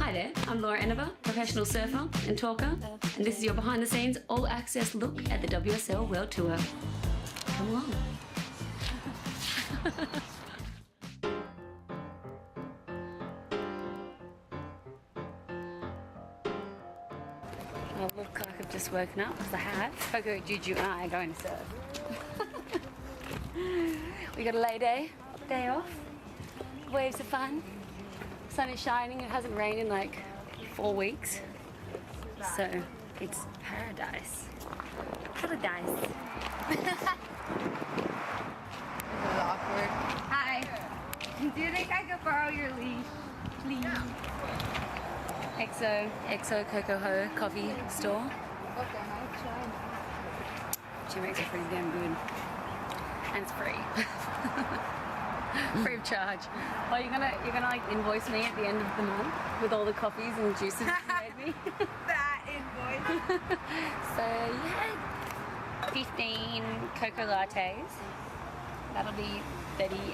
Hi there, I'm Laura Enever, professional surfer and talker, and this is your behind the scenes all access look at the WSL World Tour. Come along. I look like I've just woken up because I have. Coco, Juju and I are going to surf. We got a lay day off. Waves are fun. Sun is shining. It hasn't rained in like 4 weeks. So it's paradise. Paradise. This is awkward. Hi. Do you think I could borrow your leash, please? XO Coco Ho coffee store. Okay, I'll try. She makes it pretty damn good. And it's free. Free of charge. Oh, you're gonna like invoice me at the end of the month with all the coffees and juices you made me. That invoice. So yeah, 15 cocoa lattes. That'll be $35.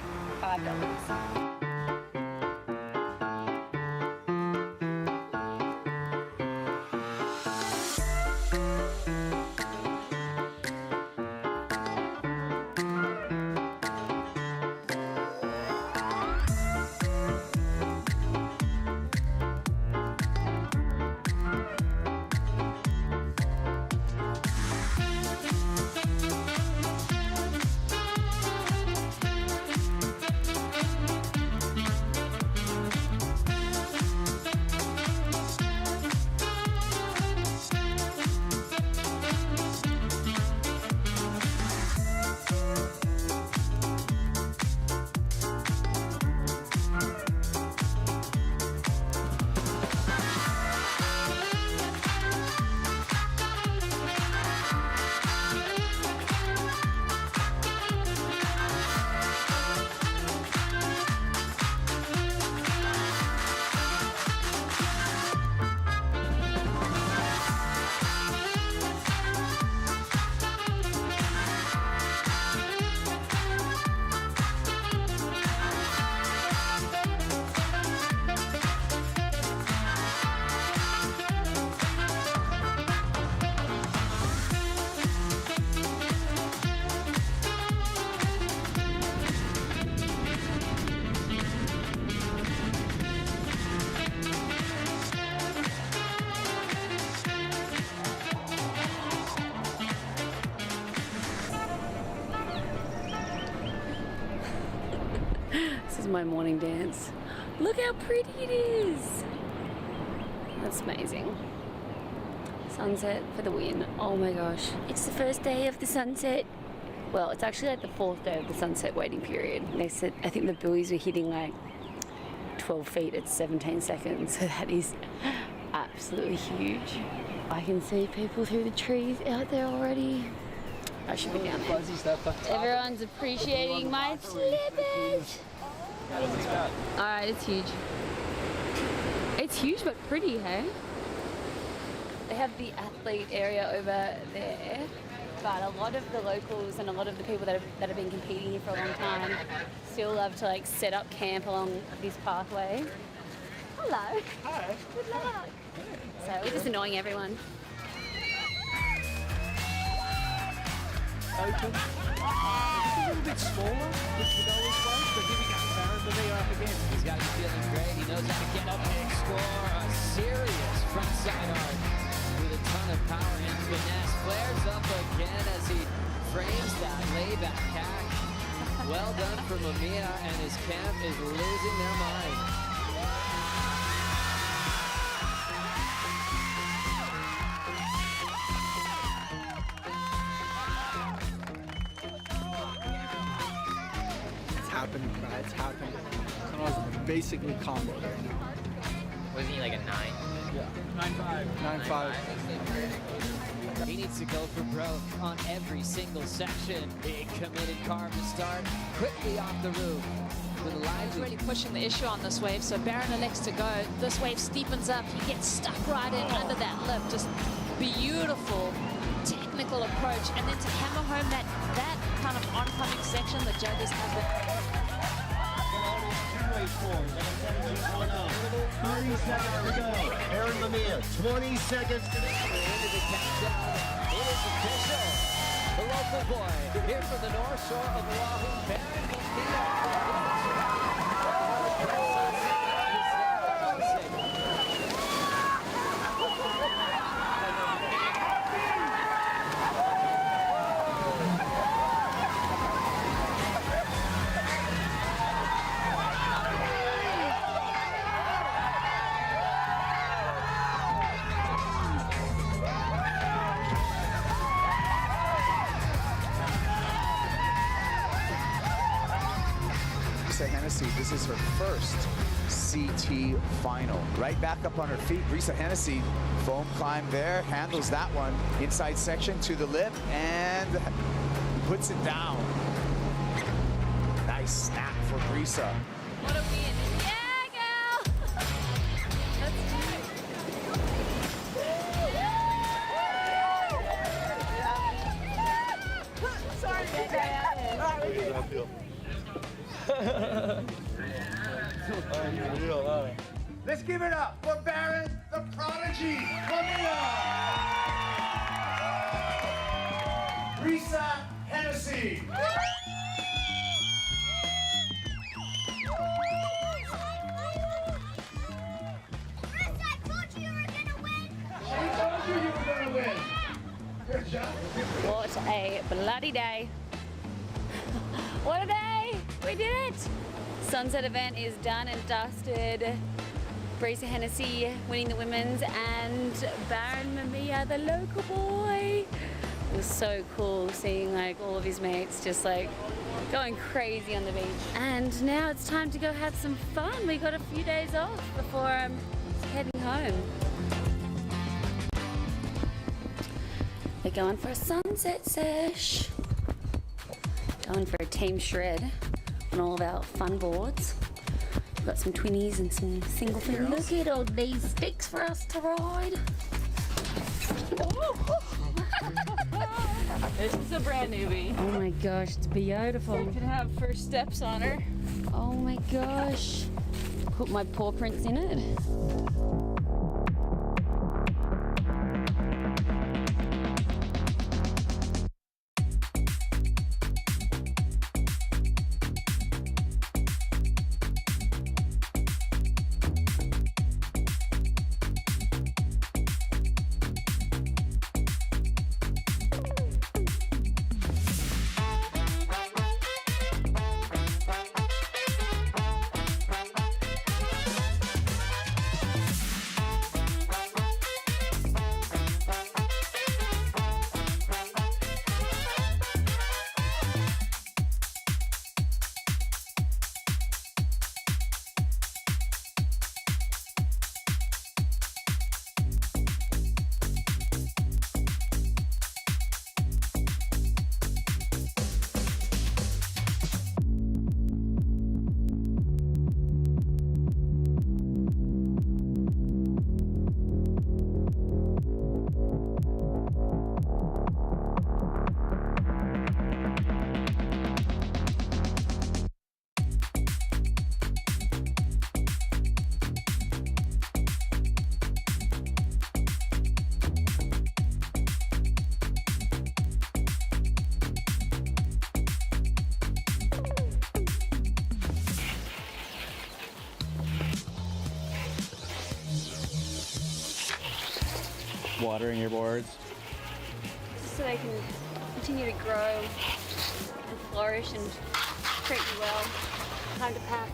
This is my morning dance. Look how pretty it is. That's amazing. Sunset for the win. Oh my gosh. It's the first day of the sunset. Well, it's actually like the 4th day of the sunset waiting period. They said, I think the buoys were hitting like 12 feet at 17 seconds. So that is absolutely huge. I can see people through the trees out there already. I should be down there. Everyone's appreciating my slippers. Alright, it's huge. It's huge but pretty, hey? They have the athlete area over there, but a lot of the locals and a lot of the people that have been competing here for a long time still love to like set up camp along this pathway. Hello. Hi. Good luck. So we're just annoying everyone. Open. A little bit smaller with the goalie's weight, but here we go. Barron Mamia up again. He's got to be feeling great. He knows how to get up and score a serious frontside arc with a ton of power and finesse. Flares up again as he frames that layback hack. Well done for Mamia, and his camp is losing their mind. Happening, right? It's happening. Connors basically combo right now. Wasn't he like a 9? Yeah. 9-5. 9-5. He needs to go for broke on every single section. Big committed carve to start. Quickly off the roof. With a He's lively really pushing the issue on this wave, so Barron elects to go. This wave steepens up. He gets stuck right in under that lip. Just beautiful technical approach, and then to hammer home that kind of oncoming section, the juggers have it. 30 seconds to go. Aaron Mamia, 20 seconds to go. Into the countdown. It is official. The local boy here from the North Shore of Oahu, Baron Mamia. Hennessy, this is her first CT final. Right back up on her feet, Risa Hennessy, foam climb there, handles that one. Inside section to the lip and puts it down. Nice snap for Risa. What a win. Yeah, girl! Let's do it. Sorry, baby. Let's give it up for Baron the Prodigy Mamia. Risa Hennessy. Good job. What a bloody day. What a day! We did it! Sunset event is done and dusted. Risa Hennessy winning the women's and Baron Mamia, the local boy. It was so cool seeing like all of his mates just like going crazy on the beach. And now it's time to go have some fun. We got a few days off before heading home. We're going for a sunset sesh. Going for a team shred on all of our fun boards. We've got some 20s and some single fin. Look at all these sticks for us to ride. This is a brand newbie. Oh my gosh, it's beautiful. You can have first steps on her. Oh my gosh. Put my paw prints in it. Watering your boards? So they can continue to grow and flourish and treat you well. Time to pack.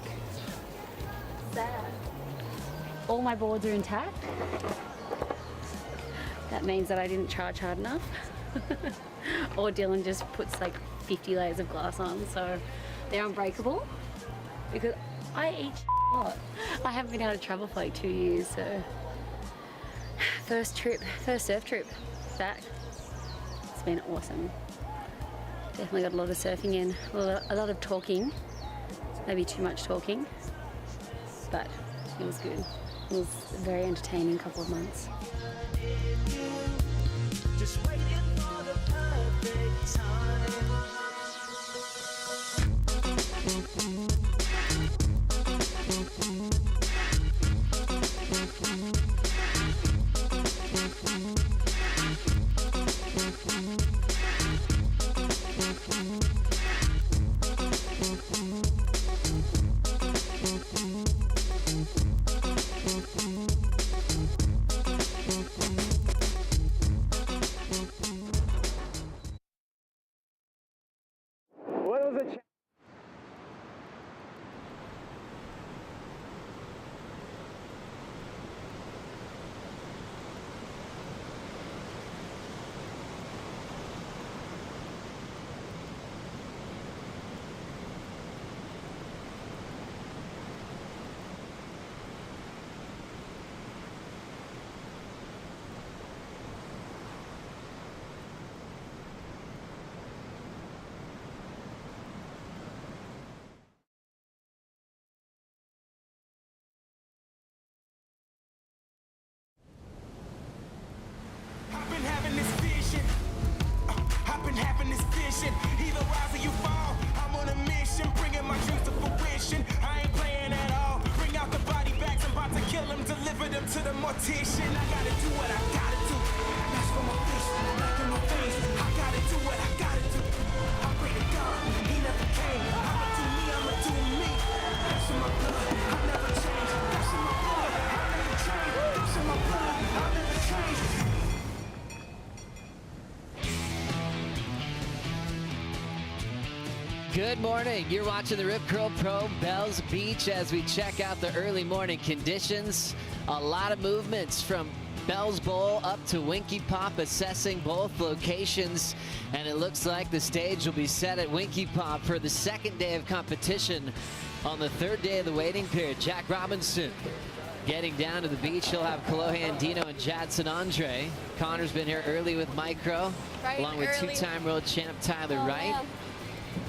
Sad. All my boards are intact. That means that I didn't charge hard enough. Or Dylan just puts like 50 layers of glass on, so they're unbreakable. Because I eat a lot. I haven't been able to travel for like 2 years, so first surf trip back. It's been awesome. Definitely got a lot of surfing in, a lot of talking, maybe too much talking, but it was good. It was a very entertaining couple of months. Just waiting for the perfect time. to the mortician. I gotta do what I gotta do. That's for my fish, like in my face. I gotta do what I gotta do. I pray to God, he never came. I'ma do me, I'ma do me. That's in my blood, I'll never change. That's in my blood, I'll never change. That's in my blood, I'll never change. Good morning. You're watching the Rip Curl Pro Bells Beach as we check out the early morning conditions. A lot of movements from Bells Bowl up to Winky Pop, assessing both locations. And it looks like the stage will be set at Winky Pop for the second day of competition on the third day of the waiting period. Jack Robinson getting down to the beach. He'll have Kolohe Andino and Jadson Andre. Connor's been here early with Micro, along with two-time world champ Tyler Wright. Man.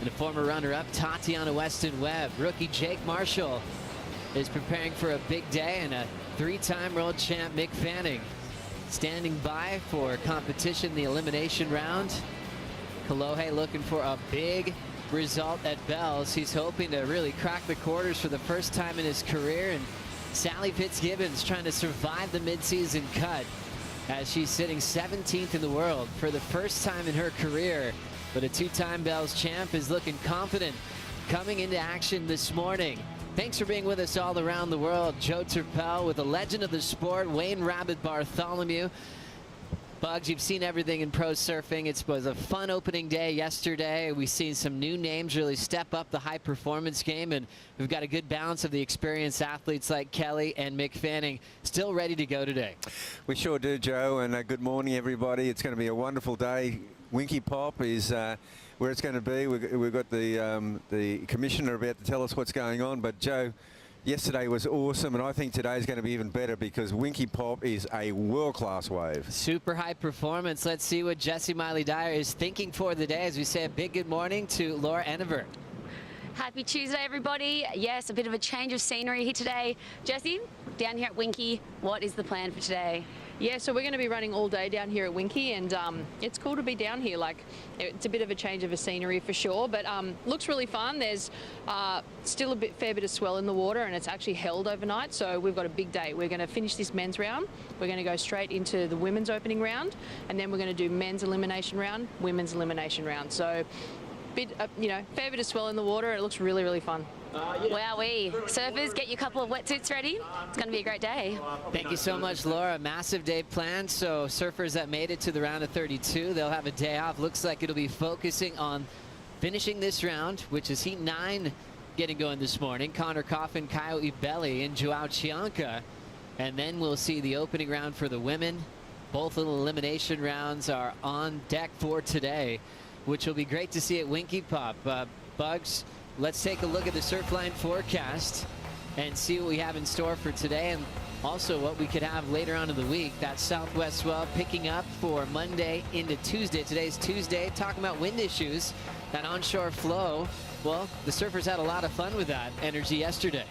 And a former runner-up, Tatiana Weston-Webb. Rookie Jake Marshall is preparing for a big day, and a three-time world champ Mick Fanning standing by for competition, the elimination round. Kolohe looking for a big result at Bells. He's hoping to really crack the quarters for the first time in his career, and Sally Fitzgibbons trying to survive the midseason cut as she's sitting 17th in the world for the first time in her career. But a two-time Bells champ is looking confident coming into action this morning. Thanks for being with us all around the world. Joe Turpel with a legend of the sport, Wayne Rabbit Bartholomew. Bugs, you've seen everything in pro surfing. It was a fun opening day yesterday. We've seen some new names really step up the high performance game, and we've got a good balance of the experienced athletes like Kelly and Mick Fanning still ready to go today. We sure do, Joe, and good morning, everybody. It's going to be a wonderful day. Winky Pop is where it's going to be. We've got the commissioner about to tell us what's going on, but Joe, yesterday was awesome, and I think today is going to be even better because Winky Pop is a world-class wave. Super high performance. Let's see what Jessie Miley Dyer is thinking for the day as we say a big good morning to Laura Enever. Happy Tuesday, everybody. Yes, a bit of a change of scenery here today. Jessie, down here at Winky, what is the plan for today? Yeah, so we're going to be running all day down here at Winky, and it's cool to be down here. Like, it's a bit of a change of a scenery for sure, but looks really fun. There's still a fair bit of swell in the water, and it's actually held overnight, so we've got a big day. We're going to finish this men's round. We're going to go straight into the women's opening round, and then we're going to do men's elimination round, women's elimination round. So, fair bit of swell in the water. It looks really, really fun. Wowee. Surfers, get your couple of wetsuits ready. It's going to be a great day. Thank you so much, Laura. Massive day planned. So surfers that made it to the round of 32, they'll have a day off. Looks like it'll be focusing on finishing this round, which is Heat 9 getting going this morning. Connor Coffin, Coyote Belly, and Joao Chianca. And then we'll see the opening round for the women. Both little elimination rounds are on deck for today, which will be great to see at Winky Pop. Bugs, let's take a look at the Surfline forecast and see what we have in store for today, and also what we could have later on in the week. That southwest swell picking up for Monday into Tuesday. Today's Tuesday. Talking about wind issues, that onshore flow. Well, the surfers had a lot of fun with that energy yesterday.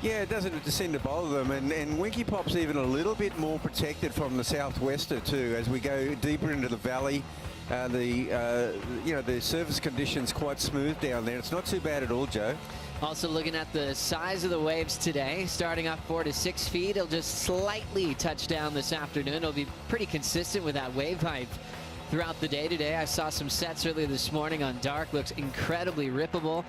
Yeah, it doesn't seem to bother them, and Winky Pop's even a little bit more protected from the southwester too as we go deeper into the valley. The surface conditions quite smooth down there. It's not too bad at all, Joe. Also looking at the size of the waves today, starting off 4 to 6 feet. It'll just slightly touch down this afternoon. It'll be pretty consistent with that wave height throughout the day today. I saw some sets earlier this morning on dark. Looks incredibly rippable.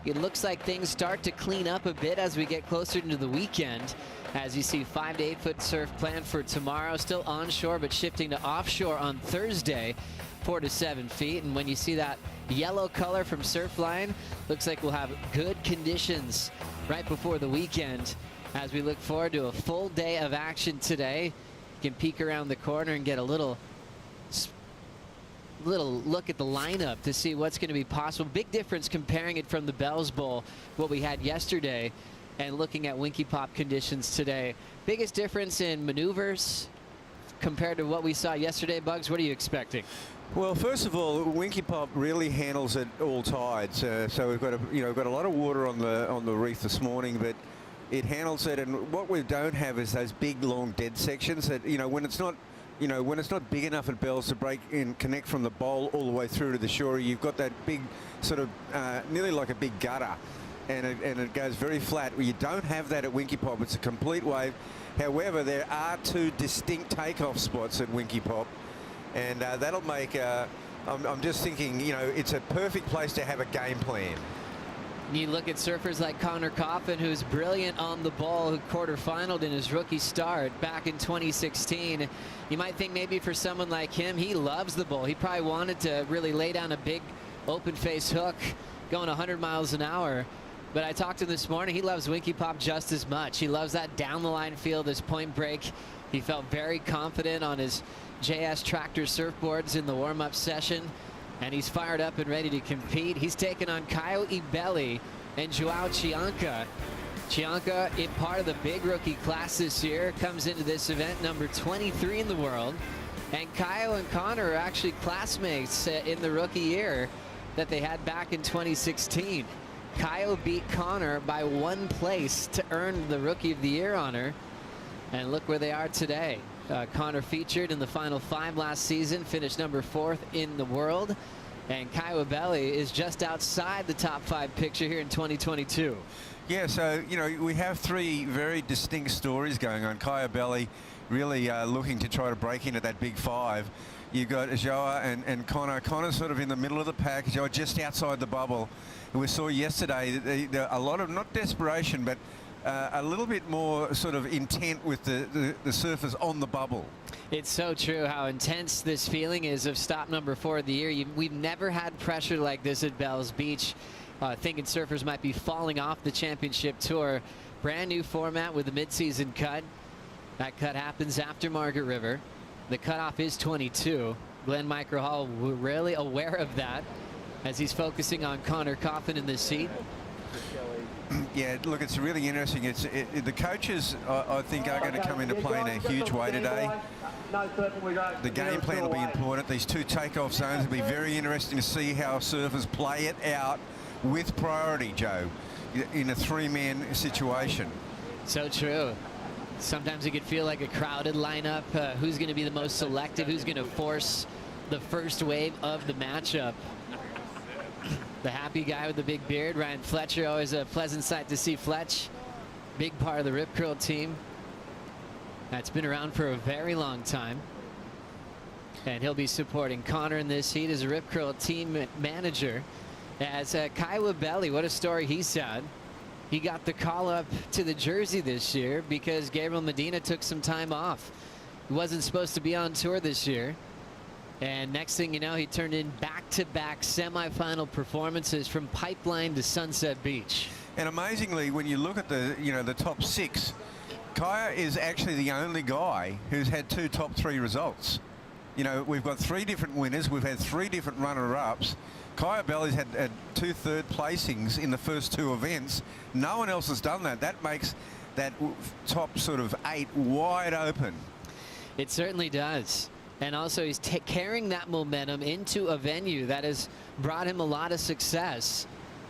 It looks like things start to clean up a bit as we get closer into the weekend. As you see, 5 to 8 foot surf planned for tomorrow. Still onshore, but shifting to offshore on Thursday. 4 to 7 feet, and when you see that yellow color from Surfline, looks like we'll have good conditions right before the weekend as we look forward to a full day of action today. You can peek around the corner and get a little look at the lineup to see what's going to be possible. Big difference comparing it from the Bells Bowl, what we had yesterday, and looking at Winky Pop conditions today. Biggest difference in maneuvers compared to what we saw yesterday. Bugs, what are you expecting? Well, first of all, Winky Pop really handles at all tides. So we've got a lot of water on the reef this morning, but it handles it. And what we don't have is those big, long dead sections that when it's not big enough at Bells to break and connect from the bowl all the way through to the shore. You've got that big sort of nearly like a big gutter and it goes very flat. Well, you don't have that at Winky Pop. It's a complete wave. However, there are two distinct takeoff spots at Winky Pop, and that'll make, I'm just thinking, you know, it's a perfect place to have a game plan. You look at surfers like Connor Coffin, who's brilliant on the ball, who quarterfinaled in his rookie start back in 2016. You might think maybe for someone like him, he loves the ball. He probably wanted to really lay down a big open face hook going 100 miles an hour. But I talked to him this morning. He loves Winky Pop just as much. He loves that down the line feel, this point break. He felt very confident on his JS Tractor surfboards in the warm-up session. And he's fired up and ready to compete. He's taken on Caio Ibelli and Joao Chianca. Chianca, in part of the big rookie class this year, comes into this event number 23 in the world. And Caio and Connor are actually classmates in the rookie year that they had back in 2016. Caio beat Connor by 1 place to earn the Rookie of the Year honor. And look where they are today. Connor featured in the final 5 last season, finished number 4th in the world. And Caio Ibelli is just outside the top 5 picture here in 2022. Yeah, so, you know, we have 3 very distinct stories going on. Caio Ibelli really looking to try to break into that big 5. You've got Joa and Connor. Connor's sort of in the middle of the pack. Joa just outside the bubble. And we saw yesterday a lot of, not desperation, but a little bit more sort of intent with the surfers on the bubble. It's so true how intense this feeling is of stop number 4 of the year. We've never had pressure like this at Bells Beach. Thinking surfers might be falling off the championship tour. Brand new format with the mid-season cut. That cut happens after Margaret River. The cutoff is 22. Glenn Microhall really aware of that as he's focusing on Connor Coffin in this seat. Yeah, look, it's really interesting. The coaches, I think, are going to come into play in a huge way today. The game plan will be important. These 2 takeoff zones will be very interesting to see how surfers play it out with priority, Joe, in a 3-man situation. So true. Sometimes it could feel like a crowded lineup. Who's going to be the most selective? Who's going to force the first wave of the matchup? The happy guy with the big beard, Ryan Fletcher, always a pleasant sight to see Fletch. Big part of the Rip Curl team. That's been around for a very long time. And he'll be supporting Connor in this heat as a Rip Curl team manager. As Caio Ibelli, what a story he's had. He got the call up to the Jersey this year because Gabriel Medina took some time off. He wasn't supposed to be on tour this year. And next thing you know, he turned in back-to-back semifinal performances from Pipeline to Sunset Beach. And amazingly, when you look at the top 6, Caio is actually the only guy who's had 2 top 3 results. You know, we've got 3 different winners. We've had 3 different runner-ups. Caio Ibelli's had 2 third placings in the first 2 events. No one else has done that. That makes that top sort of 8 wide open. It certainly does. And also he's carrying that momentum into a venue that has brought him a lot of success.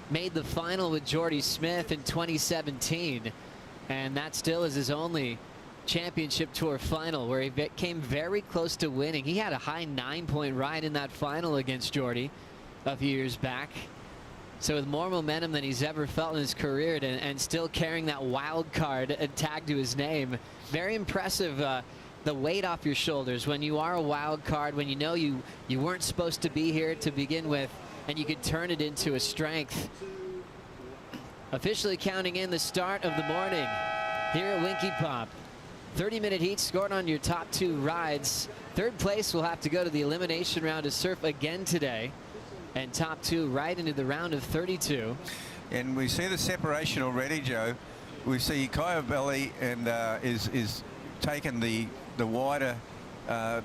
Made the final with Jordy Smith in 2017. And that still is his only championship tour final where he came very close to winning. He had a high 9-point ride in that final against Jordy a few years back. So with more momentum than he's ever felt in his career and still carrying that wild card tagged to his name. Very impressive. The weight off your shoulders when you are a wild card, when you know you weren't supposed to be here to begin with, and you could turn it into a strength. Officially counting in the start of the morning here at Winky Pop. 30-minute heat scored on your top 2 rides. 3rd place will have to go to the elimination round to surf again today. And top 2 right into the round of 32. And we see the separation already, Joe. We see Caio Ibelli and is taking the wider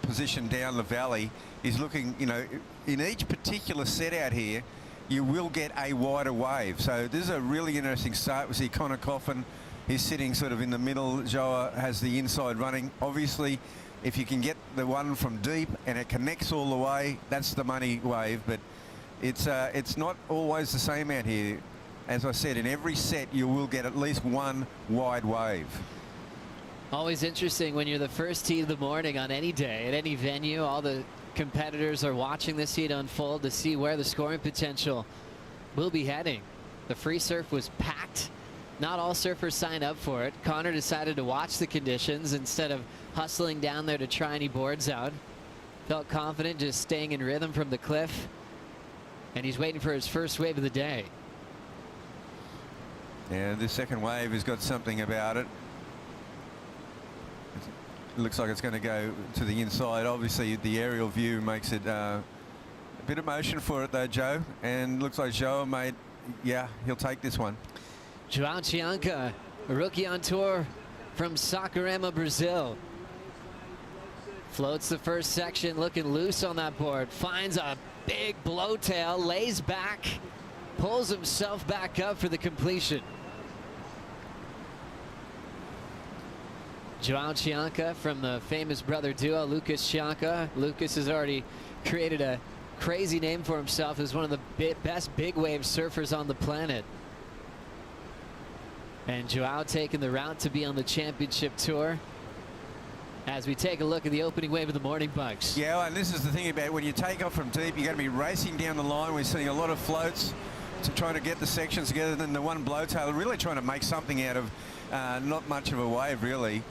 position down the valley. He's looking, you know, in each particular set out here, you will get a wider wave. So this is a really interesting start. We see Connor Coffin, he's sitting sort of in the middle. Joa has the inside running. Obviously, if you can get the one from deep and it connects all the way, that's the money wave. But it's not always the same out here. As I said, in every set you will get at least 1 wide wave. Always interesting when you're the first heat of the morning on any day at any venue. All the competitors are watching this heat unfold to see where the scoring potential will be heading. The free surf was packed. Not all surfers signed up for it. Connor decided to watch the conditions instead of hustling down there to try any boards out. Felt confident just staying in rhythm from the cliff. And he's waiting for his first wave of the day. Yeah, this second wave has got something about it. It looks like it's going to go to the inside. Obviously, the aerial view makes it a bit of motion for it, though, Joe. And looks like Joao made, yeah, he'll take this one. Joao Chianca, a rookie on tour from Saquarema, Brazil. Floats the first section, looking loose on that board. Finds a big blowtail, lays back, pulls himself back up for the completion. Joao Chianca from the famous brother duo, Lucas Chianca. Lucas has already created a crazy name for himself as one of the best big wave surfers on the planet. And Joao taking the route to be on the championship tour. As we take a look at the opening wave of the morning, Bugs. Yeah, and this is the thing about when you take off from deep, you're going to be racing down the line. We're seeing a lot of floats to try to get the sections together. Then the one blowtail, really trying to make something out of not much of a wave, really.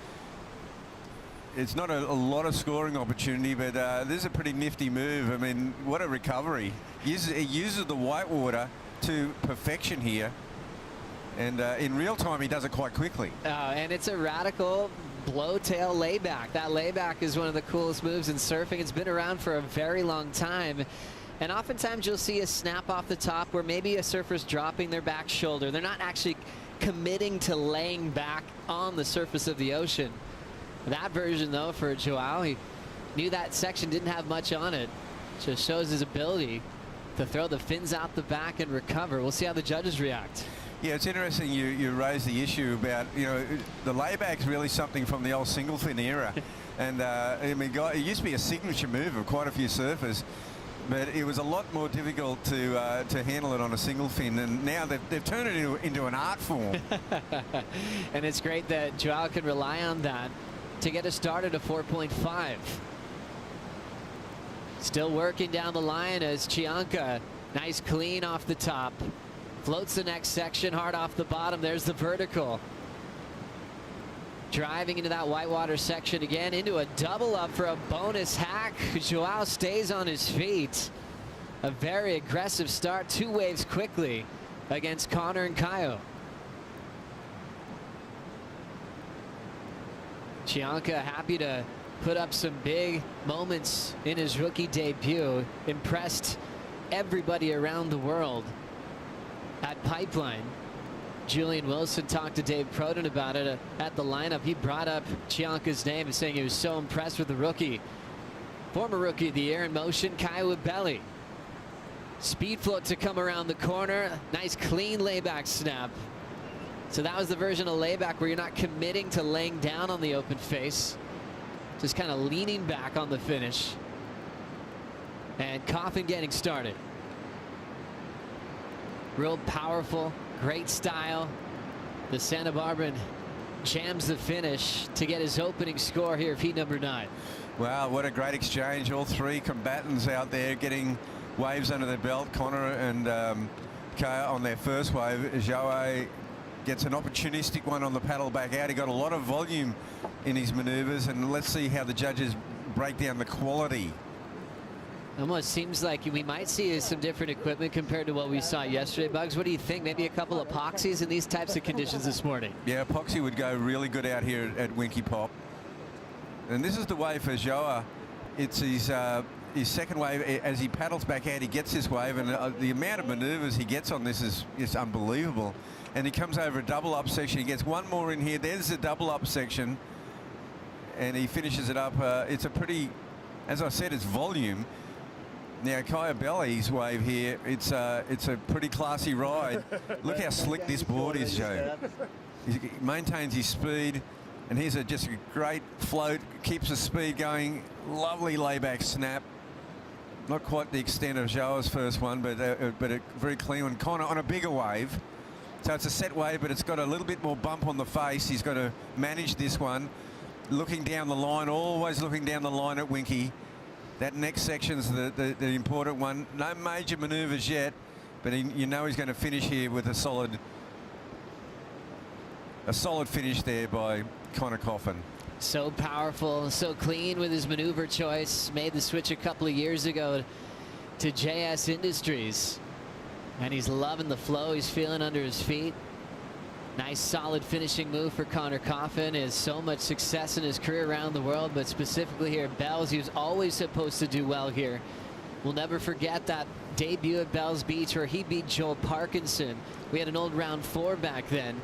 It's not a lot of scoring opportunity, but this is a pretty nifty move. I mean, what a recovery. It uses the whitewater to perfection here. And in real time, he does it quite quickly. And it's a radical blowtail layback. That layback is one of the coolest moves in surfing. It's been around for a very long time. And oftentimes you'll see a snap off the top where maybe a surfer's dropping their back shoulder. They're not actually committing to laying back on the surface of the ocean. That version, though, for Joao, he knew that section didn't have much on it. Just shows his ability to throw the fins out the back and recover. We'll see how the judges react. Yeah, it's interesting you raise the issue about, you know, the layback's really something from the old single fin era. And I mean, it used to be a signature move of quite a few surfers, but it was a lot more difficult to handle it on a single fin. And now they've turned it into an art form. And it's great that Joao can rely on that to get us started at 4.5. Still working down the line as Chianca, nice clean off the top. Floats the next section, hard off the bottom. There's the vertical. Driving into that whitewater section again, into a double up for a bonus hack. Joao stays on his feet. A very aggressive start. Two waves quickly against Connor and Caio. Chianca happy to put up some big moments in his rookie debut. Impressed everybody around the world at Pipeline. Julian Wilson talked to Dave Proden about it at the lineup. He brought up Chianca's name and saying he was so impressed with the rookie. Former rookie of the year in motion, Caio Belli. Speed float to come around the corner. Nice clean layback snap. So that was the version of layback where you're not committing to laying down on the open face. Just kind of leaning back on the finish. And Coffin getting started. Real powerful, great style. The Santa Barbaran jams the finish to get his opening score here of heat number 9. Wow, what a great exchange. All three combatants out there getting waves under their belt. Connor and Caio on their first wave. Joao gets an opportunistic one on the paddle back out. He got a lot of volume in his maneuvers, and let's see how the judges break down the quality. Almost seems like we might see some different equipment compared to what we saw yesterday. Bugs, what do you think? Maybe a couple epoxies in these types of conditions this morning? Yeah, epoxy would go really good out here at Winky Pop. And this is the wave for Joao. It's his second wave. As he paddles back out, he gets his wave, and the amount of maneuvers he gets on this is unbelievable. And he comes over a double up section. He gets one more in here. There's a double up section, and he finishes it up. It's a pretty, as I said, it's volume. Now, Caio Belli's wave here, it's a pretty classy ride. Look how slick this board is, Joe. He maintains his speed, and here's just a great float, keeps the speed going. Lovely layback snap. Not quite the extent of Joao's first one, but a very clean one. Connor on a bigger wave. So it's a set wave, but it's got a little bit more bump on the face. He's got to manage this one. Looking down the line, always looking down the line at Winky. That next section's the important one. No major maneuvers yet. but you know he's going to finish here with a solid finish there by Connor Coffin. So powerful, so clean with his maneuver choice. Made the switch a couple of years ago to JS Industries. And he's loving the flow he's feeling under his feet. Nice solid finishing move for Connor Coffin. He has so much success in his career around the world, but specifically here at Bells, he was always supposed to do well here. We'll never forget that debut at Bells Beach where he beat Joel Parkinson. We had an old round 4 back then.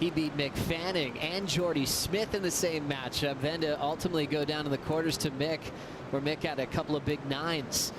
He beat Mick Fanning and Jordy Smith in the same matchup, then to ultimately go down in the quarters to Mick, where Mick had a couple of big 9s.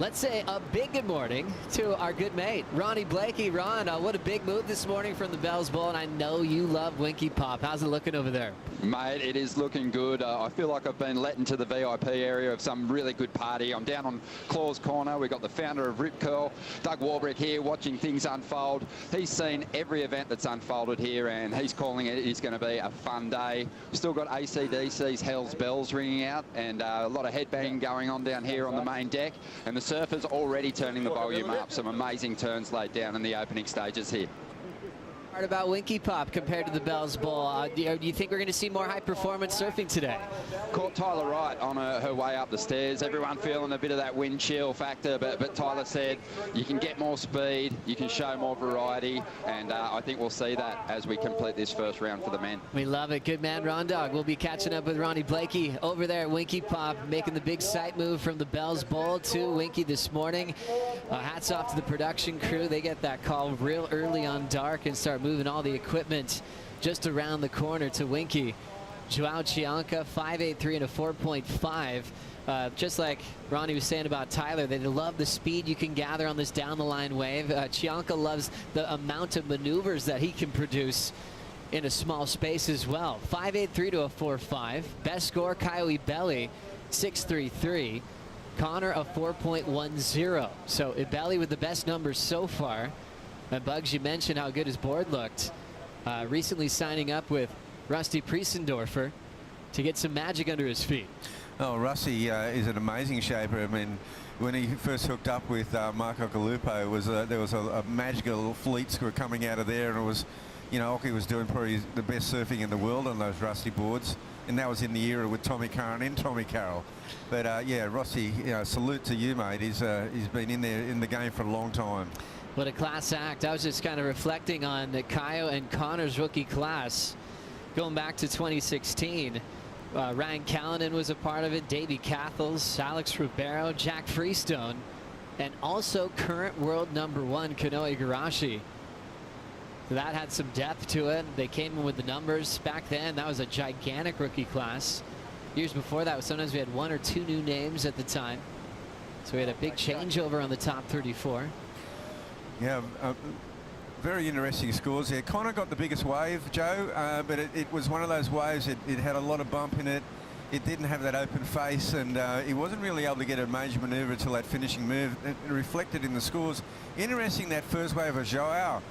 Let's say a big good morning to our good mate, Ronnie Blakey. Ron, what a big move this morning from the Bells Bowl, and I know you love Winky Pop. How's it looking over there? Mate, it is looking good. I feel like I've been let into the VIP area of some really good party. I'm down on Claw's Corner. We've got the founder of Rip Curl, Doug Warbrick, here watching things unfold. He's seen every event that's unfolded here, and he's calling it is going to be a fun day. We've still got AC/DC's Hell's Bells ringing out, and a lot of headbanging going on down here on the main deck. And the surfers already turning the volume up. Some amazing turns laid down in the opening stages here. Part about Winky Pop compared to the Bells Bowl. Do you think we're going to see more high performance surfing today? Caught Tyler Wright on her way up the stairs. Everyone feeling a bit of that wind chill factor, but Tyler said you can get more speed, you can show more variety, and I think we'll see that as we complete this first round for the men. We love it. Good man, Ron Dog. We'll be catching up with Ronnie Blakey over there at Winky Pop, making the big sight move from the Bells Bowl to Winky this morning. Hats off to the production crew. They get that call real early on dark and start moving all the equipment just around the corner to Winky. Joao Chianca, 5.83 and a 4.5. Just like Ronnie was saying about Tyler, they love the speed you can gather on this down the line wave. Chianca loves the amount of maneuvers that he can produce in a small space as well. 5.83 to a 4.5. Best score, Kyle Ibelli, 6.33. Connor, a 4.10. So Ibelli with the best numbers so far. And Bugs, you mentioned how good his board looked. Recently signing up with Rusty Priesendorfer to get some magic under his feet. Oh, Rusty is an amazing shaper. I mean, when he first hooked up with Marco Galupo, there was a magical fleet score coming out of there, and it was, you know, Oki was doing probably the best surfing in the world on those Rusty boards, and that was in the era with Tommy Curran and Tommy Carroll. But yeah, Rusty, you know, salute to you, mate. He's been in the game for a long time. What a class act. I was just kind of reflecting on Kaio and Connor's rookie class. Going back to 2016, Ryan Callanan was a part of it, Davey Cathles, Alex Ribeiro, Jack Freestone, and also current world #1 Kanoe Igarashi. That had some depth to it. They came in with the numbers back then. That was a gigantic rookie class. Years before that, sometimes we had 1 or 2 new names at the time. So we had a big changeover on the top 34. Yeah, very interesting scores there. Connor got the biggest wave, Joe, but it was one of those waves, it had a lot of bump in it. It didn't have that open face, and he wasn't really able to get a major maneuver until that finishing move. It reflected in the scores. Interesting, that first wave of Joao.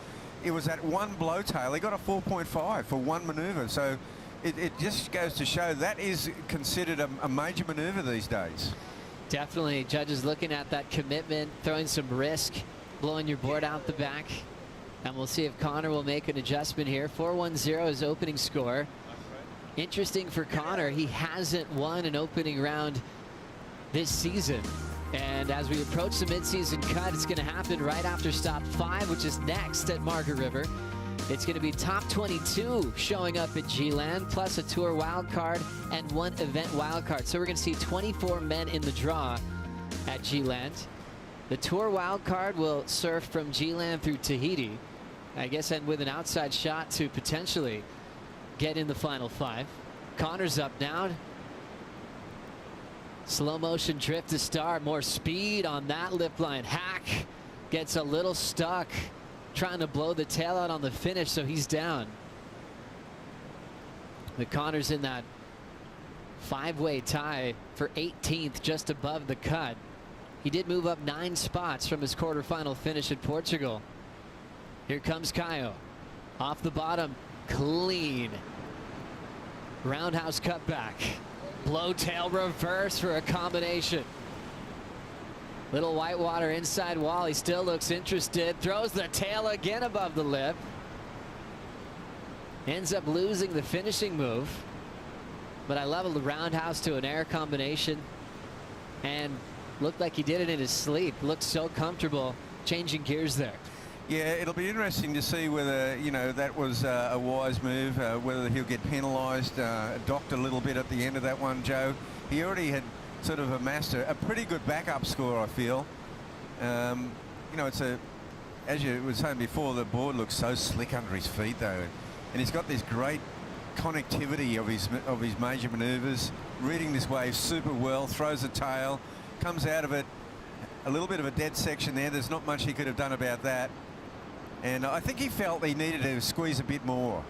It was that one blowtail. He got a 4.5 for one maneuver. So it just goes to show that is considered a major maneuver these days. Definitely. Judges looking at that commitment, throwing some risk, blowing your board out the back. And we'll see if Connor will make an adjustment here. 4.10 is opening score. Interesting for Connor, he hasn't won an opening round this season. And as we approach the midseason cut, it's going to happen right after stop 5, which is next at Margaret River. It's going to be top 22 showing up at G-Land, plus a tour wild card and 1 event wild card. So we're going to see 24 men in the draw at G-Land. The tour wild card will surf from G-Land through Tahiti, I guess, and with an outside shot to potentially get in the final 5. Connor's up now. Slow motion drift to start. More speed on that lip line. Hack gets a little stuck, trying to blow the tail out on the finish, so he's down. But Connor's in that 5-way tie for 18th, just above the cut. He did move up 9 spots from his quarterfinal finish in Portugal. Here comes Kaio. Off the bottom, clean. Roundhouse cutback. Blow tail reverse for a combination. Little whitewater inside wall. He still looks interested. Throws the tail again above the lip. Ends up losing the finishing move. But I love the roundhouse to an air combination. And looked like he did it in his sleep. Looked so comfortable changing gears there. Yeah, it'll be interesting to see whether, you know, that was a wise move, whether he'll get penalised, docked a little bit at the end of that one, Joe. He already had sort of amassed a pretty good backup score, I feel. You know, it's as you were saying before, the board looks so slick under his feet, though. And he's got this great connectivity of his major manoeuvres, reading this wave super well, throws a tail, comes out of it, a little bit of a dead section there. There's not much he could have done about that. And I think he felt he needed to squeeze a bit more.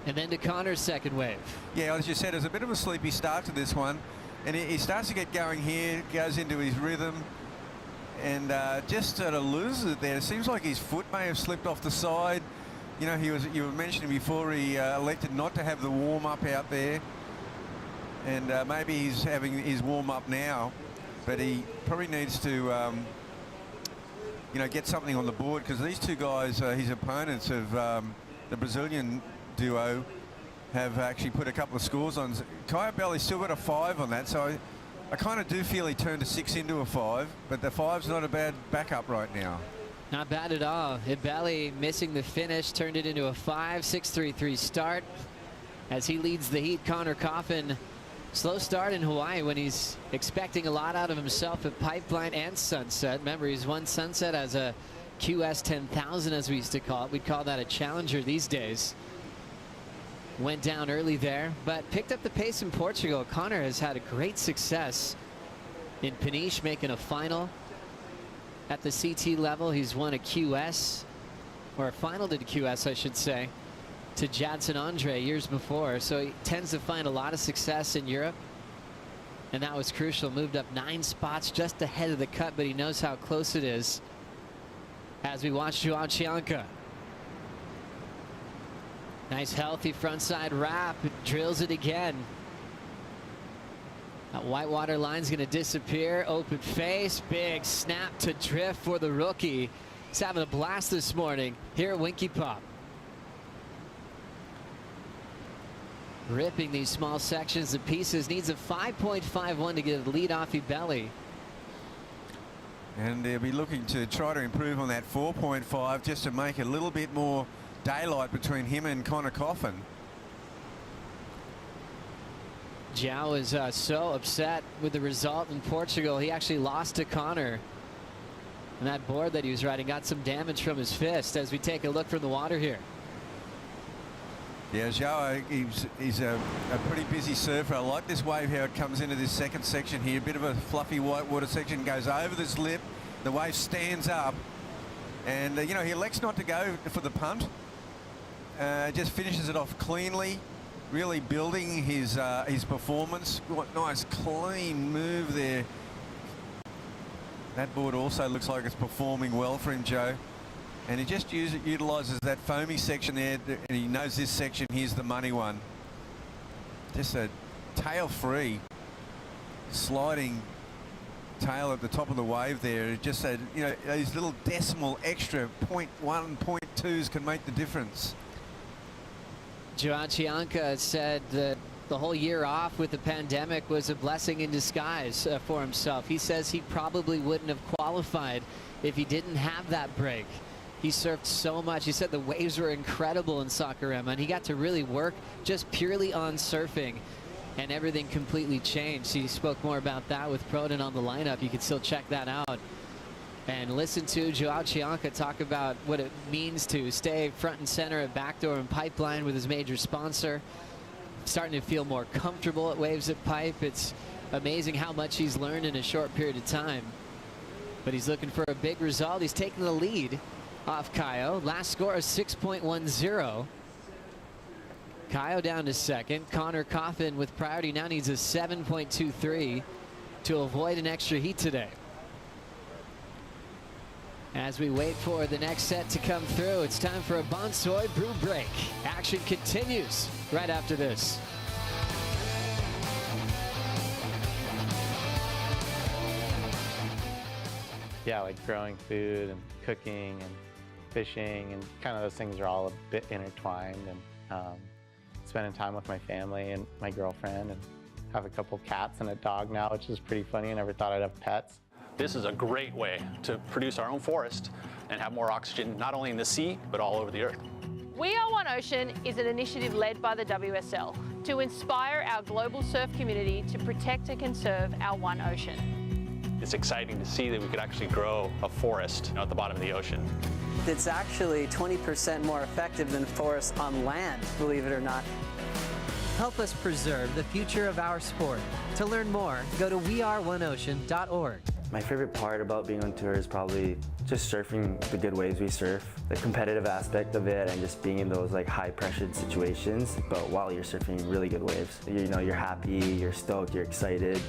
And then to Connor's second wave. Yeah, as you said, there's a bit of a sleepy start to this one. And he starts to get going here, goes into his rhythm, and just sort of loses it there. It seems like his foot may have slipped off the side. You know, you were mentioning before he elected not to have the warm-up out there. And maybe he's having his warm-up now, but he probably needs to, you know, get something on the board, because these two guys, his opponents of the Brazilian duo, have actually put a couple of scores on. Kaya Belly's still got a 5 on that, so I kind of do feel he turned a 6 into a 5, but the 5's not a bad backup right now. Not bad at all. Ibelli missing the finish, turned it into a 5, 6-3-3 start. As he leads the heat, Connor Coffin, slow start in Hawaii when he's expecting a lot out of himself at Pipeline and Sunset. Remember, he's won Sunset as a QS 10,000, as we used to call it. We'd call that a challenger these days. Went down early there, but picked up the pace in Portugal. Connor has had a great success in Peniche, making a final at the CT level. He's won a QS, or a final to the QS, I should say, to Jadson Andre years before. So he tends to find a lot of success in Europe, and that was crucial. Moved up 9 spots just ahead of the cut, but he knows how close it is. As we watch Joao Chianca. Nice healthy frontside wrap, drills it again. That whitewater line's gonna disappear. Open face, big snap to drift for the rookie. He's having a blast this morning here at Winky Pop. Ripping these small sections to pieces. Needs a 5.51 to get the lead off Ibelli. And they'll be looking to try to improve on that 4.5 just to make a little bit more daylight between him and Connor Coffin. Joao is so upset with the result in Portugal. He actually lost to Connor. And that board that he was riding got some damage from his fist. As we take a look from the water here. Yeah, Joao, he's a pretty busy surfer. I like this wave, how it comes into this second section here. A bit of a fluffy whitewater section, goes over this lip. The wave stands up. And, you know, he elects not to go for the punt. Just finishes it off cleanly. Really building his performance. What nice clean move there. That board also looks like it's performing well for him, Joe. And he just utilises that foamy section there, and he knows this section here's the money one. Just a tail free sliding tail at the top of the wave there. Just said, you know, these little decimal extra 0.1, 0.2s can make the difference. Joao Chianca said that the whole year off with the pandemic was a blessing in disguise for himself. He says he probably wouldn't have qualified if he didn't have that break. He surfed so much. He said the waves were incredible in Saquarema, and he got to really work just purely on surfing, and everything completely changed. He spoke more about that with Proden on the lineup. You can still check that out and listen to Joao Chianca talk about what it means to stay front and center at Backdoor and Pipeline with his major sponsor. Starting to feel more comfortable at Waves at Pipe. It's amazing how much he's learned in a short period of time. But he's looking for a big result. He's taking the lead off Kayo. Last score is 6.10. Kayo down to second. Connor Coffin with priority now needs a 7.23 to avoid an extra heat today. As we wait for the next set to come through, it's time for a Bonsoy Brew break. Action continues right after this. yeah, like growing food and cooking and fishing and kind of those things are all a bit intertwined, and spending time with my family and my girlfriend, and have a couple cats and a dog now, which is pretty funny. I never thought I'd have pets. This is a great way to produce our own forest and have more oxygen, not only in the sea, but all over the earth. We Are One Ocean is an initiative led by the WSL to inspire our global surf community to protect and conserve our one ocean. It's exciting to see that we could actually grow a forest at the bottom of the ocean. It's actually 20% more effective than forests on land, believe it or not. Help us preserve the future of our sport. To learn more, go to weareoneocean.org. My favorite part about being on tour is probably just surfing the good waves we surf, the competitive aspect of it, and just being in those like high pressured situations, but while you're surfing really good waves. You know, you're happy, you're stoked, you're excited,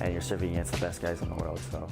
and you're surfing against the best guys in the world, so.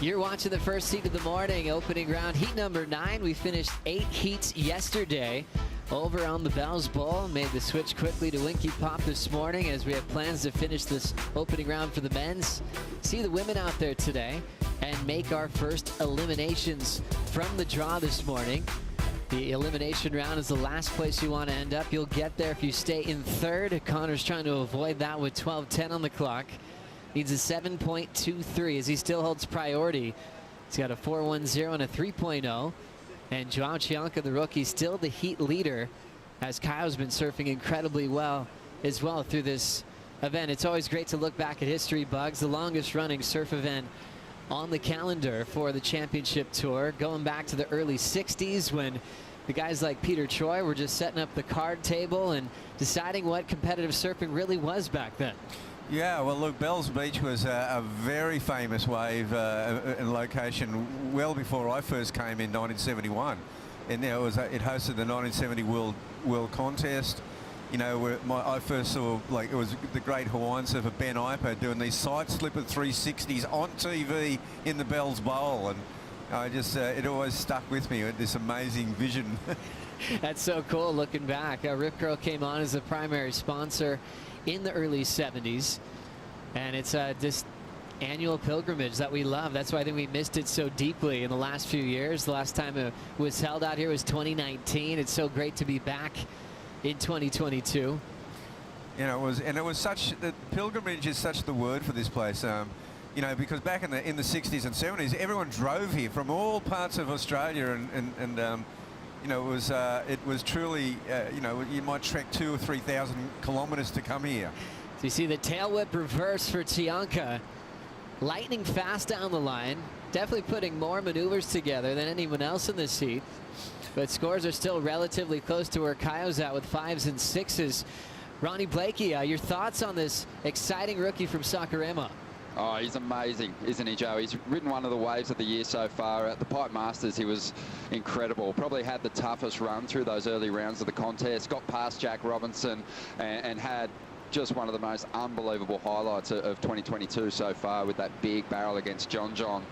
You're watching the first heat of the morning, opening round, heat number 9. We finished 8 heats yesterday over on the Bells Bowl. Made the switch quickly to Winky Pop this morning as we have plans to finish this opening round for the men's. See the women out there today and make our first eliminations from the draw this morning. The elimination round is the last place you want to end up. You'll get there if you stay in third. Connor's trying to avoid that with 12:10 on the clock. Needs a 7.23 as he still holds priority. He's got a 4.10 and a 3.0. And Joao Chianca, the rookie, still the heat leader as Kyle's been surfing incredibly well as well through this event. It's always great to look back at history, Bugs. The longest running surf event on the calendar for the championship tour, going back to the early 60s when the guys like Peter Troy were just setting up the card table and deciding what competitive surfing really was back then. Yeah, well, look, Bells Beach was a very famous wave and location well before I first came in 1971. And it hosted the 1970 World Contest. You know, I first saw, like, it was the great Hawaiian surfer Ben Iper doing these side slipper 360s on TV in the Bells Bowl. And I just, it always stuck with me, this amazing vision. That's so cool looking back. Rip Curl came on as the primary sponsor in the early 70s, and it's this annual pilgrimage that we love. That's why I think we missed it so deeply in the last few years. The last time it was held out here was 2019. It's so great to be back in 2022. You know, it was such, the pilgrimage is such the word for this place. You know, because back in the 60s and 70s, everyone drove here from all parts of Australia, and you know, it was truly, you know, you might trek 2,000 or 3,000 kilometers to come here. So you see the tail whip reverse for Chianca, lightning fast down the line, definitely putting more maneuvers together than anyone else in this heat. But scores are still relatively close to where Kaio's at with 5s and 6s. Ronnie Blakey, your thoughts on this exciting rookie from Saquarema? Oh, he's amazing, isn't he, Joe? He's ridden one of the waves of the year so far. At the Pipe Masters, he was incredible. Probably had the toughest run through those early rounds of the contest. Got past Jack Robinson and had just one of the most unbelievable highlights of 2022 so far with that big barrel against John.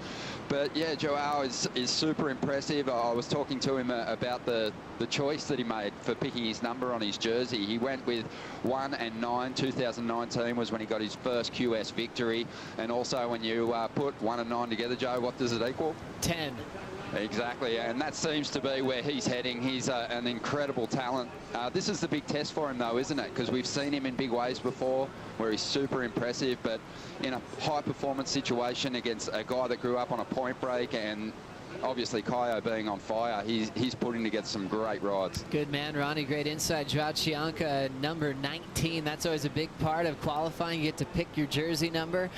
But yeah, Joao is super impressive. I was talking to him about the choice that he made for picking his number on his jersey. He went with 1 and 9. 2019 was when he got his first QS victory. And also when you put 1 and 9 together, Joe, what does it equal? 10. Exactly, and that seems to be where he's heading. He's an incredible talent. This is the big test for him, though, isn't it? Because we've seen him in big waves before where he's super impressive, but in a high-performance situation against a guy that grew up on a point break, and obviously Kaio being on fire, he's putting together some great rides. Good man, Ronnie. Great insight. Joao Chianca, number 19. That's always a big part of qualifying. You get to pick your jersey number.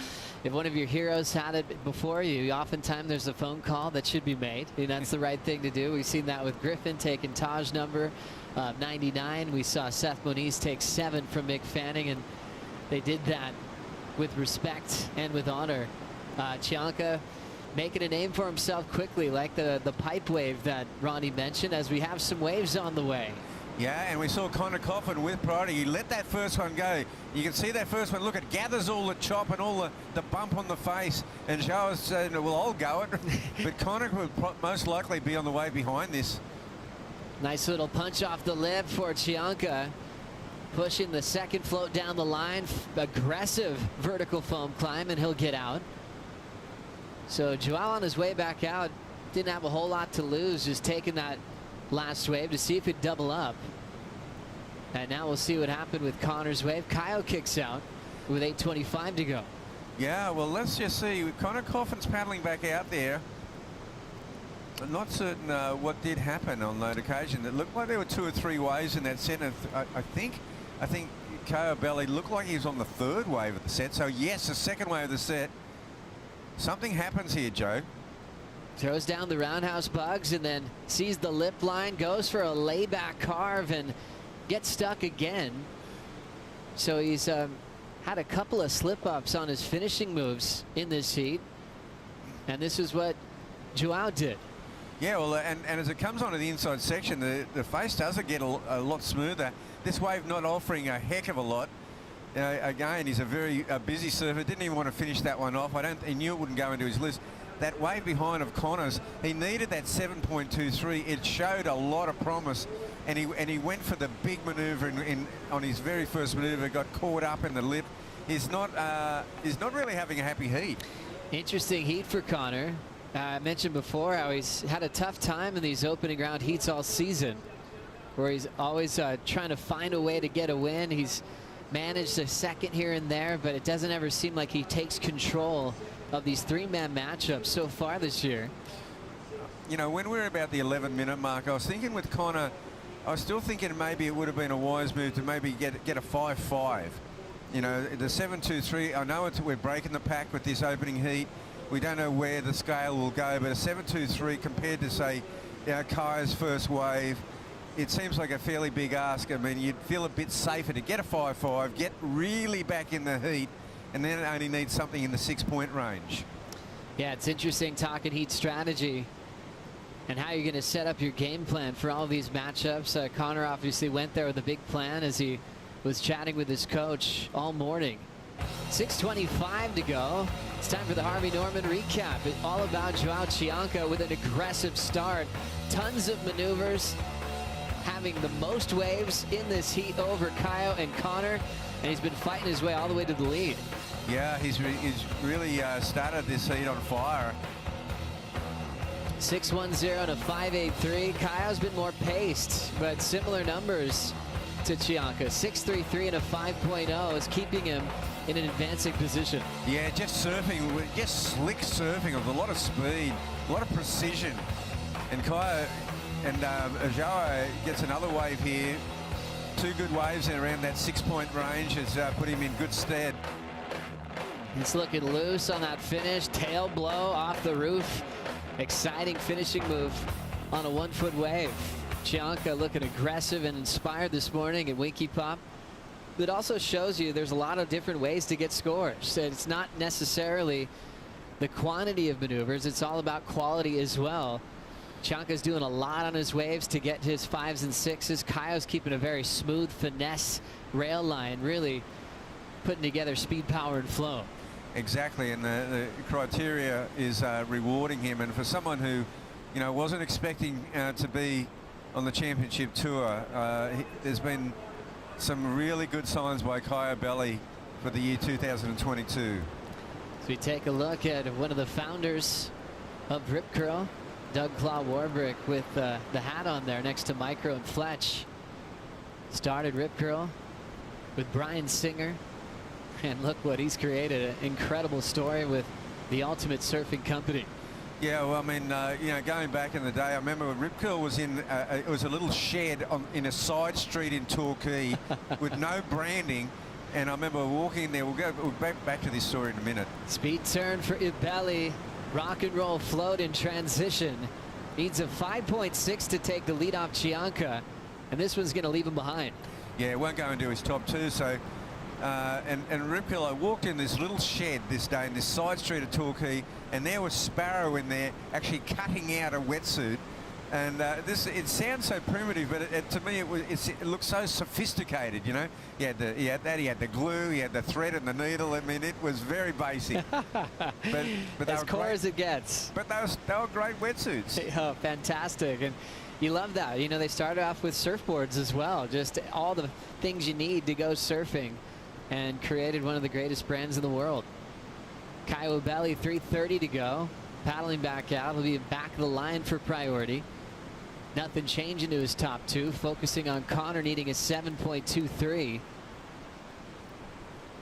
If one of your heroes had it before you, oftentimes there's a phone call that should be made, and that's the right thing to do. We've seen that with Griffin taking Taj number 99. We saw Seth Moniz take 7 from Mick Fanning, and they did that with respect and with honor Chianca making a name for himself quickly, like the pipe wave that Ronnie mentioned, as we have some waves on the way. Yeah, and we saw Connor Coffin with priority. He let that first one go. You can see that first one. Look, it gathers all the chop and all the bump on the face. And Joe is saying, well, I'll go it. But Connor would most likely be on the way behind this. Nice little punch off the lip for Chianca. Pushing the second float down the line. Aggressive vertical foam climb, and he'll get out. So Joao on his way back out didn't have a whole lot to lose, just taking that last wave to see if he'd double up. And now we'll see what happened with Connor's wave. Kyle kicks out with 8:25 to go. Yeah, well, let's just see. Connor Coffin's paddling back out there. I'm not certain what did happen on that occasion. It looked like there were 2 or 3 waves in that set. I think Kyle Belly looked like he was on the 3rd wave of the set. So yes, the 2nd wave of the set. Something happens here, Joe. Throws down the roundhouse bugs and then sees the lip line, goes for a layback carve and gets stuck again. So he's had a couple of slip-ups on his finishing moves in this heat. And this is what Joao did. Yeah, well, and as it comes onto the inside section, the face doesn't get a lot smoother. This wave not offering a heck of a lot. Again, he's a very busy surfer. Didn't even want to finish that one off. He knew it wouldn't go into his list. That wave behind of Connor's, he needed that 7.23. It showed a lot of promise, and he went for the big maneuver on his very first maneuver. Got caught up in the lip. He's not really having a happy heat. Interesting heat for Connor. I mentioned before how he's had a tough time in these opening round heats all season, where he's always trying to find a way to get a win. He's managed a second here and there, but it doesn't ever seem like he takes control of these 3-man matchups so far this year. You know, when we were about the 11-minute mark, I was thinking with Connor, I was still thinking maybe it would have been a wise move to maybe get a 5-5. You know, the 7.23, I know we're breaking the pack with this opening heat. We don't know where the scale will go, but a 7.23 compared to, say, Kai's first wave, it seems like a fairly big ask. I mean, you'd feel a bit safer to get a 5-5, get really back in the heat, and then only need something in the 6-point range. Yeah, it's interesting talking heat strategy and how you're going to set up your game plan for all of these matchups. Connor obviously went there with a big plan as he was chatting with his coach all morning. 6:25 to go. It's time for the Harvey Norman recap. It's all about Joao Chianca with an aggressive start. Tons of maneuvers, having the most waves in this heat over Kyle and Connor, and he's been fighting his way all the way to the lead. Yeah, he's really started this heat on fire. 6.10 and a 5.83. Kyle's been more paced, but similar numbers to Chianca. 6.33 and a 5.0 is keeping him in an advancing position. Yeah, just surfing, just slick surfing with a lot of speed, a lot of precision. And Kaya and Joao gets another wave here. 2 good waves in around that 6-point range has put him in good stead. He's looking loose on that finish. Tail blow off the roof. Exciting finishing move on a 1-foot wave. Chianca looking aggressive and inspired this morning at Winky Pop. It also shows you there's a lot of different ways to get scores. It's not necessarily the quantity of maneuvers. It's all about quality as well. Chianca's doing a lot on his waves to get his 5s and 6s. Kaio's keeping a very smooth finesse rail line, really putting together speed, power, and flow. Exactly, and the criteria is rewarding him. And for someone who, you know, wasn't expecting to be on the championship tour, there's been some really good signs by Kaya Belly for the year 2022. So we take a look at one of the founders of Rip Curl, Doug Claw Warbrick, with the hat on there next to Micro and Fletch. Started Rip Curl with Brian Singer, and look what he's created. An incredible story with the Ultimate Surfing Company. Yeah, well, I mean, you know, going back in the day, I remember when Rip Curl was in, it was a little shed in a side street in Torquay with no branding. And I remember walking in there. We'll go back to this story in a minute. Speed turn for Ibelli. Rock and roll float in transition. Needs a 5.6 to take the lead off Chianca. And this one's going to leave him behind. Yeah, won't go into his top 2. So and Rip Curl, I walked in this little shed this day in this side street of Torquay, and there was Sparrow in there actually cutting out a wetsuit. And it sounds so primitive, but to me it looks so sophisticated. You know, he had the glue, he had the thread and the needle. I mean, it was very basic. but as core as it gets. But they were great wetsuits. Oh, fantastic. And you love that. You know, they started off with surfboards as well, just all the things you need to go surfing, and created one of the greatest brands in the world. Kyle Belly, 3:30 to go, paddling back out. He'll be back of the line for priority. Nothing changing to his top two, focusing on Connor needing a 7.23.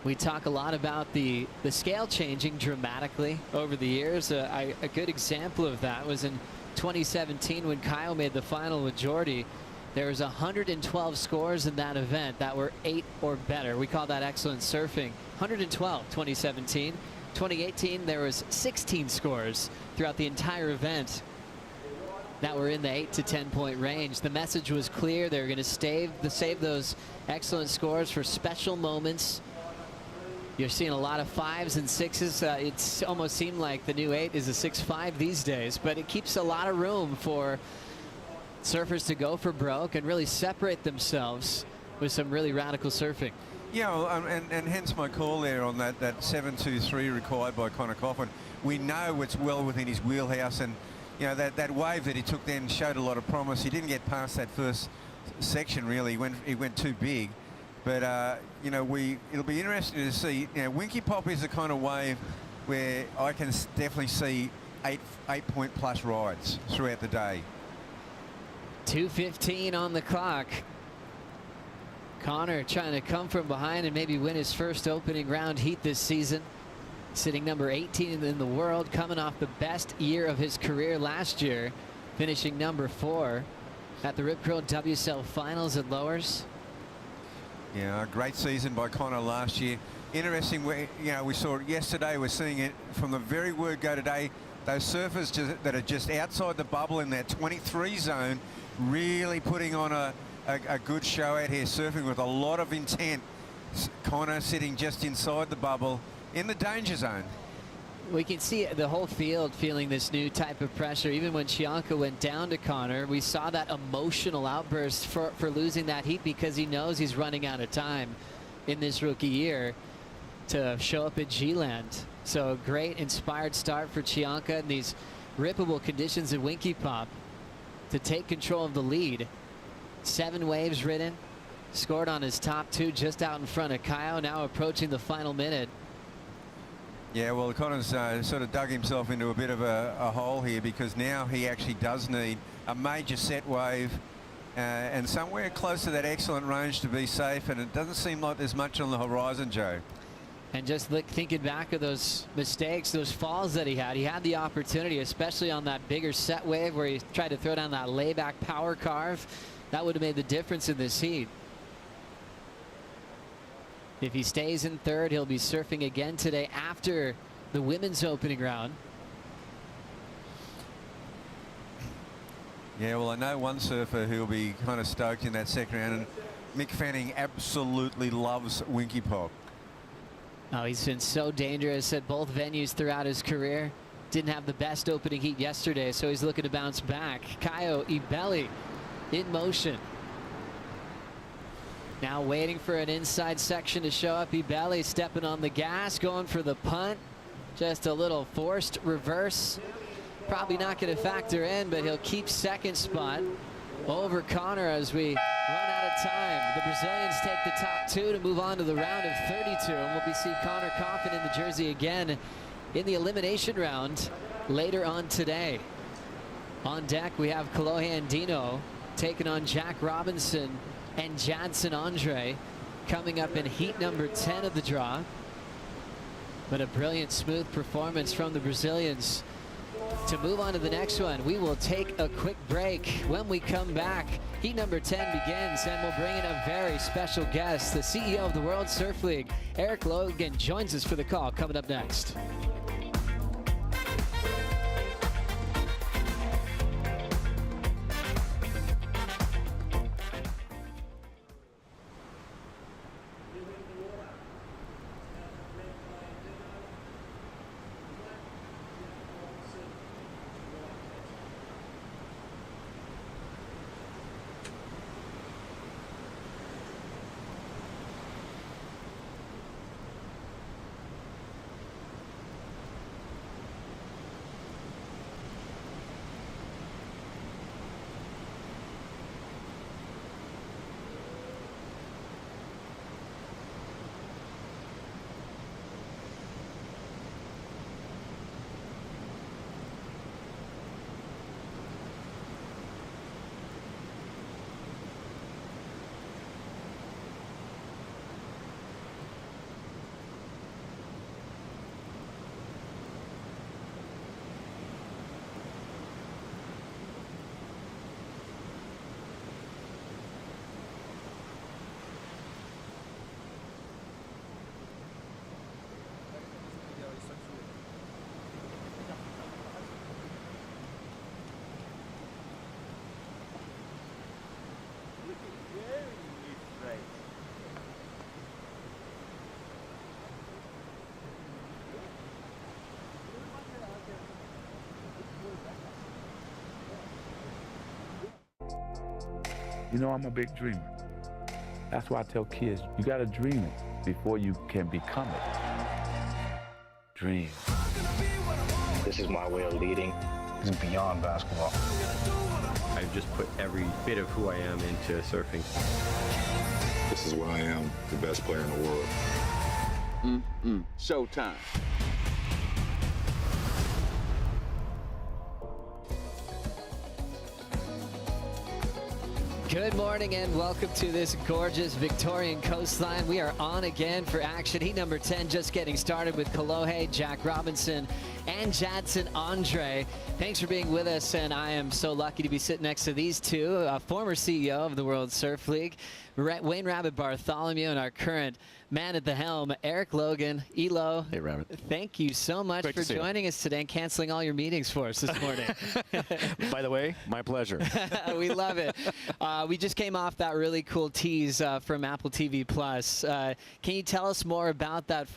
We talk a lot about the scale changing dramatically over the years. A good example of that was in 2017 when Kyle made the final with Jordy. There was 112 scores in that event that were 8 or better. We call that excellent surfing. 112, 2017. 2018, there was 16 scores throughout the entire event that were in the 8 to 10 point range. The message was clear. They were going to save those excellent scores for special moments. You're seeing a lot of 5s and 6s. It's almost seemed like the new 8 is a 6.5 these days, but it keeps a lot of room for surfers to go for broke and really separate themselves with some really radical surfing. Yeah, and hence my call there on that 7.23 required by Connor Coffin. We know it's well within his wheelhouse, and you know that wave that he took then showed a lot of promise. He didn't get past that first section really. He went too big, but you know it'll be interesting to see. You know, Winky Pop is the kind of wave where I can definitely see 8-point plus rides throughout the day. 2:15 on the clock. Connor trying to come from behind and maybe win his first opening round heat this season. Sitting number 18 in the world, coming off the best year of his career last year, finishing number 4 at the Rip Curl WSL Finals at Lowers. Yeah, a great season by Connor last year. Interesting, we saw it yesterday. We're seeing it from the very word go today. Those surfers that are just outside the bubble in that 23 zone, really putting on a good show out here, surfing with a lot of intent. Connor sitting just inside the bubble in the danger zone. We can see the whole field feeling this new type of pressure. Even when Chianca went down to Connor, we saw that emotional outburst for losing that heat, because he knows he's running out of time in this rookie year to show up at G-Land. So a great inspired start for Chianca in these rippable conditions at Winky Pop to take control of the lead. 7 waves ridden, scored on his top 2 just out in front of Kyle, now approaching the final minute. Yeah, well, Connor's sort of dug himself into a bit of a hole here, because now he actually does need a major set wave and somewhere close to that excellent range to be safe, and it doesn't seem like there's much on the horizon, Joe. And just thinking back of those mistakes, those falls that he had the opportunity, especially on that bigger set wave where he tried to throw down that layback power carve. That would have made the difference in this heat. If he stays in third, he'll be surfing again today after the women's opening round. Yeah, well, I know one surfer who'll be kind of stoked in that second round, and Mick Fanning absolutely loves Winky Pop. Oh, he's been so dangerous at both venues throughout his career. Didn't have the best opening heat yesterday, so he's looking to bounce back. Kaio Ibeli in motion. Now waiting for an inside section to show up. Ibeli stepping on the gas, going for the punt. Just a little forced reverse. Probably not going to factor in, but he'll keep second spot over Connor as we run out of time. The Brazilians take the top 2 to move on to the round of 32, and we'll see Connor Coffin in the jersey again in the elimination round later on today. On deck, we have Kolohe Andino taking on Jack Robinson and Jadson Andre coming up in heat number 10 of the draw. But a brilliant, smooth performance from the Brazilians to move on to the next one. We will take a quick break. When we come back, heat number 10 begins, and we'll bring in a very special guest. The CEO of the World Surf League, Eric Logan, joins us for the call coming up next. You know, I'm a big dreamer. That's why I tell kids, you gotta dream it before you can become it. Dream. This is my way of leading. It's beyond basketball. I've just put every bit of who I am into surfing. This is why I am the best player in the world. Showtime. Good morning and welcome to this gorgeous Victorian coastline. We are on again for action. Heat number 10 just getting started with Kolohe, Jack Robinson, and Jadson Andre. Thanks for being with us, and I am so lucky to be sitting next to these two, former CEO of the World Surf League, Wayne Rabbit Bartholomew, and our current man at the helm, Eric Logan. Elo, hey, Rabbit. Thank you so much for joining us today and canceling all your meetings for us this morning. By the way, my pleasure. We love it. We just came off that really cool tease from Apple TV Plus. Can you tell us more about that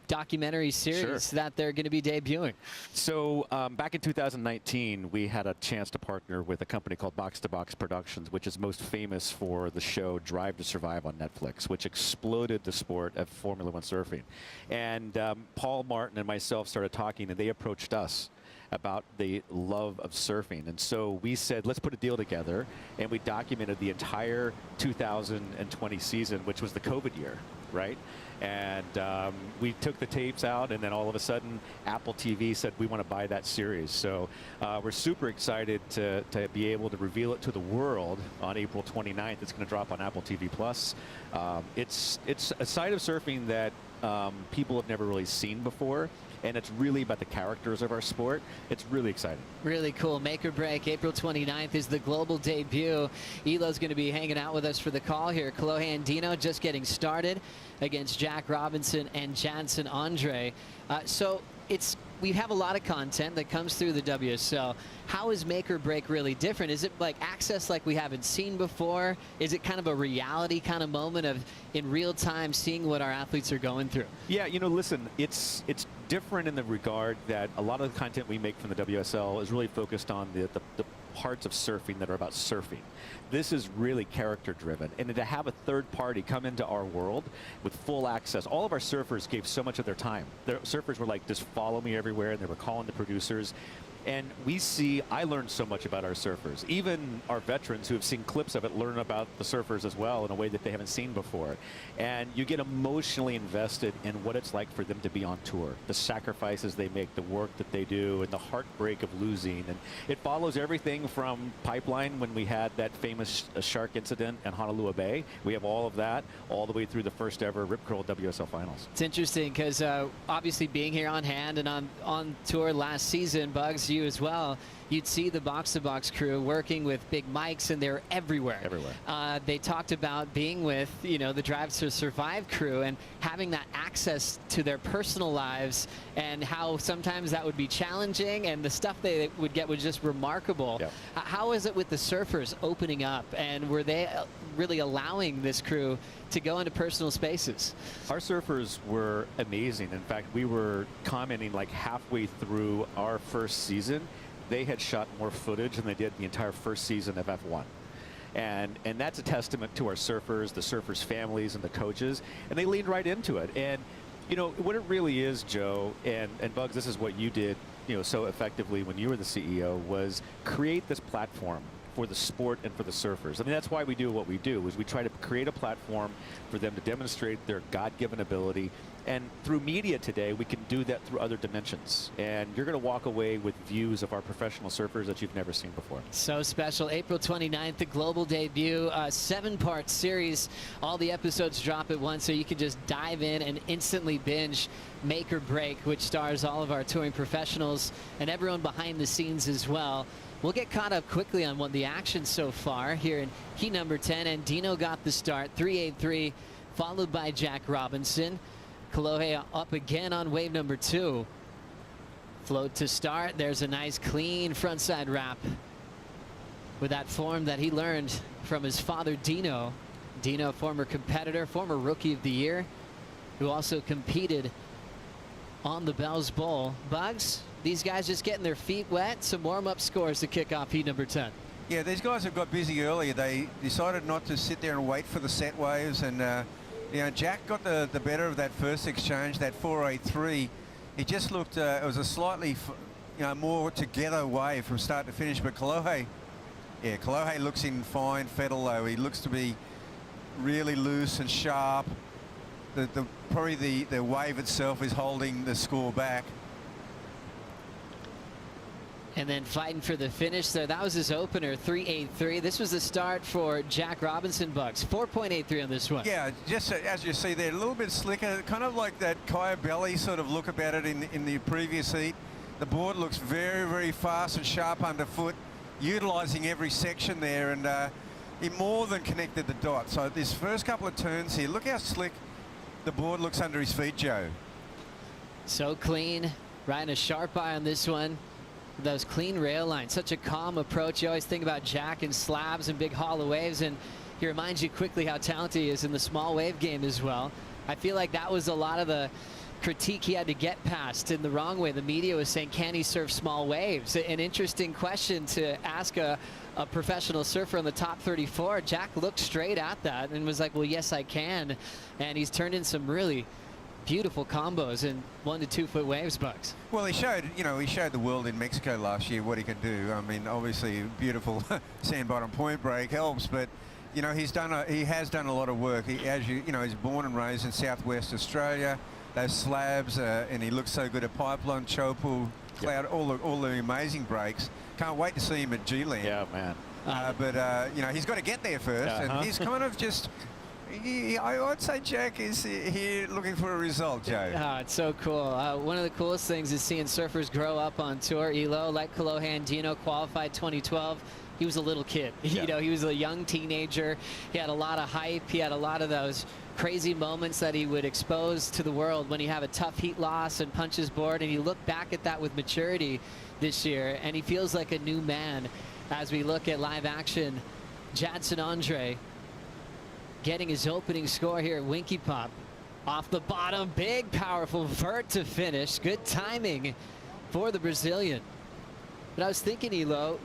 documentary series that they're going to be debuting? So back in 2019, we had a chance to partner with a company called Box to Box Productions, which is most famous for the show Drive to Survive on Netflix, which exploded the sport of Formula One surfing. And Paul Martin and myself started talking, and they approached us about the love of surfing. And so we said, let's put a deal together, and we documented the entire 2020 season, which was the COVID year, right? And we took the tapes out, and then all of a sudden Apple TV said we want to buy that series. So we're super excited to be able to reveal it to the world on April 29th. It's going to drop on Apple TV Plus. It's a side of surfing that people have never really seen before, and it's really about the characters of our sport. It's really exciting. Really cool. Make or break. April 29th is the global debut. Elo's going to be hanging out with us for the call here. Kolohe and Dino just getting started against Jack Robinson and Jadson Andre. So we have a lot of content that comes through the WSL. How is Make or Break really different? Is it like access like we haven't seen before? Is it kind of a reality kind of moment of in real time seeing what our athletes are going through? Yeah, you know, listen, it's different in the regard that a lot of the content we make from the WSL is really focused on the parts of surfing that are about surfing. This is really character driven, and to have a third party come into our world with full access. All of our surfers gave so much of their time. Their surfers were like, just follow me everywhere, and they were calling the producers. And I learned so much about our surfers. Even our veterans who have seen clips of it learn about the surfers as well in a way that they haven't seen before. And you get emotionally invested in what it's like for them to be on tour, the sacrifices they make, the work that they do, and the heartbreak of losing. And it follows everything from Pipeline, when we had that famous shark incident in Honolulu Bay. We have all of that all the way through the first ever Rip Curl WSL Finals. It's interesting because obviously being here on hand and on tour last season, Bugs, you as well, you'd see the box-to-box crew working with big mics, and they're everywhere. They talked about being with, the Drive to Survive crew and having that access to their personal lives, and how sometimes that would be challenging, and the stuff they would get was just remarkable. How is it with the surfers opening up, and were they really allowing this crew to go into personal spaces? Our surfers were amazing. In fact, we were commenting like halfway through our first season, they had shot more footage than they did the entire first season of F1. And that's a testament to our surfers, the surfers' families, and the coaches, and they leaned right into it. And what it really is, Joe, and Bugs, this is what you did so effectively when you were the CEO, was create this platform for the sport and for the surfers. I mean, that's why we do what we do, is we try to create a platform for them to demonstrate their God-given ability. And through media today, we can do that through other dimensions. And you're going to walk away with views of our professional surfers that you've never seen before. So special. April 29th, the global debut, 7-part series. All the episodes drop at once, so you can just dive in and instantly binge Make or Break, which stars all of our touring professionals and everyone behind the scenes as well. We'll get caught up quickly on the action so far here in heat number 10. And Dino got the start, 383, followed by Jack Robinson. Kolohe up again on wave number 2. Float to start. There's a nice clean frontside wrap with that form that he learned from his father, Dino. Dino, former competitor, former Rookie of the Year, who also competed on the Bell's Bowl. Bugs, these guys just getting their feet wet. Some warm-up scores to kick off heat number 10. Yeah, these guys have got busy early. They decided not to sit there and wait for the set waves, and you know, Jack got the better of that first exchange, that 483. He just looked, it was a slightly, more together wave from start to finish, but Kolohe looks in fine fettle though. He looks to be really loose and sharp. Probably the wave itself is holding the score back. And then fighting for the finish there. That was his opener, 3.83. This was the start for Jack Robinson Bucks, 4.83 on this one. Yeah, just as you see there, a little bit slicker, kind of like that Kaya Belly sort of look about it in the previous heat. The board looks very, very fast and sharp underfoot, utilising every section there, and he more than connected the dots. So this first couple of turns here, look how slick the board looks under his feet, Joe. So clean, riding a sharp eye on this one. Those clean rail lines, such a calm approach. You always think about Jack and slabs and big hollow waves, and he reminds you quickly how talented he is in the small wave game as well. I feel like that was a lot of the critique he had to get past in the wrong way. The media was saying, can he surf small waves? An interesting question to ask a professional surfer in the top 34. Jack looked straight at that and was like, well, yes, I can. And he's turned in some really beautiful combos in 1 to 2 foot waves, Bucks. Well, he showed the world in Mexico last year what he can do. I mean, obviously, beautiful sand bottom point break helps, but he has done a lot of work. He's born and raised in Southwest Australia. Those slabs, and he looks so good at Pipeline, Chopu, Cloud, all the amazing breaks. Can't wait to see him at G-Land. Yeah, man. But he's got to get there first, and he's kind of just. I'd say Jack is here looking for a result, Joe. Oh, it's so cool. One of the coolest things is seeing surfers grow up on tour. Elo, like Kolohe Andino, qualified 2012. He was a little kid. Yeah. He was a young teenager. He had a lot of hype. He had a lot of those crazy moments that he would expose to the world when you have a tough heat loss and punches board. And you look back at that with maturity this year, and he feels like a new man as we look at live action. Jadson Andre getting his opening score here at Winky Pop. Off the bottom, big, powerful vert to finish. Good timing for the Brazilian. But I was thinking, Elo,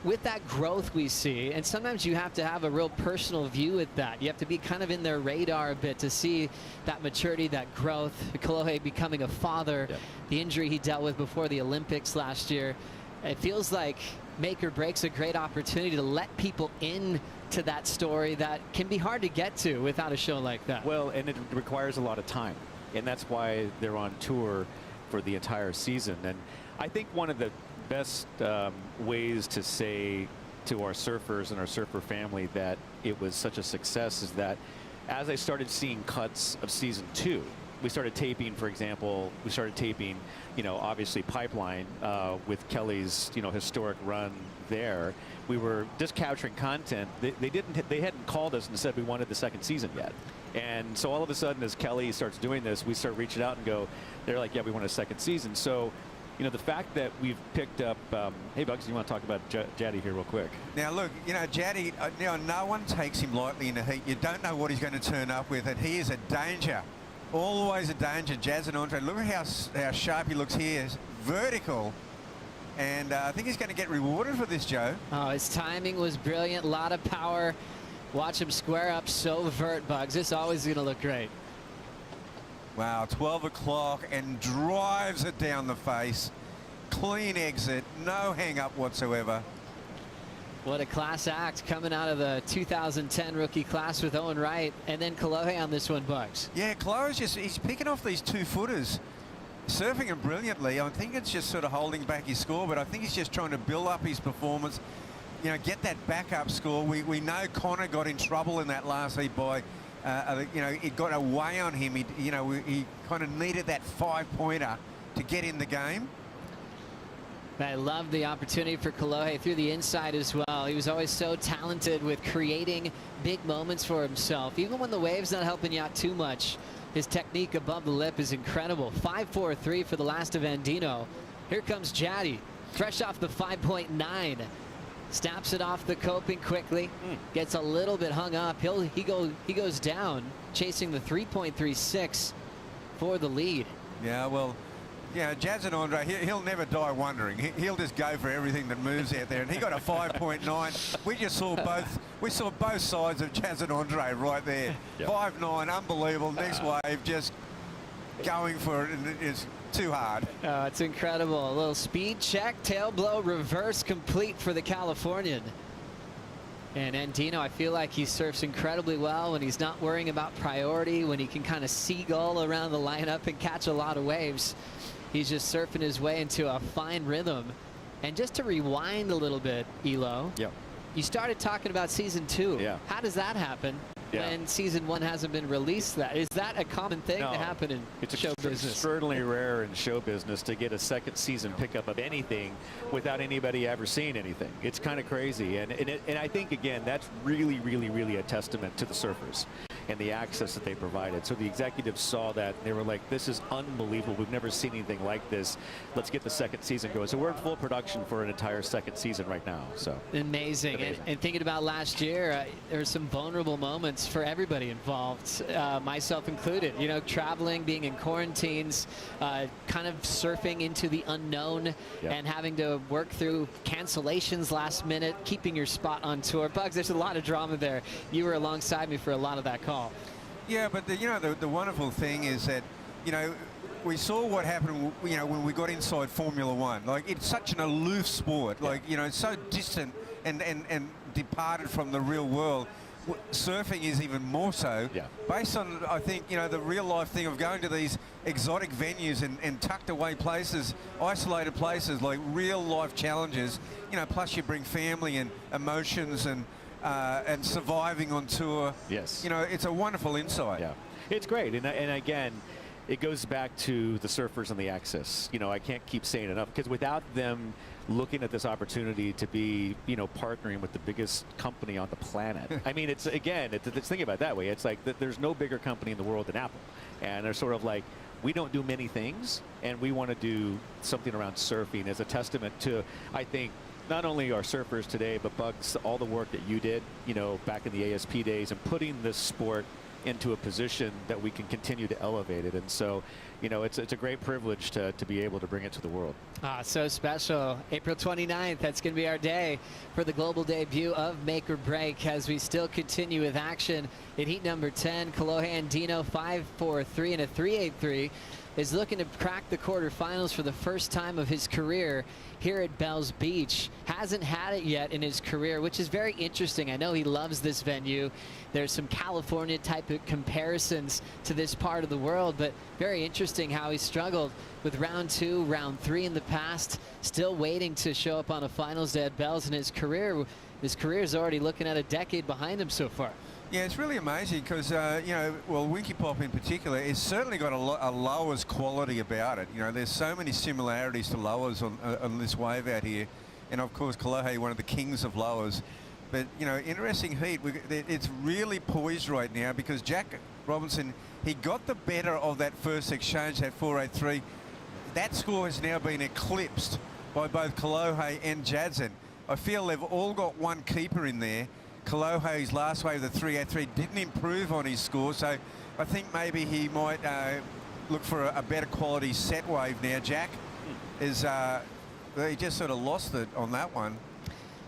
with that growth we see, and sometimes you have to have a real personal view with that. You have to be kind of in their radar a bit to see that maturity, that growth. Kolohe becoming a father, the injury he dealt with before the Olympics last year. It feels like make or break's a great opportunity to let people in to that story that can be hard to get to without a show like that. Well, and it requires a lot of time, and that's why they're on tour for the entire season. And I think one of the best ways to say to our surfers and our surfer family that it was such a success is that as I started seeing cuts of season 2, we started taping, for example, obviously Pipeline with Kelly's, historic run there. We were just capturing content. They hadn't called us and said we wanted the second season yet. And so all of a sudden, as Kelly starts doing this, we start reaching out and they're like, yeah, we want a second season. So, the fact that we've picked up, hey, Bugs, you want to talk about Jaddy here real quick? Now, look, Jaddy, no one takes him lightly in the heat. You don't know what he's going to turn up with, and he is a danger. Always a danger. Jadson Andre, look at how sharp he looks here. Vertical. And I think he's going to get rewarded for this, Joe. Oh, his timing was brilliant. A lot of power. Watch him square up so vert, Bugs. This always going to look great. Wow, 12 o'clock and drives it down the face. Clean exit, no hang up whatsoever. What a class act coming out of the 2010 rookie class with Owen Wright, and then Kolohe on this one, Bugs. Yeah, Kolohe's he's picking off these 2-footers, surfing them brilliantly. I think it's just sort of holding back his score, but I think he's just trying to build up his performance, get that backup score. We know Connor got in trouble in that last heat by, it got away on him. He kind of needed that 5-pointer to get in the game. I love the opportunity for Kolohe through the inside as well. He was always so talented with creating big moments for himself. Even when the wave's not helping you out too much, his technique above the lip is incredible. 5.43 for the last of Andino. Here comes Jaddy, fresh off the 5.9. Snaps it off the coping quickly. Gets a little bit hung up. He goes down, chasing the 3.36 for the lead. Yeah, well, Jazz and Andre, he'll never die wondering. He'll just go for everything that moves out there. And he got a 5.9. We just saw both. We saw both sides of Jazz and Andre right there. 5.9, unbelievable. Next wave, just going for it, and it is too hard. It's incredible. A little speed check, tail blow, reverse complete for the Californian. And Andino, I feel like he surfs incredibly well when he's not worrying about priority, when he can kind of seagull around the lineup and catch a lot of waves. He's just surfing his way into a fine rhythm. And just to rewind a little bit, Elo, you started talking about season 2. Yeah. How does that happen when season 1 hasn't been released? Is that a common thing to happen in show business? It's extraordinarily rare in show business to get a second season pickup of anything without anybody ever seeing anything. It's kind of crazy. And I think, again, that's really, really, really a testament to the surfers and the access that they provided. So the executives saw that and they were like, this is unbelievable. We've never seen anything like this. Let's get the second season going. So we're in full production for an entire second season right now. So amazing. And thinking about last year, there were some vulnerable moments for everybody involved, myself included. You know, traveling, being in quarantines, kind of surfing into the unknown and having to work through cancellations last minute, keeping your spot on tour. Bugs, there's a lot of drama there. You were alongside me for a lot of that call. Yeah, but the wonderful thing is that, we saw what happened, when we got inside Formula One. Like, it's such an aloof sport, like, it's so distant and departed from the real world. Surfing is even more so, based on, I think, the real life thing of going to these exotic venues and tucked away places, isolated places, like real life challenges, plus you bring family and emotions and surviving on tour. Yes. It's a wonderful insight. Yeah, it's great. And again, it goes back to the surfers and the access. I can't keep saying enough, because without them looking at this opportunity to be, partnering with the biggest company on the planet. I mean, it's thinking about it that way. It's like there's no bigger company in the world than Apple. And they're sort of like, we don't do many things, and we want to do something around surfing as a testament to, I think, not only our surfers today, but Bugs, all the work that you did, back in the ASP days, and putting this sport into a position that we can continue to elevate it. And so, it's a great privilege to be able to bring it to the world. So special. April 29th, that's going to be our day for the global debut of Make or Break, as we still continue with action in heat number 10. Kolohe Andino, 5.43 and a 3.83, is looking to crack the quarterfinals for the first time of his career here at Bells Beach. Hasn't had it yet in his career, which is very interesting. I know he loves this venue. There's some California type of comparisons to this part of the world, but very interesting how he struggled with round 2, round 3 in the past, still waiting to show up on a finals day at Bells in his career. His career is already looking at a decade behind him so far. Yeah, it's really amazing because, Winky Pop in particular, it's certainly got a lowers quality about it. There's so many similarities to lowers on this wave out here. And, of course, Kolohe, one of the kings of lowers. But, interesting heat. It's really poised right now because Jack Robinson, he got the better of that first exchange, that 4.83. That score has now been eclipsed by both Kolohe and Jadson. I feel they've all got one keeper in there. Kolohe's last wave, the 3.83, didn't improve on his score, so I think maybe he might look for a better quality set wave now. Jack is, he just sort of lost it on that one.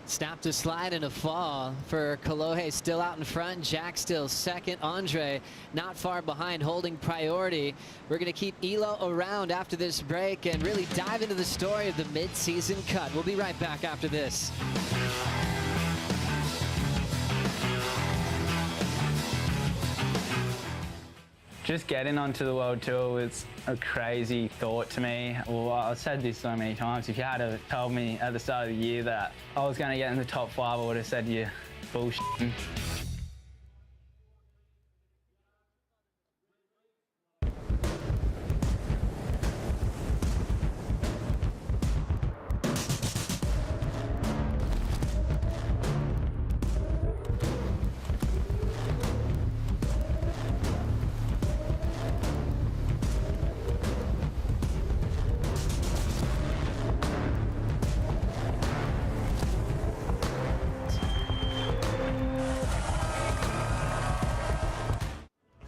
Snapped a slide and a fall for Kolohe, still out in front. Jack still second. Andre not far behind, holding priority. We're going to keep Elo around after this break and really dive into the story of the mid-season cut. We'll be right back after this. Just getting onto the World Tour was a crazy thought to me. Well, I've said this so many times. If you had to tell me at the start of the year that I was going to get in the top 5, I would have said you're bullshitting.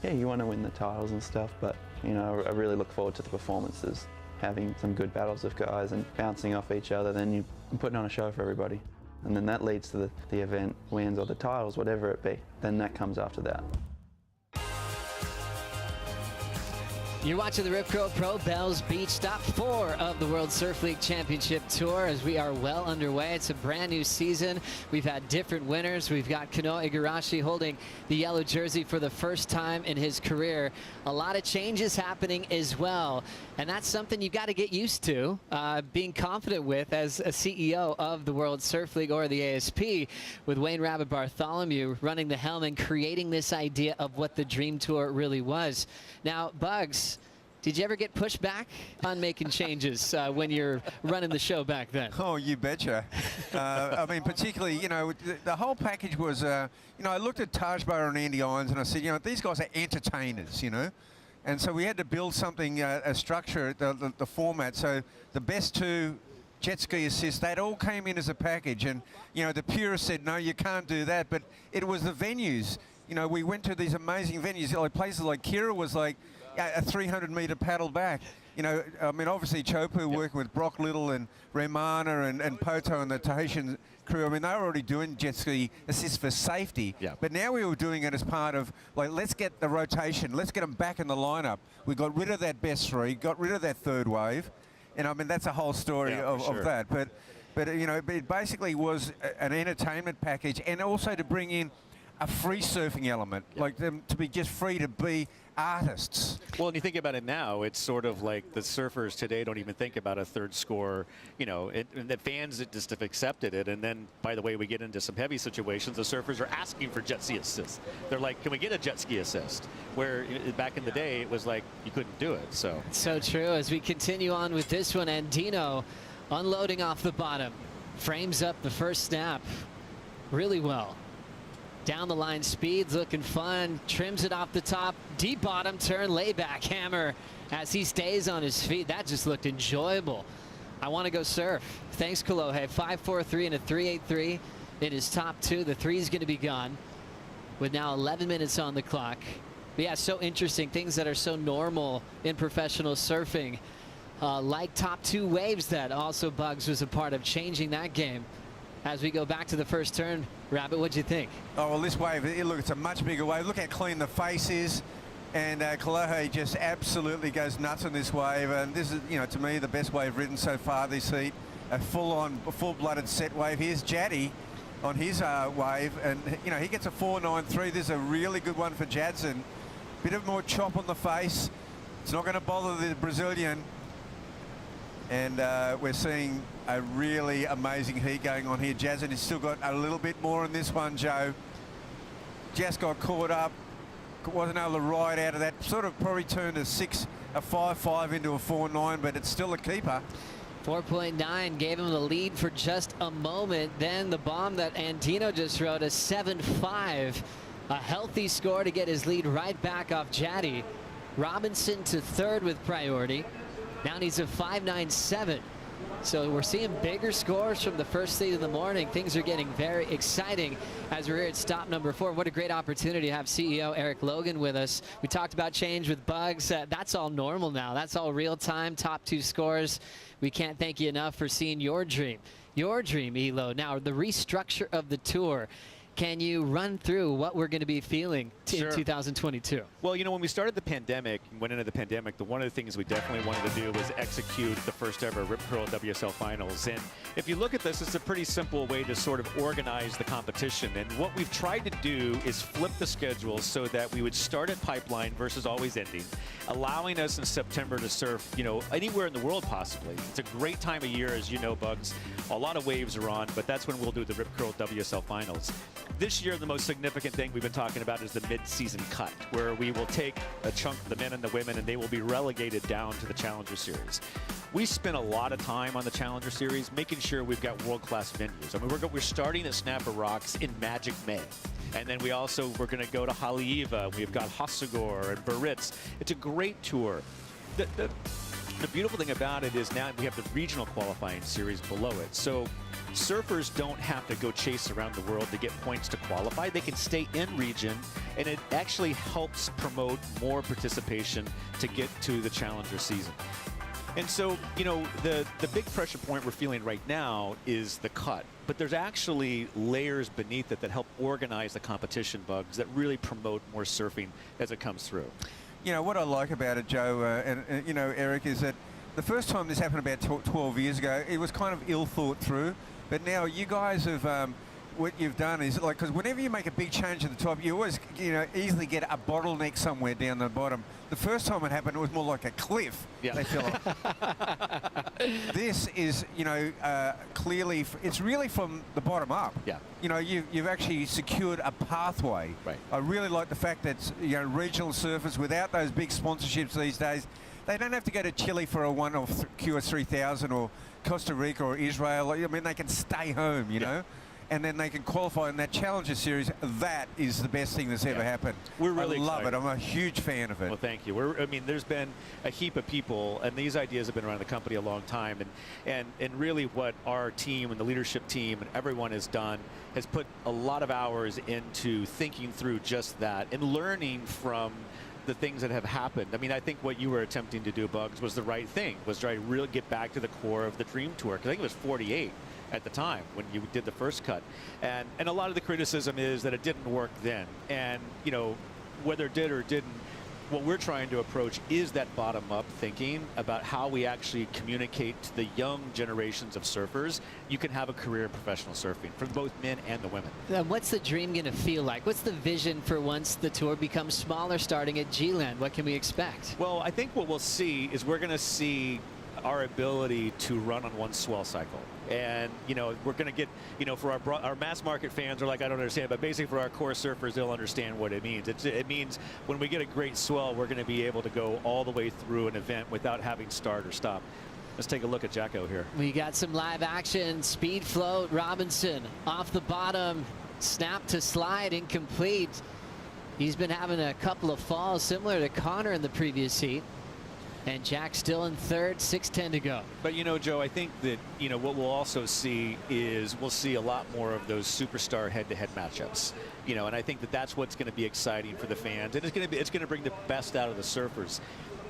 Yeah, you want to win the titles and stuff, but I really look forward to the performances having some good battles with guys and bouncing off each other, then you're putting on a show for everybody. And then that leads to the event wins or the titles, whatever it be. Then that comes after that. You're watching the Rip Curl Pro Bells Beach, stop 4 of the World Surf League Championship Tour as we are well underway. It's a brand new season. We've had different winners. We've got Kano Igarashi holding the yellow jersey for the first time in his career. A lot of changes happening as well, and that's something you got to get used to being confident with as a CEO of the World Surf League or the ASP, with Wayne Rabbit Bartholomew running the helm and creating this idea of what the Dream Tour really was. Now, Bugs, did you ever get pushed back on making changes when you're running the show back then? Oh, you betcha. I mean, particularly, you know, the whole package was, you know, I looked at Tajbar and Andy Irons and I said, you know, these guys are entertainers, you know. And so we had to build something, a structure, the format. So the best 2 jet ski assists, that all came in as a package. And, you know, the purists said, no, you can't do that. But it was the venues. You know, we went to these amazing venues, like places like Kira was like a 300-meter paddle back. You know, I mean, obviously Chopu working with Brock Little and Remana and Poto and the Tahitian crew. I mean, they were already doing jet ski assists for safety. Yeah. But now we were doing it as part of, like, let's get the rotation. Let's get them back in the lineup. We got rid of that best 3, got rid of that 3rd wave. And, I mean, that's a whole story of that. But, you know, it basically was an entertainment package, and also to bring in a free surfing element, like them to be just free to be artists. Well, and you think about it now, it's sort of like the surfers today don't even think about a 3rd score, you know, and the fans just have accepted it. And then, by the way, we get into some heavy situations, the surfers are asking for jet ski assists. They're like, can we get a jet ski assist? Where back in the day, it was like you couldn't do it. So true. As we continue on with this one, Andino unloading off the bottom, frames up the first snap really well. Down the line speeds, looking fun, trims it off the top, deep bottom turn, layback hammer as he stays on his feet. That just looked enjoyable. I want to go surf. Thanks, Kolohe. 5.43 and a 3.83 in his top 2. The 3 is going to be gone with now 11 minutes on the clock. But yeah, so interesting. Things that are so normal in professional surfing, like top 2 waves that also Bugs was a part of changing that game. As we go back to the first turn, Rabbit, what'd you think? Oh, well, this wave, look, it's a much bigger wave. Look how clean the face is. And Kolohe just absolutely goes nuts on this wave. And this is, you know, to me, the best wave ridden so far this heat. A full-on, full-blooded set wave. Here's Jaddy on his wave. And, you know, he gets a 4.93. This is a really good one for Jadson. Bit of more chop on the face. It's not going to bother the Brazilian. And we're seeing a really amazing heat going on here. Jadson has still got a little bit more in this one, Joe. Just got caught up. Wasn't able to ride out of that. Sort of probably turned a 5.5 into a 4.9, but it's still a keeper. 4.9 gave him the lead for just a moment. Then the bomb that Andino just rode, a 7.5. A healthy score to get his lead right back off Jaddy. Robinson to 3rd with priority. Now he's a 5.97. So we're seeing bigger scores from the first heat of the morning. Things are getting very exciting as we're here at stop number 4. What a great opportunity to have CEO Eric Logan with us. We talked about change with Bugs. That's all normal now. That's all real time. Top 2 scores. We can't thank you enough for seeing your dream, Elo. Now the restructure of the tour. Can you run through what we're going to be feeling in 2022? Well, you know, when we started the pandemic, went into the pandemic, one of the things we definitely wanted to do was execute the first ever Rip Curl WSL Finals. And if you look at this, it's a pretty simple way to sort of organize the competition. And what we've tried to do is flip the schedule so that we would start at Pipeline versus always ending, allowing us in September to surf, you know, anywhere in the world possibly. It's a great time of year, as you know, Bugs. A lot of waves are on, but that's when we'll do the Rip Curl WSL Finals. This year, the most significant thing we've been talking about is the mid-season cut, where we will take a chunk of the men and the women, and they will be relegated down to the Challenger Series. We spent a lot of time on the Challenger Series, making sure we've got world-class venues. I mean, we're starting at Snapper Rocks in Magic May. And then we're going to go to Haleiwa. We've got Hossegor and Biarritz. It's a great tour. The beautiful thing about it is now we have the regional qualifying series below it. So surfers don't have to go chase around the world to get points to qualify. They can stay in region, and it actually helps promote more participation to get to the Challenger season. And so, you know, the big pressure point we're feeling right now is the cut. But there's actually layers beneath it that help organize the competition, Bugs, that really promote more surfing as it comes through. You know, what I like about it, Joe, and you know, Eric, is that the first time this happened about 12 years ago, it was kind of ill thought through. But now you guys have, what you've done is, like, because whenever you make a big change at the top, you always, you know, easily get a bottleneck somewhere down the bottom. The first time it happened, it was more like a cliff. Yeah. They fell off. This is, you know, clearly, it's really from the bottom up. Yeah. You know, you've actually secured a pathway. Right. I really like the fact that, you know, regional surfers, without those big sponsorships these days, they don't have to go to Chile for a one or QS3000 or Costa Rica or Israel. I mean, they can stay home, you know, and then they can qualify in that Challenger Series. That is the best thing that's ever happened. We're really I love excited. it. I'm a huge fan of it. Well, thank you. I mean, there's been a heap of people, and these ideas have been around the company a long time. And really what our team and the leadership team and everyone has done has put a lot of hours into thinking through just that and learning from the things that have happened. I mean, I think what you were attempting to do, Bugs, was the right thing, was try to really get back to the core of the Dream Tour. 'Cause I think it was 48 at the time when you did the first cut. And a lot of the criticism is that it didn't work then. And, you know, whether it did or didn't, what we're trying to approach is that bottom-up thinking about how we actually communicate to the young generations of surfers. You can have a career in professional surfing for both men and the women. What's the dream going to feel like? What's the vision for once the tour becomes smaller starting at G-Land? What can we expect? Well, I think what we'll see is we're going to see our ability to run on one swell cycle. And, you know, we're going to get, you know, for our mass market fans are like, I don't understand, but basically for our core surfers, they'll understand what it means. It means when we get a great swell, we're going to be able to go all the way through an event without having start or stop. Let's take a look at Jacko here. We got some live action. Speed float. Robinson off the bottom. Snap to slide. Incomplete. He's been having a couple of falls similar to Connor in the previous heat. And Jack still in third, 6:10 to go. But, you know, Joe, I think that, you know, what we'll also see is we'll see a lot more of those superstar head-to-head matchups. You know, and I think that that's what's going to be exciting for the fans. And it's going to bring the best out of the surfers.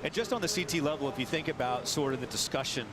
And just on the CT level, if you think about sort of the discussion,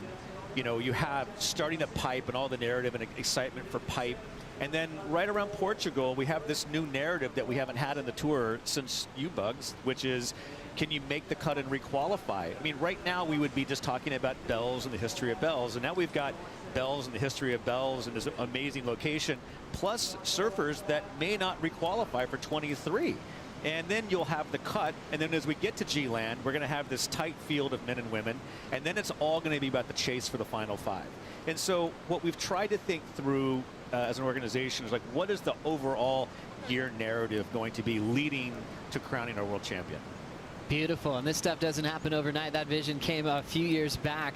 you know, you have starting at Pipe and all the narrative and excitement for Pipe. And then right around Portugal, we have this new narrative that we haven't had in the tour since Bugs, which is, can you make the cut and requalify? I mean, right now we would be just talking about Bells and the history of Bells, and now we've got Bells and the history of Bells and this amazing location, plus surfers that may not requalify for 23. And then you'll have the cut, and then as we get to G-Land, we're going to have this tight field of men and women, and then it's all going to be about the chase for the final 5. And so what we've tried to think through as an organization is, like, what is the overall year narrative going to be leading to crowning our world champion? Beautiful, and this stuff doesn't happen overnight. That vision came a few years back.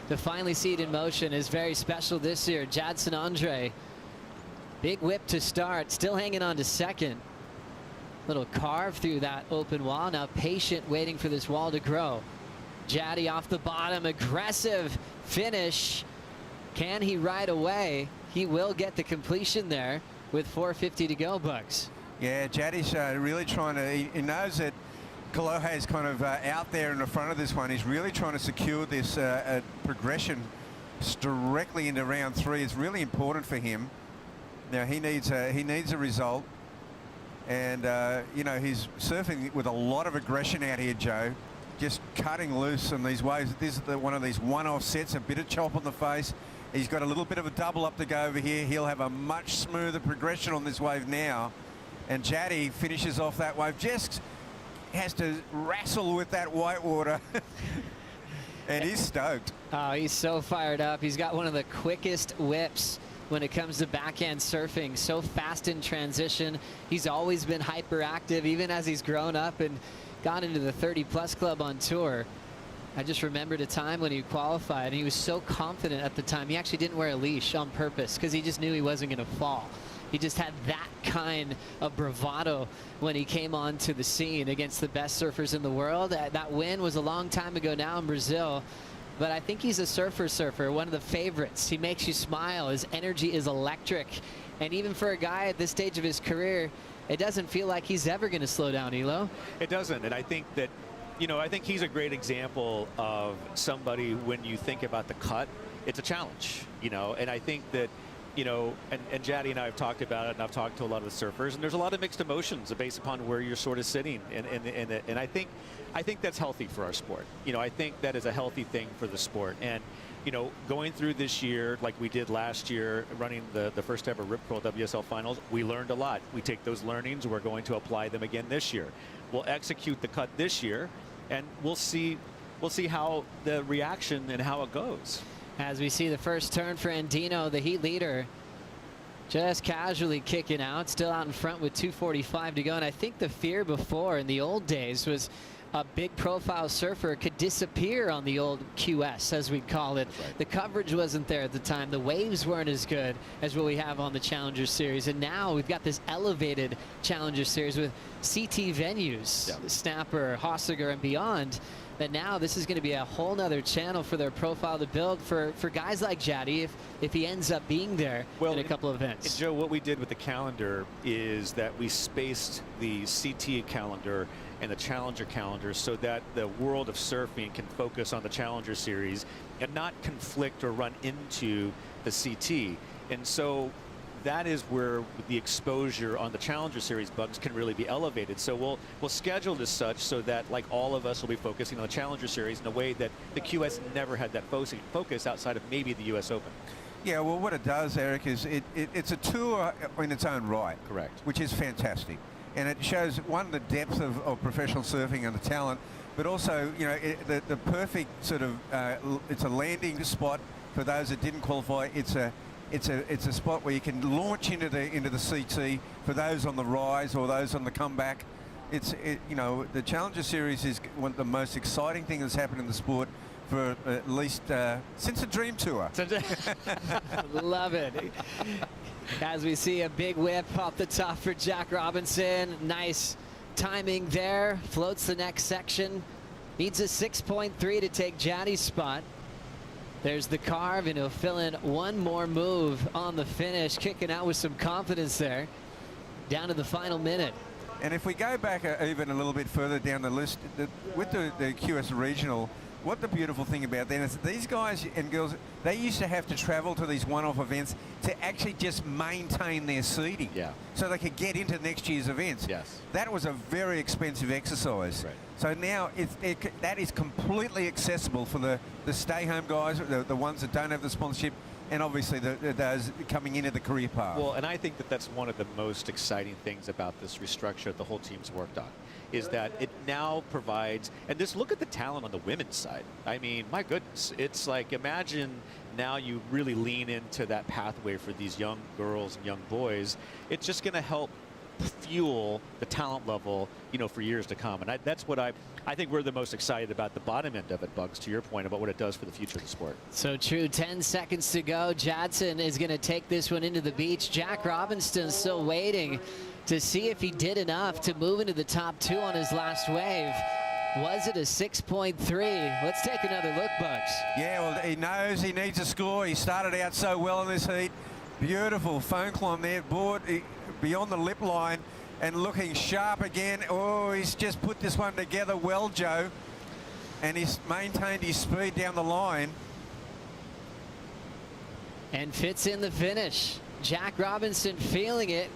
To finally see it in motion is very special this year. Jadson Andre, big whip to start, still hanging on to second. Little carve through that open wall. Now patient, waiting for this wall to grow. Jaddy off the bottom, aggressive finish. Can he ride away? He will get the completion there with 4:50 to go, Bugs. Yeah, Jaddy's really trying to, he knows that Kalohe is kind of out there in the front of this one. He's really trying to secure this progression directly into round 3. It's really important for him. Now he needs a result, and you know, he's surfing with a lot of aggression out here, Joe. Just cutting loose on these waves. This is one of these one-off sets, a bit of chop on the face. He's got a little bit of a double up to go over here. He'll have a much smoother progression on this wave now, and Jaddy finishes off that wave. Just has to wrestle with that white water. And he's stoked. Oh, he's so fired up. He's got one of the quickest whips when it comes to backhand surfing. So fast in transition. He's always been hyperactive, even as he's grown up and got into the 30-plus club on tour. I just remembered a time when he qualified, and he was so confident at the time. He actually didn't wear a leash on purpose because he just knew he wasn't going to fall. He just had that kind of bravado when he came onto the scene against the best surfers in the world. That win was a long time ago now in Brazil, but I think he's a surfer, one of the favorites. He makes you smile. His energy is electric, and even for a guy at this stage of his career, it doesn't feel like he's ever going to slow down, Elo. It doesn't, and I think that you know, I think he's a great example of somebody when you think about the cut, it's a challenge, you know, and I think that, you know, and Jaddy and I have talked about it, and I've talked to a lot of the surfers, and there's a lot of mixed emotions based upon where you're sort of sitting, and I think that's healthy for our sport. You know, I think that is a healthy thing for the sport, and you know, going through this year like we did last year, running the first ever Rip Curl WSL finals, we learned a lot. We take those learnings, we're going to apply them again this year. We'll execute the cut this year, and we'll see how the reaction and how it goes. As we see the first turn for Andino, the heat leader, just casually kicking out, still out in front with 2:45 to go. And I think the fear before in the old days was a big profile surfer could disappear on the old QS, as we'd call it. Right. The coverage wasn't there at the time. The waves weren't as good as what we have on the Challenger Series. And now we've got this elevated Challenger Series with CT venues, Snapper, Hossiger, and beyond. That now this is going to be a whole nother channel for their profile to build for guys like Jaddy if he ends up being there in a couple of events. And Joe, what we did with the calendar is that we spaced the CT calendar and the Challenger calendar so that the world of surfing can focus on the Challenger Series and not conflict or run into the CT. And so that is where the exposure on the Challenger Series bugs can really be elevated. So we'll schedule this such so that like all of us will be focusing on the Challenger Series in a way that the QS never had that focus outside of maybe the US Open. Yeah, well, what it does, Eric, is it's a tour in its own right. Correct. Which is fantastic. And it shows, one, the depth of professional surfing and the talent, but also, you know, the perfect sort of, it's a landing spot for those that didn't qualify. It's a spot where you can launch into the CT for those on the rise or those on the comeback. You know, the Challenger Series is one of the most exciting things that's happened in the sport for at least since the Dream Tour. Love it. As we see a big whip off the top for Jack Robinson. Nice timing there. Floats the next section. Needs a 6.3 to take Jaddy's spot. There's the carve, and he'll fill in one more move on the finish, kicking out with some confidence there. Down to the final minute. And if we go back even a little bit further down the list, with the QS Regional, what the beautiful thing about them is these guys and girls, they used to have to travel to these one-off events to actually just maintain their seeding. Yeah. So they could get into next year's events. Yes. That was a very expensive exercise. Right. So now that is completely accessible for the stay-home guys, the ones that don't have the sponsorship, and obviously those coming into the career path. Well, and I think that that's one of the most exciting things about this restructure that the whole team's worked on, is that it now provides, and just look at the talent on the women's side. I mean, my goodness, it's like, imagine now you really lean into that pathway for these young girls and young boys. It's just going to help fuel the talent level, you know, for years to come. And that's what I think we're the most excited about, the bottom end of it, Bugs, to your point about what it does for the future of the sport. So true. 10 seconds to go. Jadson is going to take this one into the beach. Jack Robinson still waiting to see if he did enough to move into the top two on his last wave. Was it a 6.3? Let's take another look, Bugs. Yeah, well, he knows he needs a score. He started out so well in this heat. Beautiful phone climb there, board beyond the lip line and looking sharp again. Oh, he's just put this one together well, Joe. And he's maintained his speed down the line. And fits in the finish. Jack Robinson feeling it.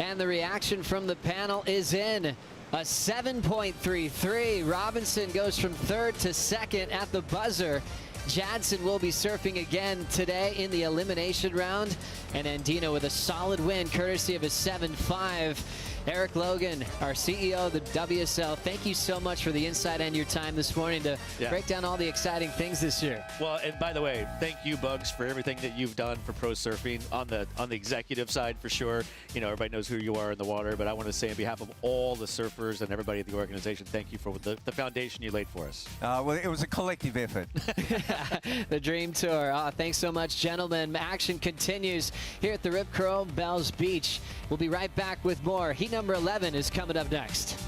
And the reaction from the panel is in. A 7.33. Robinson goes from third to second at the buzzer. Jadson will be surfing again today in the elimination round. And Andino with a solid win courtesy of his 7.5. Eric Logan, our CEO of the WSL, thank you so much for the insight and your time this morning to break down all the exciting things this year. Well, and by the way, thank you, Bugs, for everything that you've done for pro surfing on the executive side for sure. You know, everybody knows who you are in the water, but I want to say on behalf of all the surfers and everybody at the organization, thank you for the foundation you laid for us. Well, it was a collective effort. The Dream Tour. Thanks so much, gentlemen. Action continues here at the Rip Curl Bells Beach. We'll be right back with more. Heat number 11 is coming up next.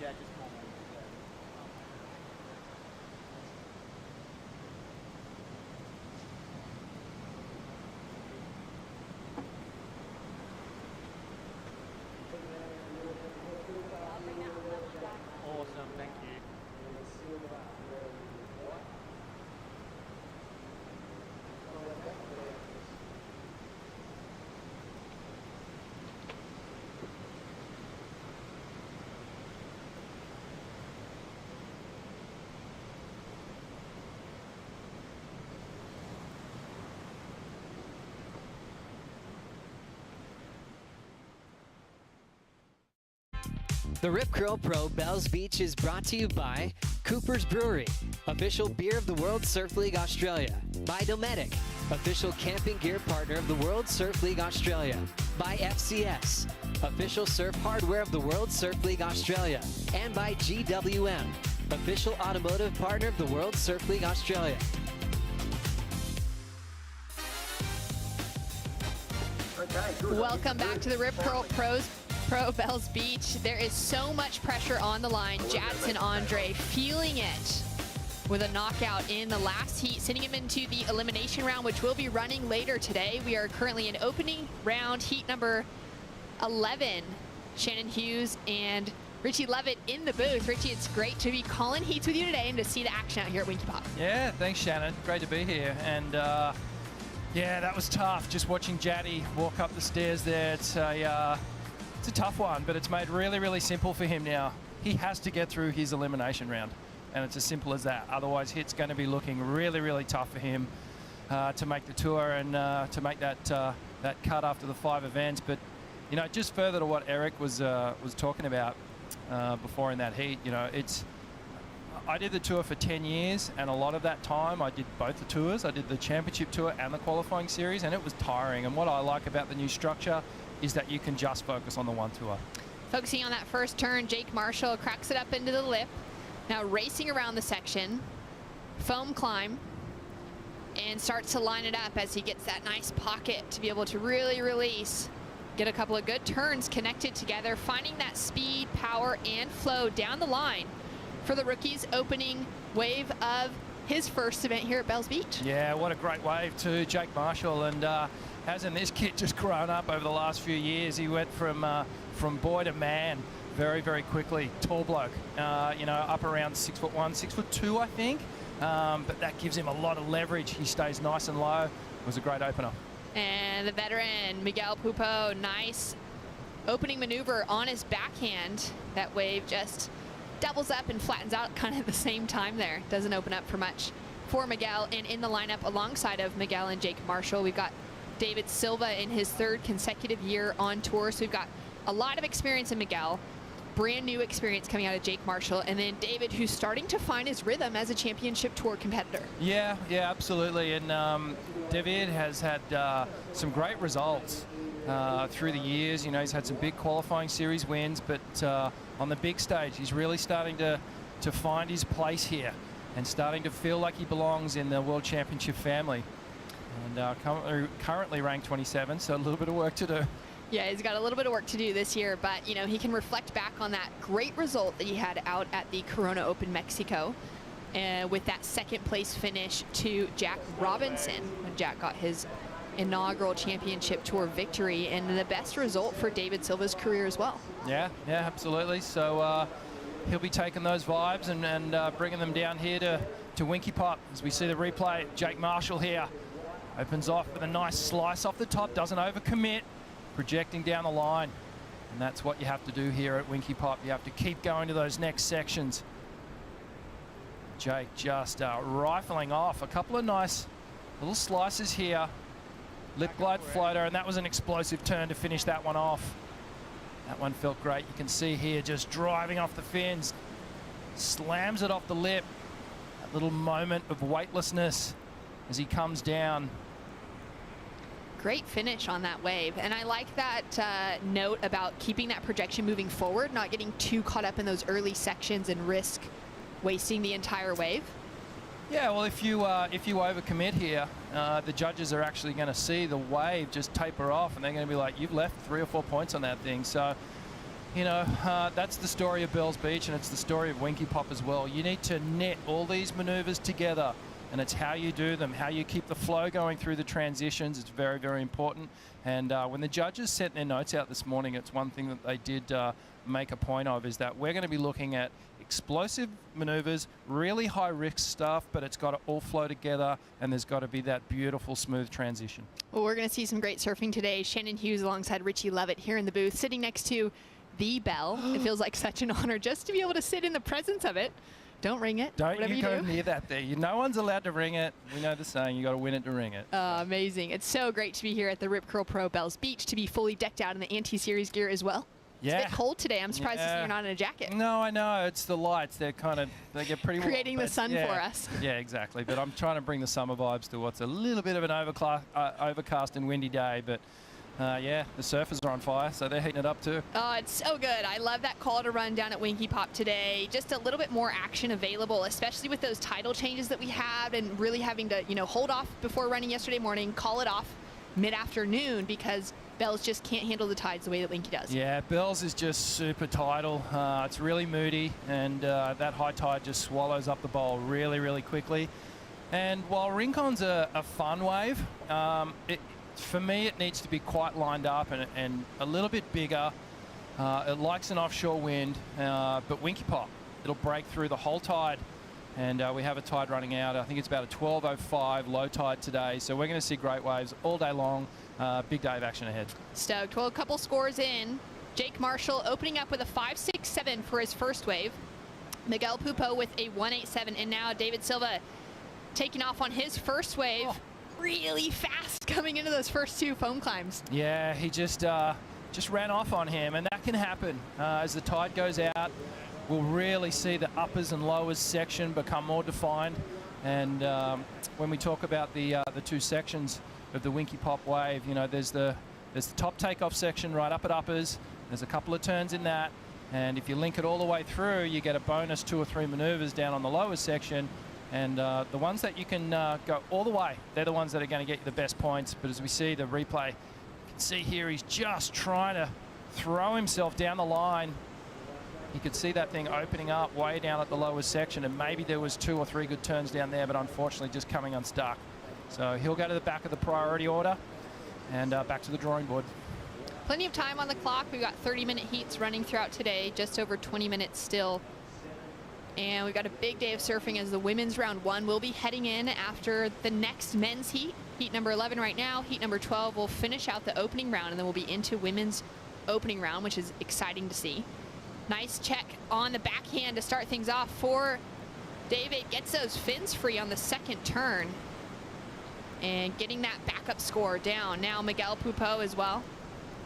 Awesome, thank you. The Rip Curl Pro Bells Beach is brought to you by Cooper's Brewery, official beer of the World Surf League Australia. By Dometic, official camping gear partner of the World Surf League Australia. By FCS, official surf hardware of the World Surf League Australia. And by GWM, official automotive partner of the World Surf League Australia. Welcome back to the Rip Curl Pro Bells Beach. There is so much pressure on the line. Jadson Andre feeling it with a knockout in the last heat, sending him into the elimination round, which will be running later today. We are currently in opening round, heat number 11. Shannon Hughes and Richie Levitt in the booth. Richie, it's great to be calling heats with you today and to see the action out here at Winky Pop. Yeah, thanks, Shannon. Great to be here. And yeah, that was tough. Just watching Jaddy walk up the stairs there. It's a tough one, but it's made really, really simple for him now. He has to get through his elimination round, and it's as simple as that. Otherwise, it's going to be looking really, really tough for him to make the tour and to make that cut after the 5 events. But you know, just further to what Eric was talking about before in that heat, you know, I did the tour for 10 years, and a lot of that time I did both the tours. I did the championship tour and the qualifying series, and it was tiring. And what I like about the new structure is that you can just focus on the one tour. Focusing on that first turn, Jake Marshall cracks it up into the lip. Now racing around the section, foam climb, and starts to line it up as he gets that nice pocket to be able to really release. Get a couple of good turns connected together, finding that speed, power, and flow down the line for the rookies opening wave of his first event here at Bells Beach. Yeah, what a great wave too, Jake Marshall. And hasn't this kid just grown up over the last few years? He went from boy to man very, very quickly. Tall bloke, you know, up around 6'1", 6'2", I think. But that gives him a lot of leverage. He stays nice and low. It was a great opener. And the veteran, Miguel Pupo, nice opening maneuver on his backhand. That wave just doubles up and flattens out kind of at the same time there. Doesn't open up for much for Miguel. And in the lineup alongside of Miguel and Jake Marshall, we've got David Silva in his 3rd consecutive year on tour. So we've got a lot of experience in Miguel, brand new experience coming out of Jake Marshall, and then David, who's starting to find his rhythm as a championship tour competitor. Yeah, absolutely. And David has had some great results through the years. You know, he's had some big qualifying series wins, but on the big stage, he's really starting to find his place here and starting to feel like he belongs in the World Championship family. And currently ranked 27, so a little bit of work to do. Yeah, he's got a little bit of work to do this year, but you know, he can reflect back on that great result that he had out at the Corona Open Mexico, with that 2nd place finish to Jack Robinson when Jack got his inaugural championship tour victory, and the best result for David Silva's career as well. Yeah, absolutely. So he'll be taking those vibes and bringing them down here to Winky Pop as we see the replay. Jake Marshall here opens off with a nice slice off the top, doesn't overcommit, projecting down the line. And that's what you have to do here at Winky Pop. You have to keep going to those next sections. Jake just rifling off a couple of nice little slices here. Lip glide floater, and that was an explosive turn to finish that one off. That one felt great. You can see here just driving off the fins. Slams it off the lip. That little moment of weightlessness as he comes down. Great finish on that wave, and I like that note about keeping that projection moving forward, not getting too caught up in those early sections and risk wasting the entire wave. Yeah, well, if you overcommit here, the judges are actually going to see the wave just taper off, and they're going to be like, you've left 3 or 4 points on that thing. So you know, that's the story of Bells Beach, and it's the story of Winky Pop as well. You need to knit all these maneuvers together, and it's how you do them, how you keep the flow going through the transitions. It's very, very important. And when the judges sent their notes out this morning, it's one thing that they did make a point of, is that we're going to be looking at explosive maneuvers, really high-risk stuff, but it's got to all flow together, and there's got to be that beautiful, smooth transition. Well, we're going to see some great surfing today. Shannon Hughes alongside Richie Levitt here in the booth, sitting next to the bell. It feels like such an honor just to be able to sit in the presence of it. Don't ring it. Don't you go do. near that there. No one's allowed to ring it. We know the saying, you got to win it to ring it. Amazing. It's so great to be here at the Rip Curl Pro Bells Beach, to be fully decked out in the anti-series gear as well. Yeah. It's a bit cold today. I'm surprised to see you're not in a jacket. No, I know. It's the lights. They get pretty warm. Creating the sun for us. Yeah, exactly. But I'm trying to bring the summer vibes to what's a little bit of an overcast and windy day. But yeah, the surfers are on fire, so they're heating it up too. Oh, it's so good. I love that call to run down at Winky Pop today. Just a little bit more action available, especially with those tidal changes that we had, and really having to, you know, hold off before running yesterday morning, call it off mid-afternoon because Bells just can't handle the tides the way that Winky does. Yeah, Bells is just super tidal. It's really moody, and that high tide just swallows up the bowl really, really quickly. And while Rincon's a fun wave, for me it needs to be quite lined up and a little bit bigger. It likes an offshore wind, but Winky Pop, it'll break through the whole tide. And we have a tide running out. I think it's about a 12:05 low tide today. So we're going to see great waves all day long. Big day of action ahead. Stoked. Well, a couple scores in. Jake Marshall opening up with a 5.67 for his first wave. Miguel Pupo with a 1.87. And now David Silva taking off on his first wave. Oh. Really fast coming into those first two foam climbs. Yeah, he just ran off on him. And that can happen as the tide goes out. We'll really see the uppers and lowers section become more defined. And when we talk about the two sections of the Winky Pop wave, you know, there's the top takeoff section right up at uppers. There's a couple of turns in that. And if you link it all the way through, you get a bonus 2 or 3 maneuvers down on the lower section. And the ones that you can go all the way, they're the ones that are going to get you the best points. But as we see the replay, you can see here he's just trying to throw himself down the line. You could see that thing opening up way down at the lower section, and maybe there was 2 or 3 good turns down there, but unfortunately just coming unstuck. So he'll go to the back of the priority order and back to the drawing board. Plenty of time on the clock. We've got 30-minute heats running throughout today, just over 20 minutes still. And we've got a big day of surfing as the women's round 1 will be heading in after the next men's heat. Heat number 11 right now. Heat number 12 will finish out the opening round, and then we'll be into women's opening round, which is exciting to see. Nice check on the backhand to start things off for David. Gets those fins free on the second turn and getting that backup score down. Now Miguel Pupo as well,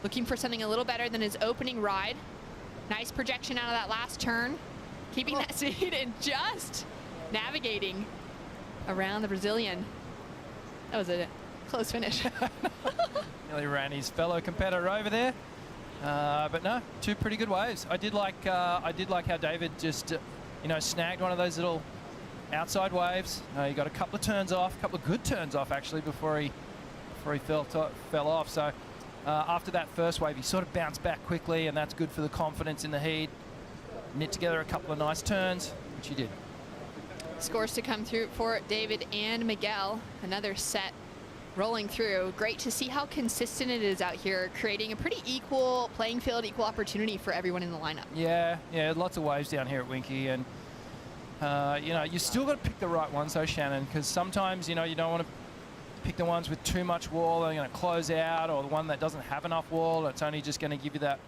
looking for something a little better than his opening ride. Nice projection out of that last turn, keeping that speed and just navigating around the Brazilian. That was a close finish. Nearly ran his fellow competitor over there. But no, 2 pretty good waves. I did like how David just, you know, snagged one of those little outside waves. He got a couple of turns off, a couple of good turns off actually before he fell off. So after that first wave, he sort of bounced back quickly, and that's good for the confidence in the heat. Knit together a couple of nice turns, which he did. Scores to come through for David and Miguel. Another set rolling through. Great to see how consistent it is out here, creating a pretty equal playing field, equal opportunity for everyone in the lineup. Yeah, lots of waves down here at Winky, and you know, you still got to pick the right ones though, Shannon, because sometimes, you know, you don't want to pick the ones with too much wall and going to close out, or the one that doesn't have enough wall. It's only just going to give you that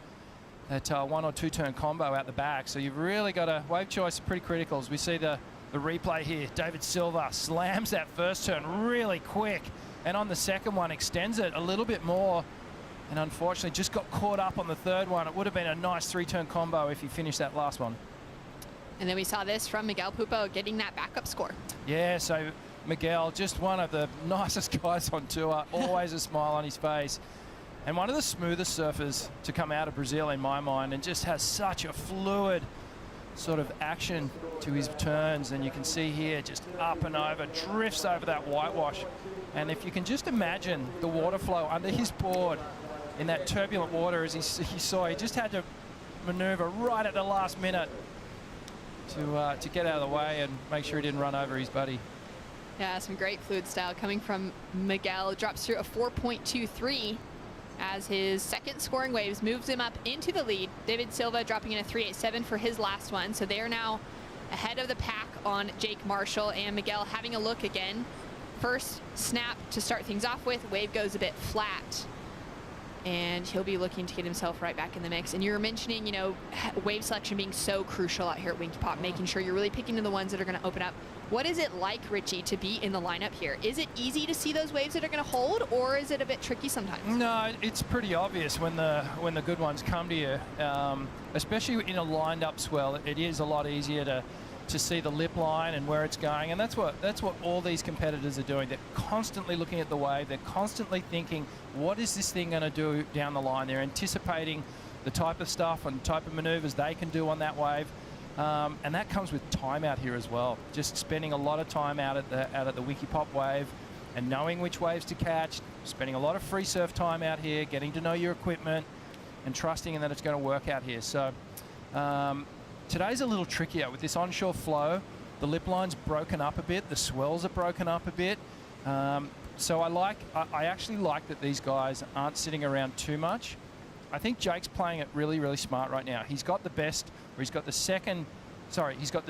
1 or 2 turn combo out the back. So you've really got to, wave choice is pretty critical. As we see the replay here, David Silva slams that first turn really quick, and on the second one extends it a little bit more, and unfortunately just got caught up on the third one. It would have been a nice 3-turn combo if he finished that last one. And then we saw this from Miguel Pupo getting that backup score. Yeah, so Miguel, just one of the nicest guys on tour, always a smile on his face, and one of the smoothest surfers to come out of Brazil in my mind, and just has such a fluid sort of action to his turns. And you can see here just up and over, drifts over that whitewash. And if you can just imagine the water flow under his board in that turbulent water, as he saw, he just had to manoeuvre right at the last minute to get out of the way and make sure he didn't run over his buddy. Yeah, some great fluid style coming from Miguel. Drops through a 4.23 as his second scoring waves moves him up into the lead. David Silva dropping in a 3.87 for his last one. So they are now ahead of the pack on Jake Marshall, and Miguel having a look again. First snap to start things off with. Wave goes a bit flat, and he'll be looking to get himself right back in the mix. And you were mentioning, you know, wave selection being so crucial out here at Winky Pop, making sure you're really picking to the ones that are going to open up. What is it like, Richie, to be in the lineup here? Is it easy to see those waves that are going to hold, or is it a bit tricky sometimes? No, it's pretty obvious when the good ones come to you, especially in a lined up swell. It is a lot easier to see the lip line and where it's going, and that's what all these competitors are doing. They're constantly looking at the wave. They're constantly thinking, what is this thing going to do down the line? They're anticipating the type of stuff and type of maneuvers they can do on that wave. And that comes with time out here as well. Just spending a lot of time out at the Winky Pop wave and knowing which waves to catch, spending a lot of free surf time out here, getting to know your equipment and trusting that it's going to work out here. So today's a little trickier with this onshore flow. The lip line's broken up a bit, the swells are broken up a bit. So I actually like that these guys aren't sitting around too much. I think Jake's playing it really, really smart right now. He's got the best, or he's got the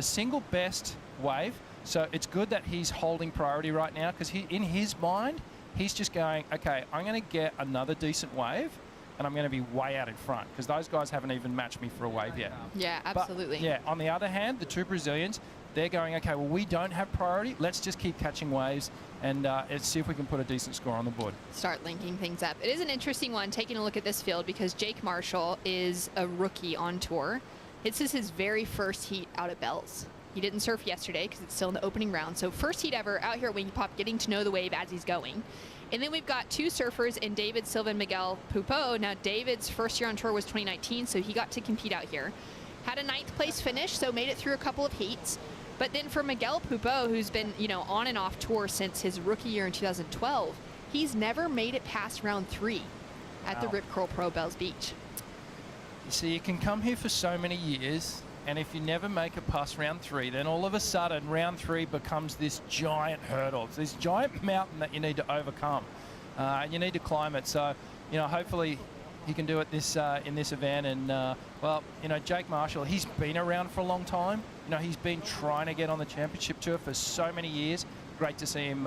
single best wave. So it's good that he's holding priority right now, because in his mind, he's just going, okay, I'm going to get another decent wave, and I'm going to be way out in front, because those guys haven't even matched me for a wave yet. Yeah, absolutely. But, yeah, on the other hand, the two Brazilians, they're going, okay, well, we don't have priority. Let's just keep catching waves and let's see if we can put a decent score on the board. Start linking things up. It is an interesting one taking a look at this field, because Jake Marshall is a rookie on tour. This is his very first heat out at Bells. He didn't surf yesterday because it's still in the opening round. So first heat ever out here at Winky Pop, getting to know the wave as he's going. And then we've got two surfers in David Silva and Miguel Pupo. Now David's first year on tour was 2019, so he got to compete out here. Had a 9th place finish, so made it through a couple of heats. But then for Miguel Pupo, who's been, you know, on and off tour since his rookie year in 2012, he's never made it past round 3 at the Rip Curl Pro Bells Beach. You see, you can come here for so many years, and if you never make it past round 3, then all of a sudden round 3 becomes this giant hurdle, this giant mountain that you need to overcome. And you need to climb it. So, you know, hopefully he can do it in this event. And well, you know, Jake Marshall, he's been around for a long time. You know, he's been trying to get on the championship tour for so many years. Great to see him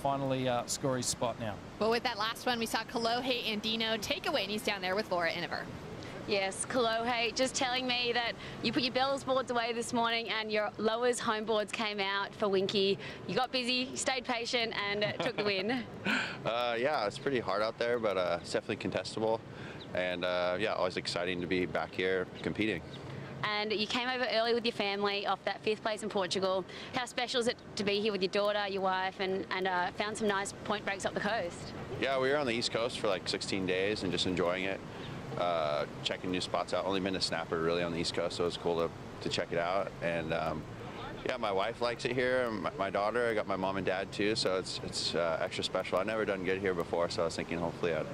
finally score his spot now. Well, with that last one, we saw Kalohe Andino take away, and he's down there with Laura Iniver. Yes, Kalohe just telling me that you put your bells boards away this morning and your lowers home boards came out for Winky. You got busy, stayed patient, and took the win. Yeah, it's pretty hard out there, but it's definitely contestable. And yeah, always exciting to be back here competing. And you came over early with your family off that 5th place in Portugal. How special is it to be here with your daughter, your wife, and found some nice point breaks up the coast? Yeah, we were on the East Coast for like 16 days and just enjoying it. Checking new spots out. Only been a snapper really on the East Coast, so it was cool to check it out. And yeah, my wife likes it here, and my daughter. I got my mom and dad too, so it's extra special. I've never done good here before, so I was thinking hopefully I'd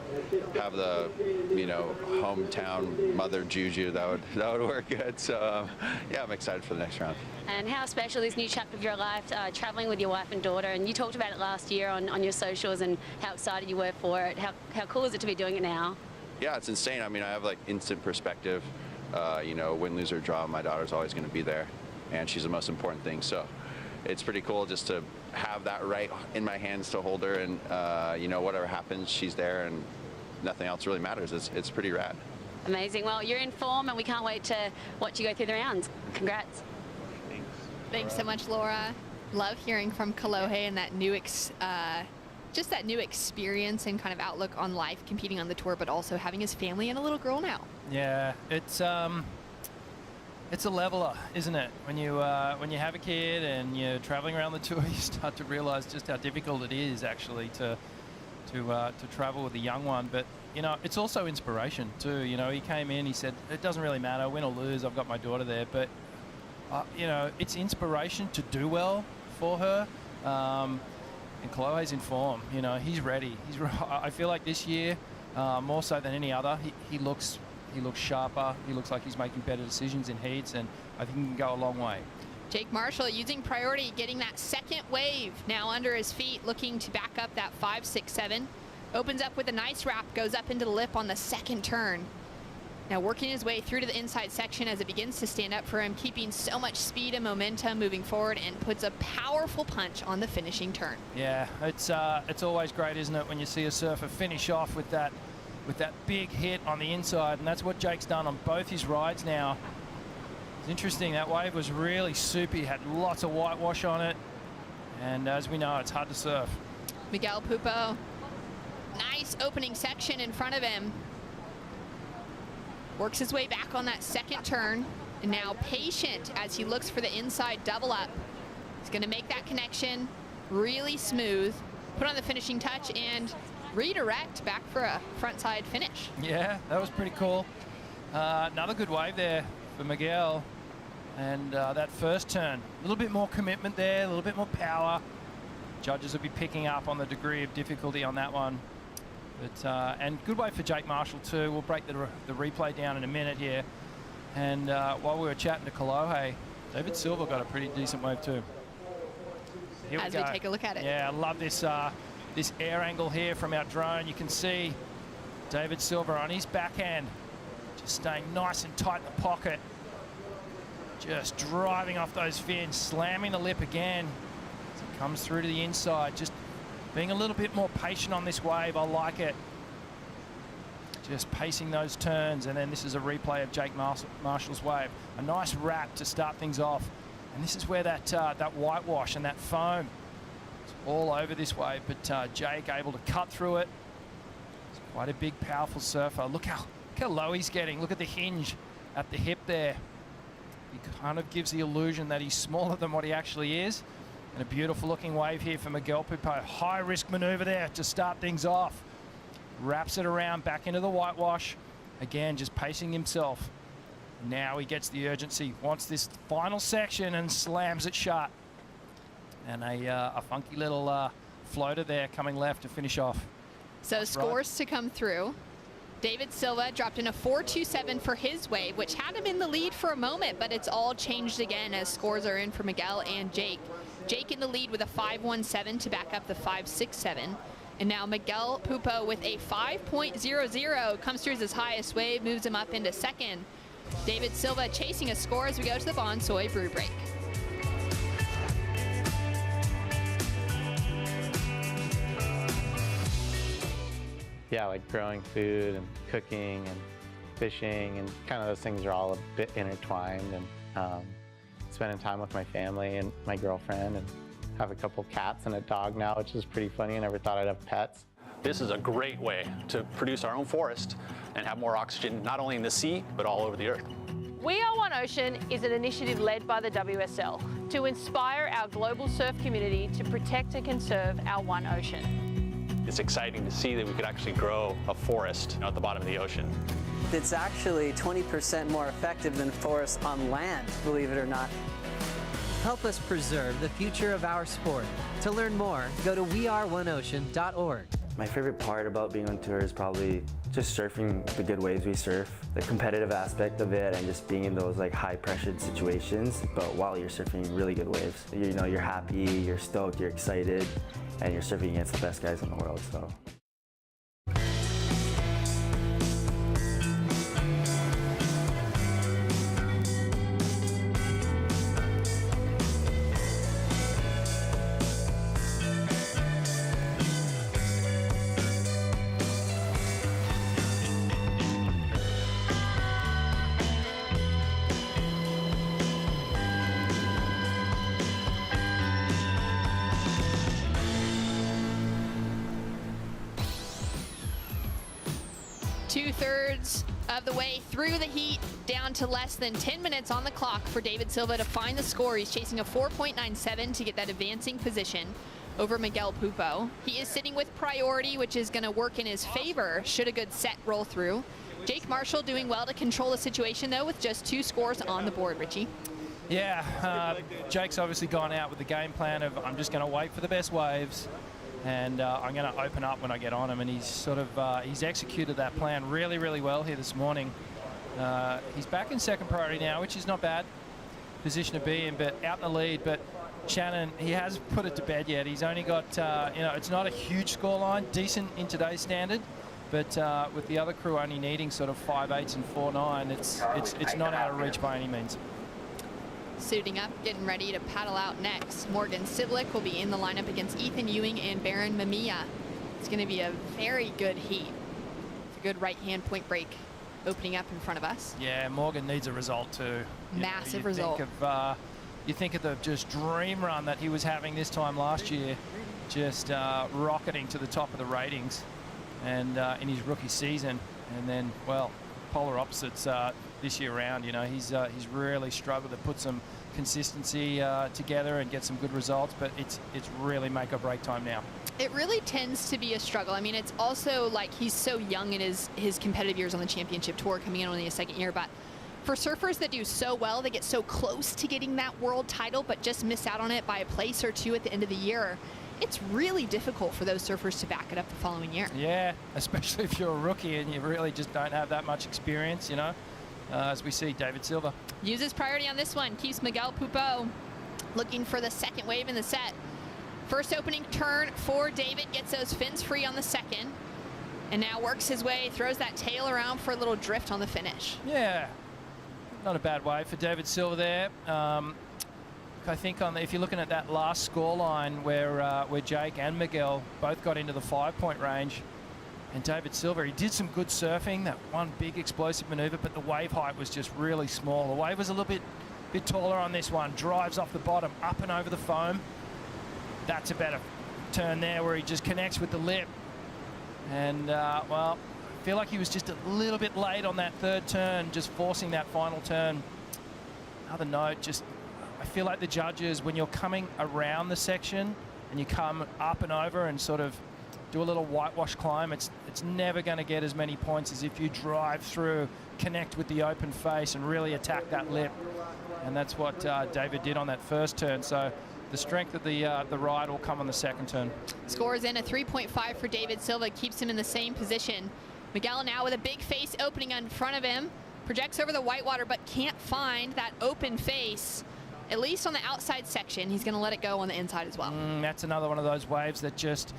have the, you know, hometown mother juju that would work good. So yeah, I'm excited for the next round. And how special this new chapter of your life, traveling with your wife and daughter, and you talked about it last year on your socials and how excited you were for it. How cool is it to be doing it now? Yeah, it's insane. I mean, I have like instant perspective. You know, win, lose, or draw, my daughter's always going to be there, and she's the most important thing. So it's pretty cool just to have that right in my hands to hold her, and you know, whatever happens, she's there, and nothing else really matters. It's pretty rad. Amazing. Well, you're in form, and we can't wait to watch you go through the rounds. Congrats. Thanks so much, Laura. Love hearing from Kalohe and that new just that new experience and kind of outlook on life competing on the tour, but also having his family and a little girl now. Yeah, it's a leveler, isn't it? When you have a kid and you're traveling around the tour, you start to realize just how difficult it is actually to travel with a young one. But you know, it's also inspiration too. You know, he came in, he said, it doesn't really matter, win or lose, I've got my daughter there. But you know, it's inspiration to do well for her. And Kalohe's in form. You know, he's ready. I feel like this year, more so than any other, he looks He looks sharper. He looks like he's making better decisions in heats, and I think he can go a long way. Jake Marshall using priority, getting that second wave now under his feet, looking to back up that 5, 6, 7. Opens up with a nice wrap, goes up into the lip on the second turn. Now working his way through to the inside section as it begins to stand up for him, keeping so much speed and momentum moving forward, and puts a powerful punch on the finishing turn. Yeah, it's always great, isn't it, when you see a surfer finish off with that big hit on the inside, and that's what Jake's done on both his rides now. It's interesting, that wave was really soupy, had lots of whitewash on it, and as we know, it's hard to surf. Miguel Pupo, nice opening section in front of him. Works his way back on that second turn, and now patient as he looks for the inside double up. He's going to make that connection really smooth, put on the finishing touch, and redirect back for a frontside finish. Yeah, that was pretty cool. Another good wave there for Miguel, and that first turn, a little bit more commitment there, a little bit more power. Judges will be picking up on the degree of difficulty on that one. But, and good wave for Jake Marshall too. We'll break the replay down in a minute here. And while we were chatting to Kolohe, David Silva got a pretty decent wave too. Here As we take a look at it. Yeah, I love this this air angle here from our drone. You can see David Silva on his backhand, just staying nice and tight in the pocket. Just driving off those fins, slamming the lip again as it comes through to the inside. Just being a little bit more patient on this wave. I like it. Just pacing those turns, and then this is a replay of Jake Marshall's wave. A nice wrap to start things off. And this is where that whitewash and that foam is all over this wave, but Jake able to cut through it. He's quite a big, powerful surfer. Look how low he's getting. Look at the hinge at the hip there. He kind of gives the illusion that he's smaller than what he actually is. And a beautiful looking wave here for Miguel Pupo. High risk maneuver there to start things off. Wraps it around back into the whitewash. Again, just pacing himself. Now he gets the urgency, wants this final section and slams it shut. And a funky little floater there coming left to finish off. So That's scores right. to come through. David Silva dropped in a 4.27 for his wave, which had him in the lead for a moment, but it's all changed again as scores are in for Miguel and Jake. Jake in the lead with a 5.17 to back up the 5.67. And now Miguel Pupo with a 5.00 comes through as his highest wave, moves him up into second. David Silva chasing a score as we go to the Bon Soy Brew Break. Yeah, like growing food and cooking and fishing, and kind of those things are all a bit intertwined, and spending time with my family and my girlfriend, and have a couple cats and a dog now, which is pretty funny. I never thought I'd have pets. This is a great way to produce our own forest and have more oxygen, not only in the sea, but all over the earth. We Are One Ocean is an initiative led by the WSL to inspire our global surf community to protect and conserve our one ocean. It's exciting to see that we could actually grow a forest at the bottom of the ocean. It's actually 20% more effective than forests on land, believe it or not. Help us preserve the future of our sport. To learn more, go to weareoneocean.org. My favorite part about being on tour is probably just surfing the good waves we surf, the competitive aspect of it, and just being in those like high pressured situations, but while you're surfing really good waves. You know, you're happy, you're stoked, you're excited, and you're surfing against the best guys in the world, so. Two-thirds of the way through the heat, down to less than 10 minutes on the clock for David Silva to find the score. He's chasing a 4.97 to get that advancing position over Miguel Pupo. He is sitting with priority, which is going to work in his favor should a good set roll through. Jake Marshall doing well to control the situation, though, with just 2 scores on the board, Richie. Yeah, Jake's obviously gone out with the game plan of I'm just going to wait for the best waves, and I'm going to open up when I get on him, and he's sort of he's executed that plan really, really well here this morning. He's back in second priority now, which is not bad position to be in, but out in the lead. But Shannon, he hasn't put it to bed yet. He's only got, it's not a huge scoreline, decent in today's standard, but with the other crew only needing sort of 5.8s and 4.9, it's not out of reach by any means. Suiting up, getting ready to paddle out next. Morgan Sivlik will be in the lineup against Ethan Ewing and Baron Mamia. It's going to be a very good heat. It's a good right-hand point break opening up in front of us. Yeah, Morgan needs a result too. Massive result. You think of the just dream run that he was having this time last year, just rocketing to the top of the ratings, and in his rookie season, and then, well, polar opposites this year round. He's really struggled to put some consistency together and get some good results, but it's really make or break time now. It really tends to be a struggle. I mean, it's also like he's so young in his competitive years on the championship tour, coming in only his second year, but for surfers that do so well, they get so close to getting that world title, but just miss out on it by a place or two at the end of the year. It's really difficult for those surfers to back it up the following year. Yeah, especially if you're a rookie and you really just don't have that much experience, as we see David Silva. Uses priority on this one, keeps Miguel Pupo looking for the second wave in the set. First opening turn for David, gets those fins free on the second, and now works his way, throws that tail around for a little drift on the finish. Yeah, not a bad way for David Silva there. I think if you're looking at that last score line where Jake and Miguel both got into the 5-point range, and David Silva, he did some good surfing, that one big explosive maneuver, but the wave height was just really small. The wave was a little bit taller on this one, drives off the bottom, up and over the foam. That's a better turn there where he just connects with the lip. And, well, I feel like he was just a little bit late on that third turn, just forcing that final turn. Another note, I feel like the judges, when you're coming around the section and you come up and over and sort of do a little whitewash climb, it's never going to get as many points as if you drive through, connect with the open face and really attack that lip. And that's what David did on that first turn. So the strength of the ride will come on the second turn. Scores in a 3.5 for David Silva, keeps him in the same position. Miguel now with a big face opening in front of him, projects over the whitewater but can't find that open face, at least on the outside section. He's going to let it go on the inside as well. That's another one of those waves that just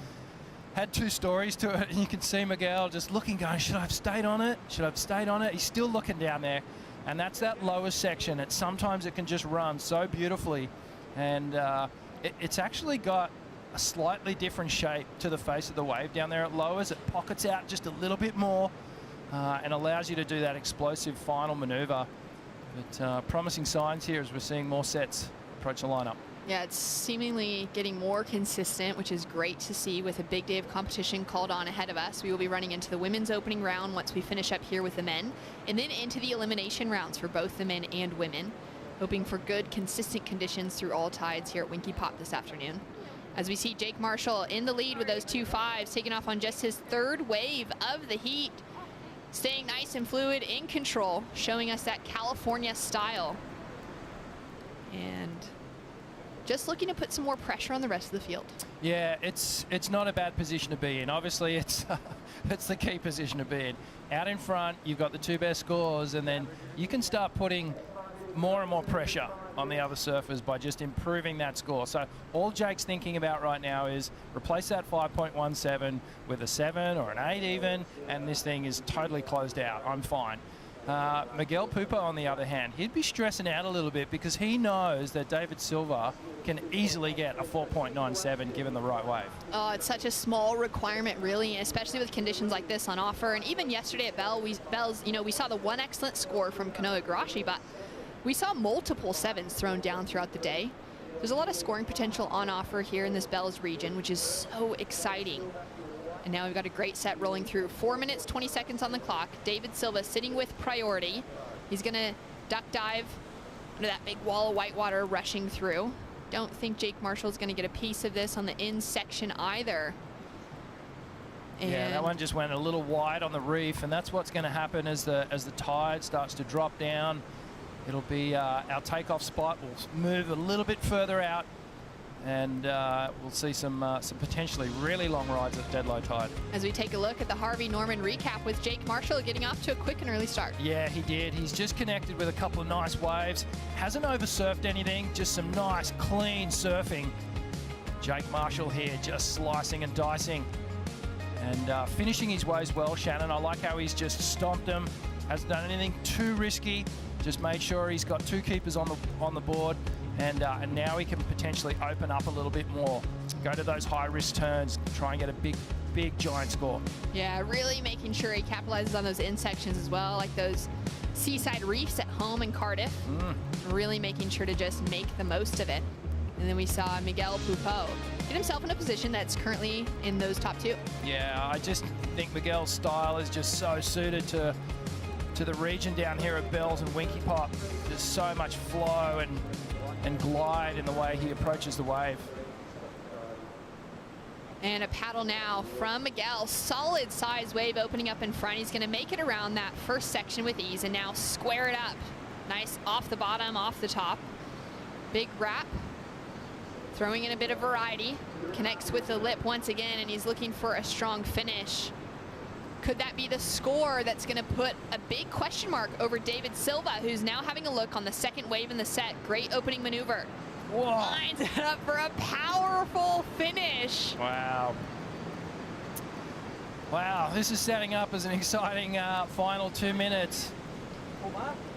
had two stories to it. And you can see Miguel just looking, going, should I have stayed on it? Should I have stayed on it? He's still looking down there. And that's that lowest section. Sometimes it can just run so beautifully. And it's actually got a slightly different shape to the face of the wave down there at lowers. It pockets out just a little bit more and allows you to do that explosive final maneuver. But promising signs here as we're seeing more sets approach the lineup. Yeah, it's seemingly getting more consistent, which is great to see with a big day of competition called on ahead of us. We will be running into the women's opening round once we finish up here with the men, and then into the elimination rounds for both the men and women, hoping for good, consistent conditions through all tides here at Winky Pop this afternoon. As we see Jake Marshall in the lead with those 2.5s, taking off on just his third wave of the heat, staying nice and fluid, in control, showing us that California style. And just looking to put some more pressure on the rest of the field. Yeah, it's not a bad position to be in. Obviously, it's the key position to be in. Out in front, you've got the two best scores, and then you can start putting more and more pressure on the other surfers by just improving that score. So all Jake's thinking about right now is replace that 5.17 with a 7 or an 8 even, and this thing is totally closed out. I'm fine. Miguel Pupo, on the other hand, he'd be stressing out a little bit because he knows that David Silva can easily get a 4.97 given the right wave. Oh, it's such a small requirement, really, especially with conditions like this on offer. And even yesterday at Bell's, we saw the one excellent score from Kanoa Igarashi, but we saw multiple 7s thrown down throughout the day. There's a lot of scoring potential on offer here in this Bell's region, which is so exciting. And now we've got a great set rolling through. 4 minutes, 20 seconds on the clock. David Silva sitting with priority. He's going to duck dive under that big wall of whitewater rushing through. Don't think Jake Marshall's going to get a piece of this on the in section either. And yeah, that one just went a little wide on the reef, and that's what's going to happen as the tide starts to drop down. It'll be our takeoff spot will move a little bit further out and we'll see some potentially really long rides at dead low tide. As we take a look at the Harvey Norman recap with Jake Marshall getting off to a quick and early start. Yeah, he did. He's just connected with a couple of nice waves. Hasn't oversurfed anything, just some nice, clean surfing. Jake Marshall here just slicing and dicing and finishing his waves well, Shannon. I like how he's just stomped them, hasn't done anything too risky, just made sure he's got 2 keepers on the board, and now he can potentially open up a little bit more. Go to those high-risk turns, try and get a big, giant score. Yeah, really making sure he capitalizes on those in sections as well, like those seaside reefs at home in Cardiff. Really making sure to just make the most of it. And then we saw Miguel Pupo get himself in a position that's currently in those top 2. Yeah, I just think Miguel's style is just so suited to the region down here at Bells and Winky Pop. There's so much flow and glide in the way he approaches the wave. And a paddle now from Miguel. Solid size wave opening up in front. He's going to make it around that first section with ease and now square it up. Nice off the bottom, off the top. Big wrap. Throwing in a bit of variety. Connects with the lip once again, and he's looking for a strong finish. Could that be the score that's going to put a big question mark over David Silva, who's now having a look on the second wave in the set? Great opening maneuver. Whoa. Lines it up for a powerful finish. Wow. Wow, this is setting up as an exciting final 2 minutes.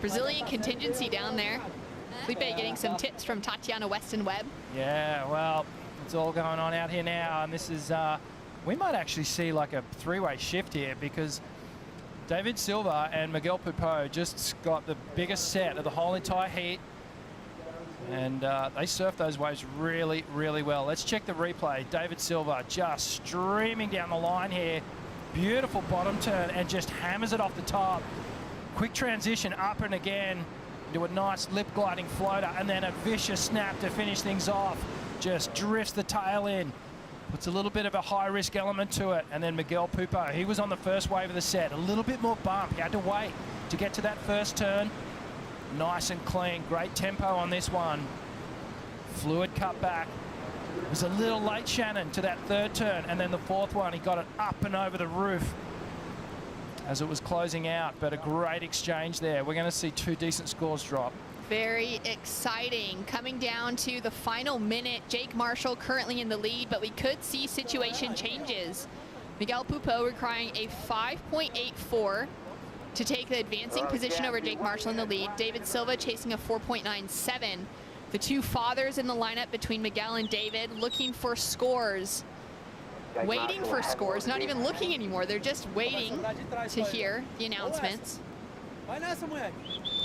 Brazilian contingency down there. Felipe getting some tips from Tatiana Weston-Webb. Yeah, well, it's all going on out here now, and this is, we might actually see like a 3-way shift here, because David Silva and Miguel Pupo just got the biggest set of the whole entire heat, and they surfed those waves really, really well. Let's check the replay. David Silva just streaming down the line here. Beautiful bottom turn, and just hammers it off the top. Quick transition up and again. Do a nice lip gliding floater, and then a vicious snap to finish things off. Just drifts the tail in, puts a little bit of a high risk element to it. And then Miguel Pupo, he was on the first wave of the set, a little bit more bump. He had to wait to get to that first turn. Nice and clean, great tempo on this one. Fluid cut back. It was a little late, Shannon, to that third turn, and then the fourth one, he got it up and over the roof as it was closing out, but a great exchange there. We're going to see 2 decent scores drop. Very exciting. Coming down to the final minute, Jake Marshall currently in the lead, but we could see situation changes. Miguel Pupo requiring a 5.84 to take the advancing position over Jake Marshall in the lead. David Silva chasing a 4.97. The 2 fathers in the lineup between Miguel and David looking for scores. Waiting for scores, not even looking anymore. They're just waiting to hear the announcements.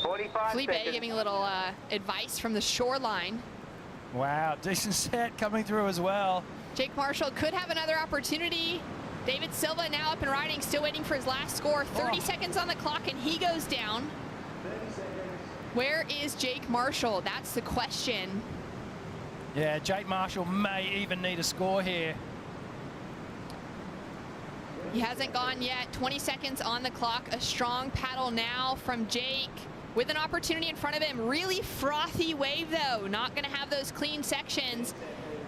Felipe giving a little advice from the shoreline. Wow, decent set coming through as well. Jake Marshall could have another opportunity. David Silva now up and riding, still waiting for his last score. 30 seconds on the clock, and he goes down. Where is Jake Marshall? That's the question. Yeah, Jake Marshall may even need a score here. He hasn't gone yet. 20 seconds on the clock. A strong paddle now from Jake with an opportunity in front of him. Really frothy wave, though. Not going to have those clean sections.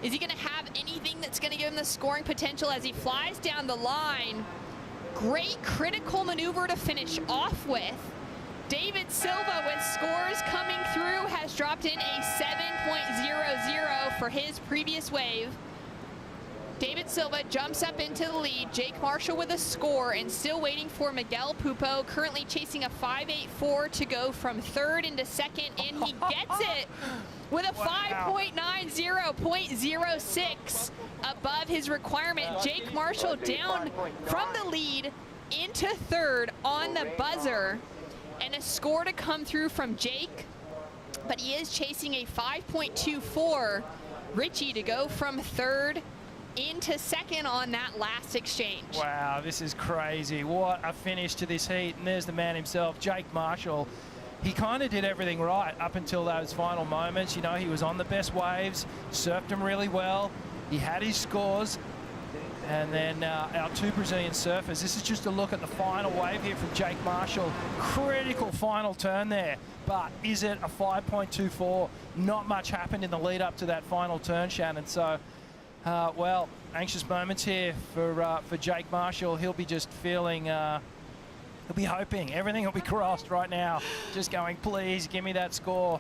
Is he going to have anything that's going to give him the scoring potential as he flies down the line? Great critical maneuver to finish off with. David Silva with scores coming through has dropped in a 7.00 for his previous wave. David Silva jumps up into the lead. Jake Marshall with a score, and still waiting for Miguel Pupo, currently chasing a 5.84 to go from third into second, and he gets it with a 5.90, 0.06 above his requirement. Jake Marshall down from the lead into third on the buzzer, and a score to come through from Jake, but he is chasing a 5.24. Richie to go from third into second on that last exchange. Wow, this is crazy. What a finish to this heat. And there's the man himself, Jake Marshall. He kind of did everything right up until those final moments. You know, he was on the best waves, surfed them really well. He had his scores. And then our two Brazilian surfers. This is just a look at the final wave here from Jake Marshall. Critical final turn there. But is it a 5.24? Not much happened in the lead up to that final turn, Shannon. So, well, anxious moments here for Jake Marshall. He'll be just feeling, he'll be hoping everything will be crossed right now. Just going, please give me that score.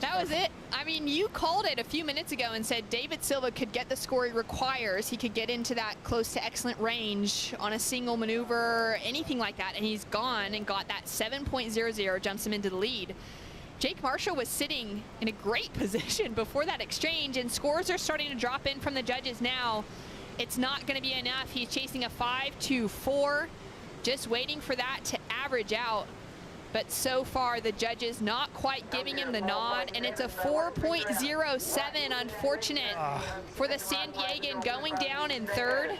That was it. I mean, you called it a few minutes ago and said David Silva could get the score he requires. He could get into that close to excellent range on a single maneuver, anything like that, and he's gone and got that 7.00, jumps him into the lead. Jake Marshall was sitting in a great position before that exchange, and scores are starting to drop in from the judges now. It's not going to be enough. He's chasing a 5.24, just waiting for that to average out. But so far, the judges not quite giving him the nod, and it's a 4.07, unfortunate for the San Diegan, going down in third.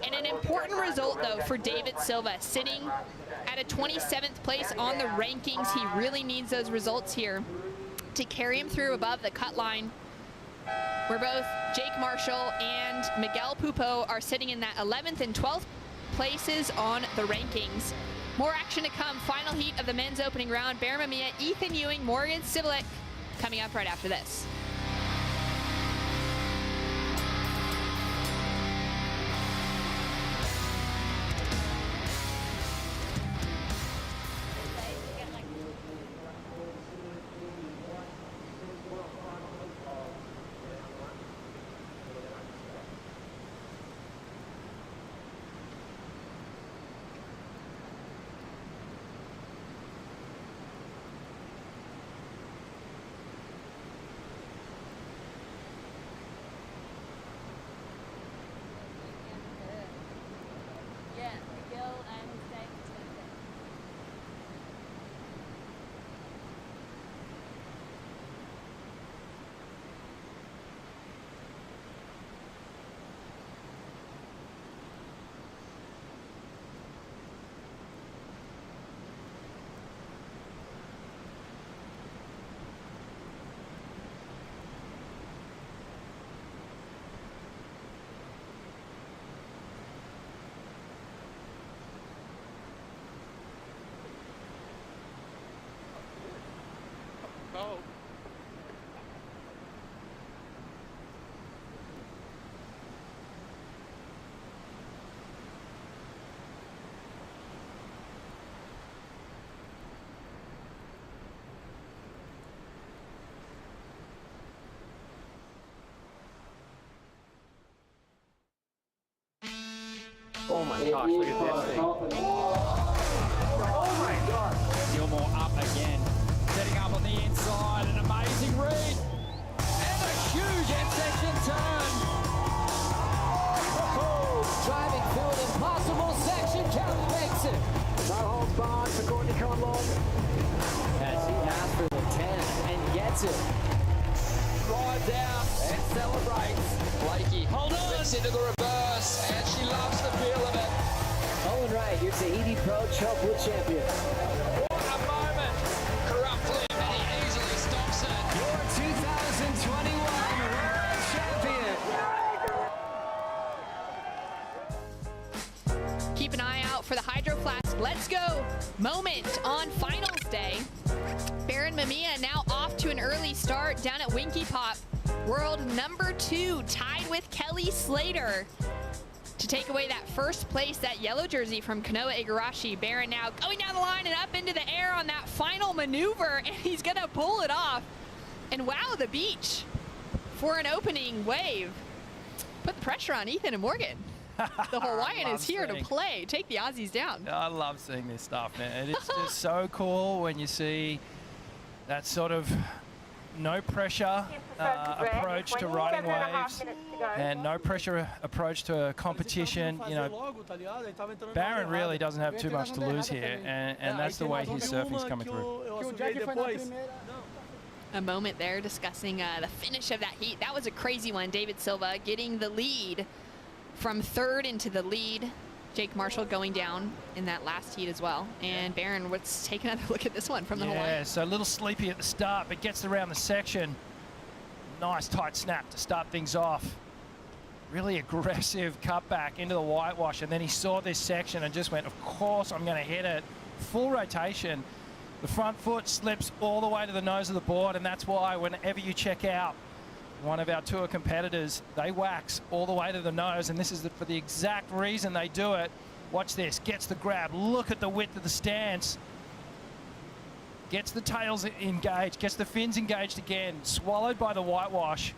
And an important result, though, for David Silva, sitting at a 27th place on the rankings. He really needs those results here to carry him through above the cut line, where both Jake Marshall and Miguel Pupo are sitting in that 11th and 12th places on the rankings. More action to come. Final heat of the men's opening round. Baron Mamia, Ethan Ewing, Morgan Civilik coming up right after this. Oh. Oh my gosh, look at this thing. Oh my god. Gilmore up again. Setting up on the inside, an amazing read. And a huge end section turn. Driving through an impossible section, Kelly makes it. No holds barred for Courtney Conlon. As he asked for the 10 and gets it. Drives out and celebrates. Blakey flips into the reverse, and she loves the feel of it. Owen Wright, your Tahiti Pro Choke Wood champion. What a moment. Corruptly, and he easily stops it. Your 2021 World Champion. Keep an eye out for the Hydro Flask Let's Go moment on finals day. Baron Mamia now off to an early start down at Winky Pop. World number 2, tied with Kelly Slater to take away that first place, that yellow jersey from Kanoa Igarashi. Baron now going down the line and up into the air on that final maneuver, and he's gonna pull it off. And wow, the beach for an opening wave. Put the pressure on Ethan and Morgan. The Hawaiian is here to play, take the Aussies down. I love seeing this stuff, man. It's just so cool when you see that sort of no pressure approach to riding waves and no pressure approach to a competition. You know, Baron really doesn't have too much to lose here, and that's the way his surfing's coming through. A moment there discussing the finish of that heat. That was a crazy one. David Silva getting the lead from third into the lead. Jake Marshall going down in that last heat as well. And Baron, let's take another look at this one from the Hawaiian. Yeah, so a little sleepy at the start, but gets around the section. Nice tight snap to start things off. really aggressive cutback into the whitewash, and then he saw this section and just went, of course I'm going to hit it. Full rotation. The front foot slips all the way to the nose of the board, and that's why whenever you check out one of our tour competitors, they wax all the way to the nose, and this is for the exact reason they do it. Watch this, gets the grab, look at the width of the stance, gets the tails engaged, gets the fins engaged again, swallowed by the whitewash,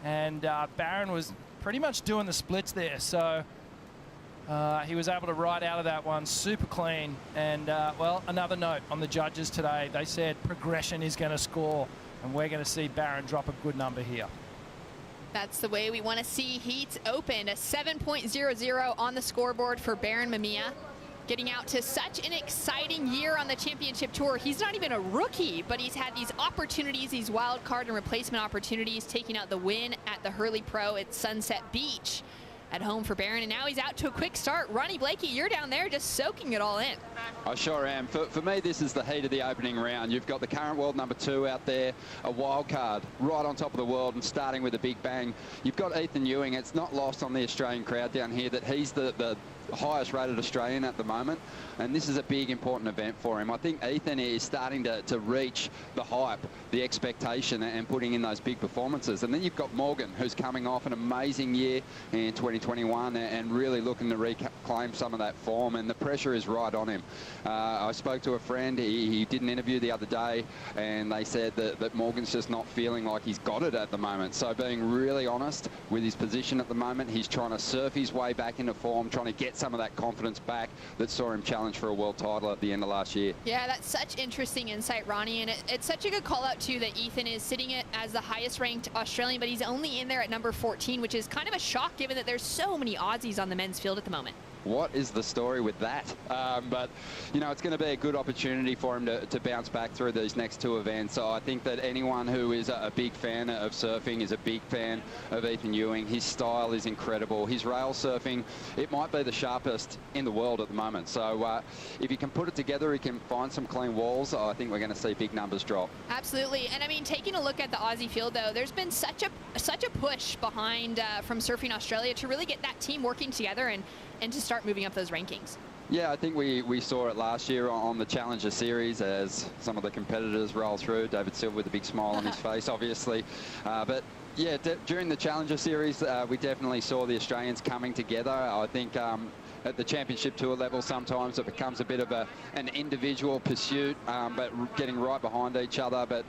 and Barron was pretty much doing the splits there, so he was able to ride out of that one super clean. And well, another note on the judges today, they said progression is going to score, and we're going to see Barron drop a good number here. That's the way we want to see heats open. A 7.00 on the scoreboard for Barron Mamia. Getting out to such an exciting year on the championship tour. He's not even a rookie, but he's had these opportunities, these wild card and replacement opportunities, taking out the win at the Hurley Pro at Sunset Beach at home for Barron, and now he's out to a quick start. Ronnie Blakey, you're down there just soaking it all in. I sure am. For me, this is the heat of the opening round. You've got the current world number 2 out there, a wild card right on top of the world and starting with a big bang. You've got Ethan Ewing. It's not lost on the Australian crowd down here that he's the highest rated Australian at the moment, and this is a big important event for him. I think Ethan is starting to reach the hype, the expectation, and putting in those big performances. And then you've got Morgan, who's coming off an amazing year in 2021 and really looking to reclaim some of that form, and the pressure is right on him. I spoke to a friend, he did an interview the other day, and they said that Morgan's just not feeling like he's got it at the moment. So being really honest with his position at the moment, he's trying to surf his way back into form, trying to get some of that confidence back that saw him challenge for a world title at the end of last year. Yeah, that's such interesting insight, Ronnie, and it's such a good call out too that Ethan is sitting as the highest ranked Australian, but he's only in there at number 14, which is kind of a shock given that there's so many Aussies on the men's field at the moment. What is the story with that? But, you know, it's going to be a good opportunity for him to bounce back through these next 2 events. So I think that anyone who is a big fan of surfing is a big fan of Ethan Ewing. His style is incredible. His rail surfing, it might be the sharpest in the world at the moment. So if he can put it together, he can find some clean walls, I think we're going to see big numbers drop. Absolutely. And I mean, taking a look at the Aussie field, though, there's been such a push behind from Surfing Australia to really get that team working together and to start moving up those rankings. Yeah, I think we saw it last year on the Challenger Series as some of the competitors roll through. David Silver with a big smile on his face, obviously. But yeah, during the Challenger Series, we definitely saw the Australians coming together. I think at the championship tour level, sometimes it becomes a bit of an individual pursuit, but getting right behind each other. But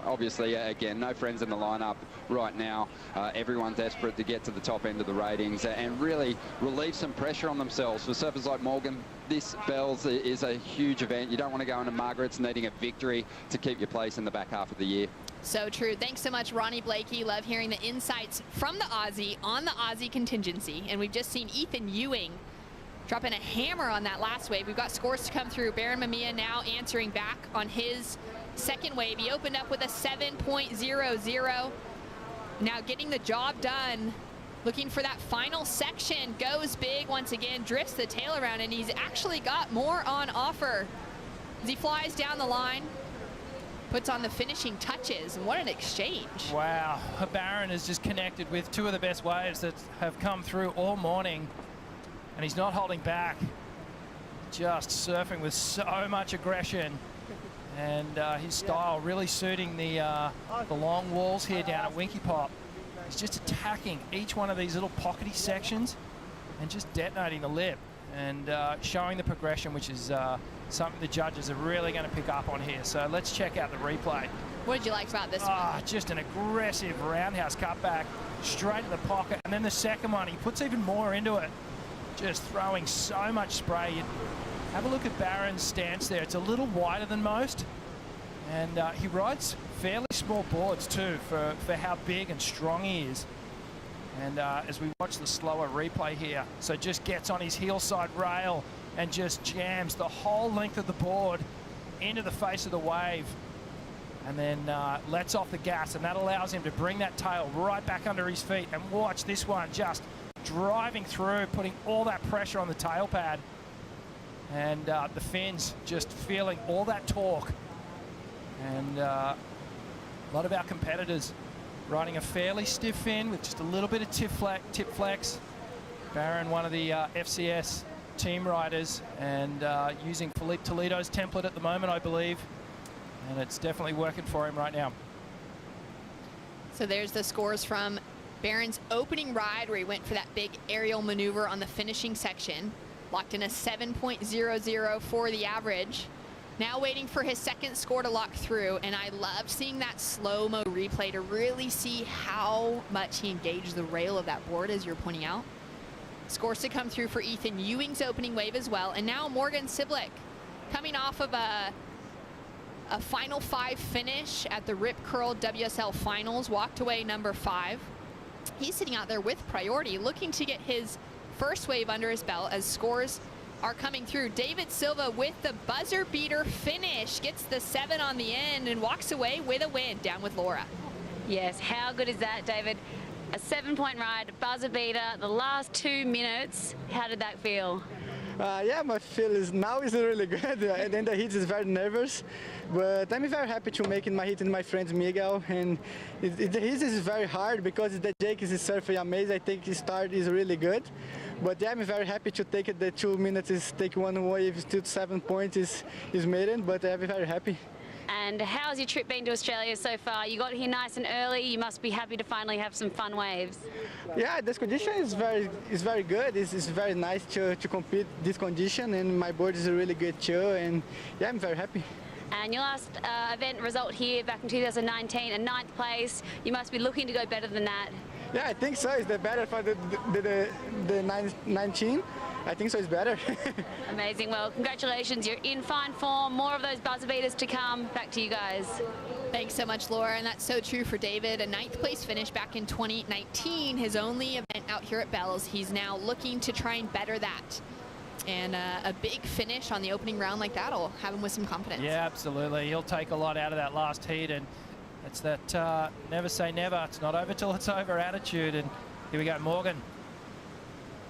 obviously, again, no friends in the lineup right now. Everyone desperate to get to the top end of the ratings and really relieve some pressure on themselves. For surfers like Morgan, this Bells is a huge event. You don't want to go into Margaret's needing a victory to keep your place in the back half of the year. So true. Thanks so much, Ronnie Blakey. Love hearing the insights from the Aussie on the Aussie contingency. And we've just seen Ethan Ewing dropping a hammer on that last wave. We've got scores to come through. Barron Mamia now answering back on his second wave. He opened up with a 7.00. Now getting the job done, looking for that final section, goes big once again, drifts the tail around, and he's actually got more on offer as he flies down the line, puts on the finishing touches, and what an exchange. Wow, Barron has just connected with 2 of the best waves that have come through all morning, and he's not holding back, just surfing with so much aggression. And his style really suiting the long walls here down at Winky Pop. He's just attacking each one of these little pockety sections and just detonating the lip and showing the progression, which is something the judges are really going to pick up on here. So let's check out the replay. What did you like about this one? Just an aggressive roundhouse cutback straight to the pocket. And then the second one, he puts even more into it, just throwing so much spray. Have a look at Barron's stance there. It's a little wider than most. And he rides fairly small boards too for how big and strong he is. And as we watch the slower replay here, so just gets on his heel side rail and just jams the whole length of the board into the face of the wave. And then lets off the gas, and that allows him to bring that tail right back under his feet. And watch this one just driving through, putting all that pressure on the tail pad. And the fins just feeling all that torque. And a lot of our competitors riding a fairly stiff fin with just a little bit of tip flex. Barron, one of the FCS team riders, and using Felipe Toledo's template at the moment, I believe. And it's definitely working for him right now. So there's the scores from Barron's opening ride, where he went for that big aerial maneuver on the finishing section. Locked in a 7.00 for the average. Now waiting for his second score to lock through, and I loved seeing that slow-mo replay to really see how much he engaged the rail of that board, as you're pointing out. Scores to come through for Ethan Ewing's opening wave as well, and now Morgan Siblick coming off of a Final 5 finish at the Rip Curl WSL Finals, walked away number 5. He's sitting out there with priority, looking to get his first wave under his belt as scores are coming through. David Silva with the buzzer beater finish, gets the 7 on the end and walks away with a win. Down with Laura. Yes, how good is that, David? A 7-point ride, buzzer beater, the last 2 minutes. How did that feel? Yeah, my feel is now is really good. And then the heat is very nervous, but I'm very happy to make my heat and my friend Miguel. And the heat is very hard because the Jake is surfing amazing. I think his start is really good, but yeah, I'm very happy to take it. The 2 minutes is take one wave, still 7 points is maiden, but I'm very happy. And how's your trip been to Australia so far? You got here nice and early. You must be happy to finally have some fun waves. Yeah, this condition is very good. It's very nice to compete this condition, and my board is really good too. And yeah, I'm very happy. And your last event result here back in 2019, a 9th place. You must be looking to go better than that. Yeah, I think so. It's the better for the 19. I think so. It's better. Amazing. Well, congratulations. You're in fine form. More of those buzzer beaters to come. Back to you guys. Thanks so much, Laura. And that's so true for David. A 9th place finish back in 2019, his only event out here at Bell's. He's now looking to try and better that. And a big finish on the opening round like that will have him with some confidence. Yeah, absolutely. He'll take a lot out of that last heat, and it's that never say never. It's not over till it's over attitude. And here we go, Morgan.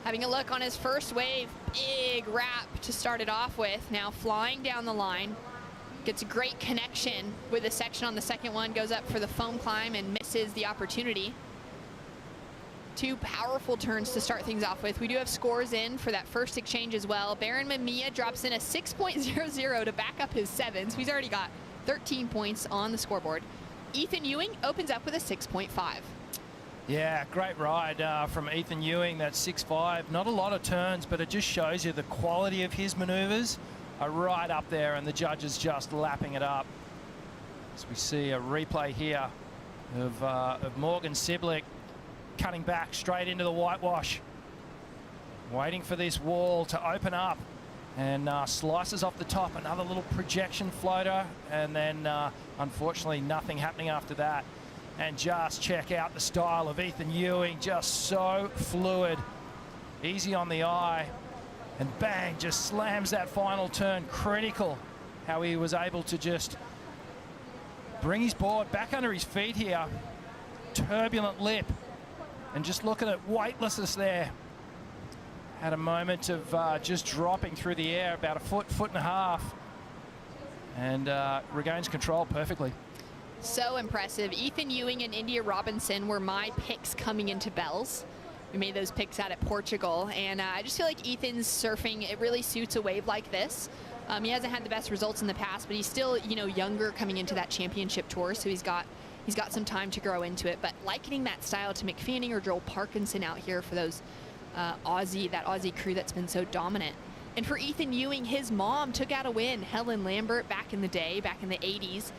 Having a look on his first wave, big wrap to start it off with. Now flying down the line, gets a great connection with the section on the second one, goes up for the foam climb and misses the opportunity. 2 powerful turns to start things off with. We do have scores in for that first exchange as well. Baron Mamia drops in a 6.00 to back up his 7, so he's already got 13 points on the scoreboard. Ethan Ewing opens up with a 6.5. Yeah, great ride from Ethan Ewing, that 6.5. Not a lot of turns, but it just shows you the quality of his maneuvers are right up there, and the judges just lapping it up. As we see a replay here of Morgan Siblick cutting back straight into the whitewash, waiting for this wall to open up, and slices off the top, another little projection floater, and then unfortunately nothing happening after that. And just check out the style of Ethan Ewing, just so fluid, easy on the eye, and bang, just slams that final turn. Critical how he was able to just bring his board back under his feet here. Turbulent lip, and just look at it, weightlessness there. Had a moment of just dropping through the air about a foot and a half, and regains control perfectly. So impressive. Ethan Ewing and India Robinson were my picks coming into Bell's. We made those picks out at Portugal, and I just feel like Ethan's surfing, it really suits a wave like this. He hasn't had the best results in the past, but he's still, you know, younger coming into that championship tour, so he's got some time to grow into it. But likening that style to McPhanning or Joel Parkinson out here for those that Aussie crew that's been so dominant. And for Ethan Ewing, his mom took out a win. Helen Lambert back in the day, back in the 80s.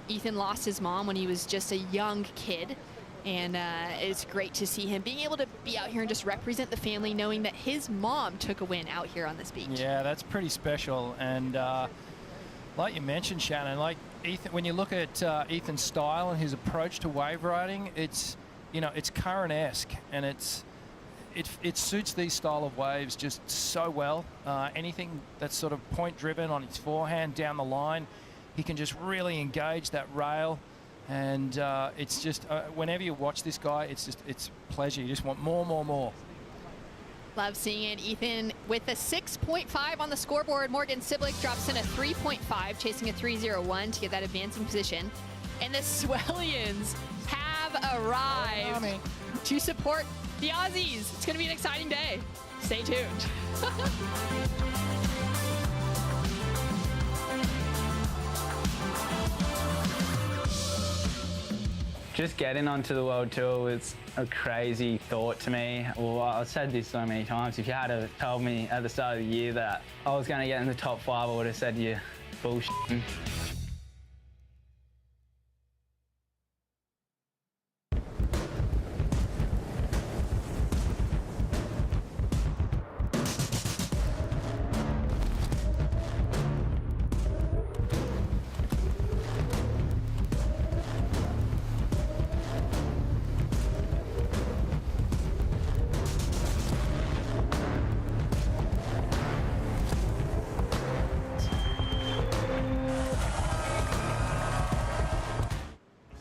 Ethan lost his mom when he was just a young kid, and it's great to see him being able to be out here and just represent the family, knowing that his mom took a win out here on this beach. Yeah, that's pretty special. And like you mentioned, Shannon, like Ethan, when you look at Ethan's style and his approach to wave riding, it's, you know, it's current-esque, and it suits these style of waves just so well. Anything that's sort of point-driven on his forehand down the line, he can just really engage that rail, and it's just whenever you watch this guy, it's pleasure. You just want more. Love seeing it. Ethan with a 6.5 on the scoreboard. Morgan Siblick drops in a 3.5, chasing a 3.01 to get that advancing position. And the Swellians have have arrived to support the Aussies. It's going to be an exciting day. Stay tuned. Just getting onto the world tour was a crazy thought to me. Well, I've said this so many times. If you had told me at the start of the year that I was going to get in the top 5, I would have said you're bullshitting.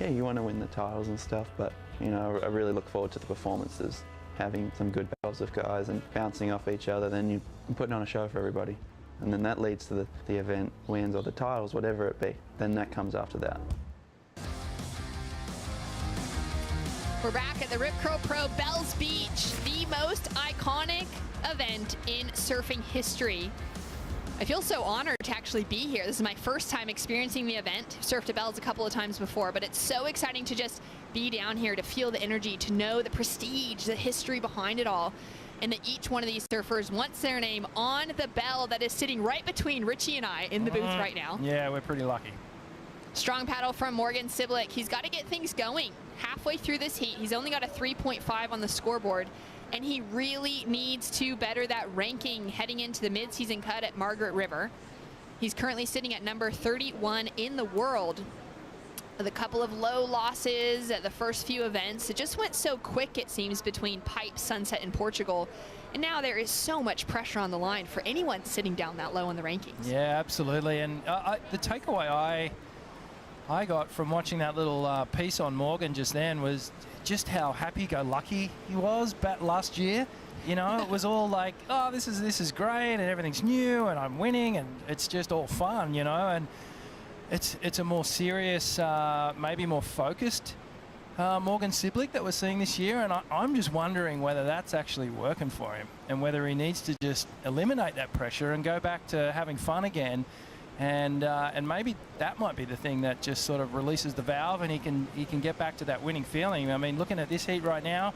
Yeah, you want to win the titles and stuff, but you know, I really look forward to the performances, having some good battles of guys and bouncing off each other. Then you're putting on a show for everybody, and then that leads to the event wins or the titles, whatever it be. Then that comes after that. We're back at the Rip Curl Pro Bells Beach, the most iconic event in surfing history. I feel so honored to actually be here. This is my first time experiencing the event. Surfed at Bells a couple of times before, but it's so exciting to just be down here, to feel the energy, to know the prestige, the history behind it all, and that each one of these surfers wants their name on the bell that is sitting right between Richie and I in the booth right now. Yeah, we're pretty lucky. Strong paddle from Morgan Siblick. He's got to get things going. Halfway through this heat, he's only got a 3.5 on the scoreboard, and he really needs to better that ranking heading into the mid-season cut at Margaret River. He's currently sitting at number 31 in the world. With a couple of low losses at the first few events. It just went so quick, it seems, between Pipe, Sunset, and Portugal. And now there is so much pressure on the line for anyone sitting down that low in the rankings. Yeah, absolutely. And the takeaway I got from watching that little piece on Morgan just then was just how happy-go-lucky he was back last year. You know, it was all like, oh, this is great, and everything's new, and I'm winning, and it's just all fun, you know. And it's a more serious, maybe more focused Morgan Siblick that we're seeing this year, and I'm just wondering whether that's actually working for him, and whether he needs to just eliminate that pressure and go back to having fun again. And maybe that might be the thing that just sort of releases the valve, and he can get back to that winning feeling. I mean, looking at this heat right now,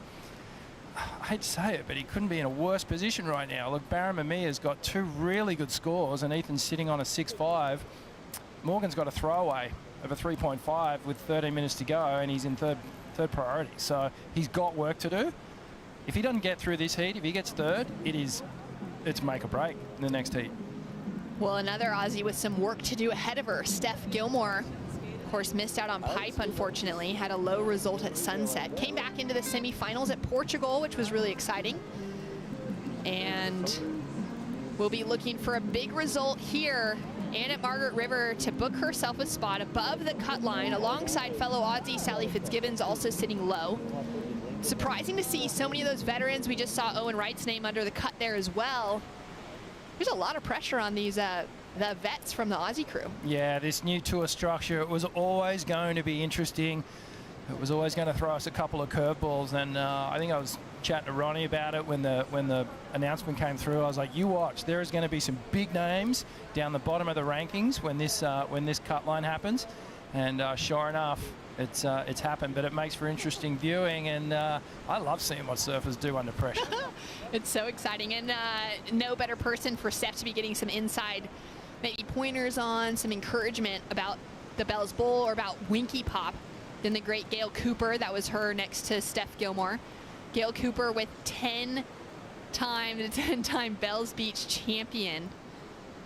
I hate to say it, but he couldn't be in a worse position right now. Look, Mamia's got 2 really good scores, and Ethan's sitting on a 6.5. Morgan's got a throwaway of a 3.5 with 13 minutes to go, and he's in third priority. So he's got work to do. If he doesn't get through this heat, if he gets third, it's make or break in the next heat. Well, another Aussie with some work to do ahead of her, Steph Gilmore. Of course, missed out on Pipe, unfortunately. Had a low result at Sunset. Came back into the semifinals at Portugal, which was really exciting. And will be looking for a big result here and at Margaret River to book herself a spot above the cut line alongside fellow Aussie Sally Fitzgibbons, also sitting low. Surprising to see so many of those veterans. We just saw Owen Wright's name under the cut there as well. There's a lot of pressure on these the vets from the Aussie crew. Yeah, this new tour structure, it was always going to be interesting. It was always going to throw us a couple of curveballs, and I think I was chatting to Ronnie about it when the announcement came through. I was like, you watch, there is going to be some big names down the bottom of the rankings when this cut line happens, and sure enough, it's happened. But it makes for interesting viewing, and I love seeing what surfers do under pressure. It's so exciting, and no better person for Steph to be getting some inside maybe pointers on, some encouragement about the Bells Bowl or about Winky Pop than the great Gail Cooper. That was her next to Steph Gilmore. Gail Cooper with 10-time Bells Beach champion.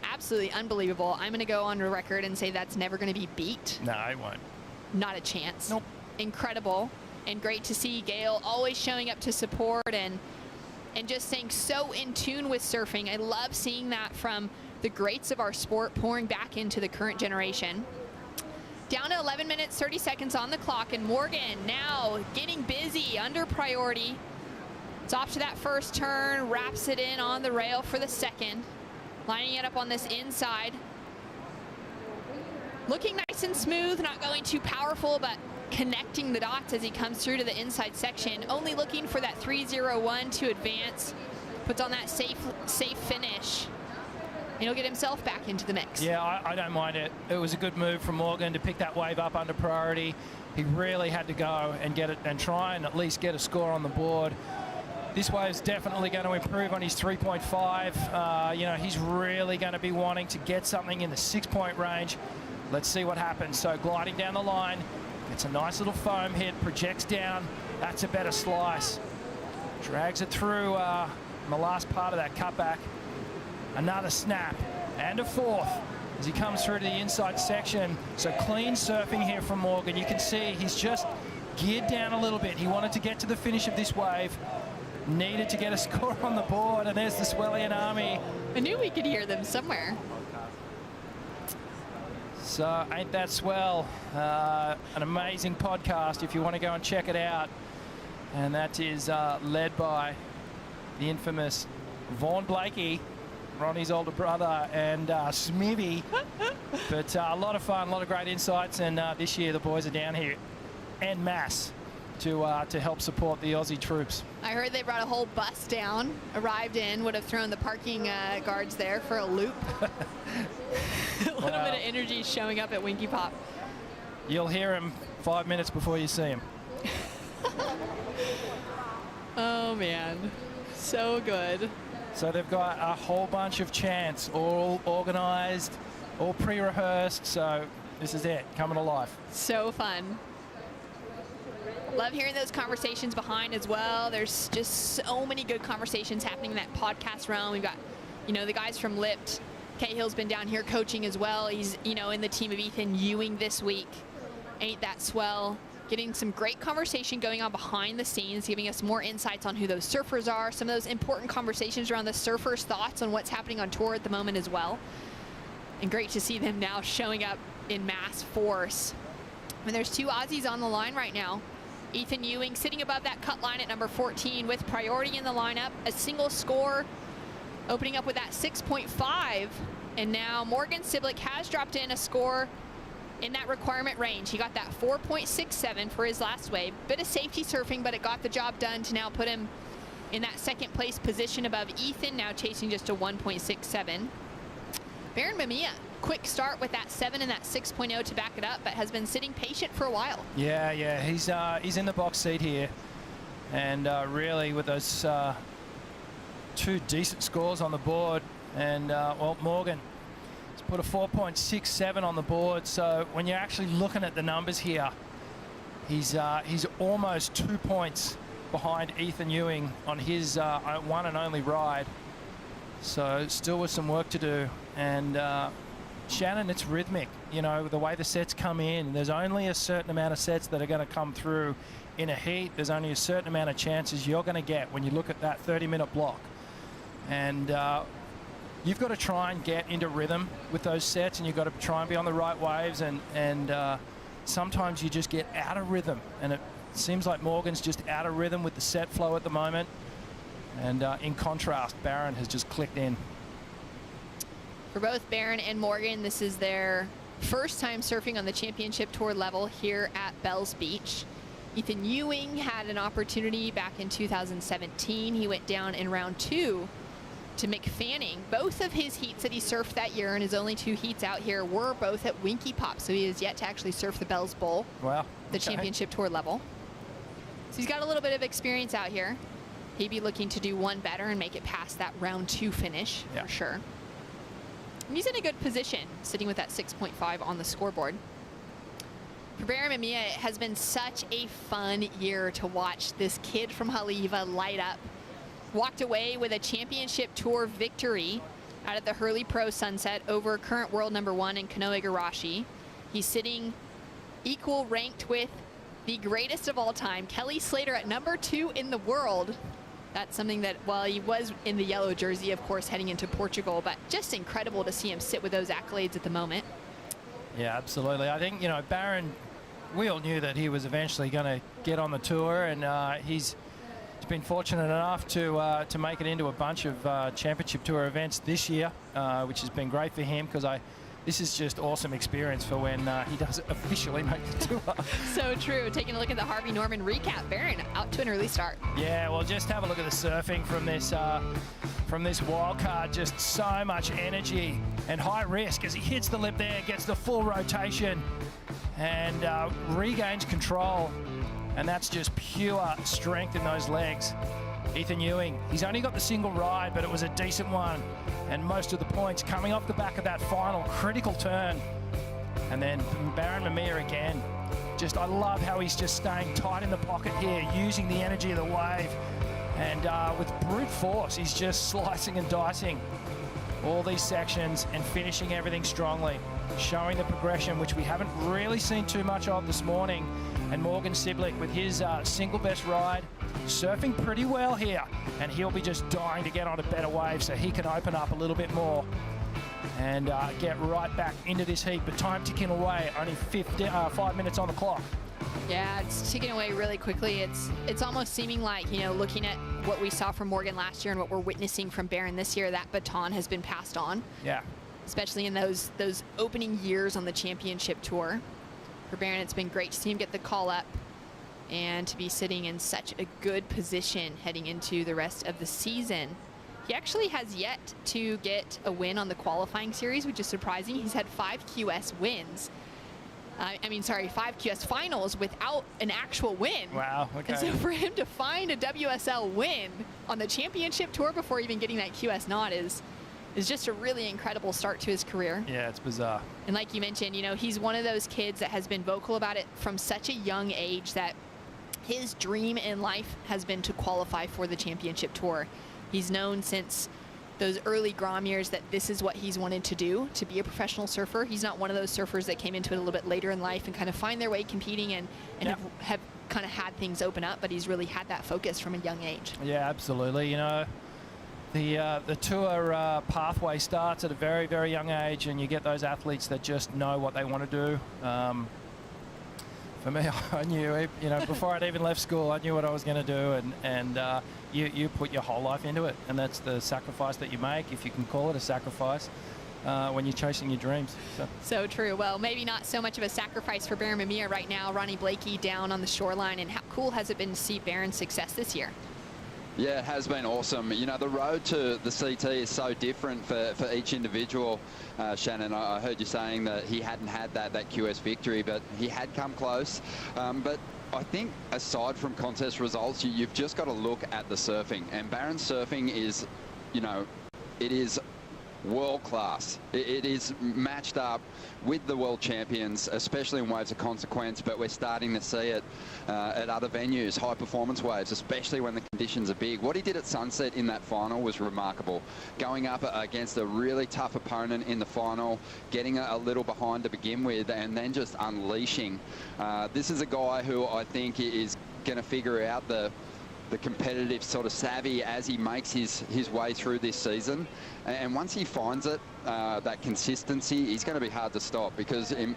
Absolutely unbelievable. I'm going to go on record and say that's never going to be beat. No, I won't. Not a chance. Nope. Incredible, and great to see Gail always showing up to support and just staying so in tune with surfing. I love seeing that from the greats of our sport pouring back into the current generation. Down to 11 minutes, 30 seconds on the clock, and Morgan now getting busy under priority. It's off to that first turn, wraps it in on the rail for the second, lining it up on this inside. Looking nice and smooth, not going too powerful, but connecting the dots as he comes through to the inside section, only looking for that 3-0-1 to advance, puts on that safe finish, and he'll get himself back into the mix. Yeah, I don't mind it. It was a good move from Morgan to pick that wave up under priority. He really had to go and get it and try and at least get a score on the board. This wave's definitely going to improve on his 3.5. You know, he's really going to be wanting to get something in the 6-point range. Let's see what happens. So gliding down the line, it's a nice little foam hit, projects down. That's a better slice. Drags it through in the last part of that cutback. Another snap and a fourth as he comes through to the inside section. So clean surfing here from Morgan. You can see he's just geared down a little bit. He wanted to get to the finish of this wave, needed to get a score on the board, and there's the Swellian Army. I knew we could hear them somewhere. So ain't that swell? An amazing podcast if you want to go and check it out. And that is led by the infamous Vaughn Blakey, Ronnie's older brother, and Smithy. But a lot of fun, a lot of great insights, and this year the boys are down here en masse to help support the Aussie troops. I heard they brought a whole bus down, arrived in, would have thrown the parking guards there for a loop. A little bit of energy showing up at Winky Pop. You'll hear him 5 minutes before you see him. Oh man, so good. So they've got a whole bunch of chants, all organized, all pre-rehearsed. So this is it, coming to life. So fun. Love hearing those conversations behind as well. There's just so many good conversations happening in that podcast realm. We've got, you know, the guys from Lipt. Cahill's been down here coaching as well. He's, you know, in the team of Ethan Ewing this week. Ain't that swell? Getting some great conversation going on behind the scenes, giving us more insights on who those surfers are, some of those important conversations around the surfers' thoughts on what's happening on tour at the moment as well. And great to see them now showing up in mass force. And there's two Aussies on the line right now. Ethan Ewing sitting above that cut line at number 14 with priority in the lineup, a single score, opening up with that 6.5. And now Morgan Siblick has dropped in a score in that requirement range. He got that 4.67 for his last wave. Bit of safety surfing, but it got the job done to now put him in that second place position above Ethan, now chasing just a 1.67. Baron Mamia, quick start with that 7 and that 6.0 to back it up, but has been sitting patient for a while. Yeah, he's in the box seat here. And really with those two decent scores on the board. And well, Morgan put a 4.67 on the board. So when you're actually looking at the numbers here, he's almost 2 points behind Ethan Ewing on his one and only ride. So still with some work to do. And Shannon, it's rhythmic. You know, the way the sets come in, there's only a certain amount of sets that are going to come through in a heat. There's only a certain amount of chances you're going to get when you look at that 30-minute block. And you've got to try and get into rhythm with those sets, and you've got to try and be on the right waves, and sometimes you just get out of rhythm, and it seems like Morgan's just out of rhythm with the set flow at the moment. And in contrast, Barron has just clicked in. For both Barron and Morgan, this is their first time surfing on the championship tour level here at Bells Beach. Ethan Ewing had an opportunity back in 2017. He went down in round 2 to McFanning. Both of his heats that he surfed that year, and his only 2 heats out here, were both at Winky Pop, so he has yet to actually surf the Bells Bowl, the championship tour level. So he's got a little bit of experience out here. He'd be looking to do one better and make it past that round 2 finish for sure. And he's in a good position, sitting with that 6.5 on the scoreboard. For Baron Mamia, it has been such a fun year to watch this kid from Haleiwa light up. Walked away with a championship tour victory out at the Hurley Pro Sunset over current world #1 in Kanoe Igarashi. He's sitting equal ranked with the greatest of all time, Kelly Slater, at number 2 in the world. That's something that, while he was in the yellow jersey, of course, heading into Portugal, but just incredible to see him sit with those accolades at the moment. Yeah, absolutely. I think, you know, Barron, we all knew that he was eventually going to get on the tour, and he's been fortunate enough to make it into a bunch of championship tour events this year, which has been great for him, because I this is just awesome experience for when he does officially make the tour. So true. Taking a look at the Harvey Norman recap, Barron out to an early start. Yeah, well, just have a look at the surfing from this wild card. Just so much energy and high risk as he hits the lip there, gets the full rotation and regains control. And that's just pure strength in those legs. Ethan Ewing, he's only got the single ride, but it was a decent one. And most of the points coming off the back of that final critical turn. And then Baron Mamia again. Just, I love how he's just staying tight in the pocket here, using the energy of the wave. And with brute force, he's just slicing and dicing all these sections and finishing everything strongly. Showing the progression, which we haven't really seen too much of this morning. And Morgan Siblick with his single best ride, surfing pretty well here. And he'll be just dying to get on a better wave so he can open up a little bit more and get right back into this heat. But time ticking away, only 5 minutes on the clock. Yeah, it's ticking away really quickly. It's almost seeming like, you know, looking at what we saw from Morgan last year and what we're witnessing from Barron this year, that baton has been passed on. Yeah. Especially in those opening years on the championship tour. For Barron, it's been great to see him get the call up and to be sitting in such a good position heading into the rest of the season. He actually has yet to get a win on the qualifying series, which is surprising. He's had 5 QS wins. 5 QS finals without an actual win. Wow, okay. And so for him to find a WSL win on the championship tour before even getting that QS nod is just a really incredible start to his career. Yeah, it's bizarre. And like you mentioned, you know, he's one of those kids that has been vocal about it from such a young age that his dream in life has been to qualify for the championship tour. He's known since those early Grom years that this is what he's wanted to do, to be a professional surfer. He's not one of those surfers that came into it a little bit later in life and kind of find their way competing and have kind of had things open up, but he's really had that focus from a young age. Yeah, absolutely. You know, the tour pathway starts at a very, very young age, and you get those athletes that just know what they want to do. For me, I knew, you know, before I'd even left school, I knew what I was going to do, and you put your whole life into it, and that's the sacrifice that you make, if you can call it a sacrifice, when you're chasing your dreams. So true. Well, maybe not so much of a sacrifice for Baron Mamia right now. Ronnie Blakey down on the shoreline, and how cool has it been to see Baron's success this year? Yeah, it has been awesome. You know, the road to the CT is so different for each individual. Shannon, I heard you saying that he hadn't had that QS victory, but he had come close. But I think aside from contest results, you've just got to look at the surfing. And Barron's surfing is, you know, it is world class. It is matched up with the world champions, especially in waves of consequence, but we're starting to see it at other venues, high performance waves, especially when the conditions are big. What he did at Sunset in that final was remarkable. Going up against a really tough opponent in the final, getting a little behind to begin with, and then just unleashing. This is a guy who I think is going to figure out the competitive sort of savvy as he makes his way through this season. And once he finds it, that consistency, he's going to be hard to stop, because in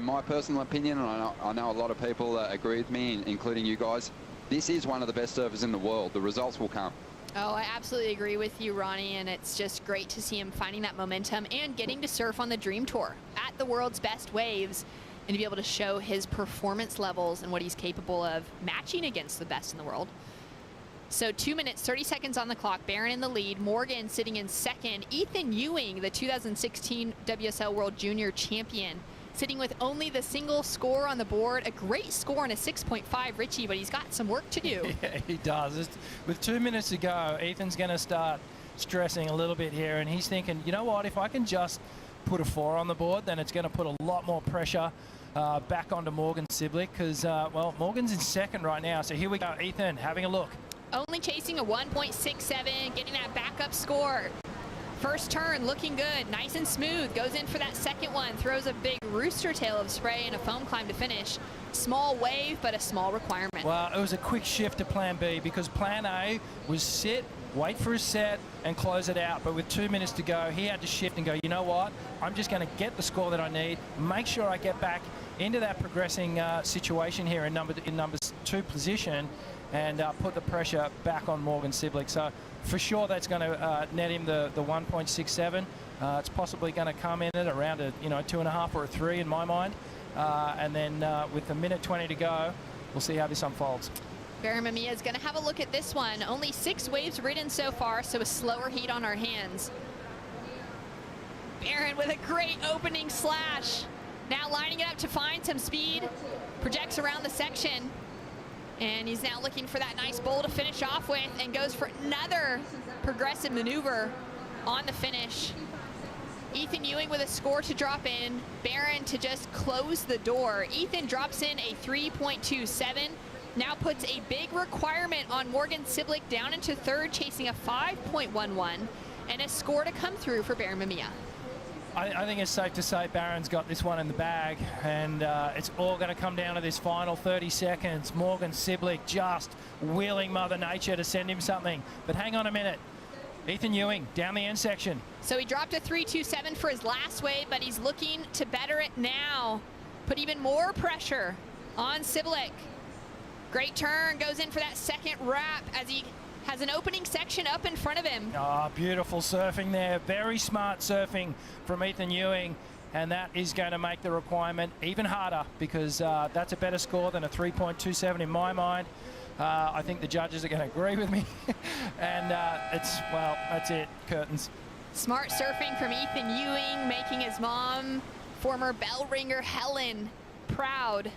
my personal opinion, and I know a lot of people agree with me, including you guys, this is one of the best surfers in the world. The results will come. Oh, I absolutely agree with you, Ronnie, and it's just great to see him finding that momentum and getting to surf on the Dream Tour at the world's best waves, and to be able to show his performance levels and what he's capable of matching against the best in the world. So 2 minutes, 30 seconds on the clock. Barron in the lead. Morgan sitting in second. Ethan Ewing, the 2016 WSL World Junior Champion, sitting with only the single score on the board. A great score and a 6.5, Richie, but he's got some work to do. Yeah, he does. With 2 minutes to go, Ethan's going to start stressing a little bit here, and he's thinking, you know what, if I can just put a 4 on the board, then it's going to put a lot more pressure back onto Morgan Siblick, because, well, Morgan's in second right now. So here we go. Ethan having a look. Only chasing a 1.67, getting that backup score. First turn looking good, nice and smooth. Goes in for that second one, throws a big rooster tail of spray and a foam climb to finish. Small wave, but a small requirement. Well, it was a quick shift to plan B, because plan A was sit, wait for his set, and close it out. But with 2 minutes to go, he had to shift and go, you know what? I'm just going to get the score that I need, make sure I get back into that progressing situation here in number 2 position, and put the pressure back on Morgan Siblick. So for sure that's going to net him the 1.67. It's possibly going to come in at around a 2.5 or a 3 in my mind. And then with a minute 20 to go, we'll see how this unfolds. Barron Mamia is going to have a look at this one. Only 6 waves ridden so far, so a slower heat on our hands. Barron with a great opening slash. Now lining it up to find some speed. Projects around the section. And he's now looking for that nice bowl to finish off with and goes for another progressive maneuver on the finish. Ethan Ewing with a score to drop in. Barron to just close the door. Ethan drops in a 3.27. Now puts a big requirement on Morgan Siblick down into third, chasing a 5.11, and a score to come through for Barron Mamia. I think it's safe to say Barron's got this one in the bag, and it's all going to come down to this final 30 seconds. Morgan Siblick just willing Mother Nature to send him something. But hang on a minute. Ethan Ewing down the end section. So he dropped a 3.27 for his last wave, but he's looking to better it now. Put even more pressure on Siblick. Great turn, goes in for that second wrap as he has an opening section up in front of him. Oh, beautiful surfing there. Very smart surfing from Ethan Ewing. And that is going to make the requirement even harder, because that's a better score than a 3.27 in my mind. I think the judges are going to agree with me. And well, that's it, curtains. Smart surfing from Ethan Ewing, making his mom, former bell ringer Helen, proud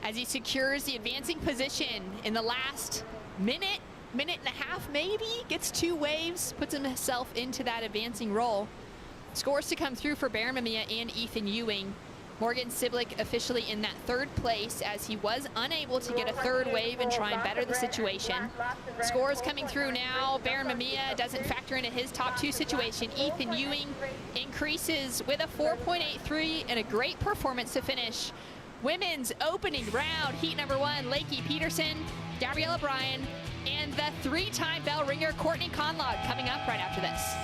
as he secures the advancing position in the last minute and a half maybe, gets 2 waves, puts himself into that advancing role. Scores to come through for Barron Mamia and Ethan Ewing. Morgan Siblick officially in that 3rd place, as he was unable to get a 3rd wave and try and better the situation. Scores coming through now. Barron Mamia doesn't factor into his top 2 situation. Ethan Ewing increases with a 4.83 and a great performance to finish. Women's opening round, heat number 1, Lakey Peterson, Gabriella Bryan, and the 3-time bell ringer Courtney Conlog coming up right after this.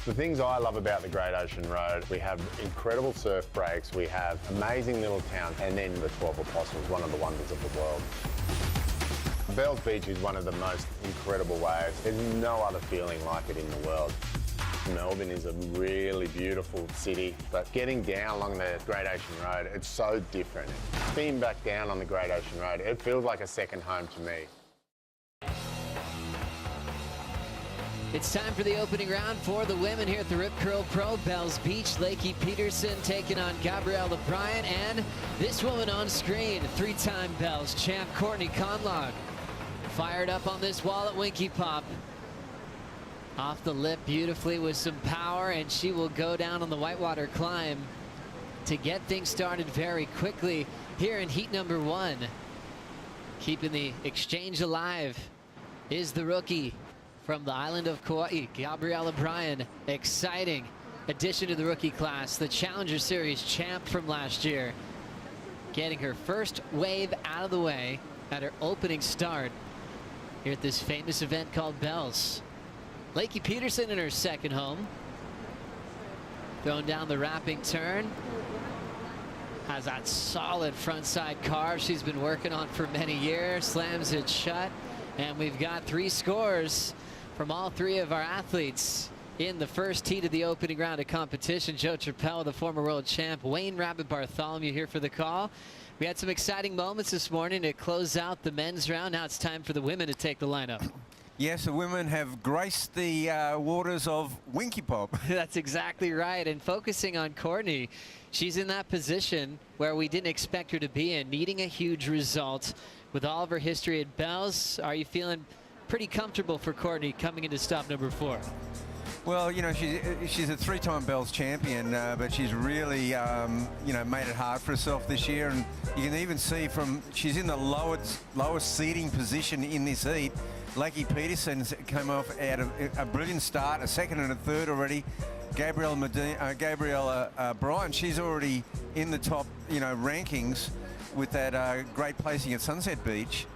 The things I love about the Great Ocean Road, we have incredible surf breaks, we have amazing little towns, and then the 12 Apostles, one of the wonders of the world. Bells Beach is one of the most incredible waves. There's no other feeling like it in the world. Melbourne is a really beautiful city, but getting down along the Great Ocean Road, it's so different. Being back down on the Great Ocean Road, it feels like a second home to me. It's time for the opening round for the women here at the Rip Curl Pro. Bells Beach, Lakey Peterson taking on Gabriella Bryan, and this woman on screen, 3-time Bells champ Courtney Conlog. Fired up on this wall at Winky Pop. Off the lip beautifully with some power, and she will go down on the whitewater climb to get things started very quickly here in heat number 1. Keeping the exchange alive is the rookie from the island of Kauai, Gabriella Bryan. Exciting. addition to the rookie class, the Challenger Series champ from last year, getting her first wave out of the way at her opening start here at this famous event called Bells. Lakey Peterson in her second home. Throwing down the wrapping turn. Has that solid frontside carve she's been working on for many years. Slams it shut. And we've got 3 scores from all 3 of our athletes in the first heat of the opening round of competition. Joe Trappell, the former world champ. Wayne Rabbit Bartholomew here for the call. We had some exciting moments this morning to close out the men's round. Now it's time for the women to take the lineup. Yes, the women have graced the waters of Winky Pop. That's exactly right. And focusing on Courtney, she's in that position where we didn't expect her to be in, needing a huge result. With all of her history at Bells, are you feeling pretty comfortable for Courtney coming into stop number 4? Well, you know, she's a 3-time Bells champion, but she's really, you know, made it hard for herself this year. And you can even see she's in the lowest seeding position in this heat. Lakey Peterson came off out of a brilliant start, a second and a third already. Gabrielle Bryan, she's already in the top, you know, rankings with that great placing at Sunset Beach.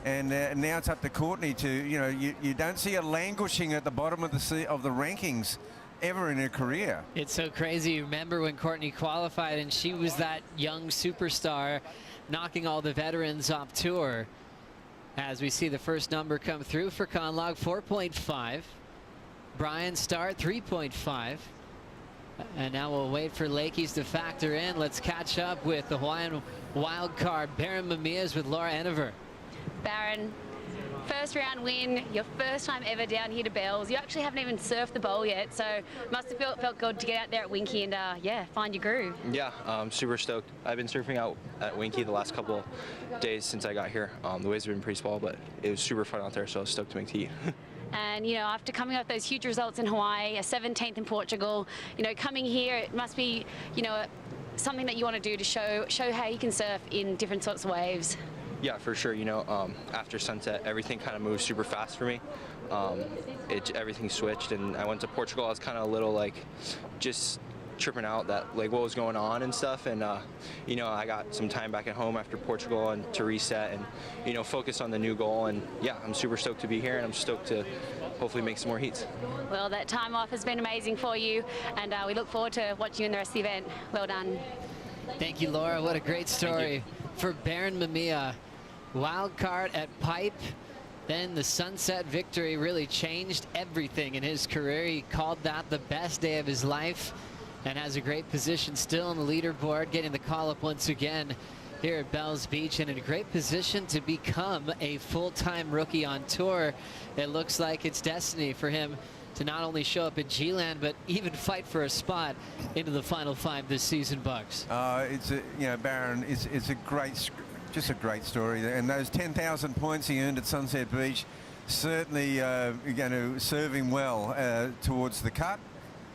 And now it's up to Courtney to, you know, you don't see her languishing at the bottom of the rankings ever in her career. It's so crazy. Remember when Courtney qualified and she was that young superstar knocking all the veterans off tour. As we see the first number come through for Conlog, 4.5. Brian start, 3.5. And now we'll wait for Lakey's to factor in. Let's catch up with the Hawaiian wild card, Baron Mamias with Laura Enever. Baron, first round win, your first time ever down here to Bells. You actually haven't even surfed the bowl yet, so must have felt good to get out there at Winky and yeah, find your groove. Yeah, I'm super stoked. I've been surfing out at Winky the last couple days since I got here. The waves have been pretty small, but it was super fun out there, so I was stoked to make the heat. And, you know, after coming off those huge results in Hawaii, a 17th in Portugal, you know, coming here, it must be, you know, something that you want to do to show how you can surf in different sorts of waves. Yeah, for sure. You know, after sunset, everything kind of moved super fast for me. Everything switched, and I went to Portugal. I was kind of a little like just tripping out that like what was going on and stuff. And you know, I got some time back at home after Portugal and to reset and, you know, focus on the new goal. And yeah, I'm super stoked to be here, and I'm stoked to hopefully make some more heats. Well, that time off has been amazing for you, and we look forward to watching you in the rest of the event. Well done. Thank you, Laura. What a great story for Baron Mamia. Wild card at Pipe, then the Sunset victory really changed everything in his career. He called that the best day of his life and has a great position still on the leaderboard, getting the call up once again here at Bells Beach, and in a great position to become a full-time rookie on tour. It looks like it's destiny for him to not only show up at G-Land, but even fight for a spot into the Final 5 this season, Bugs. It's a, you know, Baron, it's a great, just a great story. And those 10,000 points he earned at Sunset Beach certainly going to serve him well towards the cut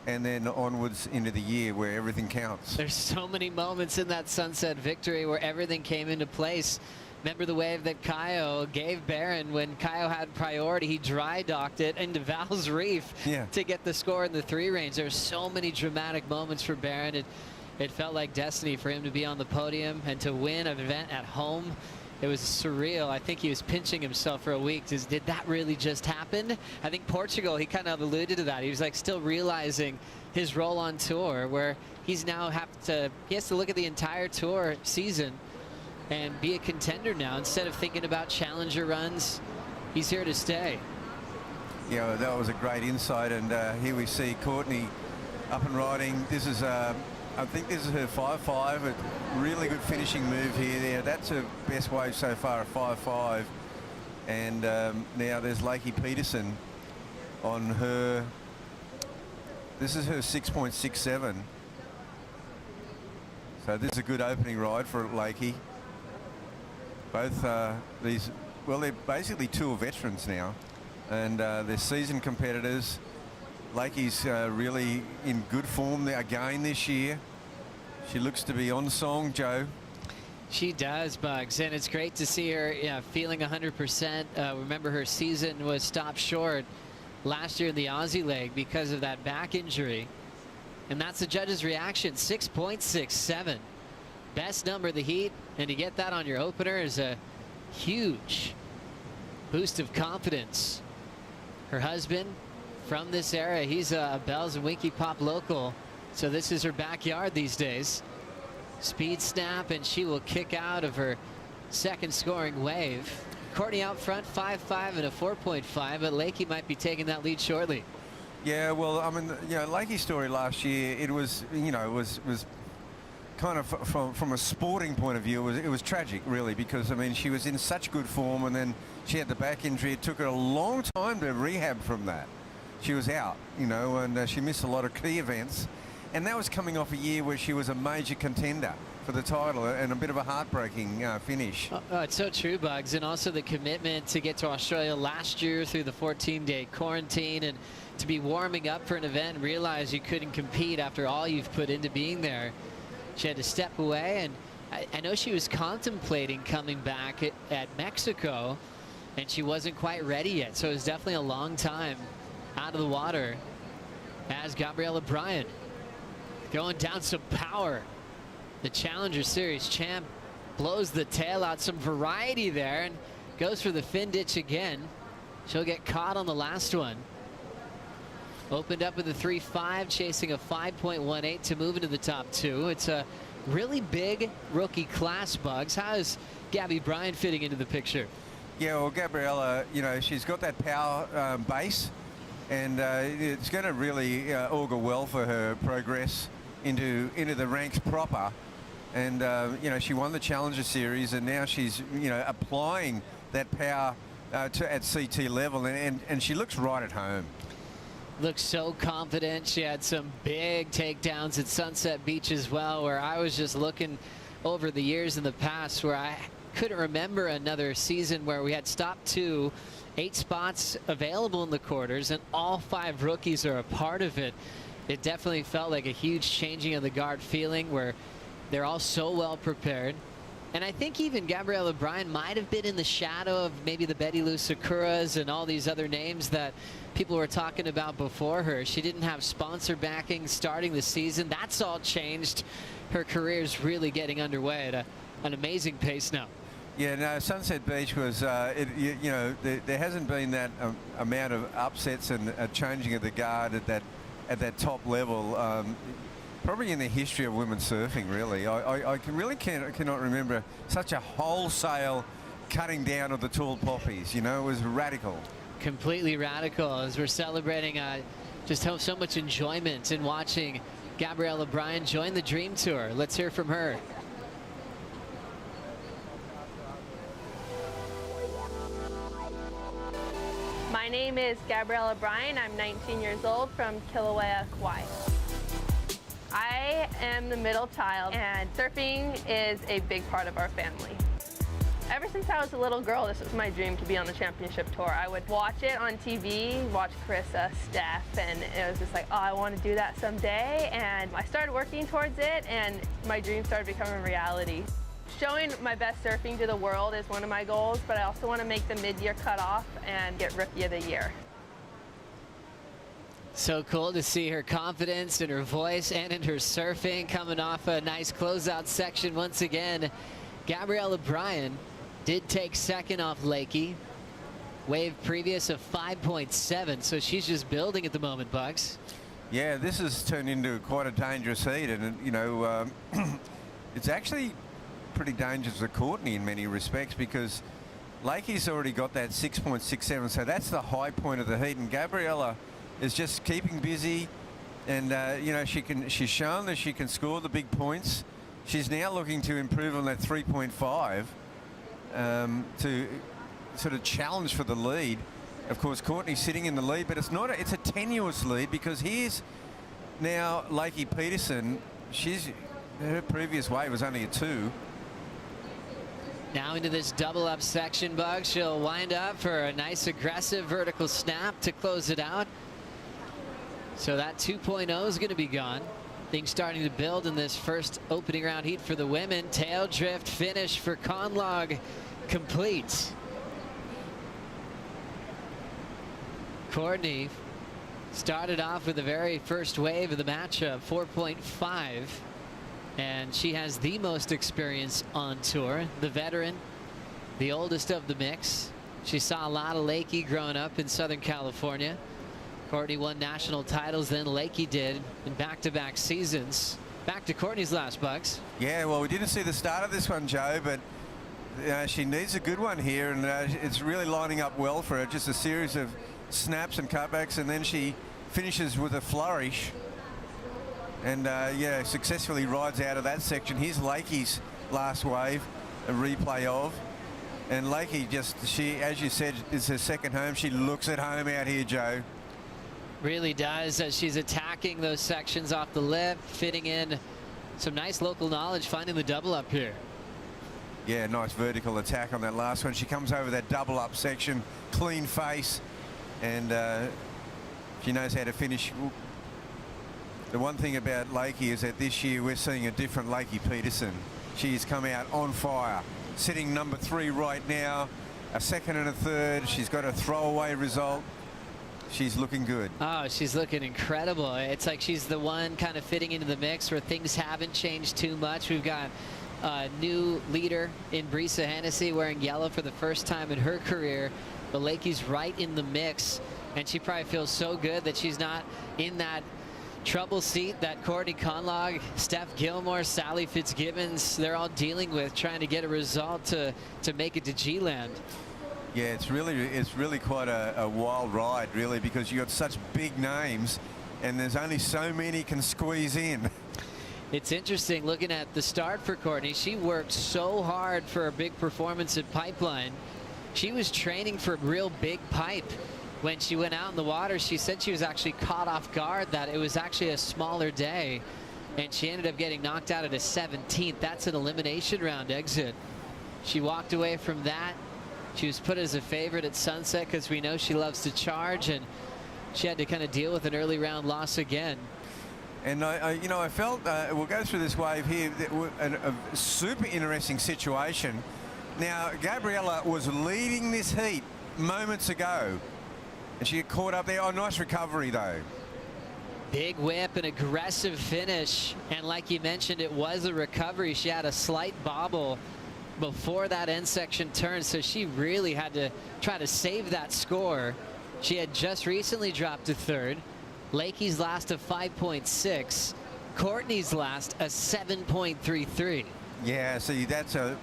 and then onwards into the year where everything counts. There's so many moments in that Sunset victory where everything came into place. Remember the wave that Kaio gave Baron when Kaio had priority. He dry docked it into Val's Reef to get the score in the 3 range. There's so many dramatic moments for Baron. It felt like destiny for him to be on the podium and to win an event at home. It was surreal. I think he was pinching himself for a week. Did that really just happen? I think Portugal, he kind of alluded to that. He was like still realizing his role on tour, where he's now he has to look at the entire tour season and be a contender now instead of thinking about challenger runs. He's here to stay. Yeah, that was a great insight, and here we see Courtney up and riding. This is I think this is her 5.5. A really good finishing move here. That's her best wave so far, a 5.5. And now there's Lakey Peterson on her. This is her 6.67. So this is a good opening ride for Lakey. Both these, well, they're basically tour veterans now, and they're seasoned competitors. Lakey's really in good form again this year. She looks to be on song, Joe. She does, Bugs, and it's great to see her feeling 100%. Remember, her season was stopped short last year in the Aussie leg because of that back injury. And that's the judges' reaction, 6.67. Best number of the heat, and to get that on your opener is a huge boost of confidence. Her husband from this area, he's a Bells and Winky Pop local, so this is her backyard these days. Speed snap, and she will kick out of her second scoring wave. Courtney out front, 5.5 and a 4.5, but Lakey might be taking that lead shortly. Yeah, well, I mean, you know, Lakey's story last year, it was, you know, was kind of from a sporting point of view, it was tragic, really, because, I mean, she was in such good form, and then she had the back injury. It took her a long time to rehab from that. She was out, you know, and she missed a lot of key events. And that was coming off a year where she was a major contender for the title, and a bit of a heartbreaking finish. Oh, it's so true, Bugs, and also the commitment to get to Australia last year through the 14-day quarantine, and to be warming up for an event and realize you couldn't compete after all you've put into being there. She had to step away, and I know she was contemplating coming back at Mexico, and she wasn't quite ready yet, so it was definitely a long time out of the water as Gabriella Bryan going down some power. The Challenger Series champ blows the tail out, some variety there, and goes for the fin ditch again. She'll get caught on the last one. Opened up with a 3.5, chasing a 5.18 to move into the top two. It's a really big rookie class, Bugs. How is Gabby Bryan fitting into the picture? Yeah, well, Gabriella, you know, she's got that power base, and it's going to really augur well for her progress into the ranks proper. And you know, she won the Challenger Series, and now she's, you know, applying that power at CT level, and she looks right at home. Looks so confident. She had some big takedowns at Sunset Beach as well, where I was just looking over the years in the past where I couldn't remember another season where we had stop 2, 8 spots available in the quarters, and all 5 rookies are a part of it. It definitely felt like a huge changing of the guard feeling where they're all so well prepared. And I think even Gabriella Bryan might have been in the shadow of maybe the Betty Lou Sakuras and all these other names that people were talking about before her. She didn't have sponsor backing starting the season. That's all changed. Her career is really getting underway at an amazing pace now. Yeah, no, Sunset Beach was, you know, there hasn't been that amount of upsets and changing of the guard at that top level. Probably in the history of women's surfing, really. I cannot remember such a wholesale cutting down of the tall poppies. You know, it was radical. Completely radical, as we're celebrating just so much enjoyment in watching Gabriella Bryan join the Dream Tour. Let's hear from her. My name is Gabriella Bryan. I'm 19 years old from Kilauea, Kauai. I am the middle child, and surfing is a big part of our family. Ever since I was a little girl, this was my dream to be on the championship tour. I would watch it on TV, watch Carissa, Steph, and it was just like, oh, I want to do that someday. And I started working towards it, and my dream started becoming reality. Showing my best surfing to the world is one of my goals, but I also want to make the mid-year cutoff and get Rookie of the Year. So cool to see her confidence in her voice and in her surfing, coming off a nice closeout section once again. Gabriella Bryan did take second off Lakey. Wave previous of 5.7, so she's just building at the moment, Bugs. Yeah, this has turned into quite a dangerous heat, and you know, it's actually pretty dangerous for Courtney in many respects, because Lakey's already got that 6.67, so that's the high point of the heat, and Gabriella is just keeping busy, and you know, she's shown that she can score the big points. She's now looking to improve on that 3.5 to sort of challenge for the lead. Of course, Courtney's sitting in the lead, but it's a tenuous lead, because here's now Lakey Peterson. Her previous wave was only a 2. Now into this double up section, Bugs. She'll wind up for a nice aggressive vertical snap to close it out. So that 2.0 is going to be gone. Things starting to build in this first opening round heat for the women. Tail drift finish for Conlog complete. Courtney Started off with the very first wave of the matchup, 4.5. And she has the most experience on tour, the veteran, the oldest of the mix. She saw a lot of Lakey growing up in Southern California. Courtney won national titles, then Lakey did in back-to-back seasons. Back to Courtney's last, Bugs. Yeah, well, we didn't see the start of this one, Joe, but she needs a good one here, and it's really lining up well for her. Just a series of snaps and cutbacks, and then she finishes with a flourish. And yeah, successfully rides out of that section. Here's Lakey's last wave, a replay of. And Lakey she, as you said, is her second home. She looks at home out here, Joe. Really does, as she's attacking those sections off the lip, fitting in some nice local knowledge, finding the double up here. Yeah, nice vertical attack on that last one. She comes over that double up section, clean face, and she knows how to finish. The one thing about Lakey is that this year we're seeing a different Lakey Peterson. She's come out on fire, sitting number 3 right now, a second and a third. She's got a throwaway result. She's looking good. Oh, she's looking incredible. It's like she's the one kind of fitting into the mix where things haven't changed too much. We've got a new leader in Brisa Hennessy wearing yellow for the first time in her career. But Lakey's right in the mix, and she probably feels so good that she's not in that trouble seat that Courtney Conlog, Steph Gilmore, Sally Fitzgibbons, they're all dealing with, trying to get a result to make it to G-Land. Yeah, it's really quite a wild ride, really, because you got such big names, and there's only so many can squeeze in. It's interesting looking at the start for Courtney. She worked so hard for a big performance at Pipeline. She was training for a real big pipe. When she went out in the water, she said she was actually caught off guard, that it was actually a smaller day, and she ended up getting knocked out at a 17th. That's an elimination round exit. She walked away from that. She was put as a favorite at Sunset because we know she loves to charge, and she had to kind of deal with an early round loss again. And I felt we'll go through this wave here. A super interesting situation. Now, Gabriella was leading this heat moments ago, and she got caught up there. Oh, nice recovery, though. Big whip, an aggressive finish. And like you mentioned, it was a recovery. She had a slight bobble before that end section turn, so she really had to try to save that score. She had just recently dropped to third. Lakey's last of 5.6. Courtney's last a 7.33. Yeah, see, that's a...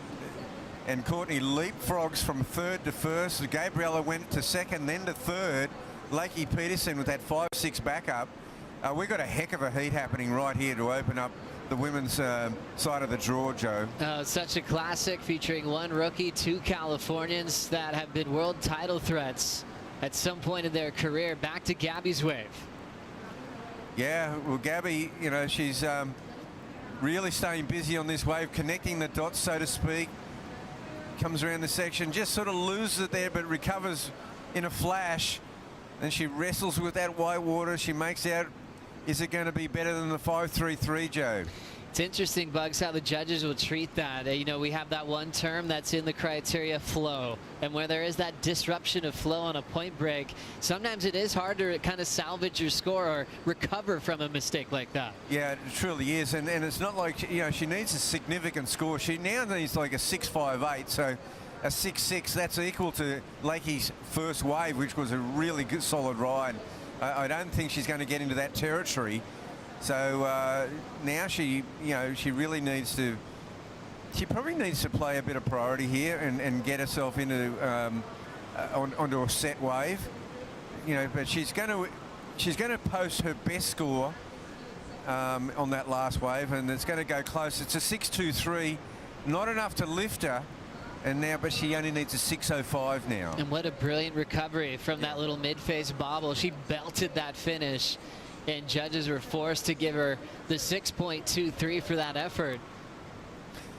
And Courtney leapfrogs from third to first. Gabriella went to second, then to third. Lakey Peterson with that 5-6 backup. We've got a heck of a heat happening right here to open up the women's side of the draw, Joe. Such a classic featuring one rookie, 2 Californians that have been world title threats at some point in their career. Back to Gabby's wave. Yeah, well, Gabby, you know, she's really staying busy on this wave, connecting the dots, so to speak. Comes around the section, just sort of loses it there, but recovers in a flash. Then she wrestles with that white water. She makes out, is it going to be better than the 5.33, Joe? It's interesting, Bugs, how the judges will treat that. You know, we have that one term that's in the criteria, flow. And where there is that disruption of flow on a point break, sometimes it is hard to kind of salvage your score or recover from a mistake like that. Yeah, it truly is. And it's not like, you know, she needs a significant score. She now needs like a 6.58, so a 6.6, that's equal to Lakey's first wave, which was a really good, solid ride. I don't think she's going to get into that territory. So now she, you know, she really needs to, she probably needs to play a bit of priority here and get herself into onto a set wave, you know. But she's going to post her best score on that last wave, and it's going to go close. It's a 6.23, not enough to lift her, and now, but she only needs a 6.05 now. And what a brilliant recovery from that little mid-phase bobble. She belted that finish, and judges were forced to give her the 6.23 for that effort.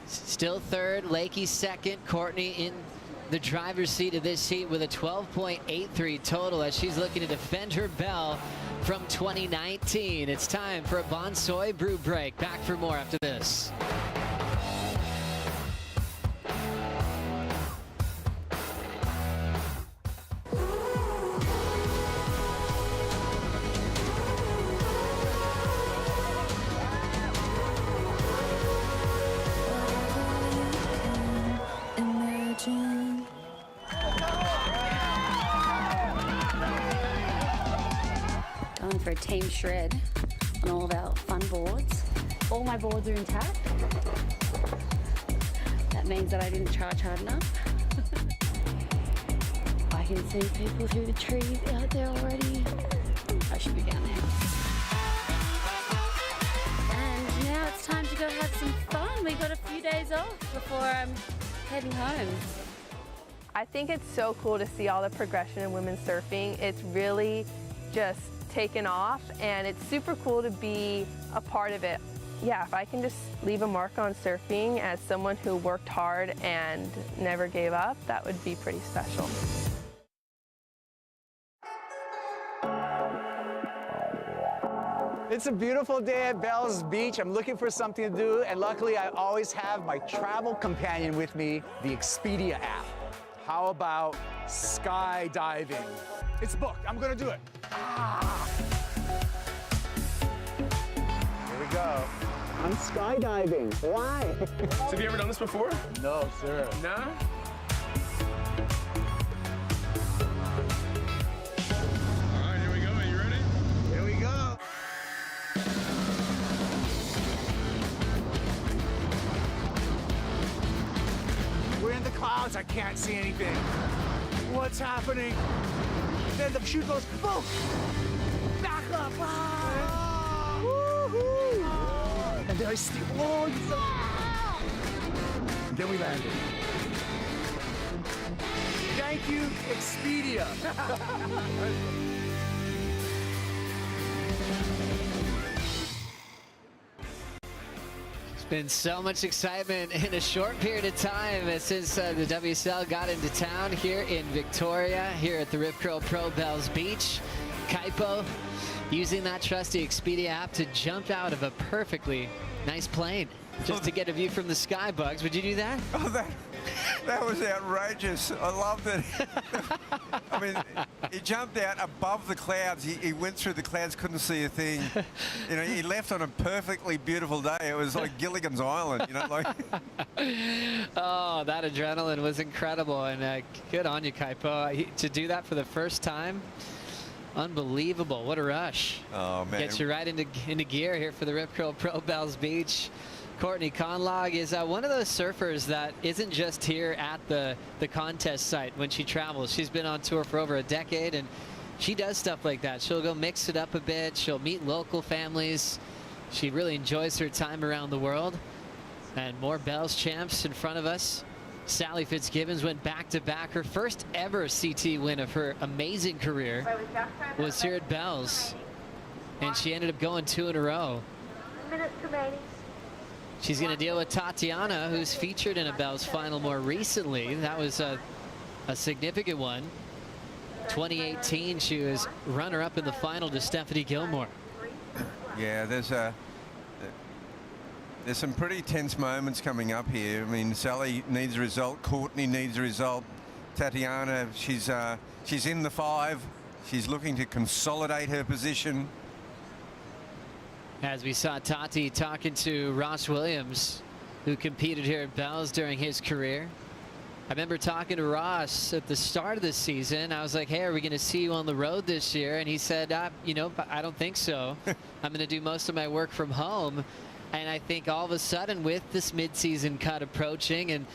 Still third, Lakey second, Courtney in the driver's seat of this heat with a 12.83 total as she's looking to defend her bell from 2019. It's time for a Bonsoy brew break. Back for more after this. for a team shred on all of our fun boards. All my boards are intact. That means that I didn't charge hard enough. I can see people through the trees out there already. I should be down there. And now it's time to go have some fun. We got a few days off before I'm heading home. I think it's so cool to see all the progression in women's surfing. It's really just taken off, and it's super cool to be a part of it. Yeah, if I can just leave a mark on surfing as someone who worked hard and never gave up, that would be pretty special. It's a beautiful day at Bells Beach. I'm looking for something to do, and luckily I always have my travel companion with me, the Expedia app. How about skydiving? It's booked. I'm gonna do it. Here we go. I'm skydiving. Why? So have you ever done this before? No, sir. No? All right, here we go. Are you ready? Here we go. We're in the clouds. I can't see anything. What's happening? Then the chute goes boom. Back up. Ah! Woo-hoo! And then I see. Oh, yeah! And then we landed. Thank you, Expedia. Been so much excitement in a short period of time since the WSL got into town here in Victoria, here at the Rip Curl Pro Bells Beach. Kaipo using that trusty Expedia app to jump out of a perfectly nice plane just to get a view from the sky, Bugs. Would you do that? Oh, that was outrageous. I loved it. I mean, he jumped out above the clouds. He went through the clouds, couldn't see a thing. You know, he left on a perfectly beautiful day. It was like Gilligan's Island, you know, like. Oh, that adrenaline was incredible, and good on you, Kaipo. To do that for the first time, unbelievable. What a rush. Oh, man. Gets you right into gear here for the Rip Curl Pro Bells Beach. Courtney Conlog is one of those surfers that isn't just here at the contest site when she travels. She's been on tour for over a decade, and she does stuff like that. She'll go mix it up a bit. She'll meet local families. She really enjoys her time around the world. And more Bells champs in front of us. Sally Fitzgibbons went back-to-back. Her first ever CT win of her amazing career was here at Bells, and she ended up going 2 in a row. Minutes remaining. She's going to deal with Tatiana, who's featured in a Bells final more recently. That was a significant one. 2018, she was runner-up in the final to Stephanie Gilmore. Yeah, there's some pretty tense moments coming up here. I mean, Sally needs a result. Courtney needs a result. Tatiana, she's in the 5. She's looking to consolidate her position. As we saw Tati talking to Ross Williams, who competed here at Bells during his career. I remember talking to Ross at the start of the season. I was like, hey, are we going to see you on the road this year? And he said, you know, I don't think so. I'm going to do most of my work from home. And I think all of a sudden, with this midseason cut approaching and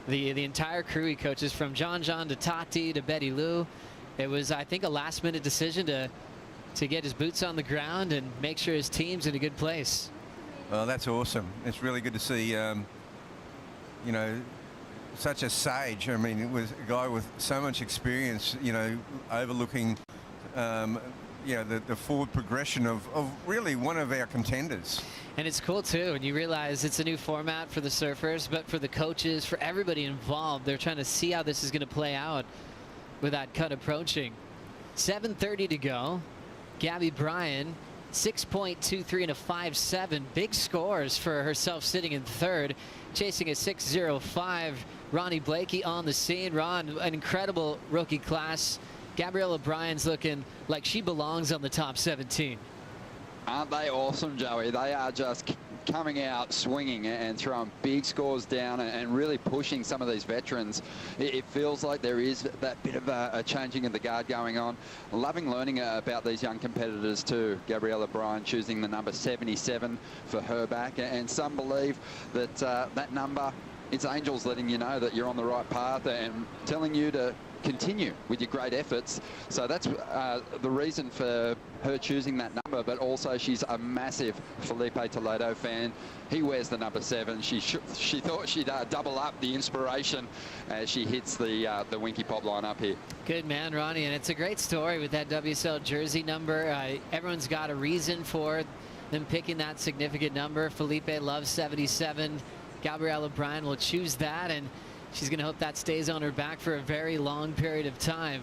the entire crew he coaches, from John to Tati to Betty Lou, it was, I think, a last-minute decision to get his boots on the ground and make sure his team's in a good place. Well, that's awesome. It's really good to see, you know, such a sage. I mean, it was a guy with so much experience, you know, overlooking, you know, the forward progression of really one of our contenders. And it's cool, too, and you realize it's a new format for the surfers, but for the coaches, for everybody involved, they're trying to see how this is going to play out with that cut approaching. 7:30 to go. Gabby Bryan, 6.23 and a 5.7. Big scores for herself sitting in third, chasing a 6.05. Ronnie Blakey on the scene. Ron, an incredible rookie class. Gabriella Bryan's looking like she belongs on the top 17. Aren't they awesome, Joey? They are just coming out swinging and throwing big scores down and really pushing some of these veterans. It feels like there is that bit of a changing of the guard going on. Loving learning about these young competitors too. Gabriella Bryan choosing the number 77 for her back, and some believe that that number, it's angels letting you know that you're on the right path and telling you to continue with your great efforts. So that's the reason for her choosing that number, but also she's a massive Felipe Toledo fan. He wears the number 7. She thought she'd double up the inspiration as she hits the Winky Pop lineup here. Good man, Ronnie, and it's a great story with that WSL jersey number. Everyone's got a reason for them picking that significant number. Felipe loves 77. Gabriella Bryan will choose that, and she's going to hope that stays on her back for a very long period of time.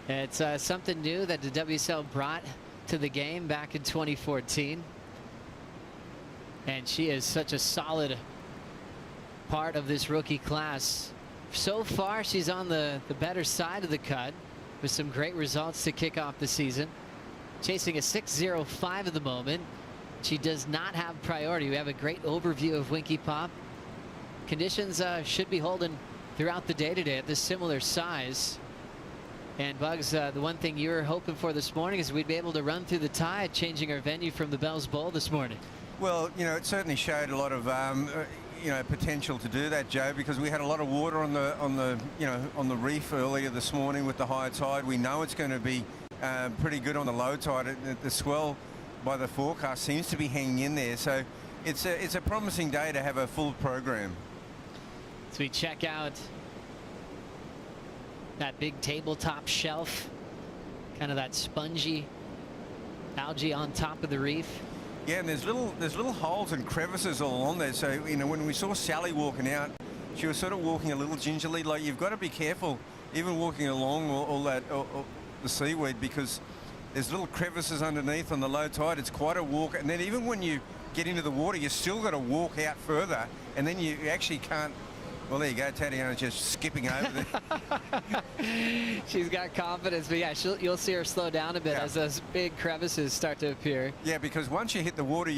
It's something new that the WSL brought to the game back in 2014. And she is such a solid part of this rookie class. So far, she's on the better side of the cut with some great results to kick off the season. Chasing a 6.05 at the moment. She does not have priority. We have a great overview of Winky Pop. Conditions should be holding throughout the day today at this similar size. And Bugs, the one thing you were hoping for this morning is we'd be able to run through the tide, changing our venue from the Bells Bowl this morning. Well, you know, it certainly showed a lot of you know, potential to do that, Joe, because we had a lot of water on the reef earlier this morning with the high tide. We know it's going to be pretty good on the low tide. The swell by the forecast seems to be hanging in there, so it's a promising day to have a full program. So we check out that big tabletop shelf, kind of that spongy algae on top of the reef. Yeah, and there's little holes and crevices all along there. So, you know, when we saw Sally walking out, she was sort of walking a little gingerly. Like, you've got to be careful, even walking along all that the seaweed, because there's little crevices underneath on the low tide. It's quite a walk, and then even when you get into the water, you still got to walk out further, and then you actually can't. Well, there you go. Tatiana's just skipping over there. She's got confidence, but yeah, you'll see her slow down a bit as those big crevices start to appear. Yeah, because once you hit the water,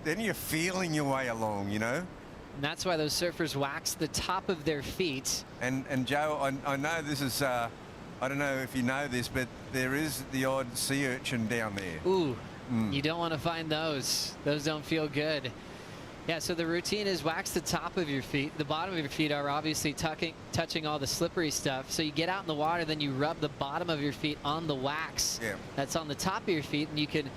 then you're feeling your way along, you know. And that's why those surfers wax the top of their feet. And Joe, I know this is, I don't know if you know this, but there is the odd sea urchin down there. Ooh, you don't want to find those. Those don't feel good. Yeah, so the routine is wax the top of your feet. The bottom of your feet are obviously touching all the slippery stuff. So you get out in the water, then you rub the bottom of your feet on the wax that's on the top of your feet, and you can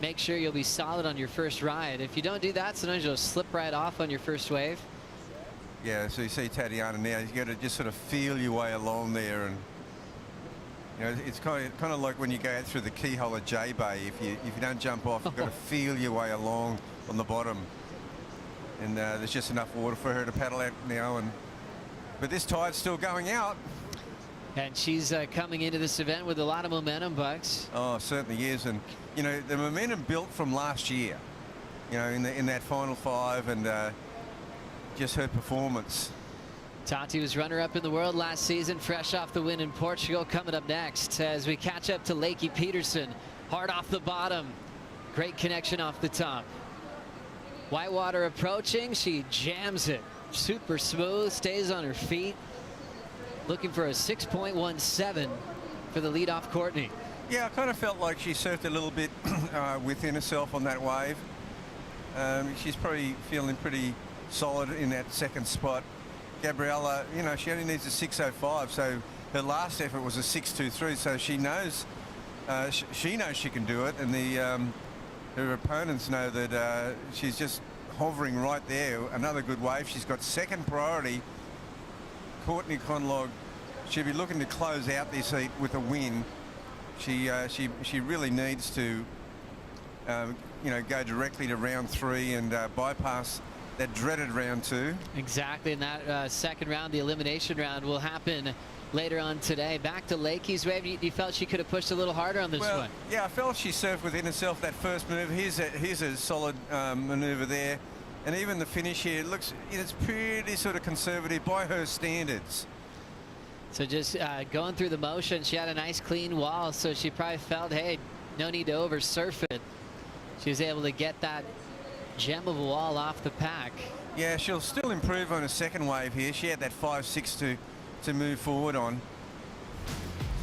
make sure you'll be solid on your first ride. If you don't do that, sometimes you'll slip right off on your first wave. Yeah, so you see Tatiana now, you got to just sort of feel your way along there, and you know, it's kind of like when you go out through the keyhole of J Bay. If you don't jump off, you've got to feel your way along on the bottom. And there's just enough water for her to paddle out now, but this tide's still going out. And she's coming into this event with a lot of momentum, Bugs. Oh, certainly is, and you know, the momentum built from last year, you know, in that final 5, and just her performance. Tati was runner-up in the world last season, fresh off the win in Portugal. Coming up next as we catch up to Lakey Peterson, hard off the bottom, great connection off the top. Whitewater approaching, she jams it. Super smooth, stays on her feet. Looking for a 6.17 for the leadoff Courtney. Yeah, I kind of felt like she surfed a little bit within herself on that wave. She's probably feeling pretty solid in that second spot. Gabriella, you know, she only needs a 6.05, so her last effort was a 6.23, so she knows she can do it, and her opponents know that she's just hovering right there. Another good wave. She's got second priority. Courtney Conlog should be looking to close out this heat with a win. She really needs to you know, go directly to round 3 and bypass that dreaded round 2. Exactly, and that second round, the elimination round, will happen later on today. Back to Lakey's wave. You felt she could have pushed a little harder on this one? Yeah, I felt she surfed within herself that first move. Here's a solid maneuver there, and even the finish here looks, it's pretty sort of conservative by her standards. So just going through the motion, she had a nice clean wall, so she probably felt, hey, no need to over surf it. She was able to get that gem of a wall off the pack. Yeah, she'll still improve on a second wave here. She had that 5.6 to move forward on.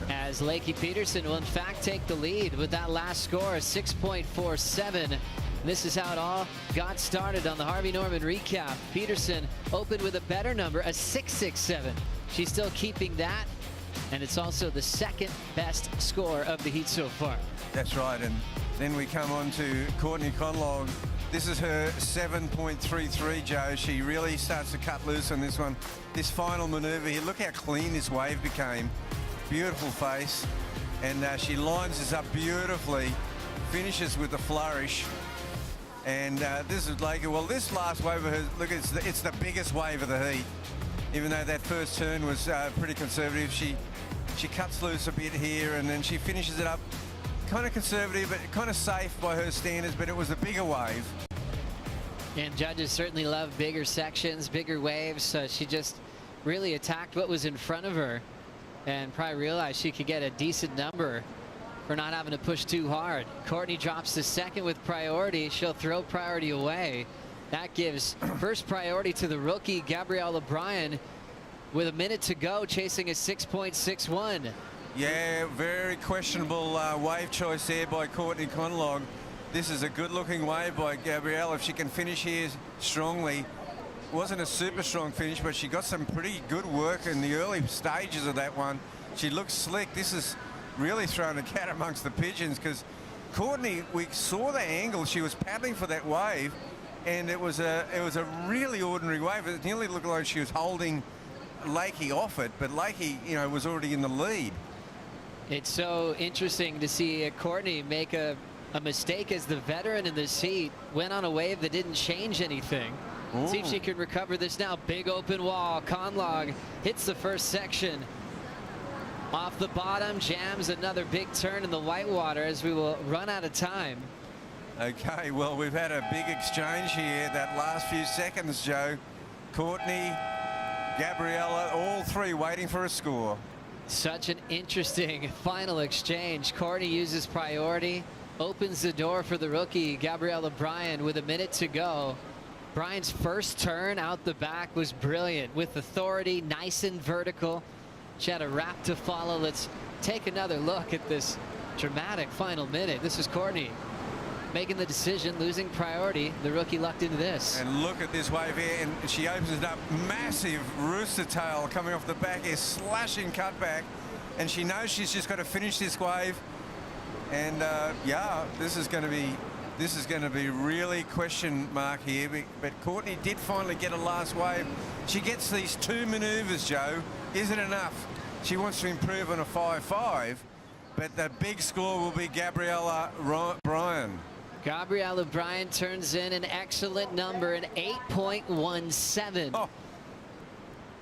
As Lakey Peterson will in fact take the lead with that last score, 6.47. This is how it all got started on the Harvey Norman recap. Peterson opened with a better number, a 6.67. She's still keeping that, and it's also the second best score of the heat so far. That's right, and then we come on to Courtney Conlog. This is her 7.33, Joe. She really starts to cut loose on this one. This final maneuver here, look how clean this wave became. Beautiful face, and she lines this up beautifully, finishes with the flourish. And this is Lakey. Well, this last wave of hers, look, it's the biggest wave of the heat. Even though that first turn was pretty conservative, she cuts loose a bit here, and then she finishes it up kind of conservative, but kind of safe by her standards, but it was a bigger wave. And judges certainly love bigger sections, bigger waves, so she just really attacked what was in front of her and probably realized she could get a decent number for not having to push too hard. Courtney drops to second with priority. She'll throw priority away. That gives first priority to the rookie, Gabrielle O'Brien, with a minute to go, chasing a 6.61. Yeah, very questionable wave choice there by Courtney Conlog. This is a good-looking wave by Gabrielle. If she can finish here strongly, wasn't a super strong finish, but she got some pretty good work in the early stages of that one. She looks slick. This is really throwing a cat amongst the pigeons, because Courtney, we saw the angle. She was paddling for that wave, and it was a really ordinary wave. It nearly looked like she was holding Lakey off it, but Lakey, you know, was already in the lead. It's so interesting to see Courtney make a mistake as the veteran in this heat. Went on a wave that didn't change anything. Ooh. See if she can recover this now. Big open wall. Conlog hits the first section. Off the bottom, jams another big turn in the whitewater as we will run out of time. Okay, well, we've had a big exchange here that last few seconds, Joe. Courtney, Gabriella, all three waiting for a score. Such an interesting final exchange. Courtney uses priority, opens the door for the rookie, Gabrielle O'Brien, with a minute to go. Brian's first turn out the back was brilliant with authority, nice and vertical. She had a wrap to follow. Let's take another look at this dramatic final minute. This is Courtney making the decision, losing priority. The rookie lucked into this. And look at this wave here, and she opens it up. Massive rooster tail coming off the back here, slashing cutback, and she knows she's just got to finish this wave. And yeah, this is going to be really question mark here. But Courtney did finally get a last wave. She gets these two maneuvers, Joe. Is it enough? She wants to improve on a 5.5, but the big score will be Gabriella O'Brien. Gabrielle O'Brien turns in an excellent number, an 8.17. Oh.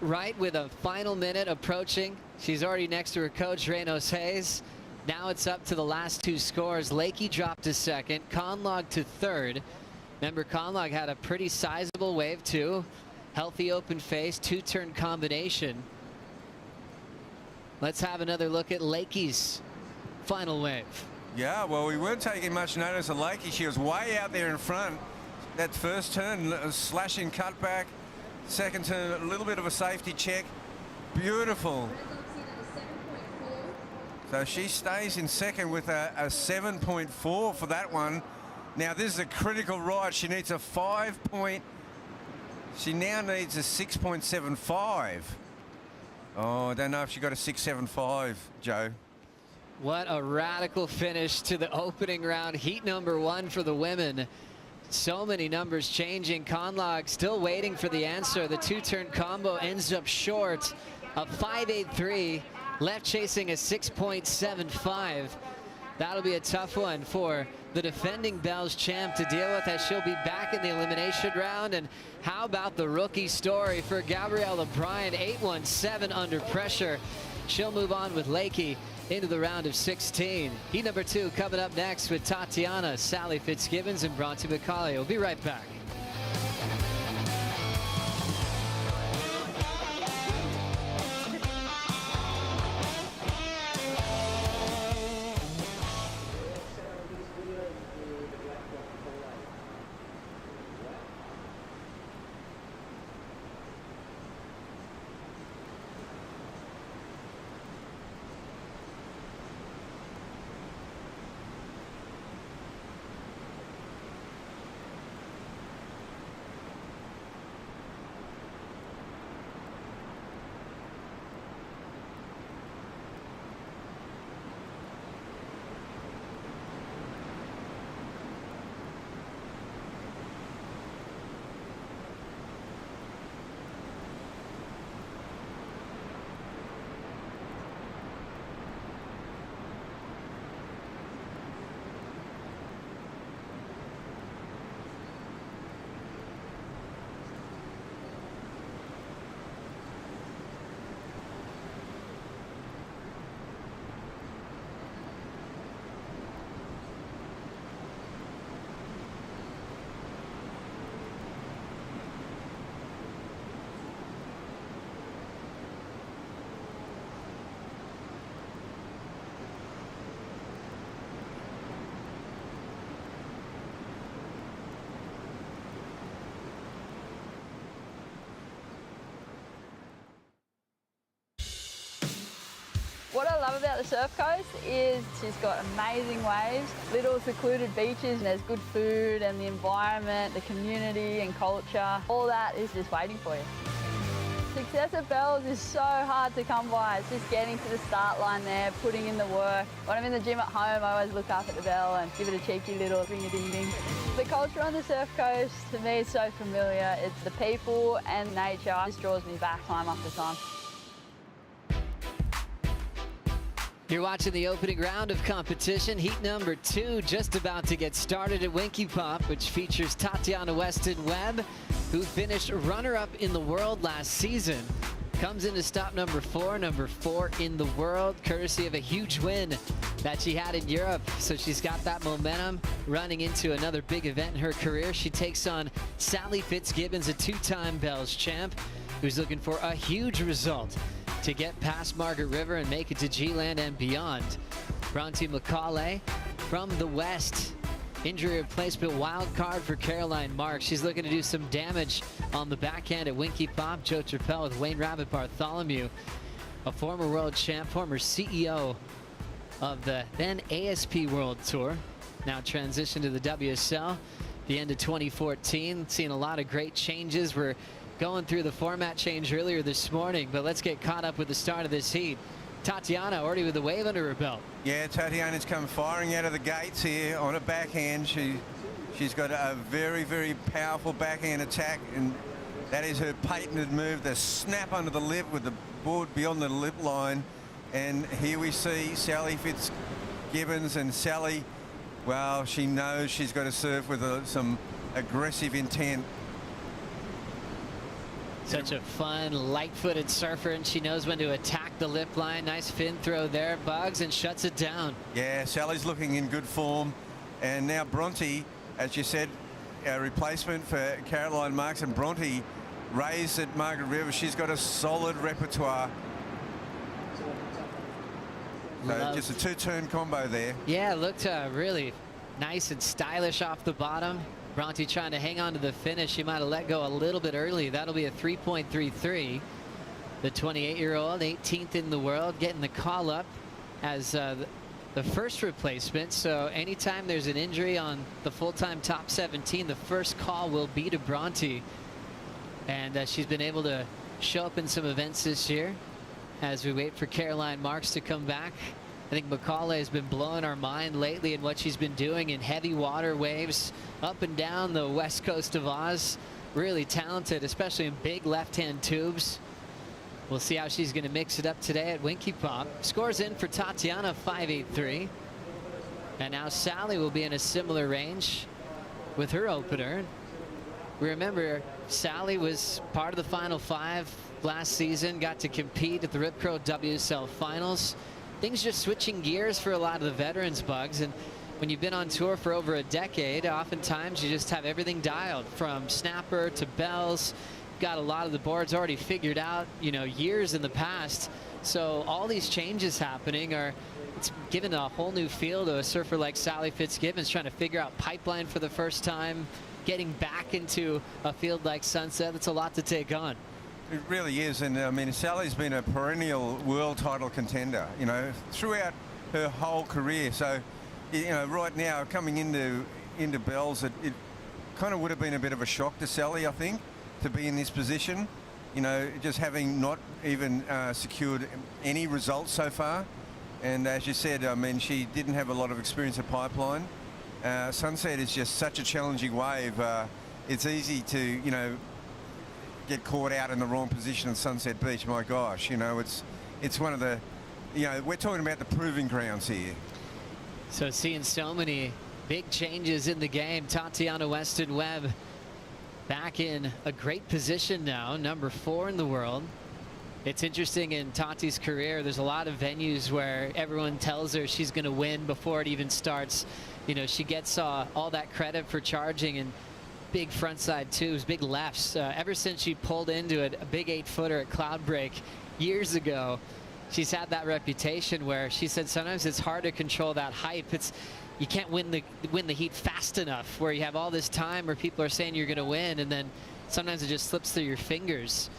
Right with a final minute approaching. She's already next to her coach, Reynos Hayes. Now it's up to the last two scores. Lakey dropped to second, Conlog to third. Remember, Conlog had a pretty sizable wave too. Healthy open face, two-turn combination. Let's have another look at Lakey's final wave. Yeah, well, we weren't taking much notice of Lakey. She was way out there in front. That first turn, slashing cutback. Second turn, a little bit of a safety check. Beautiful. So she stays in second with a 7.4 for that one. Now, this is a critical ride. She needs a 5 point. She now needs a 6.75. Oh, I don't know if she got a 6.75, Joe. What a radical finish to the opening round. Heat number one for the women. So many numbers changing. Conlog still waiting for the answer. The two-turn combo ends up short of 5.83. Left chasing a 6.75. That'll be a tough one for the defending Bells champ to deal with, as she'll be back in the elimination round. And how about the rookie story for Gabrielle O'Brien? 8.17 under pressure. She'll move on with Lakey into the round of 16. Heat number two coming up next with Tatiana, Sally Fitzgibbons, and Bronte McCauley. We'll be right back. What I love about the Surf Coast is she's got amazing waves, little secluded beaches, and there's good food and the environment, the community and culture. All that is just waiting for you. Success at Bells is so hard to come by. It's just getting to the start line there, putting in the work. When I'm in the gym at home, I always look up at the bell and give it a cheeky little ring-a-ding-ding. The culture on the Surf Coast, to me, is so familiar. It's the people and nature. It just draws me back time after time. You're watching the opening round of competition, heat number 2, just about to get started at Winky Pop, which features Tatiana Weston-Webb, who finished runner-up in the world last season. Comes into stop number 4 in the world, courtesy of a huge win that she had in Europe. So she's got that momentum running into another big event in her career. She takes on Sally Fitzgibbons, a 2-time Bells champ, who's looking for a huge result to get past Margaret River and make it to G-Land and beyond. Bronte McCauley from the West. Injury replacement wild card for Caroline Marks. She's looking to do some damage on the backhand at Winky Pop. Joe Trappell with Wayne Rabbit Bartholomew, a former world champ, former CEO of the then ASP World Tour. Now transitioned to the WSL the end of 2014. Seeing a lot of great changes. We're going through the format change earlier this morning, but let's get caught up with the start of this heat. Tatiana already with a wave under her belt. Yeah, Tatiana's come firing out of the gates here on a backhand. She's got a very, very powerful backhand attack, and that is her patented move, the snap under the lip with the board beyond the lip line. And here we see Sally Fitzgibbons, and Sally, well, she knows she's got to serve with some aggressive intent. Such a fun, light-footed surfer, and she knows when to attack the lip line. Nice fin throw there, Bugs, and shuts it down. Yeah, Sally's looking in good form. And now Bronte, as you said, a replacement for Caroline Marks, and Bronte raised at Margaret River. She's got a solid repertoire. So just a 2-turn combo there. Yeah, looked really nice and stylish off the bottom. Bronte trying to hang on to the finish. She might have let go a little bit early. That'll be a 3.33. The 28-year-old, 18th in the world, getting the call up as the first replacement. So anytime there's an injury on the full-time top 17, the first call will be to Bronte. And she's been able to show up in some events this year as we wait for Caroline Marks to come back. I think McCauley has been blowing our mind lately in what she's been doing in heavy water waves up and down the west coast of Oz. Really talented, especially in big left-hand tubes. We'll see how she's going to mix it up today at Winky Pop. Scores in for Tatiana, 5.83. And now Sally will be in a similar range with her opener. We remember Sally was part of the Final 5 last season, got to compete at the Rip Curl WSL Finals. Things just switching gears for a lot of the veterans, Bugs, and when you've been on tour for over a decade, oftentimes you just have everything dialed from snapper to bells. Got a lot of the boards already figured out, you know, years in the past. So all these changes happening it's given a whole new feel to a surfer like Sally Fitzgibbons, trying to figure out pipeline for the first time, getting back into a field like Sunset. That's a lot to take on. It really is, and I mean, Sally's been a perennial world title contender, you know, throughout her whole career. So, you know, right now coming into Bells, it kind of would have been a bit of a shock to Sally, I think, to be in this position. You know, just having not even secured any results so far. And as you said, I mean, she didn't have a lot of experience at pipeline. Sunset is just such a challenging wave. It's easy to, you know, get caught out in the wrong position at Sunset Beach. My gosh, you know, it's one of the, you know, we're talking about the proving grounds here. So seeing so many big changes in the game. Tatiana Weston-Webb back in a great position now, number 4 in the world. It's interesting in Tati's career, there's a lot of venues where everyone tells her she's going to win before it even starts. You know, she gets all that credit for charging and big frontside tubes, big lefts. Ever since she pulled into a big 8-footer at Cloudbreak years ago, she's had that reputation where she said sometimes it's hard to control that hype. You can't win the heat fast enough, where you have all this time where people are saying you're going to win, and then sometimes it just slips through your fingers.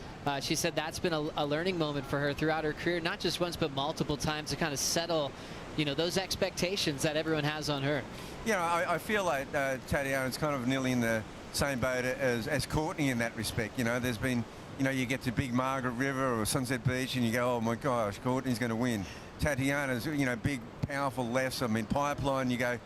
She said that's been a learning moment for her throughout her career, not just once but multiple times, to kind of settle, those expectations that everyone has on her. I feel like Tatiana's kind of nearly in the same boat as Courtney in that respect. There's been, you get to Big Margaret River or Sunset Beach and you go, oh my gosh, Courtney's going to win. Tatiana's, big, powerful lefts. I mean, Pipeline, you go,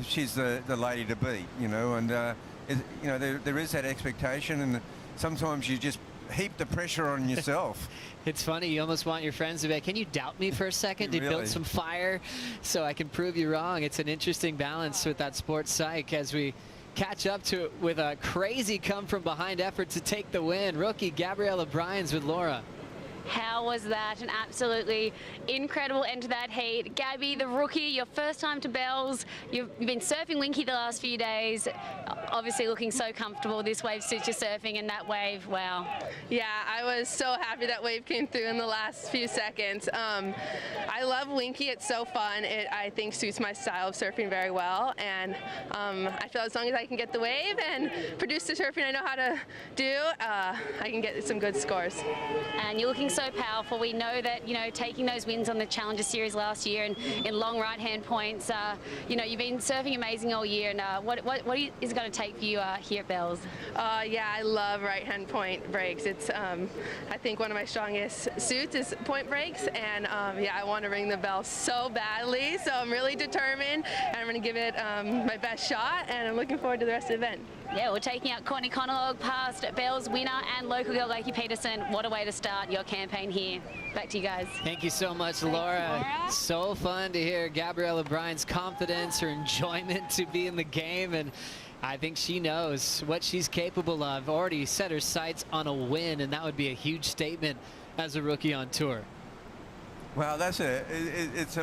she's the lady to beat, and, there is that expectation, and sometimes you just heap the pressure on yourself. It's funny, you almost want your friends to be like, can you doubt me for a second to build some fire so I can prove you wrong? It's an interesting balance with that sports psych as we catch up to it with a crazy come from behind effort to take the win. Rookie Gabriella Bryans with Laura. How was that? An absolutely incredible end to that heat. Gabby, the rookie, your first time to Bells. You've been surfing Winky the last few days. Obviously looking so comfortable. This wave suits your surfing, and that wave, wow. Yeah, I was so happy that wave came through in the last few seconds. I love Winky. It's so fun. It, I think, suits my style of surfing very well. And I feel as long as I can get the wave and produce the surfing I know how to do, I can get some good scores. And you're looking so powerful. We know that, taking those wins on the Challenger Series last year and in long right-hand points, you've been surfing amazing all year. And what is it going to take for you here at Bells? Yeah, I love right-hand point breaks. It's, I think, one of my strongest suits is point breaks. And, yeah, I want to ring the bell so badly. So I'm really determined, and I'm going to give it my best shot, and I'm looking forward to the rest of the event. Yeah, we're taking out Courtney Conalog, past Bells winner and local girl Lakey Peterson. What a way to start your campaign here. Back to you guys. Thank you so much, Laura. So fun to hear Gabriella Bryant's confidence, her enjoyment to be in the game, and I think she knows what she's capable of. Already set her sights on a win, and that would be a huge statement as a rookie on tour. Well, it's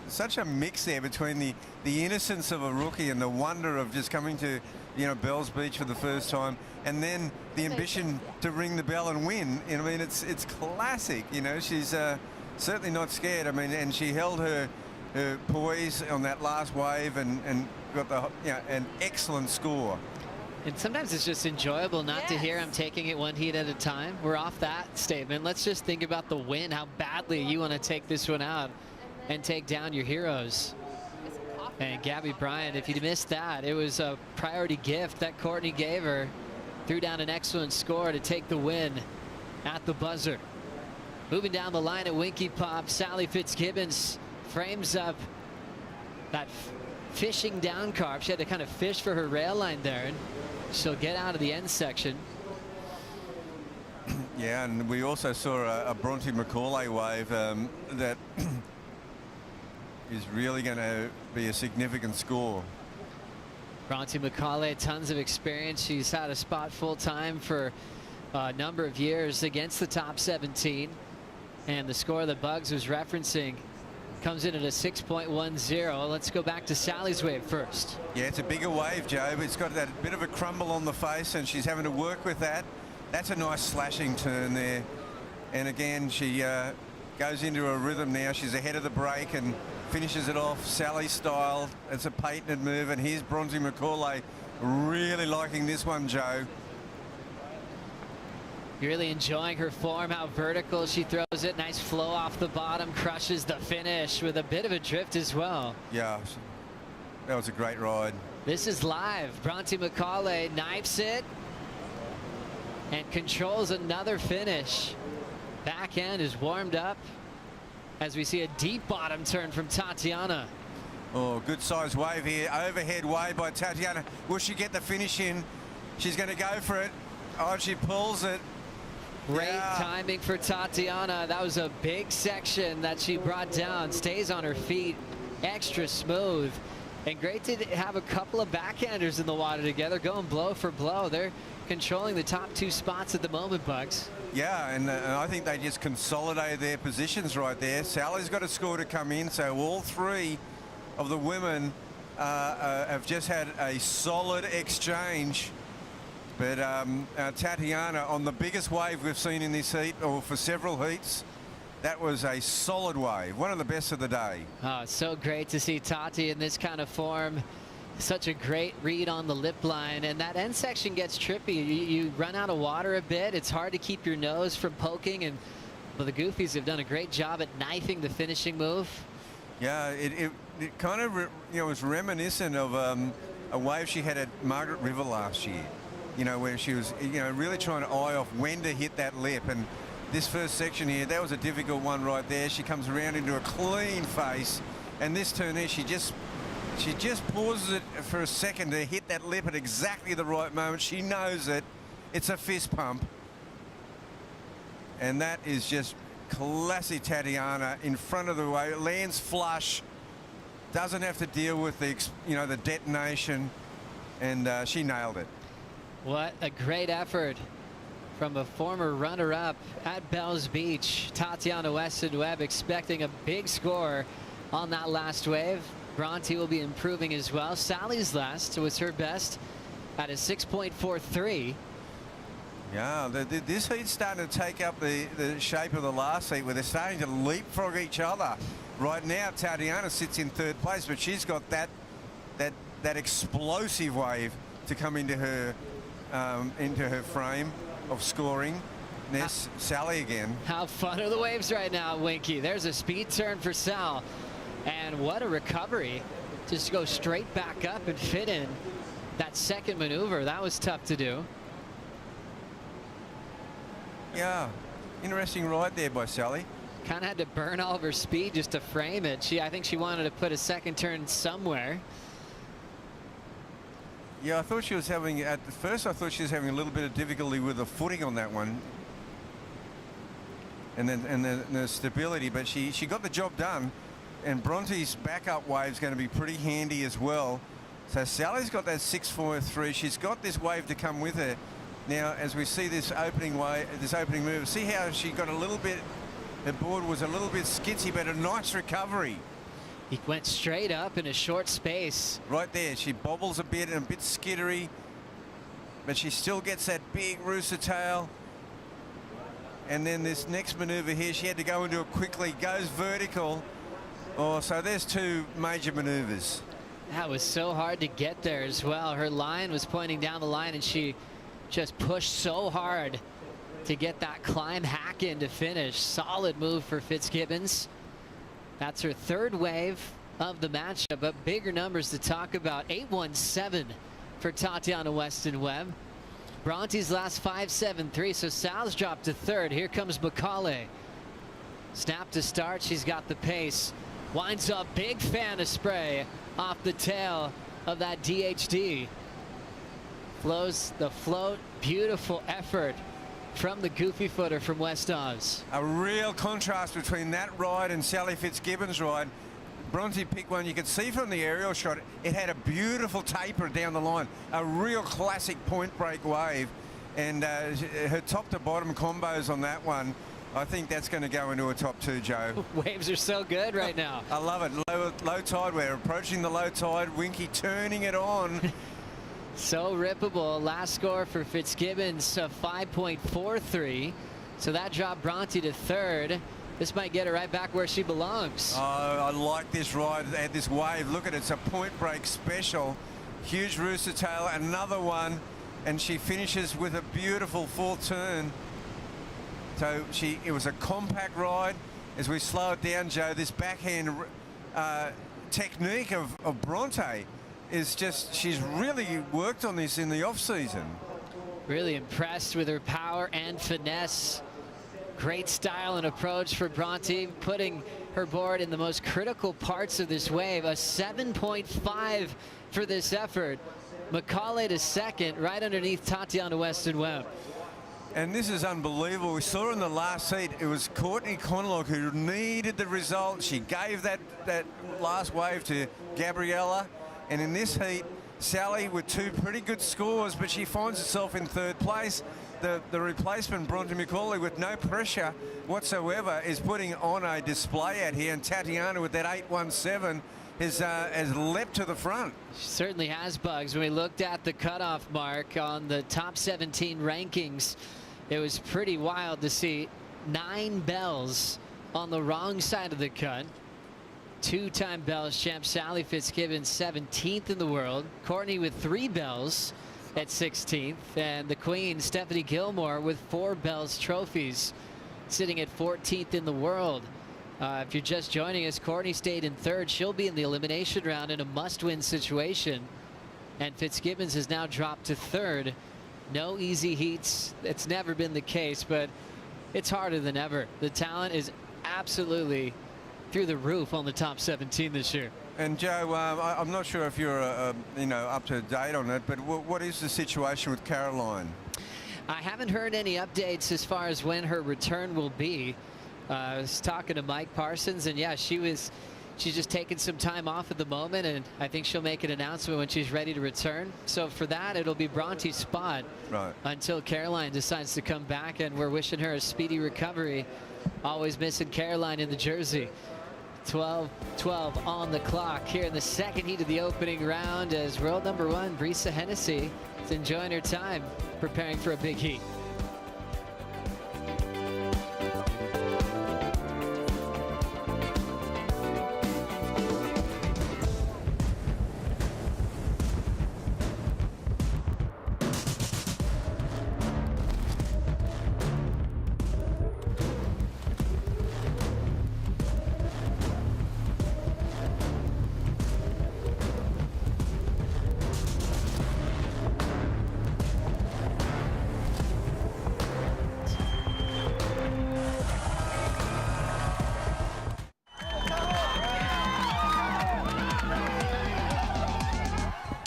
such a mix there between the innocence of a rookie and the wonder of just coming to Bells Beach for the first time, and then the ambition to ring the bell and win. I mean, it's classic. She's certainly not scared. I mean, and she held her poise on that last wave and got an excellent score. And sometimes it's just enjoyable not to hear I'm taking it one heat at a time. We're off that statement. Let's just think about the win, how badly you want to take this one out and take down your heroes. And Gabby Bryant, if you missed that, it was a priority gift that Courtney gave her. Threw down an excellent score to take the win at the buzzer. Moving down the line at Winky Pop, Sally Fitzgibbons frames up that fishing down carp. She had to kind of fish for her rail line there, and she'll get out of the end section. Yeah, and we also saw a Bronte Macaulay wave that is really going to be a significant score. Bronte Macaulay, tons of experience. She's had a spot full-time for a number of years against the top 17. And the score the Bugs was referencing comes in at a 6.10. Let's go back to Sally's wave first. Yeah, it's a bigger wave, Joe. It's got that bit of a crumble on the face, and she's having to work with that. That's a nice slashing turn there. And again, she goes into a rhythm now. She's ahead of the break and finishes it off Sally style. It's a patented move, and here's Bronte Macaulay really liking this one, Joe. You're really enjoying her form, how vertical she throws it. Nice flow off the bottom, crushes the finish with a bit of a drift as well. Yeah, that was a great ride. This is live. Bronte Macaulay knifes it and controls another finish. Backhand is warmed up as we see a deep bottom turn from Tatiana. Oh, good sized wave here. Overhead wave by Tatiana. Will she get the finish in? She's going to go for it. Oh, she pulls it. Great timing for Tatiana. That was a big section that she brought down. Stays on her feet. Extra smooth. And great to have a couple of backhanders in the water together, going blow for blow. They're controlling the top two spots at the moment, Bugs. Yeah, and I think they just consolidated their positions right there. Sally's got a score to come in, so all three of the women have just had a solid exchange. But Tatiana, on the biggest wave we've seen in this heat, or for several heats, that was a solid wave. One of the best of the day. Oh, so great to see Tati in this kind of form. Such a great read on the lip line, and that end section gets trippy. You run out of water a bit. It's hard to keep your nose from poking, but the Goofies have done a great job at knifing the finishing move. Yeah, it kind of was reminiscent of a wave she had at Margaret River last year. Where she was really trying to eye off when to hit that lip, and this first section here, that was a difficult one right there. She comes around into a clean face, and this turn here, she just pauses it for a second to hit that lip at exactly the right moment. She knows it. It's a fist pump. And that is just classic Tatiana in front of the wave. Lands flush. Doesn't have to deal with the, the detonation. And she nailed it. What a great effort from a former runner-up at Bells Beach. Tatiana Weston-Webb expecting a big score on that last wave. Bronte will be improving as well. Sally's last was her best at a 6.43. Yeah, this heat's starting to take up the shape of the last heat, where they're starting to leapfrog each other. Right now, Tatiana sits in third place, but she's got that explosive wave to come into her frame of scoring. There's Sally again. How fun are the waves right now, Winky? There's a speed turn for Sal. And what a recovery. Just go straight back up and fit in that second maneuver. That was tough to do. Yeah, interesting ride there by Sally. Kind of had to burn all of her speed just to frame it. I think she wanted to put a second turn somewhere. Yeah, I thought she was having, at first I thought she was having a little bit of difficulty with the footing on that one. And then the stability, but she got the job done. And Bronte's backup wave is going to be pretty handy as well. So Sally's got that 6.43. She's got this wave to come with her. Now, as we see this opening move, see how she got a little bit, the board was a little bit skitsy, but a nice recovery. He went straight up in a short space. Right there, she bobbles a bit and a bit skittery, but she still gets that big rooster tail. And then this next maneuver here, she had to go into it quickly, goes vertical. Oh, so there's two major maneuvers. That was so hard to get there as well. Her line was pointing down the line, and she just pushed so hard to get that climb hack in to finish. Solid move for Fitzgibbons. That's her third wave of the matchup, but bigger numbers to talk about. 8.17 for Tatiana Weston-Webb. Bronte's last 5.73, so Sal's dropped to third. Here comes Macaulay. Snap to start, she's got the pace. Winds up, big fan of spray off the tail of that DHD. Flows the float, beautiful effort from the goofy footer from West Oz. A real contrast between that ride and Sally Fitzgibbons' ride. Bronte picked one you could see from the aerial shot. It had a beautiful taper down the line, a real classic point break wave, and her top to bottom combos on that one. I think that's going to go into a top two, Joe. Waves are so good right now. I love it. Low tide. We're approaching the low tide. Winky turning it on. So rippable. Last score for Fitzgibbons, 5.43. So that dropped Bronte to third. This might get her right back where she belongs. Oh, I like this ride at this wave. Look at it. It's a point break special. Huge rooster tail. Another one. And she finishes with a beautiful full turn. So it was a compact ride. As we slow it down, Joe, this backhand technique of Bronte is just, she's really worked on this in the off season. Really impressed with her power and finesse. Great style and approach for Bronte, putting her board in the most critical parts of this wave. A 7.5 for this effort. Macaulay to second, right underneath Tatiana Weston-Webb. And this is unbelievable. We saw in the last heat, it was Courtney Conlogue who needed the result. She gave that last wave to Gabriella. And in this heat, Sally with two pretty good scores, but she finds herself in third place. The replacement, Bronte Macaulay, with no pressure whatsoever, is putting on a display out here. And Tatiana with that 8.17 has leapt to the front. She certainly has, Bugs. When we looked at the cutoff mark on the top 17 rankings, it was pretty wild to see 9 bells on the wrong side of the cut. two-time bells champ Sally Fitzgibbons 17th in the world. Courtney with 3 bells at 16th. And the queen, Stephanie Gilmore, with 4 bells trophies, sitting at 14th in the world. If you're just joining us, Courtney stayed in 3rd. She'll be in the elimination round in a must-win situation. And Fitzgibbons has now dropped to 3rd. No easy heats. It's never been the case, but it's harder than ever. The talent is absolutely through the roof on the top 17 this year. And Joe, I'm not sure if you're up to date on it, but what is the situation with Caroline? I haven't heard any updates as far as when her return will be. I was talking to Mike Parsons, and yeah, she's just taking some time off at the moment, and I think she'll make an announcement when she's ready to return. So for that, it'll be Bronte's spot until Caroline decides to come back, and we're wishing her a speedy recovery. Always missing Caroline in the jersey. 12-12 on the clock here in the second heat of the opening round as world number 1 Brisa Hennessy is enjoying her time preparing for a big heat.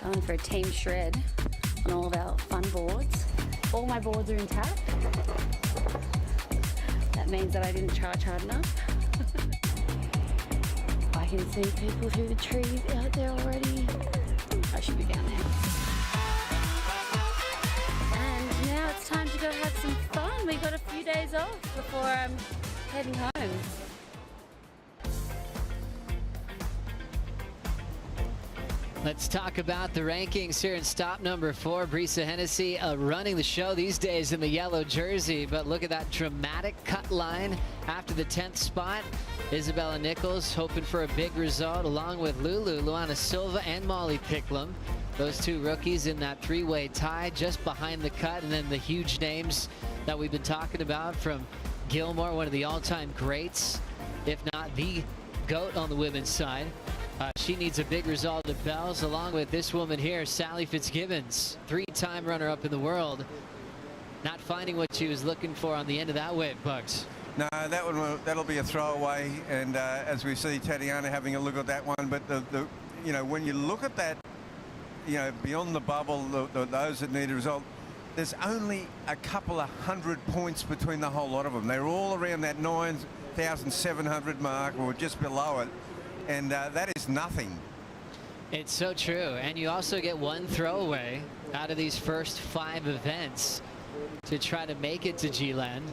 Going for a team shred on all of our fun boards. All my boards are intact. That means that I didn't charge hard enough. I can see people through the trees out there already. I should be down there. And now it's time to go have some fun. We got a few days off before I'm heading home. Let's talk about the rankings here in stop number 4. Brisa Hennessy running the show these days in the yellow jersey, but look at that dramatic cut line after the 10th spot. Isabella Nichols hoping for a big result along with Lulu, Luana Silva, and Molly Picklum. Those 2 rookies in that 3-way tie just behind the cut, and then the huge names that we've been talking about from Gilmore, one of the all-time greats, if not the GOAT on the women's side. She needs a big result at bells, along with this woman here, Sally Fitzgibbons, 3-time runner-up in the world. Not finding what she was looking for on the end of that wave, Bugs. No, that'll be a throwaway, and as we see Tatiana having a look at that one, but when you look at that, beyond the bubble, those that need a result, there's only a couple of 100 points between the whole lot of them. They're all around that 9,700 mark or just below it. And that is nothing. It's so true. And you also get 1 throwaway out of these first 5 events to try to make it to G-Land.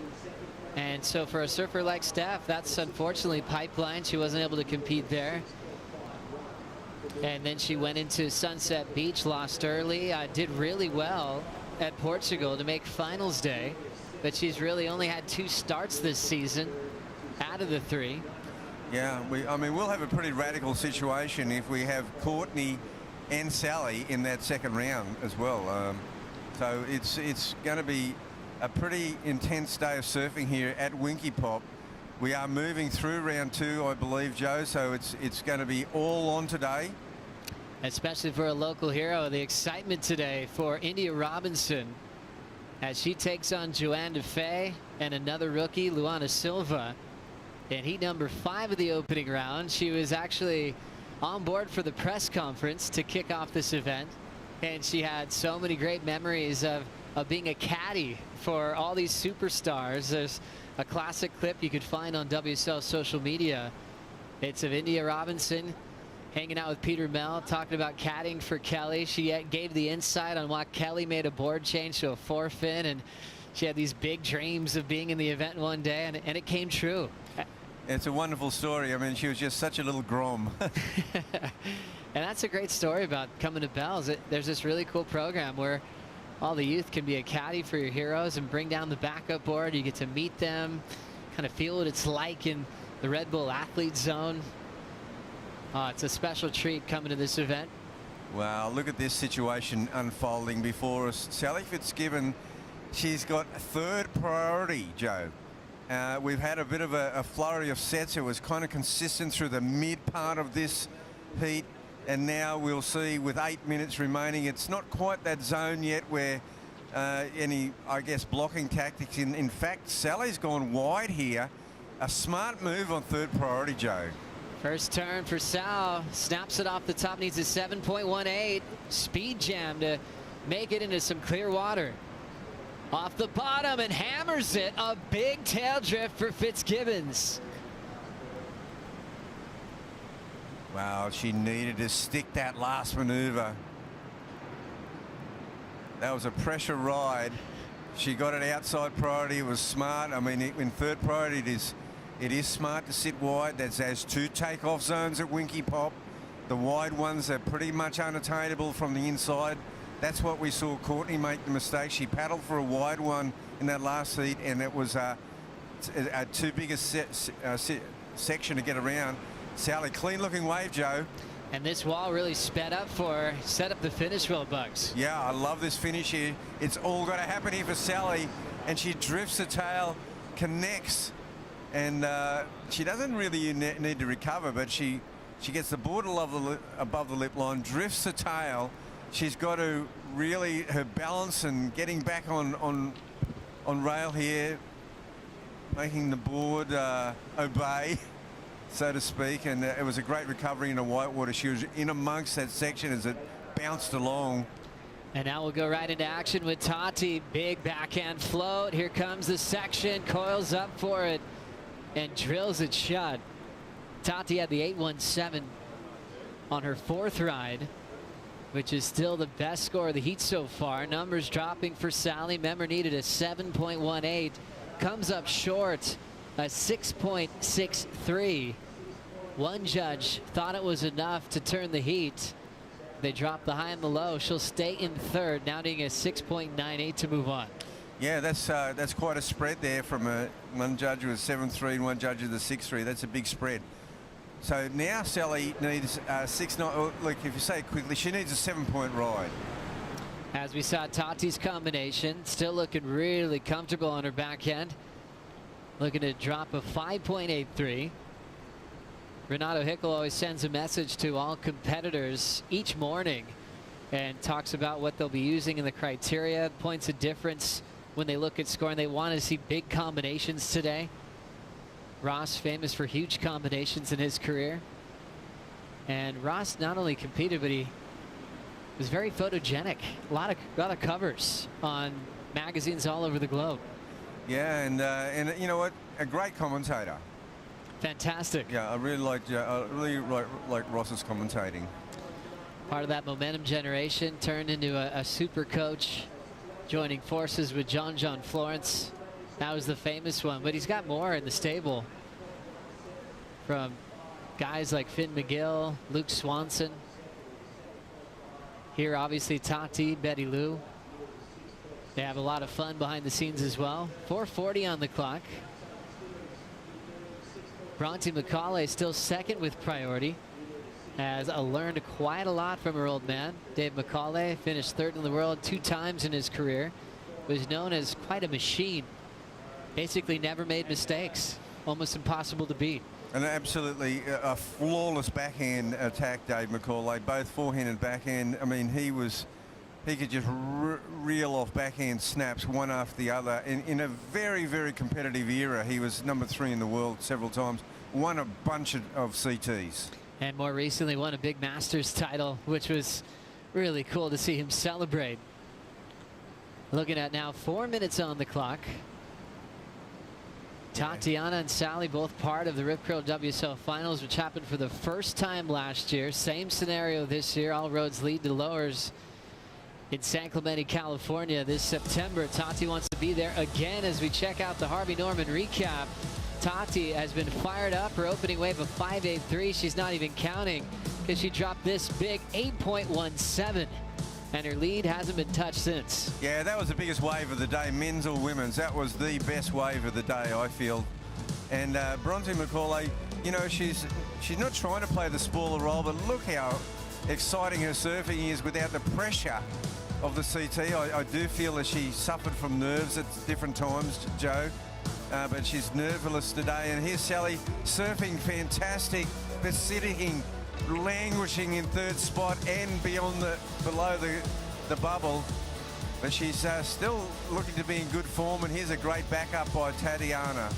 And so for a surfer like Steph, that's unfortunately pipeline. She wasn't able to compete there. And then she went into Sunset Beach, lost early, did really well at Portugal to make finals day. But she's really only had 2 starts this season out of the 3. Yeah, we'll have a pretty radical situation if we have Courtney and Sally in that second round as well. So it's going to be a pretty intense day of surfing here at Winky Pop. We are moving through round 2, I believe, Joe, so it's going to be all on today. Especially for a local hero, the excitement today for India Robinson as she takes on Joanne DeFay and another rookie, Luana Silva. In heat number 5 of the opening round, she was actually on board for the press conference to kick off this event. And she had so many great memories of being a caddy for all these superstars. There's a classic clip you could find on WSL social media. It's of India Robinson hanging out with Peter Mel, talking about caddying for Kelly. She gave the insight on why Kelly made a board change to a 4-fin, and she had these big dreams of being in the event one day, and it came true. It's a wonderful story. I mean, she was just such a little grom. And that's a great story about coming to Bells. There's this really cool program where all the youth can be a caddy for your heroes and bring down the backup board. You get to meet them, kind of feel what it's like in the Red Bull Athlete Zone. Oh, it's a special treat coming to this event. Wow, look at this situation unfolding before us. Sally Fitzgibbon, she's got third priority, Joe. We've had a bit of a flurry of sets. It was kind of consistent through the mid part of this heat. And now we'll see with 8 minutes remaining, it's not quite that zone yet where any, I guess, blocking tactics. In fact, Sally's gone wide here. A smart move on third priority, Joe. First turn for Sal. Snaps it off the top, needs a 7.18. Speed jam to make it into some clear water. Off the bottom and hammers it. A big tail drift for Fitzgibbons. Wow, she needed to stick that last maneuver. That was a pressure ride. She got it outside priority. It was smart. I mean, in third priority, it is smart to sit wide. There's 2 takeoff zones at Winky Pop. The wide ones are pretty much unattainable from the inside. That's what we saw Courtney make the mistake. She paddled for a wide one in that last heat, and it was a too big a section to get around. Sally, clean looking wave, Joe. And this wall really sped up for her, set up the finish well, Bugs. Yeah, I love this finish here. It's all got to happen here for Sally, and she drifts the tail, connects, and she doesn't really need to recover, but she gets the border above the lip line, drifts the tail. She's got to really, her balance and getting back on rail here, making the board obey, so to speak, and it was a great recovery in the whitewater. She was in amongst that section as it bounced along. And now we'll go right into action with Tati. Big backhand float. Here comes the section, coils up for it and drills it shut. Tati had the 8.17 on her 4th ride, which is still the best score of the heat so far. Numbers dropping for Sally. Member needed a 7.18. Comes up short, a 6.63. One judge thought it was enough to turn the heat. They dropped the high and the low. She'll stay in 3rd, now needing a 6.98 to move on. Yeah, that's quite a spread there from one judge with 7.3 and one judge with a 6.3. That's a big spread. So now Sally needs 6.9. Look, if you say it quickly, she needs a 7-point ride. As we saw Tati's combination, still looking really comfortable on her backhand. Looking to drop a 5.83. Renato Hickel always sends a message to all competitors each morning and talks about what they'll be using in the criteria, points of difference when they look at scoring. They want to see big combinations today. Ross, famous for huge combinations in his career. And Ross not only competed, but he was very photogenic. A lot of covers on magazines all over the globe. Yeah, and you know what? A great commentator. Fantastic. Yeah, I really like Ross's commentating. Part of that momentum generation, turned into a super coach, joining forces with John Florence. That was the famous one, but he's got more in the stable from guys like Finn McGill, Luke Swanson. Here, obviously, Tati, Betty Lou. They have a lot of fun behind the scenes as well. 4:40 on the clock. Bronte McCauley still 2nd with priority, has learned quite a lot from her old man. Dave McCauley finished 3rd in the world 2 times in his career. Was known as quite a machine. Basically never made mistakes. Almost impossible to beat. And absolutely a flawless backhand attack, Dave McCauley. Both forehand and backhand. I mean, he could just reel off backhand snaps one after the other. In a very, very competitive era, he was number 3 in the world several times. Won a bunch of CTs. And more recently won a big Masters title, which was really cool to see him celebrate. Looking at now 4 minutes on the clock. Tatiana and Sally both part of the Rip Curl WSL Finals, which happened for the first time last year. Same scenario this year. All roads lead to Lowers in San Clemente, California this September. Tati wants to be there again as we check out the Harvey Norman recap. Tati has been fired up. Her opening wave of 5.83. She's not even counting because she dropped this big 8.17. And her lead hasn't been touched since. Yeah, that was the biggest wave of the day, men's or women's. That was the best wave of the day, I feel. And Bronte McCauley, You know, she's not trying to play the spoiler role, but look how exciting her surfing is without the pressure of the CT. I do feel that she suffered from nerves at different times, Joe, but she's nerveless today. And here's Sally surfing fantastic, but sitting, languishing in third spot and below the bubble. But she's still looking to be in good form, and here's a great backup by Tatiana.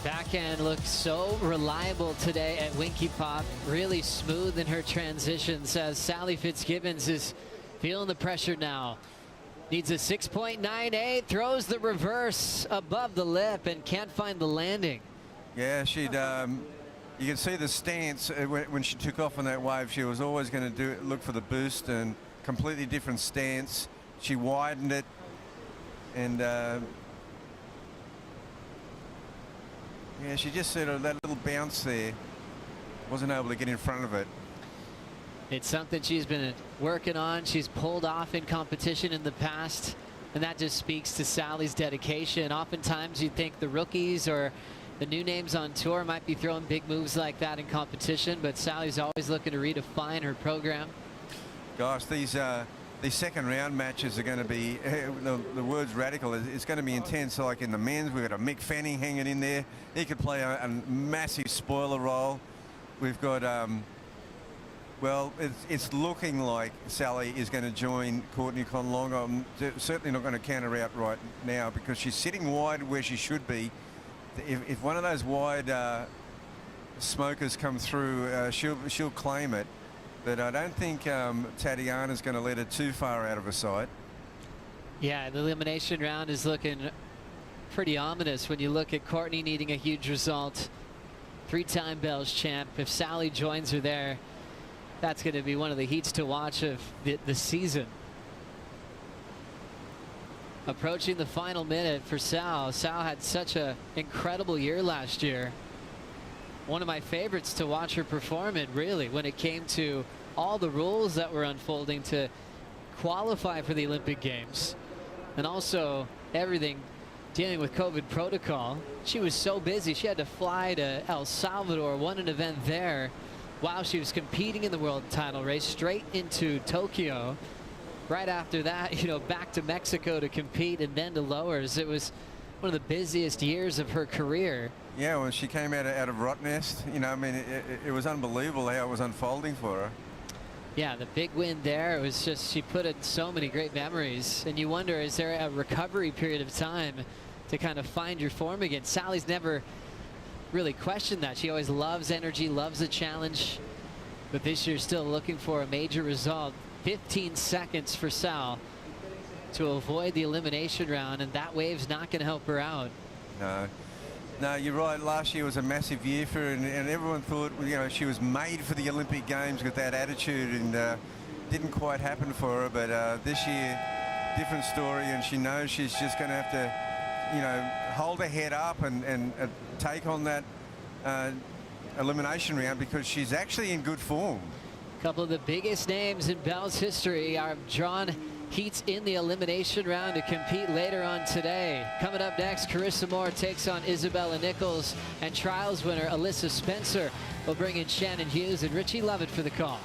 Backhand looks so reliable today at Winky Pop. Really smooth in her transitions as Sally Fitzgibbons is feeling the pressure now. Needs a 6.98, throws the reverse above the lip and can't find the landing. Yeah, she'd. You can see the stance when she took off on that wave. She was always going to look for the boost, and completely different stance. She widened it, and yeah, she just sort of that little bounce there. Wasn't able to get in front of it. It's something she's been working on. She's pulled off in competition in the past, and that just speaks to Sally's dedication. Oftentimes you'd think the rookies or the new names on tour might be throwing big moves like that in competition, but Sally's always looking to redefine her program. Gosh, these second round matches are going to be, the word's radical, it's going to be intense. Like in the men's, we've got a Mick Fanning hanging in there. He could play a massive spoiler role. We've got, well, it's looking like Sally is going to join Courtney Conlong. I'm certainly not going to count her out right now because she's sitting wide where she should be. If one of those wide smokers come through, she'll claim it. But I don't think Tatiana's going to let her too far out of her sight. Yeah, the elimination round is looking pretty ominous when you look at Courtney needing a huge result. 3-time Bells champ. If Sally joins her there, that's going to be one of the heats to watch of the season. Approaching the final minute for Sal. Sal had such an incredible year last year. One of my favorites to watch her perform in, really, when it came to all the rules that were unfolding to qualify for the Olympic Games, and also everything dealing with COVID protocol. She was so busy. She had to fly to El Salvador, won an event there while she was competing in the world title race, straight into Tokyo. Right after that, you know, back to Mexico to compete, and then to lowers. It was one of the busiest years of her career. Yeah, when she came out of Rottnest, you know, I mean, it was unbelievable how it was unfolding for her. Yeah, the big win there, it was just, she put in so many great memories. And you wonder, is there a recovery period of time to kind of find your form again? Sally's never really questioned that. She always loves energy, loves a challenge. But this year still looking for a major result. 15 seconds for Sal to avoid the elimination round, and that wave's not going to help her out. No, you're right. Last year was a massive year for her, and everyone thought, you know, she was made for the Olympic Games with that attitude, and didn't quite happen for her. But this year, different story, and she knows she's just going to have to, you know, hold her head up and take on that elimination round, because she's actually in good form. A couple of the biggest names in Bell's history are drawn heats in the elimination round to compete later on today. Coming up next, Carissa Moore takes on Isabella Nichols, and trials winner Alyssa Spencer will bring in Shannon Hughes and Richie Lovett for the call.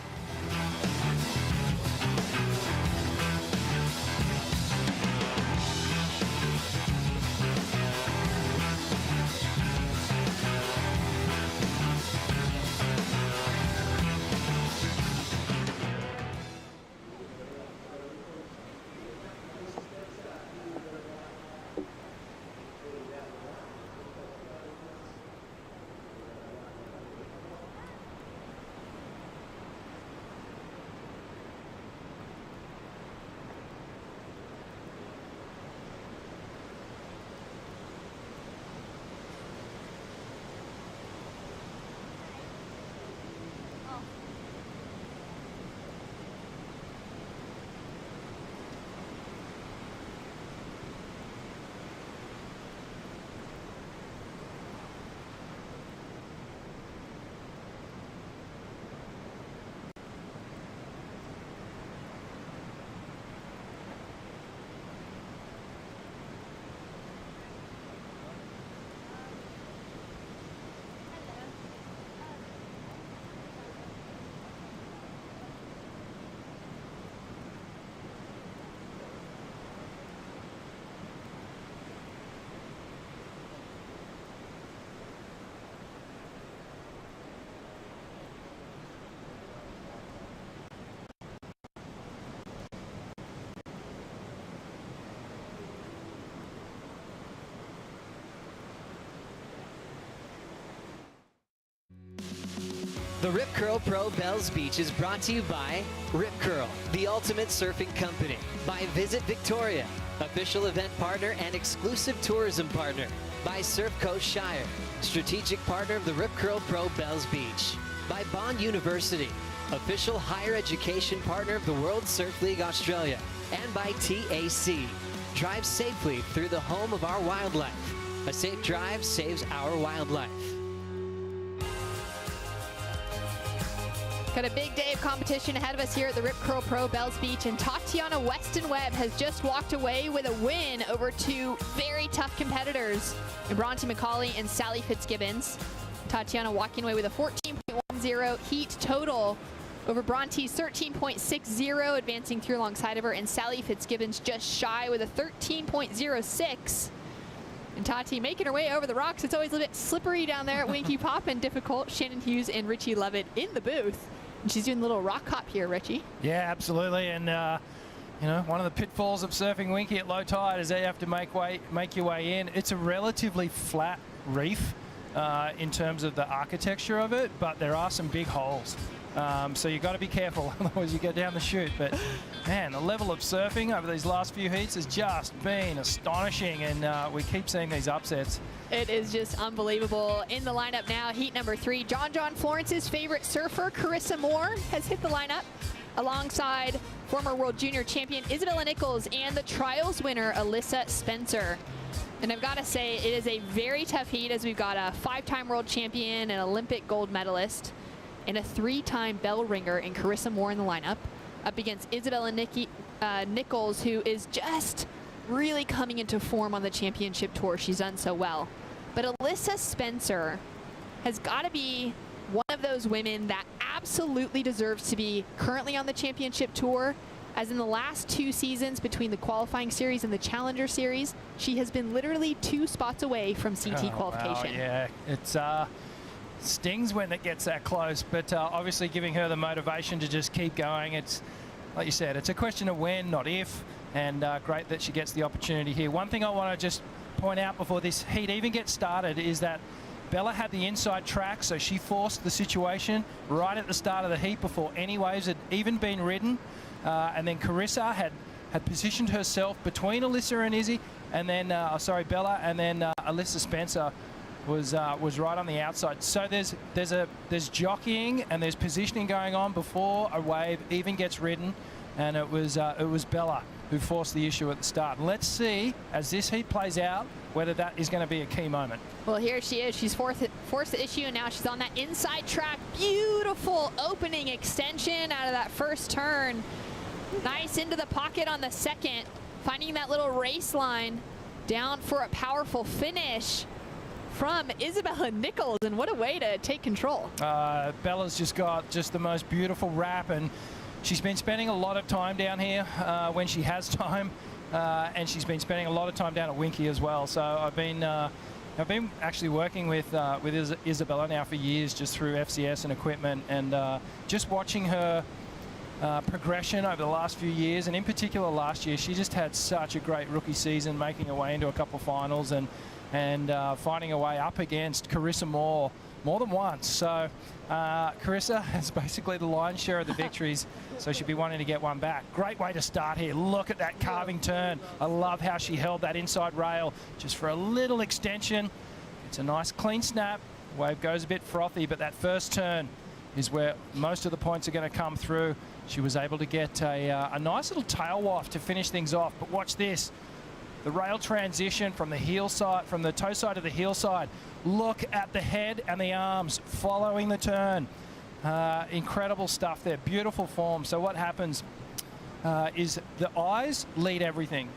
The Rip Curl Pro Bells Beach is brought to you by Rip Curl, the ultimate surfing company, by Visit Victoria, official event partner and exclusive tourism partner, by Surf Coast Shire, strategic partner of the Rip Curl Pro Bells Beach, by Bond University, official higher education partner of the World Surf League Australia, and by TAC. Drive safely through the home of our wildlife. A safe drive saves our wildlife. Got a big day of competition ahead of us here at the Rip Curl Pro Bells Beach, and Tatiana Weston-Webb has just walked away with a win over two very tough competitors, Bronte McCauley and Sally Fitzgibbons. Tatiana walking away with a 14.10 heat total over Bronte's 13.60, advancing through alongside of her, and Sally Fitzgibbons just shy with a 13.06. And Tati making her way over the rocks. It's always a bit slippery down there at Winky Pop and difficult. Shannon Hughes and Richie Levitt in the booth. And she's doing a little rock hop here, Richie. Yeah, absolutely. And, you know, one of the pitfalls of surfing Winky at low tide is that you have to make your way in. It's a relatively flat reef in terms of the architecture of it, but there are some big holes. So you've got to be careful, otherwise you go down the chute. But, man, the level of surfing over these last few heats has just been astonishing, and we keep seeing these upsets. It is just unbelievable. In the lineup now, heat number 3, John Florence's favorite surfer, Carissa Moore, has hit the lineup alongside former World Junior champion Isabella Nichols and the trials winner, Alyssa Spencer. And I've got to say, it is a very tough heat, as we've got a 5-time world champion, an Olympic gold medalist, and a 3-time bell ringer in Carissa Moore in the lineup, up against Isabella Nichols, who is just really coming into form on the championship tour. She's done so well. But Alyssa Spencer has got to be one of those women that absolutely deserves to be currently on the championship tour, as in the last 2 seasons between the qualifying series and the Challenger series, she has been literally 2 spots away from CT qualification. Wow, yeah, it's stings when it gets that close, but obviously giving her the motivation to just keep going. It's, like you said, it's a question of when, not if, and great that she gets the opportunity here. One thing I want to just point out before this heat even gets started is that Bella had the inside track, so she forced the situation right at the start of the heat before any waves had even been ridden. And then Carissa had positioned herself between Alyssa and Izzy, and then, Bella, and then Alyssa Spencer was right on the outside. So there's jockeying and there's positioning going on before a wave even gets ridden, and it was Bella who forced the issue at the start. And let's see, as this heat plays out, whether that is going to be a key moment. Well, here she is. She's forced the issue, and now she's on that inside track. Beautiful opening extension out of that first turn. Nice into the pocket on the second, finding that little race line down for a powerful finish from Isabella Nichols, and what a way to take control. Bella's just got the most beautiful wrap, and she's been spending a lot of time down here when she has time, and she's been spending a lot of time down at Winky as well. So I've been actually working with Isabella now for years, just through FCS and equipment, and just watching her progression over the last few years, and in particular last year. She just had such a great rookie season, making her way into a couple of finals and finding her way up against Carissa Moore more than once. So Carissa has basically the lion's share of the victories, so she'll be wanting to get one back. Great way to start here. Look at that carving turn. I love how she held that inside rail just for a little extension. It's a nice clean snap. Wave goes a bit frothy, but that first turn is where most of the points are going to come through. She was able to get a nice little tail waft to finish things off. But watch this. The rail transition from the heel side, from the toe side to the heel side. Look at the head and the arms following the turn. Incredible stuff there. Beautiful form. So what happens is the eyes lead everything.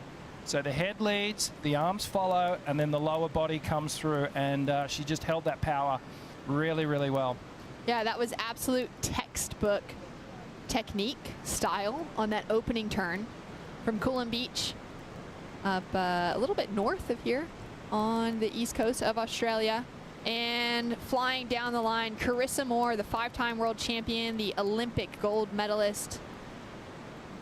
So the head leads, the arms follow, and then the lower body comes through. And she just held that power really, really well. Yeah, that was absolute textbook technique, style on that opening turn from Coolum Beach, up a little bit north of here on the east coast of Australia. And flying down the line, Carissa Moore, the 5-time world champion, the Olympic gold medalist.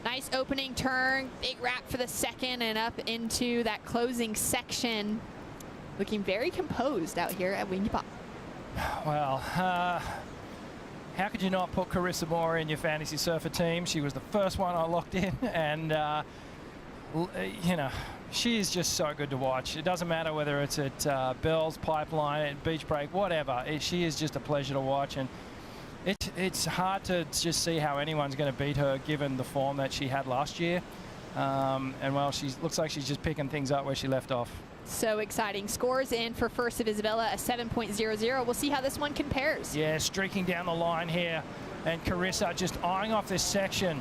Nice opening turn, big wrap for the second, and up into that closing section. Looking very composed out here at Winky Pop. Well, how could you not put Carissa Moore in your fantasy surfer team? She was the first one I locked in, and you know, she is just so good to watch. It doesn't matter whether it's at Bell's, Pipeline, at Beach Break, whatever. She is just a pleasure to watch, and it's hard to just see how anyone's going to beat her given the form that she had last year. And well, she looks like she's just picking things up where she left off. So exciting. Scores in for first of Isabella, a 7.00. We'll see how this one compares. Yeah, streaking down the line here, and Carissa just eyeing off this section.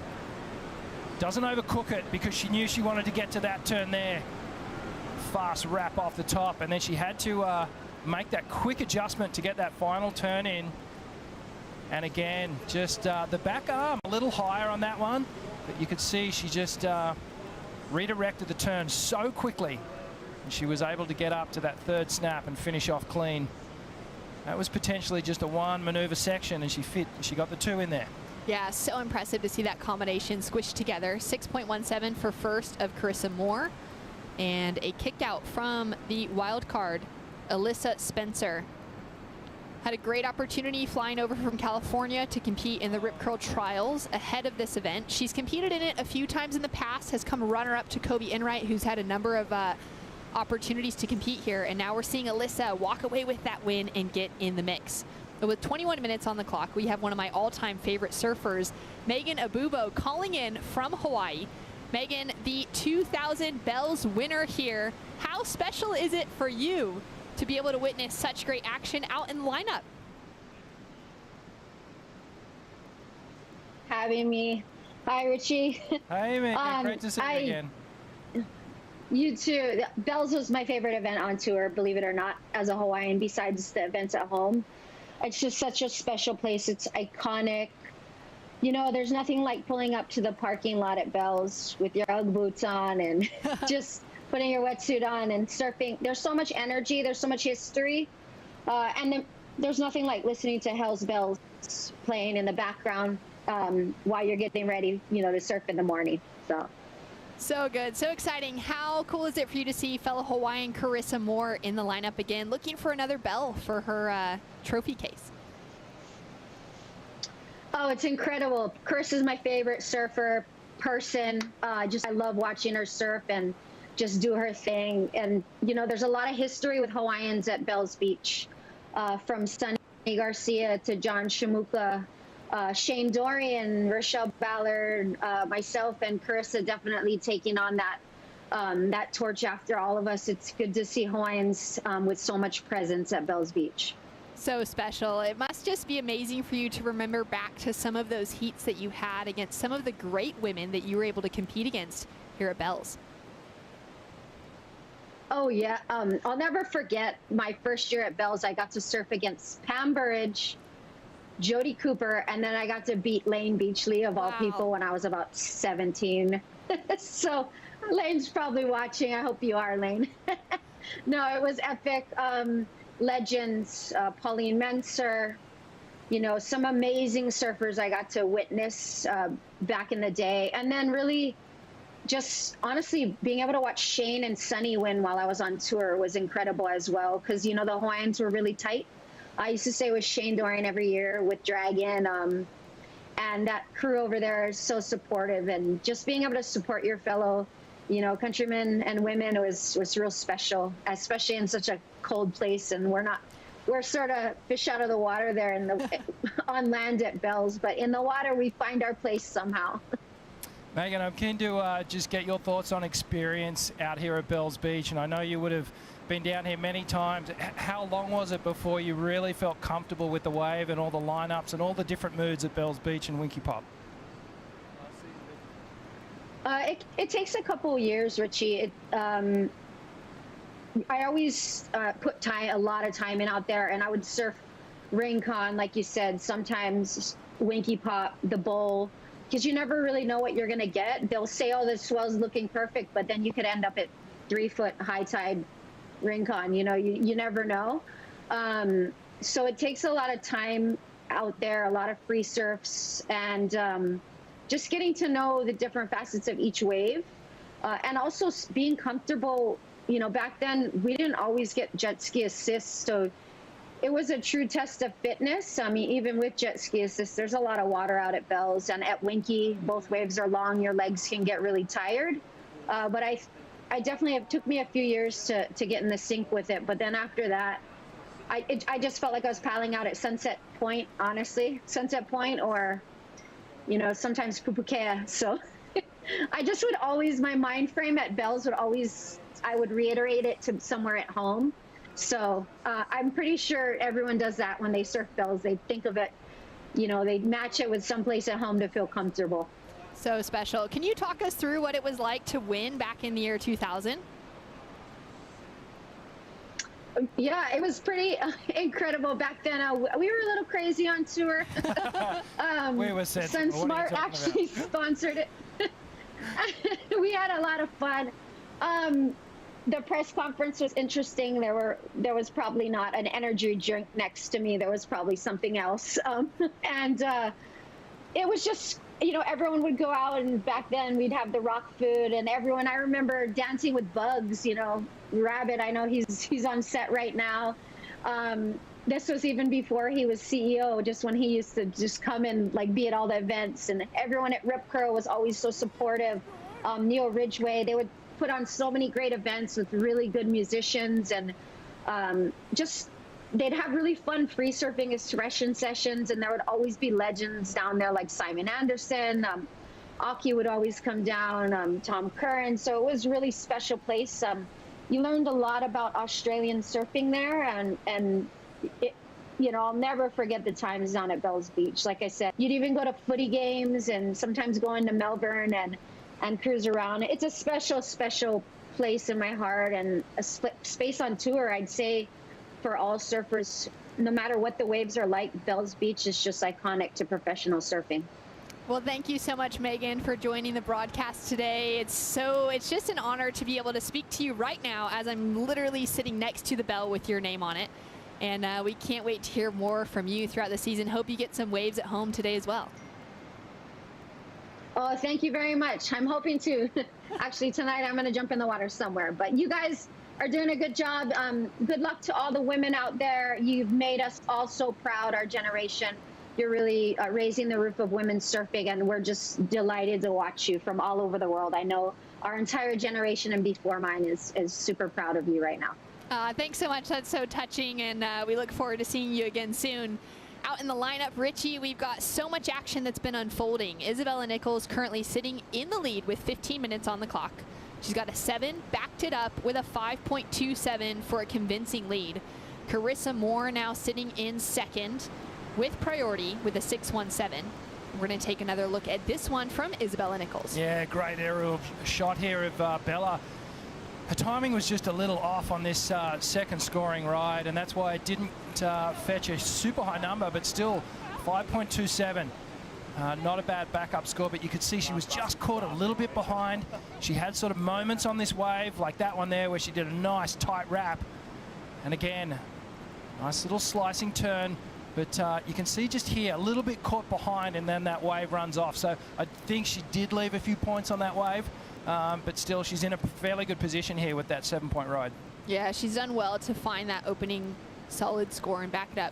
Doesn't overcook it because she knew she wanted to get to that turn there. Fast wrap off the top, and then she had to make that quick adjustment to get that final turn in. And again, just the back arm a little higher on that one, but you could see she just redirected the turn so quickly, and she was able to get up to that third snap and finish off clean. That was potentially just a one maneuver section, and she got the two in there. Yeah, so impressive to see that combination squished together. 6.17 for first of Carissa Moore, and a kick out from the wild card, Alyssa Spencer. Had a great opportunity flying over from California to compete in the Rip Curl Trials ahead of this event. She's competed in it a few times in the past, has come runner-up to Kobe Enright, who's had a number of opportunities to compete here, and now we're seeing Alyssa walk away with that win and get in the mix. But with 21 minutes on the clock, we have one of my all-time favorite surfers, Megan Abubo, calling in from Hawaii. Megan, the 2000 Bells winner here. How special is it for you to be able to witness such great action out in the lineup? Having me. Hi, Richie. Hi, Megan. Great to see you again. You too. Bells was my favorite event on tour, believe it or not, as a Hawaiian, besides the events at home. It's just such a special place. It's iconic. You know, there's nothing like pulling up to the parking lot at Bells with your Ugg boots on and just putting your wetsuit on and surfing. There's so much energy. There's so much history. And there's nothing like listening to Hell's Bells playing in the background while you're getting ready, you know, to surf in the morning. So good, so exciting. How cool is it for you to see fellow Hawaiian Carissa Moore in the lineup again, looking for another bell for her trophy case? Oh, it's incredible. Carissa's my favorite surfer person. I love watching her surf and just do her thing. And, you know, there's a lot of history with Hawaiians at Bells Beach, from Sonny Garcia to John Shamuka, Shane Dorian, Rochelle Ballard, myself, and Carissa definitely taking on that torch after all of us. It's good to see Hawaiians with so much presence at Bells Beach. So special. It must just be amazing for you to remember back to some of those heats that you had against some of the great women that you were able to compete against here at Bells. Oh, yeah. I'll never forget my first year at Bells. I got to surf against Pam Burridge, Jody Cooper, and then I got to beat Lane Beachley, of all people, when I was about 17. So Lane's probably watching. I hope you are, Lane. No, it was epic. Legends, Pauline Menser, you know, some amazing surfers I got to witness back in the day. And then really just honestly being able to watch Shane and Sonny win while I was on tour was incredible as well, because, you know, the Hawaiians were really tight. I used to stay with Shane Dorian every year with Dragon, and that crew over there is so supportive, and just being able to support your fellow, you know, countrymen and women was real special, especially in such a cold place. And we're sort of fish out of the water there on land at Bells, but in the water we find our place somehow. Megan, I'm keen to just get your thoughts on experience out here at Bells Beach, and I know you would have been down here many times. How long was it before you really felt comfortable with the wave and all the lineups and all the different moods at Bells Beach and Winky Pop? It takes a couple years, Richie. I always put a lot of time in out there, and I would surf Rincon, like you said, sometimes Winky Pop, the Bowl, because you never really know what you're going to get. They'll say, oh, the swell's looking perfect, but then you could end up at 3-foot high tide Rincon. You know, you never know. So it takes a lot of time out there, a lot of free surfs, and just getting to know the different facets of each wave, and also being comfortable. You know, back then we didn't always get jet ski assists, so it was a true test of fitness. I mean, even with jet ski assist, there's a lot of water out at Bell's, and at Winky, both waves are long. Your legs can get really tired. But I definitely, it took me a few years to get in the sync with it. But then after that, I just felt like I was paddling out at Sunset Point, honestly. Sunset Point, or, you know, sometimes Pupukea. So I just would always, my mind frame at Bell's would always, I would reiterate it to somewhere at home. So I'm pretty sure everyone does that when they surf Bell's. They think of it, you know, they match it with someplace at home to feel comfortable. So special. Can you talk us through what it was like to win back in the year 2000? Yeah, it was pretty incredible back then. We were a little crazy on tour. We were sensible. SunSmart actually sponsored it. We had a lot of fun. The press conference was interesting. There was probably not an energy drink next to me. There was probably something else. And it was just, you know, everyone would go out, and back then we'd have the rock food, and everyone, I remember dancing with Bugs, you know, Rabbit. I know he's on set right now. This was even before he was CEO, just when he used to just come and like be at all the events, and everyone at Rip Curl was always so supportive. Neil Ridgway, they would put on so many great events with really good musicians, and just they'd have really fun free surfing expression sessions, and there would always be legends down there like Simon Anderson. Aki would always come down, Tom Curran. So it was a really special place. You learned a lot about Australian surfing there, and it, you know, I'll never forget the times down at Bell's Beach. Like I said, you'd even go to footy games and sometimes go into Melbourne and cruise around. It's a special, special place in my heart, and a space on tour, I'd say, for all surfers. No matter what the waves are like, Bell's Beach is just iconic to professional surfing. Well, thank you so much, Megan, for joining the broadcast today. It's just an honor to be able to speak to you right now as I'm literally sitting next to the bell with your name on it. And we can't wait to hear more from you throughout the season. Hope you get some waves at home today as well. Oh, thank you very much. I'm hoping to. Actually, tonight I'm going to jump in the water somewhere. But you guys are doing a good job. Good luck to all the women out there. You've made us all so proud, our generation. You're really raising the roof of women's surfing, and we're just delighted to watch you from all over the world. I know our entire generation and before mine is super proud of you right now. Thanks so much. That's so touching, and we look forward to seeing you again soon. Out in the lineup, Richie, we've got so much action that's been unfolding. Isabella Nichols currently sitting in the lead with 15 minutes on the clock. She's got a 7, backed it up with a 5.27 for a convincing lead. Carissa Moore now sitting in second with priority with a 6.17. We're going to take another look at this one from Isabella Nichols. Yeah, great aerial shot here of Bella. Her timing was just a little off on this second scoring ride, and that's why it didn't fetch a super high number, but still 5.27. Not a bad backup score, but you could see she was just caught a little bit behind. She had sort of moments on this wave, like that one there where she did a nice tight wrap. And again, nice little slicing turn, but you can see just here, a little bit caught behind, and then that wave runs off. So I think she did leave a few points on that wave. But still, she's in a fairly good position here with that 7-point ride. Yeah, she's done well to find that opening solid score and back it up.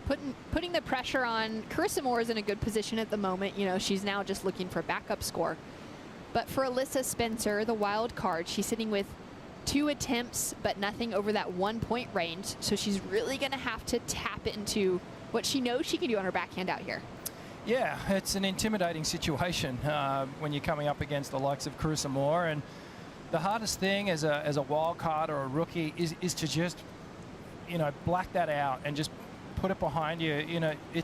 Putting the pressure on. Carissa Moore is in a good position at the moment. You know, she's now just looking for a backup score. But for Alyssa Spencer, the wild card, she's sitting with 2 attempts, but nothing over that 1-point range. So she's really going to have to tap into what she knows she can do on her backhand out here. Yeah, it's an intimidating situation when you're coming up against the likes of Carissa Moore, and the hardest thing as a wild card or a rookie is to just, you know, black that out and just put it behind you. You know, you're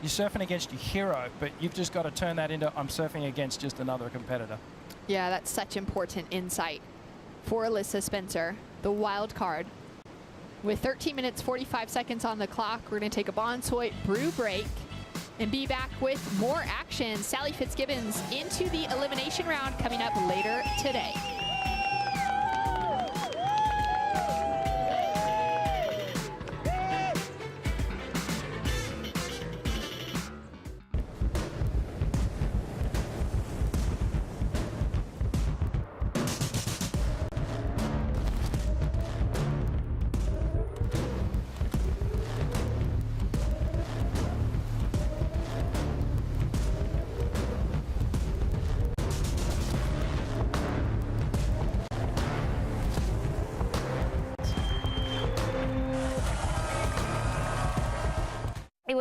surfing against your hero, but you've just got to turn that into I'm surfing against just another competitor. Yeah, that's such important insight for Alyssa Spencer, the wild card. With 13 minutes 45 seconds on the clock, we're going to take a Bonsoit brew break and be back with more action. Sally Fitzgibbons into the elimination round coming up later today.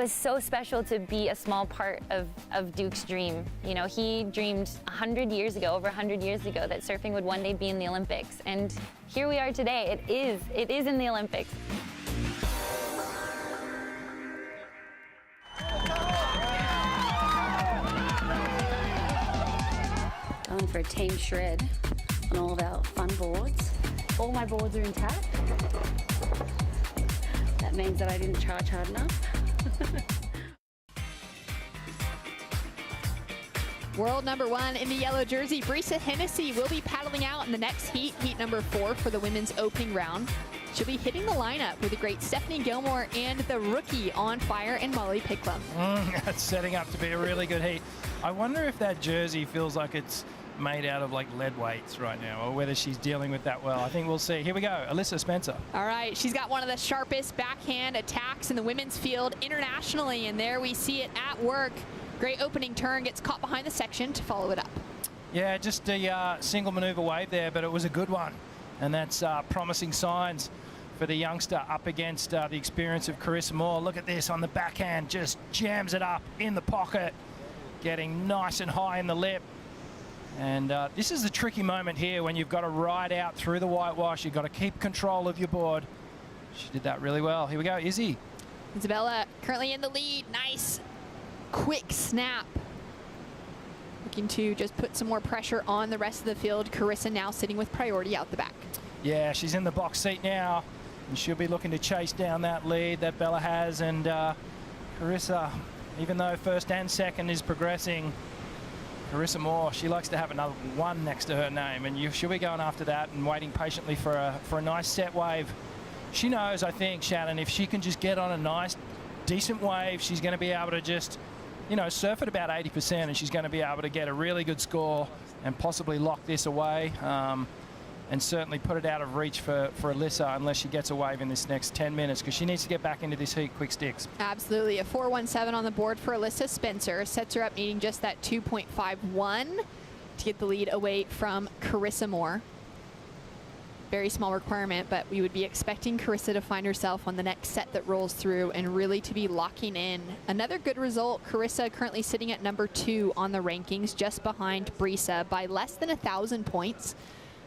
was so special to be a small part of Duke's dream. You know, he dreamed 100 years ago, over 100 years ago, that surfing would one day be in the Olympics. And here we are today. It is in the Olympics. Going for a team shred on all of our fun boards. All my boards are intact. That means that I didn't charge hard enough. World number 1 in the yellow jersey, Brisa Hennessy, will be paddling out in the next heat, heat number 4 for the women's opening round. She'll be hitting the lineup with the great Stephanie Gilmore and the rookie On Fire and Molly Picklum. That's setting up to be a really good heat. I wonder if that jersey feels like it's made out of like lead weights right now, or whether she's dealing with that well. I think we'll see. Here we go, Alyssa Spencer. All right, she's got one of the sharpest backhand attacks in the women's field internationally, and there we see it at work. Great opening turn, gets caught behind the section to follow it up. Yeah, just a single maneuver wave there, but it was a good one, and that's promising signs for the youngster up against the experience of Carissa Moore. Look at this on the backhand, just jams it up in the pocket, getting nice and high in the lip. And this is the tricky moment here when you've got to ride out through the whitewash. You've got to keep control of your board. She did that really well. Here we go, Izzy. Isabella currently in the lead. Nice, quick snap. Looking to just put some more pressure on the rest of the field. Carissa now sitting with priority out the back. Yeah, she's in the box seat now, and she'll be looking to chase down that lead that Bella has. And Carissa, even though first and second is progressing, Carissa Moore, she likes to have another 1 next to her name, and she'll be going after that and waiting patiently for a nice set wave. She knows, I think, Shannon, if she can just get on a nice, decent wave, she's going to be able to just, you know, surf at about 80%, and she's going to be able to get a really good score and possibly lock this away, and certainly put it out of reach for Alyssa unless she gets a wave in this next 10 minutes, because she needs to get back into this heat quick sticks. Absolutely. A 4.17 on the board for Alyssa Spencer. Sets her up needing just that 2.51 to get the lead away from Carissa Moore. Very small requirement, but we would be expecting Carissa to find herself on the next set that rolls through and really to be locking in. Another good result. Carissa currently sitting at number 2 on the rankings, just behind Brisa by less than 1,000 points.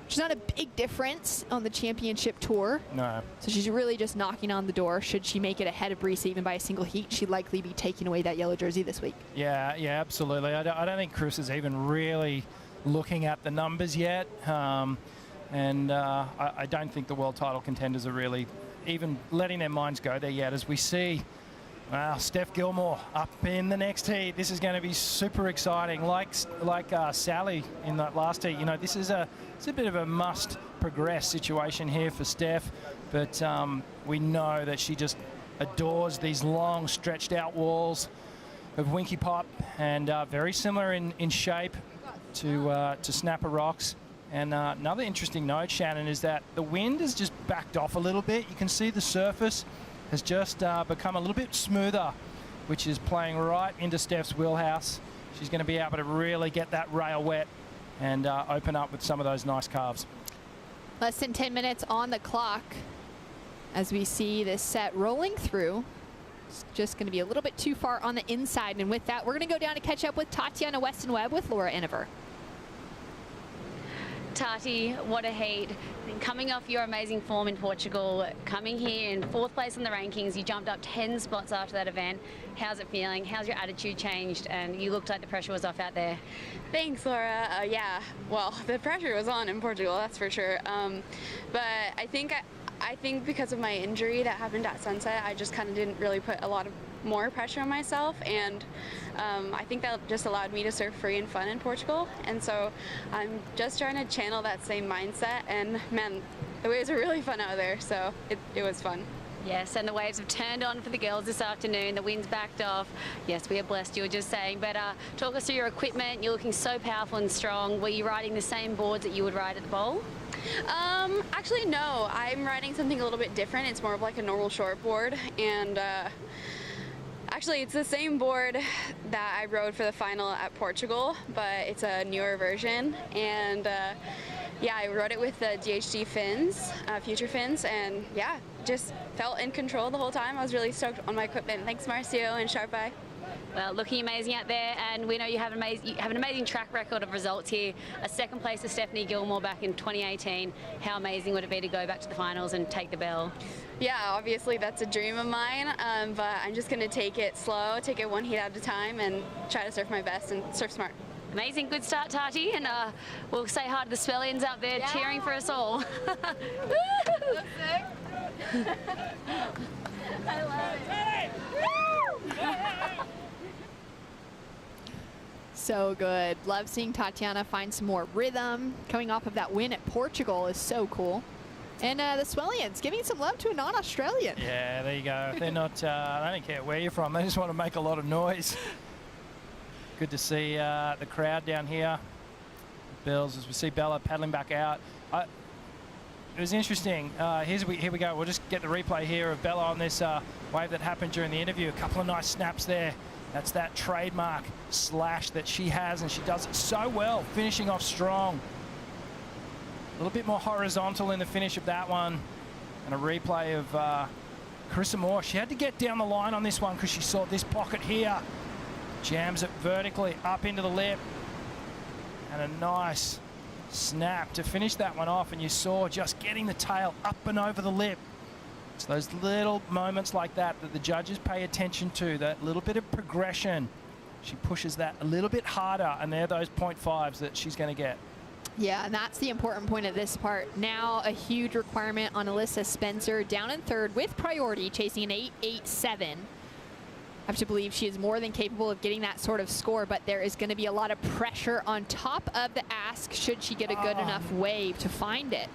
Which is not a big difference on the championship tour. No. So she's really just knocking on the door. Should she make it ahead of Brisa even by a single heat, she'd likely be taking away that yellow jersey this week. Yeah, absolutely. I don't think Chris is even really looking at the numbers yet. I don't think the world title contenders are really even letting their minds go there yet, as we see, wow, Steph Gilmore up in the next heat. This is going to be super exciting. Like Sally in that last heat, you know, it's a bit of a must progress situation here for Steph, but we know that she just adores these long stretched out walls of Winky Pop, and very similar in shape to Snapper Rocks. And another interesting note, Shannon, is that the wind has just backed off a little bit. You can see the surface has just become a little bit smoother, which is playing right into Steph's wheelhouse. She's going to be able to really get that rail wet and open up with some of those nice carves. Less than 10 minutes on the clock as we see this set rolling through. It's just going to be a little bit too far on the inside, and with that, we're going to go down to catch up with Tatiana Weston-Webb with Laura Iniver. Tati, what a heat. Coming off your amazing form in Portugal, coming here in 4th place on the rankings, you jumped up 10 spots after that event. How's it feeling? How's your attitude changed? And you looked like the pressure was off out there. Thanks, Laura. Yeah, well, the pressure was on in Portugal, that's for sure. But I think because of my injury that happened at Sunset, I just kind of didn't really put a lot of more pressure on myself, and I think that just allowed me to surf free and fun in Portugal. And so I'm just trying to channel that same mindset, and man, the waves are really fun out there, so it was fun. Yes, and the waves have turned on for the girls this afternoon. The wind's backed off. Yes, we are blessed, you were just saying. But talk us through your equipment. You're looking so powerful and strong. Were you riding the same boards that you would ride at the bowl? Actually, no. I'm riding something a little bit different. It's more of like a normal short board, and Actually, it's the same board that I rode for the final at Portugal, but it's a newer version. And yeah, I rode it with the DHD fins, future fins, and yeah, just felt in control the whole time. I was really stoked on my equipment. Thanks, Marcio and Sharp Eye. Well, looking amazing out there, and we know you have an amazing track record of results here. A second place for Stephanie Gilmore back in 2018. How amazing would it be to go back to the finals and take the bell? Yeah, obviously that's a dream of mine, but I'm just going to take it slow, take it one heat at a time, and try to surf my best and surf smart. Amazing, good start, Tati, and we'll say hi to the Swellians out there cheering for us all. I love it. So good. Love seeing Tatiana find some more rhythm. Coming off of that win at Portugal is so cool. And the Swellians giving some love to a non-Australian. Yeah, there you go. They're not, I don't care where you're from. They just want to make a lot of noise. Good to see the crowd down here. Bills, as we see Bella paddling back out. It was interesting. Here we go. We'll just get the replay here of Bella on this wave that happened during the interview. A couple of nice snaps there. That's that trademark slash that she has, and she does it so well, finishing off strong. A little bit more horizontal in the finish of that one. And a replay of Carissa Moore. She had to get down the line on this one because she saw this pocket here. Jams it vertically up into the lip. And a nice snap to finish that one off. And you saw just getting the tail up and over the lip. It's those little moments like that that the judges pay attention to, that little bit of progression. She pushes that a little bit harder, and they're those 0.5s that she's going to get. Yeah, and that's the important point of this part. Now a huge requirement on Alyssa Spencer, down in third with priority, chasing an 8.87. I have to believe she is more than capable of getting that sort of score, but there is going to be a lot of pressure on top of the ask should she get a good enough wave to find it.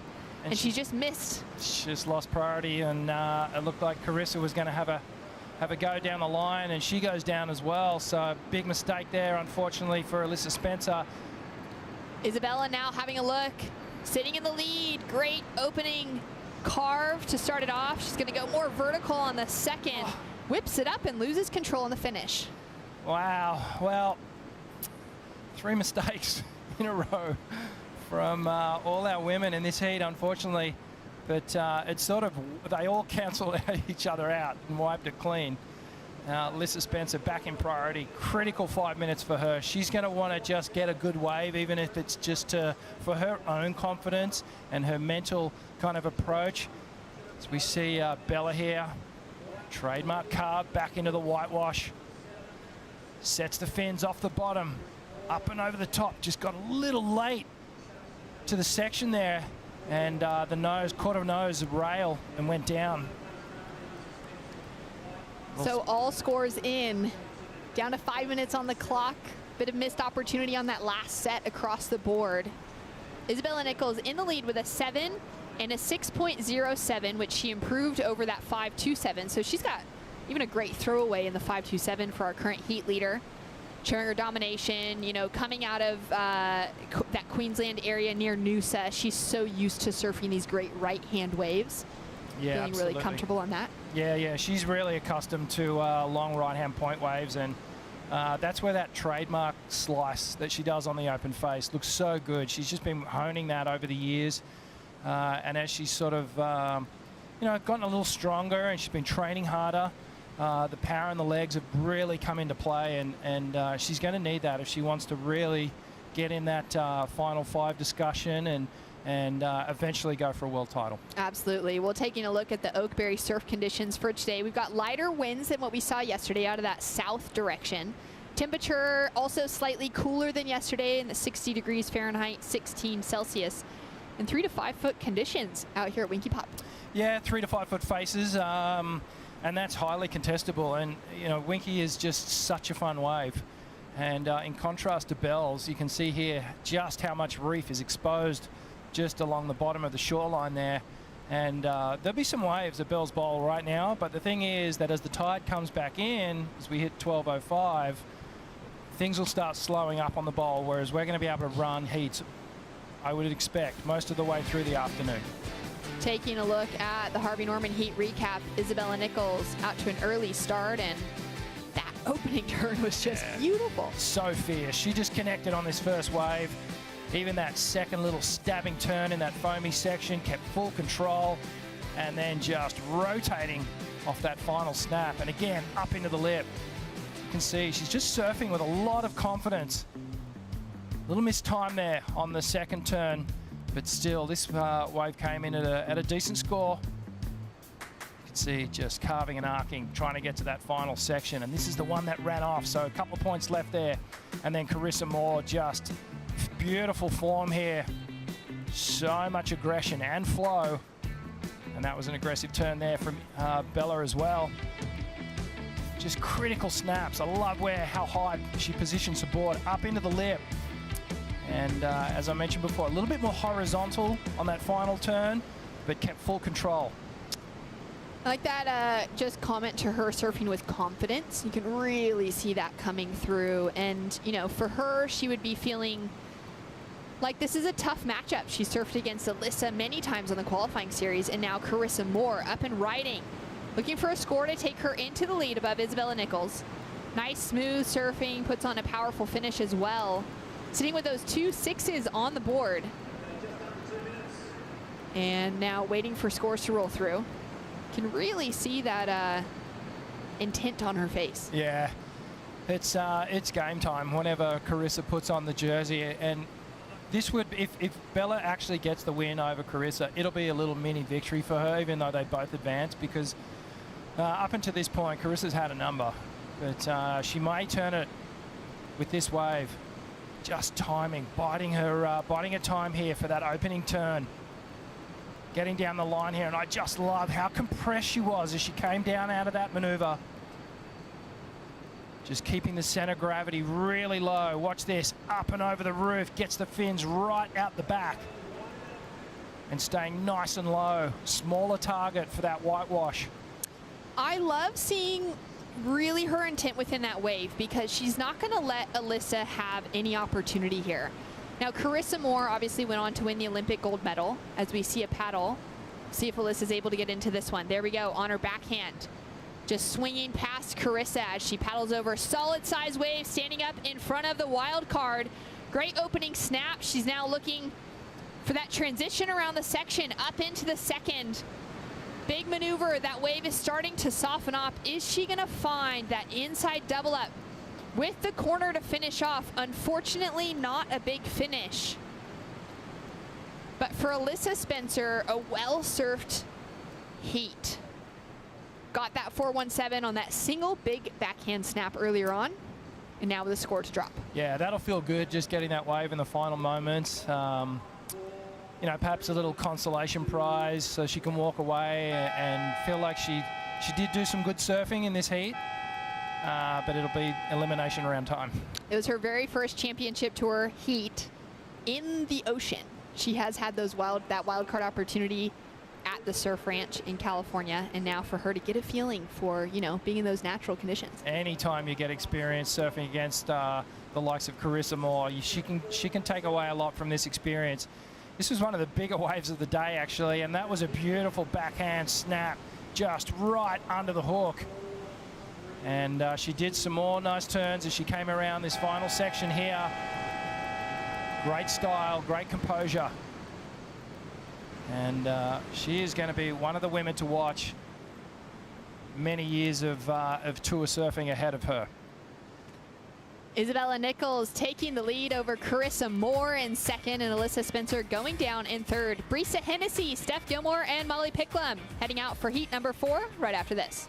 And she just missed. She just lost priority, and it looked like Carissa was going to have a go down the line, and she goes down as well. So big mistake there, unfortunately, for Alyssa Spencer. Isabella now having a look, sitting in the lead. Great opening carve to start it off. She's going to go more vertical on the second. Whips it up and loses control in the finish. Wow. Well, 3 mistakes in a row from all our women in this heat, unfortunately. But it's sort of, they all cancelled each other out and wiped it clean. Alyssa Spencer back in priority. Critical 5 minutes for her. She's going to want to just get a good wave, even if it's just for her own confidence and her mental kind of approach. As we see Bella here, trademark carve back into the whitewash. Sets the fins off the bottom, up and over the top. Just got a little late to the section there, and the nose caught a nose rail and went down. So all scores in, down to 5 minutes on the clock. Bit of missed opportunity on that last set across the board. Isabella Nichols in the lead with a 7 and a 6.07, which she improved over that 5.27. So she's got even a great throwaway in the 5.27 for our current heat leader. Showing her domination, you know, coming out of that Queensland area near Noosa. She's so used to surfing these great right-hand waves. Yeah, feeling absolutely. really comfortable on that. Yeah, she's really accustomed to long right-hand point waves, and that's where that trademark slice that she does on the open face looks so good. She's just been honing that over the years, and as she's sort of, you know, gotten a little stronger and she's been training harder, the power in the legs have really come into play, and she's going to need that if she wants to really get in that final 5 discussion and eventually go for a world title. Absolutely. Well, taking a look at the Oakberry surf conditions for today, we've got lighter winds than what we saw yesterday out of that south direction. Temperature also slightly cooler than yesterday in the 60 degrees Fahrenheit, 16 Celsius, and 3 to 5 foot conditions out here at Winky Pop. Yeah, 3 to 5 foot faces, and that's highly contestable. And, you know, Winky is just such a fun wave. And in contrast to Bells, you can see here just how much reef is exposed just along the bottom of the shoreline there. And there'll be some waves at Bell's Bowl right now, but the thing is that as the tide comes back in, as we hit 12:05, things will start slowing up on the bowl, whereas we're going to be able to run heats, I would expect, most of the way through the afternoon. Taking a look at the Harvey Norman heat recap, Isabella Nichols out to an early start, and that opening turn was just beautiful. So fierce. She just connected on this first wave. Even that second little stabbing turn in that foamy section, kept full control, and then just rotating off that final snap. And again, up into the lip. You can see she's just surfing with a lot of confidence. Little missed time there on the second turn, but still this wave came in at a decent score. You can see just carving and arcing, trying to get to that final section, and this is the one that ran off, so a couple of points left there. And then Carissa Moore, just beautiful form here. So much aggression and flow, and that was an aggressive turn there from Bella as well. Just critical snaps. I love how high she positions the board, up into the lip. And as I mentioned before, a little bit more horizontal on that final turn, but kept full control. I like that just comment to her surfing with confidence. You can really see that coming through. And, you know, for her, she would be feeling like this is a tough matchup. She surfed against Alyssa many times on the qualifying series, and now Carissa Moore up and riding. Looking for a score to take her into the lead above Isabella Nichols. Nice, smooth surfing, puts on a powerful finish as well. Sitting with those 2 6s on the board. And now waiting for scores to roll through. Can really see that intent on her face. Yeah, it's game time whenever Carissa puts on the jersey. And this would, if Bella actually gets the win over Carissa, it'll be a little mini victory for her, even though they both advance, because up until this point, Carissa's had a number. But she may turn it with this wave. Just timing, biding her time here for that opening turn. Getting down the line here, and I just love how compressed she was as she came down out of that maneuver. Just keeping the center of gravity really low. Watch this, up and over the roof, gets the fins right out the back. And staying nice and low. Smaller target for that whitewash. I love seeing really her intent within that wave, because she's not going to let Alyssa have any opportunity here. Now, Carissa Moore obviously went on to win the Olympic gold medal, as we see a paddle. See if Alyssa's able to get into this one. There we go, on her backhand. Just swinging past Carissa as she paddles over. Solid size wave, standing up in front of the wild card. Great opening snap. She's now looking for that transition around the section, up into the second. Big maneuver. That wave is starting to soften up. Is she going to find that inside double up with the corner to finish off? Unfortunately, not a big finish. But for Alyssa Spencer, a well-surfed heat. Got that 417 on that single big backhand snap earlier on, and now with a score to drop. Yeah, that'll feel good, just getting that wave in the final moments. You know, perhaps a little consolation prize so she can walk away and feel like she did do some good surfing in this heat, but it'll be elimination round time. It was her very first championship tour heat in the ocean. She has had that wild card opportunity at the Surf Ranch in California, and now for her to get a feeling for, you know, being in those natural conditions. Anytime you get experience surfing against the likes of Carissa Moore, she can take away a lot from this experience. This was one of the bigger waves of the day, actually, and that was a beautiful backhand snap just right under the hook. And she did some more nice turns as she came around this final section here. Great style, great composure. And she is going to be one of the women to watch. Many years of tour surfing ahead of her. Isabella Nichols taking the lead over Carissa Moore in second, and Alyssa Spencer going down in third. Brisa Hennessy, Steph Gilmore, and Molly Picklum heading out for heat number 4 right after this.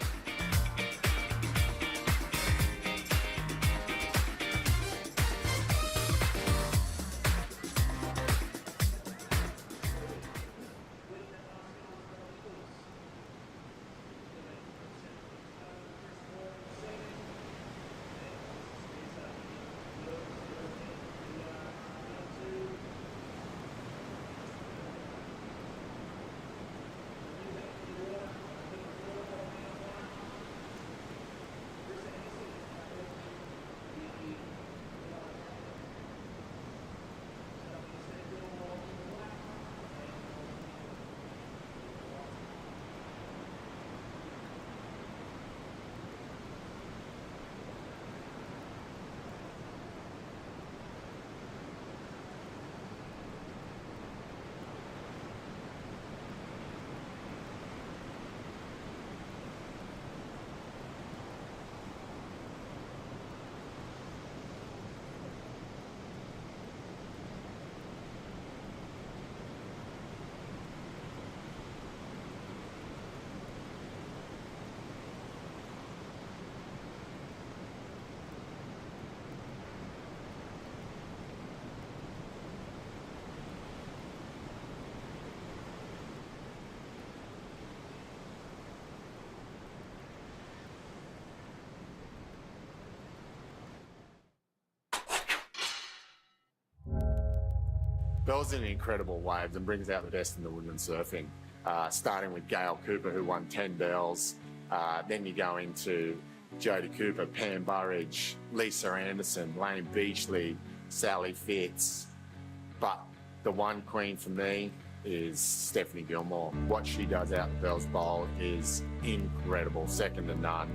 Belle's in incredible waves and brings out the best in the women's surfing, starting with Gail Cooper, who won 10 bells. Then you go into Jodie Cooper, Pam Burridge, Lisa Anderson, Lane Beachley, Sally Fitz. But the one queen for me is Stephanie Gilmore. What she does out the Bells Bowl is incredible, second to none.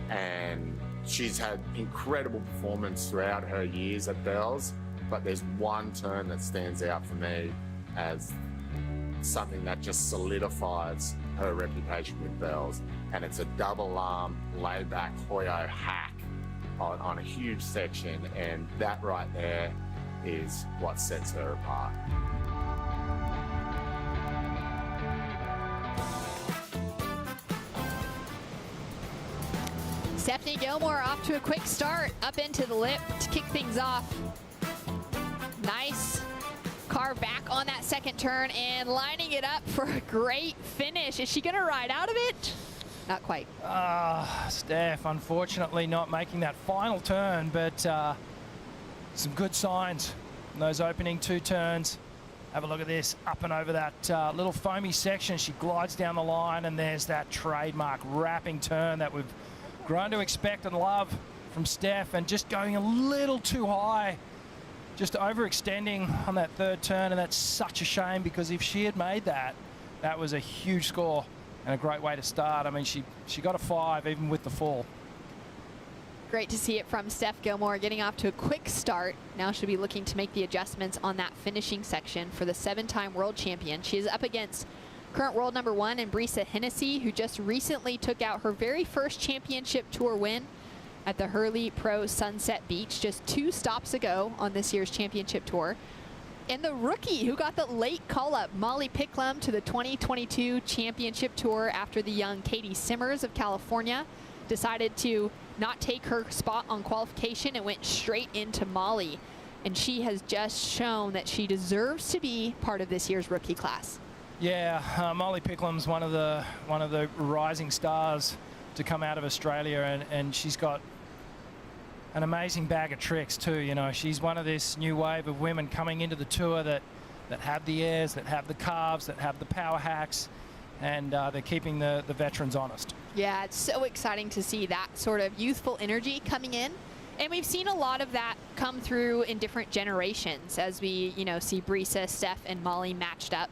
And she's had incredible performance throughout her years at Bells, but there's one turn that stands out for me as something that just solidifies her reputation with Bells, and it's a double arm layback Hoyo hack on a huge section, and that right there is what sets her apart. Stephanie Gilmore off to a quick start, up into the lip to kick things off. Nice carve back on that second turn and lining it up for a great finish. Is she going to ride out of it? Not quite. Steph, unfortunately, not making that final turn, but some good signs in those opening two turns. Have a look at this, up and over that little foamy section. She glides down the line, and there's that trademark wrapping turn that we've grown to expect and love from Steph, and just going a little too high, just overextending on that third turn, and that's such a shame, because if she had made that, that was a huge score and a great way to start. I mean, she got a 5 even with the fall. Great to see it from Steph Gilmore, getting off to a quick start. Now she'll be looking to make the adjustments on that finishing section for the 7-time world champion. She is up against current world number 1 in Brisa Hennessy, who just recently took out her very first championship tour win at the Hurley Pro Sunset Beach just 2 stops ago on this year's championship tour. And the rookie who got the late call-up, Molly Picklum, to the 2022 championship tour after the young Katie Simmers of California decided to not take her spot on qualification and went straight into Molly. And she has just shown that she deserves to be part of this year's rookie class. Yeah, Molly Picklum's one of the rising stars to come out of Australia, and she's got an amazing bag of tricks too. You know, she's one of this new wave of women coming into the tour that have the airs, that have the carves, that have the power hacks, and they're keeping the veterans honest. Yeah, it's so exciting to see that sort of youthful energy coming in. And we've seen a lot of that come through in different generations as we, see Brisa, Steph, and Molly matched up.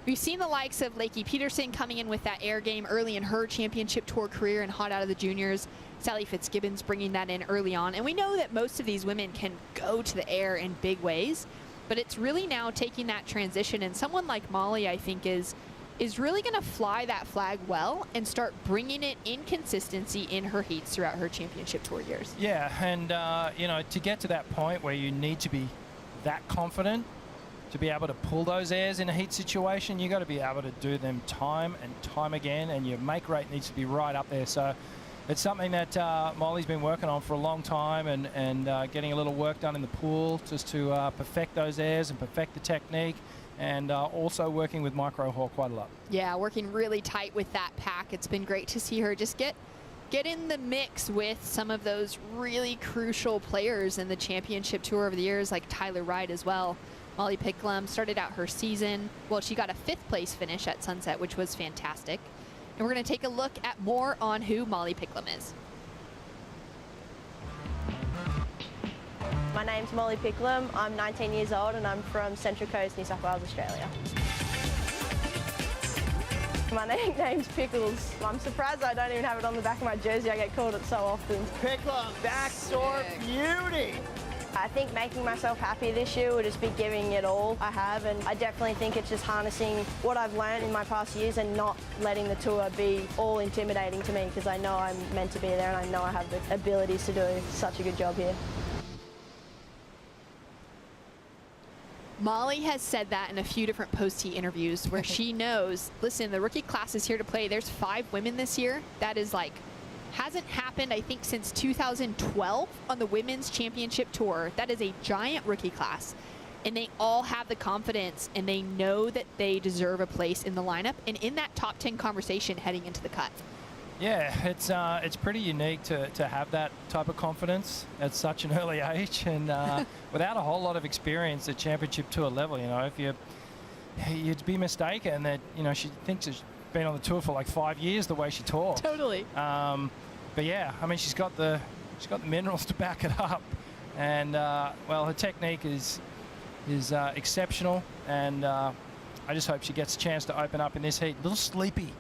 We've seen the likes of Lakey Peterson coming in with that air game early in her championship tour career and hot out of the juniors. Sally Fitzgibbons bringing that in early on. And we know that most of these women can go to the air in big ways, but it's really now taking that transition. And someone like Molly, I think, is really going to fly that flag well and start bringing it in consistency in her heats throughout her championship tour years. Yeah, and, to get to that point where you need to be that confident, to be able to pull those airs in a heat situation, you got to be able to do them time and time again, and your make rate needs to be right up there. So it's something that Molly's been working on for a long time, and getting a little work done in the pool just to perfect those airs and perfect the technique, and also working with Micro Hawk quite a lot. Yeah, working really tight with that pack. It's been great to see her just get in the mix with some of those really crucial players in the championship tour over the years, like Tyler Wright as well. Molly Picklum started out her season, well, she got a 5th place finish at Sunset, which was fantastic. And we're going to take a look at more on who Molly Picklum is. My name's Molly Picklum. I'm 19 years old and I'm from Central Coast, New South Wales, Australia. My nickname's Pickles. I'm surprised I don't even have it on the back of my jersey. I get called it so often. Picklum, backdoor beauty. I think making myself happy this year will just be giving it all I have, and I definitely think it's just harnessing what I've learned in my past years and not letting the tour be all intimidating to me, because I know I'm meant to be there and I know I have the abilities to do such a good job here. Molly has said that in a few different post-heat interviews where she knows, listen, the rookie class is here to play. There's 5 women this year. That is hasn't happened, I think, since 2012 on the Women's Championship Tour. That is a giant rookie class. And they all have the confidence, and they know that they deserve a place in the lineup and in that top 10 conversation heading into the cut. Yeah, it's pretty unique to have that type of confidence at such an early age, and without a whole lot of experience at championship tour level. You know, if you'd be mistaken that, you know, she thinks she's been on the tour for like 5 years the way she talks. Totally. But yeah, I mean, she's got the minerals to back it up, and well, her technique is exceptional, and I just hope she gets a chance to open up in this heat. A little sleepy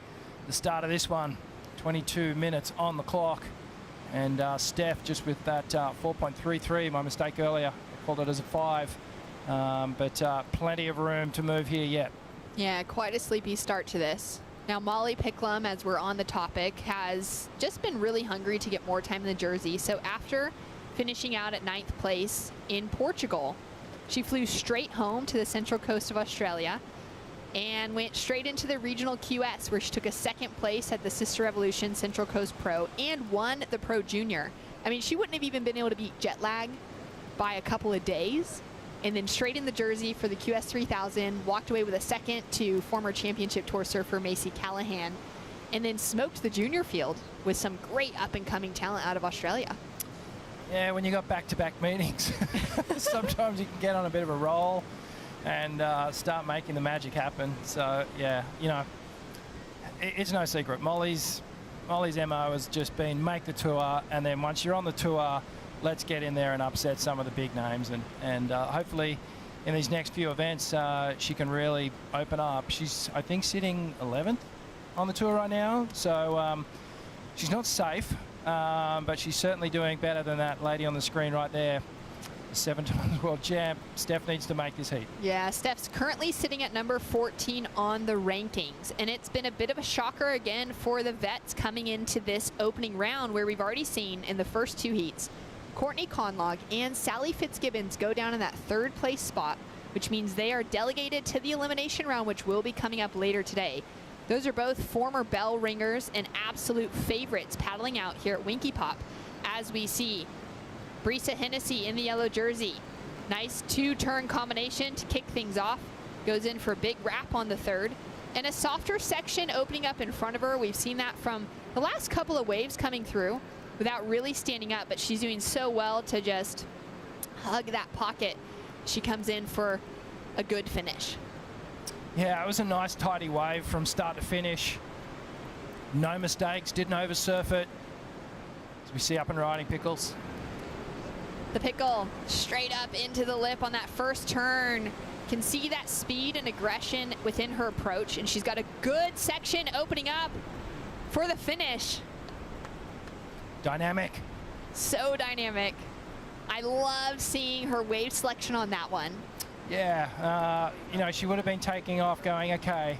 the start of this one. 22 minutes on the clock, and Steph just with that 4.33. My mistake earlier, I called it as a 5, but plenty of room to move here yet. Yeah, quite a sleepy start to this. Now Molly Picklum, as we're on the topic, has just been really hungry to get more time in the jersey. So after finishing out at 9th place in Portugal, she flew straight home to the central coast of Australia and went straight into the regional QS, where she took a 2nd place at the Sister Revolution Central Coast Pro and won the Pro Junior. I mean, she wouldn't have even been able to beat jet lag by a couple of days. And then straight in the jersey for the QS 3000, walked away with a 2nd to former championship tour surfer Macy Callahan, and then smoked the junior field with some great up-and-coming talent out of Australia. Yeah, when you got back-to-back meetings, sometimes you can get on a bit of a roll and start making the magic happen. So yeah, you know, it's no secret. Molly's MO has just been make the tour, and then once you're on the tour, let's get in there and upset some of the big names, and hopefully in these next few events she can really open up. She's, I think, sitting 11th on the tour right now, so she's not safe, but she's certainly doing better than that lady on the screen right there. 7-time world champ. Steph needs to make this heat. Yeah, Steph's currently sitting at number 14 on the rankings, and it's been a bit of a shocker again for the vets coming into this opening round, where we've already seen in the first 2 heats Courtney Conlog and Sally Fitzgibbons go down in that 3rd place spot, which means they are delegated to the elimination round, which will be coming up later today. Those are both former bell ringers and absolute favorites paddling out here at Winky Pop, as we see Brisa Hennessy in the yellow jersey. Nice 2-turn combination to kick things off. Goes in for a big wrap on the 3rd. And a softer section opening up in front of her. We've seen that from the last couple of waves coming through without really standing up, but she's doing so well to just hug that pocket. She comes in for a good finish. Yeah, it was a nice tidy wave from start to finish. No mistakes, didn't oversurf it. As we see up and riding Pickles. The Pickle straight up into the lip on that first turn. Can see that speed and aggression within her approach, and she's got a good section opening up for the finish. Dynamic. So dynamic. I love seeing her wave selection on that one. Yeah, you know, she would have been taking off going, okay,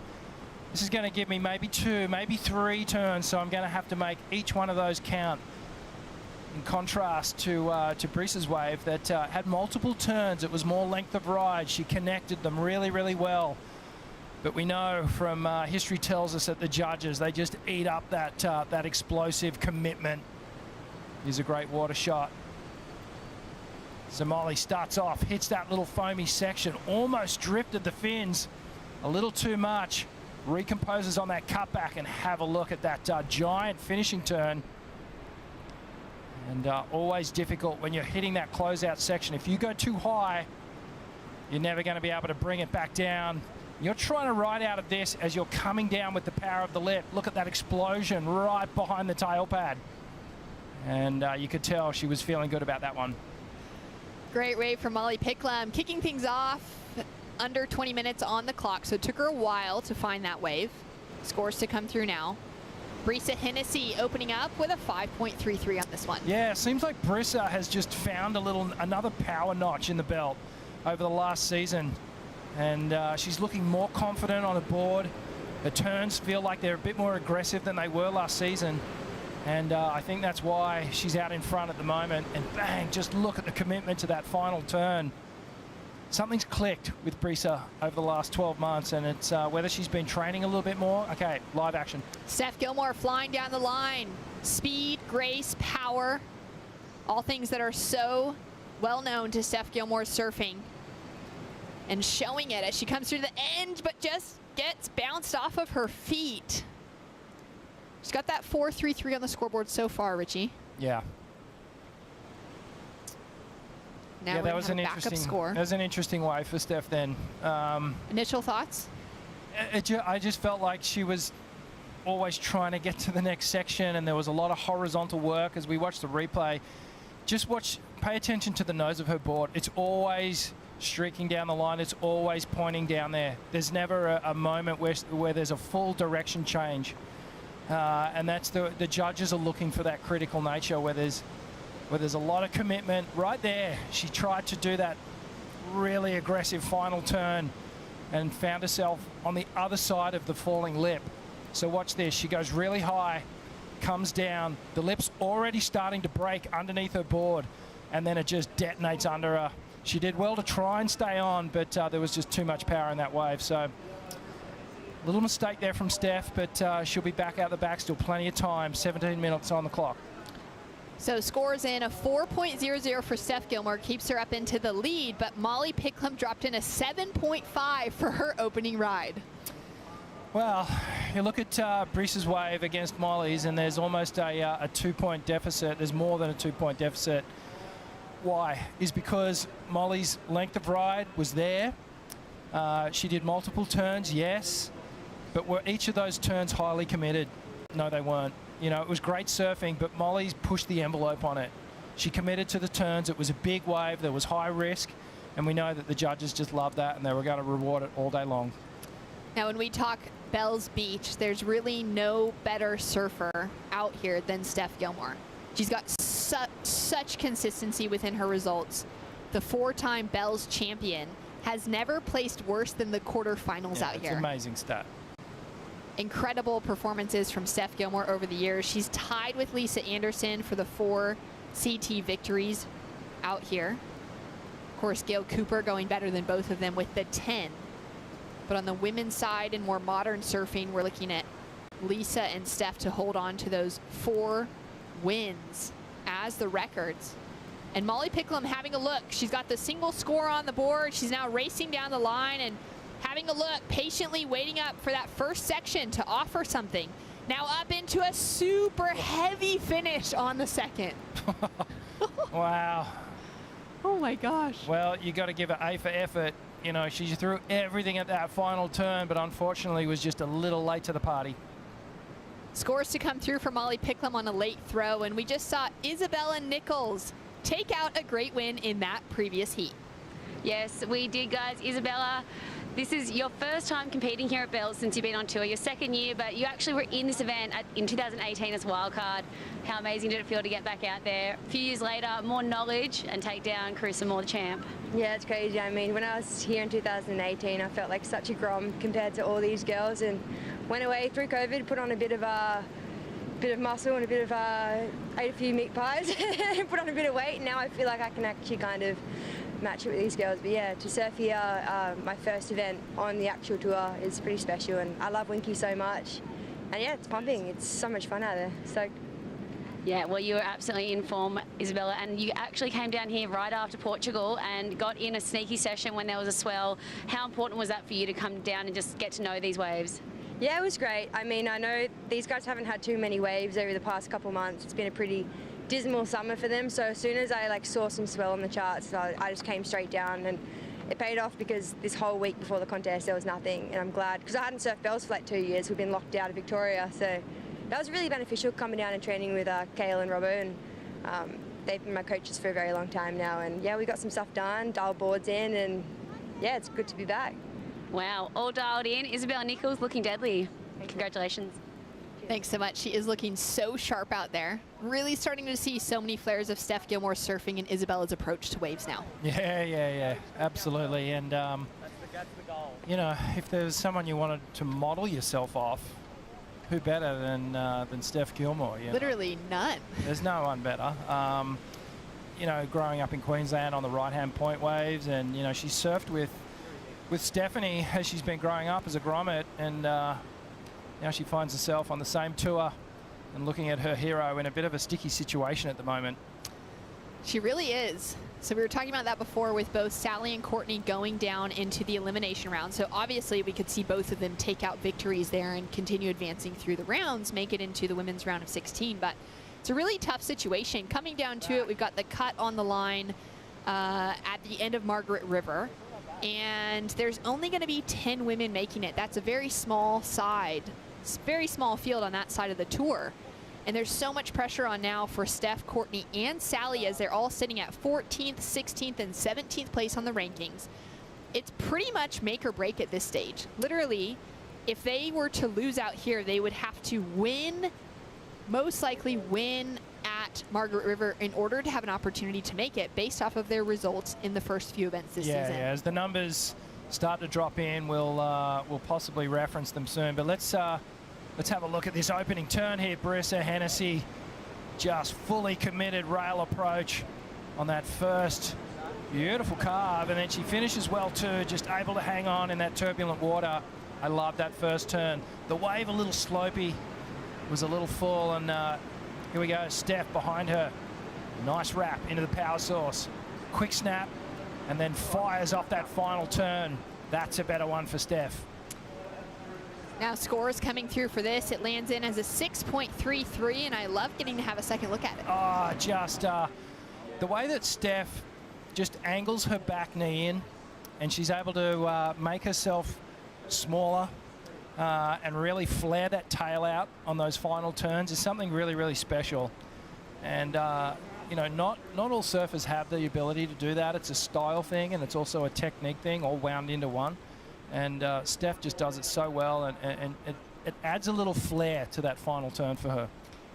this is going to give me maybe 2, maybe 3 turns, so I'm going to have to make each one of those count. In contrast to Brisa's wave that had multiple turns, it was more length of ride. She connected them really, really well. But we know from history tells us that the judges, they just eat up that explosive commitment. Here's a great water shot. So Molly starts off, hits that little foamy section, almost drifted the fins a little too much. Recomposes on that cutback, and have a look at that giant finishing turn. And always difficult when you're hitting that closeout section. If you go too high, you're never going to be able to bring it back down. You're trying to ride out of this as you're coming down with the power of the lip. Look at that explosion right behind the tail pad. And you could tell she was feeling good about that one. Great wave from Molly Picklum, kicking things off under 20 minutes on the clock, so it took her a while to find that wave. Scores to come through now. Brisa Hennessy opening up with a 5.33 on this one. Yeah, it seems like Brisa has just found another power notch in the belt over the last season. And she's looking more confident on the board. Her turns feel like they're a bit more aggressive than they were last season. And I think that's why she's out in front at the moment. And bang, just look at the commitment to that final turn. Something's clicked with Brisa over the last 12 months, and it's whether she's been training a little bit more. Okay, live action. Steph Gilmore flying down the line. Speed, grace, power, all things that are so well known to Steph Gilmore's surfing. And showing it as she comes through the end, but just gets bounced off of her feet. She's got that 4.33 on the scoreboard so far, Richie. Yeah. Now yeah, we that was have an a backup interesting score. That was an interesting way for Steph then. Initial thoughts? I just felt like she was always trying to get to the next section, and there was a lot of horizontal work as we watched the replay. Pay attention to the nose of her board. It's always streaking down the line. It's always pointing down there. There's never a moment where there's a full direction change. And that's the judges are looking for that critical nature where there's a lot of commitment. Right there, she tried to do that really aggressive final turn and found herself on the other side of the falling lip. So watch this. She goes really high, comes down. The lip's already starting to break underneath her board, and then it just detonates under her. She did well to try and stay on, but there was just too much power in that wave. So little mistake there from Steph, but she'll be back out the back. Still plenty of time. 17 minutes on the clock. So scores in a 4.00 for Steph Gilmore, keeps her up into the lead, but Molly Picklum dropped in a 7.5 for her opening ride. Well, you look at Breese's wave against Molly's, and there's almost a 2-point deficit. There's more than a 2-point deficit. Why? Is because Molly's length of ride was there. She did multiple turns, yes, but were each of those turns highly committed? No, they weren't. You know, it was great surfing, but Molly's pushed the envelope on it. She committed to the turns. It was a big wave. There was high risk, and we know that the judges just loved that, and they were going to reward it all day long. Now, when we talk Bells Beach, there's really no better surfer out here than Steph Gilmore. She's got such consistency within her results. The 4-time Bells champion has never placed worse than the quarterfinals out here. It's an amazing stat. Incredible performances from Steph Gilmore over the years. She's tied with Lisa Anderson for the 4 CT victories out here. Of course, Gail Cooper going better than both of them with the 10. But on the women's side and more modern surfing, we're looking at Lisa and Steph to hold on to those 4 wins as the records. And Molly Picklum having a look. She's got the single score on the board. She's now racing down the line and having a look, patiently waiting up for that first section to offer something. Now up into a super heavy finish on the second. Wow. Oh my gosh. Well, you got to give her A for effort. You know, she threw everything at that final turn, but unfortunately was just a little late to the party. Scores to come through for Molly Picklum on a late throw, and we just saw Isabella Nichols take out a great win in that previous heat. Yes, we did, guys. Isabella, this is your first time competing here at Bells since you've been on tour, your second year, but you actually were in this event in 2018 as wildcard. How amazing did it feel to get back out there? A few years later, more knowledge and take down Carissa Moore, the champ. Yeah, it's crazy. I mean, when I was here in 2018, I felt like such a grom compared to all these girls, and went away through COVID, put on a bit of muscle and ate a few meat pies, put on a bit of weight, and now I feel like I can actually kind of match it with these girls. But yeah, to surf here, my first event on the actual tour is pretty special, and I love Winky so much. And yeah, it's pumping. It's so much fun out there. Stoked. Yeah, well, you were absolutely in form, Isabella, and you actually came down here right after Portugal and got in a sneaky session when there was a swell. How important was that for you to come down and just get to know these waves? Yeah, it was great. I mean, I know these guys haven't had too many waves over the past couple months. It's been a pretty dismal summer for them, so as soon as I saw some swell on the charts, I just came straight down, and it paid off because this whole week before the contest there was nothing, and I'm glad because I hadn't surfed Bells for like 2 years. We've been locked out of Victoria, so that was really beneficial coming down and training with Kale and Robbo, and they've been my coaches for a very long time now, and yeah, we got some stuff done, dialed boards in, and yeah, it's good to be back. Wow, all dialed in. Isabella Nichols looking deadly. Congratulations. Thanks so much. She is looking so sharp out there. Really starting to see so many flares of Steph Gilmore surfing and Isabella's approach to waves now. Yeah, absolutely. And, you know, if there's someone you wanted to model yourself off, who better than Steph Gilmore? Literally none. There's no one better. You know, growing up in Queensland on the right-hand point waves, and, you know, she surfed with Stephanie as she's been growing up as a grommet, and now she finds herself on the same tour and looking at her hero in a bit of a sticky situation at the moment. She really is. So we were talking about that before with both Sally and Courtney going down into the elimination round. So obviously we could see both of them take out victories there and continue advancing through the rounds, make it into the women's round of 16. But it's a really tough situation. Coming down to it, we've got the cut on the line at the end of Margaret River. And there's only going to be 10 women making it. That's a very small side, very small field on that side of the tour. And there's so much pressure on now for Steph, Courtney, and Sally as they're all sitting at 14th, 16th, and 17th place on the rankings. It's pretty much make or break at this stage. Literally, if they were to lose out here, they would have to win, most likely win at Margaret River in order to have an opportunity to make it based off of their results in the first few events this season. Yeah, as the numbers start to drop in, we'll possibly reference them soon. But let's have a look at this opening turn here. Brisa Hennessy just fully committed rail approach on that first beautiful carve, and then she finishes well too, just able to hang on in that turbulent water. I love that first turn. The wave a little slopey, was a little full, and here we go, Steph behind her. Nice wrap into the power source. Quick snap, and then fires off that final turn. That's a better one for Steph. Now scores coming through for this. It lands in as a 6.33, and I love getting to have a second look at it. Oh, just the way that Steph just angles her back knee in, and she's able to make herself smaller and really flare that tail out on those final turns is something really, really special. And you know, not all surfers have the ability to do that. It's a style thing, and it's also a technique thing, all wound into one. And Steph just does it so well, and it adds a little flair to that final turn for her.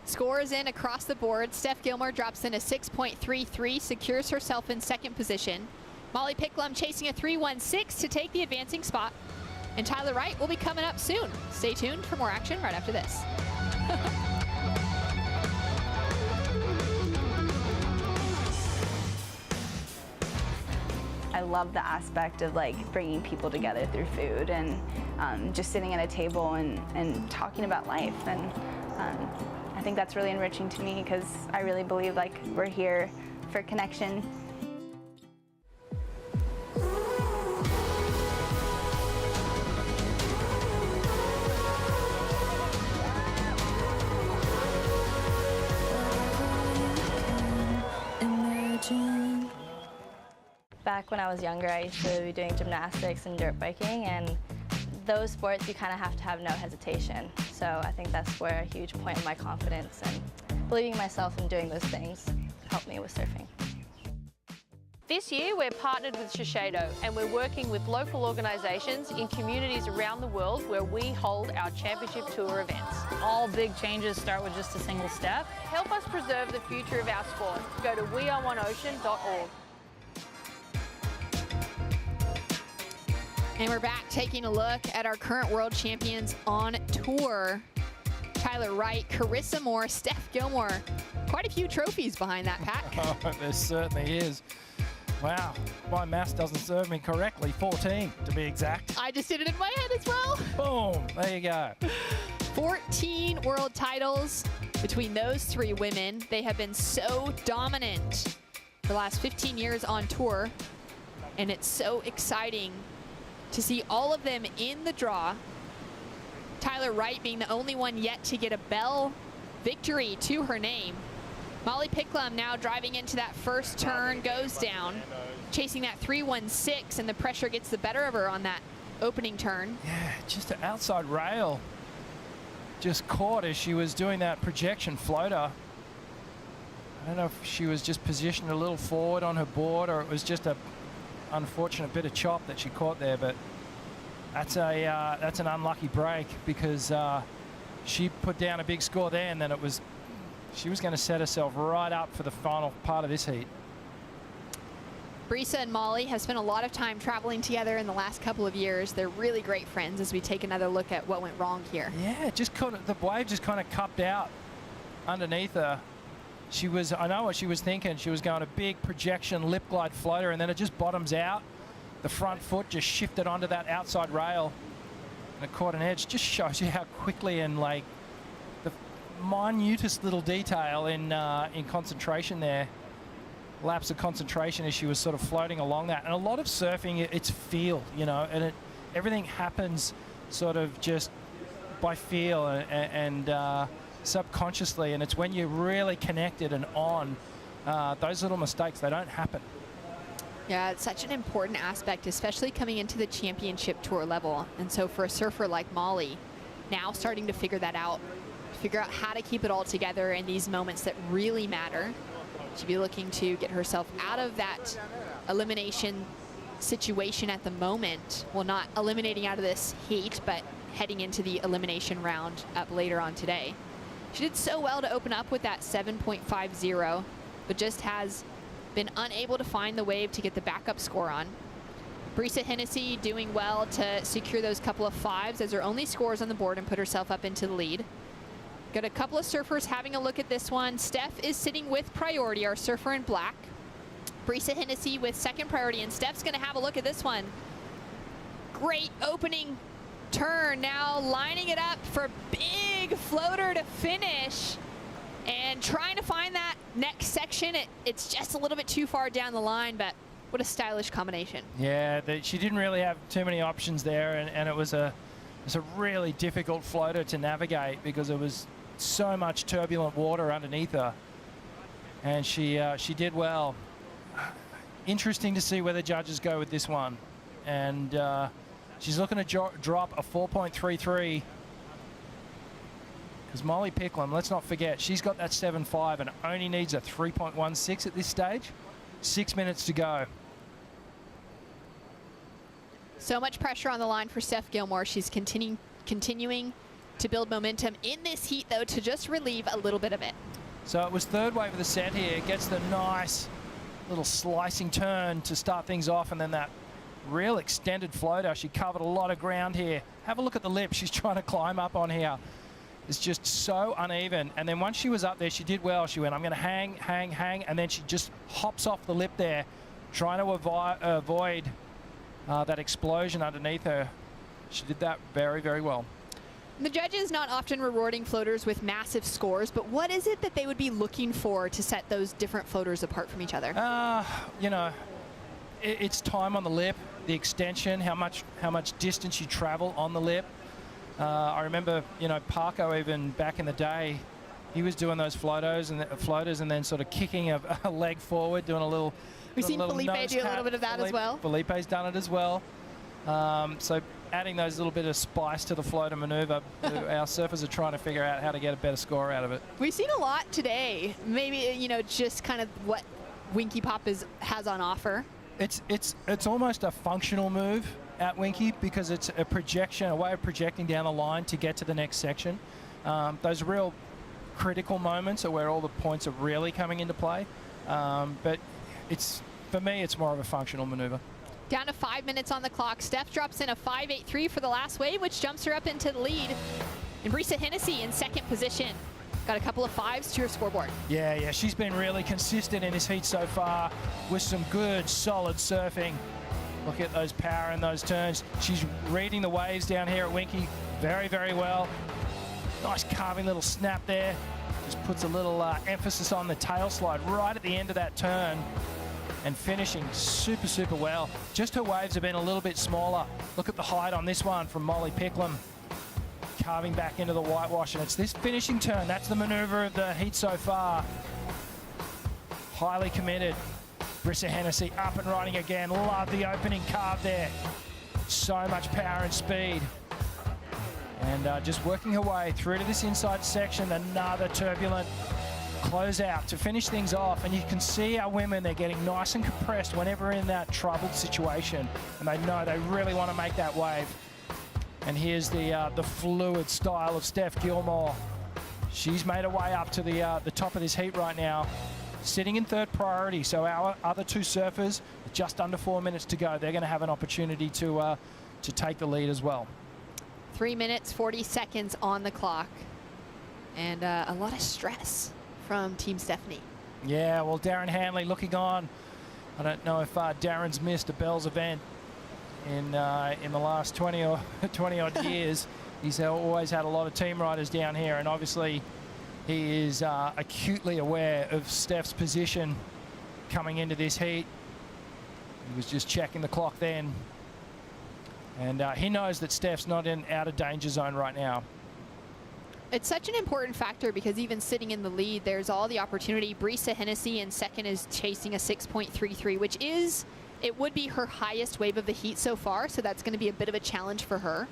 Scores in across the board. Steph Gilmore drops in a 6.33, secures herself in second position. Molly Picklum chasing a 3.16 to take the advancing spot. And Tyler Wright will be coming up soon. Stay tuned for more action right after this. I love the aspect of like bringing people together through food and just sitting at a table and talking about life. And I think that's really enriching to me because I really believe like we're here for connection. Back when I was younger, I used to be doing gymnastics and dirt biking, and those sports you kind of have to have no hesitation. So I think that's where a huge point of my confidence and believing in myself and doing those things helped me with surfing. This year we're partnered with Shiseido, and we're working with local organisations in communities around the world where we hold our championship tour events. All big changes start with just a single step. Help us preserve the future of our sport. Go to weareoneocean.org. And we're back taking a look at our current world champions on tour. Tyler Wright, Carissa Moore, Steph Gilmore. Quite a few trophies behind that pack. Oh, there certainly is. Wow, my math doesn't serve me correctly. 14 to be exact. I just did it in my head as well. Boom, there you go. 14 world titles between those three women. They have been so dominant for the last 15 years on tour, and it's so exciting to see all of them in the draw. Tyler Wright being the only one yet to get a bell victory to her name. Molly Picklum now driving into that first turn, goes down, chasing that 3.16, and the pressure gets the better of her on that opening turn. Yeah, just an outside rail just caught as she was doing that projection floater. I don't know if she was just positioned a little forward on her board, or it was just a unfortunate bit of chop that she caught there, but that's an unlucky break because she put down a big score there, and then she was going to set herself right up for the final part of this heat. Brisa and Molly have spent a lot of time traveling together in the last couple of years. They're really great friends as we take another look at what went wrong here. Yeah, the wave just kind of cupped out underneath her. I know what she was thinking. She was going a big projection lip glide floater, and then it just bottoms out. The front foot just shifted onto that outside rail, and it caught an edge. Just shows you how quickly and like the minutest little detail in concentration there lapse of concentration as she was sort of floating along that. And a lot of surfing, it's feel, you know, and everything happens sort of just by feel and subconsciously, and it's when you're really connected and on, those little mistakes, they don't happen. Yeah, it's such an important aspect, especially coming into the championship tour level. And so for a surfer like Molly, now starting to figure that out, figure out how to keep it all together in these moments that really matter. She'll be looking to get herself out of that elimination situation at the moment. Well, not eliminating out of this heat, but heading into the elimination round up later on today. She did so well to open up with that 7.50, but just has been unable to find the wave to get the backup score on. Brisa Hennessy doing well to secure those couple of fives as her only scores on the board and put herself up into the lead. Got a couple of surfers having a look at this one. Steph is sitting with priority, our surfer in black. Brisa Hennessy with second priority, and Steph's gonna have a look at this one. Great opening turn, now lining it up for big floater to finish. And trying to find that next section. It's just a little bit too far down the line, but what a stylish combination. Yeah, she didn't really have too many options there, and it was a really difficult floater to navigate because it was so much turbulent water underneath her. And she did well. Interesting to see where the judges go with this one. And she's looking to drop a 4.33. Because Molly Picklum, let's not forget, she's got that 7.5 and only needs a 3.16 at this stage. 6 minutes to go. So much pressure on the line for Steph Gilmore. She's continuing to build momentum in this heat, though, to just relieve a little bit of it. So it was third wave of the set here. It gets the nice little slicing turn to start things off, and then that real extended floater. She covered a lot of ground here. Have a look at the lip. She's trying to climb up on here. It's just so uneven. And then once she was up there, she did well. She went, I'm going to hang, and then she just hops off the lip there, trying to avoid that explosion underneath her. She did that very, very well. The judges not often rewarding floaters with massive scores, but what is it that they would be looking for to set those different floaters apart from each other? You know, it's time on the lip, the extension, how much distance you travel on the lip. I remember, you know, Parko even back in the day, he was doing those floaters and then sort of kicking a leg forward, doing a little. We've seen Felipe do a little bit of that as well. Felipe's done it as well. So adding those little bit of spice to the floater maneuver, our surfers are trying to figure out how to get a better score out of it. We've seen a lot today. Maybe, you know, just kind of what Winky Pop has on offer. It's almost a functional move at Winky because it's a projection, a way of projecting down the line to get to the next section. Those real critical moments are where all the points are really coming into play. But for me, it's more of a functional maneuver. Down to 5 minutes on the clock. Steph drops in a 5.83 for the last wave, which jumps her up into the lead. And Brisa Hennessy in second position. Got a couple of fives to her scoreboard. Yeah, she's been really consistent in this heat so far with some good, solid surfing. Look at those power in those turns. She's reading the waves down here at Winky very, very well. Nice carving little snap there. Just puts a little emphasis on the tail slide right at the end of that turn. And finishing super, super well. Just her waves have been a little bit smaller. Look at the height on this one from Molly Picklum. Carving back into the whitewash, and it's this finishing turn. That's the maneuver of the heat so far. Highly committed. Brisa Hennessy up and running again. Love the opening carve there. So much power and speed. And just working her way through to this inside section. Another turbulent close out to finish things off, and you can see our women, they're getting nice and compressed whenever in that troubled situation, and they know they really want to make that wave. And here's the fluid style of Steph Gilmore. She's made her way up to the top of this heat right now, sitting in third priority. So our other two surfers, just under 4 minutes to go, they're going to have an opportunity to take the lead as well. 3 minutes, 40 seconds on the clock, and a lot of stress from Team Stephanie. Yeah, well, Darren Hanley looking on. I don't know if Darren's missed a Bells event in the last 20 odd years. He's always had a lot of team riders down here, and obviously he is acutely aware of Steph's position coming into this heat. He was just checking the clock then. And he knows that Steph's not out of danger zone right now. It's such an important factor because even sitting in the lead, there's all the opportunity. Brisa Hennessy in second is chasing a 6.33, which it would be her highest wave of the heat so far, so that's going to be a bit of a challenge for her.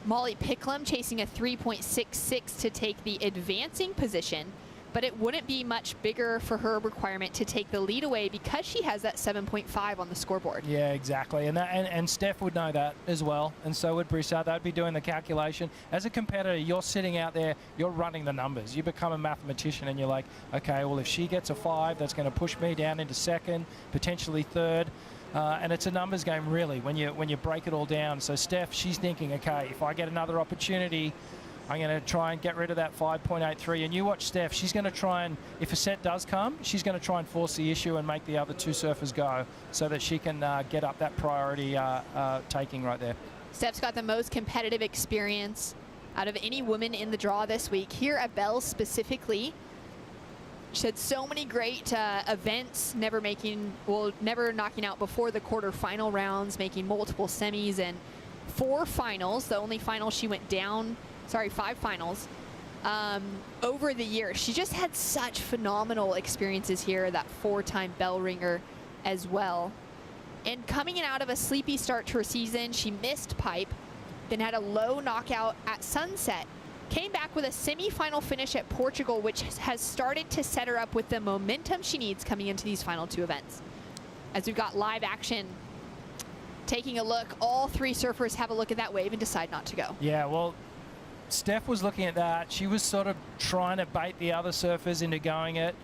Molly Picklum chasing a 3.66 to take the advancing position, but it wouldn't be much bigger for her requirement to take the lead away because she has that 7.5 on the scoreboard. Yeah, exactly. And Steph would know that as well, and so would Brisa. They'd be doing the calculation. As a competitor, you're sitting out there, you're running the numbers. You become a mathematician and you're like, okay, well, if she gets a 5, that's going to push me down into second, potentially third. And it's a numbers game, really, when you break it all down. So Steph, she's thinking, okay, if I get another opportunity, I'm going to try and get rid of that 5.83. And you watch Steph, she's going to try and, if a set does come, she's going to try and force the issue and make the other two surfers go so that she can get up that priority taking right there. Steph's got the most competitive experience out of any woman in the draw this week. Here at Bell's specifically, she had so many great events, never knocking out before the quarterfinal rounds, making multiple semis and 4 finals. The only final she went down, 5 finals over the years. She just had such phenomenal experiences here, that 4-time bell ringer as well. And coming in out of a sleepy start to her season, she missed pipe, then had a low knockout at Sunset. Came back with a semi-final finish at Portugal, which has started to set her up with the momentum she needs coming into these final 2 events. As we've got live action, taking a look, all 3 surfers have a look at that wave and decide not to go. Yeah, well, Steph was looking at that. She was sort of trying to bait the other surfers into going it.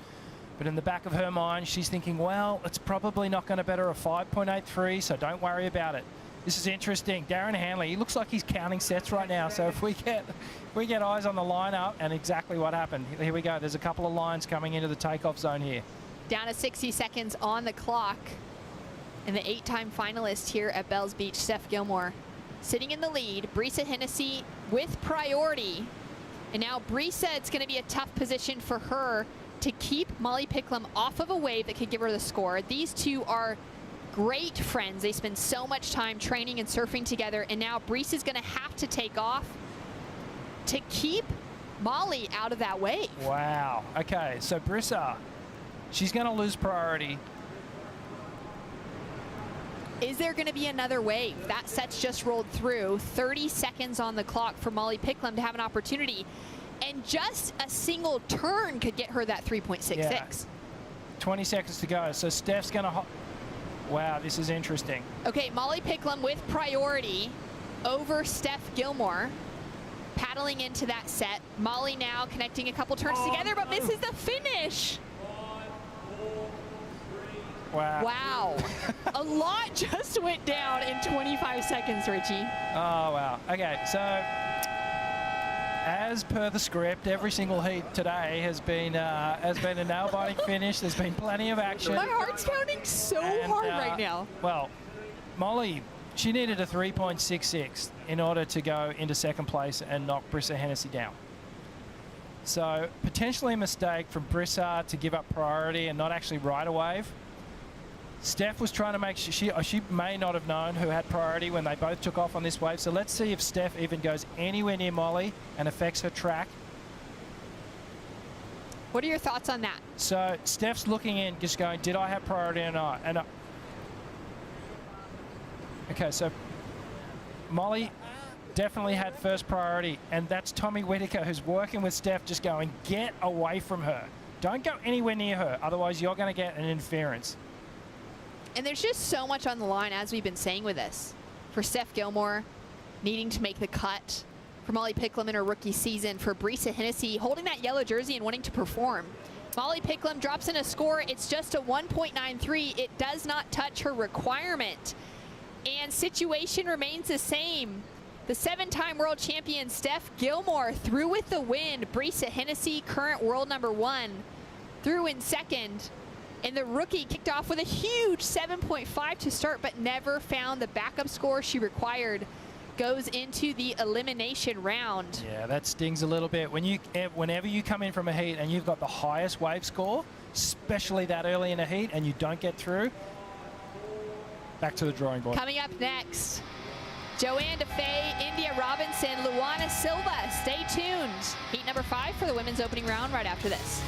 But in the back of her mind, she's thinking, well, it's probably not going to better a 5.83, so don't worry about it. This is interesting. Darren Hanley, he looks like he's counting sets right now. So if we get eyes on the lineup and exactly what happened. Here we go. There's a couple of lines coming into the takeoff zone here. Down to 60 seconds on the clock. And the 8-time finalist here at Bells Beach, Steph Gilmore, sitting in the lead. Brisa Hennessy with priority. And now Brisa, it's going to be a tough position for her to keep Molly Picklum off of a wave that could give her the score. These two are great friends. They spend so much time training and surfing together, and now Brisa is going to have to take off to keep Molly out of that wave. Wow. Okay, so Brisa, she's going to lose priority. Is there going to be another wave? That set's just rolled through. 30 seconds on the clock for Molly Picklum to have an opportunity, and just a single turn could get her that 3.66. Yeah. 20 seconds to go. So Steph's going to... Wow, this is interesting. Okay, Molly Picklum with priority over Steph Gilmore, paddling into that set. Molly now connecting a couple turns together, but misses the finish. Wow. Wow. A lot just went down in 25 seconds, Richie. Oh, wow. Okay, so as per the script, every single heat today has been a nail-biting finish. There's been plenty of action. My heart's pounding so hard right now. Well, Molly, she needed a 3.66 in order to go into second place and knock Brisa Hennessy down. So potentially a mistake from Brisa to give up priority and not actually ride a wave. Steph was trying to make sure she may not have known who had priority when they both took off on this wave. So let's see if Steph even goes anywhere near Molly and affects her track. What are your thoughts on that? So Steph's looking in, just going, did I have priority or not? And okay, so Molly definitely had first priority, and that's Tommy Whitaker, who's working with Steph, just going, get away from her. Don't go anywhere near her, otherwise you're going to get an interference. And there's just so much on the line, as we've been saying with this. For Steph Gilmore, needing to make the cut. For Molly Picklum in her rookie season. For Brisa Hennessy, holding that yellow jersey and wanting to perform. Molly Picklum drops in a score. It's just a 1.93. It does not touch her requirement. And situation remains the same. The 7-time world champion Steph Gilmore through with the win. Brisa Hennessy, current world #1, through in second. And the rookie kicked off with a huge 7.5 to start, but never found the backup score she required. Goes into the elimination round. Yeah, that stings a little bit. Whenever you come in from a heat and you've got the highest wave score, especially that early in a heat, and you don't get through, back to the drawing board. Coming up next, Joanne DeFay, India Robinson, Luana Silva. Stay tuned. Heat number 5 for the women's opening round right after this.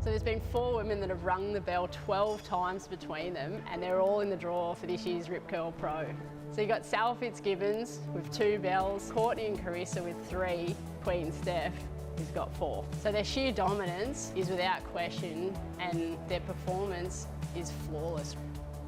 So there's been 4 women that have rung the bell 12 times between them, and they're all in the draw for this year's Rip Curl Pro. So you've got Sal Fitzgibbons with 2 bells, Courtney and Carissa with 3, Queen Steph who's got 4. So their sheer dominance is without question, and their performance is flawless.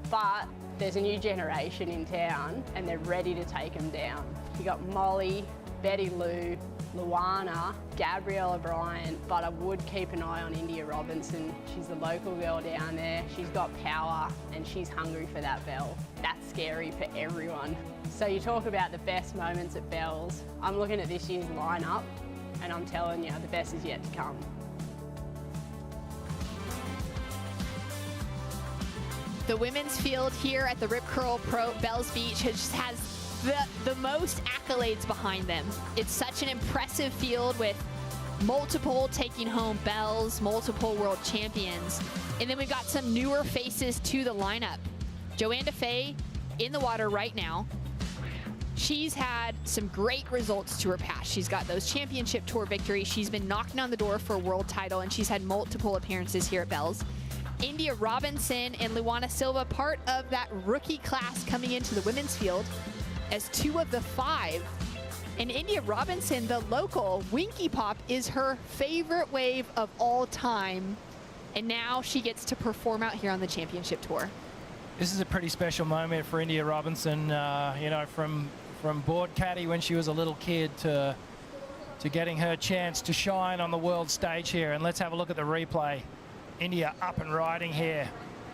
But there's a new generation in town, and they're ready to take them down. You got Molly, Betty Lou, Luana, Gabrielle O'Brien, but I would keep an eye on India Robinson. She's the local girl down there. She's got power and she's hungry for that bell. That's scary for everyone. So you talk about the best moments at bells. I'm looking at this year's lineup and I'm telling you, the best is yet to come. The women's field here at the Rip Curl Pro Bells Beach has the most accolades behind them. It's such an impressive field with multiple taking home bells, multiple world champions. And then we've got some newer faces to the lineup. Joanne DeFay in the water right now. She's had some great results to her past. She's got those championship tour victories. She's been knocking on the door for a world title, and she's had multiple appearances here at Bells. India Robinson and Luana Silva, part of that rookie class coming into the women's field as 2 of the 5. And India Robinson, the local, Winky Pop is her favorite wave of all time. And now she gets to perform out here on the championship tour. This is a pretty special moment for India Robinson, you know, from board caddy when she was a little kid to getting her chance to shine on the world stage here. And let's have a look at the replay. India up and riding here,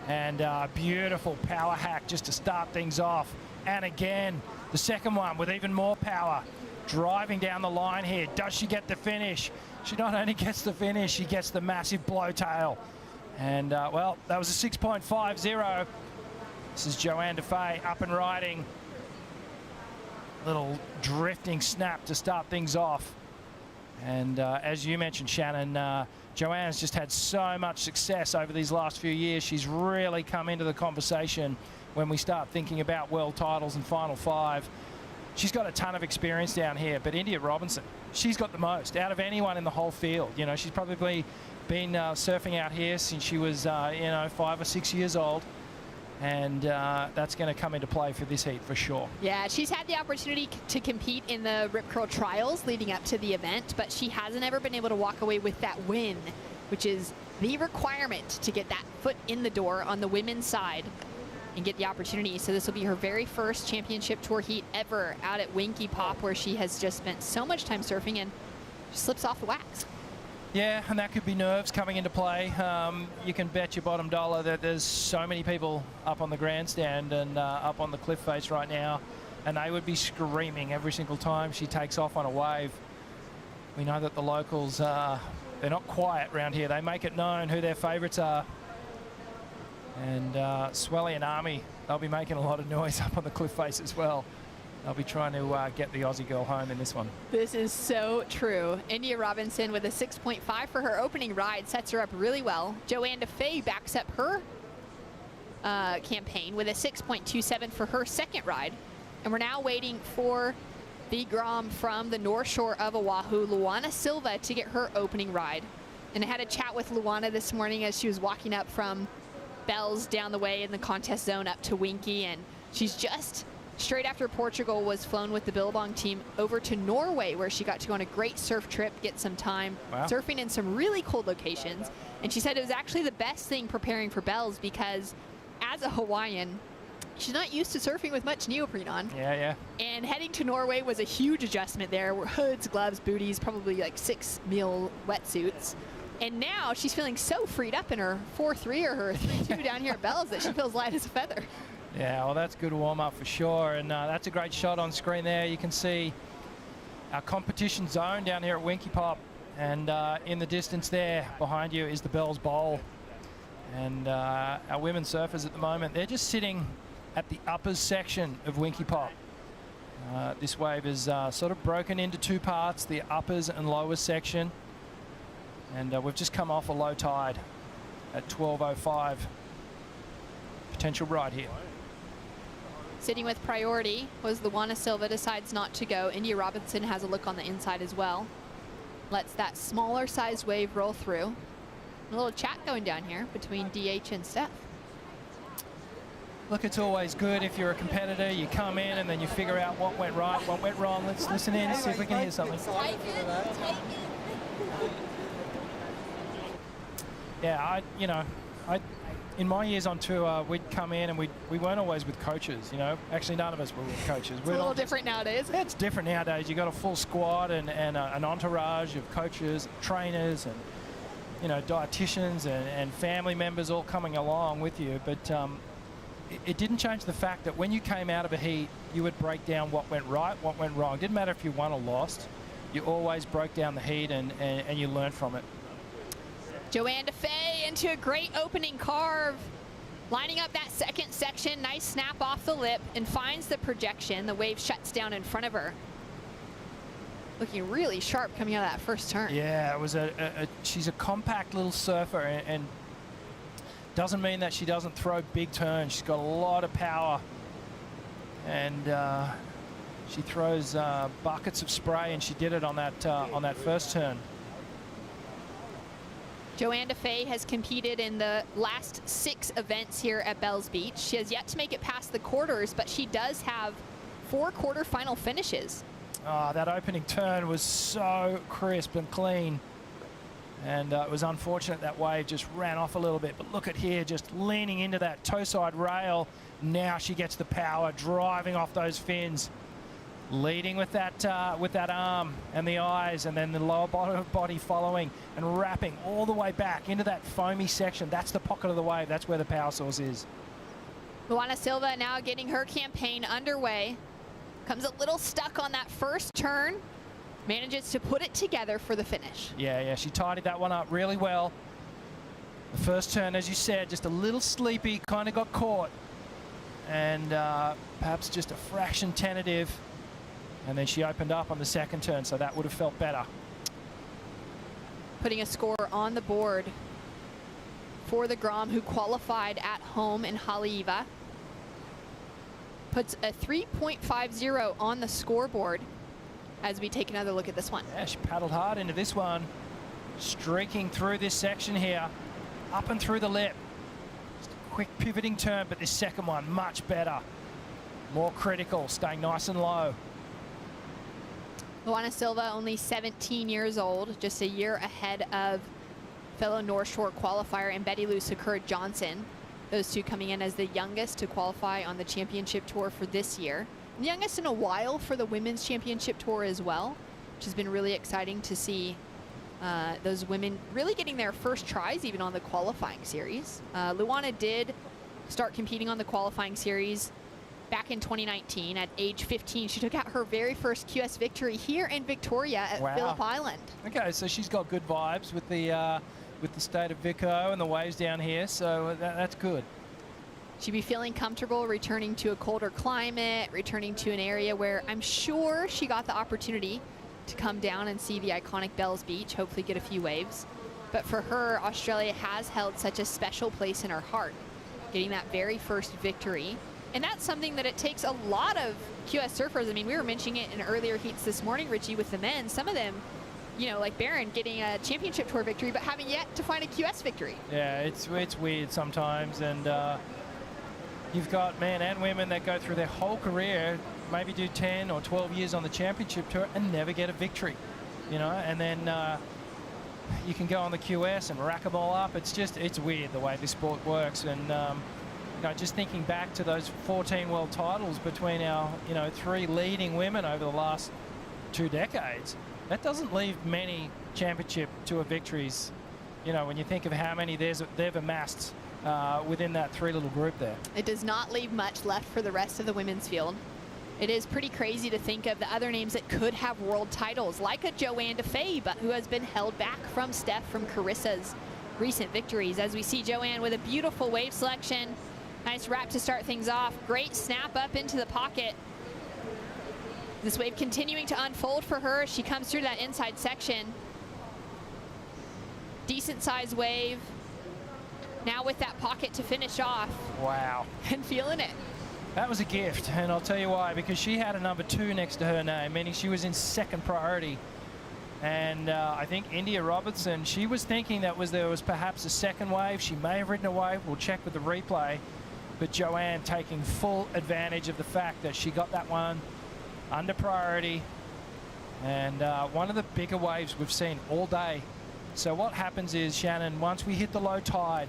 and beautiful power hack just to start things off. And again, the second one with even more power, driving down the line here. Does she get the finish? She not only gets the finish, she gets the massive blowtail. And well, that was a 6.50. This is Joanne DeFay up and riding. Little drifting snap to start things off. And as you mentioned, Shannon, Joanne's just had so much success over these last few years. She's really come into the conversation when we start thinking about world titles and Final 5. She's got a ton of experience down here, but India Robinson, she's got the most out of anyone in the whole field. You know, she's probably been surfing out here since she was, you know, 5 or 6 years old. And that's going to come into play for this heat for sure. Yeah, she's had the opportunity to compete in the Rip Curl trials leading up to the event, but she hasn't ever been able to walk away with that win, which is the requirement to get that foot in the door on the women's side and get the opportunity. So this will be her very first championship tour heat ever out at Winky Pop, where she has just spent so much time surfing and slips off the wax. Yeah, and that could be nerves coming into play. You can bet your bottom dollar that there's so many people up on the grandstand and up on the cliff face right now and they would be screaming every single time she takes off on a wave. We know that the locals, they're not quiet around here. They make it known who their favourites are. And Swelly and Army, they'll be making a lot of noise up on the cliff face as well. They'll be trying to get the Aussie girl home in this one. This is so true. India Robinson with a 6.5 for her opening ride sets her up really well. Joanne DeFay backs up her campaign with a 6.27 for her second ride. And we're now waiting for the Grom from the North Shore of Oahu, Luana Silva, to get her opening ride. And I had a chat with Luana this morning as she was walking up from Bells down the way in the contest zone up to Winky, and she's just straight after Portugal was flown with the Billabong team over to Norway, where she got to go on a great surf trip, get some time surfing in some really cold locations. And she said it was actually the best thing preparing for Bells, because as a Hawaiian, she's not used to surfing with much neoprene on. Yeah. And heading to Norway was a huge adjustment there. Hoods, gloves, booties, probably like 6 meal wetsuits. And now she's feeling so freed up in her 4.3 or her 3.2 down here at Bells that she feels light as a feather. Yeah, well, that's good warm-up for sure. And that's a great shot on screen there. You can see our competition zone down here at Winky Pop. And in the distance there behind you is the Bells Bowl. And our women surfers at the moment, they're just sitting at the uppers section of Winky Pop. This wave is sort of broken into two parts, the uppers and lowers section. And we've just come off a low tide at 12:05. Potential ride here. Sitting with priority was Luana Silva, decides not to go. India Robinson has a look on the inside as well. Lets that smaller sized wave roll through. A little chat going down here between DH and Steph. Look, it's always good if you're a competitor. You come in and then you figure out what went right, what went wrong. Let's listen in and see if we can hear something. Yeah, in my years on tour, we'd come in and we weren't always with coaches, you know. Actually, none of us were with coaches. It's a little different nowadays. It's different nowadays. You got a full squad and an entourage of coaches, trainers, and, you know, dietitians and family members all coming along with you. But it didn't change the fact that when you came out of a heat, you would break down what went right, what went wrong. Didn't matter if you won or lost. You always broke down the heat and you learned from it. Joanne DeFay into a great opening carve. Lining up that second section, nice snap off the lip, and finds the projection. The wave shuts down in front of her. Looking really sharp coming out of that first turn. Yeah, it was she's a compact little surfer, and doesn't mean that she doesn't throw big turns. She's got a lot of power, and she throws buckets of spray, and she did it on that first turn. Joanne DeFay has competed in the last 6 events here at Bells Beach. She has yet to make it past the quarters, but she does have 4 quarterfinal finishes. Oh, that opening turn was so crisp and clean. And it was unfortunate that wave just ran off a little bit. But look at here, just leaning into that toe side rail. Now she gets the power, driving off those fins. Leading with that arm and the eyes, and then the lower body following and wrapping all the way back into that foamy section. That's the pocket of the wave. That's where the power source is. Luana Silva now getting her campaign underway. Comes a little stuck on that first turn. Manages to put it together for the finish. Yeah, she tidied that one up really well. The first turn, as you said, just a little sleepy, kind of got caught. And perhaps just a fraction tentative. And then she opened up on the second turn, so that would have felt better. Putting a score on the board for the Grom, who qualified at home in Haleiwa. Puts a 3.50 on the scoreboard as we take another look at this one. Yeah, she paddled hard into this one, streaking through this section here, up and through the lip. Just a quick pivoting turn, but this second one, much better. More critical, staying nice and low. Luana Silva, only 17 years old, just a year ahead of fellow North Shore qualifier and Betty Lou Sakura Johnson. Those two coming in as the youngest to qualify on the championship tour for this year. The youngest in a while for the women's championship tour as well, which has been really exciting to see those women really getting their first tries even on the qualifying series. Luana did start competing on the qualifying series back in 2019 at age 15. She took out her very first QS victory here in Victoria at Phillip Island. Okay, so she's got good vibes with the state of Vico and the waves down here, so that's good. She'd be feeling comfortable returning to a colder climate, returning to an area where I'm sure she got the opportunity to come down and see the iconic Bells Beach, hopefully get a few waves. But for her, Australia has held such a special place in her heart, getting that very first victory. And that's something that it takes a lot of QS surfers. I mean, we were mentioning it in earlier heats this morning, Richie, with the men. Some of them, you know, like Barron getting a championship tour victory, but having yet to find a QS victory. Yeah, it's weird sometimes, and you've got men and women that go through their whole career, maybe do 10 or 12 years on the championship tour and never get a victory, you know, and then you can go on the QS and rack them all up. It's weird the way this sport works. And you know, just thinking back to those 14 world titles between our, you know, 3 leading women over the last 2 decades, that doesn't leave many championship tour victories, you know, when you think of how many they've amassed within that 3 little group there. It does not leave much left for the rest of the women's field. It is pretty crazy to think of the other names that could have world titles, like a Joanne DeFay, but who has been held back from Steph, from Carissa's recent victories. As we see Joanne with a beautiful wave selection. Nice wrap to start things off. Great snap up into the pocket. This wave continuing to unfold for her as she comes through that inside section. Decent sized wave. Now with that pocket to finish off. Wow. And feeling it. That was a gift, and I'll tell you why, because she had a number 2 next to her name, meaning she was in second priority. And I think India Robertson, she was thinking there was perhaps a second wave. She may have ridden a wave. We'll check with the replay. But Joanne taking full advantage of the fact that she got that one under priority. And one of the bigger waves we've seen all day. So what happens is, Shannon, once we hit the low tide,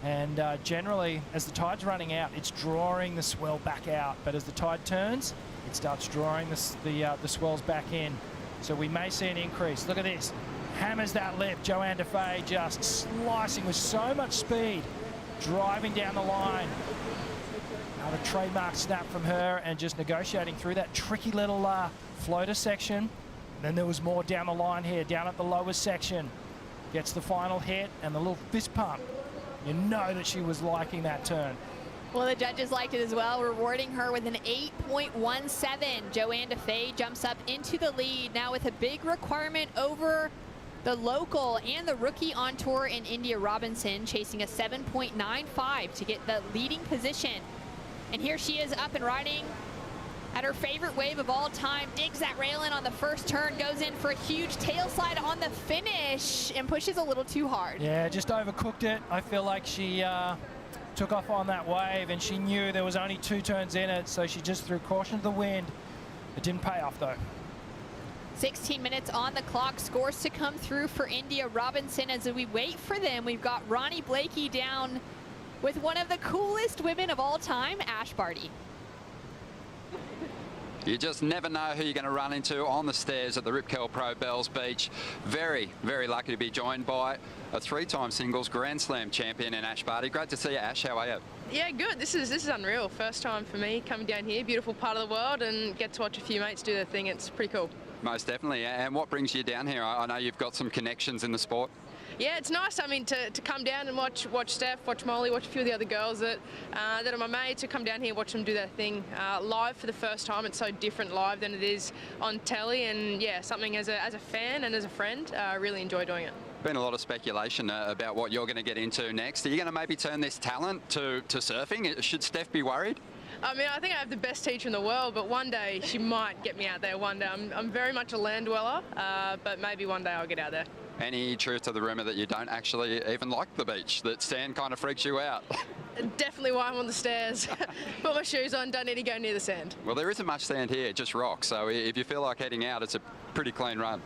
and generally, as the tide's running out, it's drawing the swell back out. But as the tide turns, it starts drawing the swells back in. So we may see an increase. Look at this. Hammers that lip. Joanne DeFay just slicing with so much speed, driving down the line. Another trademark snap from her, and just negotiating through that tricky little floater section. And then there was more down the line here, down at the lowest section. Gets the final hit and the little fist pump. You know that she was liking that turn. Well, the judges liked it as well, rewarding her with an 8.17. Joanne DeFay jumps up into the lead now with a big requirement over the local and the rookie on tour in India Robinson, chasing a 7.95 to get the leading position. And here she is up and riding at her favorite wave of all time, digs that rail in on the first turn, goes in for a huge tail slide on the finish and pushes a little too hard. Yeah, just overcooked it. I feel like she took off on that wave, and she knew there was only 2 turns in it, so she just threw caution to the wind. It didn't pay off though. 16 minutes on the clock, scores to come through for India Robinson. As we wait for them, we've got Ronnie Blakey down with one of the coolest women of all time, Ash Barty. You just never know who you're going to run into on the stairs at the Rip Curl Pro Bells Beach. Very, very lucky to be joined by a 3-time singles Grand Slam champion in Ash Barty. Great to see you, Ash. How are you? Yeah, good. This is unreal. First time for me coming down here. Beautiful part of the world, and get to watch a few mates do their thing. It's pretty cool. Most definitely. And what brings you down here? I know you've got some connections in the sport. Yeah, it's nice. I mean, to come down and watch Steph, watch Molly, watch a few of the other girls that are my mates, to come down here, watch them do their thing live for the first time. It's so different live than it is on telly, and yeah, something as a fan and as a friend, I really enjoy doing it. Been a lot of speculation about what you're going to get into next. Are you going to maybe turn this talent to surfing? Should Steph be worried? I mean, I think I have the best teacher in the world, but one day she might get me out there one day. I'm very much a land dweller, but maybe one day I'll get out there. Any truth to the rumour that you don't actually even like the beach, that sand kind of freaks you out? Definitely why I'm on the stairs. Put my shoes on, don't need to go near the sand. Well, there isn't much sand here, just rock, so if you feel like heading out, it's a pretty clean run.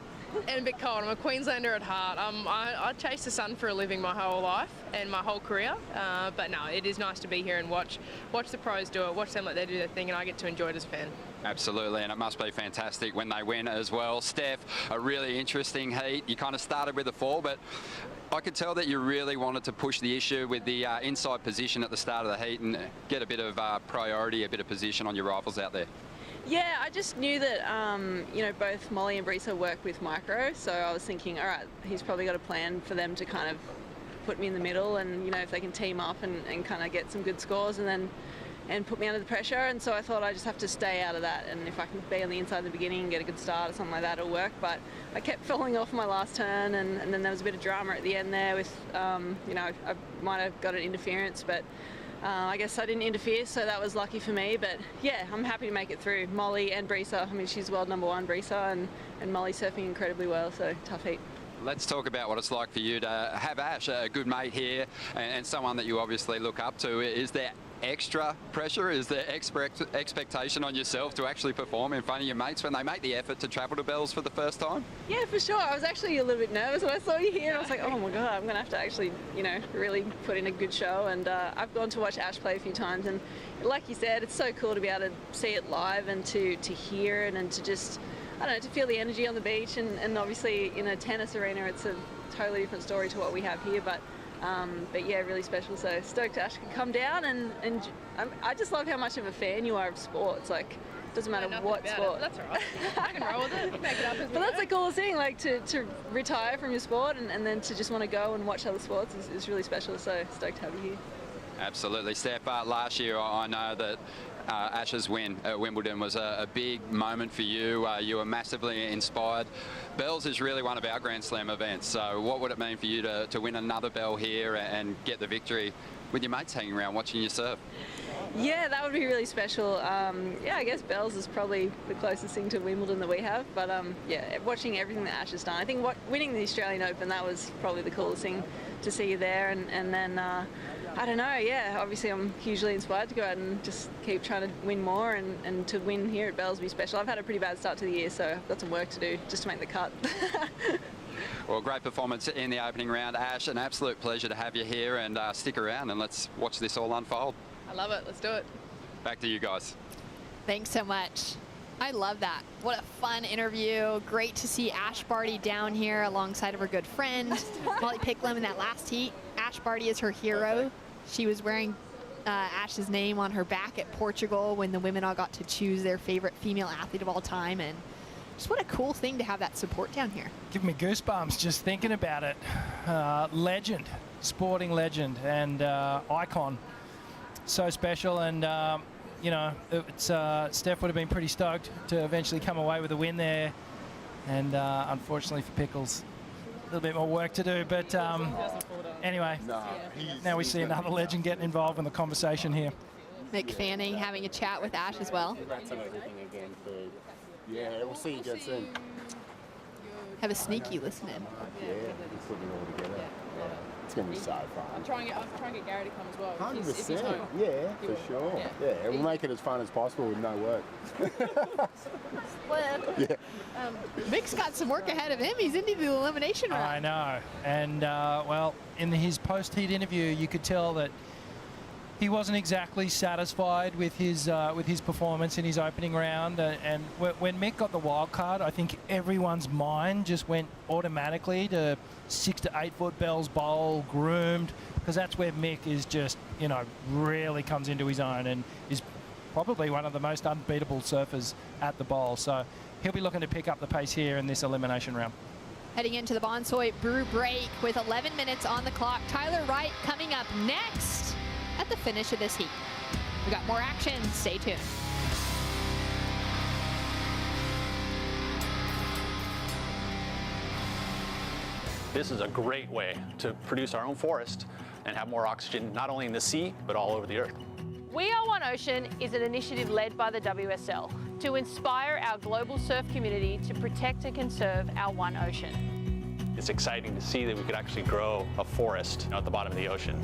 and a bit cold. I'm a Queenslander at heart. I chase the sun for a living my whole life and my whole career. But no, it is nice to be here and watch the pros do it, watch them let they do their thing, and I get to enjoy it as a fan. Absolutely, and it must be fantastic when they win as well. Steph, a really interesting heat. You kind of started with the fall, but I could tell that you really wanted to push the issue with the inside position at the start of the heat and get a bit of priority, a bit of position on your rivals out there. Yeah, I just knew that, you know, both Molly and Brisa work with micro, so I was thinking, all right, he's probably got a plan for them to kind of put me in the middle, and, you know, if they can team up and kind of get some good scores and put me under the pressure. And so I thought I just have to stay out of that, and if I can be on the inside at the beginning and get a good start or something like that, it'll work. But I kept falling off my last turn, and then there was a bit of drama at the end there with, you know, I might have got an interference, but I guess I didn't interfere, so that was lucky for me. But yeah, I'm happy to make it through. Molly and Brisa, I mean, she's world #1, Brisa, and Molly's surfing incredibly well, so tough heat. Let's talk about what it's like for you to have Ash, a good mate here, and someone that you obviously look up to. Is there extra pressure? Is there expectation on yourself to actually perform in front of your mates when they make the effort to travel to Bells for the first time? Yeah, for sure. I was actually a little bit nervous when I saw you here. I was like, oh my God, I'm going to have to actually, you know, really put in a good show. And I've gone to watch Ash play a few times, and like you said, it's so cool to be able to see it live and to hear it and to just, I don't know, to feel the energy on the beach. And obviously in a tennis arena, it's a totally different story to what we have here. But yeah, really special. So stoked Ash can come down, and I just love how much of a fan you are of sports. Like, doesn't matter what sport. That's all right. I can roll with it. Make it up as but that's the coolest thing, like to retire from your sport and then to just want to go and watch other sports is really special. So stoked to have you here. Absolutely, Steph. Last year, I know that Ash's win at Wimbledon was a big moment for you. You were massively inspired. Bells is really one of our Grand Slam events, so what would it mean for you to win another Bell here and get the victory with your mates hanging around watching you serve? Yeah, that would be really special. Yeah, I guess Bells is probably the closest thing to Wimbledon that we have, but yeah, watching everything that Ash has done. I think winning the Australian Open, that was probably the coolest thing to see you there, and then I don't know, yeah, obviously I'm hugely inspired to go out and just keep trying to win more, and to win here at Bells would be special. I've had a pretty bad start to the year, so I've got some work to do just to make the cut. Well, great performance in the opening round, Ash. An absolute pleasure to have you here, and stick around and let's watch this all unfold. I love it. Let's do it. Back to you guys. Thanks so much. I love that. What a fun interview. Great to see Ash Barty down here alongside of her good friend, Molly Picklum, in that last heat. Ash Barty is her hero. She was wearing Ash's name on her back at Portugal when the women all got to choose their favorite female athlete of all time. And just what a cool thing to have that support down here. Give me goosebumps just thinking about it. Legend, sporting legend, and icon. So special, and you know, Steph would have been pretty stoked to eventually come away with a win there, and unfortunately for Pickles, a little bit more work to do. But anyway, now we see another legend getting involved in the conversation here. Mick Fanning having a chat with Ash as well. Congrats on everything again. Yeah, we'll see you again soon. Have a sneaky listen in. Yeah, we're putting it all together. Yeah. It's going to be so fun. I'm trying to get Gary to come as well. 100%. Yeah, for sure. Yeah, we'll make it as fun as possible with no work. Yeah. Mick's got some work ahead of him. He's into the elimination round. I know. And, well, in his post-heat interview, you could tell that he wasn't exactly satisfied with his performance in his opening round. And when Mick got the wild card, I think everyone's mind just went automatically to 6 to 8 foot Bells bowl, groomed, because that's where Mick is just, you know, really comes into his own and is probably one of the most unbeatable surfers at the bowl. So he'll be looking to pick up the pace here in this elimination round. Heading into the Bonsoy Brew break with 11 minutes on the clock. Tyler Wright coming up next at the finish of this heat. We got more action. Stay tuned. This is a great way to produce our own forest and have more oxygen, not only in the sea, but all over the earth. We Are One Ocean is an initiative led by the WSL to inspire our global surf community to protect and conserve our one ocean. It's exciting to see that we could actually grow a forest at the bottom of the ocean.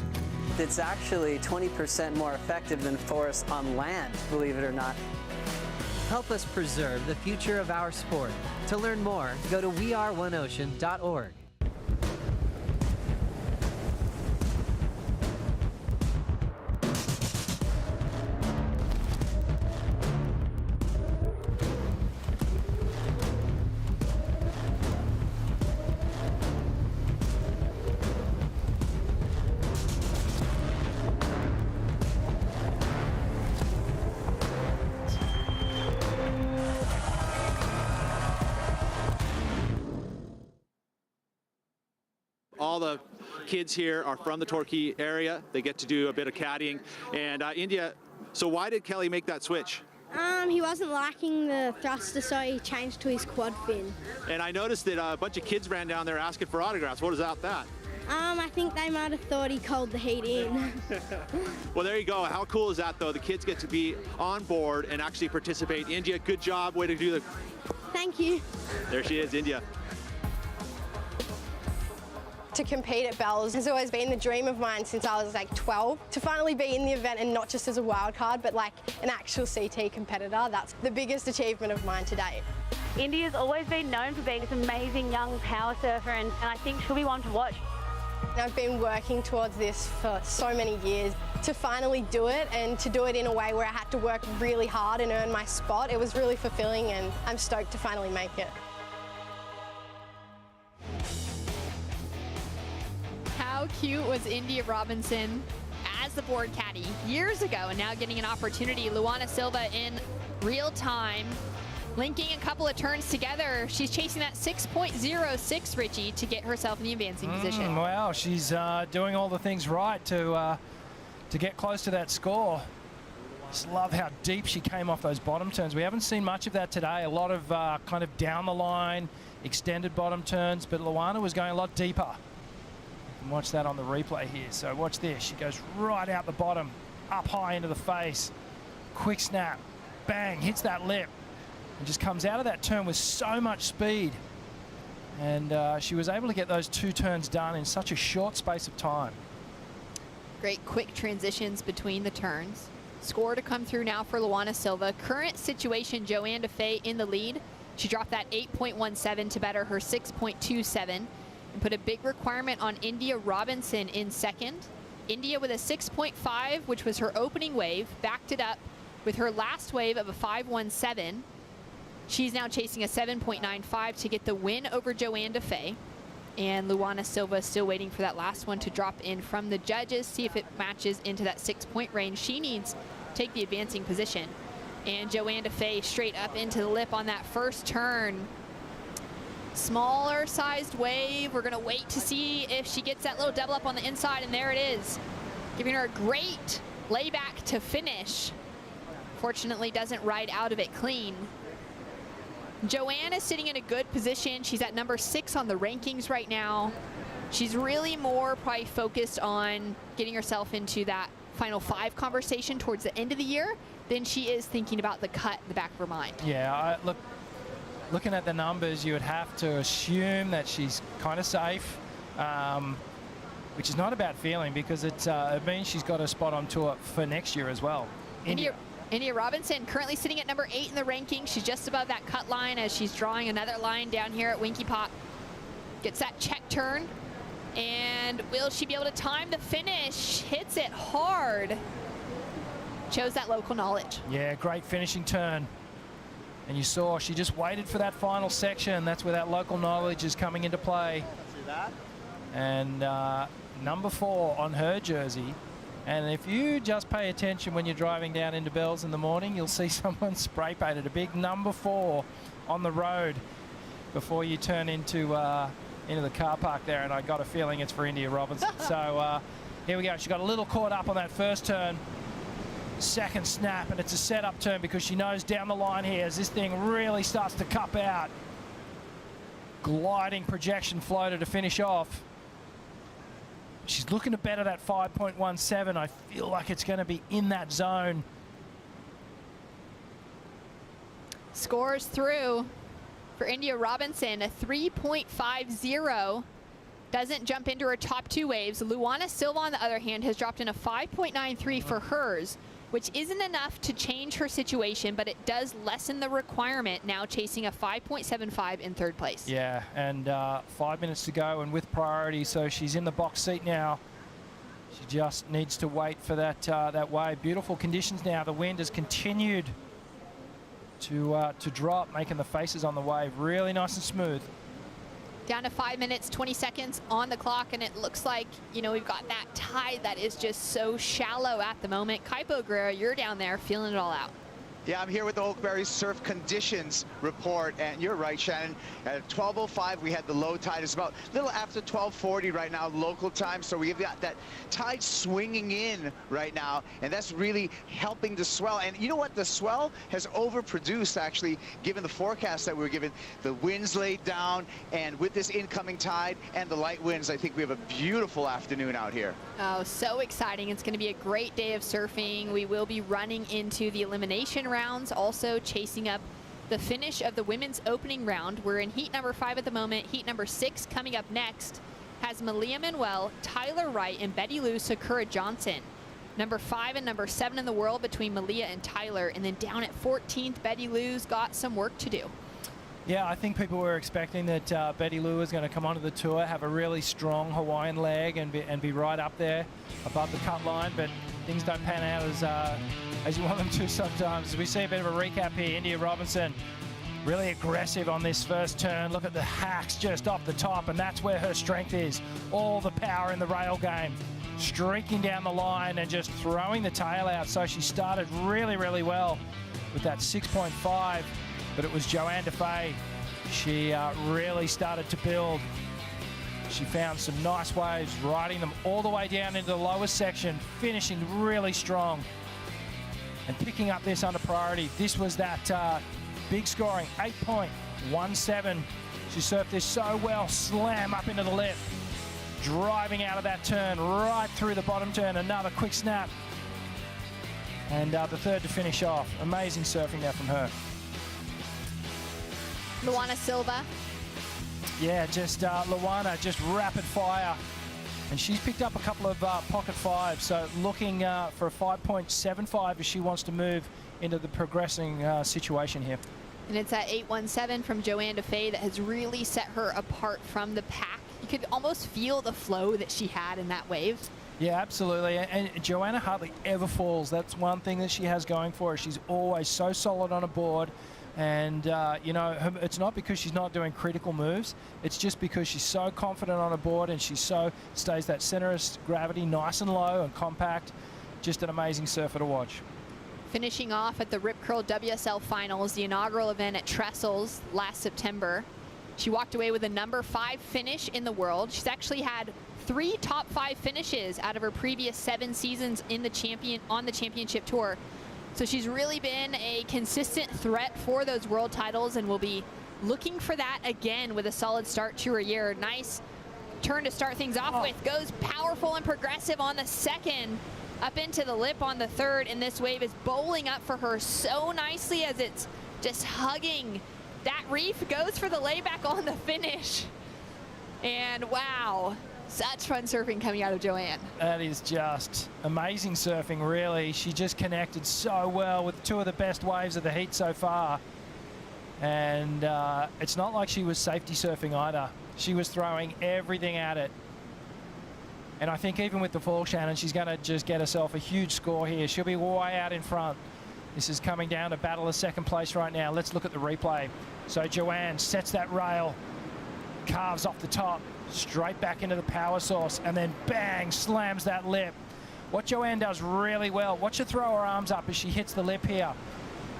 It's actually 20% more effective than forests on land, believe it or not. Help us preserve the future of our sport. To learn more, go to weareoneocean.org. All the kids here are from the Torquay area. They get to do a bit of caddying. And India, so why did Kelly make that switch? He wasn't liking the thruster, so he changed to his quad fin. And I noticed that a bunch of kids ran down there asking for autographs. What is that? I think they might have thought he called the heat in. Well, there you go. How cool is that, though? The kids get to be on board and actually participate. India, good job. Way to do the... Thank you. There she is, India. To compete at Bells has always been the dream of mine since I was like 12. To finally be in the event and not just as a wild card, but like an actual CT competitor, that's the biggest achievement of mine to date. India's always been known for being this amazing young power surfer, and I think she'll be one to watch. I've been working towards this for so many years. To finally do it and to do it in a way where I had to work really hard and earn my spot, it was really fulfilling, and I'm stoked to finally make it. How cute was India Robinson as the board caddy years ago, and now getting an opportunity. Luana Silva in real time, linking a couple of turns together. She's chasing that 6.06, Richie, to get herself in the advancing position. Well, she's doing all the things right to get close to that score. Just love how deep she came off those bottom turns. We haven't seen much of that today. A lot of kind of down the line, extended bottom turns, but Luana was going a lot deeper. Watch that on the replay here. So watch this. She goes right out the bottom, up high into the face. Quick snap, bang, hits that lip, and just comes out of that turn with so much speed. And she was able to get those 2 turns done in such a short space of time. Great quick transitions between the turns. Score to come through now for Luana Silva. Current situation, Joanne DeFay in the lead. She dropped that 8.17 to better her 6.27. And put a big requirement on India Robinson in second. India with a 6.5, which was her opening wave, backed it up with her last wave of a 5.17. She's now chasing a 7.95 to get the win over Joanne DeFay. And Luana Silva still waiting for that last one to drop in from the judges, see if it matches into that 6-point range. She needs to take the advancing position. And Joanne DeFay straight up into the lip on that first turn. Smaller sized wave. We're gonna wait to see if she gets that little double up on the inside, and there it is. Giving her a great layback to finish. Fortunately doesn't ride out of it clean. Joanne is sitting in a good position. She's at number 6 on the rankings right now. She's really more probably focused on getting herself into that final 5 conversation towards the end of the year than she is thinking about the cut in the back of her mind. Yeah, looking at the numbers, you would have to assume that she's kind of safe, which is not a bad feeling because it means she's got a spot on tour for next year as well. India Robinson currently sitting at number 8 in the rankings. She's just above that cut line as she's drawing another line down here at Winky Pop. Gets that check turn, and will she be able to time the finish? Hits it hard. Shows that local knowledge. Yeah, great finishing turn. And you saw she just waited for that final section. That's where that local knowledge is coming into play. And number 4 on her jersey. And if you just pay attention when you're driving down into Bells in the morning, you'll see someone spray painted a big number 4 on the road before you turn into the car park there. And I got a feeling it's for India Robinson. So here we go. She got a little caught up on that first turn. Second snap, and it's a setup turn because she knows down the line here as this thing really starts to cup out. Gliding projection floater to finish off. She's looking to better that 5.17. I feel like it's going to be in that zone. Scores through for India Robinson, a 3.50 doesn't jump into her top 2 waves. Luana Silva, on the other hand, has dropped in a 5.93 for hers, which isn't enough to change her situation, but it does lessen the requirement, now chasing a 5.75 in 3rd place. Yeah, and 5 minutes to go and with priority, so she's in the box seat now. She just needs to wait for that wave. Beautiful conditions now. The wind has continued to drop, making the faces on the wave really nice and smooth. Down to 5 minutes, 20 seconds on the clock, and it looks like, you know, we've got that tide that is just so shallow at the moment. Kaipo Guerrero, you're down there feeling it all out. Yeah, I'm here with the Oakberry Surf Conditions Report, and you're right, Shannon. At 12:05, we had the low tide. It's about a little after 12:40 right now, local time, so we've got that tide swinging in right now, and that's really helping the swell. And you know what? The swell has overproduced, actually, given the forecast that we were given. The winds laid down, and with this incoming tide and the light winds, I think we have a beautiful afternoon out here. Oh, so exciting. It's going to be a great day of surfing. We will be running into the elimination rounds, also chasing up the finish of the women's opening round. We're in heat number 5 at the moment. Heat number 6 coming up next has Malia Manuel, Tyler Wright, and Betty Lou Sakura Johnson. Number 5 and number 7 in the world between Malia and Tyler. And then down at 14th, Betty Lou's got some work to do. Yeah, I think people were expecting that Betty Lou was going to come onto the tour, have a really strong Hawaiian leg and be right up there above the cut line, but things don't pan out as you want them to sometimes. We see a bit of a recap here. India Robinson really aggressive on this first turn. Look at the hacks just off the top, and that's where her strength is. All the power in the rail game. Streaking down the line and just throwing the tail out. So she started really, really well with that 6.5. But it was Joanne Defay. She really started to build. She found some nice waves, riding them all the way down into the lowest section, finishing really strong and picking up this under priority. This was that big scoring, 8.17. She surfed this so well, slam up into the lip, driving out of that turn, right through the bottom turn, another quick snap. And the 3rd to finish off. Amazing surfing there from her. Luana Silva. Yeah, just Luana, just rapid fire. And she's picked up a couple of pocket 5s, so looking for a 5.75 as she wants to move into the progressing situation here. And it's that 8.17 from Joanne Defay that has really set her apart from the pack. You could almost feel the flow that she had in that wave. Yeah, absolutely. And Joanna hardly ever falls. That's one thing that she has going for her. She's always so solid on a board. And, you know, it's not because she's not doing critical moves. It's just because she's so confident on a board and she stays that center of gravity nice and low and compact. Just an amazing surfer to watch. Finishing off at the Rip Curl WSL Finals, the inaugural event at Trestles last September. She walked away with a number 5 finish in the world. She's actually had 3 top 5 finishes out of her previous 7 seasons in the on the championship tour. So she's really been a consistent threat for those world titles and will be looking for that again with a solid start to her year. Nice turn to start things off with. Goes powerful and progressive on the 2nd, up into the lip on the 3rd, and this wave is bowling up for her so nicely as it's just hugging that reef. Goes for the layback on the finish. And wow. Such fun surfing coming out of Joanne. That is just amazing surfing, really. She just connected so well with 2 of the best waves of the heat so far. And it's not like she was safety surfing either. She was throwing everything at it. And I think even with the fall, Shannon, she's going to just get herself a huge score here. She'll be way out in front. This is coming down to battle of 2nd place right now. Let's look at the replay. So Joanne sets that rail, carves off the top, straight back into the power source, and then bang, slams that lip. What Joanne does really well, watch her throw her arms up as she hits the lip here.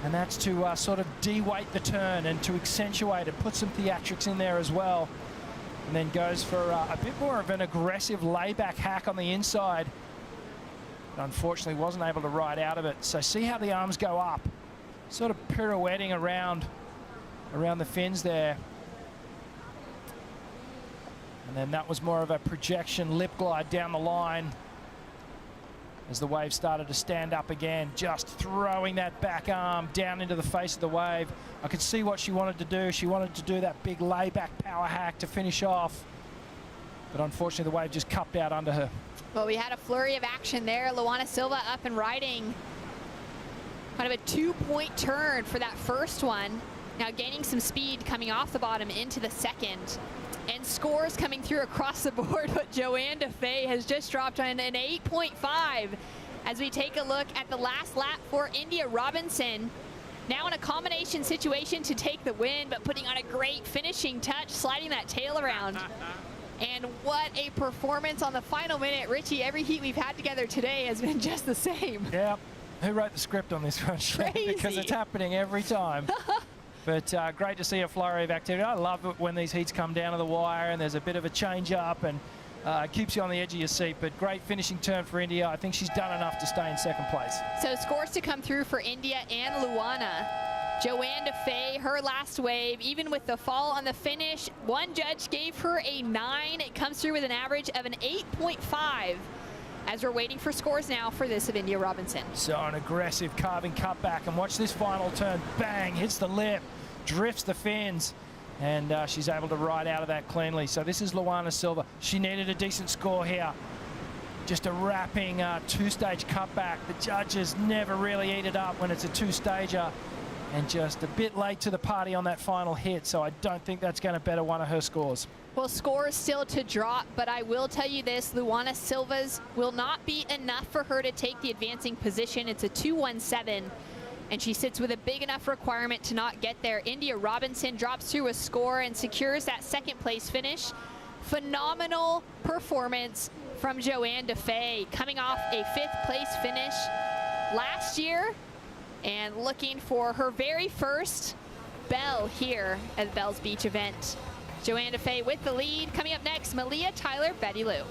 And that's to sort of de-weight the turn and to accentuate it, put some theatrics in there as well. And then goes for a bit more of an aggressive layback hack on the inside. But unfortunately wasn't able to ride out of it. So see how the arms go up, sort of pirouetting around the fins there. And then that was more of a projection lip glide down the line as the wave started to stand up again, just throwing that back arm down into the face of the wave. I could see what she wanted to do. She wanted to do that big layback power hack to finish off. but unfortunately the wave just cupped out under her. Well, we had a flurry of action there. Luana Silva up and riding. Kind of a 2-point turn for that first one. Now gaining some speed coming off the bottom into the second. And scores coming through across the board, but Joanne DeFay has just dropped on an 8.5 as we take a look at the last lap for India Robinson. Now in a combination situation to take the win, but putting on a great finishing touch, sliding that tail around. And what a performance on the final minute. Richie, every heat we've had together today has been just the same. Yeah, who wrote the script on this one? Because it's happening every time. But great to see a flurry of activity. I love it when these heats come down to the wire and there's a bit of a change up and keeps you on the edge of your seat. But great finishing turn for India. I think she's done enough to stay in second place. So scores to come through for India and Luana. Joanne DeFay, her last wave, even with the fall on the finish, one judge gave her a 9. It comes through with an average of an 8.5. As we're waiting for scores now for this of India Robinson. So an aggressive carving cutback, and watch this final turn. Bang, hits the lip, drifts the fins, and she's able to ride out of that cleanly. So this is Luana Silva. She needed a decent score here. Just a wrapping two-stage cutback. The judges never really eat it up when it's a two-stager, and just a bit late to the party on that final hit. So I don't think that's going to better one of her scores. Well, scores still to drop, but I will tell you this, Luana Silva's will not be enough for her to take the advancing position. It's a 2-1-7, and she sits with a big enough requirement to not get there. India Robinson drops through a score and secures that second place finish. Phenomenal performance from Joanne DeFay, coming off a 5th place finish last year and looking for her very first bell here at the Bells Beach event. Joanne DeFay with the lead. Coming up next, Malia, Tyler, Betty Lou.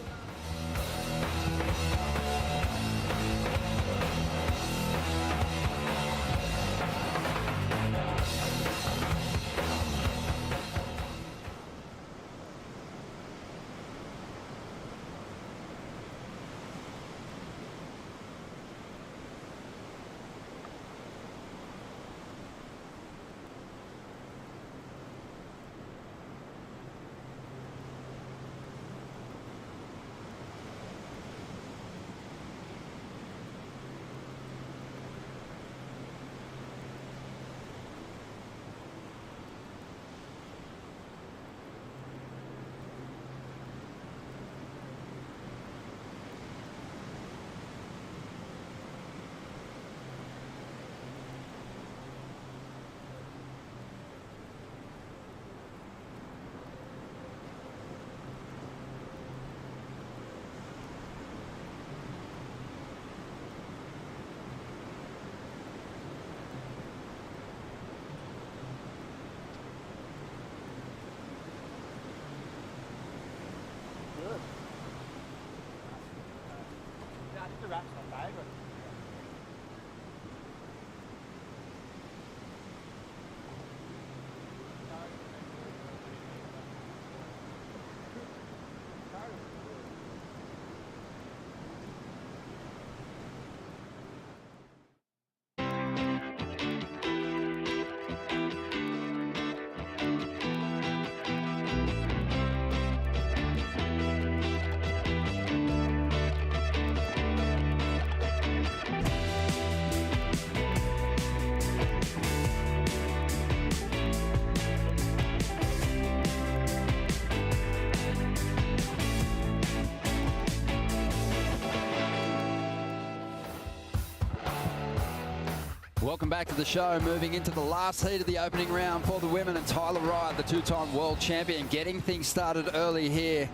Welcome back to the show. Moving into the last heat of the opening round for the women, and Tyler Wright, the two-time world champion, getting things started early here.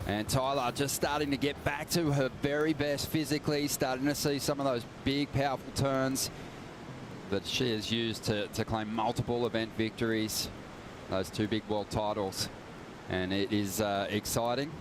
And Tyler just starting to get back to her very best physically, starting to see some of those big, powerful turns that she has used to claim multiple event victories, those 2 big world titles. And it is exciting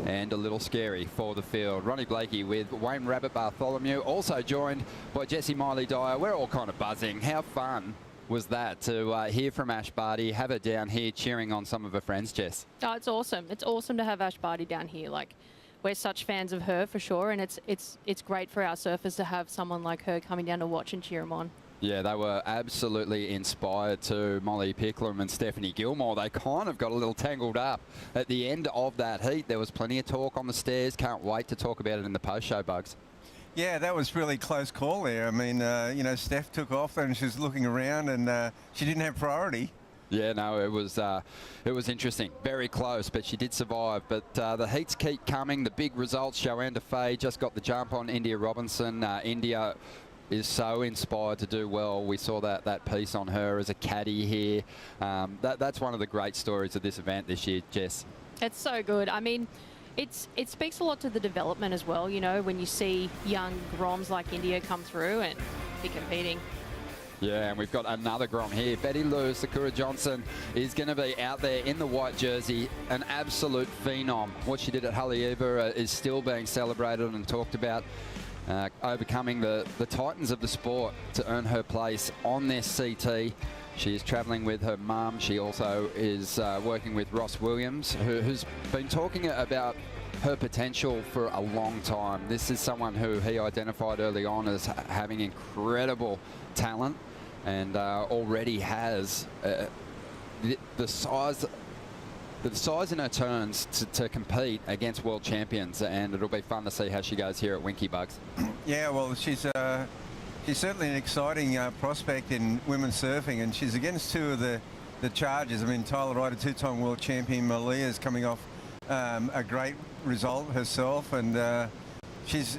and a little scary for the field. Ronnie Blakey with Wayne Rabbit Bartholomew, also joined by Jessie Miley-Dyer. We're all kind of buzzing. How fun was that to hear from Ash Barty, have her down here cheering on some of her friends, Jess? Oh, it's awesome. It's awesome to have Ash Barty down here. Like, we're such fans of her for sure, and it's great for our surfers to have someone like her coming down to watch and cheer them on. Yeah, they were absolutely inspired too. Molly Picklum and Stephanie Gilmore, they kind of got a little tangled up at the end of that heat. There was plenty of talk on the stairs. Can't wait to talk about it in the post-show, Bugs. Yeah, that was really close call there. I mean, you know, Steph took off and she was looking around and she didn't have priority. Yeah, no, it was interesting. Very close, but she did survive. But the heats keep coming. The big results. Joanne Defay just got the jump on India Robinson. India is so inspired to do well. We saw that piece on her as a caddy here. That's one of the great stories of this event this year, Jess. It's so good. I mean, it speaks a lot to the development as well, you know, when you see young Groms like India come through and be competing. Yeah, and we've got another Grom here. Betty Lou Sakura Johnson is going to be out there in the white jersey, an absolute phenom. What she did at Haleiwa is still being celebrated and talked about. Overcoming the titans of the sport to earn her place on this CT. She is travelling with her mum. She also is working with Ross Williams, who's been talking about her potential for a long time. This is someone who he identified early on as having incredible talent and already has the size in her turns to compete against world champions, and it'll be fun to see how she goes here at Winky Bugs. Yeah, well, she's certainly an exciting prospect in women's surfing, and she's against two of the chargers. I mean, Tyler Wright, a two-time world champion. Malia is coming off a great result herself, and she's,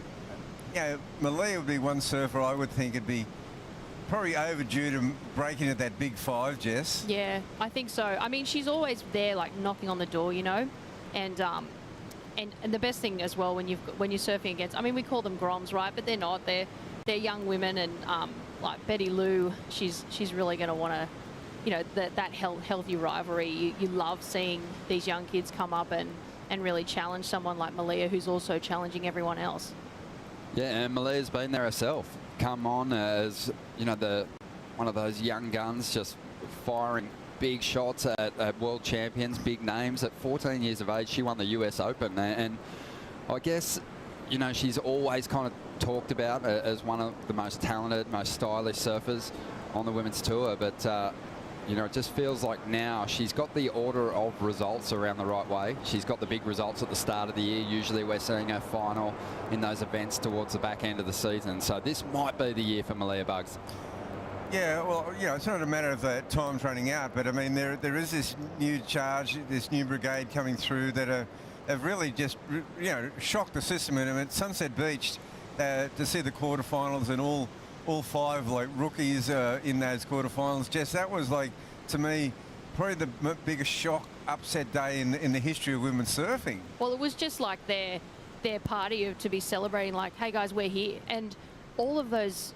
you know, Malia would be one surfer I would think would be probably overdue to break into that big five, Jess. Yeah, I think so. I mean, she's always there, like knocking on the door, you know, and the best thing as well when you're surfing against, I mean, we call them Groms, right? But they're not. They're young women, and like Betty Lou, she's really going to want to, you know, that healthy rivalry. You love seeing these young kids come up and really challenge someone like Malia, who's also challenging everyone else. Yeah, and Malia's been there herself. Come on as, you know, one of those young guns just firing big shots at world champions, big names. At 14 years of age, she won the US Open, and I guess, you know, she's always kind of talked about as one of the most talented, most stylish surfers on the women's tour, but you know, it just feels like now she's got the order of results around the right way. She's got the big results at the start of the year. Usually we're seeing her final in those events towards the back end of the season. So this might be the year for Malia Bugs. Yeah, well, you know, it's not a matter of time's running out, but I mean, there is this new charge, this new brigade coming through that have really just, you know, shocked the system. And I mean, at Sunset Beach, to see the quarterfinals and all five like rookies in those quarterfinals, Jess, that was like, to me, probably the biggest shock upset day in the history of women's surfing. Well, it was just like their party to be celebrating, like, hey guys, we're here, and all of those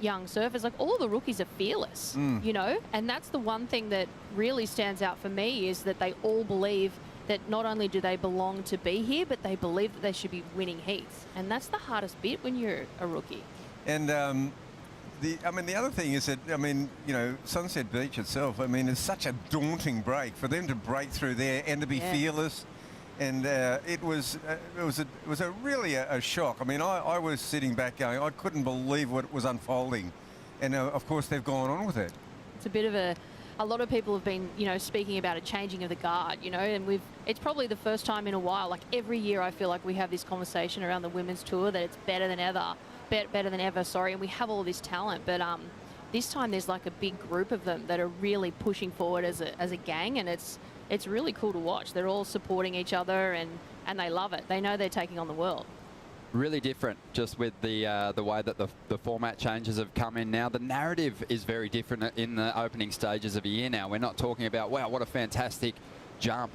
young surfers, like all the rookies are fearless, you know, and that's the one thing that really stands out for me, is that they all believe that not only do they belong to be here, but they believe that they should be winning heats, and that's the hardest bit when you're a rookie. And I mean, the other thing is that, I mean, you know, Sunset Beach itself, I mean, it's such a daunting break for them to break through there and to be fearless. And it was really a shock. I mean, I was sitting back going, I couldn't believe what was unfolding. And of course, they've gone on with it. It's a bit of a lot of people have been, you know, speaking about a changing of the guard, you know, and it's probably the first time in a while, like every year I feel like we have this conversation around the women's tour that it's better than ever, sorry, and we have all this talent, but this time there's like a big group of them that are really pushing forward as a gang, and it's really cool to watch. They're all supporting each other, and they love it. They know they're taking on the world. Really different, just with the way that the format changes have come in now. The narrative is very different in the opening stages of a year now. We're not talking about, wow, what a fantastic jump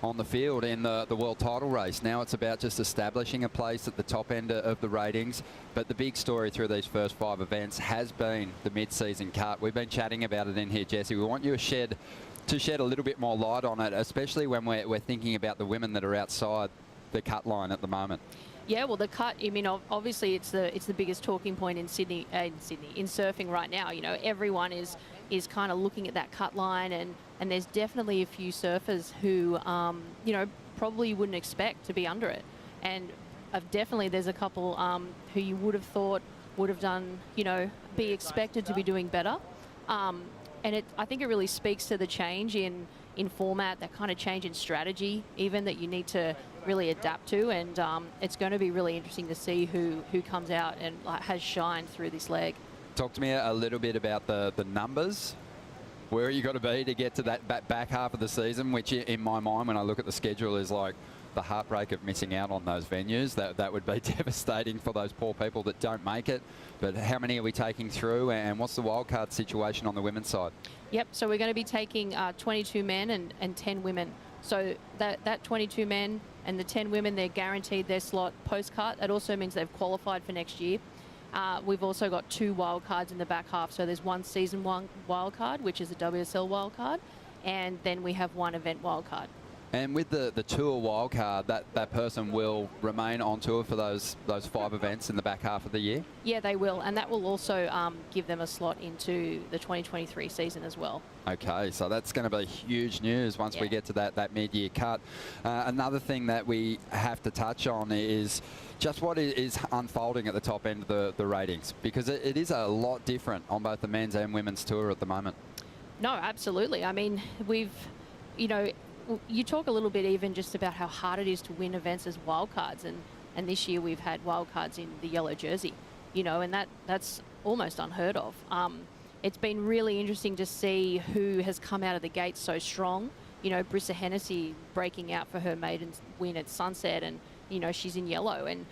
on the field in the world title race. Now it's about just establishing a place at the top end of the ratings. But the big story through these first 5 events has been the mid-season cut. We've been chatting about it in here, Jesse. We want you to shed a little bit more light on it, especially when we're thinking about the women that are outside the cut line at the moment. Yeah, well, the cut, I mean, obviously it's the biggest talking point in surfing right now. You know, everyone is kind of looking at that cut line, and there's definitely a few surfers who, you know, probably wouldn't expect to be under it. And definitely there's a couple who you would have thought would have done, be expected to be doing better. And I think it really speaks to the change in format, that kind of change in strategy, even that you need to really adapt to. And it's going to be really interesting to see who comes out and has shined through this leg. Talk to me a little bit about the numbers. Where you got to be to get to that back half of the season, which in my mind, when I look at the schedule, is like the heartbreak of missing out on those venues. That would be devastating for those poor people that don't make it. But how many are we taking through, and what's the wildcard situation on the women's side? Yep, so we're going to be taking 22 men and 10 women. So that 22 men and the 10 women, they're guaranteed their slot post-cut. That also means they've qualified for next year. We've also got 2 wild cards in the back half. So there's one season 1 wild card, which is a WSL wild card, and then we have 1 event wild card. And with the tour wild card, that person will remain on tour for those 5 events in the back half of the year? Yeah, they will, and that will also give them a slot into the 2023 season as well. Okay, so that's going to be huge news once we get to that mid-year cut. Another thing that we have to touch on is just what is unfolding at the top end of the ratings, because it is a lot different on both the men's and women's tour at the moment. No, absolutely. I mean, you talk a little bit even just about how hard it is to win events as wildcards, and this year we've had wildcards in the yellow jersey, and that's almost unheard of. It's been really interesting to see who has come out of the gate so strong. Brissa Hennessy breaking out for her maiden win at Sunset, and she's in yellow, and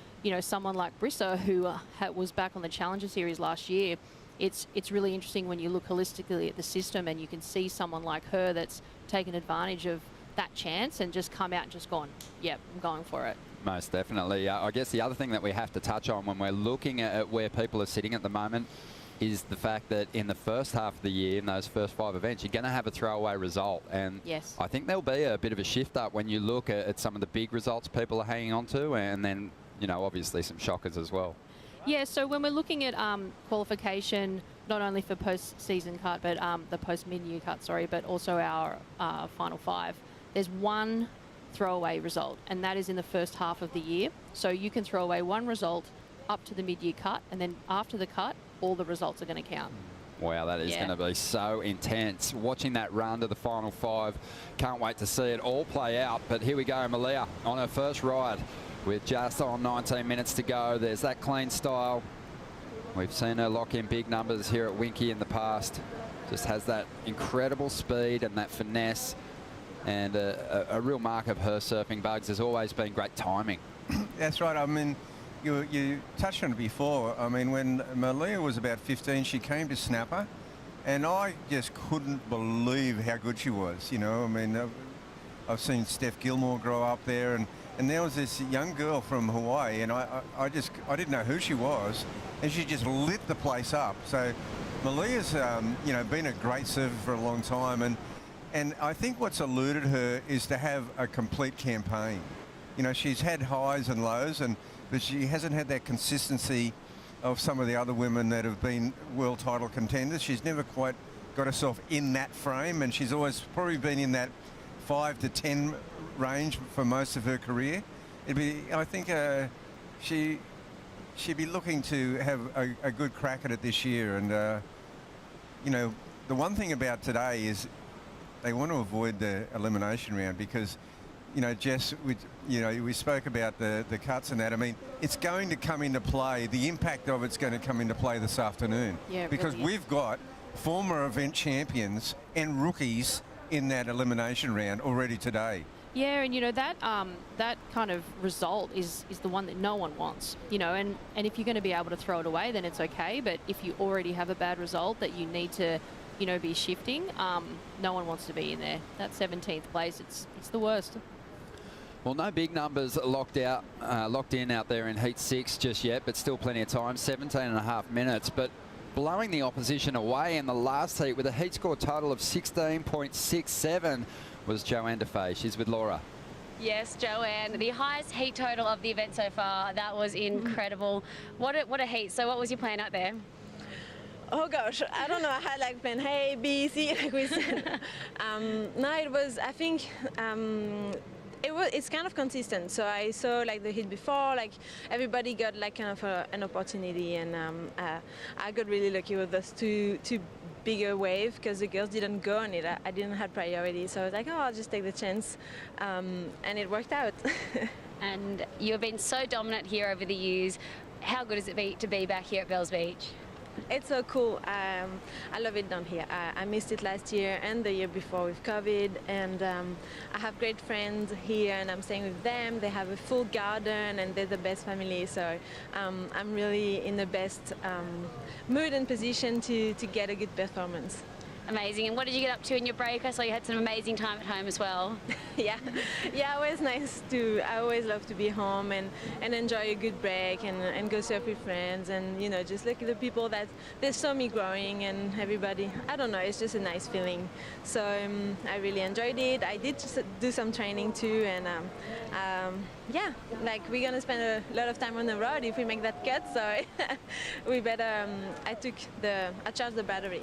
someone like Brissa, who was back on the Challenger Series last year. It's really interesting when you look holistically at the system and you can see someone like her that's taken advantage of that chance and just come out and just gone, yep, I'm going for it. Most definitely. I guess the other thing that we have to touch on when we're looking at where people are sitting at the moment is the fact that in the first half of the year, in those first 5 events, you're going to have a throwaway result. And yes, I think there'll be a bit of a shift up when you look at some of the big results people are hanging on to, and then, obviously some shockers as well. Yeah, so when we're looking at qualification, not only for post-season cut, but the post-mid-year cut, but also our final 5, there's 1 throwaway result, and that is in the first half of the year. So you can throw away 1 result up to the mid-year cut, and then after the cut, all the results are going to count. Wow, that is going to be so intense. Watching that run to the final 5, can't wait to see it all play out. But here we go, Mamia on her first ride with just on 19 minutes to go. There's that clean style. We've seen her lock in big numbers here at Winky in the past. Just has that incredible speed and that finesse, and a real mark of her surfing bugs has always been great timing. That's right. I mean, you touched on it before. I mean, when Malia was about 15, she came to Snapper, and I just couldn't believe how good she was. I mean, I've seen Steph Gilmore grow up there, and there was this young girl from Hawaii, and I didn't know who she was, and she just lit the place up. So Malia's been a great surfer for a long time, and I think what's eluded her is to have a complete campaign. She's had highs and lows, but she hasn't had that consistency of some of the other women that have been world title contenders. She's never quite got herself in that frame, and she's always probably been in that 5 to 10 range for most of her career. I think she'd be looking to have a good crack at it this year. And the one thing about today is they want to avoid the elimination round, because Jess, we spoke about the cuts and that. I mean, it's going to come into play. The impact of it's going to come into play this afternoon. Yeah, because really. We've got former event champions and rookies in that elimination round already today. Yeah, and that kind of result is the one that no one wants. And if you're going to be able to throw it away, then it's okay. But if you already have a bad result that you need to be shifting, no one wants to be in there. That 17th place, it's the worst. Well, no big numbers locked in out there in Heat 6 just yet, but still plenty of time, 17.5 minutes. But blowing the opposition away in the last heat with a heat score total of 16.67 was Joanne Defay. She's with Laura. Yes, Joanne, the highest heat total of the event so far. That was incredible. What a heat. So what was your plan out there? Oh gosh, I don't know. I had like plan A, B, C, like we said. No, it was, I think, It's kind of consistent. So I saw like the heat before, like everybody got like kind of an opportunity, and I got really lucky with those two bigger wave because the girls didn't go on it. I didn't have priority, so I was like, oh, I'll just take the chance, and it worked out. And you've been so dominant here over the years. How good is it to be back here at Bells Beach? It's so cool. I love it down here. I missed it last year and the year before with COVID, and I have great friends here, and I'm staying with them. They have a full garden, and they're the best family. So I'm really in the best mood and position to get a good performance. Amazing. And what did you get up to in your break? I saw you had some amazing time at home as well. Yeah, always nice to. I always love to be home and enjoy a good break and go surf with friends, and you know, just look at the people that they saw me growing, and everybody. I don't know, it's just a nice feeling. So I really enjoyed it. I did just do some training too, and yeah, like we're gonna spend a lot of time on the road if we make that cut. So we better. I charged the battery.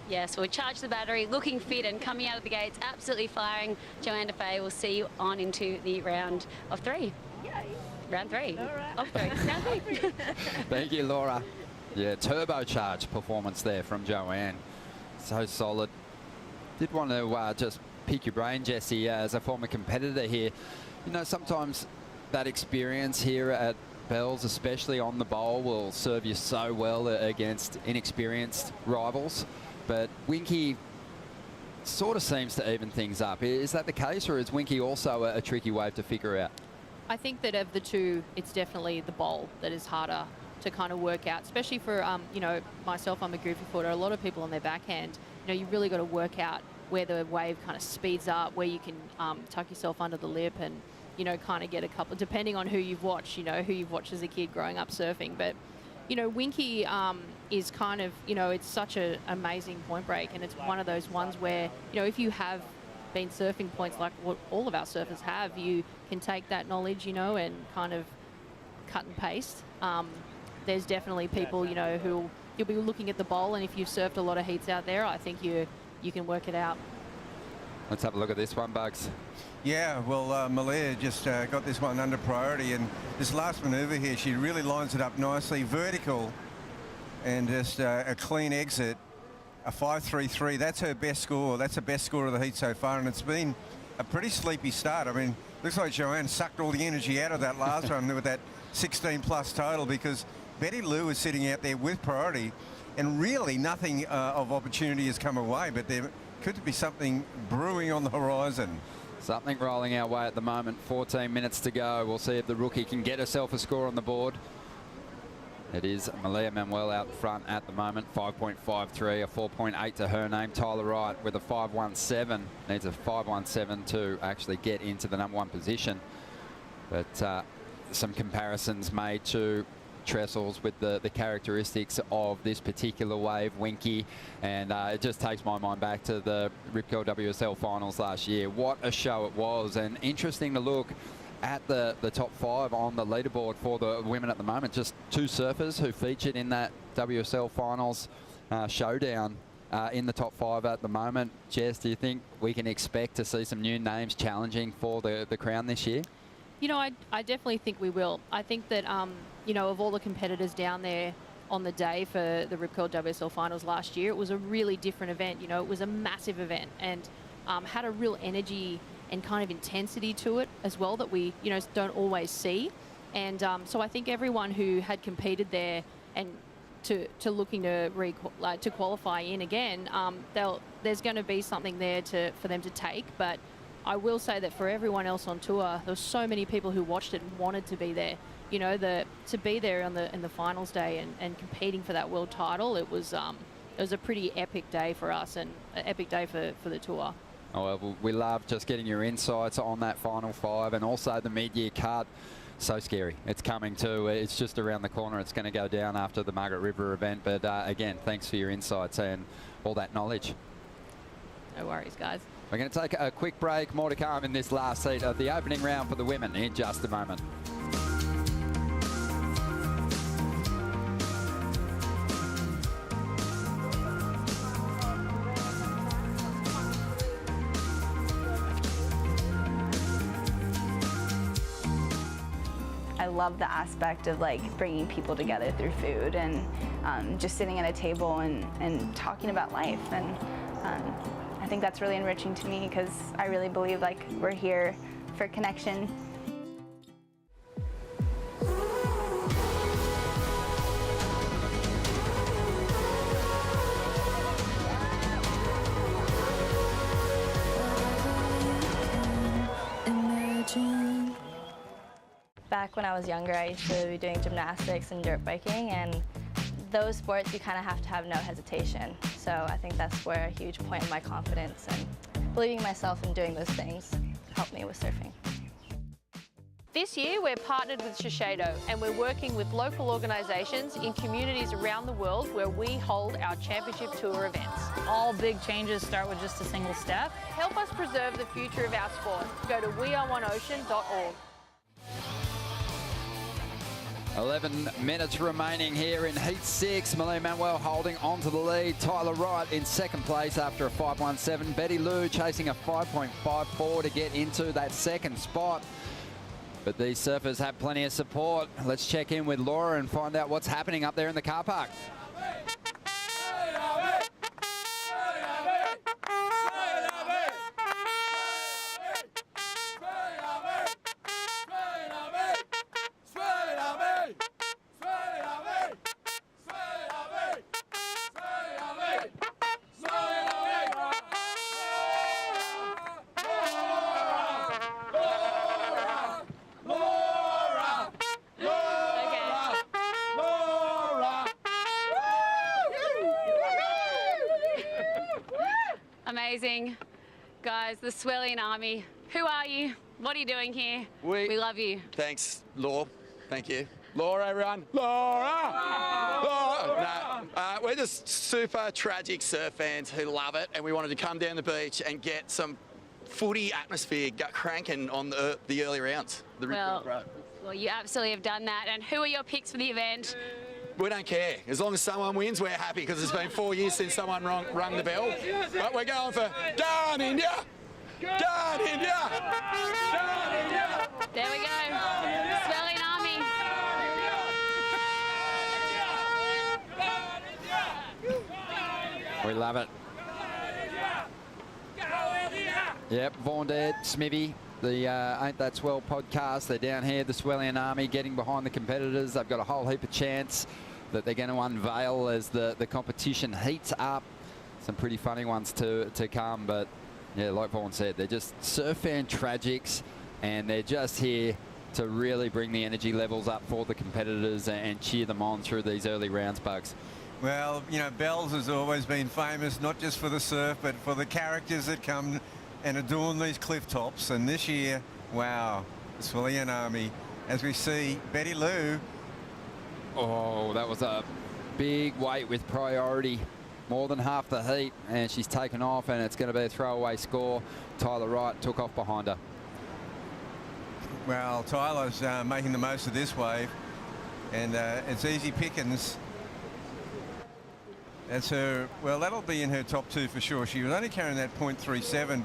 Yes, we'll charge the battery, looking fit and coming out of the gates, absolutely firing. Joanne Defay will see you on into the round of 3. Yay. Round 3. All right. Of 3. Round 3. Thank you, Laura. Yeah, turbocharged performance there from Joanne. So solid. Did want to just pick your brain, Jessie, as a former competitor here. You know, sometimes that experience here at Bells, especially on the bowl, will serve you so well against inexperienced rivals. But Winky sort of seems to even things up. Is that the case, or is Winky also a tricky wave to figure out? I think that of the two, it's definitely the bowl that is harder to kind of work out, especially for, you know, myself, I'm a goofy footer. A lot of people on their backhand, you know, you really got to work out where the wave kind of speeds up, where you can tuck yourself under the lip and, you know, kind of get a couple, depending on who you've watched, you know, who you've watched as a kid growing up surfing. But, you know, Winky is kind of, you know, it's such an amazing point break, and it's one of those ones where, you know, if you have been surfing points like what all of our surfers have, you can take that knowledge, you know, and kind of cut and paste. There's definitely people, you know, who you'll be looking at the bowl, and if you've surfed a lot of heats out there, I think you can work it out. Let's have a look at this one, Bugs. Yeah, well, Mamia just got this one under priority, and this last manoeuvre here, she really lines it up nicely, vertical, and just a clean exit, a 5.33. That's her best score. That's the best score of the heat so far, and it's been a pretty sleepy start. I mean, looks like Joanne sucked all the energy out of that last one with that 16+ total, because Betty Lou is sitting out there with priority, and really nothing of opportunity has come away, but there could be something brewing on the horizon. Something rolling our way at the moment. 14 minutes to go. We'll see if the rookie can get herself a score on the board. It is Mamia Manuel out front at the moment. 5.53, a 4.8 to her name. Tyler Wright with a 5.17. Needs a 5.17 to actually get into the #1 position. But some comparisons made to trestles with the characteristics of this particular wave, Winky, and it just takes my mind back to the Rip Curl WSL finals last year. What a show it was, and interesting to look at the top 5 on the leaderboard for the women at the moment. Just 2 surfers who featured in that WSL finals showdown in the top 5 at the moment. Jess, do you think we can expect to see some new names challenging for the crown this year? You know, I definitely think we will. I think that, you know, of all the competitors down there on the day for the Rip Curl WSL finals last year, it was a really different event. You know, it was a massive event, and had a real energy and kind of intensity to it as well that we, you know, don't always see. And so I think everyone who had competed there and to looking to qualify in again, there's going to be something there for them to take. But I will say that for everyone else on tour, there were so many people who watched it and wanted to be there. You know, to be there in the finals day and competing for that world title, it was a pretty epic day for us and an epic day for the tour. Oh, well, we love just getting your insights on that final 5 and also the mid-year cut. So scary. It's coming too. It's just around the corner. It's going to go down after the Margaret River event. But again, thanks for your insights and all that knowledge. No worries, guys. We're going to take a quick break. More to come in this last heat of the opening round for the women in just a moment. love the aspect of like bringing people together through food and just sitting at a table and talking about life. And I think that's really enriching to me because I really believe like we're here for connection. Back when I was younger, I used to be doing gymnastics and dirt biking, and those sports you kind of have to have no hesitation. So I think that's where a huge point of my confidence and believing in myself and doing those things helped me with surfing. This year we're partnered with Shiseido and we're working with local organisations in communities around the world where we hold our championship tour events. All big changes start with just a single step. Help us preserve the future of our sport. Go to weareoneocean.org. 11 minutes remaining here in Heat 6. Mamia Manuel holding on to the lead. Tyler Wright in second place after a 5.17. Betty Lou chasing a 5.54 to get into that second spot. But these surfers have plenty of support. Let's check in with Laura and find out what's happening up there in the car park. Amazing. Guys, the Swellian Army. Who are you? What are you doing here? We love you. Thanks, Laura. Thank you. Laura, everyone. Laura! Laura! No, we're just super tragic surf fans who love it, and we wanted to come down the beach and get some footy atmosphere cranking on the early rounds. Well, you absolutely have done that. And who are your picks for the event? We don't care. As long as someone wins, we're happy, because it's been 4 years since someone rung the bell. But we're going for Darn India! Darn India! Darn India! There we go. Swellian Army. We love it. Yep, Vaughan Dead, Smithy, the Ain't That Swell podcast. They're down here, the Swellian Army, getting behind the competitors. They've got a whole heap of chants that they're going to unveil as the competition heats up. Some pretty funny ones to come, but yeah, like Vaughan said, they're just surf fan tragics, and they're just here to really bring the energy levels up for the competitors and cheer them on through these early rounds, Bugs. Well, you know, Bells has always been famous, not just for the surf, but for the characters that come and adorn these cliff tops. And this year, wow, the Swellian Army, as we see Betty Lou. Oh, that was a big weight with priority. More than half the heat, and she's taken off, and it's going to be a throwaway score. Tyler Wright took off behind her. Well, Tyler's making the most of this wave, and it's easy pickings. That's her. Well, that'll be in her top two for sure. She was only carrying that 0.37,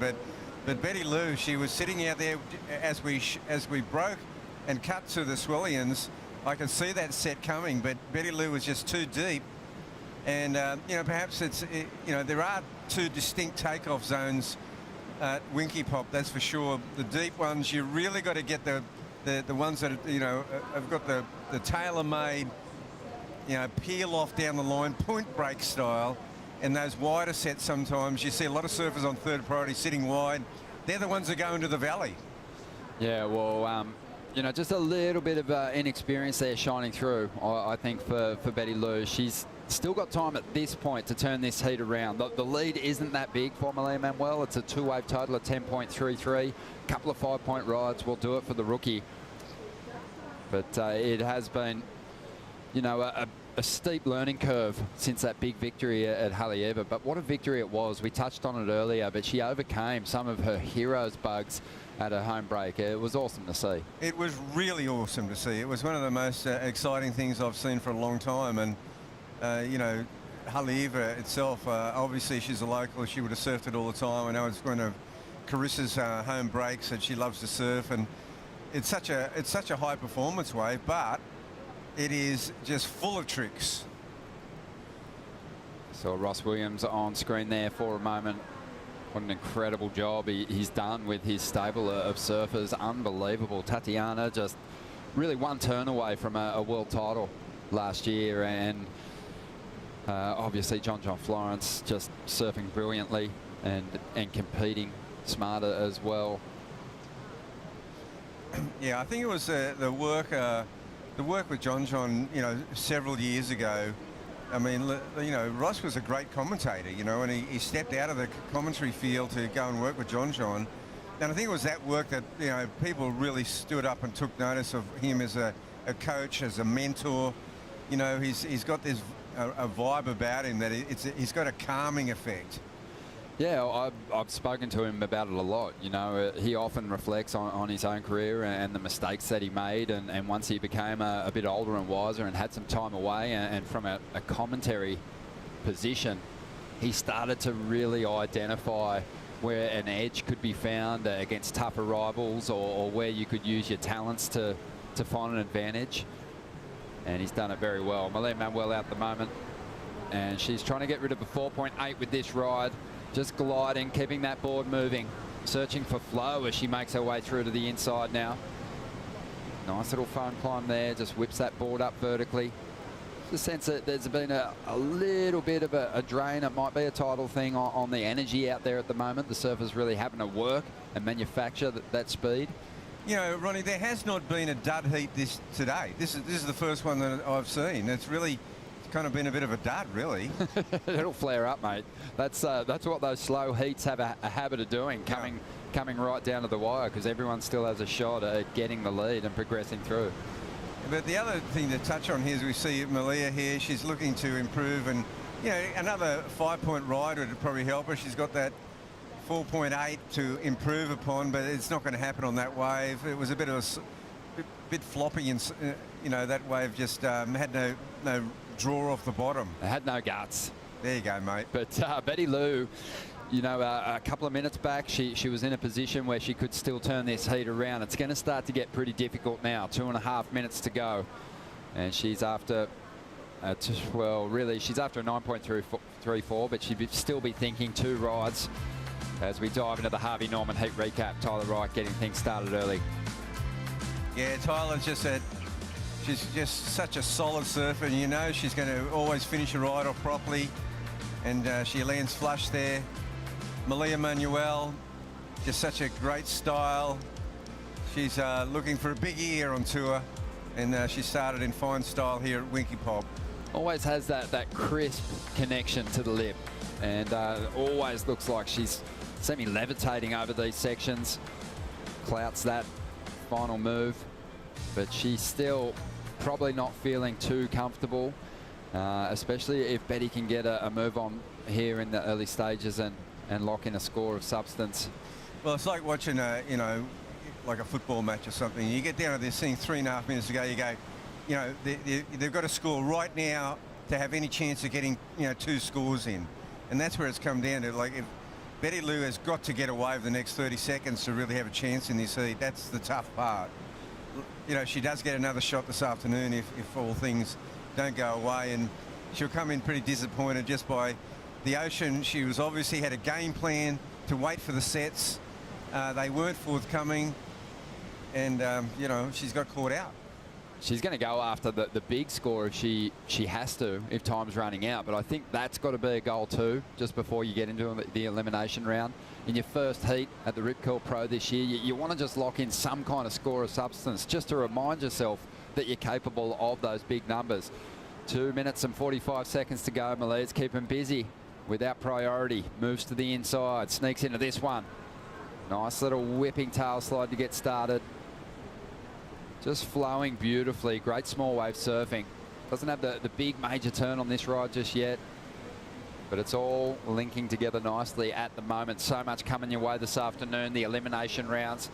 but Betty Lou, she was sitting out there as we broke and cut to the Swellians. I can see that set coming, but Betty Lou was just too deep. And, you know, perhaps you know, there are two distinct takeoff zones at Winky Pop, that's for sure. The deep ones, you really got to get the ones that, you know, have got the tailor-made, you know, peel off down the line, point break style. And those wider sets sometimes, you see a lot of surfers on third priority sitting wide. They're the ones that go into the valley. Yeah, well, you know, just a little bit of inexperience there shining through, I think, for Betty Lou. She's still got time at this point to turn this heat around. The lead isn't that big for Mamia Manuel. It's a two-wave total of 10.33. A couple of 5-point rides will do it for the rookie. But it has been, you know, a steep learning curve since that big victory at Haleiwa. But what a victory it was. We touched on it earlier, but she overcame some of her heroes' bugs at her home break. It was awesome to see. It was really awesome to see. It was one of the most exciting things I've seen for a long time. And you know, Haleiwa itself, obviously she's a local. She would have surfed it all the time. I know it's one of Carissa's home breaks that she loves to surf. And it's such a high performance wave, but it is just full of tricks. So Ross Williams on screen there for a moment. What an incredible job he's done with his stable of surfers. Unbelievable. Tatiana just really one turn away from a world title last year, and obviously John Florence just surfing brilliantly and competing smarter as well. Yeah, I think it was the work with John, you know, several years ago. I mean, you know, Ross was a great commentator, you know, and he stepped out of the commentary field to go and work with John. And I think it was that work that, you know, people really stood up and took notice of him as a coach, as a mentor. You know, he's got this a vibe about him that he's got a calming effect. Yeah, I've spoken to him about it a lot. You know, he often reflects on his own career and the mistakes that he made. And once he became a bit older and wiser and had some time away and from a commentary position, he started to really identify where an edge could be found against tougher rivals, or where you could use your talents to find an advantage. And he's done it very well. Malene Manuel out at the moment, and she's trying to get rid of a 4.8 with this ride. Just gliding, keeping that board moving, searching for flow as she makes her way through to the inside now. Nice little phone climb there, just whips that board up vertically. The sense that there's been a little bit of a drain. It might be a tidal thing on the energy out there at the moment. The surfers really having to work and manufacture that speed. You know, Ronnie, there has not been a dud heat today. This is the first one that I've seen. It's really kind of been a bit of a dud, really. It'll flare up, mate. That's what those slow heats have a habit of doing, coming right down to the wire, because everyone still has a shot at getting the lead and progressing through. But the other thing to touch on here is we see Malia here. She's looking to improve, and you know, another 5-point ride would probably help her. She's got that 4.8 to improve upon, but it's not going to happen on that wave. It was a bit of a bit floppy, and you know, that wave just had no draw off the bottom. It had no guts. There you go, mate. But Betty Lou, you know, a couple of minutes back, she was in a position where she could still turn this heat around. It's going to start to get pretty difficult now. 2.5 minutes to go, and she's after, well, really, she's after a 9.34, but she'd still be thinking 2 rides as we dive into the Harvey Norman heat recap. Tyler Wright getting things started early. Yeah, Tyler's just she's just such a solid surfer, and you know she's going to always finish a ride off properly, and she lands flush there. Malia Manuel, just such a great style. She's looking for a big year on tour, and she started in fine style here at Winky Pop. Always has that crisp connection to the lip, and always looks like she's semi-levitating over these sections. Clouts that final move, but she's still probably not feeling too comfortable, especially if Betty can get a move on here in the early stages and lock in a score of substance. Well, it's like watching you know, like a football match or something. You get down to this thing 3.5 minutes to go, you go, you know, they've got to score right now to have any chance of getting, you know, 2 scores in. And that's where it's come down to. Like, if Betty Lou has got to get away with the next 30 seconds to really have a chance in this heat. That's the tough part. You know, she does get another shot this afternoon if all things don't go away, and she'll come in pretty disappointed just by the ocean. She was obviously had a game plan to wait for the sets. They weren't forthcoming, and you know, she's got caught out. She's going to go after the big score if she has to, if time's running out. But I think that's got to be a goal too, just before you get into the elimination round. In your first heat at the Rip Curl Pro this year, you want to just lock in some kind of score of substance, just to remind yourself that you're capable of those big numbers. 2 minutes and 45 seconds to go. Malia's keeping busy without priority. Moves to the inside, sneaks into this one. Nice little whipping tail slide to get started. Just flowing beautifully. Great small wave surfing. Doesn't have the big major turn on this ride just yet, but it's all linking together nicely at the moment. So much coming your way this afternoon. The elimination rounds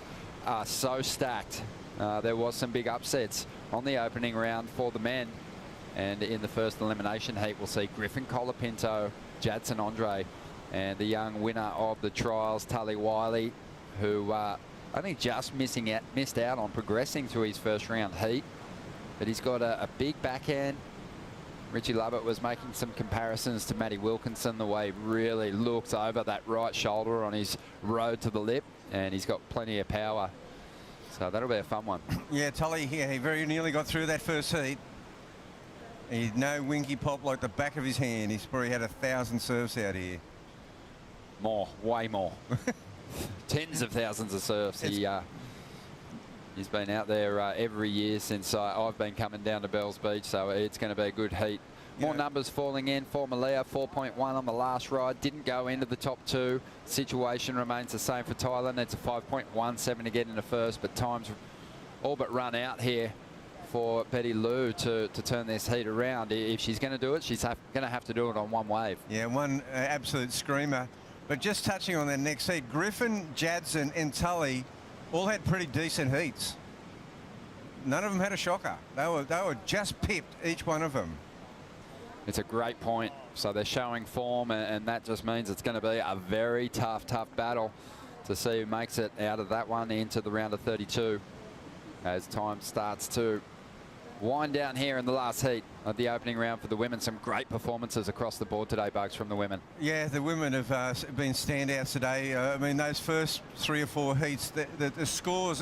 are so stacked. There was some big upsets on the opening round for the men, and in the first elimination heat we'll see Griffin Colapinto, Jadson Andre, and the young winner of the trials, Tully Wiley, who I think just missed out on progressing to his first round heat. But he's got a big backhand. Richie Lovett was making some comparisons to Matty Wilkinson, the way he really looks over that right shoulder on his road to the lip, and he's got plenty of power. So that'll be a fun one. Yeah, Tully here, he very nearly got through that first heat. He no winky pop like the back of his hand. He's probably had 1,000 serves out here. More, way more. Tens of thousands of serves. He's been out there every year since I've been coming down to Bells Beach, so it's going to be a good heat. More numbers falling in for Mamia, 4.1 on the last ride. Didn't go into the top two. Situation remains the same for Thailand. It's a 5.17 to get into first, but time's all but run out here for Betty Lou to turn this heat around. If she's going to do it, she's going to have to do it on one wave. Yeah, one absolute screamer. But just touching on that next heat, Griffin, Jadson and Tully all had pretty decent heats. None of them had a shocker. They were just pipped, each one of them. It's a great point. So they're showing form, and that just means it's going to be a very tough battle to see who makes it out of that one into the round of 32 as time starts to wind down here in the last heat of the opening round for the women. Some great performances across the board today, Bugs, from the women. Yeah, the women have been standouts today. I mean, those first 3 or 4 heats, the scores,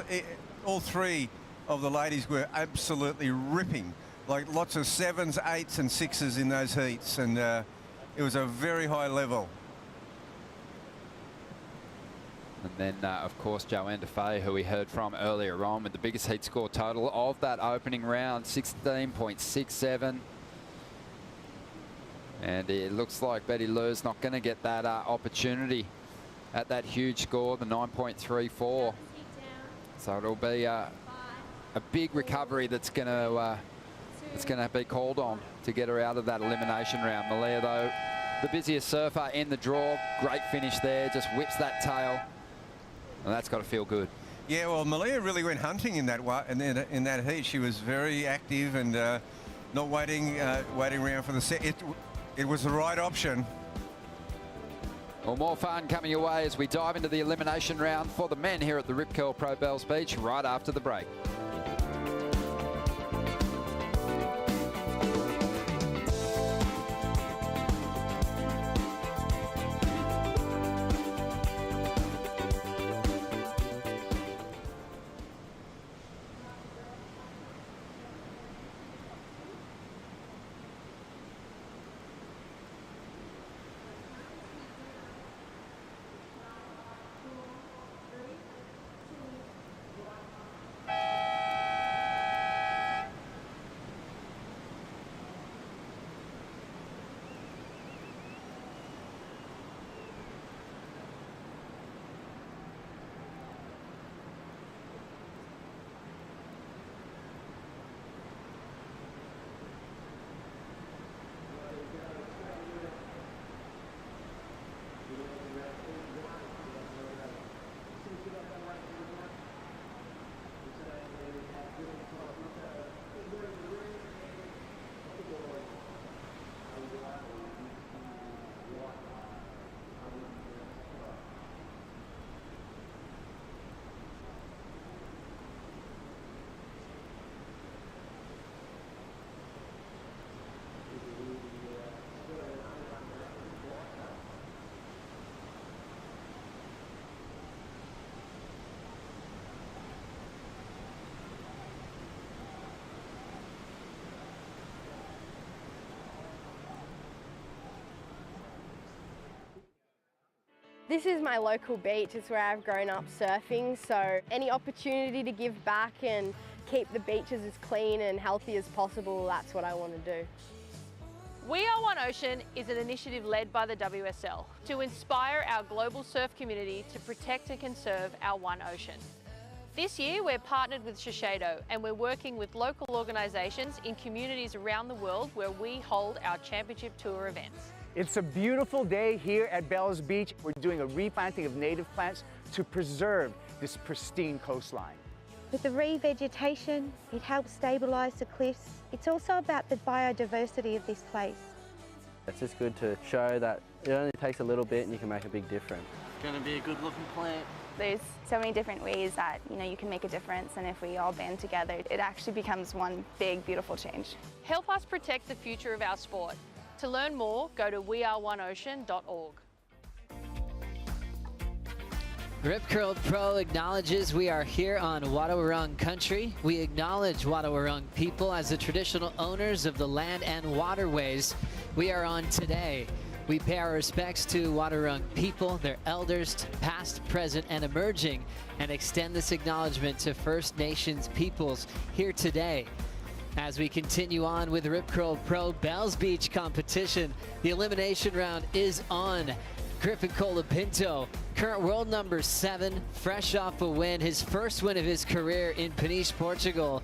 all 3 of the ladies were absolutely ripping. Like lots of 7s, 8s and 6s in those heats, and it was a very high level. And then, of course, Joanne DeFay, who we heard from earlier on, with the biggest heat score total of that opening round, 16.67. And it looks like Betty Lou's not going to get that opportunity at that huge score, the 9.34. So it'll be a big recovery that's going to be called on to get her out of that elimination round. Mamia, though, the busiest surfer in the draw. Great finish there, just whips that tail. And that's got to feel good. Yeah, well, Mamia really went hunting in that heat. She was very active and not waiting around for the set. It was the right option. Well, more fun coming your way as we dive into the elimination round for the men here at the Rip Curl Pro Bells Beach right after the break. This is my local beach. It's where I've grown up surfing, so any opportunity to give back and keep the beaches as clean and healthy as possible, that's what I want to do. We Are One Ocean is an initiative led by the WSL to inspire our global surf community to protect and conserve our one ocean. This year we're partnered with Shiseido and we're working with local organisations in communities around the world where we hold our championship tour events. It's a beautiful day here at Bells Beach. We're doing a replanting of native plants to preserve this pristine coastline. With the revegetation, it helps stabilise the cliffs. It's also about the biodiversity of this place. It's just good to show that it only takes a little bit and you can make a big difference. It's going to be a good looking plant. There's so many different ways that, you know, you can make a difference, and if we all band together, it actually becomes one big, beautiful change. Help us protect the future of our sport. To learn more, go to weareoneocean.org. Rip Curl Pro acknowledges we are here on Wadawurrung country. We acknowledge Wadawurrung people as the traditional owners of the land and waterways we are on today. We pay our respects to Wadawurrung people, their elders, past, present, and emerging, and extend this acknowledgement to First Nations peoples here today. As we continue on with the Rip Curl Pro Bells Beach competition, the elimination round is on. Griffin Colapinto, current world number 7, fresh off a win, his first win of his career in Peniche, Portugal,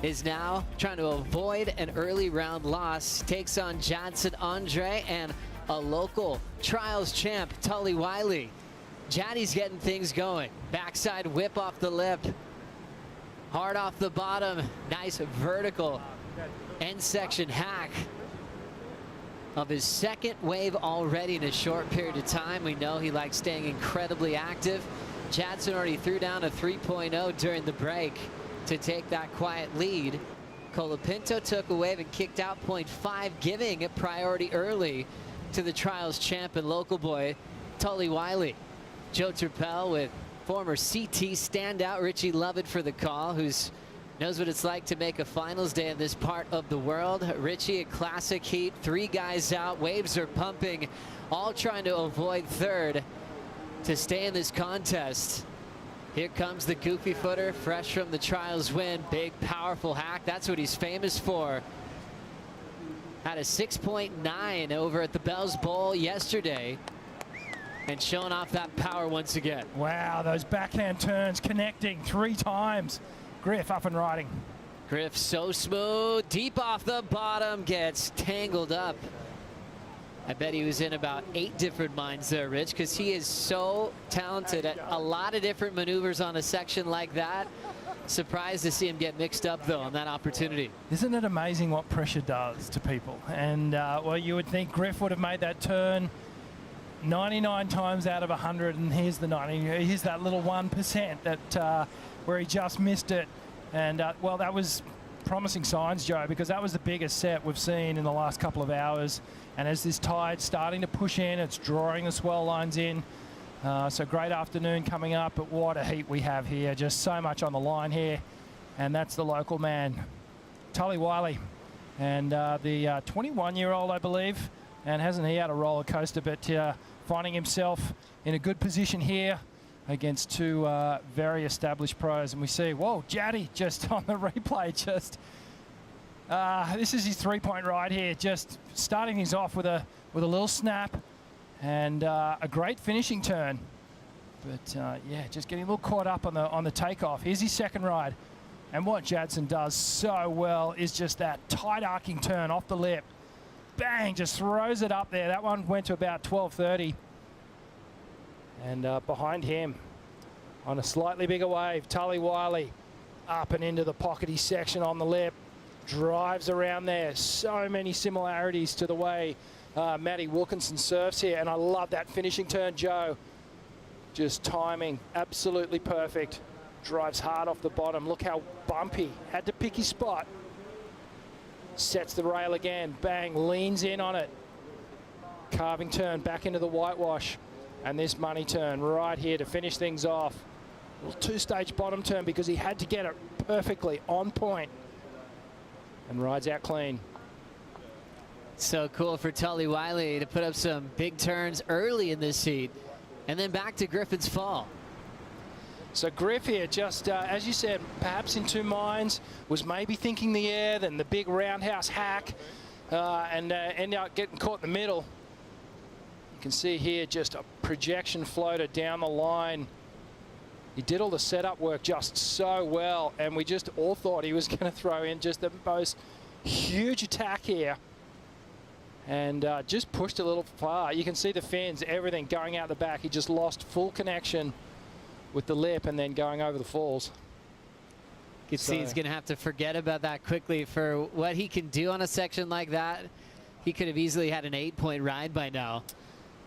is now trying to avoid an early round loss. Takes on Jadson Andre and a local trials champ, Tully Wiley. Jaddy's getting things going. Backside whip off the lip. Hard off the bottom. Nice vertical end section hack of his second wave already in a short period of time. We know he likes staying incredibly active. Jadson already threw down a 3.0 during the break to take that quiet lead. Colapinto took a wave and kicked out 0.5, giving a priority early to the trials champ and local boy, Tully Wiley. Joe Turpel with former CT standout Richie Lovett for the call, who's knows what it's like to make a finals day in this part of the world. Richie, a classic heat, 3 guys out, waves are pumping, all trying to avoid third to stay in this contest. Here comes the goofy footer, fresh from the trials win. Big, powerful hack, that's what he's famous for. Had a 6.9 over at the Bells Bowl yesterday, and showing off that power once again. Wow, those backhand turns connecting 3 times. Griff up and riding. Griff so smooth, deep off the bottom, gets tangled up. I bet he was in about 8 different minds there, Rich, because he is so talented at a lot of different maneuvers on a section like that. Surprised to see him get mixed up, though, on that opportunity. Isn't it amazing what pressure does to people? And, well, you would think Griff would have made that turn 99 times out of 100, and here's the 90. Here's that little 1% that where he just missed it. And, well, that was promising signs, Joe, because that was the biggest set we've seen in the last couple of hours. And as this tide's starting to push in, it's drawing the swell lines in. So great afternoon coming up, but what a heat we have here. Just so much on the line here. And that's the local man, Tully Wiley. And the 21-year-old, I believe. And hasn't he had a roller coaster, but finding himself in a good position here against 2 very established pros. And we see, whoa, Jaddy just on the replay, just this is his 3-point ride here, just starting things off with a little snap and a great finishing turn. But yeah, just getting a little caught up on the takeoff. Here's his second ride. And what Jadson does so well is just that tight arcing turn off the lip. Bang, just throws it up there. That one went to about 12.30. And behind him, on a slightly bigger wave, Tully Wiley up and into the pockety section on the lip. Drives around there. So many similarities to the way Maddie Wilkinson surfs here. And I love that finishing turn, Joe. Just timing, absolutely perfect. Drives hard off the bottom. Look how bumpy. Had to pick his spot. Sets the rail again. Bang, leans in on it. Carving turn back into the whitewash. And this money turn right here to finish things off. A little 2-stage bottom turn because he had to get it perfectly on point. And rides out clean. So cool for Tully Wiley to put up some big turns early in this heat. And then back to Griffin's fall. So Griff here just, as you said, perhaps in 2 minds, was maybe thinking the air, then the big roundhouse hack, and ended up getting caught in the middle. You can see here just a projection floater down the line. He did all the setup work just so well, and we just all thought he was going to throw in just the most huge attack here. And just pushed a little far. You can see the fins, everything going out the back. He just lost full connection with the lip and then going over the falls. You can see he's going to have to forget about that quickly for what he can do on a section like that. He could have easily had an 8-point ride by now.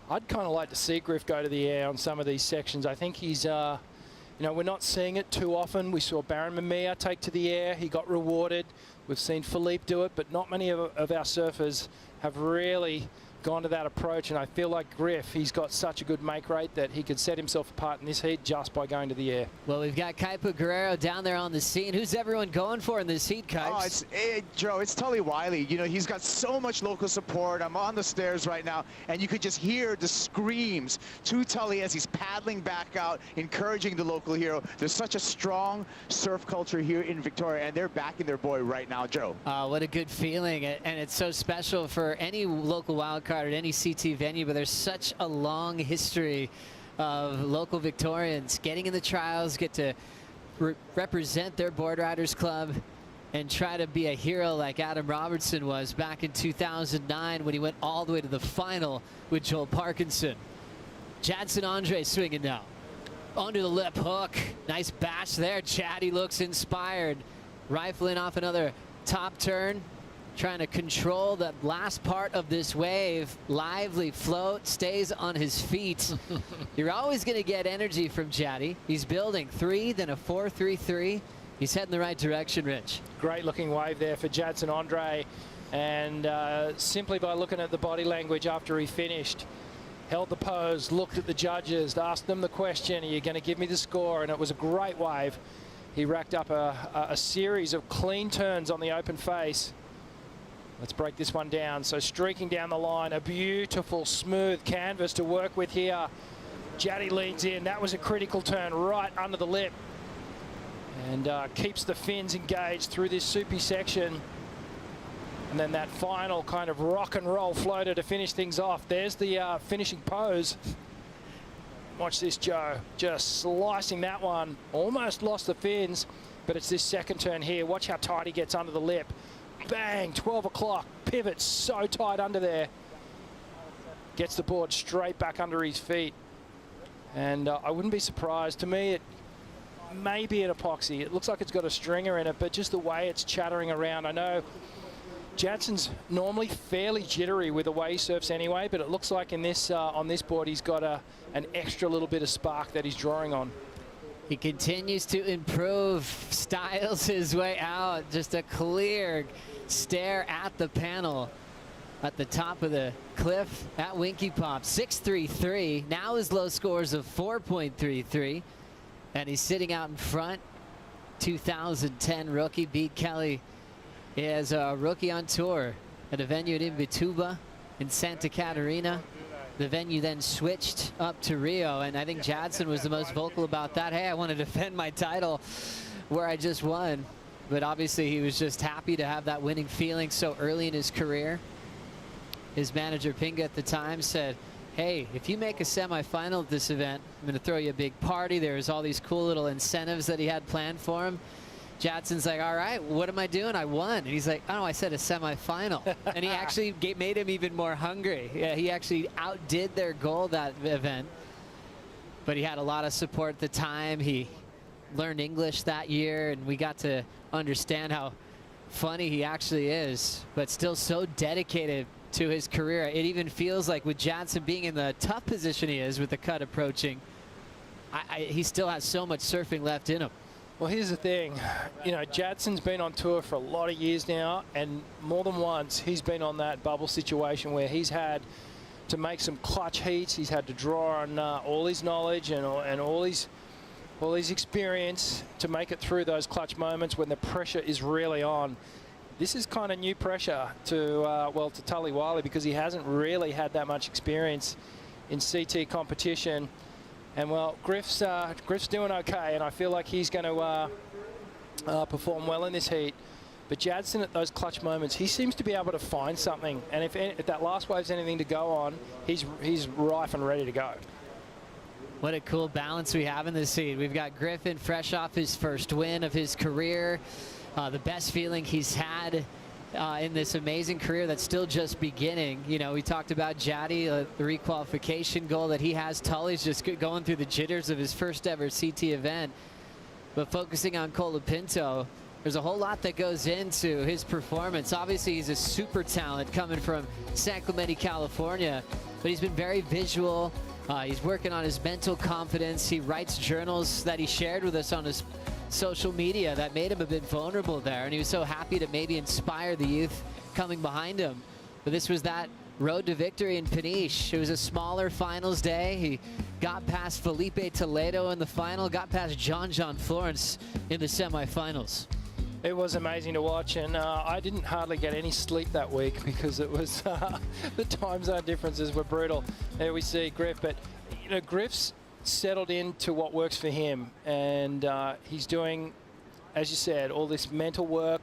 I'd kind of like to see Griff go to the air on some of these sections. I think he's, you know, we're not seeing it too often. We saw Baron Mamia take to the air. He got rewarded. We've seen Philippe do it, but not many of our surfers have really gone to that approach, and I feel like Griff, he's got such a good make rate that he could set himself apart in this heat just by going to the air. Well, we've got Kaipa Guerrero down there on the scene. Who's everyone going for in this heat, Kipes? Joe, it's Tully Wiley. You know, he's got so much local support. I'm on the stairs right now, and you could just hear the screams to Tully as he's paddling back out, encouraging the local hero. There's such a strong surf culture here in Victoria, and they're backing their boy right now, Joe. What a good feeling, and it's so special for any local wildcard at any CT venue, but there's such a long history of local Victorians getting in the trials, get to represent their board riders club and try to be a hero like Adam Robertson was back in 2009 when he went all the way to the final with Joel Parkinson. Jadson Andre swinging now. Under the lip hook. Nice bash there. Chatty looks inspired. Rifling off another top turn. Trying to control the last part of this wave. Lively float, stays on his feet. You're always going to get energy from Chatty. He's building 3, then a 4-3-3. He's heading the right direction, Rich. Great looking wave there for Jadson Andre. And simply by looking at the body language after he finished, held the pose, looked at the judges, asked them the question, are you going to give me the score? And it was a great wave. He racked up a series of clean turns on the open face. Let's break this one down. So streaking down the line, a beautiful smooth canvas to work with here. Jaddy leads in. That was a critical turn right under the lip. And keeps the fins engaged through this soupy section. And then that final kind of rock and roll floater to finish things off. There's the finishing pose. Watch this, Joe. Just slicing that one. Almost lost the fins, but it's this second turn here. Watch how tight he gets under the lip. Bang, 12 o'clock. Pivots so tight under there. Gets the board straight back under his feet. And I wouldn't be surprised. To me, it may be an epoxy. It looks like it's got a stringer in it, but just the way it's chattering around. I know Jadson's normally fairly jittery with the way he surfs anyway, but it looks like in this on this board he's got an extra little bit of spark that he's drawing on. He continues to improve, styles his way out. Just a clear stare at the panel at the top of the cliff at Winky Pop. 6.33. Now his low scores of 4.33. And he's sitting out in front. 2010 rookie beat Kelly as a rookie on tour at a venue in Imbituba in Santa Catarina. The venue then switched up to Rio, and I think Jadson was the most vocal about that. Hey, I want to defend my title where I just won. But obviously he was just happy to have that winning feeling so early in his career. His manager, Pinga, at the time said, hey, if you make a semifinal at this event, I'm going to throw you a big party. There's all these cool little incentives that he had planned for him. Jadson's like, all right, what am I doing? I won. And he's like, oh, I said a semifinal. And he actually made him even more hungry. Yeah, he actually outdid their goal that event. But he had a lot of support at the time. He learned English that year, and we got to understand how funny he actually is, but still so dedicated to his career. It even feels like with Jadson being in the tough position he is with the cut approaching, he still has so much surfing left in him. Well, here's the thing, you know, Jadson's been on tour for a lot of years now, and more than once he's been on that bubble situation where he's had to make some clutch heats. He's had to draw on all his knowledge and all his experience to make it through those clutch moments when the pressure is really on. This is kind of new pressure to to Tully Wiley, because he hasn't really had that much experience in CT competition. And well, Griff's doing okay, and I feel like he's going to perform well in this heat. But Jadson, at those clutch moments, he seems to be able to find something. And if that last wave's anything to go on, he's rife and ready to go. What a cool balance we have in this heat. We've got Griffin fresh off his first win of his career. The best feeling he's had in this amazing career that's still just beginning. You know, we talked about Jaddy, the requalification goal that he has. Tully's just going through the jitters of his first ever CT event. But focusing on Colapinto, there's a whole lot that goes into his performance. Obviously, he's a super talent coming from San Clemente, California. but he's been very visual. He's working on his mental confidence. He writes journals that he shared with us on his social media that made him a bit vulnerable there, and he was so happy to maybe inspire the youth coming behind him. But this was that road to victory in Peniche. It was a smaller finals day. He got past Felipe Toledo in the final, got past John Florence in the semifinals. It was amazing to watch, and I didn't hardly get any sleep that week because it was the time zone differences were brutal. There we see Griff, but you know, Griff's settled into what works for him, and he's doing, as you said, all this mental work.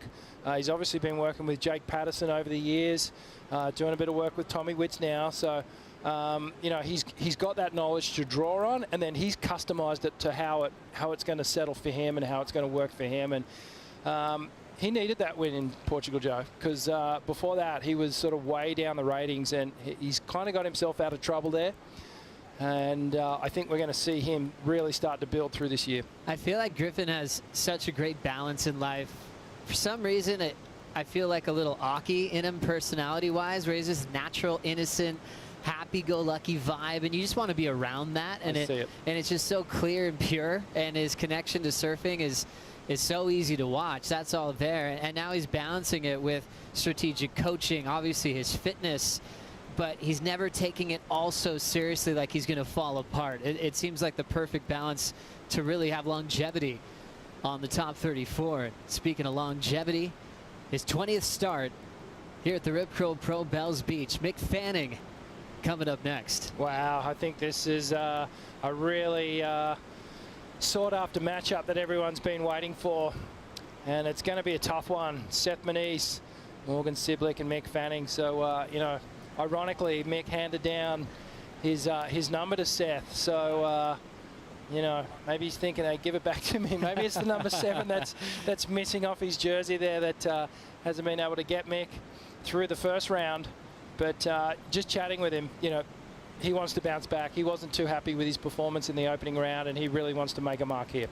He's obviously been working with Jake Patterson over the years, doing a bit of work with Tommy Witts now. So, you know, he's got that knowledge to draw on, and then he's customized it to how it's going to settle for him and how it's going to work for him. And he needed that win in Portugal, Joe, because before that he was sort of way down the ratings, and he's kind of got himself out of trouble there. And I think we're going to see him really start to build through this year. I feel like Griffin has such a great balance in life. For some reason, I feel like a little Aki in him personality-wise, where he's this natural, innocent, happy-go-lucky vibe, and you just want to be around that. And it's just so clear and pure, and his connection to surfing is so easy to watch. That's all there. And now he's balancing it with strategic coaching, obviously his fitness, but he's never taking it all so seriously like he's going to fall apart. It seems like the perfect balance to really have longevity on the top 34. Speaking of longevity, his 20th start here at the Rip Curl Pro Bells Beach. Mick Fanning coming up next. Wow, I think this is a really sought-after matchup that everyone's been waiting for, and it's going to be a tough one. Seth Manise, Morgan Siblick, and Mick Fanning. So, you know, ironically, Mick handed down his number to Seth. So, you know, maybe he's thinking, hey, give it back to me. Maybe it's the number 7 that's missing off his jersey there that hasn't been able to get Mick through the first round. But just chatting with him, you know, he wants to bounce back. He wasn't too happy with his performance in the opening round, and he really wants to make a mark here.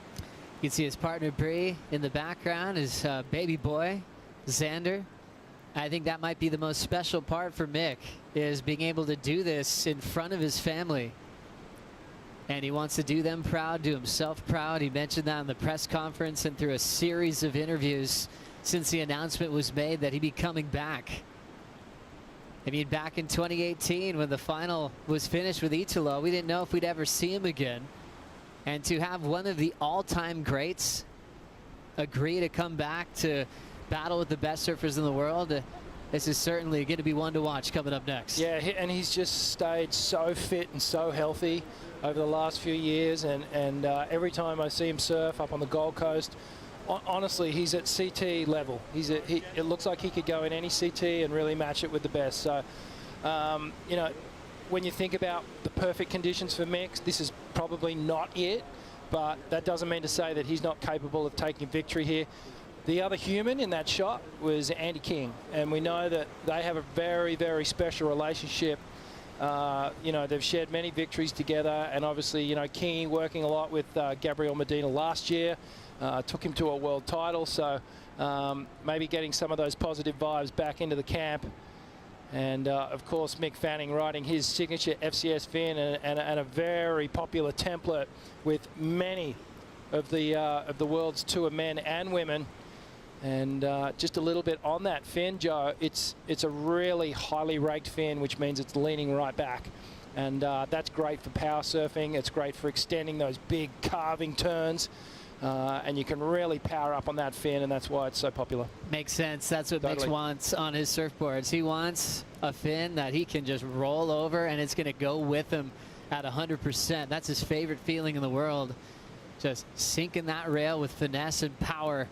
You can see his partner Bree in the background, his baby boy, Xander. I think that might be the most special part for Mick, is being able to do this in front of his family. And he wants to do them proud, do himself proud. He mentioned that in the press conference and through a series of interviews since the announcement was made that he'd be coming back. I mean, back in 2018 when the final was finished with Italo, we didn't know if we'd ever see him again. And to have one of the all-time greats agree to come back to battle with the best surfers in the world, this is certainly going to be one to watch coming up next. Yeah, and he's just stayed so fit and so healthy over the last few years, and every time I see him surf up on the Gold Coast, honestly, he's at CT level. It looks like he could go in any CT and really match it with the best. So, you know, when you think about the perfect conditions for Mick, this is probably not it, but that doesn't mean to say that he's not capable of taking victory here. The other human in that shot was Andy King, and we know that they have a very, very special relationship. You know, they've shared many victories together, and obviously, you know, King working a lot with Gabriel Medina last year, took him to a world title, so maybe getting some of those positive vibes back into the camp. And of course, Mick Fanning riding his signature FCS fin and a very popular template with many of the world's tour men and women. And just a little bit on that fin, Joe, it's a really highly raked fin, which means it's leaning right back. And that's great for power surfing. It's great for extending those big carving turns. And you can really power up on that fin, and that's why it's so popular. Makes sense. That's what Mick wants on his surfboards. He wants a fin that he can just roll over, and it's going to go with him at 100%. That's his favorite feeling in the world. Just sinking that rail with finesse and power.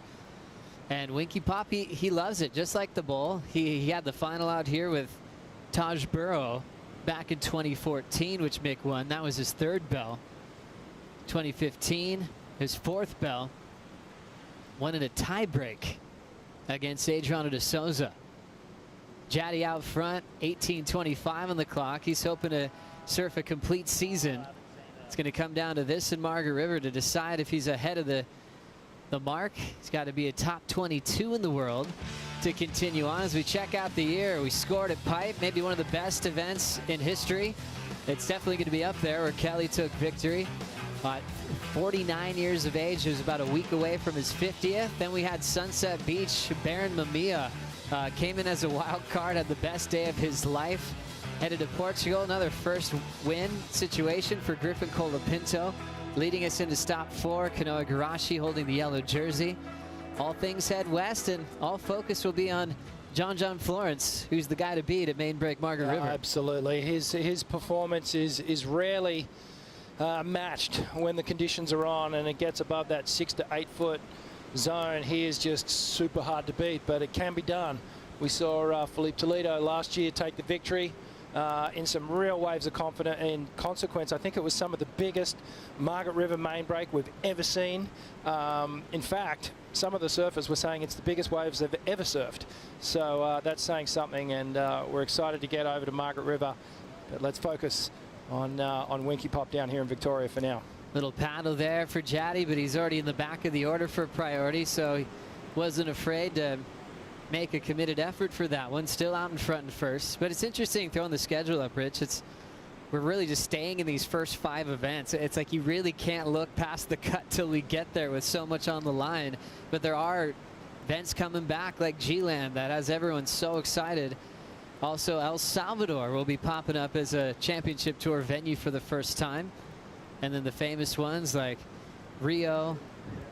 And Winky Pop, he loves it, just like the bull. He had the final out here with Taj Burrow back in 2014, which Mick won. That was his 3rd bell. 2015, his 4th bell. Won in a tiebreak against Adriano de Souza. Jaddy out front, 18:25 on the clock. He's hoping to surf a complete season. It's going to come down to this in Margaret River to decide if he's ahead of the mark. He's got to be a top 22 in the world to continue on as we check out the year. We scored at Pipe, maybe one of the best events in history. It's definitely going to be up there where Kelly took victory. 49 years of age, he was about a week away from his 50th. Then we had Sunset Beach. Baron Mamia came in as a wild card, had the best day of his life. Headed to Portugal, another first win situation for Griffin Colapinto. Leading us into stop 4, Kanoa Garashi holding the yellow jersey. All things head west, and all focus will be on John Florence, who's the guy to beat at main break Margaret River. Absolutely. His performance is rarely matched when the conditions are on and it gets above that 6 to 8 foot zone. He is just super hard to beat, but it can be done. We saw Felipe Toledo last year take the victory in some real waves of confidence. In consequence, I think it was some of the biggest Margaret River main break we've ever seen. In fact, some of the surfers were saying it's the biggest waves they've ever surfed. So that's saying something, and we're excited to get over to Margaret River. But let's focus on Winky Pop down here in Victoria for now. Little paddle there for Jaddy, but he's already in the back of the order for priority, so he wasn't afraid to make a committed effort for that one. Still out in front and first. But it's interesting throwing the schedule up, Rich. We're really just staying in these first 5 events. It's like you really can't look past the cut till we get there with so much on the line. But there are events coming back like G-Land that has everyone so excited. Also, El Salvador will be popping up as a championship tour venue for the first time. And then the famous ones like Rio,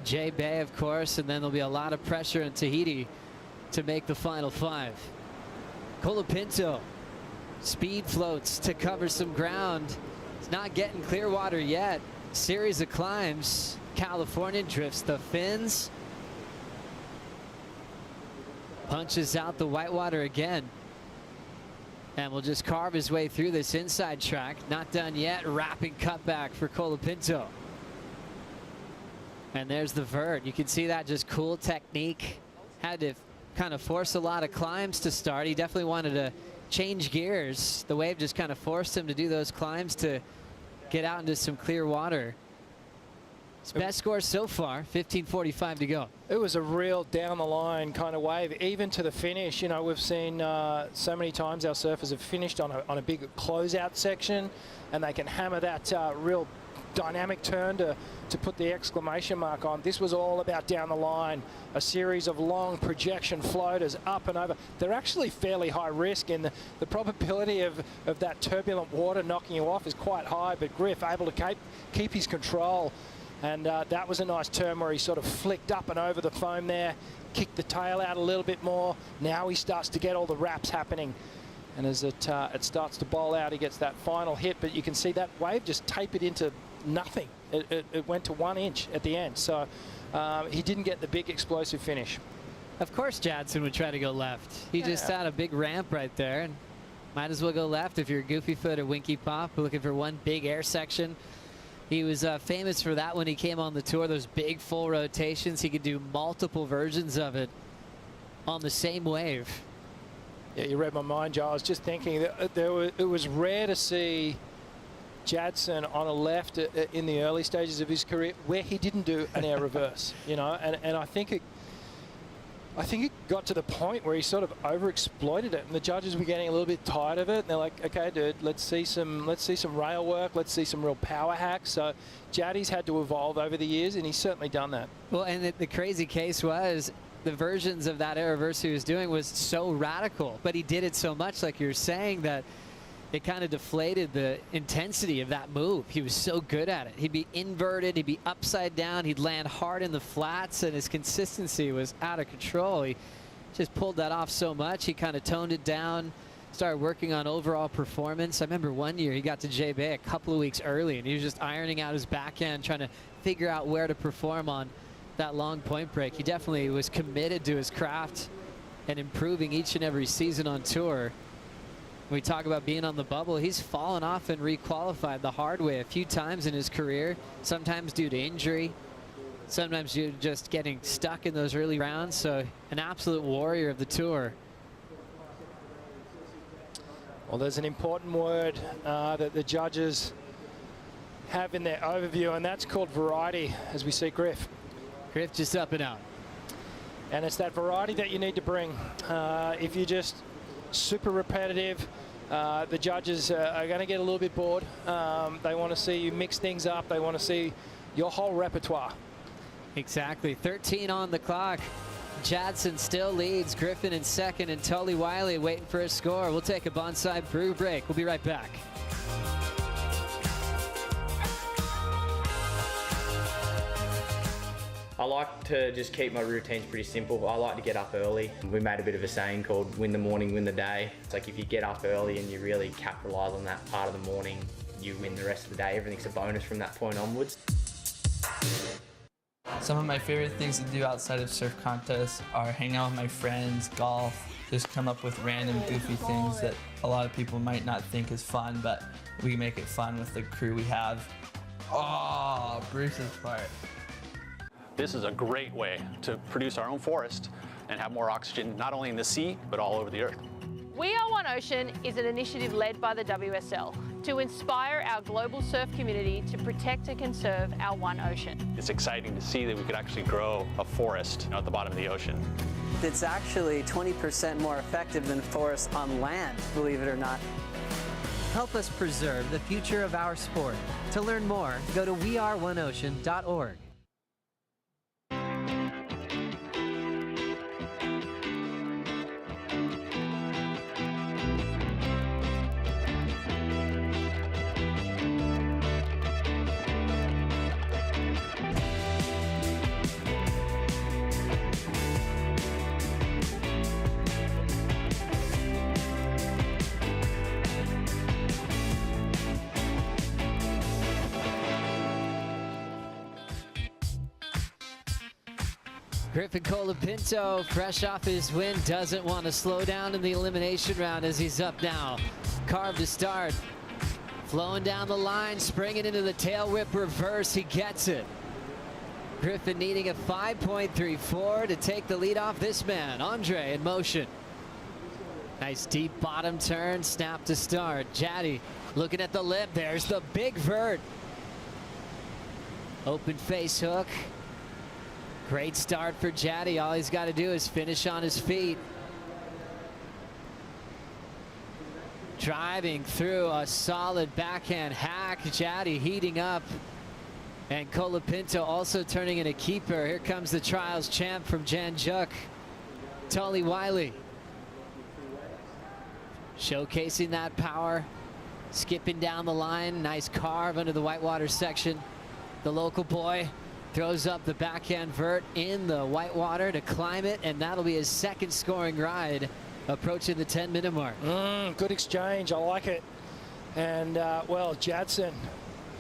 J Bay, of course, and then there'll be a lot of pressure in Tahiti to make the final 5. Colapinto speed floats to cover some ground. It's not getting clear water yet. Series of climbs. California drifts the fins. Punches out the whitewater again. And will just carve his way through this inside track. Not done yet. Wrapping cutback for Colapinto. And there's the vert. You can see that just cool technique. Had to kind of force a lot of climbs to start. He definitely wanted to change gears. The wave just kind of forced him to do those climbs to get out into some clear water. His best score so far, 15:45 to go. It was a real down the line kind of wave, even to the finish. You know, we've seen so many times our surfers have finished on a big closeout section, and they can hammer that real dynamic turn to put the exclamation mark on. This was all about down the line, a series of long projection floaters up and over. They're actually fairly high risk, and the probability of that turbulent water knocking you off is quite high, but Griff able to keep his control. And that was a nice turn where he sort of flicked up and over the foam there, kicked the tail out a little bit more. Now he starts to get all the wraps happening. And as it starts to bowl out, he gets that final hit. But you can see that wave just tapered into nothing. It went to 1 inch at the end. So he didn't get the big explosive finish. Of course Jadson would try to go left. He just had a big ramp right there. And might as well go left if you're Goofy Foot or Winky Pop. Looking for one big air section. He was famous for that when he came on the tour, those big full rotations. He could do multiple versions of it on the same wave. Yeah, you read my mind, Joe. I was just thinking that it was rare to see Jadson on a left in the early stages of his career where he didn't do an air reverse, you know, and I think it got to the point where he sort of overexploited it, and the judges were getting a little bit tired of it. And they're like, okay, dude, let's see some rail work, let's see some real power hacks. So Jaddy's had to evolve over the years, and he's certainly done that. Well, and the crazy case was the versions of that air reverse he was doing was so radical, but he did it so much, like you're saying, that it kind of deflated the intensity of that move. He was so good at it. He'd be inverted, he'd be upside down, he'd land hard in the flats, and his consistency was out of control. He just pulled that off so much. He kind of toned it down, started working on overall performance. I remember one year he got to J Bay a couple of weeks early, and he was just ironing out his backhand, trying to figure out where to perform on that long point break. He definitely was committed to his craft and improving each and every season on tour. We talk about being on the bubble. He's fallen off and requalified the hard way a few times in his career, sometimes due to injury, sometimes due to just getting stuck in those early rounds. So an absolute warrior of the tour. Well, there's an important word that the judges have in their overview, and that's called variety, as we see Griff. Griff just up and out. And it's that variety that you need to bring. If you're just super repetitive, the judges are going to get a little bit bored. They want to see you mix things up. They want to see your whole repertoire. Exactly. 13 on the clock. Jadson still leads. Griffin in second, and Tully Wiley waiting for a score. We'll take a bonsai brew break. We'll be right back. I like to just keep my routines pretty simple. I like to get up early. We made a bit of a saying called win the morning, win the day. It's like if you get up early and you really capitalise on that part of the morning, you win the rest of the day. Everything's a bonus from that point onwards. Some of my favorite things to do outside of surf contests are hang out with my friends, golf, just come up with random goofy things that a lot of people might not think is fun, but we make it fun with the crew we have. Oh, Bruce's part. This is a great way to produce our own forest and have more oxygen, not only in the sea, but all over the earth. We Are One Ocean is an initiative led by the WSL to inspire our global surf community to protect and conserve our one ocean. It's exciting to see that we could actually grow a forest at the bottom of the ocean. It's actually 20% more effective than forests on land, believe it or not. Help us preserve the future of our sport. To learn more, go to weareoneocean.org. Griffin Colapinto, fresh off his win, doesn't want to slow down in the elimination round as he's up now. Carved to start. Flowing down the line, springing into the tail whip reverse. He gets it. Griffin needing a 5.34 to take the lead off this man. Andre in motion. Nice deep bottom turn, snap to start. Jaddy looking at the lip. There's the big vert. Open face hook. Great start for Jaddy. All he's got to do is finish on his feet. Driving through a solid backhand hack. Jaddy heating up. And Colapinto also turning in a keeper. Here comes the trials champ from Janjuk, Tully Wiley. Showcasing that power. Skipping down the line. Nice carve under the whitewater section. The local boy throws up the backhand vert in the whitewater to climb it, and that'll be his second scoring ride approaching the 10-minute mark. Good exchange. I like it. And, well, Jadson,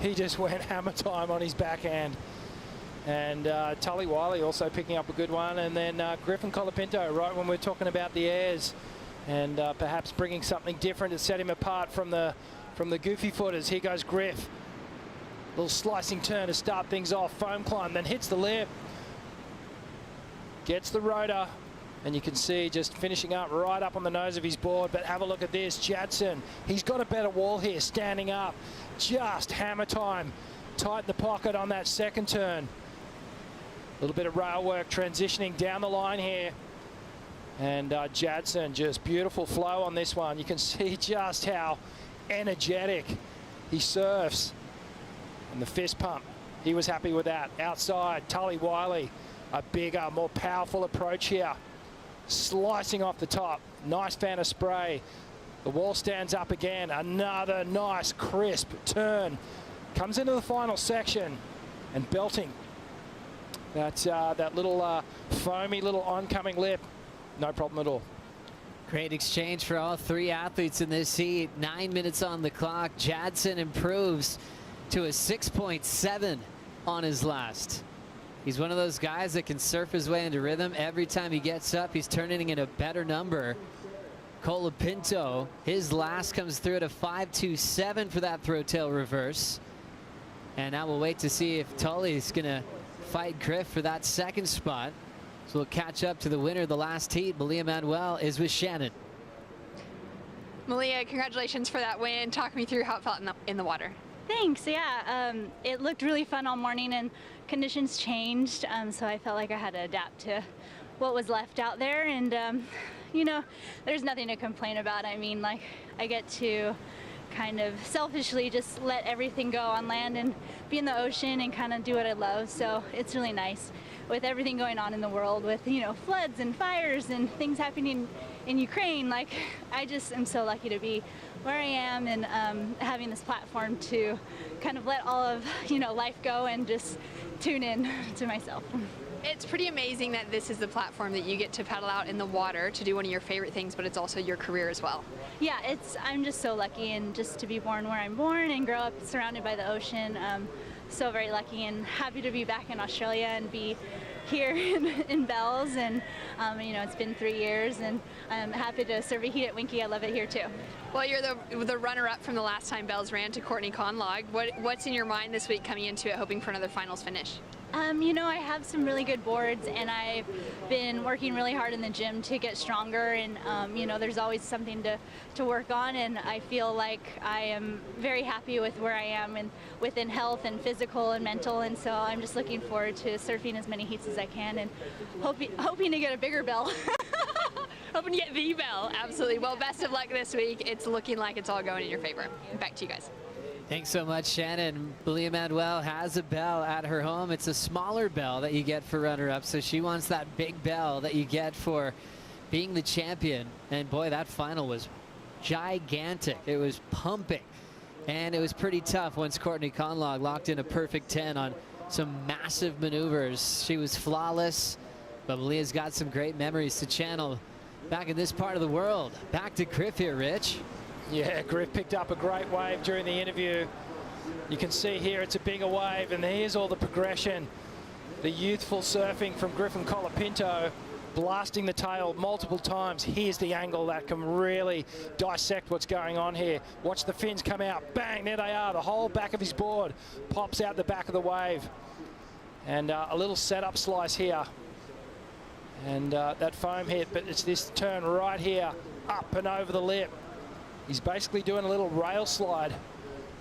he just went hammer time on his backhand. And Tully Wiley also picking up a good one. And then Griffin Colapinto, right when we're talking about the airs, and perhaps bringing something different to set him apart from the goofy footers. Here goes Griff. Little slicing turn to start things off. Foam climb, then hits the lip. Gets the rotor. And you can see just finishing up right up on the nose of his board. But have a look at this. Jadson, he's got a better wall here, standing up. Just hammer time. Tight the pocket on that second turn. A little bit of rail work transitioning down the line here. And Jadson, just beautiful flow on this one. You can see just how energetic he surfs. And the fist pump, he was happy with that. Outside, Tully Wiley, a bigger, more powerful approach here. Slicing off the top. Nice fan of spray. The wall stands up again. Another nice, crisp turn. Comes into the final section and belting. That's that little foamy little oncoming lip. No problem at all. Great exchange for all three athletes in this heat. 9 minutes on the clock. Jadson improves to a 6.7 on his last. He's one of those guys that can surf his way into rhythm. Every time he gets up, he's turning in a better number. Colapinto, his last comes through at a 5.27 for that throw tail reverse. And now we'll wait to see if Tully's gonna fight Griff for that second spot. So we'll catch up to the winner of the last heat. Malia Manuel is with Shannon. Malia, congratulations for that win. Talk me through how it felt in the water. Thanks. Yeah, it looked really fun all morning, and conditions changed, so I felt like I had to adapt to what was left out there, and you know, there's nothing to complain about. I mean, like, I get to kind of selfishly just let everything go on land and be in the ocean and kind of do what I love. So it's really nice with everything going on in the world, with, you know, floods and fires and things happening in Ukraine. Like, I just am so lucky to be where I am, and having this platform to kind of let all of, you know, life go and just tune in to myself. It's pretty amazing that this is the platform that you get to paddle out in the water to do one of your favorite things, but it's also your career as well. Yeah, I'm just so lucky, and just to be born where I'm born and grow up surrounded by the ocean. So very lucky and happy to be back in Australia and be here in Bells, and you know, it's been 3 years, and I'm happy to serve a heat at Winky. I love it here too. Well, you're the runner-up from the last time Bells ran to Courtney Conlog. What's in your mind this week coming into it, hoping for another finals finish? You know, I have some really good boards, and I've been working really hard in the gym to get stronger, and you know, there's always something to work on, and I feel like I am very happy with where I am and within health and physical and mental, and so I'm just looking forward to surfing as many heats as I can, and hoping to get a bigger bell. Hoping to get the bell, absolutely. Well, best of luck this week. It's looking like it's all going in your favor. Back to you guys. Thanks so much, Shannon. Malia Manuel has a bell at her home. It's a smaller bell that you get for runner-up, so she wants that big bell that you get for being the champion. And boy, that final was gigantic. It was pumping, and it was pretty tough once Courtney Conlog locked in a perfect 10 on some massive maneuvers. She was flawless, but Malia's got some great memories to channel back in this part of the world. Back to Griff here, Rich. Yeah, Griff picked up a great wave during the interview. You can see here it's a bigger wave, and here's all the progression. The youthful surfing from Griffin Colapinto, blasting the tail multiple times. Here's the angle that can really dissect what's going on here. Watch the fins come out. Bang, there they are. The whole back of his board pops out the back of the wave. And a little setup slice here. And that foam hit, but it's this turn right here, up and over the lip. He's basically doing a little rail slide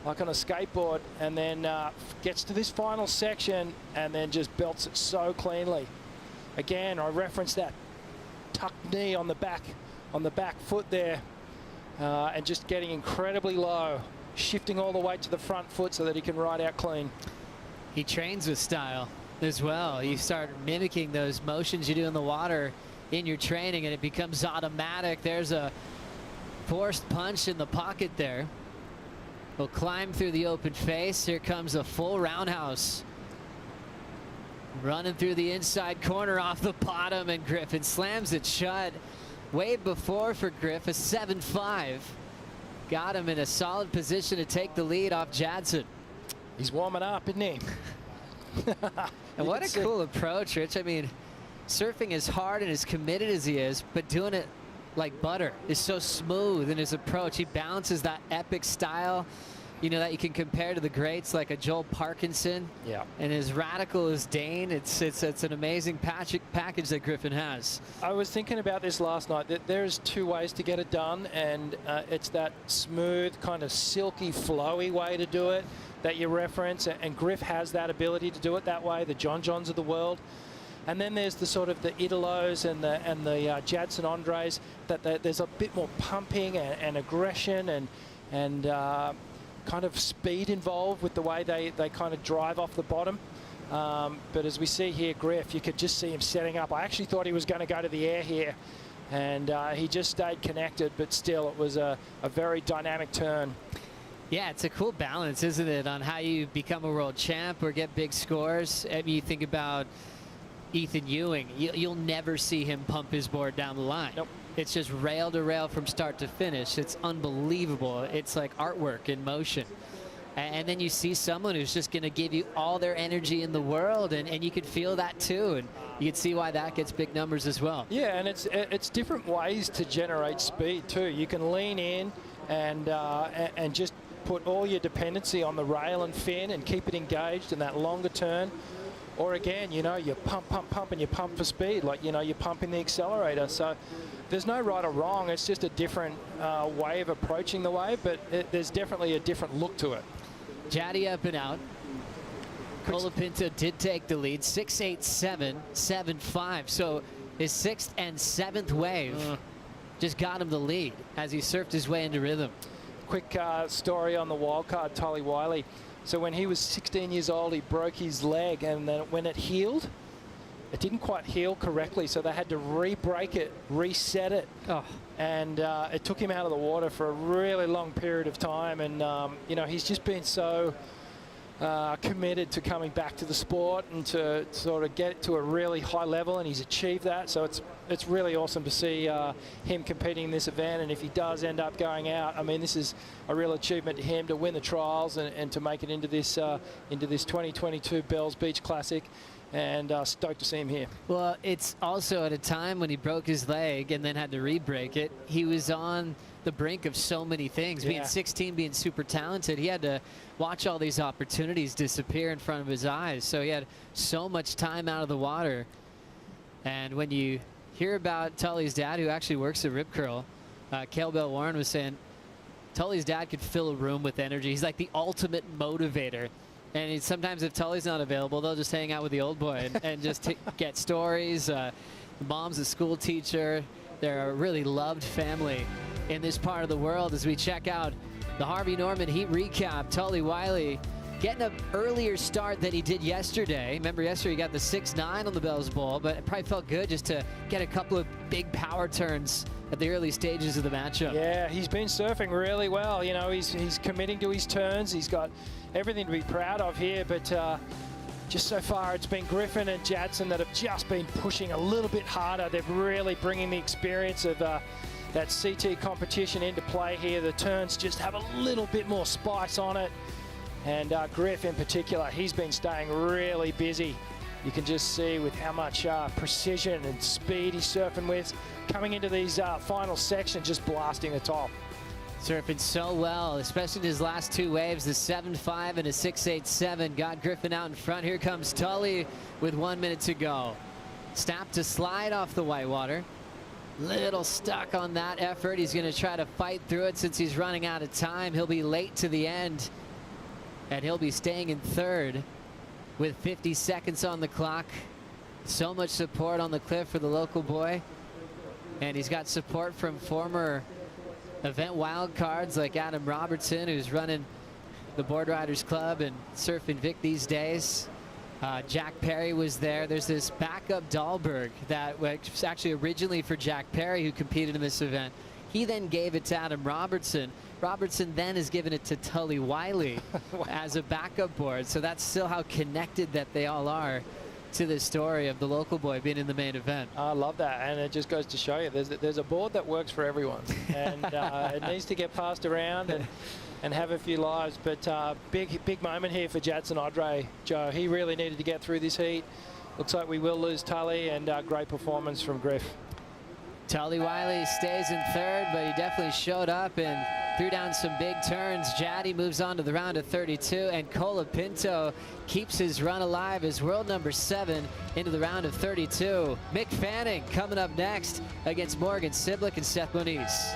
like on a skateboard, and then gets to this final section and then just belts it so cleanly. Again, I referenced that tucked knee on the back foot there, and just getting incredibly low, shifting all the way to the front foot so that he can ride out clean. He trains with style as well. You start mimicking those motions you do in the water in your training, and it becomes automatic. There's a forced punch in the pocket there. Will climb through the open face. Here comes a full roundhouse. Running through the inside corner off the bottom, and Griffin slams it shut. Wave before for Griff, a 7-5. Got him in a solid position to take the lead off Jadson. He's warming up, isn't he? And what a cool approach, Rich. I mean, surfing as hard and as committed as he is, but doing it like butter is so smooth in his approach. He balances that epic style, you know, that you can compare to the greats like a Joel Parkinson. Yeah. And as radical as Dane, it's an amazing package that Griffin has. I was thinking about this last night, that there's two ways to get it done, and it's that smooth, kind of silky, flowy way to do it that you reference, and Griff has that ability to do it that way, the John Johns of the world. And then there's the sort of the Italos and the Jadson Andres, that there's a bit more pumping and aggression and kind of speed involved with the way they kind of drive off the bottom. But as we see here, Griff, you could just see him setting up. I actually thought he was going to go to the air here, and he just stayed connected, but still it was a very dynamic turn. Yeah, it's a cool balance, isn't it, on how you become a world champ or get big scores. I mean, you think about Ethan Ewing, you'll never see him pump his board down the line. Nope. It's just rail to rail from start to finish. It's unbelievable. It's like artwork in motion. And then you see someone who's just going to give you all their energy in the world, and you can feel that too, and you can see why that gets big numbers as well. Yeah, and it's different ways to generate speed too. You can lean in and just put all your dependency on the rail and fin and keep it engaged in that longer turn. Or again, you know, you pump, and you pump for speed, like, you know, you're pumping the accelerator. So there's no right or wrong. It's just a different way of approaching the wave, but there's definitely a different look to it. Jaddy up and out. Colapinto did take the lead, 6-8-7, 7-5. So His 6th and 7th wave just got him the lead as he surfed his way into rhythm. Quick story on the wildcard, Tolly Wiley. So when he was 16 years old, he broke his leg, and then when it healed, it didn't quite heal correctly, so they had to re-break it, reset it. And it took him out of the water for a really long period of time. And, you know, he's just been so committed to coming back to the sport and to sort of get to a really high level, and he's achieved that. So it's really awesome to see him competing in this event. And if he does end up going out, I mean, this is a real achievement to him to win the trials and to make it into this 2022 Bells Beach Classic. And stoked to see him here. Well, it's also at a time when he broke his leg and then had to re-break it. He was on the brink of so many things. Being 16, being super talented, he had to watch all these opportunities disappear in front of his eyes. So he had so much time out of the water. And when you hear about Tully's dad, who actually works at Rip Curl, Cale Bell Warren was saying Tully's dad could fill a room with energy. He's like the ultimate motivator. And sometimes if Tully's not available, they'll just hang out with the old boy and just get stories. The mom's a school teacher. They're a really loved family in this part of the world. As we check out the Harvey Norman heat recap, Tully Wiley getting an earlier start than he did yesterday. Remember yesterday he got the 6.9 on the Bells Bowl, but it probably felt good just to get a couple of big power turns at the early stages of the matchup. Yeah, he's been surfing really well. You know, he's committing to his turns. He's got everything to be proud of here, but just so far it's been Griffin and Jadson that have just been pushing a little bit harder. They're really bringing the experience of that CT competition into play here. The turns just have a little bit more spice on it. And Griff in particular, he's been staying really busy. You can just see with how much precision and speed he's surfing with. Coming into these final sections, just blasting the top. Surfing so well, especially in his last 2 waves, the 7.5 and a 6.87 got Griffin out in front. Here comes Tully with 1 minute to go. Snap to slide off the whitewater. Little stuck on that effort. He's going to try to fight through it since he's running out of time. He'll be late to the end, and he'll be staying in 3rd with 50 seconds on the clock. So much support on the cliff for the local boy. And he's got support from former event wildcards like Adam Robertson, who's running the Board Riders Club and Surfing Vic these days. Jack Perry was there. There's this backup Dahlberg that was actually originally for Jack Perry, who competed in this event. He then gave it to Adam Robertson. Robertson then has given it to Tully Wiley as a backup board. So that's still how connected that they all are to the story of the local boy being in the main event. I love that, and it just goes to show you there's a board that works for everyone, and it needs to get passed around and have a few lives. But big moment here for Jadson Audrey, Joe. He really needed to get through this heat. Looks like we will lose Tully, and great performance from Griff. Tully Wiley stays in 3rd, but he definitely showed up and threw down some big turns. Jaddy moves on to the round of 32, and Colapinto keeps his run alive as world number 7 into the round of 32. Mick Fanning coming up next against Morgan Siblick and Seth Moniz.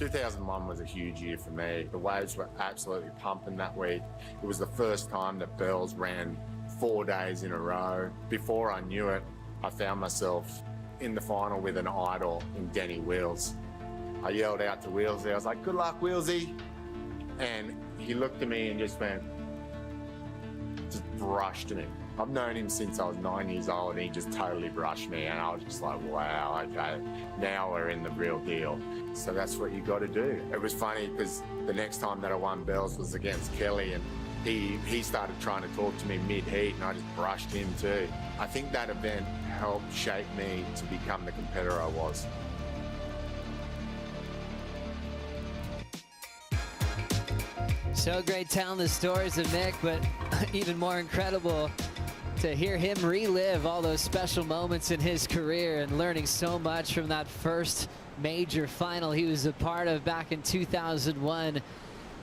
2001 was a huge year for me. The waves were absolutely pumping that week. It was the first time that Bells ran 4 days in a row. Before I knew it, I found myself in the final with an idol in Denny Wheels. I yelled out to Wheelsy, I was like, "Good luck, Wheelsy." And he looked at me and just brushed me. I've known him since I was 9 years old, and he just totally brushed me, and I was just like, wow, okay, now we're in the real deal. So that's what you got to do. It was funny because the next time that I won Bells was against Kelly, and he started trying to talk to me mid-heat, and I just brushed him too. I think that event helped shape me to become the competitor I was. So great telling the stories of Mick, but even more incredible to hear him relive all those special moments in his career and learning so much from that first major final he was a part of back in 2001,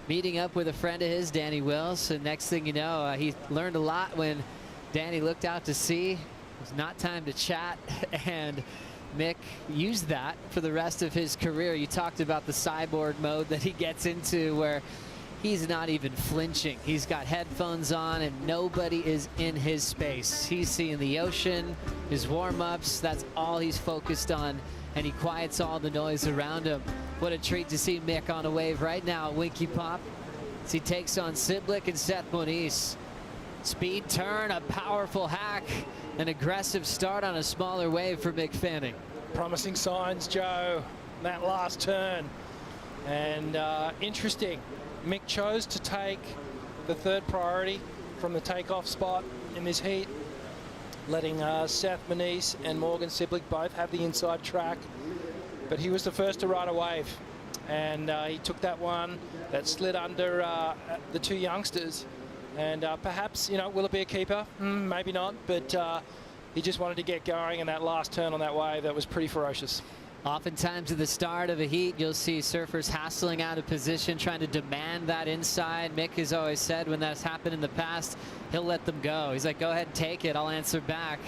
meeting up with a friend of his, Danny Wills, and next thing you know, he learned a lot when Danny looked out to sea. It was not time to chat, and Mick used that for the rest of his career. You talked about the cyborg mode that he gets into where he's not even flinching. He's got headphones on and nobody is in his space. He's seeing the ocean, his warm-ups, that's all he's focused on, and he quiets all the noise around him. What a treat to see Mick on a wave right now at Winky Pop as he takes on Siblick and Seth Moniz. Speed turn, a powerful hack, an aggressive start on a smaller wave for Mick Fanning. Promising signs, Joe, that last turn. And interesting. Mick chose to take the third priority from the takeoff spot in this heat, letting Seth Moniz and Morgan Siblick both have the inside track. But he was the first to ride a wave, and he took that one that slid under the two youngsters. And perhaps, you know, will it be a keeper? Maybe not, but he just wanted to get going, and that last turn on that wave, that was pretty ferocious. Oftentimes at the start of a heat, you'll see surfers hassling out of position, trying to demand that inside. Mick has always said when that's happened in the past, he'll let them go. He's like, go ahead and take it, I'll answer back.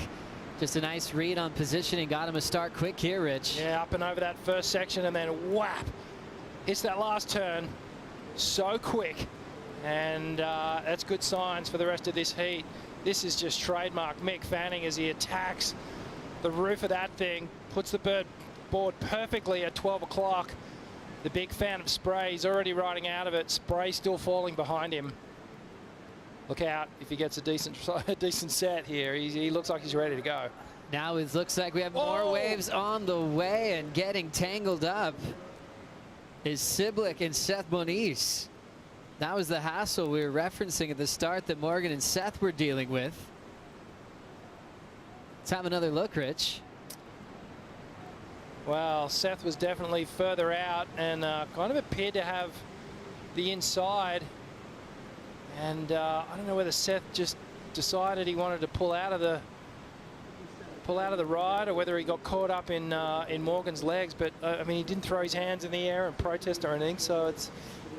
Just a nice read on positioning, got him a start quick here, Rich. Yeah, up and over that first section, and then whap, hits that last turn so quick. And that's good signs for the rest of this heat. This is just trademark Mick Fanning as he attacks the roof of that thing, puts the board perfectly at 12 o'clock. The big fan of spray, he's already riding out of it. Spray still falling behind him. Look out if he gets a decent set here. He looks like he's ready to go. Now it looks like we have more waves on the way, and getting tangled up is Siblick and Seth Moniz. That was the hassle we were referencing at the start that Morgan and Seth were dealing with. Let's have another look, Rich. Well, Seth was definitely further out and kind of appeared to have the inside. And I don't know whether Seth just decided he wanted to pull out of the ride, or whether he got caught up in Morgan's legs. But I mean, he didn't throw his hands in the air and protest or anything. So it's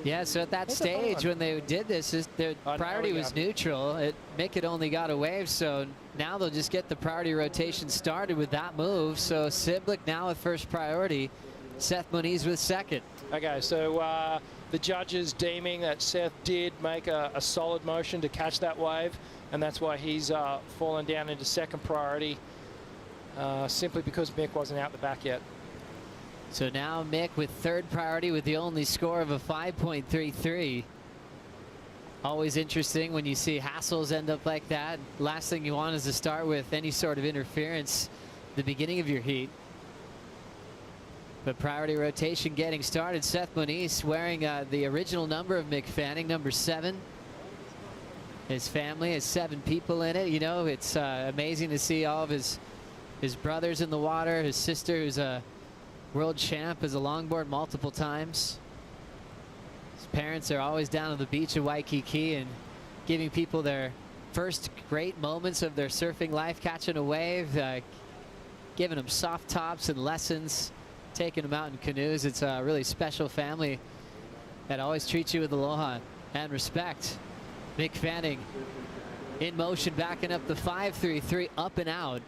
yeah. So at that stage when they did this, their priority was neutral. Mick had only got a wave, so now they'll just get the priority rotation started with that move. So Siblick now with first priority, Seth Moniz with second. Okay, so the judges deeming that Seth did make a solid motion to catch that wave, and that's why he's fallen down into second priority, simply because Mick wasn't out the back yet. So now Mick with third priority with the only score of a 5.33. Always interesting when you see hassles end up like that. Last thing you want is to start with any sort of interference at the beginning of your heat. But priority rotation getting started. Seth Moniz wearing the original number of Mick Fanning, number 7. His family has 7 people in it. You know, it's amazing to see all of his brothers in the water. His sister, who's a world champ, as a longboard multiple times. His parents are always down on the beach of Waikiki and giving people their first great moments of their surfing life, catching a wave, giving them soft tops and lessons, taking them out in canoes. It's a really special family that always treats you with aloha and respect. Mick Fanning in motion, backing up the 5.33, up and out,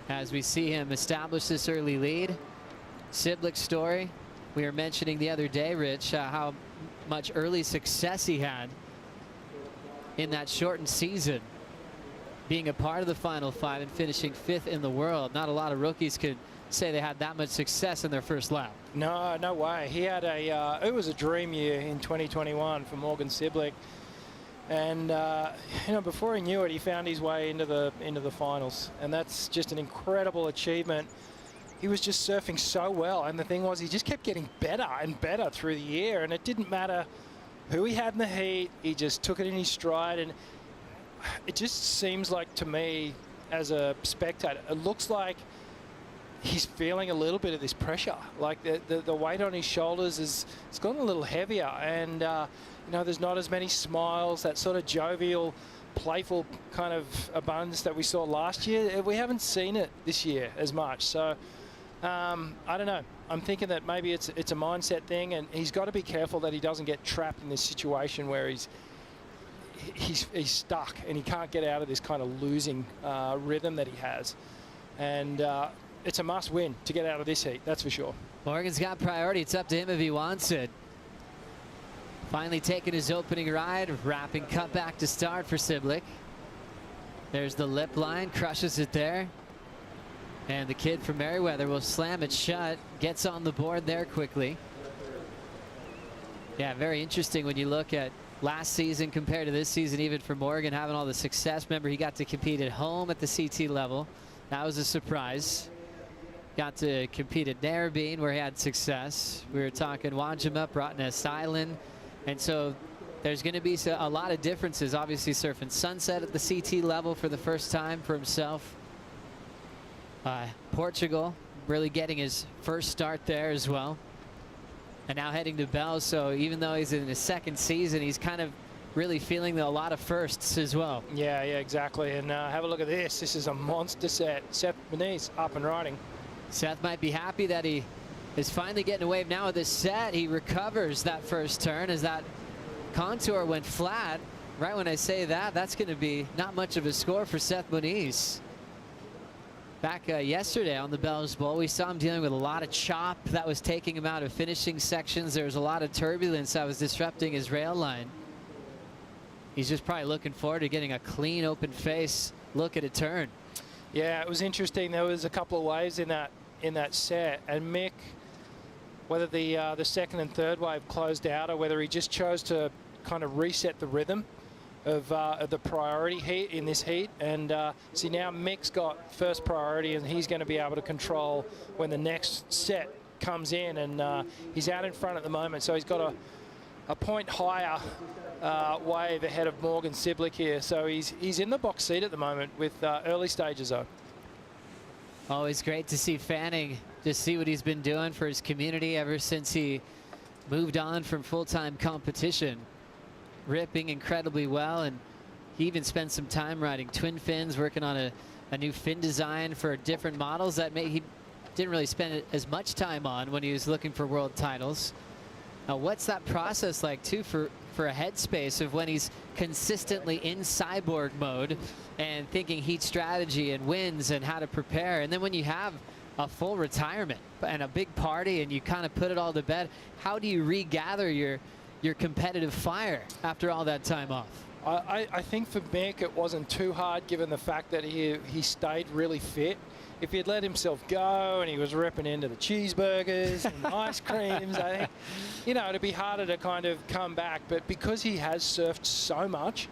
as we see him establish this early lead. Siblick's story, we were mentioning the other day, Rich, how much early success he had in that shortened season, being a part of the Final Five and finishing 5th in the world. Not a lot of rookies could say they had that much success in their first lap. No, no way. He had it was a dream year in 2021 for Morgan Siblick. And you know, before he knew it, he found his way into the finals, and that's just an incredible achievement. He was just surfing so well, and the thing was, he just kept getting better and better through the year, and it didn't matter who he had in the heat. He just took it in his stride, and it just seems like to me, as a spectator, it looks like he's feeling a little bit of this pressure. Like the weight on his shoulders it's gotten a little heavier, and you know, there's not as many smiles, that sort of jovial, playful kind of abundance that we saw last year. We haven't seen it this year as much. So I don't know. I'm thinking that maybe it's a mindset thing, and he's got to be careful that he doesn't get trapped in this situation where he's stuck and he can't get out of this kind of losing rhythm that he has. And it's a must win to get out of this heat, that's for sure. Morgan's got priority. It's up to him if he wants it. Finally taking his opening ride, wrapping cutback to start for Siblick. There's the lip line, crushes it there. And the kid from Merriweather will slam it shut, gets on the board there quickly. Yeah, very interesting when you look at last season compared to this season, even for Morgan having all the success. Remember, he got to compete at home at the CT level. That was a surprise. Got to compete at Narrabeen where he had success. We were talking Wanjamup, Rottnest Island. And so there's going to be a lot of differences. Obviously surfing Sunset at the CT level for the first time for himself. Portugal really getting his first start there as well. And now heading to Bells. So even though he's in his second season, he's kind of really feeling a lot of firsts as well. Yeah, exactly. And have a look at this. This is a monster set. Seth Benice up and riding. Seth might be happy that he is finally getting a wave now with this set. He recovers that first turn as that contour went flat. Right when I say that, that's going to be not much of a score for Seth Moniz. Back yesterday on the Bells Bowl, we saw him dealing with a lot of chop that was taking him out of finishing sections. There was a lot of turbulence that was disrupting his rail line. He's just probably looking forward to getting a clean open face look at a turn. Yeah, it was interesting. There was a couple of waves in that set, and Mick, whether the second and third wave closed out or whether he just chose to kind of reset the rhythm of the priority heat in this heat. And see, now Mick's got first priority, and he's going to be able to control when the next set comes in, and he's out in front at the moment, so he's got a point higher wave ahead of Morgan Siblick here. So he's in the box seat at the moment with early stages though. Always great to see Fanning, just see what he's been doing for his community ever since he moved on from full-time competition. Ripping incredibly well, and he even spent some time riding twin fins, working on a new fin design for different models that he didn't really spend as much time on when he was looking for world titles. Now, what's that process like too for a headspace of when he's consistently in cyborg mode and thinking heat strategy and wins and how to prepare, and then when you have a full retirement and a big party and you kind of put it all to bed, how do you regather your competitive fire after all that time off? I think for Mick it wasn't too hard, given the fact that he stayed really fit. If he had let himself go and he was ripping into the cheeseburgers and ice creams, I think, you know, it'd be harder to kind of come back. But because he has surfed so much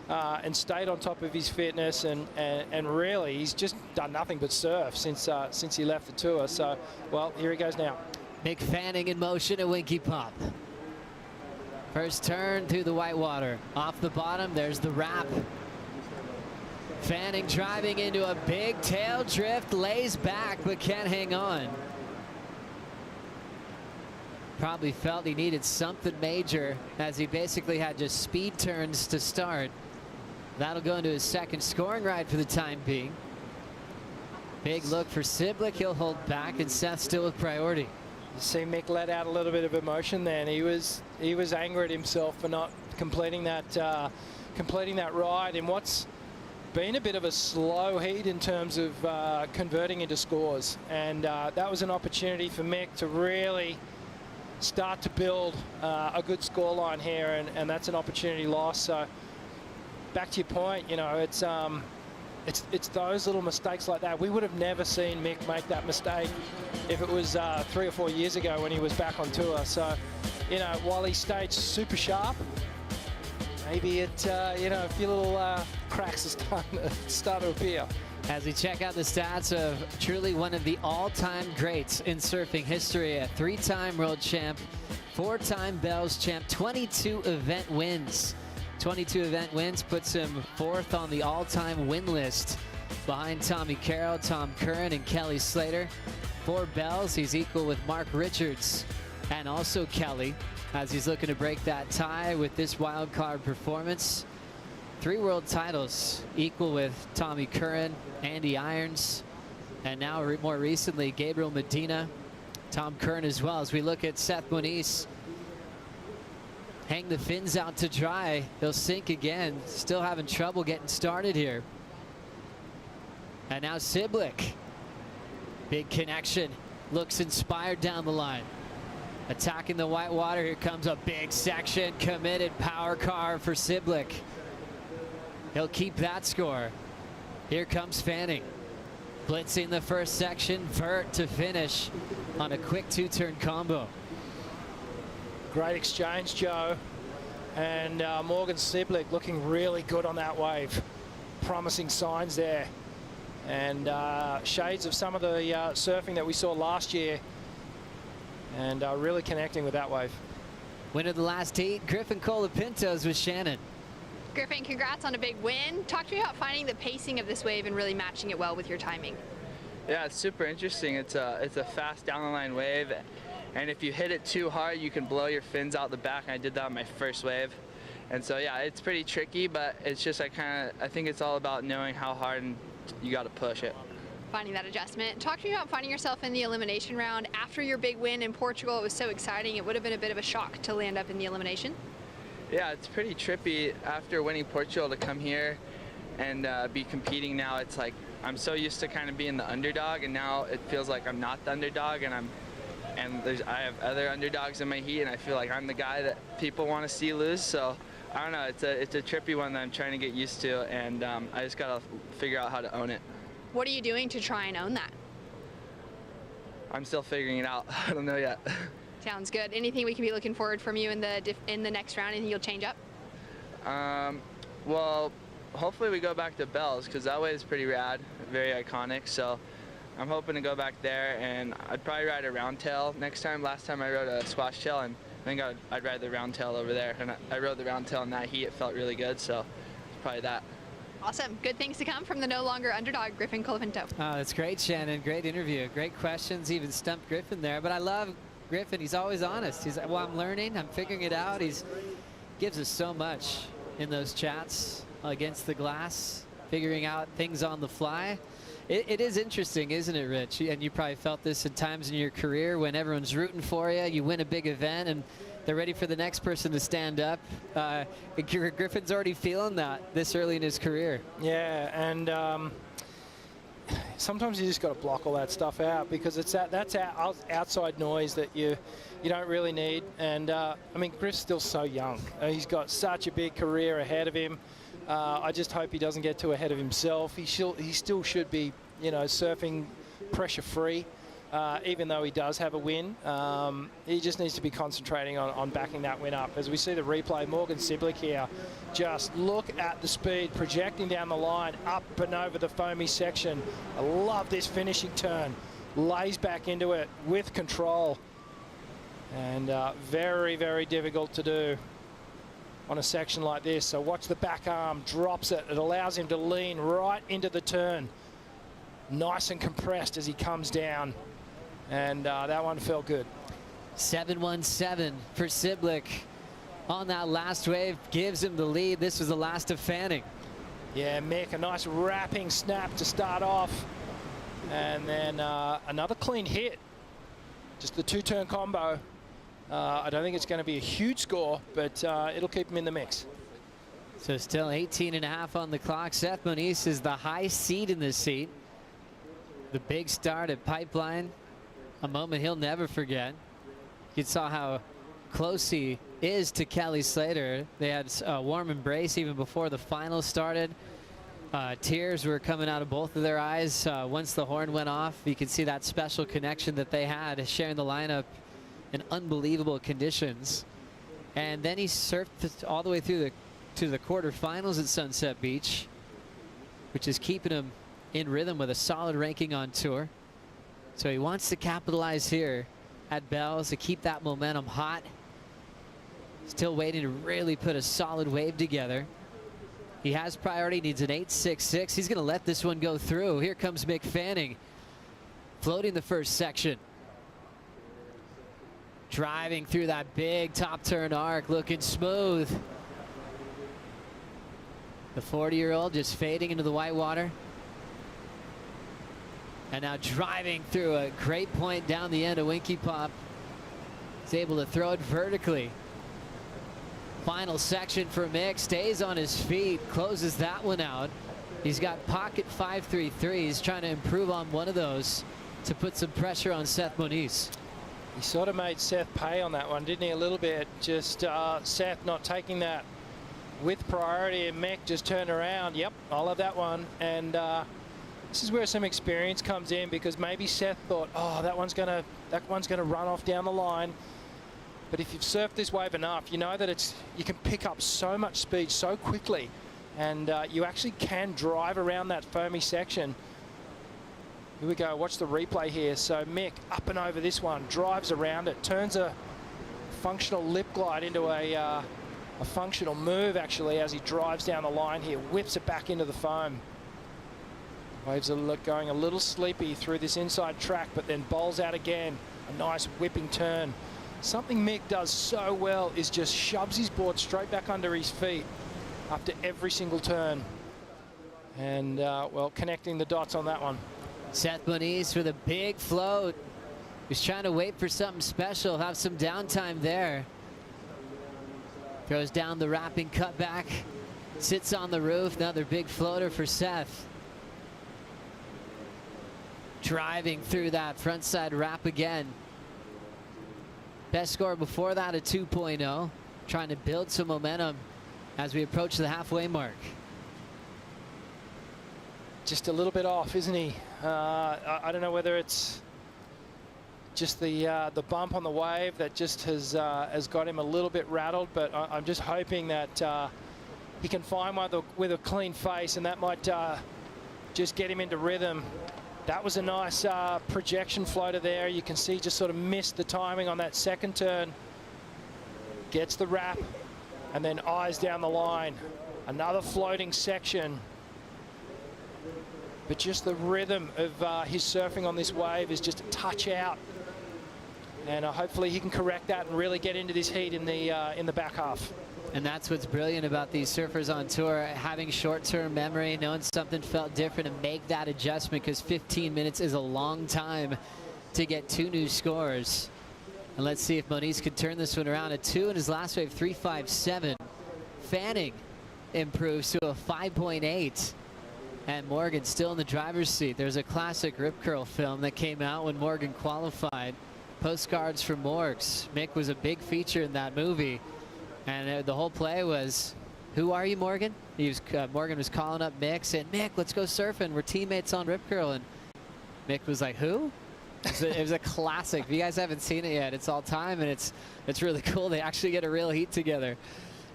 and stayed on top of his fitness, and really he's just done nothing but surf since he left the tour. So, well, here he goes now. Mick Fanning in motion at Winky Pop. First turn through the whitewater. Off the bottom, there's the wrap. Fanning driving into a big tail drift, lays back but can't hang on. Probably felt he needed something major as he basically had just speed turns to start. That'll go into his second scoring ride for the time being. Big look for Siblick. He'll hold back, and Seth still with priority. You see Mick let out a little bit of emotion then. He was angry at himself for not completing that ride. And what's been a bit of a slow heat in terms of converting into scores, and that was an opportunity for Mick to really start to build a good scoreline here, and that's an opportunity lost. So back to your point, you know, it's those little mistakes like that. We would have never seen Mick make that mistake if it was 3 or 4 years ago when he was back on tour. So, you know, while he stayed super sharp, maybe it, you know, a few little cracks are starting to appear. As we check out the stats of truly one of the all-time greats in surfing history, a 3-time world champ, 4-time Bells champ, 22 event wins. 22 event wins puts him 4th on the all-time win list behind Tommy Carroll, Tom Curran, and Kelly Slater. 4 Bells, he's equal with Mark Richards and also Kelly, as he's looking to break that tie with this wild card performance. 3 world titles, equal with Tommy Curran, Andy Irons, and now more recently Gabriel Medina, Tom Curran as well. As we look at Seth Moniz, hang the fins out to dry, he'll sink again, still having trouble getting started here. And now Siblick, big connection, looks inspired down the line. Attacking the white water, here comes a big section, committed power car for Siblick. He'll keep that score. Here comes Fanning, blitzing the first section, vert to finish on a quick 2-turn combo. Great exchange, Joe. And Morgan Siblick looking really good on that wave. Promising signs there. And shades of some of the surfing that we saw last year. And really connecting with that wave. Winner of the last heat, Griffin Colapintos with Shannon. Griffin, congrats on a big win. Talk to me about finding the pacing of this wave and really matching it well with your timing. Yeah, it's super interesting. It's a fast down the line wave, and if you hit it too hard, you can blow your fins out the back. And I did that on my first wave, and so yeah, it's pretty tricky. But it's just I think it's all about knowing how hard and you got to push it. Finding that adjustment. Talk to me about finding yourself in the elimination round after your big win in Portugal. It was so exciting. It would have been a bit of a shock to land up in the elimination. Yeah, it's pretty trippy after winning Portugal to come here and be competing now. It's like I'm so used to kind of being the underdog, and now it feels like I'm not the underdog, and I have other underdogs in my heat, and I feel like I'm the guy that people want to see lose. So I don't know, it's a trippy one that I'm trying to get used to, and I just gotta figure out how to own it. What are you doing to try and own that? I'm still figuring it out. I don't know yet. Sounds good. Anything we can be looking forward from you in the next round? Anything you'll change up? Well, hopefully we go back to Bells, because that way is pretty rad, very iconic. So I'm hoping to go back there, and I'd probably ride a round tail next time. Last time I rode a squash tail, and I think I'd ride the round tail over there. And I rode the round tail in that heat. It felt really good, so it's probably that. Awesome. Good things to come from the no longer underdog, Griffin Colapinto. Oh, that's great, Shannon. Great interview. Great questions. Even stumped Griffin there. But I love Griffin. He's always honest. He's like, well, I'm learning. I'm figuring it out. He's gives us so much in those chats against the glass, figuring out things on the fly. It is interesting, isn't it, Rich? And you probably felt this in times in your career when everyone's rooting for you. You win a big event, and they're ready for the next person to stand up. Griffin's already feeling that this early in his career. Yeah, and sometimes you just got to block all that stuff out, because that's outside noise that you don't really need. And I mean, Griff's still so young. He's got such a big career ahead of him. I just hope he doesn't get too ahead of himself. He still should be, surfing pressure-free. Even though he does have a win, he just needs to be concentrating on backing that win up. As we see the replay, Morgan Siblick here, just look at the speed, projecting down the line, up and over the foamy section. I love this finishing turn. Lays back into it with control. And very, very difficult to do on a section like this. So watch the back arm, drops it. It allows him to lean right into the turn. Nice and compressed as he comes down. And that one felt good. 7-1-7 for Siblick on that last wave, gives him the lead. This was the last of Fanning. Yeah, Mick, a nice wrapping snap to start off. And then another clean hit. Just the 2-turn combo. I don't think it's going to be a huge score, but it'll keep him in the mix. So still 18.5 on the clock. Seth Moniz is the high seed in this seat. The big start at Pipeline, a moment he'll never forget. You saw how close he is to Kelly Slater. They had a warm embrace even before the final started. Tears were coming out of both of their eyes once the horn went off. You could see that special connection that they had, sharing the lineup in unbelievable conditions. And then he surfed all the way through to the quarterfinals at Sunset Beach, which is keeping him in rhythm with a solid ranking on tour. So he wants to capitalize here at Bells to keep that momentum hot. Still waiting to really put a solid wave together. He has priority, needs an 8.66. He's going to let this one go through. Here comes Mick Fanning, floating the first section. Driving through that big top turn arc, looking smooth. The 40-year-old just fading into the white water. And now driving through a great point down the end of Winky Pop. He's able to throw it vertically. Final section for Mick, stays on his feet, closes that one out. He's got pocket 5.33. He's trying to improve on one of those to put some pressure on Seth Moniz. He sort of made Seth pay on that one, didn't he, a little bit? Just Seth not taking that with priority, and Mick just turned around. Yep, I'll have that one. And this is where some experience comes in, because maybe Seth thought, oh, that one's gonna run off down the line. But if you've surfed this wave enough, you know that you can pick up so much speed so quickly, and you actually can drive around that foamy section. Here we go, watch the replay here. So Mick up and over this one, drives around it, turns a functional lip glide into a functional move actually as he drives down the line here, whips it back into the foam. Waves are going a little sleepy through this inside track, but then bowls out again. A nice whipping turn. Something Mick does so well is just shoves his board straight back under his feet after every single turn. And, well, connecting the dots on that one. Seth Moniz with a big float. He's trying to wait for something special, have some downtime there. Throws down the wrapping cutback, sits on the roof. Another big floater for Seth. Driving through that frontside wrap again. Best score before that, a 2.0. Trying to build some momentum as we approach the halfway mark. Just a little bit off, isn't he? I don't know whether it's just the bump on the wave that just has got him a little bit rattled, but I'm just hoping that he can find one with a clean face, and that might just get him into rhythm. That was a nice projection floater there. You can see just sort of missed the timing on that second turn. Gets the wrap and then eyes down the line. Another floating section. But just the rhythm of his surfing on this wave is just a touch out. And hopefully he can correct that and really get into this heat in the back half. And that's what's brilliant about these surfers on tour, having short-term memory, knowing something felt different, and make that adjustment, because 15 minutes is a long time to get two new scores. And let's see if Moniz could turn this one around. A 2 in his last wave, 3.57. Fanning improves to a 5.8. And Morgan still in the driver's seat. There's a classic rip curl film that came out when Morgan qualified. Postcards from Morgs. Mick was a big feature in that movie. And the whole play was, who are you, Morgan? Morgan was calling up Mick, saying, Mick, let's go surfing. We're teammates on rip curl. And Mick was like, who? It was a classic. If you guys haven't seen it yet, it's all time, and it's really cool. They actually get a real heat together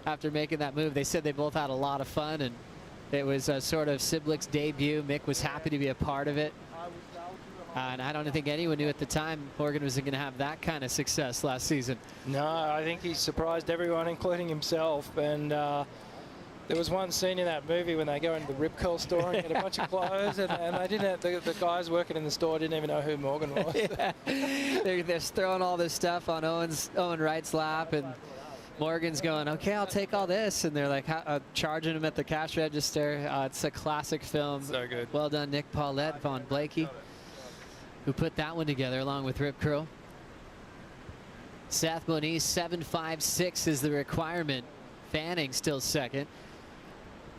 after making that move. They said they both had a lot of fun, and it was a sort of Siblick's debut. Mick was happy to be a part of it. And I don't think anyone knew at the time Morgan was going to have that kind of success last season. No, I think he surprised everyone, including himself. And there was one scene in that movie when they go into the rip curl store and get a bunch of clothes, and they didn't. The guys working in the store didn't even know who Morgan was. Yeah. They're throwing all this stuff on Owen Wright's lap, and Morgan's going, okay, I'll take all this. And they're like charging him at the cash register. It's a classic film. So good. Well done, Nick Paulette, Vaughn Blakey, who put that one together along with Rip Curl. Seth Moniz, 7.56 is the requirement. Fanning still second.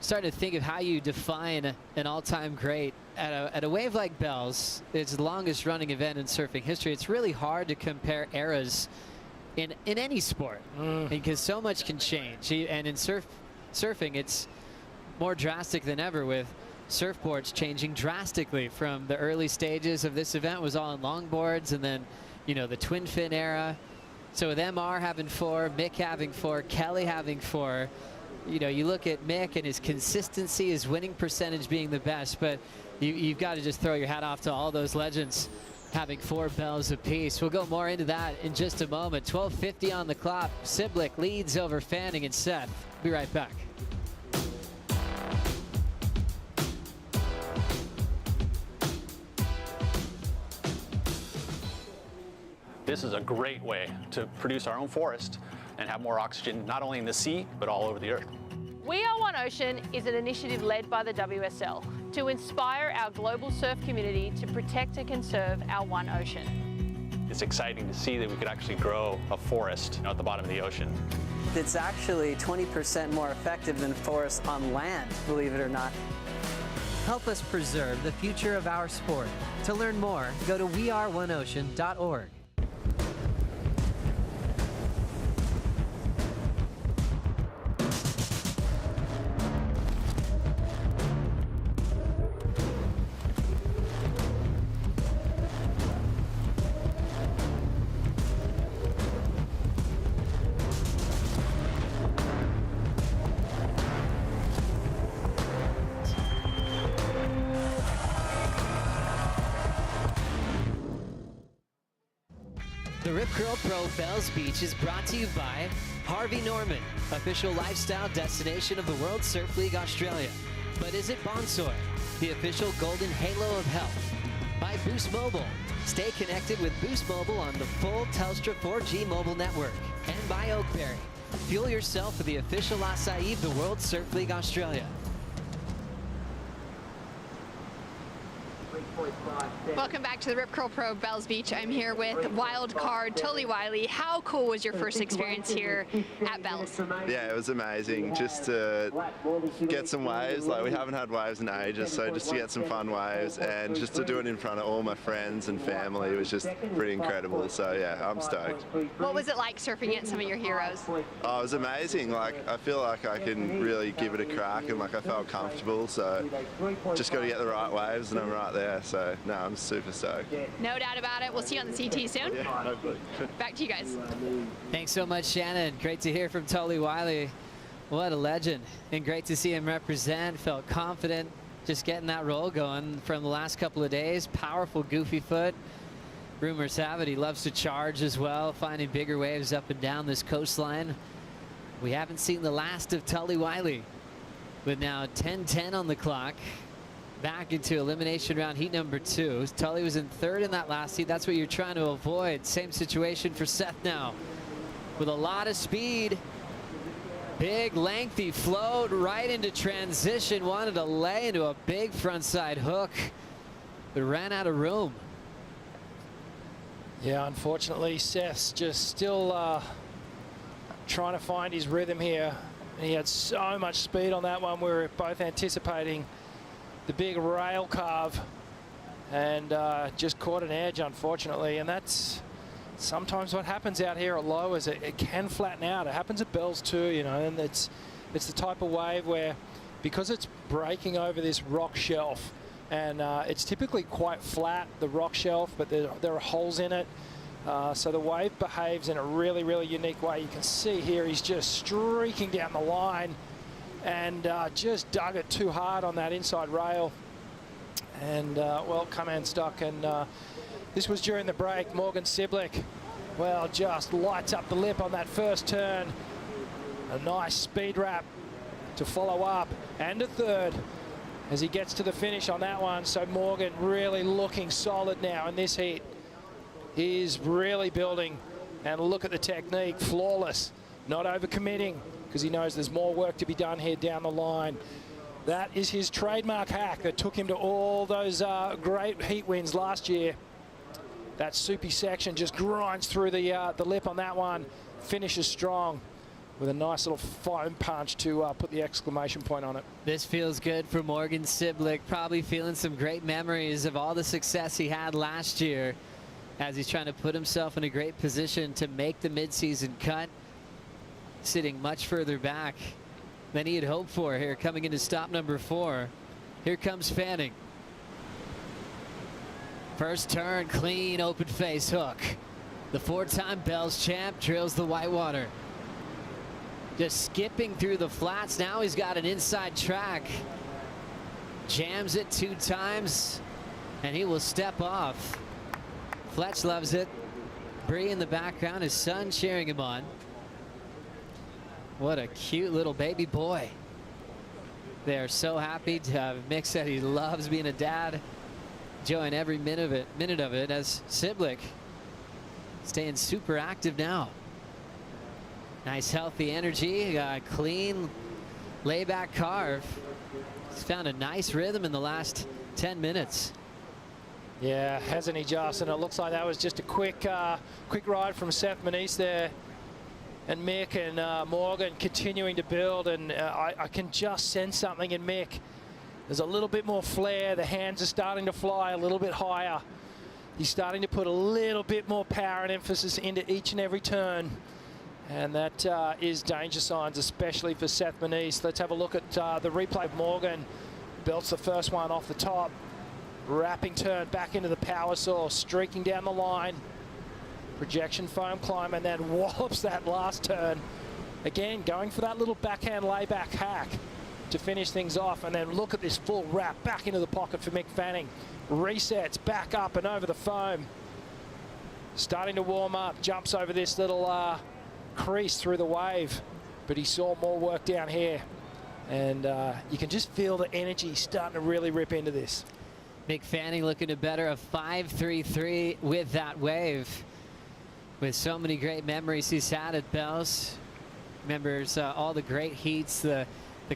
starting to think of how you define an all-time great at a wave like Bell's. It's the longest running event in surfing history. It's really hard to compare eras in any sport because so much can change. And in surfing, it's more drastic than ever, with surfboards changing drastically. From the early stages of this event was all on longboards, and then, you know, the twin fin era. So with MR having 4, Mick having 4, Kelly having 4, you know, you look at Mick and his consistency, his winning percentage being the best, but you've got to just throw your hat off to all those legends having 4 bells apiece. We'll go more into that in just a moment. 12:50 on the clock. Siblick leads over Fanning and Seth. Be right back. This is a great way to produce our own forest and have more oxygen, not only in the sea, but all over the earth. We Are One Ocean is an initiative led by the WSL to inspire our global surf community to protect and conserve our one ocean. It's exciting to see that we could actually grow a forest at the bottom of the ocean. It's actually 20% more effective than forests on land, believe it or not. Help us preserve the future of our sport. To learn more, go to weareoneocean.org. The Rip Curl Pro Bells Beach is brought to you by Harvey Norman, official lifestyle destination of the World Surf League Australia. But is it Bonsoy, the official golden halo of health? By Boost Mobile. Stay connected with Boost Mobile on the full Telstra 4G mobile network. And by Oakberry. Fuel yourself with the official acai of the World Surf League Australia. Welcome back to the Rip Curl Pro Bells Beach. I'm here with wild card Tully Wiley. How cool was your first experience here at Bells? Yeah, it was amazing. Just to get some waves. Like, we haven't had waves in ages, so just to get some fun waves and just to do it in front of all my friends and family was just pretty incredible. So yeah, I'm stoked. What was it like surfing at some of your heroes? Oh, it was amazing. Like, I feel like I can really give it a crack, and like I felt comfortable. So just got to get the right waves, and I'm right there. So no, I'm super stoked. No doubt about it. We'll see you on the CT soon. Yeah, hopefully. Back to you guys. Thanks so much, Shannon. Great to hear from Tully Wiley. What a legend. And great to see him represent. Felt confident just getting that roll going from the last couple of days. Powerful goofy foot. Rumors have it he loves to charge as well, finding bigger waves up and down this coastline. We haven't seen the last of Tully Wiley, with now 10:10 on the clock. Back into elimination round heat number 2. Tully was in 3rd in that last heat. That's what you're trying to avoid. Same situation for Seth now, with a lot of speed. Big lengthy float right into transition. Wanted to lay into a big frontside hook, but ran out of room. Yeah, unfortunately, Seth's just still trying to find his rhythm here. He had so much speed on that one. We were both anticipating the big rail carve, and just caught an edge, unfortunately. And that's sometimes what happens out here at low, is it can flatten out. It happens at Bells too, you know, and it's the type of wave where, because it's breaking over this rock shelf, and it's typically quite flat, the rock shelf, but there are holes in it. So the wave behaves in a really, really unique way. You can see here he's just streaking down the line, and just dug it too hard on that inside rail, and well, come unstuck. And this was during the break. Morgan Siblick, well, just lights up the lip on that first turn. A nice speed wrap to follow up, and a third as he gets to the finish on that one. So Morgan really looking solid now in this heat. He's really building, and look at the technique, flawless, not overcommitting, because he knows there's more work to be done here down the line. That is his trademark hack that took him to all those great heat wins last year. That soupy section just grinds through the lip on that one, finishes strong. with a nice little foam punch to put the exclamation point on it. This feels good for Morgan Siblick, probably feeling some great memories of all the success he had last year as he's trying to put himself in a great position to make the midseason cut, sitting much further back than he had hoped for here coming into stop number 4. Here comes Fanning. First turn, clean open face hook. The 4-time Bells champ drills the whitewater. Just skipping through the flats. Now he's got an inside track. Jams it 2 times, and he will step off. Fletch loves it. Bree in the background, his son cheering him on. What a cute little baby boy. They are so happy to have Mick said he loves being a dad. Enjoying every minute of it as Siblick staying super active now. Nice healthy energy, clean layback carve. He's found a nice rhythm in the last 10 minutes. Yeah, hasn't he just? And it looks like that was just a quick ride from Seth Manise there. And Mick and Morgan continuing to build, and I can just sense something in Mick. There's a little bit more flair. The hands are starting to fly a little bit higher. He's starting to put a little bit more power and emphasis into each and every turn. And that is danger signs, especially for Seth Manise. Let's have a look at the replay of Morgan. Belts the first one off the top. Wrapping turn back into the power source, streaking down the line. Projection foam climb, and then wallops that last turn. Again, going for that little backhand layback hack to finish things off. And then look at this full wrap back into the pocket for Mick Fanning. Resets back up and over the foam. Starting to warm up, jumps over this little crease through the wave. But he saw more work down here. And you can just feel the energy starting to really rip into this. Mick Fanning looking to better a 5.33 with that wave. With so many great memories he's had at Bells. Remembers all the great heats, the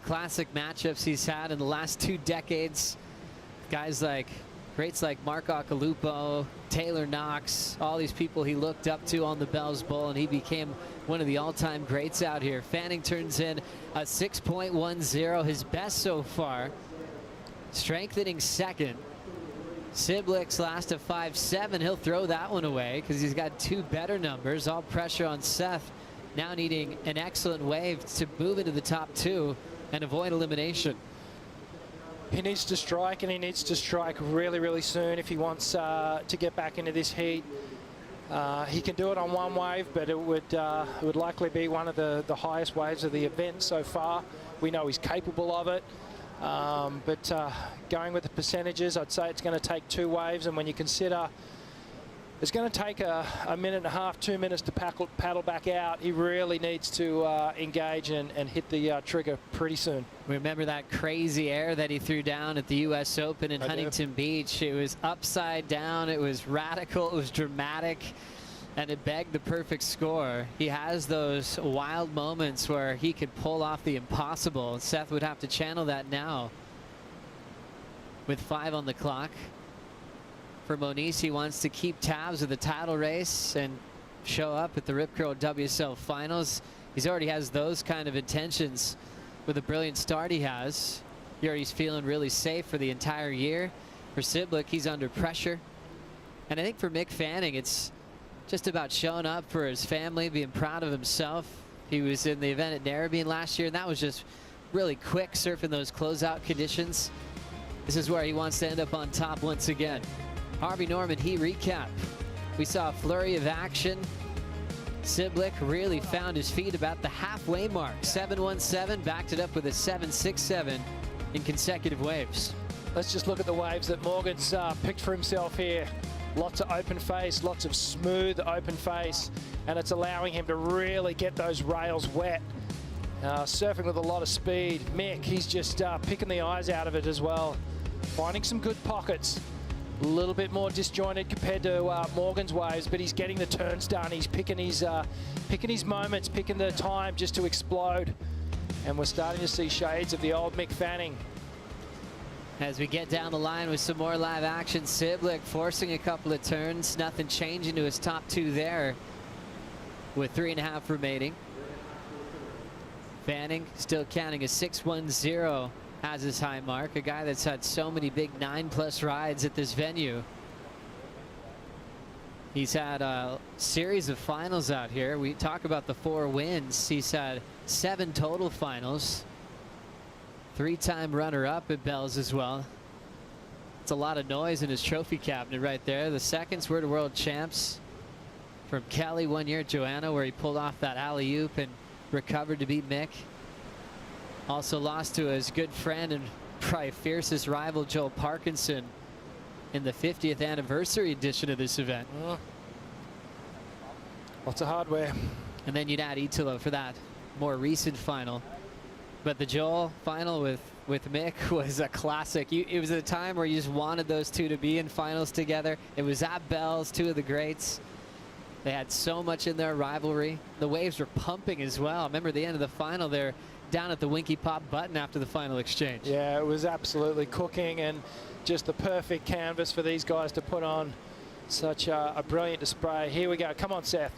classic matchups he's had in the last 2 decades. Guys like, greats like Mark Occhilupo, Taylor Knox, all these people he looked up to on the Bells Bowl, and he became one of the all-time greats out here. Fanning turns in a 6.10, his best so far. Strengthening second. Siblick's last of 5.7. He'll throw that one away because he's got 2 better numbers. All pressure on Seth. Now needing an excellent wave to move into the top 2 and avoid elimination. He needs to strike, and he needs to strike really, really soon if he wants to get back into this heat. He can do it on one wave, but it would likely be one of the highest waves of the event so far. We know he's capable of it. But going with the percentages, I'd say it's going to take 2 waves, and when you consider it's going to take a minute and a half, 2 minutes to paddle back out, he really needs to engage and hit the trigger pretty soon. Remember that crazy air that he threw down at the U.S. Open in Huntington Beach? It was upside down, it was radical, it was dramatic, and it begged the perfect score. He has those wild moments where he could pull off the impossible. Seth would have to channel that now with 5 on the clock. For Moniz, he wants to keep tabs of the title race and show up at the Rip Curl WSL Finals. He already has those kind of intentions with the brilliant start he has. He's feeling really safe for the entire year. For Siblick, he's under pressure. And I think for Mick Fanning, it's just about showing up for his family, being proud of himself. He was in the event at Narrabeen last year, and that was just really quick, surfing those closeout conditions. This is where he wants to end up on top once again. Harvey Norman heat recap. We saw a flurry of action. Siblick really found his feet about the halfway mark. 7.17, backed it up with a 7.67 in consecutive waves. Let's just look at the waves that Morgan's picked for himself here. Lots of open face, lots of smooth open face, and it's allowing him to really get those rails wet. Surfing with a lot of speed. Mick, he's just picking the eyes out of it as well. Finding some good pockets. A little bit more disjointed compared to Morgan's waves, but he's getting the turns done. He's picking his moments, picking the time just to explode. And we're starting to see shades of the old Mick Fanning. As we get down the line with some more live action, Siblick forcing a couple of turns, nothing changing to his top 2 there with 3.5 remaining. Fanning still counting a 6-1-0 as his high mark. A guy that's had so many big 9+ rides at this venue. He's had a series of finals out here. We talk about the 4 wins. He's had 7 total finals. 3-time runner-up at Bells as well. It's a lot of noise in his trophy cabinet right there. The seconds were to world champs from Kelly 1 year at Joanna, where he pulled off that alley-oop and recovered to beat Mick. Also lost to his good friend and probably fiercest rival Joel Parkinson in the 50th anniversary edition of this event. Lots of hardware. And then you'd add Italo for that more recent final. But the Joel final with Mick was a classic. It was at a time where you just wanted those two to be in finals together. It was at Bells, 2 of the greats. They had so much in their rivalry. The waves were pumping as well. Remember the end of the final, they're down at the Winky Pop button after the final exchange. Yeah, it was absolutely cooking, and just the perfect canvas for these guys to put on such a brilliant display. Here we go. Come on, Seth.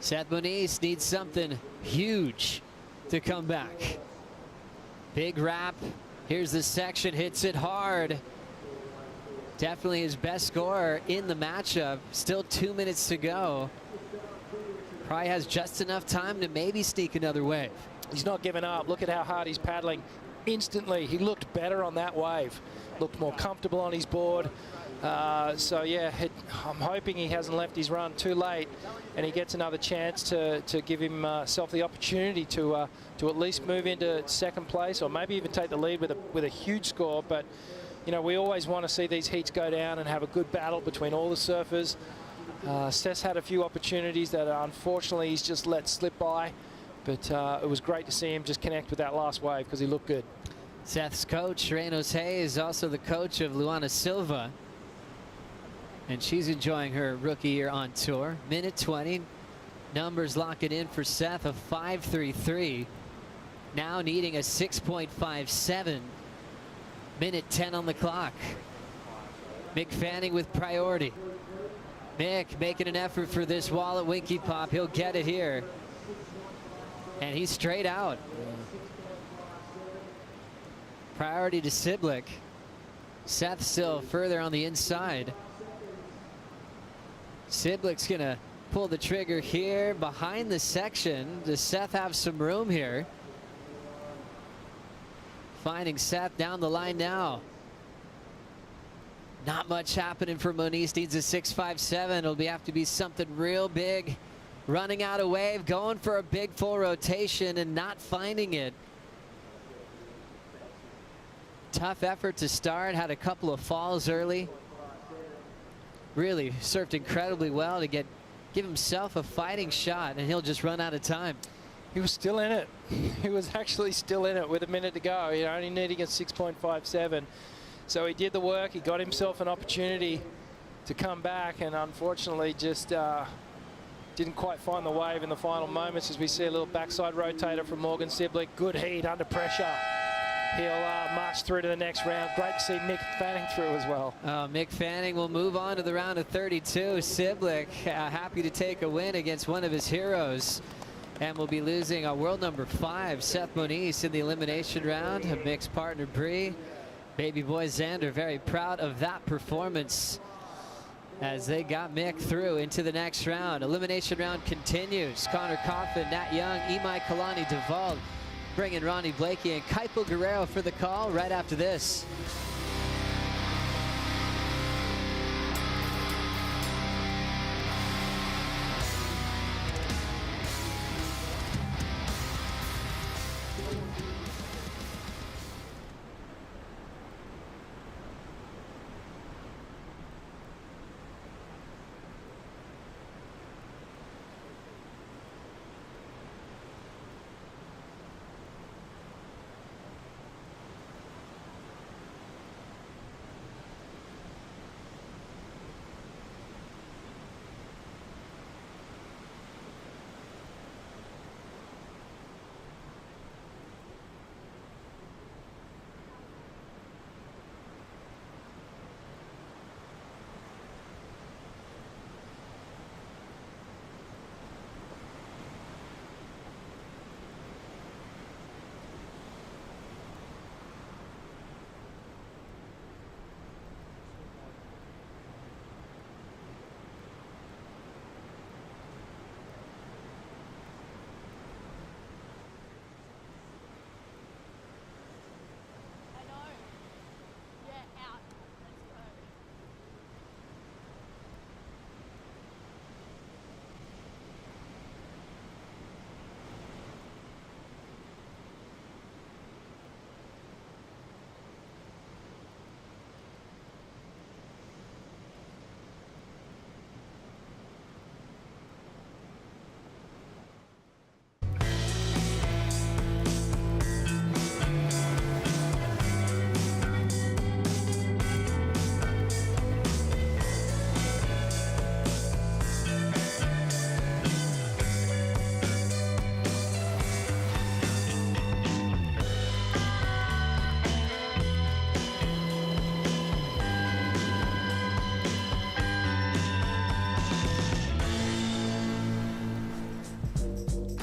Seth Moniz needs something huge to come back. Big wrap. Here's the section, hits it hard. Definitely his best scorer in the matchup. Still 2 minutes to go. Probably has just enough time to maybe sneak another wave. He's not giving up. Look at how hard he's paddling. Instantly, he looked better on that wave. Looked more comfortable on his board. So yeah, I'm hoping he hasn't left his run too late, and he gets another chance to give himself the opportunity to at least move into second place, or maybe even take the lead with a huge score. But you know, we always want to see these heats go down and have a good battle between all the surfers. Seth's had a few opportunities that unfortunately he's just let slip by, but it was great to see him just connect with that last wave because he looked good. Seth's coach, Reynolds Hay, is also the coach of Luana Silva, and she's enjoying her rookie year on tour. Minute 20, numbers locking in for Seth, a 5.33. Now needing a 6.57. Minute 10 on the clock. Mick Fanning with priority. Mick making an effort for this wall at Winky Pop. He'll get it here. And he's straight out. Priority to Siblick. Seth still further on the inside. Siblick's gonna pull the trigger here behind the section. Does Seth have some room here? Finding Seth down the line now. Not much happening for Moniz. Needs a 6.57. It'll have to be something real big. Running out of wave, going for a big full rotation and not finding it. Tough effort to start. Had a couple of falls early. Really surfed incredibly well to give himself a fighting shot, and he'll just run out of time. He was still in it. He was actually still in it with a minute to go. You know, only needing a 6.57. So he did the work. He got himself an opportunity to come back, and unfortunately just didn't quite find the wave in the final moments, as we see a little backside rotator from Morgan Siblick. Good heat under pressure. He'll march through to the next round. Great to see Mick Fanning through as well. Mick Fanning will move on to the round of 32. Siblick happy to take a win against one of his heroes. And we'll be losing our world number 5, Seth Moniz, in the elimination round. Mick's partner, Bree. Baby boy Xander very proud of that performance as they got Mick through into the next round. Elimination round continues. Connor Coffin, Nat Young, Imai Kalani, Duvall, bringing Ronnie Blakey and Kaipo Guerrero for the call right after this.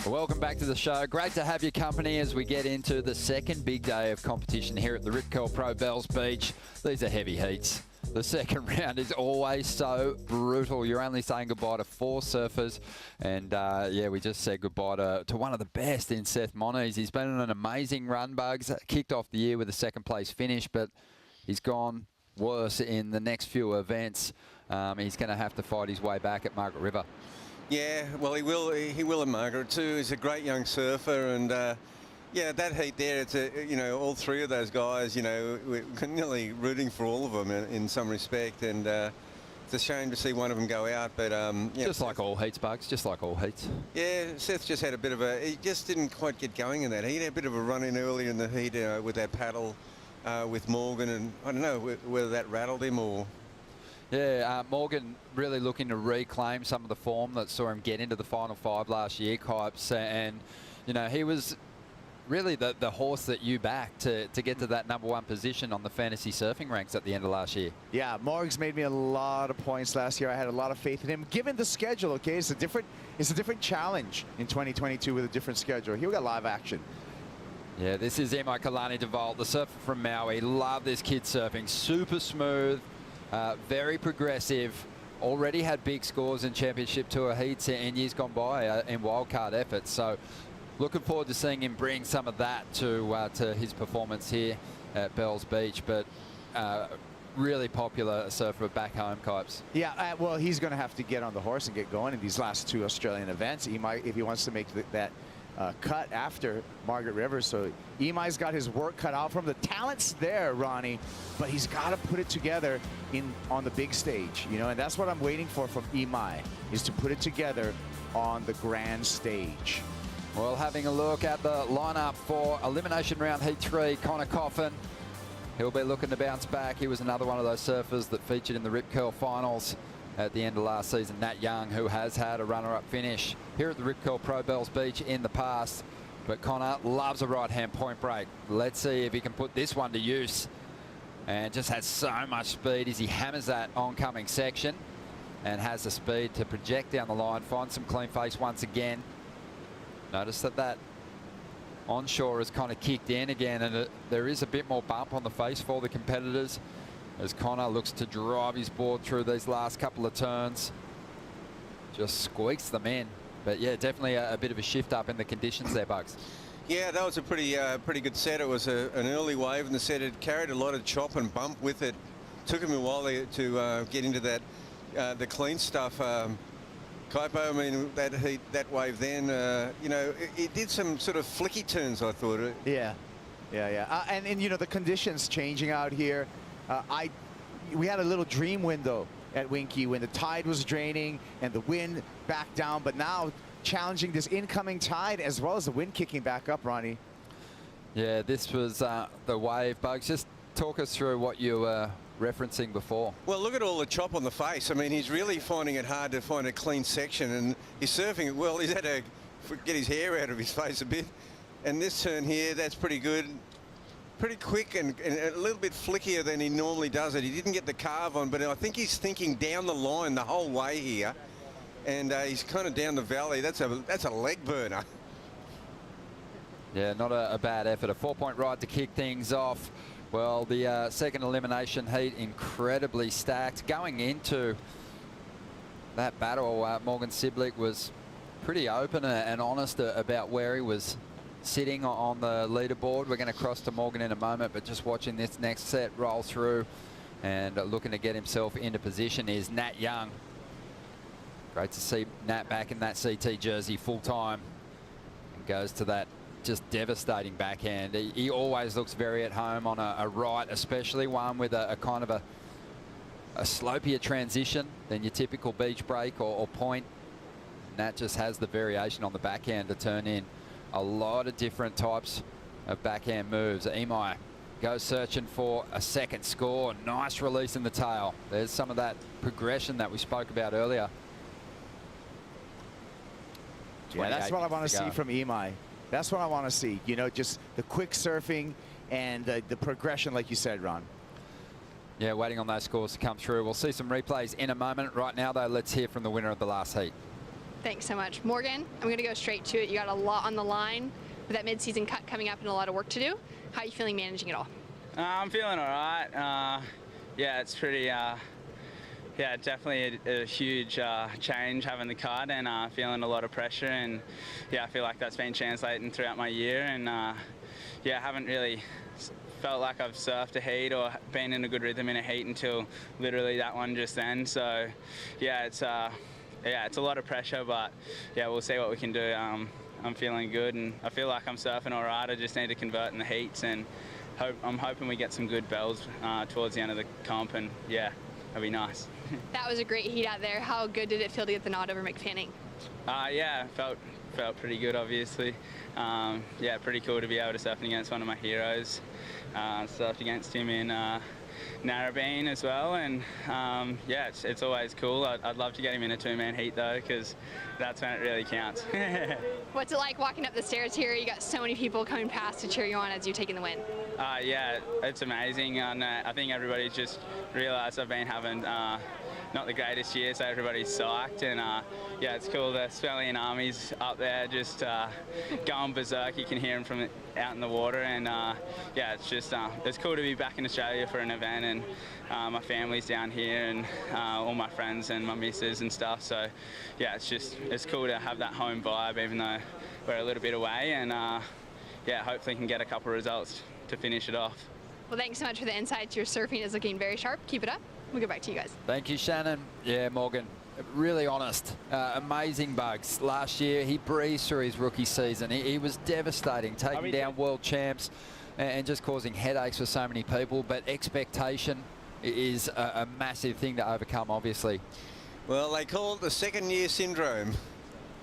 Welcome back to the show. Great to have your company as we get into the second big day of competition here at the Rip Curl Pro Bells Beach. These are heavy heats. The second round is always so brutal. You're only saying goodbye to 4 surfers. And yeah, we just said goodbye to one of the best in Seth Moniz. He's been on an amazing run, Bugs. Kicked off the year with a second place finish, but he's gone worse in the next few events. He's going to have to fight his way back at Margaret River. Yeah, well, he will at Margaret too. He's a great young surfer, and yeah, that heat there, it's all 3 of those guys, we're nearly rooting for all of them in some respect, and it's a shame to see one of them go out, but yeah. Just like all heats, Bugs, just like all heats. Yeah, Seth just had a bit of he just didn't quite get going in that. He had a bit of a run in earlier in the heat with that paddle with Morgan, and I don't know whether that rattled him or... Yeah, Morgan really looking to reclaim some of the form that saw him get into the final 5 last year, Kipes, and he was really the horse that you backed to get to that #1 position on the fantasy surfing ranks at the end of last year. Yeah, Morg's made me a lot of points last year. I had a lot of faith in him. Given the schedule, okay, it's a different challenge in 2022 with a different schedule. He'll get live action. Yeah, this is Imai Kalani DeVault, the surfer from Maui. Love this kid surfing. Super smooth, very progressive. Already had big scores in Championship Tour heats in years gone by in wildcard efforts. So looking forward to seeing him bring some of that to his performance here at Bells Beach. But really popular surfer back home, Kipes. Yeah, well, he's going to have to get on the horse and get going in these last 2 Australian events. If he wants to make that cut after Margaret River. So Imai's got his work cut out from the talent's there, Ronnie, but he's got to put it together on the big stage, and that's what I'm waiting for from Imai, is to put it together on the grand stage. Well, having a look at the lineup for Elimination Round Heat 3, Connor Coffin. He'll be looking to bounce back. He was another one of those surfers that featured in the Rip Curl finals at the end of last season. Nat Young, who has had a runner-up finish here at the Rip Curl Pro Bells Beach in the past. But Connor loves a right-hand point break. Let's see if he can put this one to use. And just has so much speed as he hammers that oncoming section and has the speed to project down the line, find some clean face once again. Notice that onshore has kind of kicked in again, and there is a bit more bump on the face for the competitors as Connor looks to drive his board through these last couple of turns. Just squeaks them in. But yeah, definitely a bit of a shift up in the conditions there, Bugs. Yeah, that was a pretty good set. It was an early wave in the set. It carried a lot of chop and bump with it. Took him a while to get into that the clean stuff. Kaipo, I mean, that wave then, it did some sort of flicky turns, I thought. Yeah. And the conditions changing out here. We had a little dream window at Winky when the tide was draining and the wind backed down, but now challenging this incoming tide as well as the wind kicking back up, Ronnie. Yeah, this was the wave, Bugs. Just talk us through what you were referencing before. Well, look at all the chop on the face. I mean, he's really finding it hard to find a clean section, and he's surfing it well. He's had to get his hair out of his face a bit. And this turn here, that's pretty good. Pretty quick and a little bit flickier than he normally does it. He didn't get the carve on, but I think he's thinking down the line the whole way here. And he's kind of down the valley. That's a leg burner. Yeah, not a bad effort. A 4-point ride to kick things off. Well, the second elimination heat incredibly stacked. Going into that battle, Morgan Siblick was pretty open and honest about where he was sitting on the leaderboard. We're going to cross to Morgan in a moment, but just watching this next set roll through and looking to get himself into position is Nat Young. Great to see Nat back in that CT jersey full time and goes to that just devastating backhand. He always looks very at home on a right, especially one with a kind of a slopier transition than your typical beach break or point. Nat just has the variation on the backhand to turn in a lot of different types of backhand moves. Imai goes searching for a second score. Nice release in the tail. There's some of that progression that we spoke about earlier. Yeah, that's what I want to see from Imai. That's what I want to see. Just the quick surfing and the progression, like you said, Ron. Yeah, waiting on those scores to come through. We'll see some replays in a moment. Right now, though, let's hear from the winner of the last heat. Thanks so much. Morgan, I'm going to go straight to it. You got a lot on the line with that mid-season cut coming up and a lot of work to do. How are you feeling managing it all? I'm feeling all right. Yeah, it's pretty, yeah, definitely a huge change having the cut, and feeling a lot of pressure, and yeah, I feel like that's been translating throughout my year, and yeah, I haven't really felt like I've surfed a heat or been in a good rhythm in a heat until literally that one just then. So yeah, it's a lot of pressure, but yeah, we'll see what we can do. I'm feeling good, and I feel like I'm surfing all right. I just need to convert in the heats, and I'm hoping we get some good bells towards the end of the comp, and yeah, that'd be nice. That was a great heat out there. How good did it feel to get the nod over McFanning? Yeah, felt pretty good, obviously. Yeah, pretty cool to be able to surf against one of my heroes. Surfed against him in Narrabeen as well, and yeah, it's always cool. I'd love to get him in a two-man heat though, because that's when it really counts. What's it like walking up the stairs here? You got so many people coming past to cheer you on as you're taking the win. Yeah, it's amazing, and I think everybody's just realised I've been having not the greatest year, so everybody's psyched, and yeah, it's cool. The Australian Army's up there just going berserk. You can hear them from out in the water, and yeah, it's just it's cool to be back in Australia for an event, and my family's down here, and all my friends and my missus and stuff. So yeah, it's cool to have that home vibe, even though we're a little bit away, and yeah, hopefully can get a couple of results to finish it off. Well, thanks so much for the insights. Your surfing is looking very sharp. Keep it up. We'll get back to you guys. Thank you, Shannon. Yeah, Morgan, really honest. Amazing bugs. Last year, he breezed through his rookie season. He was devastating, taking down world champs and just causing headaches for so many people. But expectation is a massive thing to overcome, obviously. Well, they call it the second-year syndrome.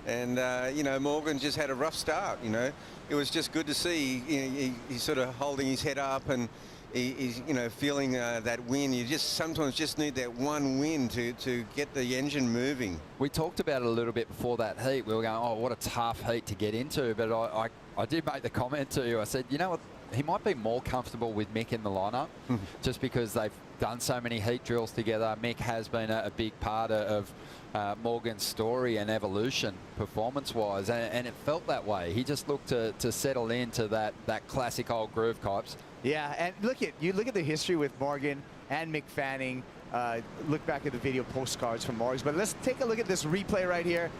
And, you know, Morgan just had a rough start, you know. It was just good to see he's sort of holding his head up, and he's, you know, feeling that win. You just sometimes just need that one win to get the engine moving. We talked about it a little bit before that heat. We were going, oh, what a tough heat to get into. But I did make the comment to you. I said, you know what, he might be more comfortable with Mick in the lineup just because they've done so many heat drills together. Mick has been a big part of Morgan's story and evolution performance-wise, and it felt that way. He just looked to settle into that classic old groove, Copes. Yeah, and look at the history with Morgan and Mick Fanning. Look back at the video postcards from Morgan. But let's take a look at this replay right here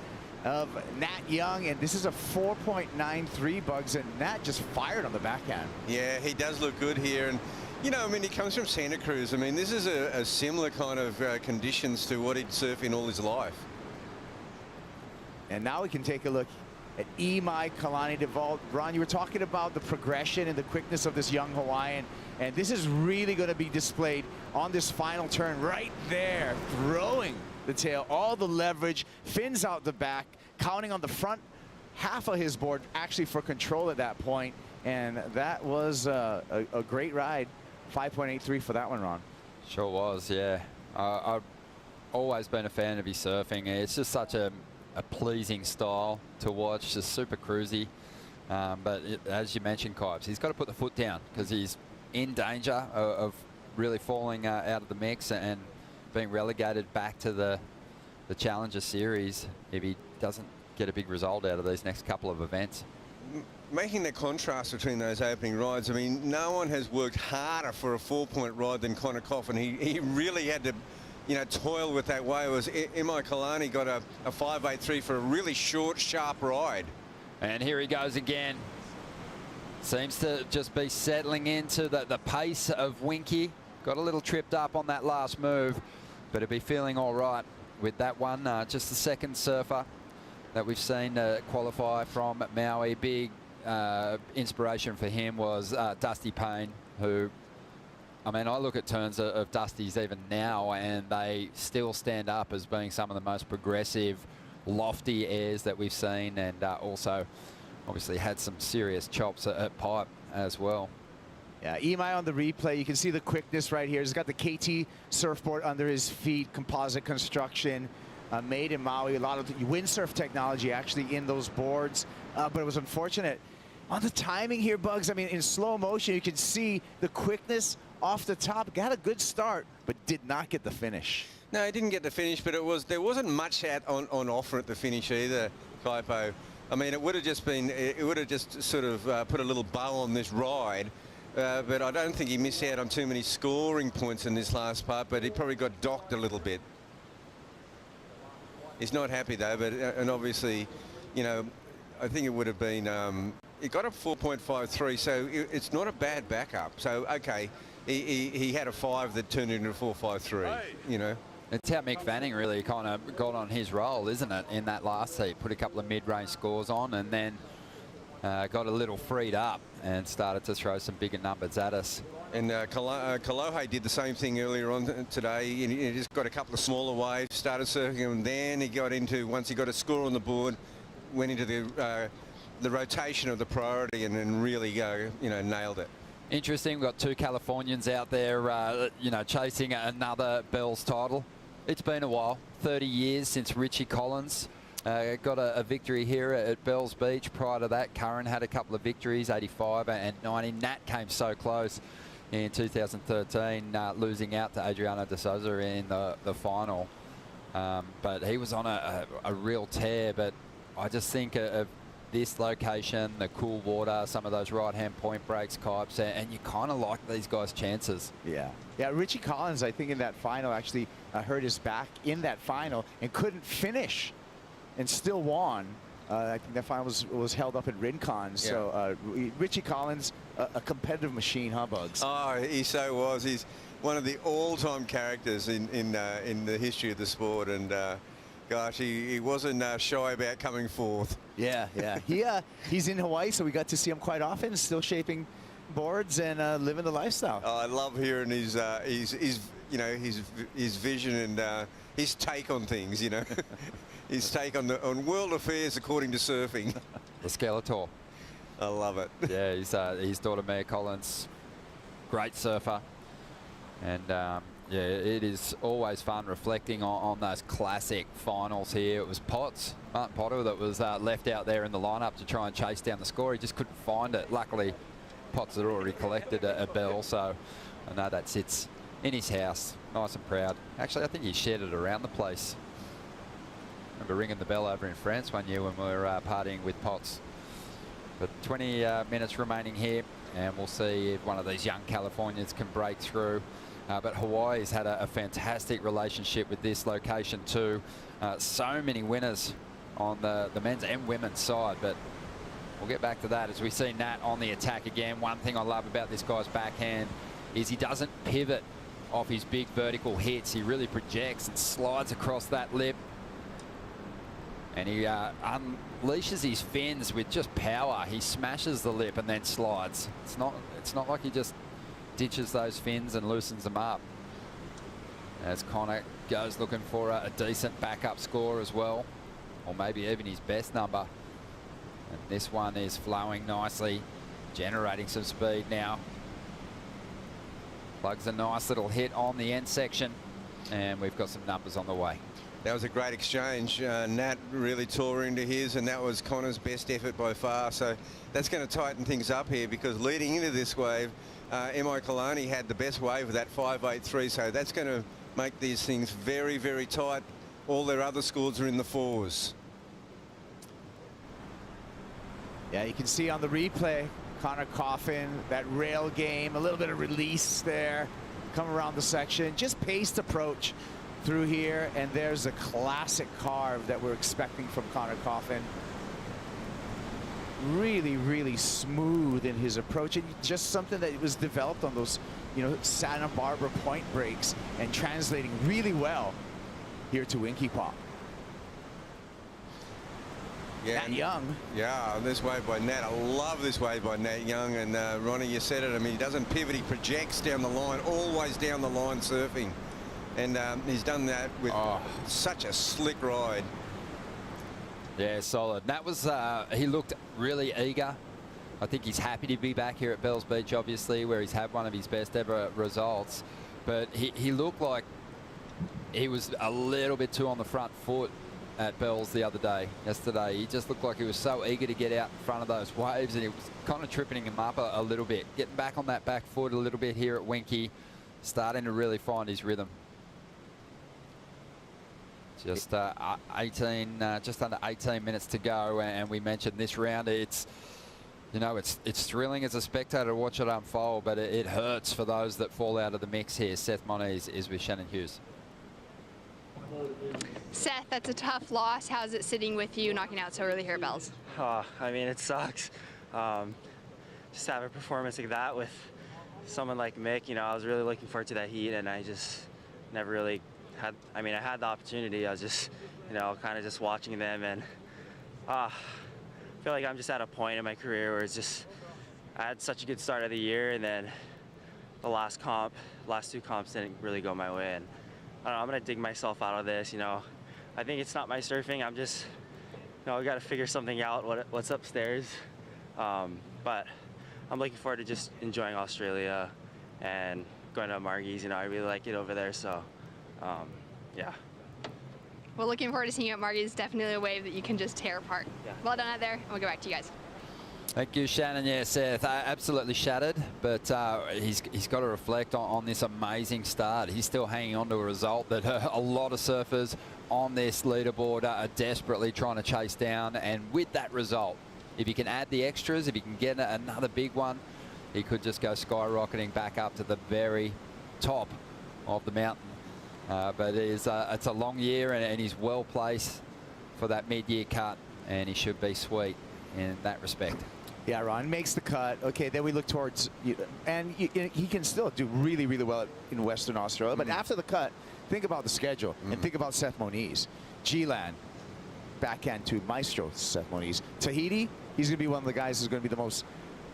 of Nat Young, and this is a 4.93 bugs, and Nat just fired on the backhand. Yeah, he does look good here, and you know, I mean, he comes from Santa Cruz. I mean, this is a similar kind of conditions to what he'd surf in all his life. And now we can take a look at Imai Kalani DeVault. Ron, you were talking about the progression and the quickness of this young Hawaiian, and this is really going to be displayed on this final turn right there, throwing the tail, all the leverage, fins out the back, counting on the front half of his board actually for control at that point, and that was a great ride. 5.83 for that one, Ron. Sure was, yeah. I've always been a fan of his surfing. It's just such a pleasing style to watch, just super cruisy. But as you mentioned, Kipes, he's got to put the foot down because he's in danger of really falling out of the mix and being relegated back to the Challenger Series if he doesn't get a big result out of these next couple of events. Making the contrast between those opening rides, I mean, no one has worked harder for a 4-point ride than Connor Coffin. He really had to, you know, toil with that wave. It was Imai Kalani got a 5.83 for a really short, sharp ride. And here he goes again. Seems to just be settling into the pace of Winky. Got a little tripped up on that last move, but he'll be feeling all right with that one. Just the second surfer that we've seen qualify from Maui. Big inspiration for him was Dusty Payne, who, I mean, I look at turns of Dusty's even now, and they still stand up as being some of the most progressive, lofty airs that we've seen, and also obviously had some serious chops at pipe as well. Yeah, Imai on the replay, you can see the quickness right here. He's got the KT surfboard under his feet, composite construction, made in Maui. A lot of windsurf technology actually in those boards, but it was unfortunate. On the timing here, Bugs, I mean, in slow motion, you can see the quickness off the top, got a good start, but did not get the finish. No, he didn't get the finish, but there wasn't much on offer at the finish either, Kaipo. I mean, it would have just sort of put a little bow on this ride. But I don't think he missed out on too many scoring points in this last part, but he probably got docked a little bit. He's not happy though, but and obviously, you know, I think it would have been, he got a 4.53, so it's not a bad backup. So, okay, he had a 5 that turned into a 4.53, you know. It's how Mick Fanning really kind of got on his roll, isn't it, in that last heat? Put a couple of mid-range scores on and then got a little freed up and started to throw some bigger numbers at us. And Kolohe did the same thing earlier on today. He just got a couple of smaller waves, started surfing, and then he got into, once he got a score on the board, went into the rotation of the priority and then really, you know, nailed it. Interesting, we've got 2 Californians out there, you know, chasing another Bell's title. It's been a while, 30 years since Richie Collins got a victory here at Bells Beach. Prior to that, Curran had a couple of victories, 85 and 90. Nat came so close in 2013, losing out to Adriano de Souza in the final. But he was on a real tear. But I just think of this location, the cool water, some of those right-hand point breaks, Kipes, and you kind of like these guys' chances. Yeah. Yeah, Richie Collins, I think in that final, actually hurt his back in that final and couldn't finish and still won. I think that final was held up in Rincon. Yeah. So Richie Collins, a competitive machine, huh, Bugs? Oh, he so was. He's one of the all-time characters in the history of the sport, and gosh, he wasn't shy about coming forth. Yeah, yeah. He's in Hawaii, so we got to see him quite often, still shaping boards and living the lifestyle. Oh, I love hearing his you know, his vision and his take on things. You know, his take on world affairs according to surfing. The Skeletor. I love it. Yeah, his daughter Mia Collins, great surfer, and yeah, it is always fun reflecting on those classic finals here. It was Martin Potter that was left out there in the lineup to try and chase down the score. He just couldn't find it. Luckily, Potts had already collected a bell, so I know that sits in his house, nice and proud. Actually, I think he shared it around the place. I remember ringing the bell over in France one year when we were partying with Potts. But 20 minutes remaining here, and we'll see if one of these young Californians can break through. But Hawaii's had a fantastic relationship with this location too. So many winners on the men's and women's side, but we'll get back to that as we see Nat on the attack again. One thing I love about this guy's backhand is he doesn't pivot off his big vertical hits. He really projects and slides across that lip. And he unleashes his fins with just power. He smashes the lip and then slides. It's not like he just ditches those fins and loosens them up. As Connor goes looking for a decent backup score as well, or maybe even his best number. And this one is flowing nicely, generating some speed now. Plugs a nice little hit on the end section, and we've got some numbers on the way. That was a great exchange. Nat really tore into his, and that was Connor's best effort by far. So that's going to tighten things up here, because leading into this wave, M.I. Kalani had the best wave with that 5.83. So that's going to make these things very, very tight. All their other scores are in the 4s. Yeah, you can see on the replay, Connor Coffin, that rail game, a little bit of release there, come around the section, just paced approach through here, and there's a classic carve that we're expecting from Connor Coffin. Really, really smooth in his approach, and just something that was developed on those, you know, Santa Barbara point breaks and translating really well here to Winky Pop. Yeah, Nat Young. Yeah, this wave by Nat. I love this wave by Nat Young. And Ronnie, you said it. I mean, he doesn't pivot. He projects down the line, always down the line surfing. And he's done that with such a slick ride. Yeah, solid. Nat was, he looked really eager. I think he's happy to be back here at Bells Beach, obviously, where he's had one of his best ever results. But he looked like he was a little bit too on the front foot at Bells the other day, yesterday. He just looked like he was so eager to get out in front of those waves, and it was kind of tripping him up a little bit. Getting back on that back foot a little bit here at Winky, starting to really find his rhythm. Just just under 18 minutes to go, and we mentioned this round. It's, you know, it's thrilling as a spectator to watch it unfold, but it hurts for those that fall out of the mix here. Seth Moniz is with Shannon Hughes. Seth, that's a tough loss. How's it sitting with you knocking out so early here at Bells? I mean, it sucks. Just have a performance like that with someone like Mick, you know, I was really looking forward to that heat, and I just never really had, I mean, I had the opportunity. I was just, you know, kind of just watching them, and I feel like I'm just at a point in my career where it's just, I had such a good start of the year, and then the last two comps didn't really go my way, and I don't know, I'm gonna dig myself out of this, you know. I think it's not my surfing. I'm just, you know, I got to figure something out, what's upstairs. But I'm looking forward to just enjoying Australia and going to Margie's. You know, I really like it over there, so yeah. Well, looking forward to seeing you at Margie's. Definitely a wave that you can just tear apart. Yeah. Well done out there, and we'll get back to you guys. Thank you, Shannon. Yeah, Seth, absolutely shattered, but he's got to reflect on this amazing start. He's still hanging on to a result that a lot of surfers on this leaderboard are desperately trying to chase down, and with that result, if he can add the extras, if he can get another big one, he could just go skyrocketing back up to the very top of the mountain. But it's a long year, and he's well placed for that mid-year cut, and he should be sweet in that respect. Yeah, Ron makes the cut. Okay, then we look towards, and he can still do really, really well in Western Australia. But after the cut, think about the schedule and think about Seth Moniz. G-Land, backhand to Maestro Seth Moniz. Tahiti, he's going to be one of the guys who's going to be the most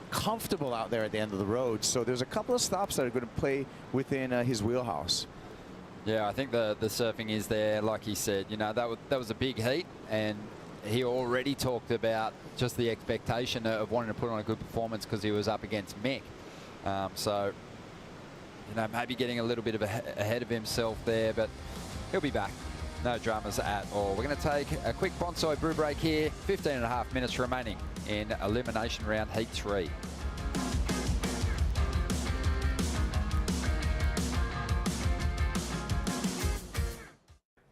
comfortable out there at the end of the road. So there's a couple of stops that are going to play within his wheelhouse. Yeah, I think the surfing is there, like he said. You know, that was a big heat, and he already talked about just the expectation of wanting to put on a good performance because he was up against Mick. So, you know, maybe getting a little bit of ahead of himself there, but he'll be back. No dramas at all. We're going to take a quick bonsai brew break here. 15.5 minutes remaining in Elimination Round Heat 3.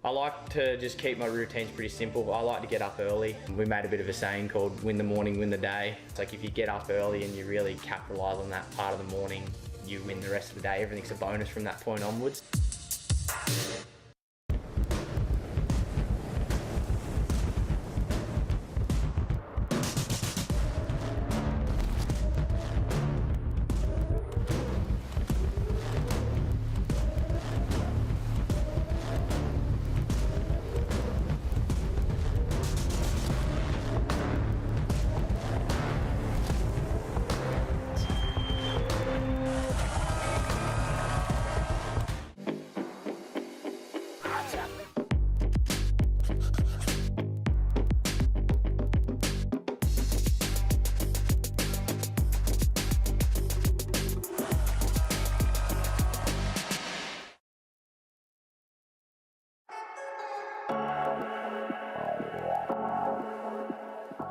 I like to just keep my routines pretty simple. I like to get up early. We made a bit of a saying called win the morning, win the day. It's like if you get up early and you really capitalise on that part of the morning, you win the rest of the day. Everything's a bonus from that point onwards.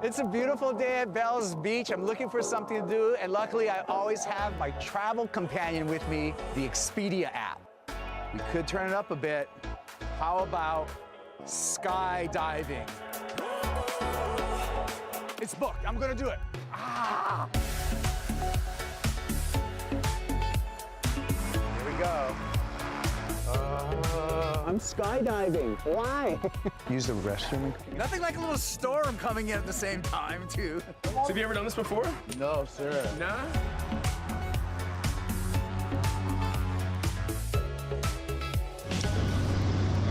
It's a beautiful day at Bells Beach. I'm looking for something to do, and luckily I always have my travel companion with me, the Expedia app. We could turn it up a bit. How about skydiving? It's booked. I'm gonna do it. Ah! Here we go. I'm skydiving. Why? Use the restroom. Nothing like a little storm coming in at the same time, too. So have you ever done this before? No, sir. No? All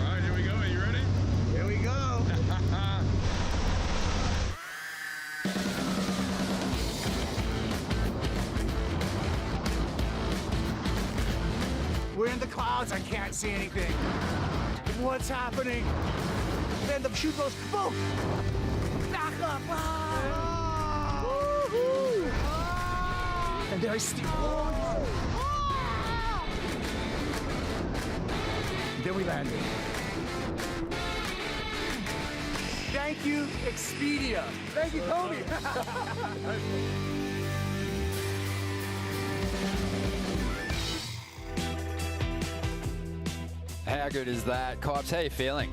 right, here we go. Are you ready? Here we go. We're in the clouds. I can't see anything. What's happening? Then the chute goes boom. Back up. Ah! Woo-hoo! Ah! And there I steer. Ah! Then we landed. Thank you, Expedia. Thank you, Toby. How good is that? Cobbs, how are you feeling?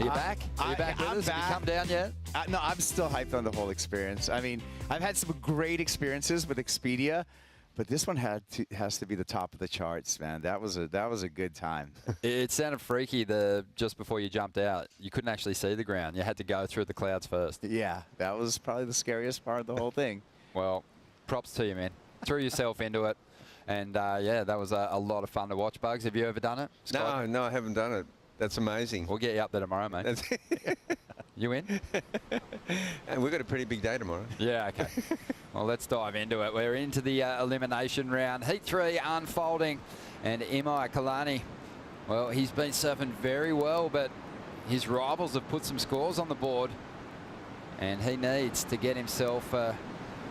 Are you back? Are you back with us? Have you come down yet? No, I'm still hyped on the whole experience. I mean, I've had some great experiences with Expedia, but this one has to be the top of the charts, man. That was a good time. It sounded freaky just before you jumped out. You couldn't actually see the ground. You had to go through the clouds first. Yeah, that was probably the scariest part of the whole thing. Well, props to you, man. Threw yourself into it. And, yeah, that was a lot of fun to watch, Bugs. Have you ever done it, Scott? No, I haven't done it. That's amazing. We'll get you up there tomorrow, mate. You in? And we've got a pretty big day tomorrow. Yeah, okay. Well, let's dive into it. We're into the elimination round. Heat 3 unfolding. And Imai Kalani, well, he's been surfing very well, but his rivals have put some scores on the board. And he needs to get himself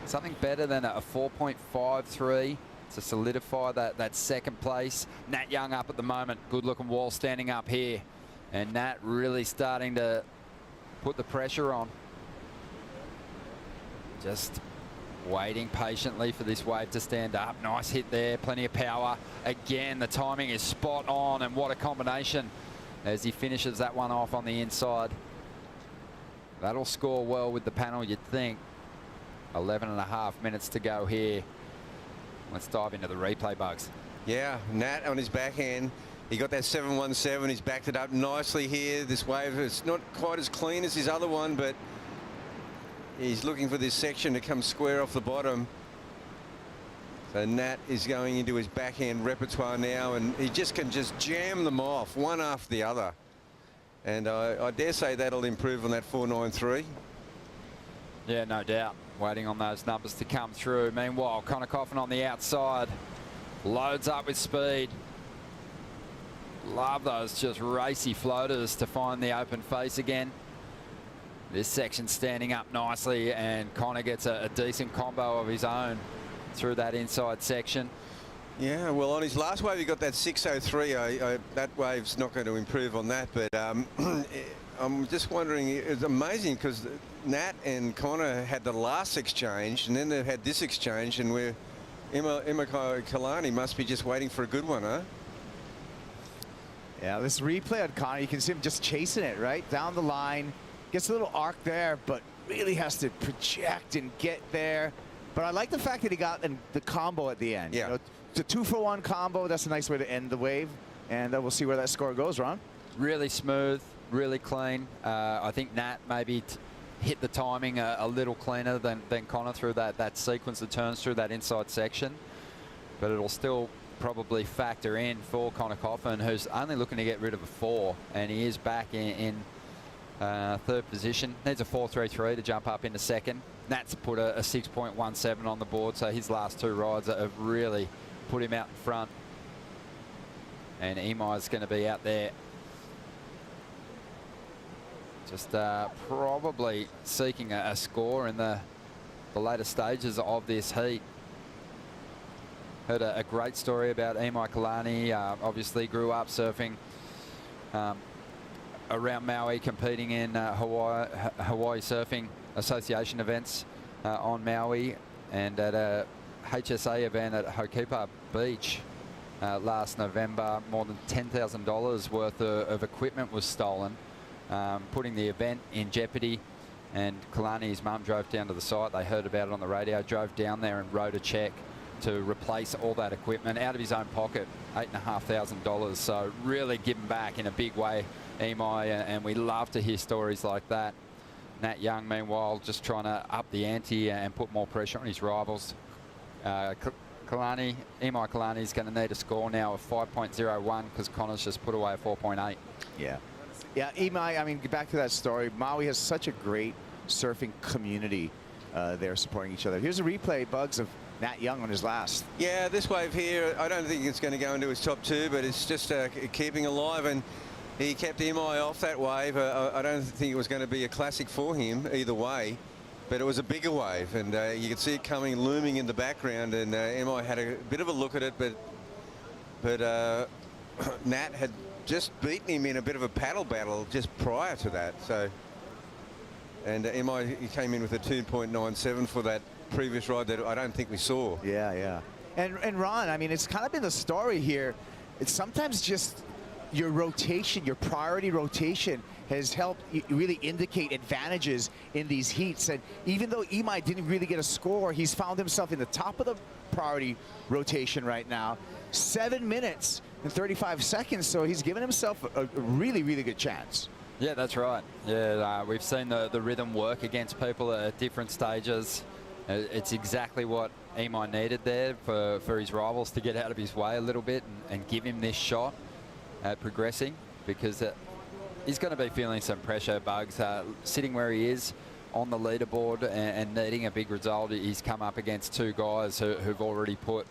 something better than a 4.53 to solidify that second place. Nat Young up at the moment. Good looking wall standing up here. And Nat really starting to put the pressure on. Just waiting patiently for this wave to stand up. Nice hit there, plenty of power. Again, the timing is spot on, and what a combination as he finishes that one off on the inside. That'll score well with the panel, you'd think. 11.5 minutes to go here. Let's dive into the replay, Bugs. Yeah, Nat on his backhand. He got that 717. He's backed it up nicely here. This wave is not quite as clean as his other one, but he's looking for this section to come square off the bottom. So Nat is going into his backhand repertoire now, and he can just jam them off one after the other. And I dare say that'll improve on that 493. Yeah, no doubt. Waiting on those numbers to come through. Meanwhile, Connor Coffin on the outside. Loads up with speed. Love those just racy floaters to find the open face again. This section standing up nicely, and Connor gets a decent combo of his own through that inside section. Yeah, well, on his last wave, he got that 603. That wave's not going to improve on that, but I'm just wondering, it's amazing because Nat and Connor had the last exchange, and then they've had this exchange, and Imai Kalani must be just waiting for a good one, huh? Yeah, this replay on Connor, you can see him just chasing it, right? Down the line. Gets a little arc there, but really has to project and get there. But I like the fact that he got the combo at the end. Yeah. You know, the 2-for-1 combo, that's a nice way to end the wave. And we'll see where that score goes, Ron. Really smooth, really clean. I think Nat maybe hit the timing a little cleaner than Connor through that sequence of turns through that inside section. But it'll still probably factor in for Connor Coffin, who's only looking to get rid of a 4, and he is back in third position. Needs a 4.33 to jump up into second. Nat's put a 6.17 on the board, so his last 2 rides have really put him out in front. And Imai's going to be out there just probably seeking a score in the later stages of this heat. Heard a great story about Imai Kalani. Obviously grew up surfing around Maui, competing in Hawaii Surfing Association events on Maui, and at a HSA event at Hokipa Beach last November. More than $10,000 worth of equipment was stolen, putting the event in jeopardy. And Kalani's mum drove down to the site. They heard about it on the radio, drove down there and wrote a check to replace all that equipment out of his own pocket, $8,500. So really giving back in a big way, Imai, and we love to hear stories like that. Nat Young, meanwhile, just trying to up the ante and put more pressure on his rivals. Imai Kalani is going to need a score now of 5.01 because Connor's just put away a 4.8. Yeah. Yeah, Imai, I mean, back to that story. Maui has such a great surfing community there supporting each other. Here's a replay, Bugs, of Nat Young on his last. Yeah, this wave here, I don't think it's going to go into his top 2, but it's just keeping alive, and he kept Imai off that wave. I don't think it was going to be a classic for him either way, but it was a bigger wave, and you could see it coming, looming in the background, and Imai had a bit of a look at it, but Nat had just beaten him in a bit of a paddle battle just prior to that. So And he came in with a 2.97 for that previous ride that I don't think we saw. Yeah, yeah. And Ron, I mean, it's kind of been the story here. It's sometimes just your rotation, your priority rotation has helped really indicate advantages in these heats. And even though Imai didn't really get a score, he's found himself in the top of the priority rotation right now. 7 minutes and 35 seconds, so he's given himself a really, really good chance. Yeah, that's right. Yeah, we've seen the rhythm work against people at different stages. It's exactly what Imai needed there for his rivals to get out of his way a little bit and give him this shot at progressing, because he's going to be feeling some pressure, Bugs, sitting where he is on the leaderboard and needing a big result. He's come up against two guys who've already put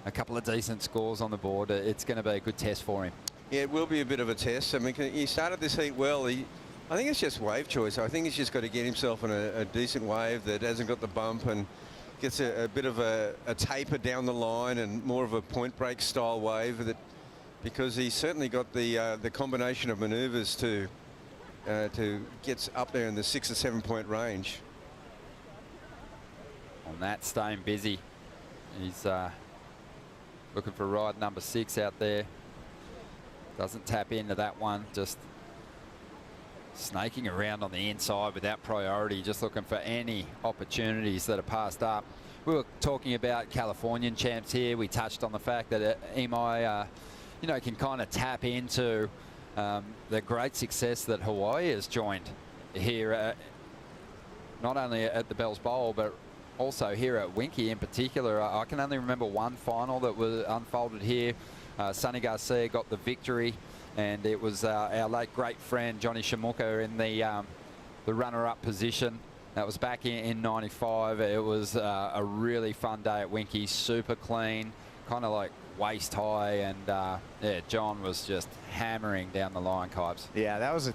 a couple of decent scores on the board. It's going to be a good test for him. Yeah, it will be a bit of a test. I mean, he started this heat well. I think it's just wave choice. I think he's just got to get himself in a decent wave that hasn't got the bump and gets a bit of a taper down the line and more of a point break style wave, because he's certainly got the combination of manoeuvres to get up there in the 6 or 7 point range. On that, staying busy. He's looking for ride number 6 out there. Doesn't tap into that one, just snaking around on the inside without priority, just looking for any opportunities that are passed up. We were talking about Californian champs here. We touched on the fact that Imai, can kind of tap into the great success that Hawaii has joined here, not only at the Bells Bowl, but also here at Winky in particular. I can only remember one final that was unfolded here. Sonny Garcia got the victory, and it was our late great friend Johnny Shamuka in the runner-up position. That was back in '95. It was a really fun day at Winky, super clean, kind of like waist high, and yeah, John was just hammering down the line, Kibes. Yeah, that was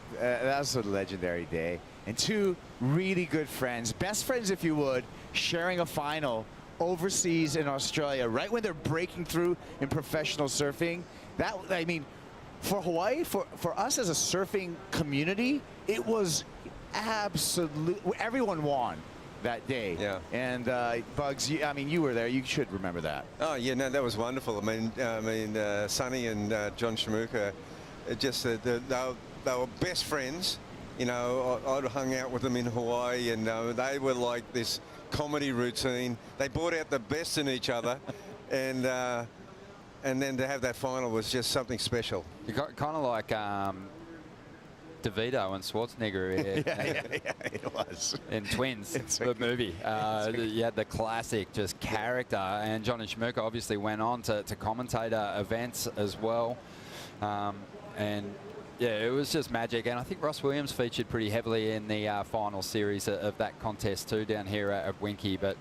a legendary day, and two really good friends, best friends if you would, sharing a final overseas in Australia, right when they're breaking through in professional surfing. That, I mean, for Hawaii, for us as a surfing community, it was absolute. Everyone won that day. Yeah. And Bugs, you were there. You should remember that. Oh yeah, no, that was wonderful. I mean, Sonny and John Shamuka, they were best friends. You know, I'd hung out with them in Hawaii, and they were like this comedy routine. They brought out the best in each other, and then to have that final was just something special. You got kind of like DeVito and Schwarzenegger. yeah, it was. In Twins, the movie. You had the classic just character, and Johnny Shamuka obviously went on to commentate events as well. And yeah, it was just magic. And I think Ross Williams featured pretty heavily in the final series of that contest too down here at Winky. But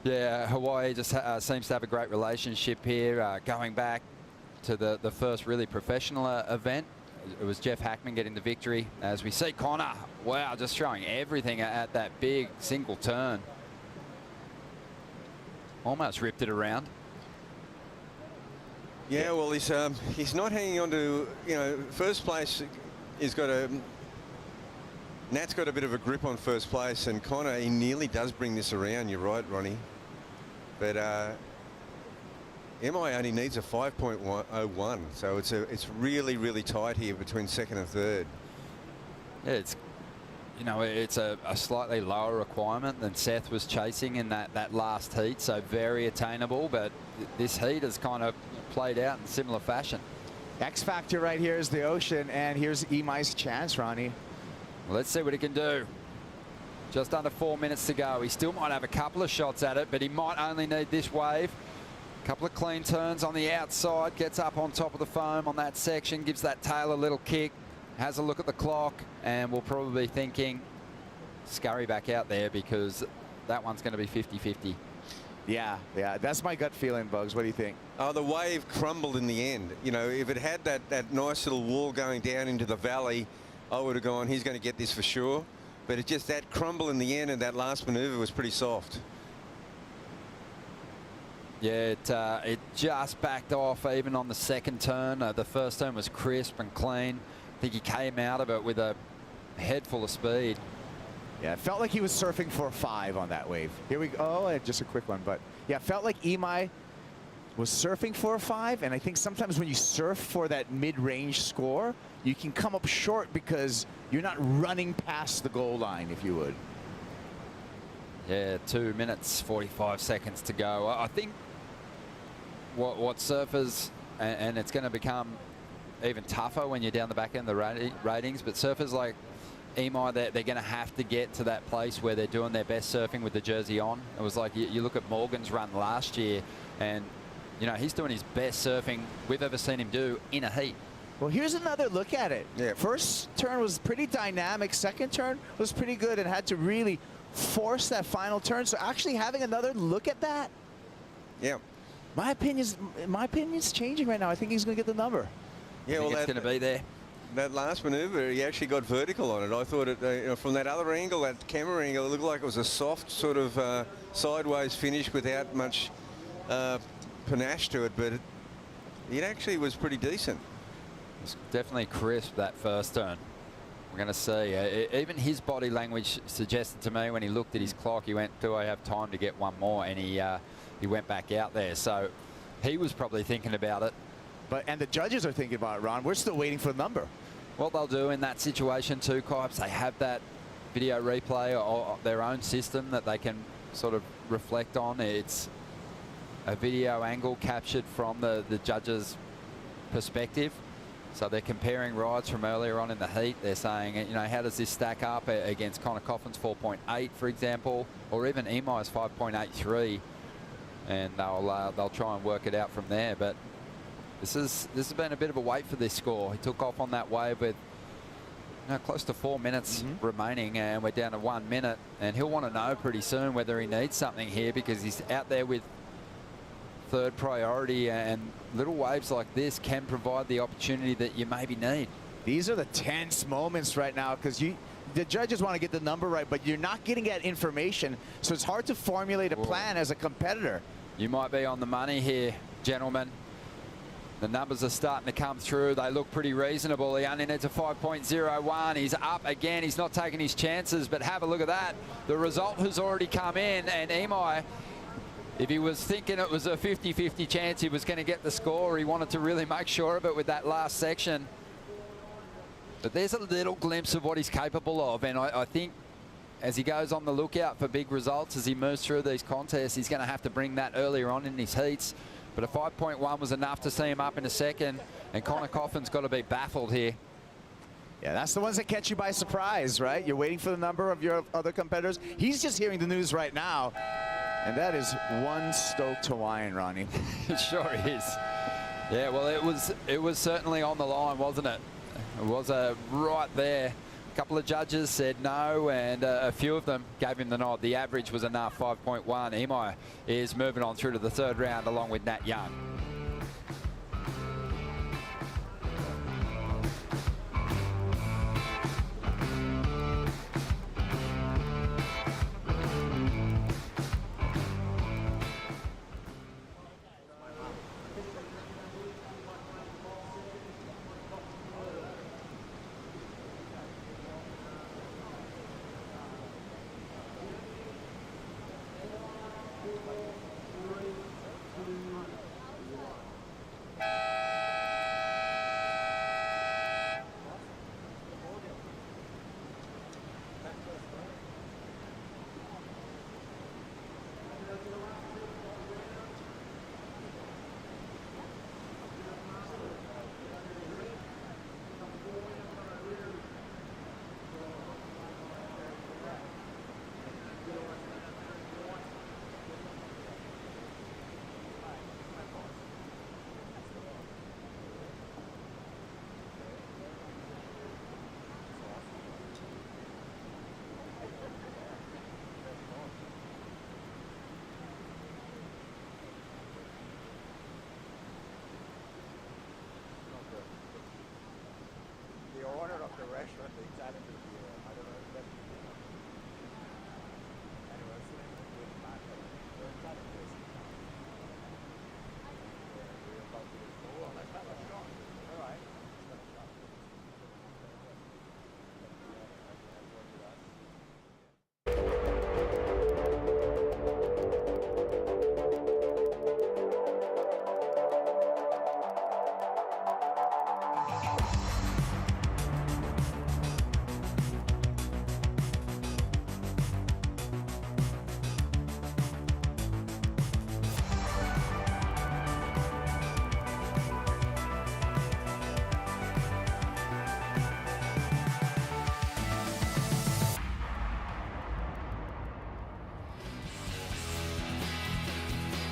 yeah, Hawaii just seems to have a great relationship here, going back to the first really professional event. It was Jeff Hackman getting the victory. As we see Connor, wow, just showing everything at that big single turn. Almost ripped it around. Yeah, well, he's not hanging on to, first place. He's got Nat's got a bit of a grip on first place, and Connor, he nearly does bring this around. You're right, Ronnie. But MI only needs a 5.01, so it's really, really tight here between second and third. Yeah, it's a slightly lower requirement than Seth was chasing in that last heat, so very attainable, but this heat has kind of played out in similar fashion. X factor right here is the ocean, and here's Imai's chance, Ronnie. Well, let's see what he can do. Just under 4 minutes to go. He still might have a couple of shots at it, but he might only need this wave. A couple of clean turns on the outside, gets up on top of the foam on that section, gives that tail a little kick, has a look at the clock, and we'll probably be thinking scurry back out there, because that one's going to be 50-50. Yeah, that's my gut feeling, Bugs. What do you think? Oh, the wave crumbled in the end. If it had that nice little wall going down into the valley, I would have gone, he's going to get this for sure. But it's just that crumble in the end, and that last maneuver was pretty soft. Yeah, it just backed off even on the second turn. The first turn was crisp and clean. I think he came out of it with a head full of speed. Yeah, it felt like he was surfing for a 5 on that wave. Here we go. Oh, just a quick one. But yeah, it felt like Imai was surfing for a 5. And I think sometimes when you surf for that mid-range score, you can come up short because you're not running past the goal line, if you would. Yeah, 2 minutes, 45 seconds to go. I think what surfers, and it's going to become even tougher when you're down the back end of the ratings, but surfers like Imai, they're going to have to get to that place where they're doing their best surfing with the jersey on. It was like you look at Morgan's run last year, and you know he's doing his best surfing we've ever seen him do in a heat. Well, here's another look at it. Yeah. First turn was pretty dynamic. Second turn was pretty good and had to really force that final turn. So actually having another look at that. Yeah. My opinion's changing right now. I think he's going to get the number. Yeah, well, it's going to be there. That last maneuver, he actually got vertical on it. I thought it, you know, from that other angle, that camera angle, it looked like it was a soft sort of sideways finish without much panache to it, but it actually was pretty decent. It's definitely crisp, that first turn. We're going to see. Even his body language suggested to me when he looked at his clock, he went, do I have time to get one more? And he went back out there. So he was probably thinking about it. And the judges are thinking about it, Ron. We're still waiting for the number. What they'll do in that situation too, Kipes, they have that video replay or their own system that they can sort of reflect on. It's a video angle captured from the judges' perspective. So they're comparing rides from earlier on in the heat. They're saying, you know, how does this stack up against Connor Coffin's 4.8, for example, or even Imai's 5.83, and they'll try and work it out from there. But this has been a bit of a wait for this score. He took off on that wave with close to 4 minutes remaining, and we're down to 1 minute. And he'll want to know pretty soon whether he needs something here, because he's out there with third priority, and little waves like this can provide the opportunity that you maybe need. These are the tense moments right now, because the judges want to get the number right, but you're not getting that information, so it's hard to formulate a plan as a competitor. You might be on the money here, gentlemen. The numbers are starting to come through. They look pretty reasonable. He only needs a 5.01. He's up again. He's not taking his chances, but have a look at that. The result has already come in, and Imai, if he was thinking it was a 50-50 chance he was going to get the score, he wanted to really make sure of it with that last section. But there's a little glimpse of what he's capable of, and I think as he goes on the lookout for big results, as he moves through these contests, he's going to have to bring that earlier on in his heats. But a 5.1 was enough to see him up in a second, and Connor Coffin's got to be baffled here. Yeah, that's the ones that catch you by surprise, right? You're waiting for the number of your other competitors. He's just hearing the news right now, and that is one stoked Hawaiian, Ronnie. It sure is. Yeah, well, it was certainly on the line, wasn't it? It was right there. A couple of judges said no, and a few of them gave him the nod. The average was enough, 5.1. Imai is moving on through to the third round along with Nat Young.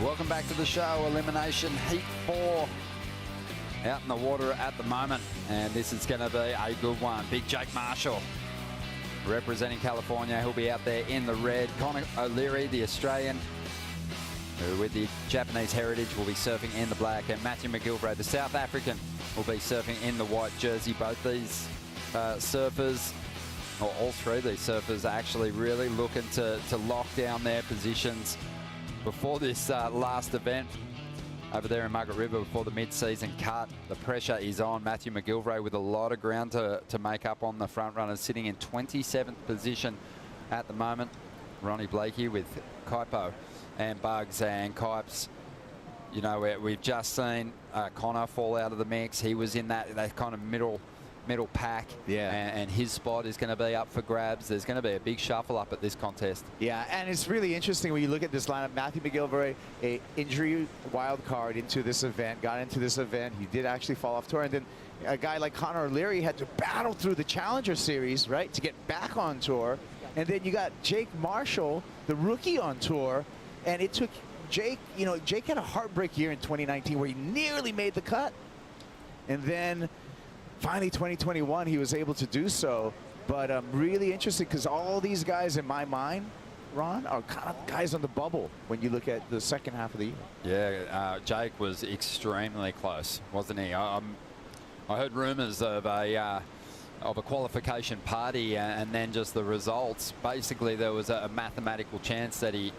Welcome back to the show. Elimination Heat 4 out in the water at the moment. And this is going to be a good one. Big Jake Marshall representing California. He'll be out there in the red. Connor O'Leary, the Australian, who with the Japanese heritage will be surfing in the black. And Matthew McGilvray, the South African, will be surfing in the white jersey. Both these surfers, or all three of these surfers, are actually really looking to lock down their positions before this last event over there in Margaret River before the mid-season cut. The pressure is on. Matthew McGilvray with a lot of ground to make up on the front runners, sitting in 27th position at the moment. Ronnie Blakey with Kaipo and Bugs and Kipes. You know, we've just seen Connor fall out of the mix. He was in that kind of middle pack, yeah, and his spot is going to be up for grabs. There's going to be a big shuffle up at this contest. Yeah, and it's really interesting when you look at this lineup. Matthew McGilvray, a injury wild card into this event, got into this event. He did actually fall off tour, and then a guy like Connor O'Leary had to battle through the Challenger Series, right, to get back on tour. And then you got Jake Marshall, the rookie, on tour, and it took Jake, you know, Jake had a heartbreak year in 2019 where he nearly made the cut, and then finally, 2021, he was able to do so. But really interesting because all these guys, in my mind, Ron, are kind of guys on the bubble when you look at the second half of the year. Yeah, Jake was extremely close, wasn't he? I heard rumours of a qualification party, and then just the results. Basically, there was a mathematical chance that he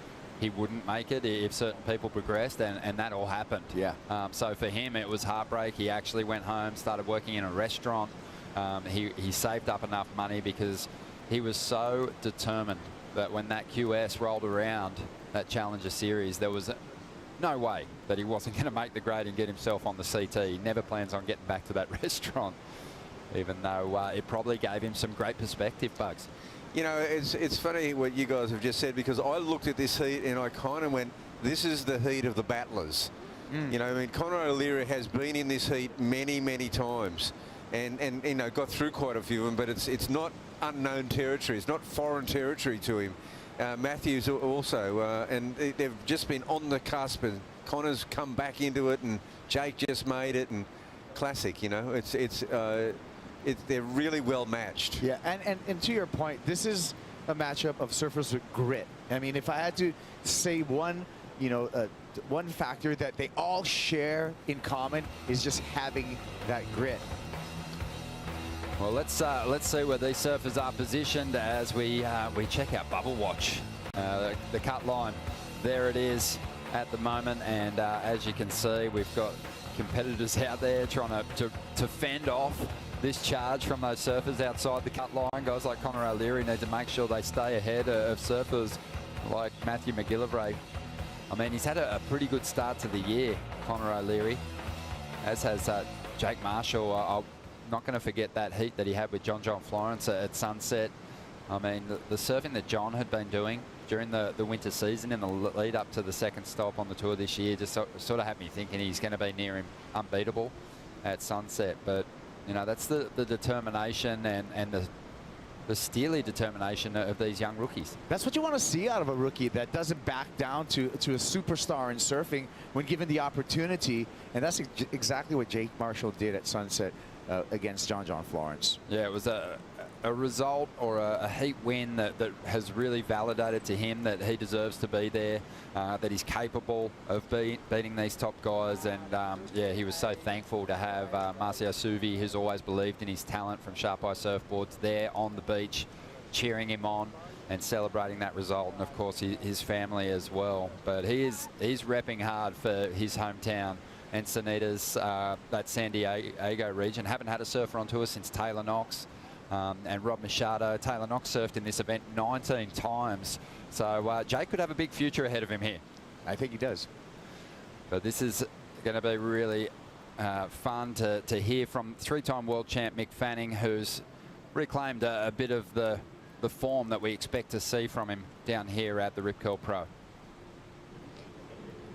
wouldn't make it if certain people progressed, and that all happened. Yeah. So for him, it was heartbreak. He actually went home, started working in a restaurant. He saved up enough money because he was so determined that when that QS rolled around, that Challenger Series, there was no way that he wasn't going to make the grade and get himself on the CT. He never plans on getting back to that restaurant, even though it probably gave him some great perspective, Bugs. You know, it's funny what you guys have just said, because I looked at this heat and I kind of went, this is the heat of the battlers. You know, I mean, Connor O'Leary has been in this heat many, many times and you know, got through quite a few of them, but it's not unknown territory. It's not foreign territory to him. Matthews also, and they've just been on the cusp, and Connor's come back into it, and Jake just made it, and classic, you know, they're really well matched. Yeah, and to your point, this is a matchup of surfers with grit. I mean, if I had to say one, you know, one factor that they all share in common is just having that grit. Well, let's see where these surfers are positioned as we check out Bubble Watch. The cut line, there it is at the moment, and as you can see, we've got competitors out there trying to fend off this charge from those surfers outside the cut line. Guys like Connor O'Leary need to make sure they stay ahead of surfers like Matthew McGilvray. I mean, he's had a pretty good start to the year, Connor O'Leary, as has Jake Marshall. I'm not going to forget that heat that he had with John Florence at Sunset. I mean, the surfing that John had been doing during the winter season in the lead up to the second stop on the tour this year just sort of had me thinking he's going to be near him unbeatable at Sunset. But you know, that's the determination and the steely determination of these young rookies. That's what you want to see out of a rookie that doesn't back down to a superstar in surfing when given the opportunity. And that's exactly what Jake Marshall did at Sunset against John Florence. Yeah, it was a result or a heat win that has really validated to him that he deserves to be there, that he's capable of beating these top guys. And yeah, he was so thankful to have Marcio Suvi, who's always believed in his talent from Sharp Eye Surfboards, there on the beach cheering him on and celebrating that result, and of course his family as well. But he's repping hard for his hometown, Encinitas, that San Diego region. Haven't had a surfer on tour since Taylor Knox. And Rob Machado. Taylor Knox surfed in this event 19 times. So Jake could have a big future ahead of him here. I think he does. But this is going to be really fun to hear from three-time world champ Mick Fanning, who's reclaimed a bit of the form that we expect to see from him down here at the Rip Curl Pro.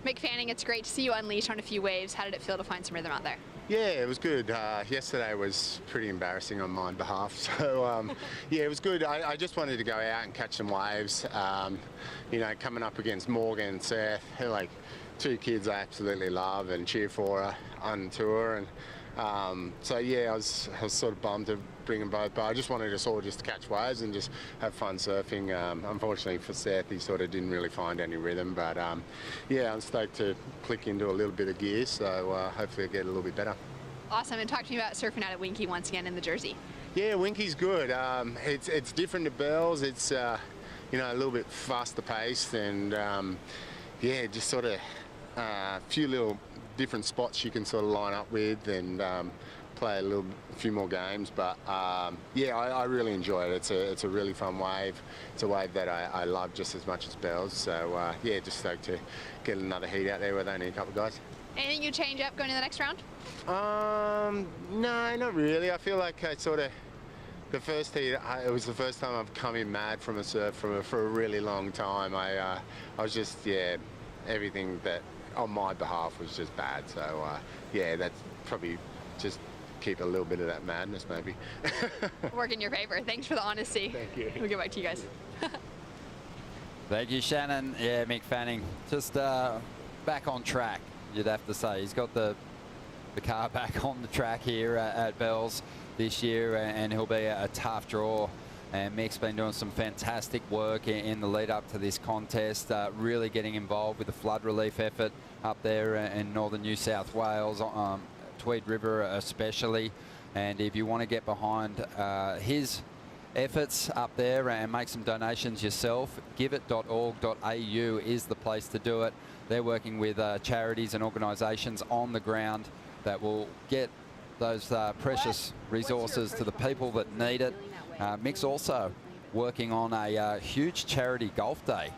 Mick Fanning, it's great to see you unleashed on a few waves. How did it feel to find some rhythm out there? Yeah, it was good. Yesterday was pretty embarrassing on my behalf. So, yeah, it was good. I just wanted to go out and catch some waves. You know, coming up against Morgan and Seth, like, two kids I absolutely love and cheer for on tour. And so yeah, I was sort of bummed to bring them both, but I just wanted us all just to catch waves and just have fun surfing. Unfortunately for Seth, he sort of didn't really find any rhythm, but yeah, I'm stoked to click into a little bit of gear, so hopefully I'll get a little bit better. Awesome, and talk to me about surfing out at Winky once again in the jersey. Yeah, Winky's good. It's different to Bells. It's you know, a little bit faster paced, and yeah, just sort of a few little different spots you can sort of line up with and play a few more games. But yeah, I really enjoy it. It's a really fun wave. It's a wave that I love just as much as Bells. So yeah, just stoked to get another heat out there with only a couple of guys. Anything you change up going to the next round? No, not really. I feel like I sort of, the first heat, it was the first time I've come in mad from a surf for a really long time. I was just, yeah, everything that on my behalf was just bad. So yeah, that's probably just keep a little bit of that madness maybe. Work in your favor. Thanks for the honesty. Thank you. We'll get back to you guys. Thank you, Shannon. Yeah, Mick Fanning just back on track, you'd have to say. He's got the car back on the track here at Bells this year, and he'll be a tough draw. And Mick's been doing some fantastic work in the lead up to this contest, really getting involved with the flood relief effort up there in northern New South Wales, Tweed River especially. And if you want to get behind his efforts up there and make some donations yourself, giveit.org.au is the place to do it. They're working with charities and organisations on the ground that will get those precious resources to the people that need it. Mick's also working on a huge charity golf day.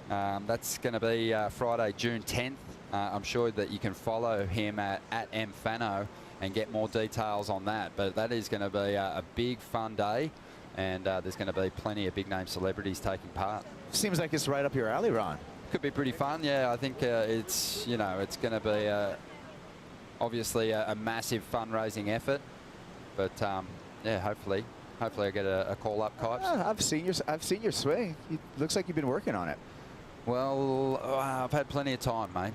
That's going to be Friday, June 10th. I'm sure that you can follow him at mfano and get more details on that. But that is going to be a big fun day, and there's going to be plenty of big name celebrities taking part. Seems like it's right up your alley, Ron. Could be pretty fun. Yeah, I think it's, you know, it's going to be obviously a massive fundraising effort, but yeah, hopefully I get a call up, Kipes. I've seen your swing. It looks like you've been working on it. Well, I've had plenty of time, mate.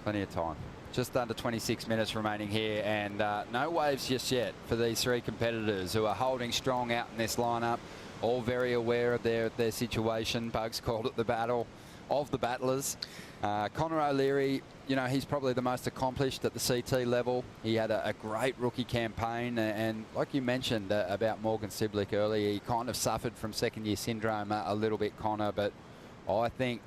Plenty of time. Just under 26 minutes remaining here, and no waves just yet for these three competitors who are holding strong out in this lineup, all very aware of their situation. Bugs called it the battle of the battlers. Connor O'Leary, you know, he's probably the most accomplished at the CT level. He had a great rookie campaign, and like you mentioned about Morgan Siblick earlier, he kind of suffered from second-year syndrome a little bit, Connor, but I think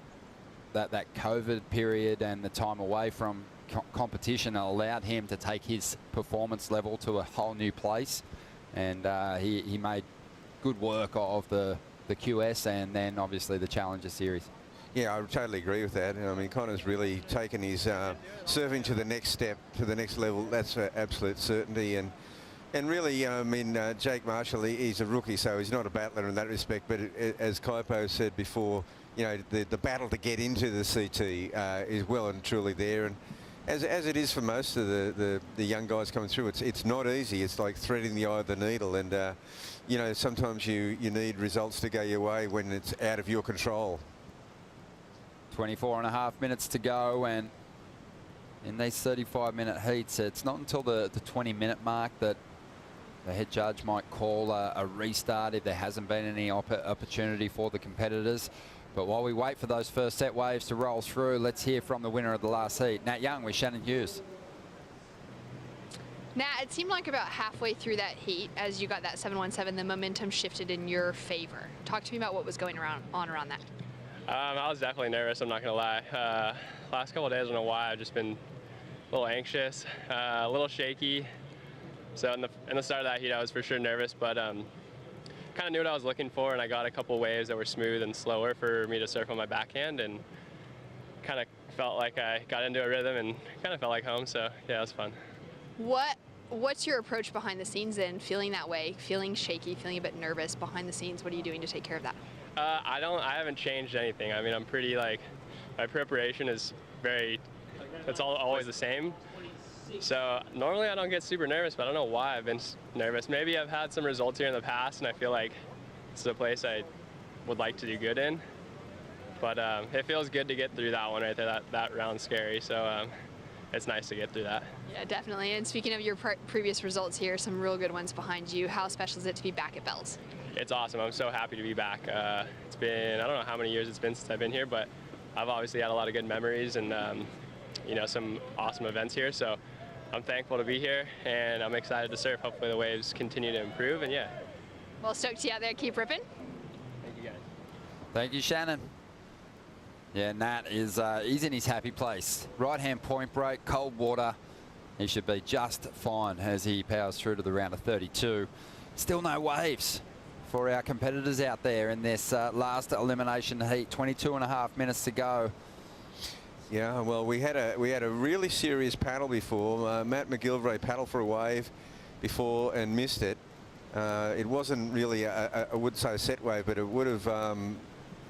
that COVID period and the time away from competition allowed him to take his performance level to a whole new place, and he made good work of the QS and then obviously the Challenger Series. Yeah, I totally agree with that. I mean, Connor's really taken his surfing to the next step, to the next level. That's an absolute certainty. And really, I mean, Jake Marshall, he's a rookie, so he's not a battler in that respect. But as Kaipo said before, you know, the battle to get into the CT is well and truly there. And as it is for most of the young guys coming through, it's not easy. It's like threading the eye of the needle. And, you know, sometimes you need results to go your way when it's out of your control. 24.5 minutes to go, and in these 35-minute heats, it's not until the 20-minute mark that the head judge might call a restart if there hasn't been any opportunity for the competitors. But while we wait for those first set waves to roll through, let's hear from the winner of the last heat, Nat Young with Shannon Hughes. Nat, it seemed like about halfway through that heat, as you got that 717, the momentum shifted in your favor. Talk to me about what was going on around that. I was definitely nervous, I'm not going to lie. Last couple of days, I don't know why, I've just been a little anxious, a little shaky. So in the start of that heat, I was for sure nervous, but kind of knew what I was looking for, and I got a couple waves that were smooth and slower for me to surf on my backhand, and kind of felt like I got into a rhythm and kind of felt like home, so yeah, it was fun. What's your approach behind the scenes then, feeling that way, feeling shaky, feeling a bit nervous behind the scenes? What are you doing to take care of that? I haven't changed anything. I mean, I'm pretty, like, my preparation is it's always the same. So normally I don't get super nervous, but I don't know why I've been nervous. Maybe I've had some results here in the past, and I feel like it's a place I would like to do good in. But it feels good to get through that one right there. That round's scary, so it's nice to get through that. Yeah, definitely. And speaking of your previous results here, some real good ones behind you. How special is it to be back at Bells? It's awesome. I'm so happy to be back. It's been, I don't know how many years it's been since I've been here, but I've obviously had a lot of good memories and you know, some awesome events here. So I'm thankful to be here, and I'm excited to surf. Hopefully the waves continue to improve, and yeah. Well, stoked to you out there. Keep ripping. Thank you, guys. Thank you, Shannon. Yeah, Nat is he's in his happy place. Right-hand point break, cold water. He should be just fine as he powers through to the round of 32. Still no waves for our competitors out there in this last elimination heat. 22.5 minutes to go. Yeah, well, we had a really serious paddle before. Matt McGillivray paddled for a wave before and missed it. It wasn't really I would say a set wave, but it would have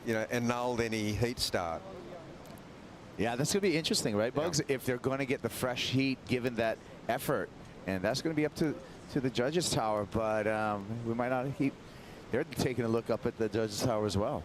you know, annulled any heat start. Yeah, that's going to be interesting, right, Bugs? Yeah. If they're going to get the fresh heat given that effort, and that's going to be up to the judges' tower. But we might not keep. They're taking a look up at the judges' tower as well.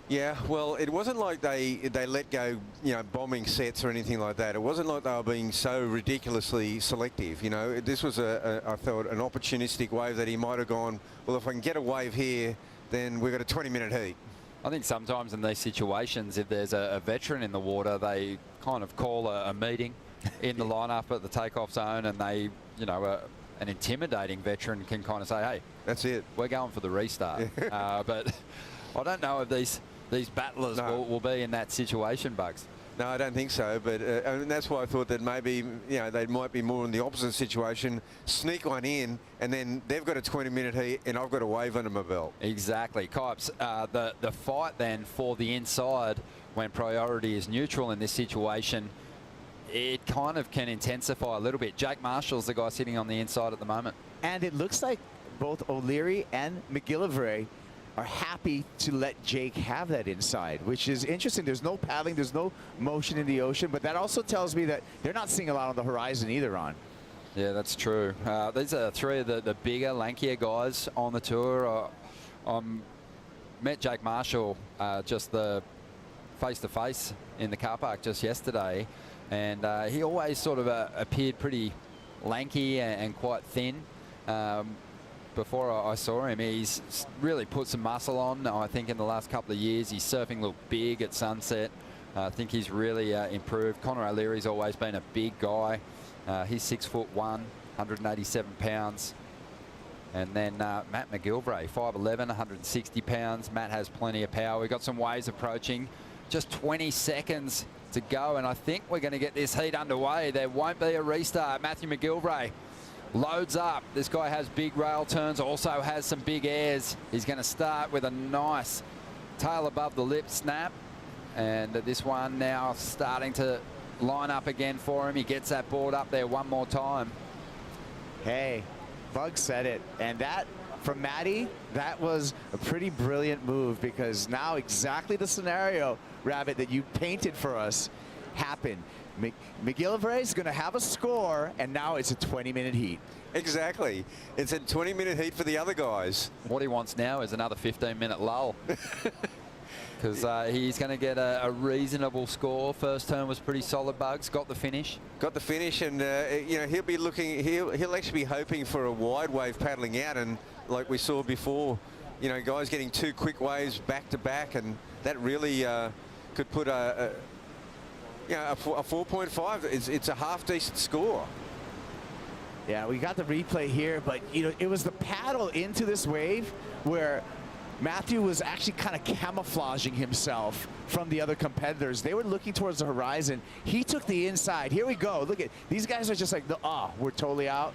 Yeah, well, it wasn't like they let go, you know, bombing sets or anything like that. It wasn't like they were being so ridiculously selective. You know, this was I thought an opportunistic wave that he might have gone, well, if I can get a wave here, then we've got a 20-minute heat. I think sometimes in these situations, if there's a veteran in the water, they kind of call a meeting in the lineup at the takeoff zone, and they, you know, an intimidating veteran can kind of say, hey, that's it. We're going for the restart. But I don't know if these battlers will be in that situation, Bugs. No, I don't think so. But and that's why I thought that maybe, you know, they might be more in the opposite situation, sneak one in, and then they've got a 20-minute heat, and I've got a wave under my belt. Exactly. Kipes, the fight then for the inside when priority is neutral in this situation, it kind of can intensify a little bit. Jake Marshall's the guy sitting on the inside at the moment. And it looks like both O'Leary and McGillivray are happy to let Jake have that inside, which is interesting. There's no paddling, there's no motion in the ocean, but that also tells me that they're not seeing a lot on the horizon either, Ron. Yeah, that's true. These are three of the bigger, lankier guys on the tour. Met Jake Marshall just the face-to-face in the car park just yesterday, and he always sort of appeared pretty lanky and quite thin. Before I saw him, he's really put some muscle on. I think in the last couple of years, his surfing looked big at sunset. I think he's really improved. Connor O'Leary's always been a big guy. He's 6'1", 187 pounds. And then Matt McGillivray, 5'11", 160 pounds. Matt has plenty of power. We've got some waves approaching. Just 20 seconds to go, and I think we're going to get this heat underway. There won't be a restart. Matthew McGillivray loads up. This guy has big rail turns, also has some big airs. He's going to start with a nice tail above the lip snap. And this one now starting to line up again for him. He gets that board up there one more time. Hey, Bug said it. And that, from Matty, that was a pretty brilliant move, because now exactly the scenario, Rabbit, that you painted for us happened. McGillivray is going to have a score, and now it's a 20-minute heat. Exactly. It's a 20-minute heat for the other guys. What he wants now is another 15-minute lull. Because he's going to get a reasonable score. First turn was pretty solid, Bugs. Got the finish. Got the finish, and you know, he'll be looking. He'll actually be hoping for a wide wave paddling out, and like we saw before, you know, guys getting two quick waves back to back, and that really could put a 4.5. It's a half decent score. Yeah, we got the replay here, but you know, it was the paddle into this wave where Matthew was actually kind of camouflaging himself from the other competitors. They were looking towards the horizon. He took the inside. Here we go. Look at these guys are just like, we're totally out.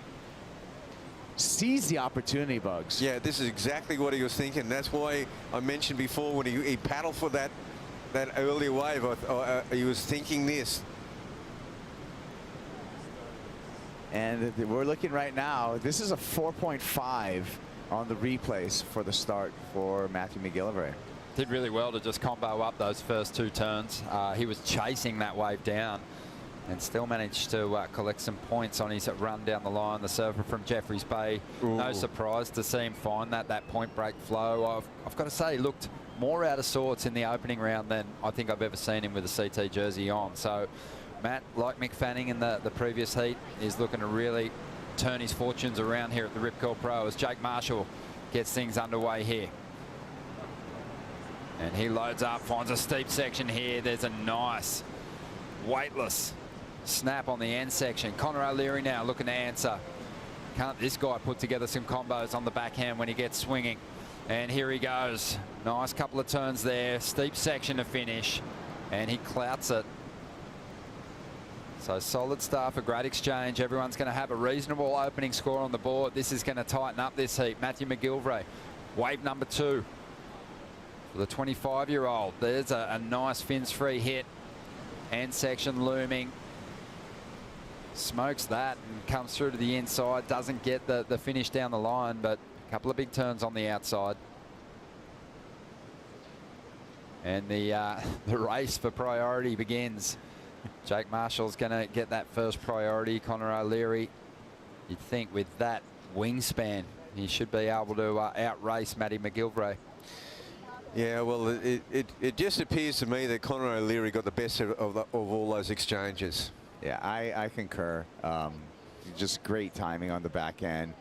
Seize the opportunity, Bugs. Yeah, this is exactly what he was thinking. That's why I mentioned before when he paddled for that early wave, he was thinking this. And we're looking right now, this is a 4.5 on the replays for the start for Matthew McGillivray. Did really well to just combo up those first two turns. He was chasing that wave down. and still managed to collect some points on his run down the line. The server from Jeffreys Bay. Ooh. No surprise to see him find that point break flow. I've got to say, he looked more out of sorts in the opening round than I think I've ever seen him with a CT jersey on. So Matt, like Mick Fanning in the previous heat, is looking to really turn his fortunes around here at the Rip Curl Pro as Jake Marshall gets things underway here. And he loads up, finds a steep section here. There's a nice weightless snap on the end section. Connor O'Leary now looking to answer. Can't this guy put together some combos on the backhand when he gets swinging? And here he goes. Nice couple of turns there. Steep section to finish. And he clouts it. So solid start, a great exchange. Everyone's going to have a reasonable opening score on the board. This is going to tighten up this heat. Matthew McGilvray, wave number 2 for the 25-year-old. There's a nice fins free hit. End section looming. Smokes that and comes through to the inside. Doesn't get the finish down the line, but a couple of big turns on the outside. And the race for priority begins. Jake Marshall's going to get that first priority. Connor O'Leary, you'd think with that wingspan, he should be able to outrace Matty McGilvray. Yeah, well, it just appears to me that Connor O'Leary got the best of all those exchanges. Yeah, I concur. Just great timing on the back end.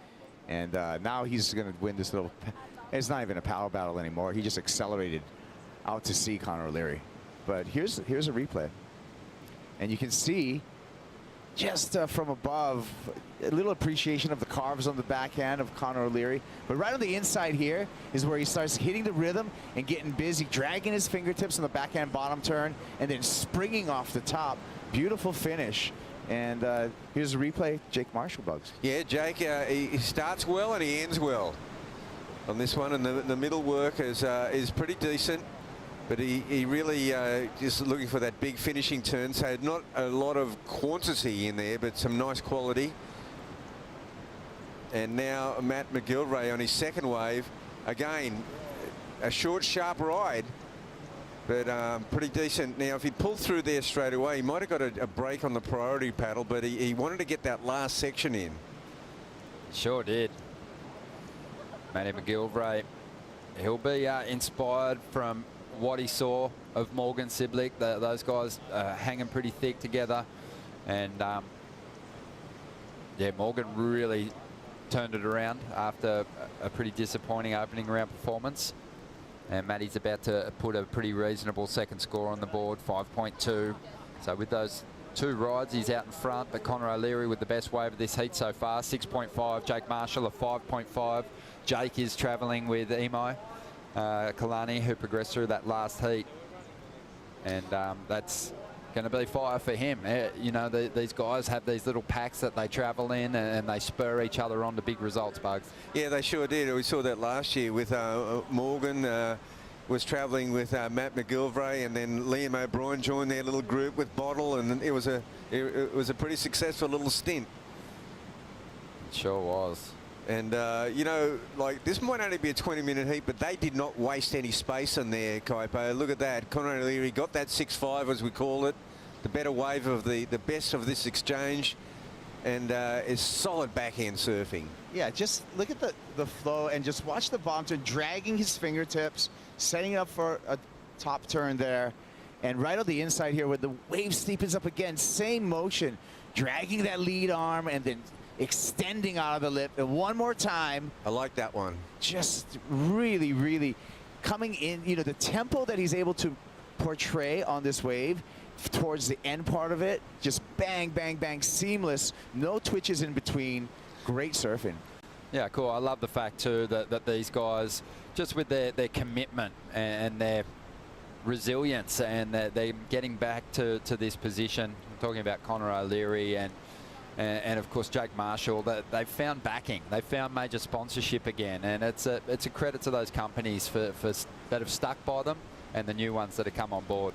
And now he's going to win this little... It's not even a power battle anymore. He just accelerated out to see Connor O'Leary. But here's a replay. And you can see just from above a little appreciation of the carves on the backhand of Connor O'Leary. But right on the inside here is where he starts hitting the rhythm and getting busy, dragging his fingertips on the backhand bottom turn and then springing off the top. Beautiful finish. And here's a replay, Jake Marshall, Bugs. Yeah, Jake, he starts well and he ends well on this one. And the middle work is pretty decent. But he really just looking for that big finishing turn. So not a lot of quantity in there, but some nice quality. And now Matt McGilvray on his second wave. Again, a short, sharp ride, but pretty decent. Now, if he pulled through there straight away, he might have got a break on the priority paddle, but he wanted to get that last section in. Sure did. Matty McGilvray, he'll be inspired from what he saw of Morgan Siblick. Those guys hanging pretty thick together, and yeah, Morgan really turned it around after a pretty disappointing opening round performance, and Matty's about to put a pretty reasonable second score on the board, 5.2. So with those 2 rides, he's out in front, but Connor O'Leary with the best wave of this heat so far, 6.5. Jake Marshall a 5.5. Jake is travelling with Imai Kalani, who progressed through that last heat, and that's going to be fire for him. You know, these guys have these little packs that they travel in, and they spur each other on to big results, Bugs. Yeah, they sure did. We saw that last year with Morgan was travelling with Matt McGilvray, and then Liam O'Brien joined their little group with Bottle, and it was a pretty successful little stint. It sure was. And, you know, like, this might only be a 20-minute heat, but they did not waste any space on there, Kaipo. Look at that. Connor O'Leary got that 6.5, as we call it, the better wave of the best of this exchange, and is solid backhand surfing. Yeah, just look at the flow and just watch the bottom turn, dragging his fingertips, setting up for a top turn there. And right on the inside here, where the wave steepens up again, same motion, dragging that lead arm and then extending out of the lip, and one more time. I like that one. Just really, really coming in, you know, the tempo that he's able to portray on this wave towards the end part of it, just bang, bang, bang, seamless, no twitches in between. Great surfing. Yeah, cool. I love the fact too that these guys, just with their commitment and their resilience, and they're getting back to this position. I'm talking about Connor O'Leary and of course Jake Marshall, that they've found backing, they've found major sponsorship again, and it's a credit to those companies for that have stuck by them, and the new ones that have come on board.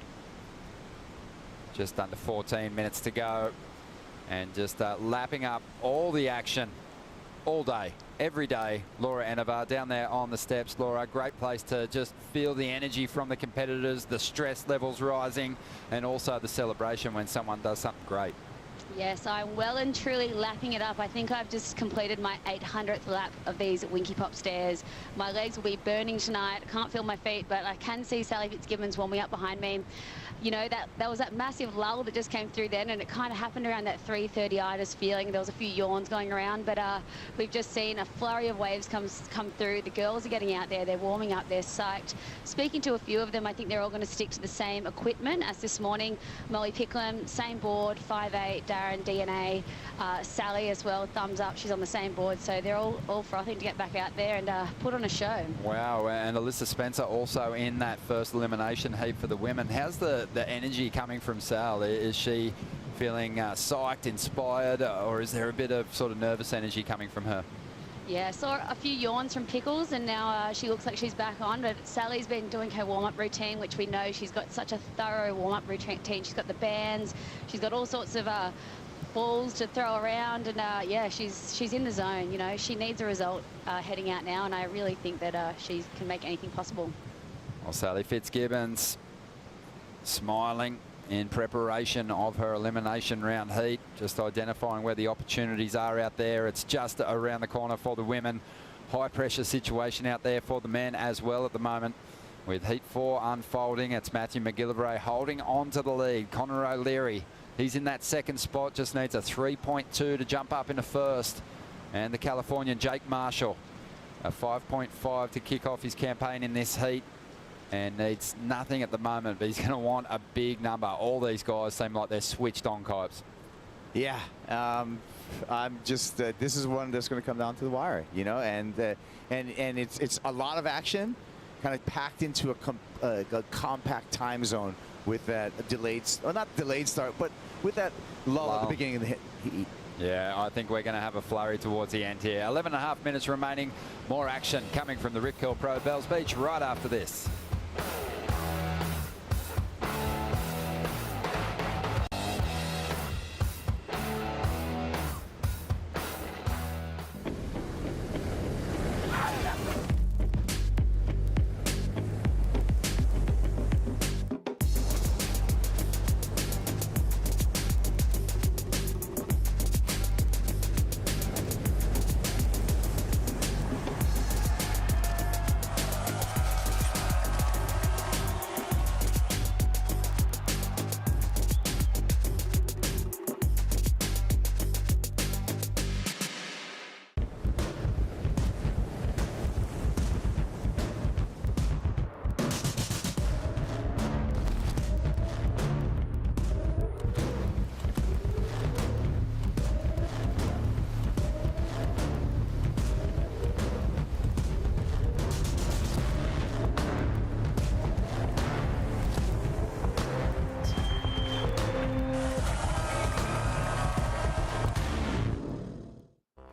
Just under 14 minutes to go, and just lapping up all the action all day, every day. Laura Enevar down there on the steps. Laura, great place to just feel the energy from the competitors, the stress levels rising, and also the celebration when someone does something great. Yes, I'm well and truly lapping it up. I think I've just completed my 800th lap of these Winky Pop stairs. My legs will be burning tonight. I can't feel my feet, but I can see Sally Fitzgibbons warming up behind me. You know, that was that massive lull that just came through then, and it kind of happened around that 3:30 I just feeling. There was a few yawns going around, but we've just seen a flurry of waves come through. The girls are getting out there, they're warming up, they're psyched. Speaking to a few of them, I think they're all going to stick to the same equipment as this morning. Molly Picklum, same board, 5'8", Darren, DNA, Sally as well, thumbs up, she's on the same board, so they're all frothing to get back out there and put on a show. Wow, and Alyssa Spencer also in that first elimination heat for the women. How's the energy coming from Sal? Is she feeling psyched, inspired, or is there a bit of sort of nervous energy coming from her? Yeah, I saw a few yawns from Pickles, and now she looks like she's back on, but Sally's been doing her warm-up routine, which we know she's got such a thorough warm-up routine. She's got the bands, she's got all sorts of balls to throw around, and yeah, she's in the zone. You know, she needs a result heading out now, and I really think that she can make anything possible. Well, Sally Fitzgibbons smiling in preparation of her elimination round heat, just identifying where the opportunities are out there. It's just around the corner for the women. High pressure situation out there for the men as well at the moment. With heat 4 unfolding, it's Matthew McGillivray holding on to the lead. Connor O'Leary, he's in that second spot, just needs a 3.2 to jump up into first. And the Californian Jake Marshall, a 5.5 to kick off his campaign in this heat. And needs nothing at the moment, but he's going to want a big number. All these guys seem like they're switched on, Copes. Yeah, I'm just this is one that's going to come down to the wire, you know, and it's a lot of action, kind of packed into a compact time zone with that delayed, or not delayed start, but with that lull at the beginning of the heat. Yeah, I think we're going to have a flurry towards the end here. 11.5 minutes remaining. More action coming from the Rip Curl Pro Bells Beach right after this.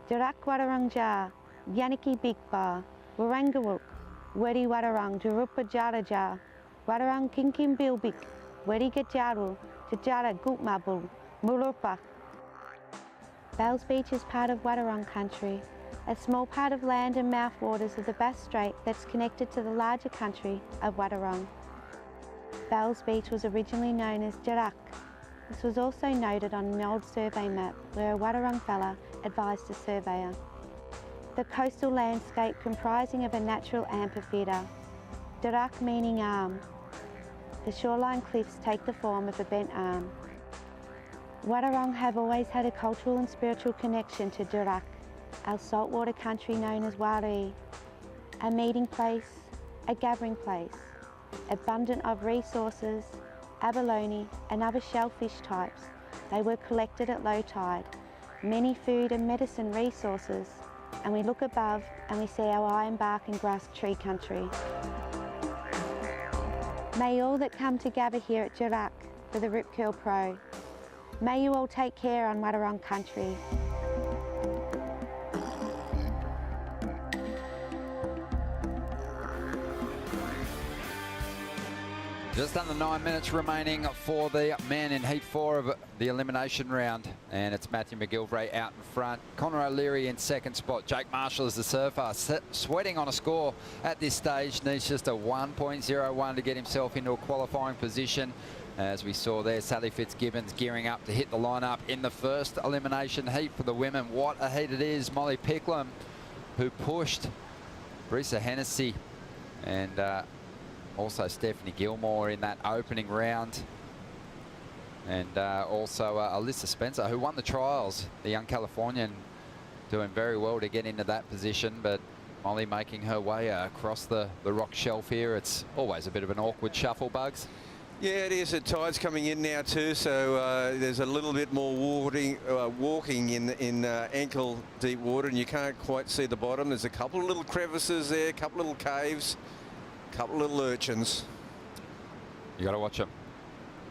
Jarak Wadarangja, Yaniki Bigba, Warangawuk, Wedi Wadarang, Jarupa Jaraja, Wadarang Kinkim Bilbik, Wedi Gajaru, Tajara Gutmabul, Mulupak. Bells Beach is part of Wadarang country, a small part of land and mouthwaters of the Bass Strait that's connected to the larger country of Wadarang. Bells Beach was originally known as Jarak. This was also noted on an old survey map where a Wadarang fella advised a surveyor. The coastal landscape comprising of a natural amphitheatre, Jarak meaning arm. The shoreline cliffs take the form of a bent arm. Wadarang have always had a cultural and spiritual connection to Jarak, our saltwater country known as Wari, a meeting place, a gathering place, abundant of resources, abalone and other shellfish types. They were collected at low tide, many food and medicine resources, and we look above and we see our ironbark and grass tree country. May all that come to gather here at Jarak for the Rip Curl Pro, may you all take care on Wadarang country. Just under 9 minutes remaining for the men in Heat 4 of the elimination round. And it's Matthew McGillivray out in front. Connor O'Leary in second spot. Jake Marshall is the surfer, sweating on a score at this stage. Needs just a 1.01 to get himself into a qualifying position. As we saw there, Sally Fitzgibbons gearing up to hit the lineup in the first elimination heat for the women. What a heat it is. Molly Picklum, who pushed Brisa Hennessy and also Stephanie Gilmore in that opening round. And also Alyssa Spencer, who won the trials, the young Californian, doing very well to get into that position. But Molly making her way across the rock shelf here. It's always a bit of an awkward shuffle, Bugs. Yeah, it is. The tide's coming in now too, so there's a little bit more walking in ankle deep water, and you can't quite see the bottom. There's a couple of little crevices there, a couple of little caves, a couple of little urchins. You got to watch them,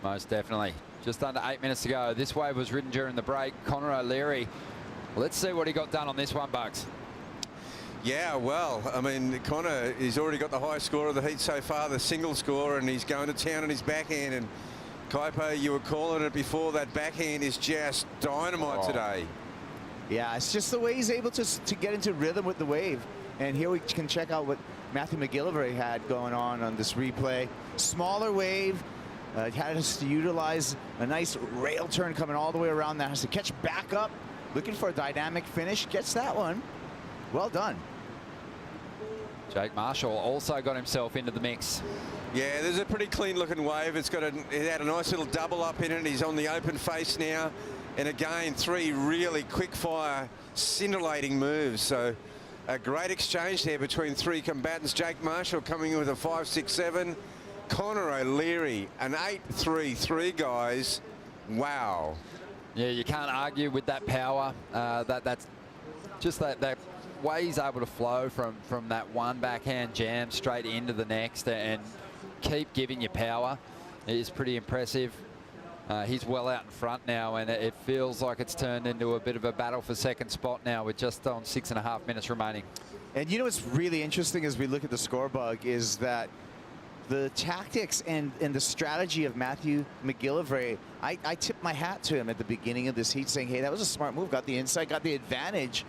most definitely. Just under 8 minutes to go. This wave was ridden during the break. Connor O'Leary. Let's see what he got done on this one, Bugs. Yeah, well, I mean, Connor, he's already got the highest score of the heat so far, the single score, and he's going to town on his backhand. And Kaipo, you were calling it before, that backhand is just dynamite today. Yeah, it's just the way he's able to get into rhythm with the wave. And here we can check out what Matthew McGillivray had going on this replay. Smaller wave, had us to utilize a nice rail turn coming all the way around that. Has to catch back up, looking for a dynamic finish. Gets that one. Well done. Jake Marshall also got himself into the mix. Yeah, there's a pretty clean looking wave. It had a nice little double up in it. He's on the open face now. And again, 3 really quick fire, scintillating moves. So a great exchange there between 3 combatants. Jake Marshall coming in with a 5.67. Connor O'Leary, an 8.33, guys. Wow. Yeah, you can't argue with that power. That's just that way he's able to flow from that one backhand jam straight into the next and keep giving you power is pretty impressive. He's well out in front now, and it feels like it's turned into a bit of a battle for second spot now with just on 6.5 minutes remaining. And you know what's really interesting as we look at the score, Bug, is that the tactics and the strategy of Matthew McGillivray, I tipped my hat to him at the beginning of this heat saying, hey, that was a smart move, got the insight, got the advantage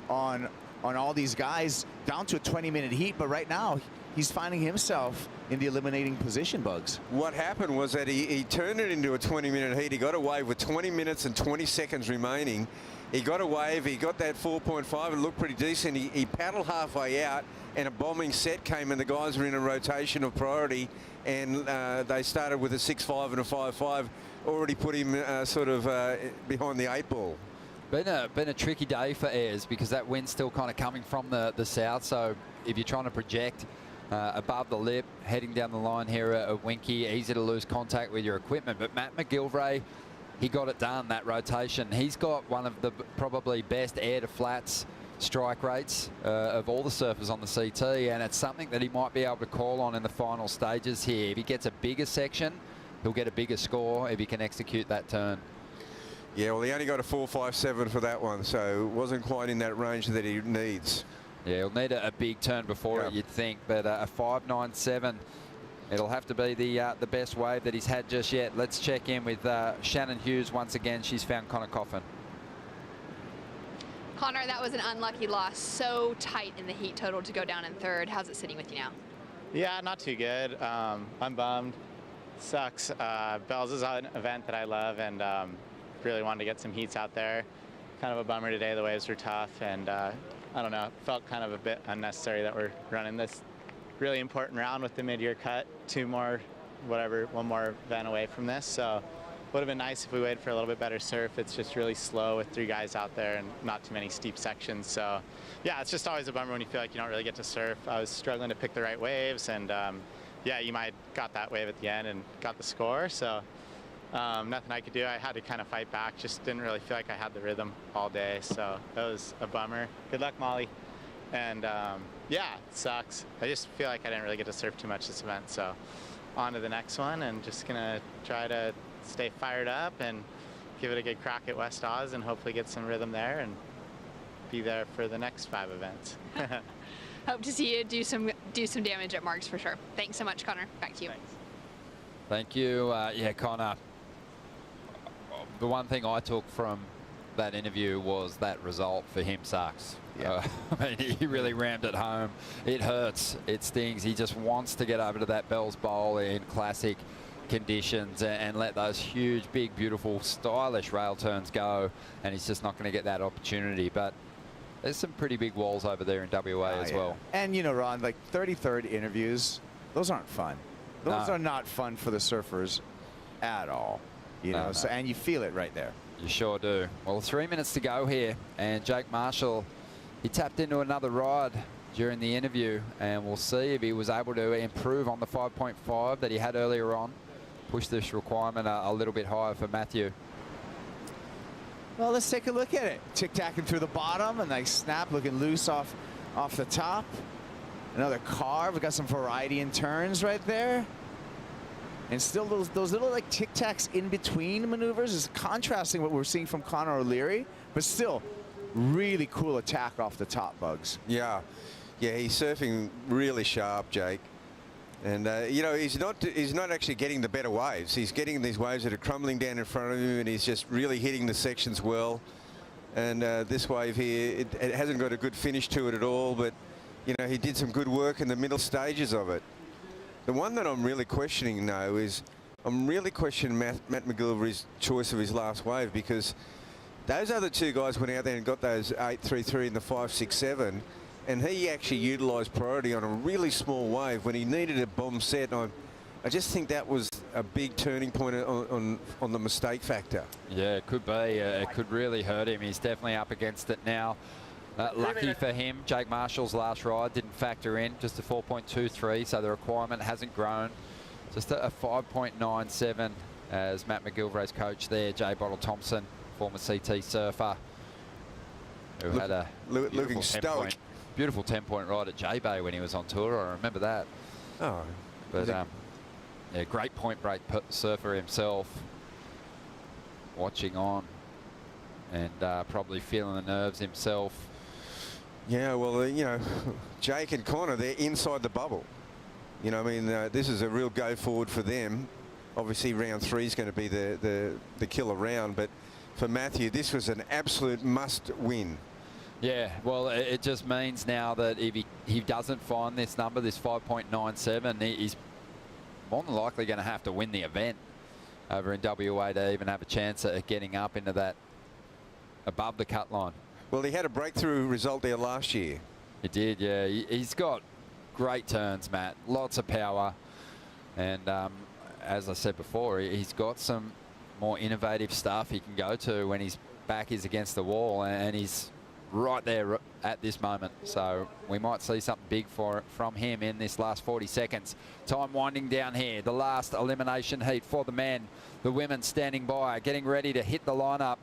on all these guys down to a 20-minute heat, but right now he's finding himself in the eliminating position, Bugs. What happened was that he turned it into a 20-minute heat. He got a wave with 20 minutes and 20 seconds remaining. He got a wave, he got that 4.5, it looked pretty decent. He paddled halfway out, and a bombing set came, and the guys were in a rotation of priority, and they started with a 6.5 and a 5.5, already put him behind the 8 ball. Been a tricky day for Ayres because that wind's still kind of coming from the south. So if you're trying to project above the lip, heading down the line here at Winky, easy to lose contact with your equipment. But Matt McGillivray, he got it done, that rotation. He's got one of the probably best air to flats strike rates of all the surfers on the CT, and it's something that he might be able to call on in the final stages here. If he gets a bigger section, he'll get a bigger score if he can execute that turn. Yeah, well, he only got a 4.57 for that one, so it wasn't quite in that range that he needs. Yeah, he'll need a big turn before it, you'd think, but a 5.97, it'll have to be the best wave that he's had just yet. Let's check in with Shannon Hughes once again. She's found Connor Coffin. Connor, that was an unlucky loss. So tight in the heat total to go down in third. How's it sitting with you now? Yeah, not too good. I'm bummed. Sucks. Bells is an event that I love, and really wanted to get some heats out there. Kind of a bummer today. The waves were tough, and I don't know, it felt kind of a bit unnecessary that we're running this really important round with the mid-year cut. One more event away from this. So would have been nice if we waited for a little bit better surf. It's just really slow with 3 guys out there and not too many steep sections. So yeah, it's just always a bummer when you feel like you don't really get to surf. I was struggling to pick the right waves, and yeah, you might got that wave at the end and got the score. So nothing I could do. I had to kind of fight back. Just didn't really feel like I had the rhythm all day. So that was a bummer. Good luck, Molly. And yeah, it sucks. I just feel like I didn't really get to surf too much this event. So on to the next one, and just gonna try to stay fired up and give it a good crack at West Oz and hopefully get some rhythm there and be there for the next 5 events. Hope to see you do some damage at Marks for sure. Thanks so much, Connor. Back to you. Thanks. Thank you. Yeah, Connor. The one thing I took from that interview was that result for him sucks. Yeah. I mean, he really rammed it home. It hurts. It stings. He just wants to get over to that Bell's Bowl in classic conditions and let those huge, big, beautiful, stylish rail turns go. And he's just not going to get that opportunity. But there's some pretty big walls over there in WA as well. And, you know, Ron, like 33rd interviews, those aren't fun. Those are not fun for the surfers at all. You know, so, and you feel it right there. You sure do. Well, 3 minutes to go here, and Jake Marshall, he tapped into another ride during the interview, and we'll see if he was able to improve on the 5.5 that he had earlier on, push this requirement a little bit higher for Matthew. Well, let's take a look at it. Tic-tacking through the bottom, a nice snap, looking loose off the top. Another carve. We got some variety in turns right there. And still those little like tic-tacs in between maneuvers is contrasting what we're seeing from Connor O'Leary, but still really cool attack off the top, Bugs. Yeah, he's surfing really sharp, Jake. And you know, he's not actually getting the better waves. He's getting these waves that are crumbling down in front of him, and he's just really hitting the sections well. And this wave here, it hasn't got a good finish to it at all, but you know, he did some good work in the middle stages of it. The one that I'm really questioning, though, is I'm really questioning Matt McGillivray's choice of his last wave, because those other two guys went out there and got those 8.33 and the 5.67, and he actually utilised priority on a really small wave when he needed a bomb set. And I just think that was a big turning point on the mistake factor. Yeah, it could be. It could really hurt him. He's definitely up against it now. Lucky for him, Jake Marshall's last ride didn't factor in, just a 4.23, so the requirement hasn't grown. Just a 5.97 as Matt McGillivray's coach there, Jay Bottle Thompson, former CT surfer, who had a looking stoic. Beautiful 10-point ride at J-Bay when he was on tour. I remember that. Oh. But yeah, great point break surfer himself, watching on and probably feeling the nerves himself. Yeah, well, you know, Jake and Connor, they're inside the bubble. You know, I mean, this is a real go forward for them. Obviously, round 3 is going to be the killer round, but for Matthew, this was an absolute must win. Yeah, well, it just means now that if he doesn't find this number, this 5.97, he's more than likely going to have to win the event over in WA to even have a chance at getting up into that above the cut line. Well, he had a breakthrough result there last year. He did, yeah. He's got great turns, Matt. Lots of power. And as I said before, he's got some more innovative stuff he can go to when his back is against the wall, and he's right there at this moment. So we might see something big from him in this last 40 seconds. Time winding down here. The last elimination heat for the men. The women standing by, getting ready to hit the lineup.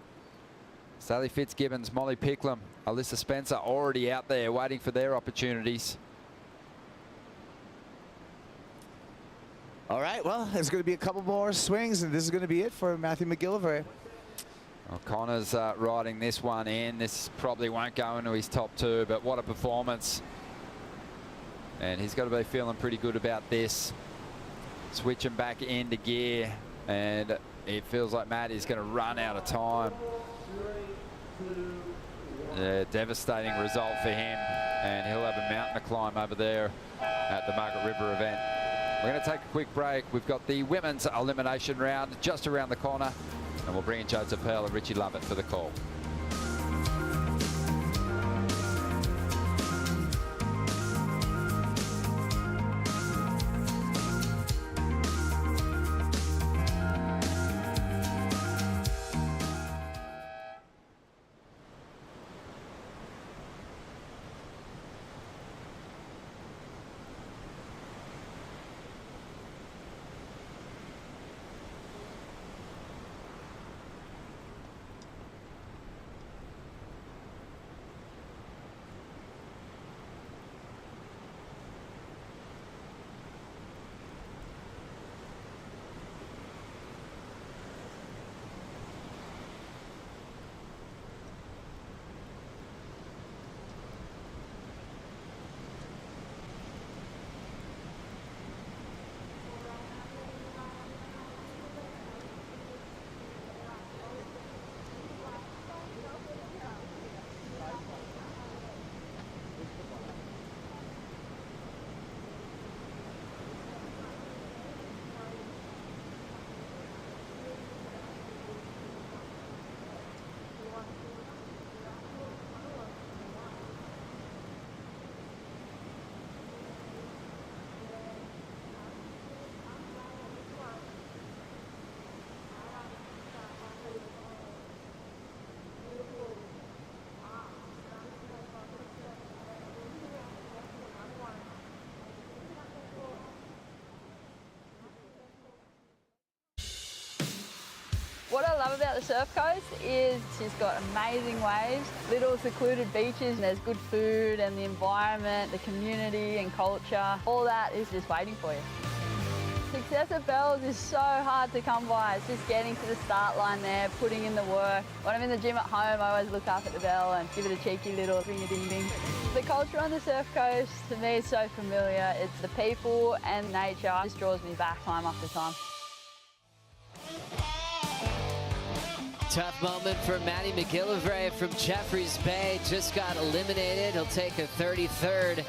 Sally Fitzgibbons, Molly Picklum, Alyssa Spencer already out there waiting for their opportunities. All right, well, there's going to be a couple more swings, and this is going to be it for Matthew McGillivray. Well, Connor's riding this one in. This probably won't go into his top 2, but what a performance. And he's got to be feeling pretty good about this. Switching back into gear, and it feels like Matt is going to run out of time. Yeah, devastating result for him, and he'll have a mountain to climb over there at the Margaret River event. We're going to take a quick break. We've got the women's elimination round just around the corner, and we'll bring in Joseph Pearl and Richie Lovett for the call. love about the Surf Coast is it's just got amazing waves, little secluded beaches, and there's good food and the environment, the community and culture. All that is just waiting for you. Success at Bells is so hard to come by. It's just getting to the start line there, putting in the work. When I'm in the gym at home, I always look up at the bell and give it a cheeky little ring-a-ding-ding. The culture on the Surf Coast, to me, is so familiar. It's the people and nature. It just draws me back time after time. Tough moment for Matty McGillivray from Jeffreys Bay. Just got eliminated. He'll take a 33rd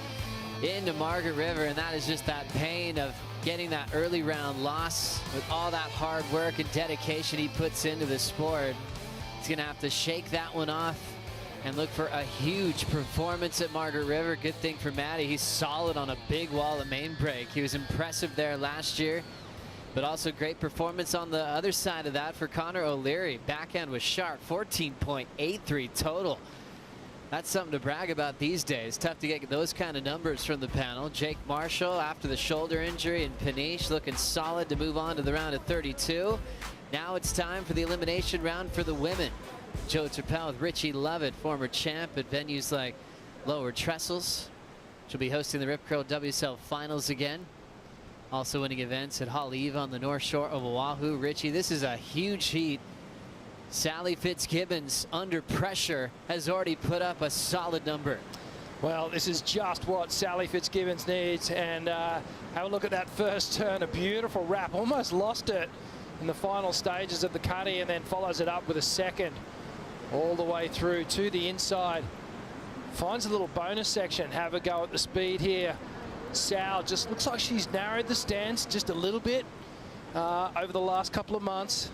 into Margaret River, and that is just that pain of getting that early round loss with all that hard work and dedication he puts into the sport. He's gonna have to shake that one off and look for a huge performance at Margaret River. Good thing for Matty, he's solid on a big wall of main break. He was impressive there last year, but also great performance on the other side of that for Connor O'Leary. Backhand was sharp, 14.83 total. That's something to brag about these days. Tough to get those kind of numbers from the panel. Jake Marshall, after the shoulder injury, and Paniche looking solid to move on to the round of 32. Now it's time for the elimination round for the women. Joe Turpel with Richie Lovett, former champ at venues like Lower Trestles. She'll be hosting the Rip Curl WSL Finals again. Also winning events at Haleiwa on the North Shore of Oahu. Richie, this is a huge heat. Sally Fitzgibbons, under pressure, has already put up a solid number. Well, this is just what Sally Fitzgibbons needs. And have a look at that first turn. A beautiful wrap. Almost lost it in the final stages of the cutty, and then follows it up with a second all the way through to the inside. Finds a little bonus section. Have a go at the speed here. Sal just looks like she's narrowed the stance just a little bit over the last couple of months.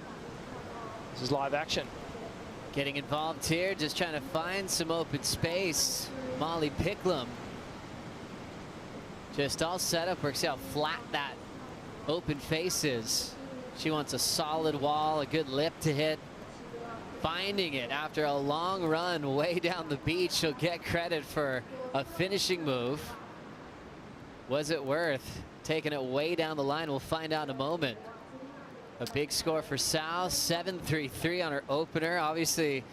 This is live action. Getting involved here, just trying to find some open space. Molly Picklum just all set up. Works out flat that open face is. She wants a solid wall, a good lip to hit. Finding it after a long run way down the beach. She'll get credit for a finishing move. Was it worth taking it way down the line? We'll find out in a moment. A big score for Sal, 7-3-3 on her opener. Obviously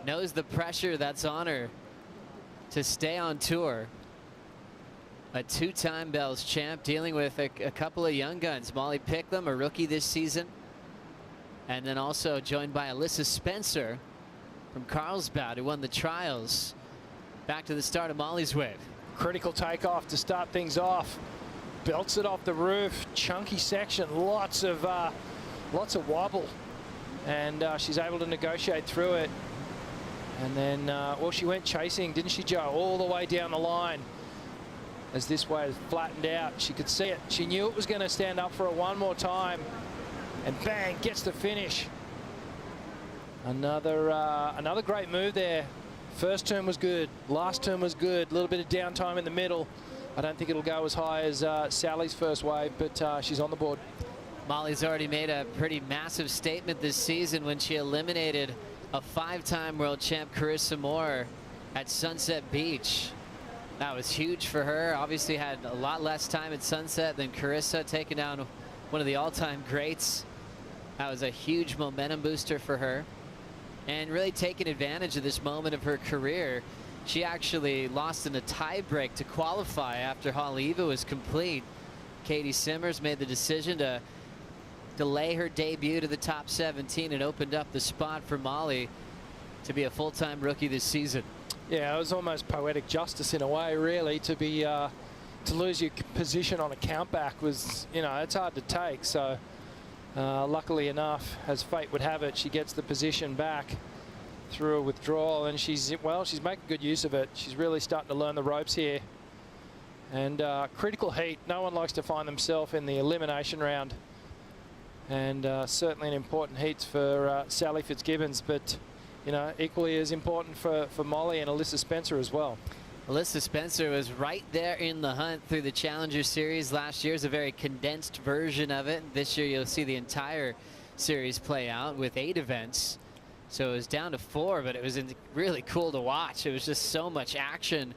knows the pressure that's on her to stay on tour. A two-time Bells champ dealing with a couple of young guns. Molly Picklum, a rookie this season. And then also joined by Alyssa Spencer from Carlsbad, who won the trials. Back to the start of Molly's wave. Critical takeoff to start things off. Belts it off the roof. Chunky section, lots of wobble, and she's able to negotiate through it. And then, well, she went chasing, didn't she, Joe? All the way down the line as this wave flattened out. She could see it. She knew it was going to stand up for it one more time, and bang, gets the finish. Another great move there. First turn was good. Last turn was good. A little bit of downtime in the middle. I don't think it'll go as high as Sally's first wave, but she's on the board. Molly's already made a pretty massive statement this season when she eliminated a 5-time world champ Carissa Moore at Sunset Beach. That was huge for her. Obviously had a lot less time at Sunset than Carissa, taking down one of the all-time greats. That was a huge momentum booster for her, and really taking advantage of this moment of her career. She actually lost in a tie break to qualify after Haleiwa was complete. Katie Simmers made the decision to delay her debut to the top 17 and opened up the spot for Molly to be a full-time rookie this season. Yeah, it was almost poetic justice in a way, really, to be to lose your position on a countback was, you know, it's hard to take. So luckily enough, as fate would have it, she gets the position back through a withdrawal, and she's making good use of it. She's really starting to learn the ropes here. And critical heat. No one likes to find themselves in the elimination round, and certainly an important heat for Sally Fitzgibbons, but you know, equally as important for Molly and Alyssa Spencer as well. Alyssa Spencer was right there in the hunt through the Challenger Series. Last year's a very condensed version of it. This year you'll see the entire series play out with 8 events. So it was down to 4, but it was really cool to watch. It was just so much action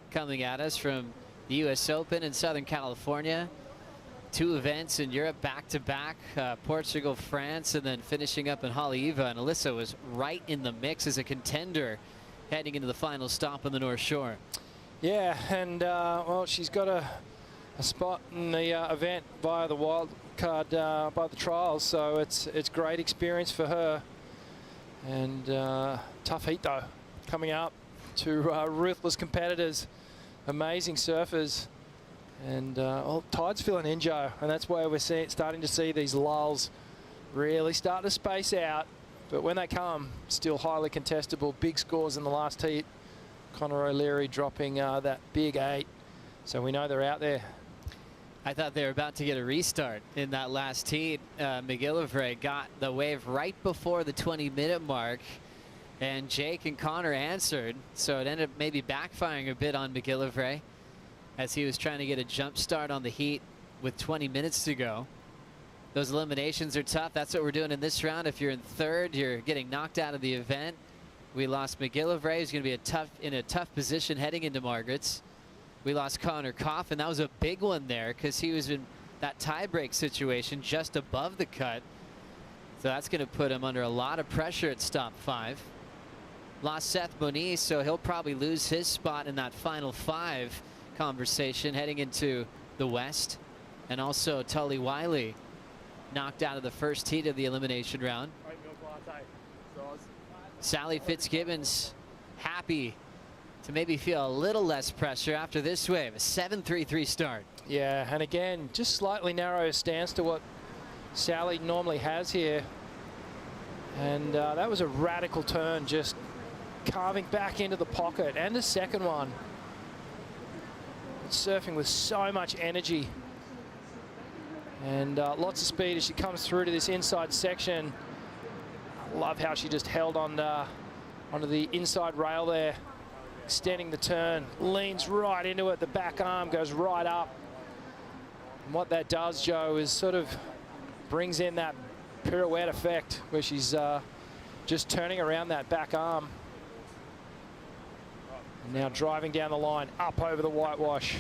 coming at us from the U.S. Open in Southern California. 2 events in Europe back-to-back, Portugal, France, and then finishing up in Haleiwa. And Alyssa was right in the mix as a contender heading into the final stop on the North Shore. Yeah, and well, she's got a spot in the event via the wild card by the trials, so it's great experience for her. And tough heat though, coming up to ruthless competitors, amazing surfers. And well, tide's feeling in, Joe, and that's why we're starting to see these lulls really start to space out. But when they come, still highly contestable. Big scores in the last heat. Connor O'Leary dropping that big 8. So we know they're out there. I thought they were about to get a restart in that last heat. McGillivray got the wave right before the 20-minute mark, and Jake and Connor answered. So it ended up maybe backfiring a bit on McGillivray as he was trying to get a jump start on the heat with 20 minutes to go. Those eliminations are tough. That's what we're doing in this round. If you're in 3rd, you're getting knocked out of the event. We lost McGillivray, who's going to be in a tough position heading into Margaret's. We lost Connor Koff, and that was a big one there because he was in that tie-break situation just above the cut. So that's going to put him under a lot of pressure at stop 5. Lost Seth Moniz, so he'll probably lose his spot in that final 5 conversation heading into the West. And also Tully Wiley knocked out of the first heat of the elimination round. Sally Fitzgibbons happy to maybe feel a little less pressure after this wave. A 7.33 start. Yeah, and again, just slightly narrower stance to what Sally normally has here. And that was a radical turn, just carving back into the pocket. And the second one. Surfing with so much energy. And lots of speed as she comes through to this inside section. I love how she just held on onto the inside rail there, extending the turn, leans right into it. The back arm goes right up. And what that does, Joe, is sort of brings in that pirouette effect where she's just turning around that back arm. And now driving down the line, up over the whitewash.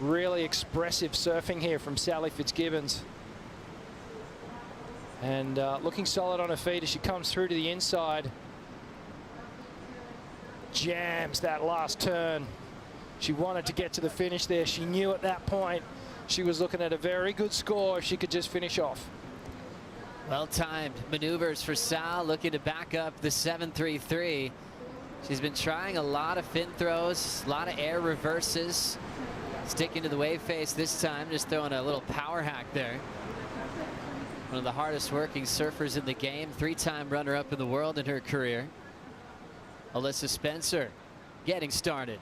Really expressive surfing here from Sally Fitzgibbons. And looking solid on her feet as she comes through to the inside. Jams that last turn. She wanted to get to the finish there. She knew at that point she was looking at a very good score if she could just finish off. Well-timed maneuvers for Sal, looking to back up the 7.33. She's been trying a lot of fin throws, a lot of air reverses. Sticking to the wave face this time, just throwing a little power hack there. One of the hardest working surfers in the game, 3-time runner-up in the world in her career. Alyssa Spencer getting started.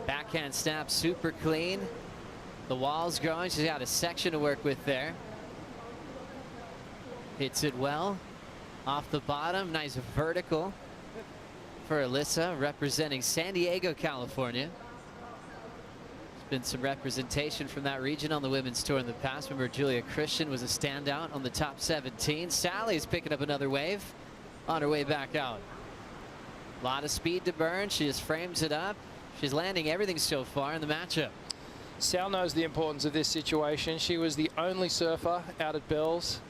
Backhand snap super clean. The wall's growing. She's got a section to work with there. Hits it well. Off the bottom, nice vertical for Alyssa, representing San Diego, California. Been some representation from that region on the women's tour in the past. Remember, Julia Christian was a standout on the top 17. Sally's picking up another wave on her way back out. A lot of speed to burn. She just frames it up. She's landing everything so far in the matchup. Sal knows the importance of this situation. She was the only surfer out at Bells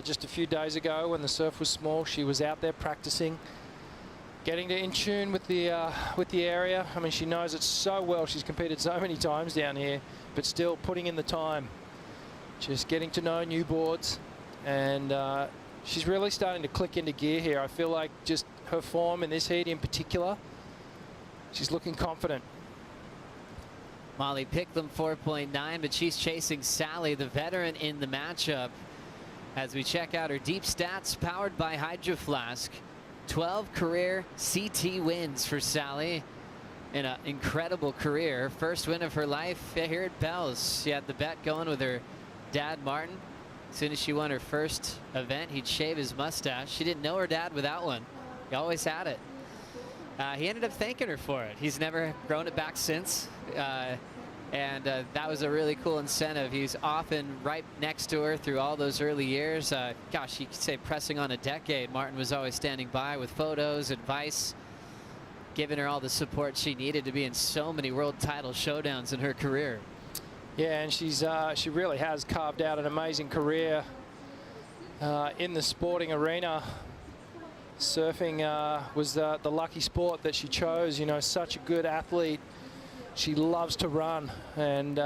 just a few days ago when the surf was small. She was out there practicing, getting in tune with the area. I mean, she knows it so well. She's competed so many times down here, but still putting in the time. Just getting to know new boards, and she's really starting to click into gear here. I feel like just her form in this heat in particular, she's looking confident. Molly Picklum 4.9, but she's chasing Sally, the veteran in the matchup, as we check out her deep stats powered by Hydro Flask. 12 career CT wins for Sally in an incredible career. First win of her life here at Bells. She had the bet going with her dad, Martin. As soon as she won her first event, he'd shave his mustache. She didn't know her dad without one. He always had it. He ended up thanking her for it. He's never grown it back since. And that was a really cool incentive. He's often right next to her through all those early years. Gosh, you could say pressing on a decade. Martin was always standing by with photos, advice, giving her all the support she needed to be in so many world title showdowns in her career. Yeah, and she really has carved out an amazing career in the sporting arena. Surfing was the lucky sport that she chose. You know, such a good athlete. She loves to run, and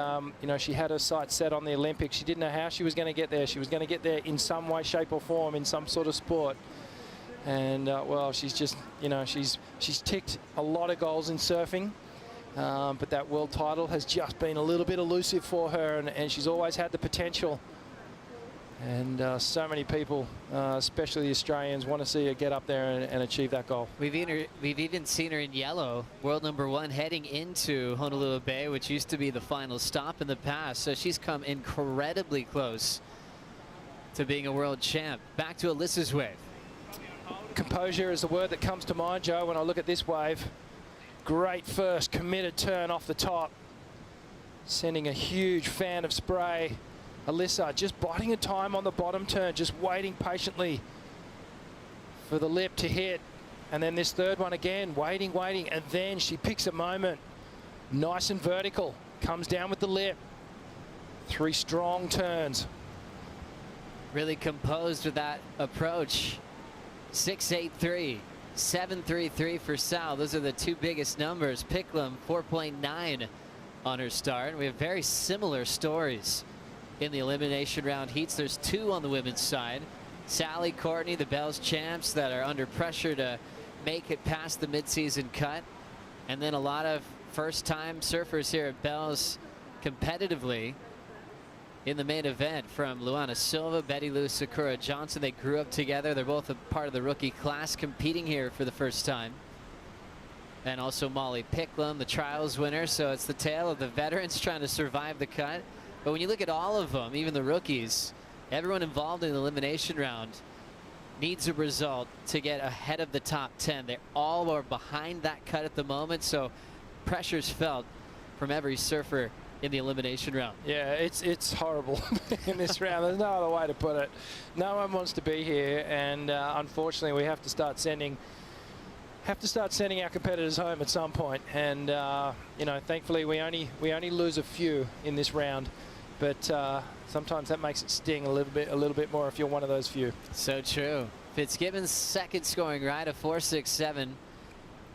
you know, she had her sights set on the Olympics. She didn't know how she was going to get there. She was going to get there in some way, shape, or form, in some sort of sport. And well, she's just, you know, she's ticked a lot of goals in surfing, but that world title has just been a little bit elusive for her, and she's always had the potential. And so many people, especially the Australians, want to see her get up there and achieve that goal. We've even seen her in yellow, world #1, heading into Honolulu Bay, which used to be the final stop in the past. So she's come incredibly close to being a world champ. Back to Alyssa's wave. Composure is the word that comes to mind, Joe, when I look at this wave. Great first committed turn off the top, sending a huge fan of spray. Alyssa just biding her time on the bottom turn, just waiting patiently for the lip to hit. And then this third one again, waiting, and then she picks a moment. Nice and vertical, comes down with the lip. 3 strong turns. Really composed with that approach. 6.83, 7.33 for Sal. Those are the 2 biggest numbers. Picklum, 4.9 on her start. We have very similar stories in the elimination round heats. There's 2 on the women's side. Sally, Courtney, the Bells champs that are under pressure to make it past the midseason cut. And then a lot of first-time surfers here at Bells competitively in the main event, from Luana Silva, Betty Lou, Sakura Johnson. They grew up together. They're both a part of the rookie class competing here for the first time. And also Molly Picklum, the trials winner. So it's the tale of the veterans trying to survive the cut. But when you look at all of them, even the rookies, everyone involved in the elimination round needs a result to get ahead of the top 10. They all are behind that cut at the moment, so pressure's felt from every surfer in the elimination round. Yeah, it's horrible in this round. There's no other way to put it. No one wants to be here, and unfortunately, we have to start sending our competitors home at some point. And you know, thankfully, we only lose a few in this round. But sometimes that makes it sting a little bit more if you're one of those few. So true. Fitzgibbon's second scoring ride, a 4.67,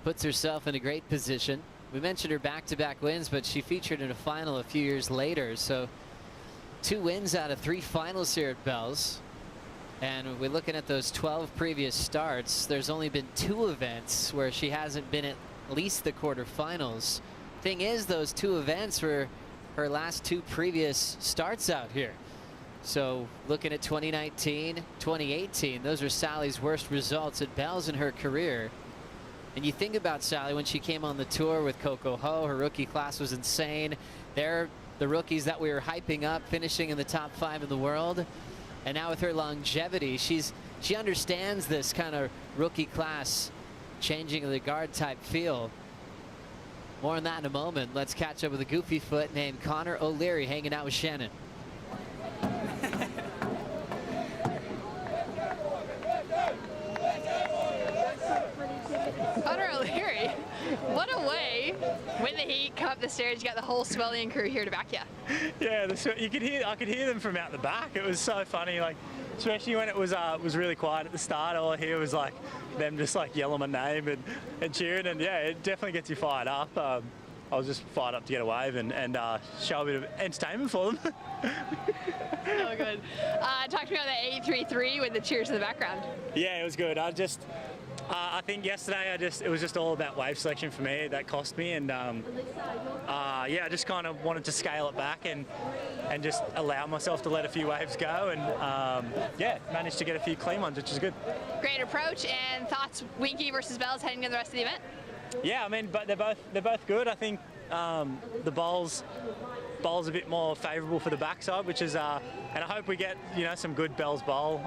puts herself in a great position. We mentioned her back-to-back wins, but she featured in a final a few years later. So 2 wins out of 3 finals here at Bells. And we're looking at those 12 previous starts. There's only been 2 events where she hasn't been at least the quarterfinals. Thing is, those 2 events were her last 2 previous starts out here. So looking at 2019, 2018, those are Sally's worst results at Bells in her career. And you think about Sally when she came on the tour with Coco Ho, her rookie class was insane. They're the rookies that we were hyping up, finishing in the top 5 in the world. And now with her longevity, she understands this kind of rookie class, changing the guard type feel. More on that in a moment. Let's catch up with a goofy foot named Connor O'Leary hanging out with Shannon. Connor O'Leary, what a way. Win the heat, come up the stairs, you got the whole Swellian crew here to back you. Yeah, I could hear them from out the back. It was so funny, like, especially when it was really quiet at the start. All I hear was like them just like yelling my name and cheering, and yeah, it definitely gets you fired up. I was just fired up to get a wave and show a bit of entertainment for them. Oh, good. Talk to me about that 833 with the cheers in the background. Yeah, it was good. I think yesterday it was just all about wave selection for me. That cost me, and yeah, I just kind of wanted to scale it back and just allow myself to let a few waves go, and yeah, managed to get a few clean ones, which is good. Great approach, and thoughts Winky versus Bells heading to the rest of the event? Yeah, I mean, but they're both good. I think the bowl's a bit more favourable for the backside, which is, and I hope we get, you know, some good Bells bowl.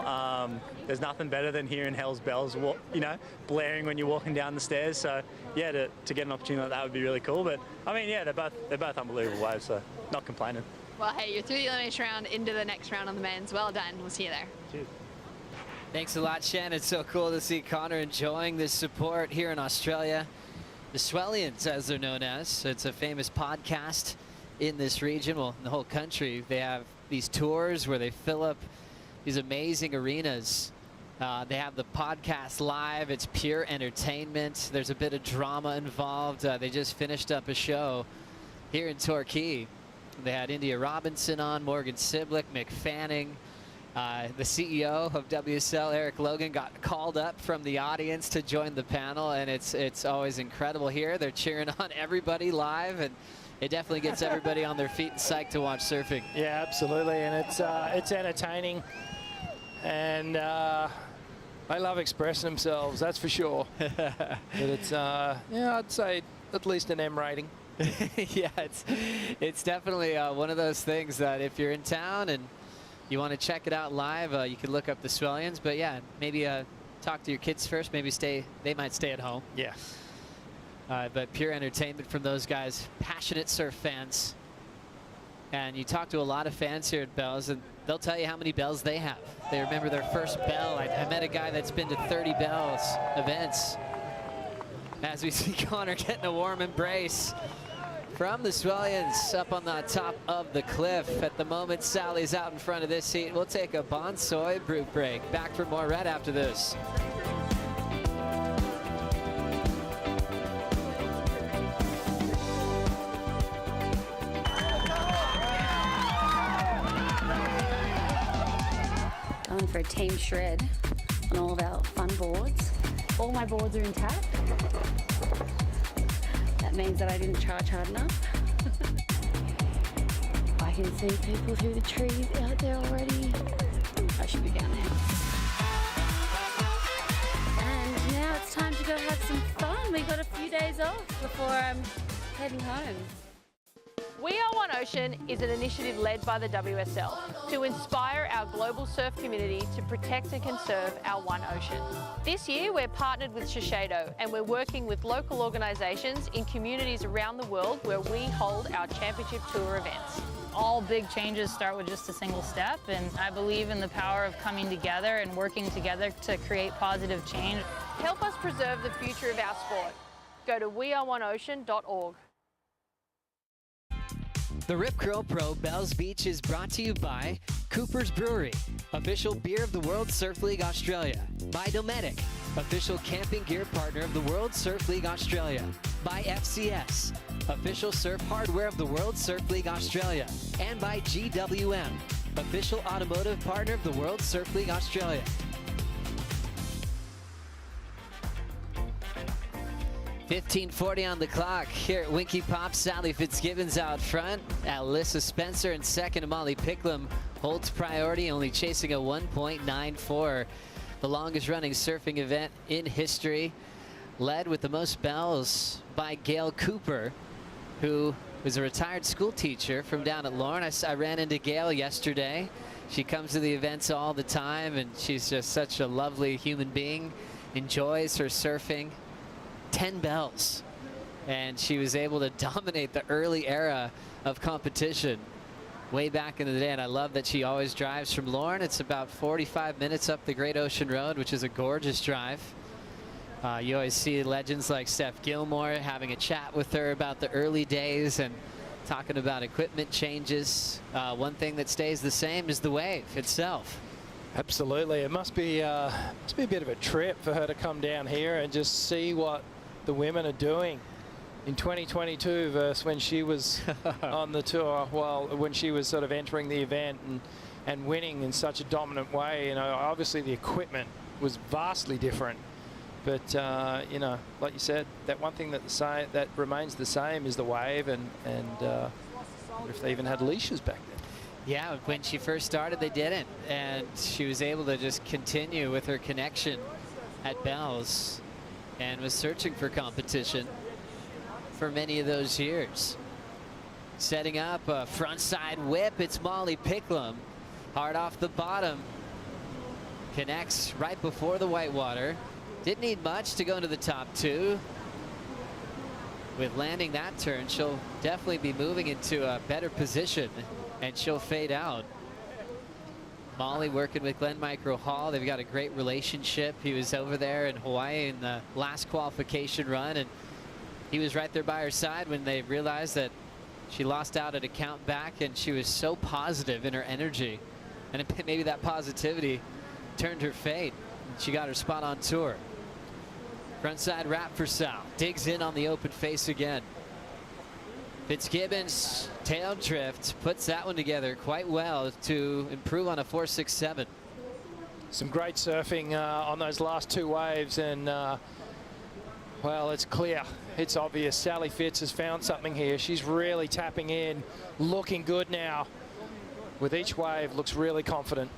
There's nothing better than hearing Hell's bells, you know, blaring when you're walking down the stairs. So yeah, to get an opportunity like that would be really cool. But I mean, yeah, they're both unbelievable waves, so not complaining. Well, hey, you're through the elimination round, into the next round on the men's. Well done. We'll see you there. Cheers. Thanks a lot, Shannon. It's so cool to see Connor enjoying this support here in Australia. The Swellians, as they're known as. It's a famous podcast in this region, well, in the whole country. They have these tours where they fill up these amazing arenas. They have the podcast live. It's pure entertainment. There's a bit of drama involved. They just finished up a show here in Torquay. They had India Robinson on, Morgan Siblick, Mick Fanning. The CEO of WSL, Eric Logan, got called up from the audience to join the panel, and it's always incredible here. They're cheering on everybody live, and it definitely gets everybody on their feet and psyched to watch surfing. Yeah, absolutely, and it's entertaining, and they love expressing themselves, that's for sure. But it's, yeah, I'd say at least an M rating. Yeah, it's definitely one of those things that if you're in town and you want to check it out live, you can look up the Swellians. But yeah, maybe talk to your kids first. Maybe they might stay at home. Yeah. But pure entertainment from those guys, passionate surf fans. And you talk to a lot of fans here at Bells, and they'll tell you how many bells they have. They remember their first bell. I met a guy that's been to 30 bells events. As we see Connor getting a warm embrace from the Swellians up on the top of the cliff. At the moment, Sally's out in front of this seat. We'll take a Bonsoy brew break. Back for more right after this. Going for a team shred on all of our fun boards. All my boards are intact. That means that I didn't charge hard enough. I can see people through the trees out there already. I should be down there. And now it's time to go have some fun. We've got a few days off before I'm heading home. We Are One Ocean is an initiative led by the WSL to inspire our global surf community to protect and conserve our one ocean. This year we're partnered with Shiseido, and we're working with local organisations in communities around the world where we hold our championship tour events. All big changes start with just a single step, and I believe in the power of coming together and working together to create positive change. Help us preserve the future of our sport. Go to weareoneocean.org. The Rip Curl Pro Bells Beach is brought to you by Cooper's Brewery, official beer of the World Surf League Australia. By Dometic, official camping gear partner of the World Surf League Australia. By FCS, official surf hardware of the World Surf League Australia. And by GWM, official automotive partner of the World Surf League Australia. .15:40 on the clock here at Winky Pop. Sally Fitzgibbons out front. Alyssa Spencer in second. Molly Picklum holds priority, only chasing a 1.94. The longest running surfing event in history. Led with the most bells by Gail Cooper, who was a retired school teacher from down at Lorne. I ran into Gail yesterday. She comes to the events all the time, and she's just such a lovely human being. Enjoys her surfing. 10 bells, and she was able to dominate the early era of competition way back in the day. And I love that she always drives from Lorne. It's about 45 minutes up the Great Ocean Road, which is a gorgeous drive. You always see legends like Steph Gilmore having a chat with her about the early days and talking about equipment changes. One thing that stays the same is the wave itself. Absolutely. It must be a bit of a trip for her to come down here and just see what the women are doing in 2022 versus when she was on the tour, well, when she was sort of entering the event and winning in such a dominant way. You know, obviously the equipment was vastly different, but you know, like you said, that one thing that remains the same is the wave, and I wonder if they even had leashes back then. Yeah, when she first started, they didn't, and she was able to just continue with her connection at Bells and was searching for competition for many of those years. Setting up a frontside whip, it's Molly Picklum. Hard off the bottom. Connects right before the whitewater. Didn't need much to go into the top two. With landing that turn, she'll definitely be moving into a better position, and she'll fade out. Molly working with Glenn Micro Hall. They've got a great relationship. He was over there in Hawaii in the last qualification run, and he was right there by her side when they realized that She lost out at a count back, and she was so positive in her energy. And maybe that positivity turned her fate. She got her spot on tour. Frontside wrap for Sal. Digs in on the open face again. Fitzgibbons tail drift puts that one together quite well to improve on a 4.67. Some great surfing on those last two waves, and well, it's clear, it's obvious. Sally Fitz has found something here. She's really tapping in, looking good now. With each wave, looks really confident.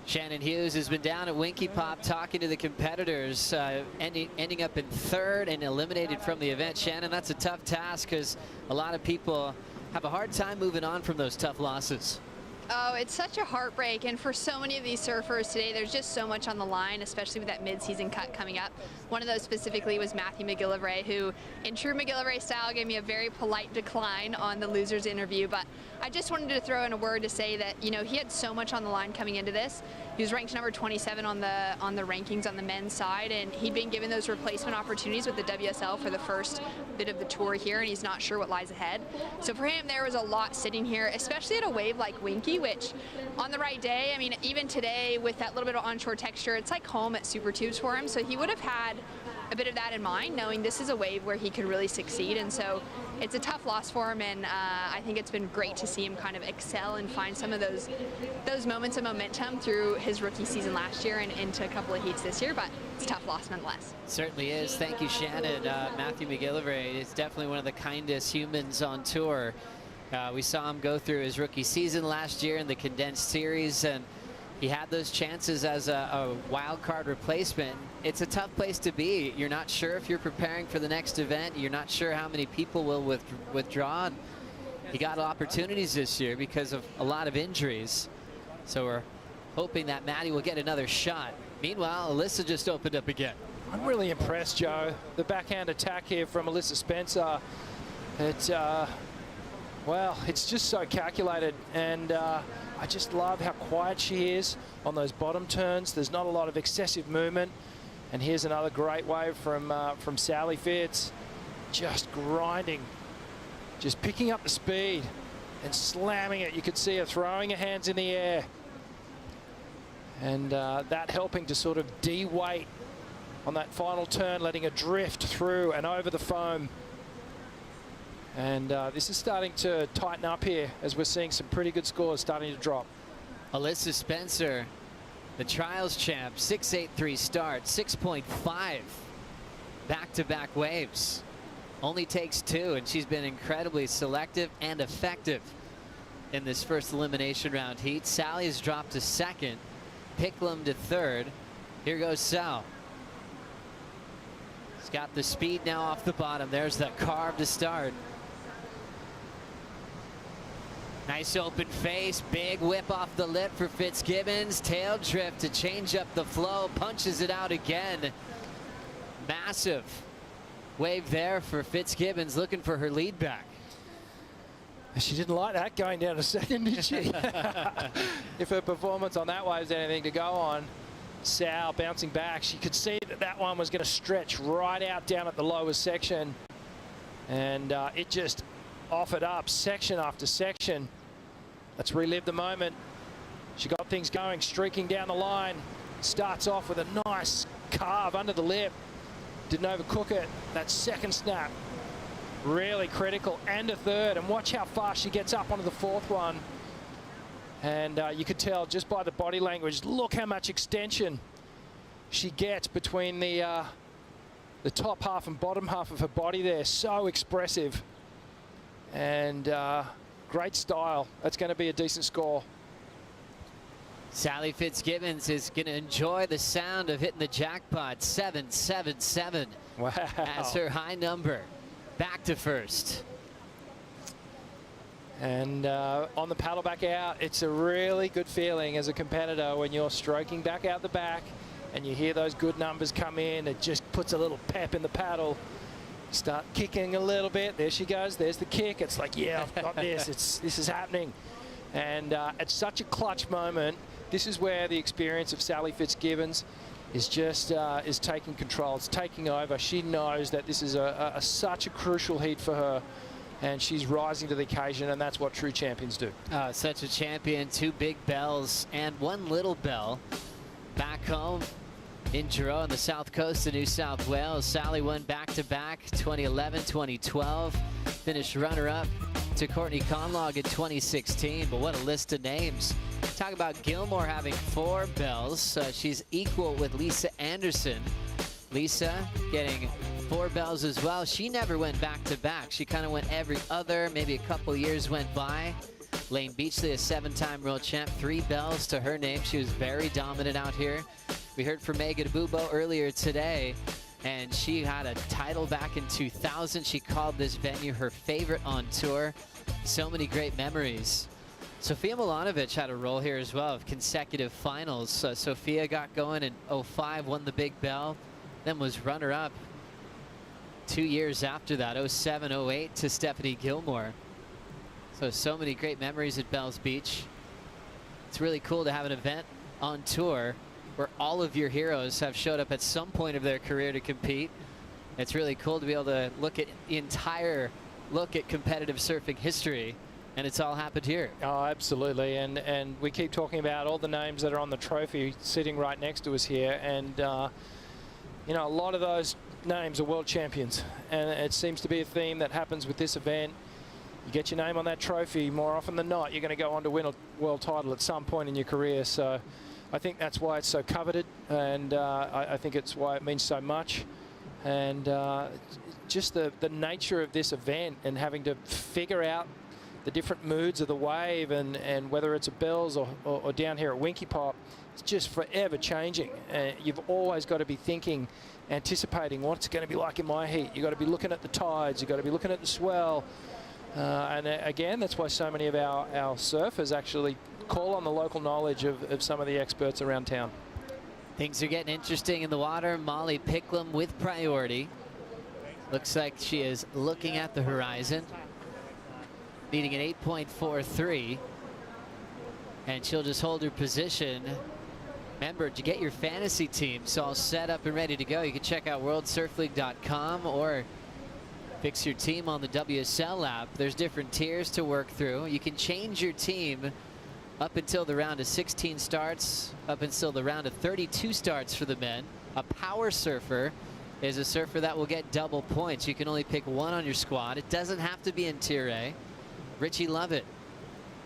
Shannon Hughes has been down at Winky Pop talking to the competitors, ending up in third and eliminated from the event. Shannon, that's a tough task because a lot of people have a hard time moving on from those tough losses. Oh, it's such a heartbreak, and for so many of these surfers today, there's just so much on the line, especially with that mid-season cut coming up. One of those specifically was Matthew McGillivray, who, in true McGillivray style, gave me a very polite decline on the losers interview. But I just wanted to throw in a word to say that, you know, he had so much on the line coming into this. He was ranked number 27 on the rankings on the men's side, and he'd been given those replacement opportunities with the WSL for the first bit of the tour here, and he's not sure what lies ahead. So for him, there was a lot sitting here, especially at a wave like Winky, which on the right day, I mean, even today with that little bit of onshore texture, it's like home at Super Tubes for him. So he would have had a bit of that in mind, knowing this is a wave where he could really succeed. And so it's a tough loss for him, and I think it's been great to see him kind of excel and find some of those moments of momentum through his rookie season last year and into a couple of heats this year, but it's a tough loss nonetheless. Certainly is. Thank you, Shannon. Matthew McGillivray is definitely one of the kindest humans on tour. We saw him go through his rookie season last year in the condensed series, and he had those chances as a wild card replacement. It's a tough place to be. You're not sure if you're preparing for the next event. You're not sure how many people will withdraw. And he got opportunities this year because of a lot of injuries. So we're hoping that Maddie will get another shot. Meanwhile, Alyssa just opened up again. I'm really impressed, Joe. The backhand attack here from Alyssa Spencer. Well, it's just so calculated, and I just love how quiet she is on those bottom turns. There's not a lot of excessive movement. And here's another great wave from Sally Fitz. Just grinding, just picking up the speed and slamming it. You could see her throwing her hands in the air. And that helping to sort of de-weight on that final turn, letting her drift through and over the foam. And this is starting to tighten up here as we're seeing some pretty good scores starting to drop. Alyssa Spencer, the trials champ, 6.83 start, 6.5 back-to-back waves. Only takes 2, and she's been incredibly selective and effective in this first elimination round heat. Sally has dropped to second, Picklum to third. Here goes Sal. He's got the speed now off the bottom. There's that carve to start. Nice open face, big whip off the lip for Fitzgibbons. Tail drift to change up the flow, punches it out again. Massive wave there for Fitzgibbons, looking for her lead back. She didn't like that going down a second, did she? If her performance on that wave's anything to go on, Sal bouncing back, she could see that that one was going to stretch right out down at the lowest section. And it just offered up section after section. Let's relive the moment. She got things going, streaking down the line. Starts off with a nice carve under the lip. Didn't overcook it. That second snap, really critical, and a third. And watch how fast she gets up onto the fourth one. And you could tell just by the body language, look how much extension she gets between the top half and bottom half of her body there. So expressive. And great style. That's going to be a decent score. Sally Fitzgibbons is going to enjoy the sound of hitting the jackpot. 777. Wow. As her high number. Back to first. And on the paddle back out, it's a really good feeling as a competitor when you're stroking back out the back and you hear those good numbers come in. It just puts a little pep in the paddle. Start kicking a little bit. There she goes. There's the kick. It's like, yeah, I've got this. This is happening. And at such a clutch moment, this is where the experience of Sally Fitzgibbons is just is taking control. It's taking over. She knows that this is such a crucial heat for her. and she's rising to the occasion, and that's what true champions do. Such a champion. 2 big bells and 1 little bell. Back home in Truro on the south coast of New South Wales, Sally won back-to-back 2011, 2012. Finished runner-up to Courtney Conlog in 2016, but what a list of names. Talk about Gilmore having 4 bells. She's equal with Lisa Anderson. Lisa getting 4 bells as well. She never went back-to-back. She kind of went every other, maybe a couple years went by. Lane Beachley, a 7-time world champ, 3 bells to her name. She was very dominant out here. We heard from Megan Bubo earlier today, and she had a title back in 2000. She called this venue her favorite on tour. So many great memories. Sofia Milanovic had a role here as well of consecutive finals. Sofia got going in 05, won the big bell, then was runner-up 2 years after that, 07, 08 to Stephanie Gilmore. So many great memories at Bells Beach. It's really cool to have an event on tour where all of your heroes have showed up at some point of their career to compete. It's really cool to be able to look at the entire look at competitive surfing history, and it's all happened here. Oh, absolutely, and we keep talking about all the names that are on the trophy sitting right next to us here, and you know, a lot of those names are world champions, and it seems to be a theme that happens with this event. You get your name on that trophy, more often than not, you're going to go on to win a world title at some point in your career. So I think that's why it's so coveted, and I think it's why it means so much. And just the nature of this event and having to figure out the different moods of the wave and whether it's at Bells or down here at Winky Pop, it's just forever changing. You've always got to be thinking, anticipating what's it going to be like in my heat. You've got to be looking at the tides. You've got to be looking at the swell. And again, that's why so many of our surfers actually call on the local knowledge of some of the experts around town. Things are getting interesting in the water. Molly Picklum with priority. Looks like she is looking at the horizon, needing an 8.43, and she'll just hold her position. Remember, to get your fantasy teams all set up and ready to go, you can check out worldsurfleague.com or fix your team on the WSL app. There's different tiers to work through. You can change your team up until the round of 16 starts, up until the round of 32 starts for the men. A power surfer is a surfer that will get double points. You can only pick 1 on your squad. It doesn't have to be in Tier A. Richie Lovett,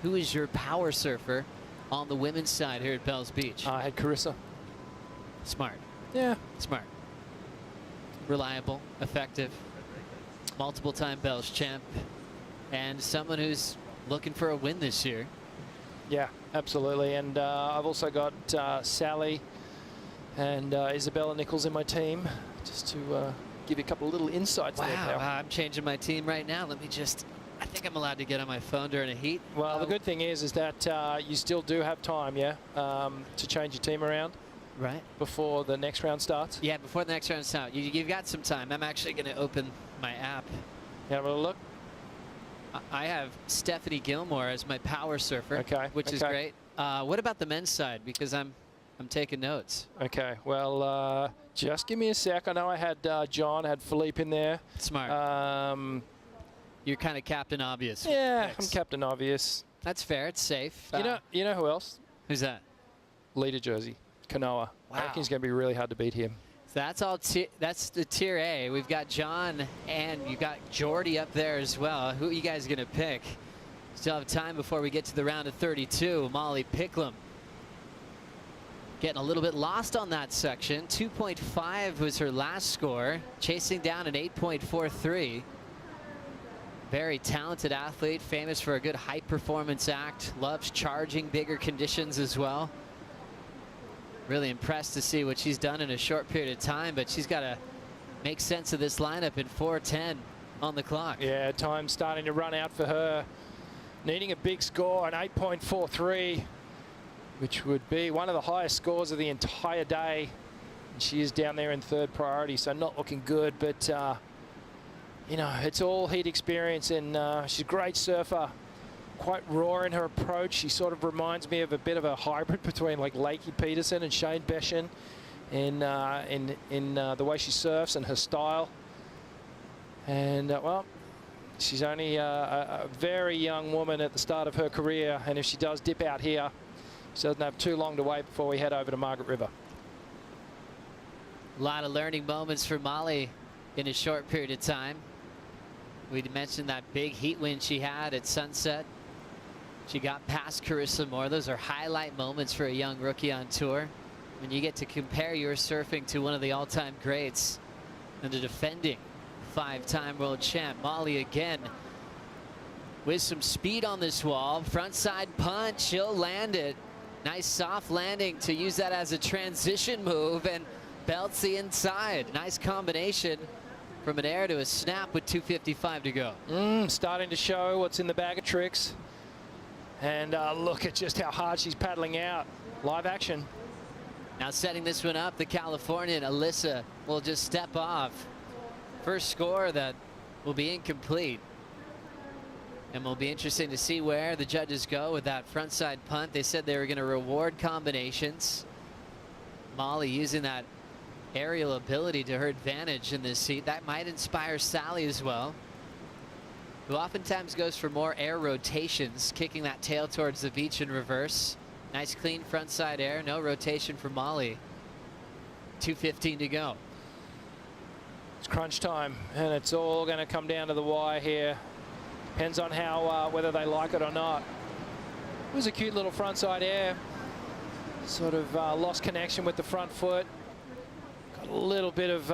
who is your power surfer on the women's side here at Bells Beach? I had Carissa. Smart. Yeah. Smart. Reliable, effective, multiple-time Bells champ, and someone who's looking for a win this year. Yeah, absolutely. And I've also got Sally and Isabella Nichols in my team, just to give you a couple of little insights there. Wow, I'm changing my team right now. Let me just, I think I'm allowed to get on my phone during a heat. Well, the good thing is that you still do have time, yeah, to change your team around. Right. Before the next round starts? Yeah, before the next round starts. You've got some time. I'm actually going to open my app. Have a look. I have Stephanie Gilmore as my power surfer, okay, which is great. What about the men's side? Because I'm taking notes. Okay, well, just give me a sec. I know I had John, had Philippe in there. Smart. You're kind of Captain Obvious. Yeah, I'm Captain Obvious. That's fair. It's safe. You know who else? Who's that? Leader jersey, Kanoa. I think he's going to be really hard to beat him. So that's all. That's the Tier A. We've got John and you got Jordy up there as well. Who are you guys going to pick? Still have time before we get to the round of 32. Molly Picklum getting a little bit lost on that section. 2.5 was her last score, chasing down an 8.43. Very talented athlete, famous for a good high performance act, loves charging bigger conditions as well. Really impressed to see what she's done in a short period of time, but she's got to make sense of this lineup in 4:10 on the clock. Yeah, time starting to run out for her. Needing a big score, an 8.43, which would be one of the highest scores of the entire day. And she is down there in 3rd priority, so not looking good, but you know, it's all heat experience, and she's a great surfer. Quite raw in her approach. She sort of reminds me of a bit of a hybrid between like Lakey Peterson and Shane Beshen in the way she surfs and her style. And well, She's only a very young woman at the start of her career, and if she does dip out here, she doesn't have too long to wait before we head over to Margaret River. A lot of learning moments for Molly in a short period of time. We mentioned that big heat win she had at Sunset. She got past Carissa Moore. Those are highlight moments for a young rookie on tour. When you get to compare your surfing to one of the all-time greats and the defending 5-time world champ, Molly again with some speed on this wall. Frontside punch, she'll land it. Nice soft landing to use that as a transition move and belts the inside. Nice combination from an air to a snap with 2:55 to go. Starting to show what's in the bag of tricks. And look at just how hard she's paddling out. Live action. Now setting this one up, the Californian Alyssa will just step off. First score that will be incomplete. And will be interesting to see where the judges go with that frontside punt. They said they were going to reward combinations. Molly using that aerial ability to her advantage in this heat. That might inspire Sally as well, who oftentimes goes for more air rotations, kicking that tail towards the beach in reverse. Nice clean frontside air, no rotation for Molly. 2:15 to go. It's crunch time, and it's all going to come down to the wire here. Depends on how whether they like it or not. It was a cute little frontside air. Sort of lost connection with the front foot. Got a little bit of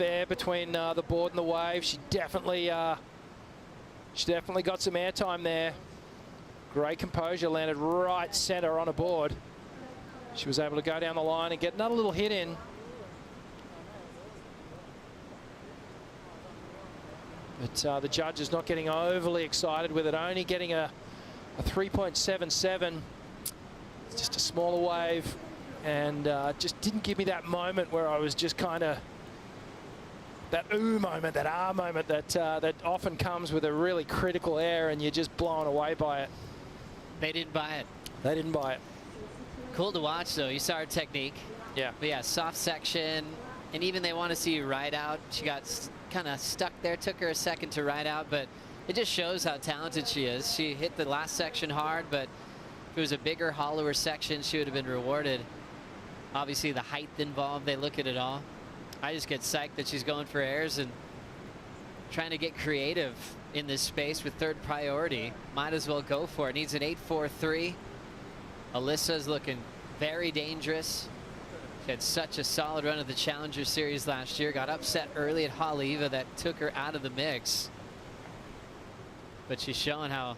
air between the board and the wave. She definitely got some air time there. Great composure, landed right center on a board. She was able to go down the line and get another little hit in. But the judge is not getting overly excited with it, only getting a 3.77. It's just a smaller wave, and just didn't give me that moment where I was just kind of that ooh moment, that ah moment that often comes with a really critical air, and you're just blown away by it. They didn't buy it. They didn't buy it. Cool to watch, though. You saw her technique. Yeah. But yeah, soft section, and even they want to see you ride out. She got kind of stuck there. Took her a second to ride out, but it just shows how talented she is. She hit the last section hard, but if it was a bigger, hollower section, she would have been rewarded. Obviously, the height involved, they look at it all. I just get psyched that she's going for airs and trying to get creative in this space with third priority. Might as well go for it. Needs an 8.43. Alyssa's looking very dangerous. She had such a solid run of the Challenger Series last year. Got upset early at Haleiwa that took her out of the mix. But she's showing how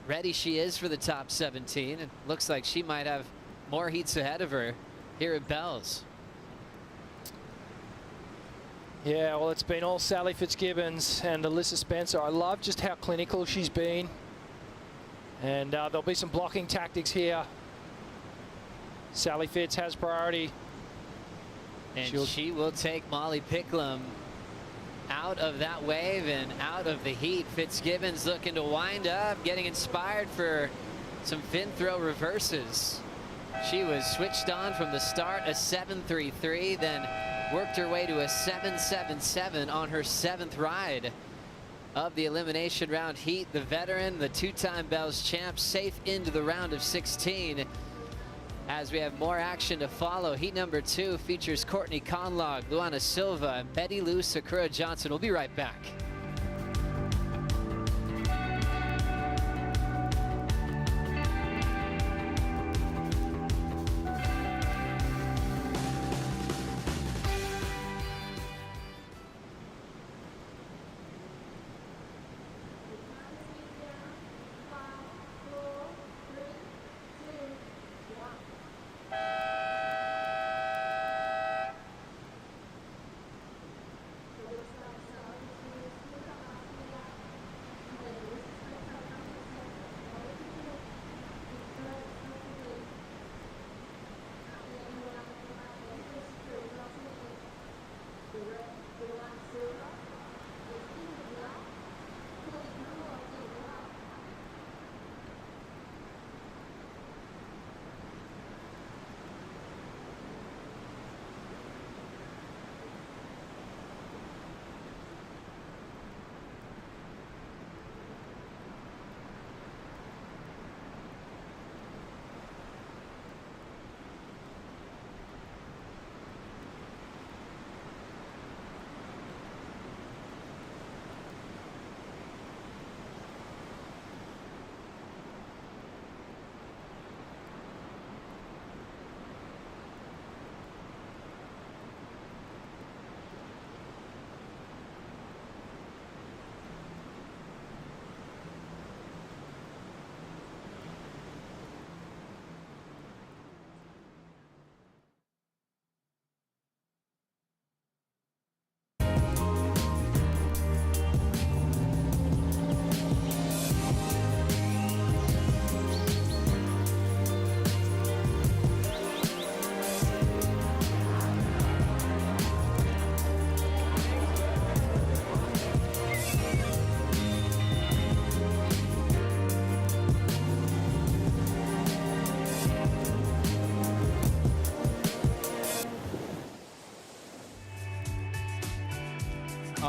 ready she is for the top 17. It looks like she might have more heats ahead of her here at Bells. Yeah, well, it's been all Sally Fitzgibbons and Alyssa Spencer. I love just how clinical she's been. And there'll be some blocking tactics here. Sally Fitz has priority. And she will take Molly Picklum out of that wave and out of the heat. Fitzgibbons looking to wind up, getting inspired for some fin throw reverses. She was switched on from the start, a 7.33, then worked her way to a 7.77 on her 7th ride of the elimination round heat. The veteran, the 2-time Bells champ, safe into the round of 16. As we have more action to follow. Heat number 2 features Courtney Conlog, Luana Silva, and Betty Lou Sakura Johnson. We'll be right back.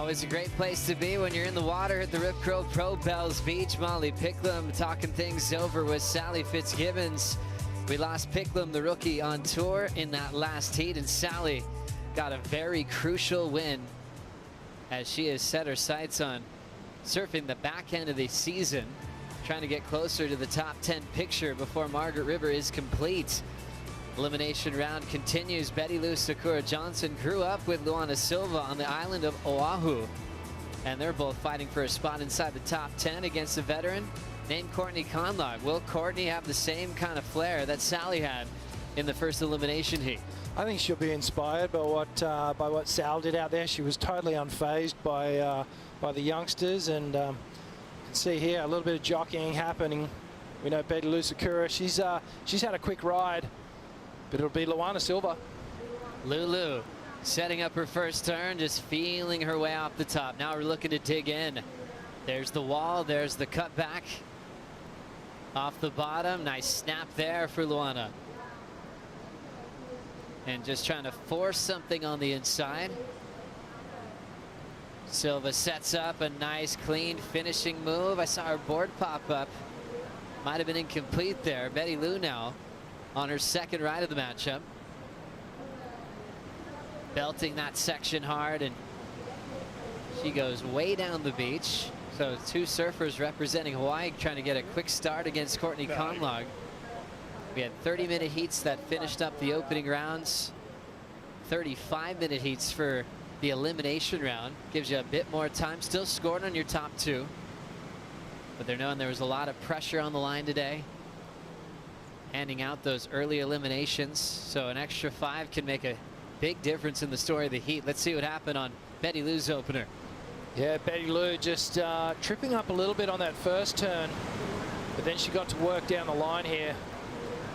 Always a great place to be when you're in the water at the Rip Curl Pro Bells Beach. Molly Picklum talking things over with Sally Fitzgibbons. We lost Picklum, the rookie, on tour in that last heat, and Sally got a very crucial win as she has set her sights on surfing the back end of the season, trying to get closer to the top 10 picture before Margaret River is complete. Elimination round continues. Betty Lou Sakura Johnson grew up with Luana Silva on the island of Oahu, and they're both fighting for a spot inside the top 10 against a veteran named Courtney Conlogue. Will Courtney have the same kind of flair that Sally had in the first elimination heat? I think she'll be inspired by what Sal did out there. She was totally unfazed by the youngsters, and you can see here a little bit of jockeying happening. We know Betty Lou Sakura, she's had a quick ride, but it'll be Luana Silva. Lulu setting up her first turn, just feeling her way off the top. Now we're looking to dig in. There's the wall, there's the cutback off the bottom. Nice snap there for Luana. And just trying to force something on the inside. Silva sets up a nice clean finishing move. I saw her board pop up. Might have been incomplete there. Betty Lou now on her second ride of the matchup. Belting that section hard, and she goes way down the beach. So two surfers representing Hawaii trying to get a quick start against Courtney Conlogue. We had 30-minute heats that finished up the opening rounds. 35-minute heats for the elimination round. Gives you a bit more time. Still scoring on your top two. But they're knowing there was a lot of pressure on the line today, handing out those early eliminations. So an extra 5 can make a big difference in the story of the heat. Let's see what happened on Betty Lou's opener. Yeah, Betty Lou just tripping up a little bit on that first turn, but then she got to work down the line here.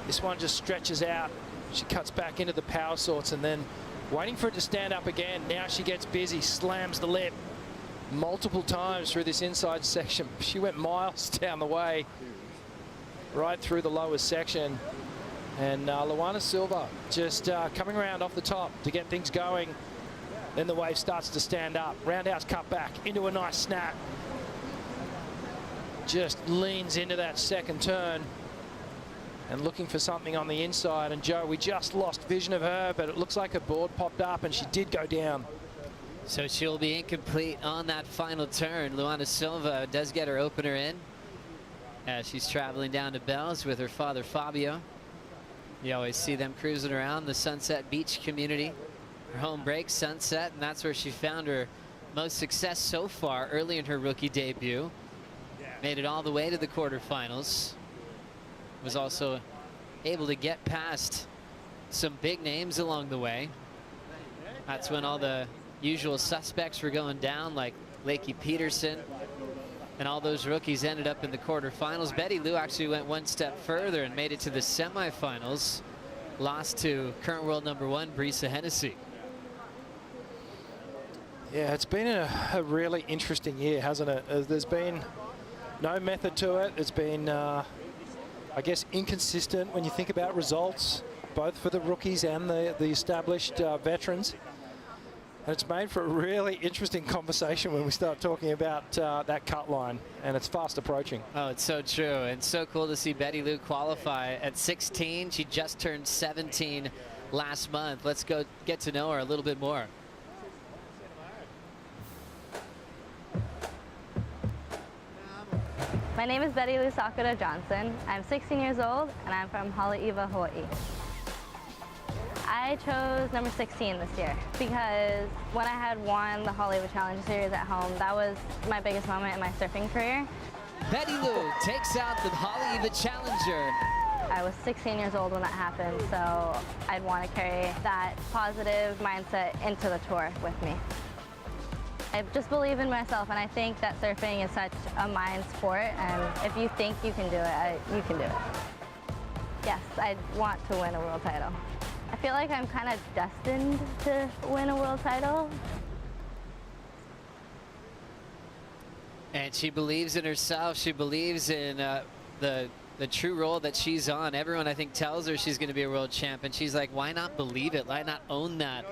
This one just stretches out. She cuts back into the power sorts and then waiting for it to stand up again. Now she gets busy, slams the lip multiple times through this inside section. She went miles down the way, right through the lowest section. And Luana Silva just coming around off the top to get things going. Then the wave starts to stand up. Roundhouse cut back into a nice snap. Just leans into that second turn and looking for something on the inside. And Joe, we just lost vision of her, but it looks like her board popped up and she did go down. So she'll be incomplete on that final turn. Luana Silva does get her opener in as she's traveling down to Bells with her father Fabio. You always see them cruising around the Sunset Beach community. Her home break, Sunset, and that's where she found her most success so far early in her rookie debut. Made it all the way to the quarterfinals. Was also able to get past some big names along the way. That's when all the usual suspects were going down, like Lakey Peterson, and all those rookies ended up in the quarterfinals. Betty Lou actually went one step further and made it to the semifinals. Lost to current world #1, Brisa Hennessy. Yeah, it's been a really interesting year, hasn't it? There's been no method to it. It's been, I guess, inconsistent when you think about results, both for the rookies and the established veterans. And it's made for a really interesting conversation when we start talking about that cut line, and it's fast approaching. Oh, it's so true, and so cool to see Betty Lou qualify at 16. She just turned 17 last month. Let's go get to know her a little bit more. My name is Betty Lou Sakura Johnson. I'm 16 years old, and I'm from Haleiwa, Hawaii. I chose number 16 this year because when I had won the Haleiwa Challenge Series at home, that was my biggest moment in my surfing career. Betty Lou takes out the Haleiwa Challenger. I was 16 years old when that happened, so I'd want to carry that positive mindset into the tour with me. I just believe in myself, and I think that surfing is such a mind sport, and if you think you can do it, you can do it. Yes, I want to win a world title. I feel like I'm kind of destined to win a world title. And she believes in herself. She believes in the true role that she's on. Everyone, I think, tells her she's going to be a world champ, and she's like, why not believe it? Why not own that?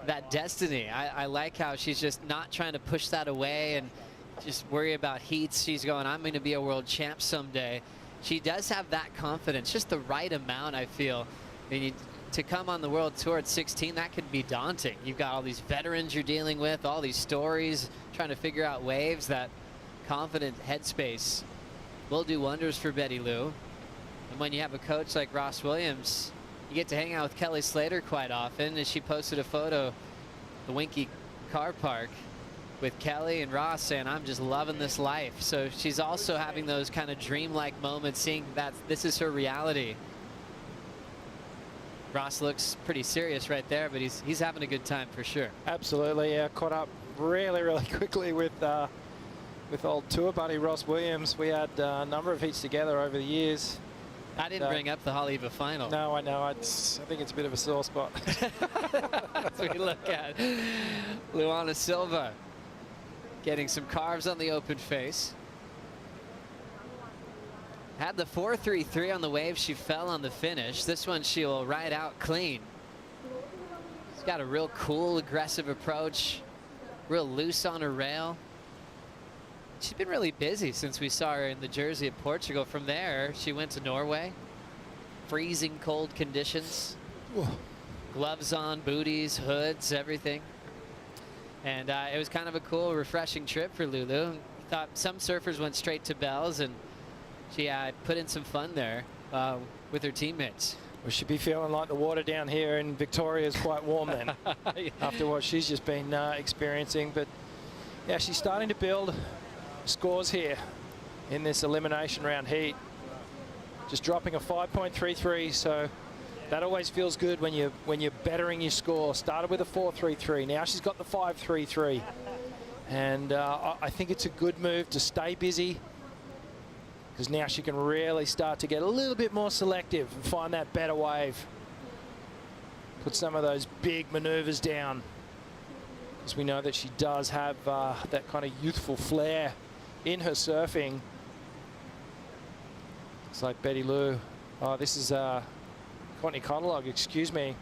that destiny. I like how she's just not trying to push that away and just worry about heats. She's going, I'm going to be a world champ someday. She does have that confidence, just the right amount, I feel. To come on the world tour at 16, that could be daunting. You've got all these veterans you're dealing with, all these stories, trying to figure out waves. That confident headspace will do wonders for Betty Lou. And when you have a coach like Ross Williams, you get to hang out with Kelly Slater quite often. As she posted a photo, the Winky car park, with Kelly and Ross saying, I'm just loving this life. So she's also having those kind of dreamlike moments, seeing that this is her reality. Ross looks pretty serious right there, but he's having a good time for sure. Absolutely, yeah. Caught up really quickly with old tour buddy Ross Williams. We had a number of heats together over the years. I didn't bring up the Haleiwa final. No, I know. I think it's a bit of a sore spot. As we look at Luana Silva getting some carves on the open face. Had the 4.33 on the wave. She fell on the finish. This one she'll ride out clean. She's got a real cool, aggressive approach. Real loose on her rail. She's been really busy since we saw her in the jersey at Portugal. From there, she went to Norway. Freezing cold conditions. Whoa. Gloves on, booties, hoods, everything. And it was kind of a cool, refreshing trip for Lulu. Thought some surfers went straight to Bells, and she put in some fun there with her teammates. We should be feeling like the water down here in Victoria is quite warm then, after what she's just been experiencing. But yeah, she's starting to build scores here in this elimination round heat. Just dropping a 5.33, so that always feels good when you're bettering your score. Started with a 4.33, now she's got the 5.33, and I think it's a good move to stay busy, because now she can really start to get a little bit more selective and find that better wave. Put some of those big maneuvers down, because we know that she does have that kind of youthful flair in her surfing. It's like Betty Lou. Oh, this is Courtney Conalog, excuse me.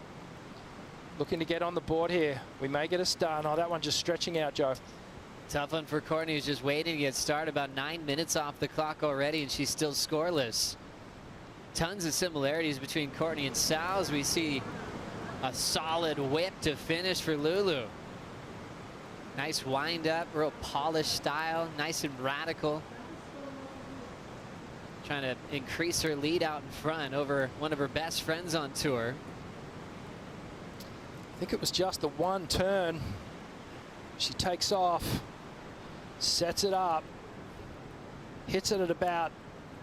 Looking to get on the board here. We may get a start. Oh, that one just stretching out, Joe. Tough one for Courtney, who's just waiting to get started. About 9 minutes off the clock already, and she's still scoreless. Tons of similarities between Courtney and Sal, as we see a solid whip to finish for Lulu. Nice wind up, real polished style, nice and radical. Trying to increase her lead out in front over one of her best friends on tour. I think it was just the one turn. She takes off, sets it up, hits it at about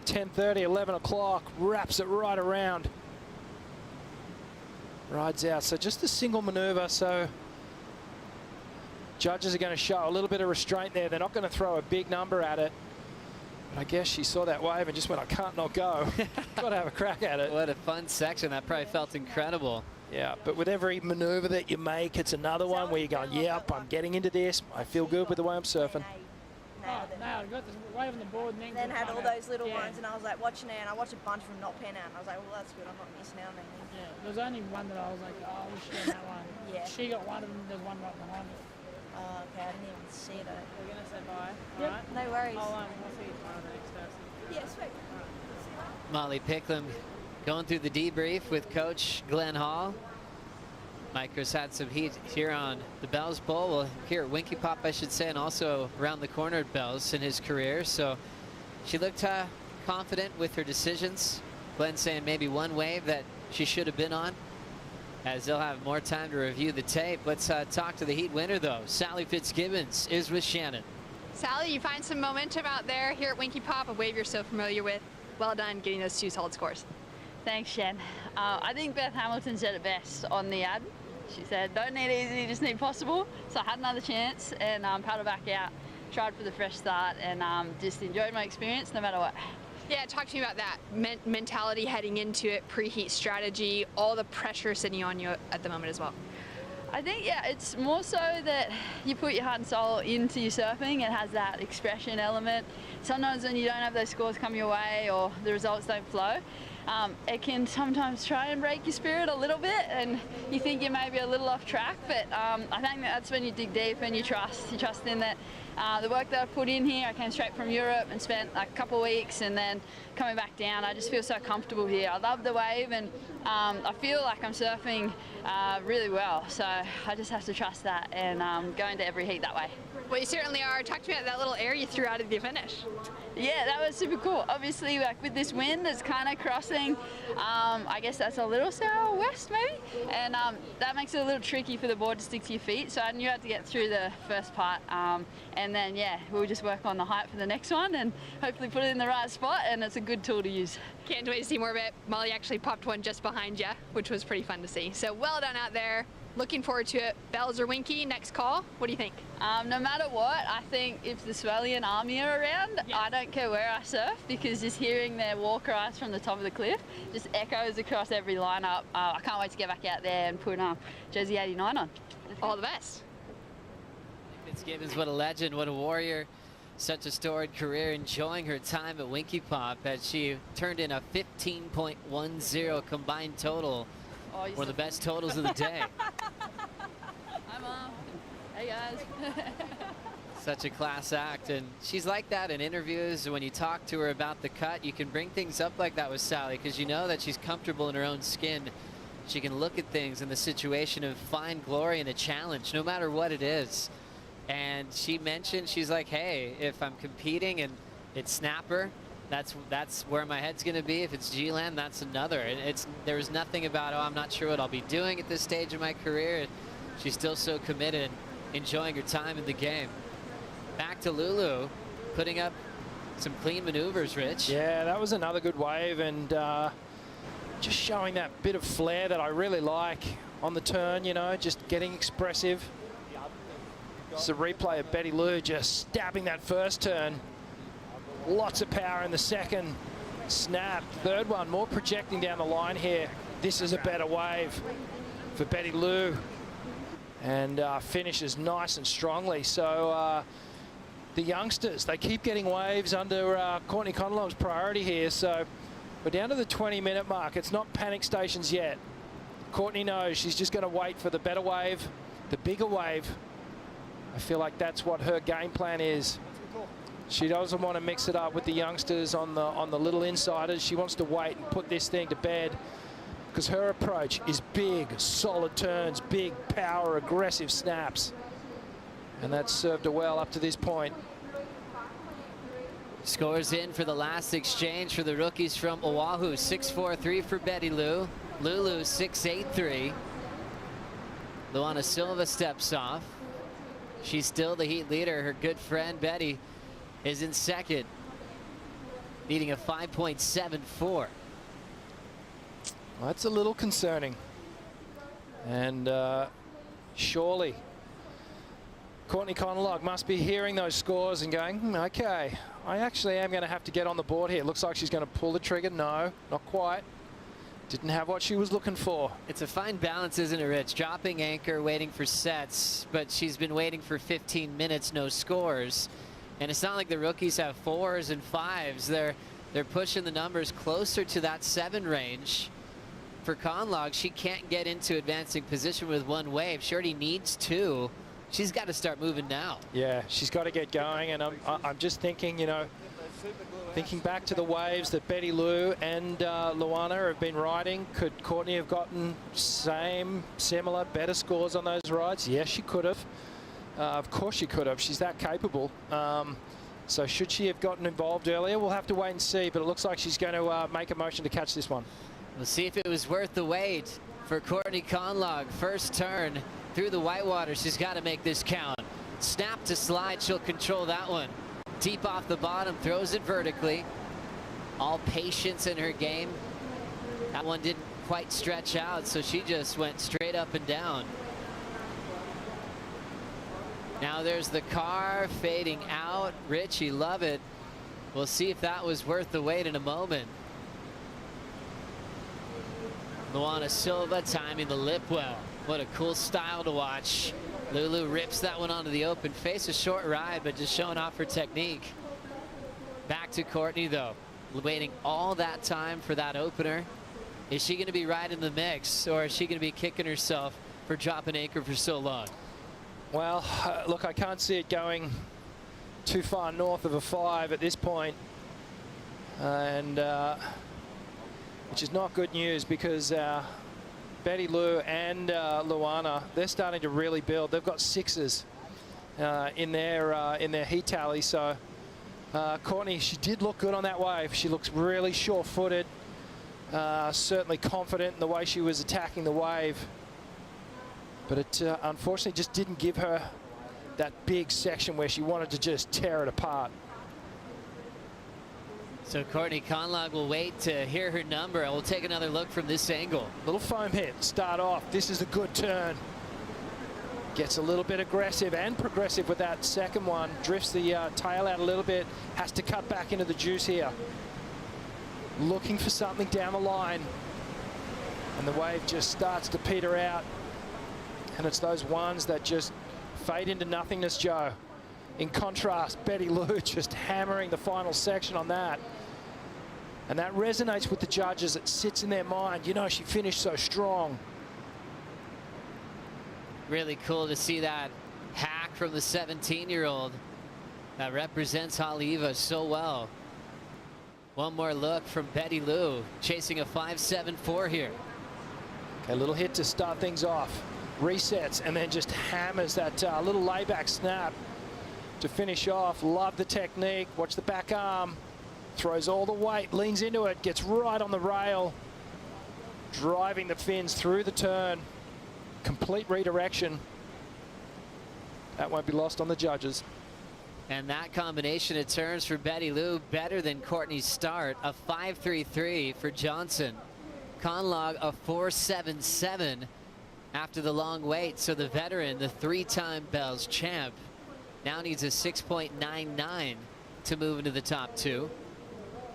10:30, 11 o'clock, wraps it right around, rides out. So just a single maneuver. So judges are going to show a little bit of restraint there. They're not going to throw a big number at it. But I guess she saw that wave and just went, I can't not go. Got to have a crack at it. What a fun section. That probably felt incredible. Yeah, but with every maneuver that you make, it's another one where you're going, yep, I'm getting into this. I feel good with the way I'm surfing. I got this wave on the board and then had all those little ones, and I was like watching it, and I watched a bunch of them not pan out, and I was like, well, that's good, I'm not missing out on anything. Yeah, there was only one that I was like, oh, we should have that one. Yeah. She got one of them, there's one right behind it. Oh, okay, I didn't even see that. We're going to say bye. Yep, All right. no worries. I'll see you tomorrow the next person. Yeah, sweet. Molly Picklum going through the debrief with Coach Glenn Hall. Micro's had some heat here on the Bells Bowl. Well, here at Winky Pop, I should say, and also around the corner at Bells in his career. So she looked confident with her decisions. Glenn saying maybe one wave that she should have been on, as they'll have more time to review the tape. Let's talk to the heat winner, though. Sally Fitzgibbons is with Shannon. Sally, you find some momentum out there here at Winky Pop, a wave you're so familiar with. Well done getting those 2 solid scores. Thanks, Shen. I think Beth Hamilton said it best on the ad. She said, don't need easy, just need possible. So I had another chance and paddled back out, tried for the fresh start, and just enjoyed my experience no matter what. Yeah, talk to me about that mentality heading into it, preheat strategy, all the pressure sitting on you at the moment as well. I think, yeah, it's more so that you put your heart and soul into your surfing. It has that expression element. Sometimes when you don't have those scores come your way or the results don't flow, it can sometimes try and break your spirit a little bit, and you think you may be a little off track, but I think that's when you dig deep and you trust. You trust in that the work that I've put in here. I came straight from Europe and spent a couple of weeks, and then coming back down, I just feel so comfortable here. I love the wave, and I feel like I'm surfing really well, so I just have to trust that and go into every heat that way. Well, you certainly are. Talk to me about that little air you threw out of the finish. Yeah, that was super cool. Obviously, like with this wind that's kind of crossing, I guess that's a little southwest maybe, and that makes it a little tricky for the board to stick to your feet. So I knew I had to get through the first part, and then yeah, we'll just work on the height for the next one and hopefully put it in the right spot. And it's a good tool to use. Can't wait to see more of it. Molly actually popped one just behind you, which was pretty fun to see. So well done out there. Looking forward to it. Bells or Winky, next call. What do you think? No matter what, I think if the Swelly and Army are around, I don't care where I surf, because just hearing their war cries from the top of the cliff just echoes across every lineup. I can't wait to get back out there and put jersey 89 on. All the best. Fitzgibbons, what a legend, what a warrior. Such a storied career, enjoying her time at Winky Pop as she turned in a 15.10 combined total. One of the best totals of the day. Hi, Mom. Hey, guys. Such a class act, and she's like that in interviews. When you talk to her about the cut, you can bring things up like that with Sally, because you know that she's comfortable in her own skin. She can look at things in the situation and find glory in a challenge, no matter what it is. And she mentioned, she's like, hey, if I'm competing and it's snapper, that's where my head's going to be. If it's G-Land, that's another. There's nothing about, oh, I'm not sure what I'll be doing at this stage of my career. She's still so committed, enjoying her time in the game. Back to Lulu, putting up some clean maneuvers, Rich. Yeah, that was another good wave, and just showing that bit of flair that I really like on the turn, you know, just getting expressive. It's a replay of Betty Lou just stabbing that first turn. Lots of power in the second snap. Third one, more projecting down the line here. This is a better wave for Betty Lou. And finishes nice and strongly. So the youngsters, they keep getting waves under Courtney Conlong's priority here. So we're down to the 20-minute mark. It's not panic stations yet. Courtney knows she's just going to wait for the better wave, the bigger wave. I feel like that's what her game plan is. She doesn't want to mix it up with the youngsters on the little insiders. She wants to wait and put this thing to bed, because her approach is big, solid turns, big power, aggressive snaps. And that's served her well up to this point. Scores in for the last exchange for the rookies from Oahu. 6-4-3 for Betty Lou. Lulu 6-8-3. Luana Silva steps off. She's still the heat leader. Her good friend Betty is in second, needing a 5.74. Well, that's a little concerning. And surely Courtney Conlong must be hearing those scores and going, okay, I actually am going to have to get on the board here. Looks like she's going to pull the trigger. No, not quite. Didn't have what she was looking for. It's a fine balance, isn't it, Rich? Dropping anchor, waiting for sets, but she's been waiting for 15 minutes, no scores. And it's not like the rookies have 4s and 5s. They're pushing the numbers closer to that 7 range. For Conlong, she can't get into advancing position with one wave. She already needs 2. She's got to start moving now. Yeah, she's got to get going. And I'm just thinking, you know, thinking back to the waves that Betty Lou and Luana have been riding. Could Courtney have gotten similar, better scores on those rides? Yes, she could have. Of course she could have. She's that capable. So should she have gotten involved earlier? We'll have to wait and see. But it looks like she's going to make a motion to catch this one. We'll see if it was worth the wait for Courtney Conlong. First turn through the whitewater. She's got to make this count. Snap to slide. She'll control that one. Deep off the bottom. Throws it vertically. All patience in her game. That one didn't quite stretch out, so she just went straight up and down. Now there's the car fading out. Rich, you love it. We'll see if that was worth the wait in a moment. Luana Silva timing the lip well. What a cool style to watch. Lulu rips that one onto the open face. A short ride, but just showing off her technique. Back to Courtney, though. waiting all that time for that opener. Is she going to be right in the mix, or is she going to be kicking herself for dropping anchor for so long? Well, look, I can't see it going too far north of a 5 at this point. Which is not good news, because Betty Lou and Luana, they're starting to really build. They've got 6s in their heat tally. So Courtney, she did look good on that wave. She looks really sure-footed, certainly confident in the way she was attacking the wave. But it unfortunately just didn't give her that big section where she wanted to just tear it apart. So Courtney Conlog will wait to hear her number, and we'll take another look from this angle. Little foam hit, start off. This is a good turn. Gets a little bit aggressive and progressive with that second one. Drifts the tail out a little bit. Has to cut back into the juice here. Looking for something down the line. And the wave just starts to peter out. And it's those ones that just fade into nothingness, Joe. In contrast, Betty Lou just hammering the final section on that. And that resonates with the judges. It sits in their mind. You know, she finished so strong. Really cool to see that hack from the 17-year-old that represents Haleiwa so well. One more look from Betty Lou, chasing a 5.74 here. Okay, a little hit to start things off. Resets and then just hammers that little layback snap to finish off. Love the technique. Watch the back arm. Throws all the weight, leans into it, gets right on the rail, driving the fins through the turn. Complete redirection. That won't be lost on the judges. And that combination of turns for Betty Lou, better than Courtney's start. A 5.33 for Johnson. Conlog a 4.77 after the long wait. So the veteran, the 3-time Bells champ, now needs a 6.99 to move into the top 2.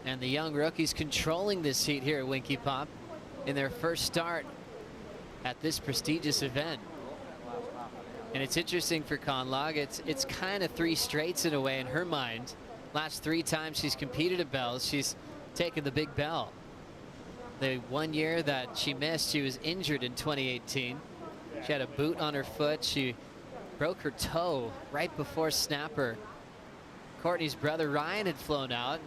And the young rookies controlling this heat here at Winky Pop in their first start at this prestigious event. And it's interesting for Conlog. It's kind of 3 straights in a way in her mind. Last 3 times she's competed at Bells, she's taken the big bell. The 1 year that she missed, she was injured in 2018. She had a boot on her foot. She broke her toe right before snapper. Courtney's brother Ryan had flown out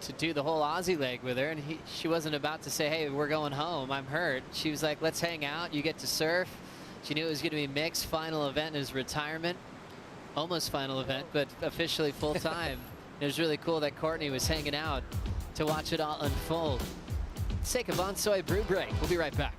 to do the whole Aussie leg with her, and she wasn't about to say, hey, we're going home, I'm hurt. She was like, let's hang out, you get to surf. She knew it was going to be mixed. Final event is retirement. Almost final event, but officially full time. It was really cool that Courtney was hanging out to watch it all unfold. Let's take a Bonsoy brew break. We'll be right back.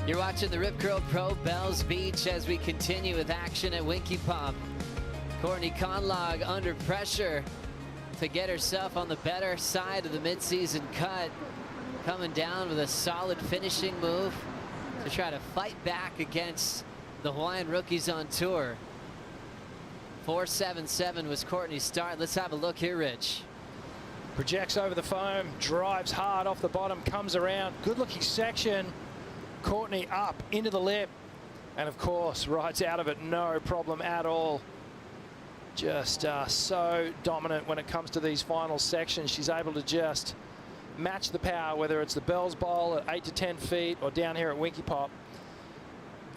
You're watching the Rip Curl Pro Bells Beach as we continue with action at Winky Pop. Courtney Conlog under pressure to get herself on the better side of the midseason cut. Coming down with a solid finishing move to try to fight back against the Hawaiian rookies on tour. 4.77 was Courtney's start. Let's have a look here, Rich. Projects over the foam, drives hard off the bottom, comes around. Good-looking section. Courtney up into the lip. And, of course, rides out of it, no problem at all. Just so dominant when it comes to these final sections. She's able to just match the power, whether it's the Bells Bowl at 8 to 10 feet or down here at Winky Pop.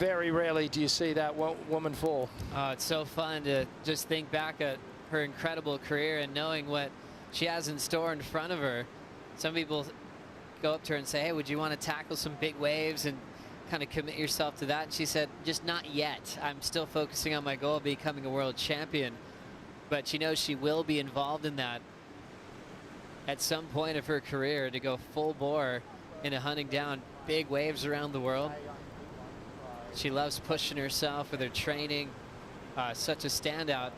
Very rarely do you see that woman fall. It's so fun to just think back at her incredible career and knowing what she has in store in front of her. Some people go up to her and say, hey, would you want to tackle some big waves and kind of commit yourself to that? And she said, just not yet. I'm still focusing on my goal of becoming a world champion. But she knows she will be involved in that at some point of her career, to go full bore into hunting down big waves around the world. She loves pushing herself with her training. Such a standout,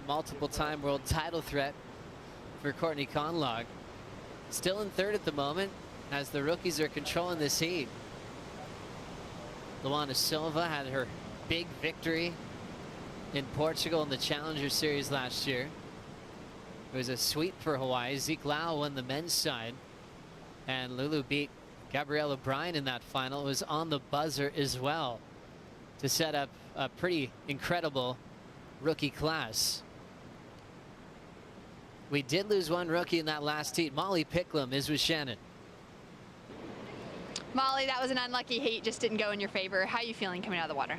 multiple-time world title threat for Courtney Conlogue. Still in third at the moment as the rookies are controlling this heat. Luana Silva had her big victory in Portugal in the Challenger Series last year. It was a sweep for Hawaii. Zeke Lau won the men's side, and Lulu beat Gabriella Bryan in that final. It was on the buzzer as well to set up a pretty incredible rookie class. We did lose one rookie in that last heat. Molly Picklum is with Shannon. Molly, that was an unlucky heat, just didn't go in your favor. How are you feeling coming out of the water?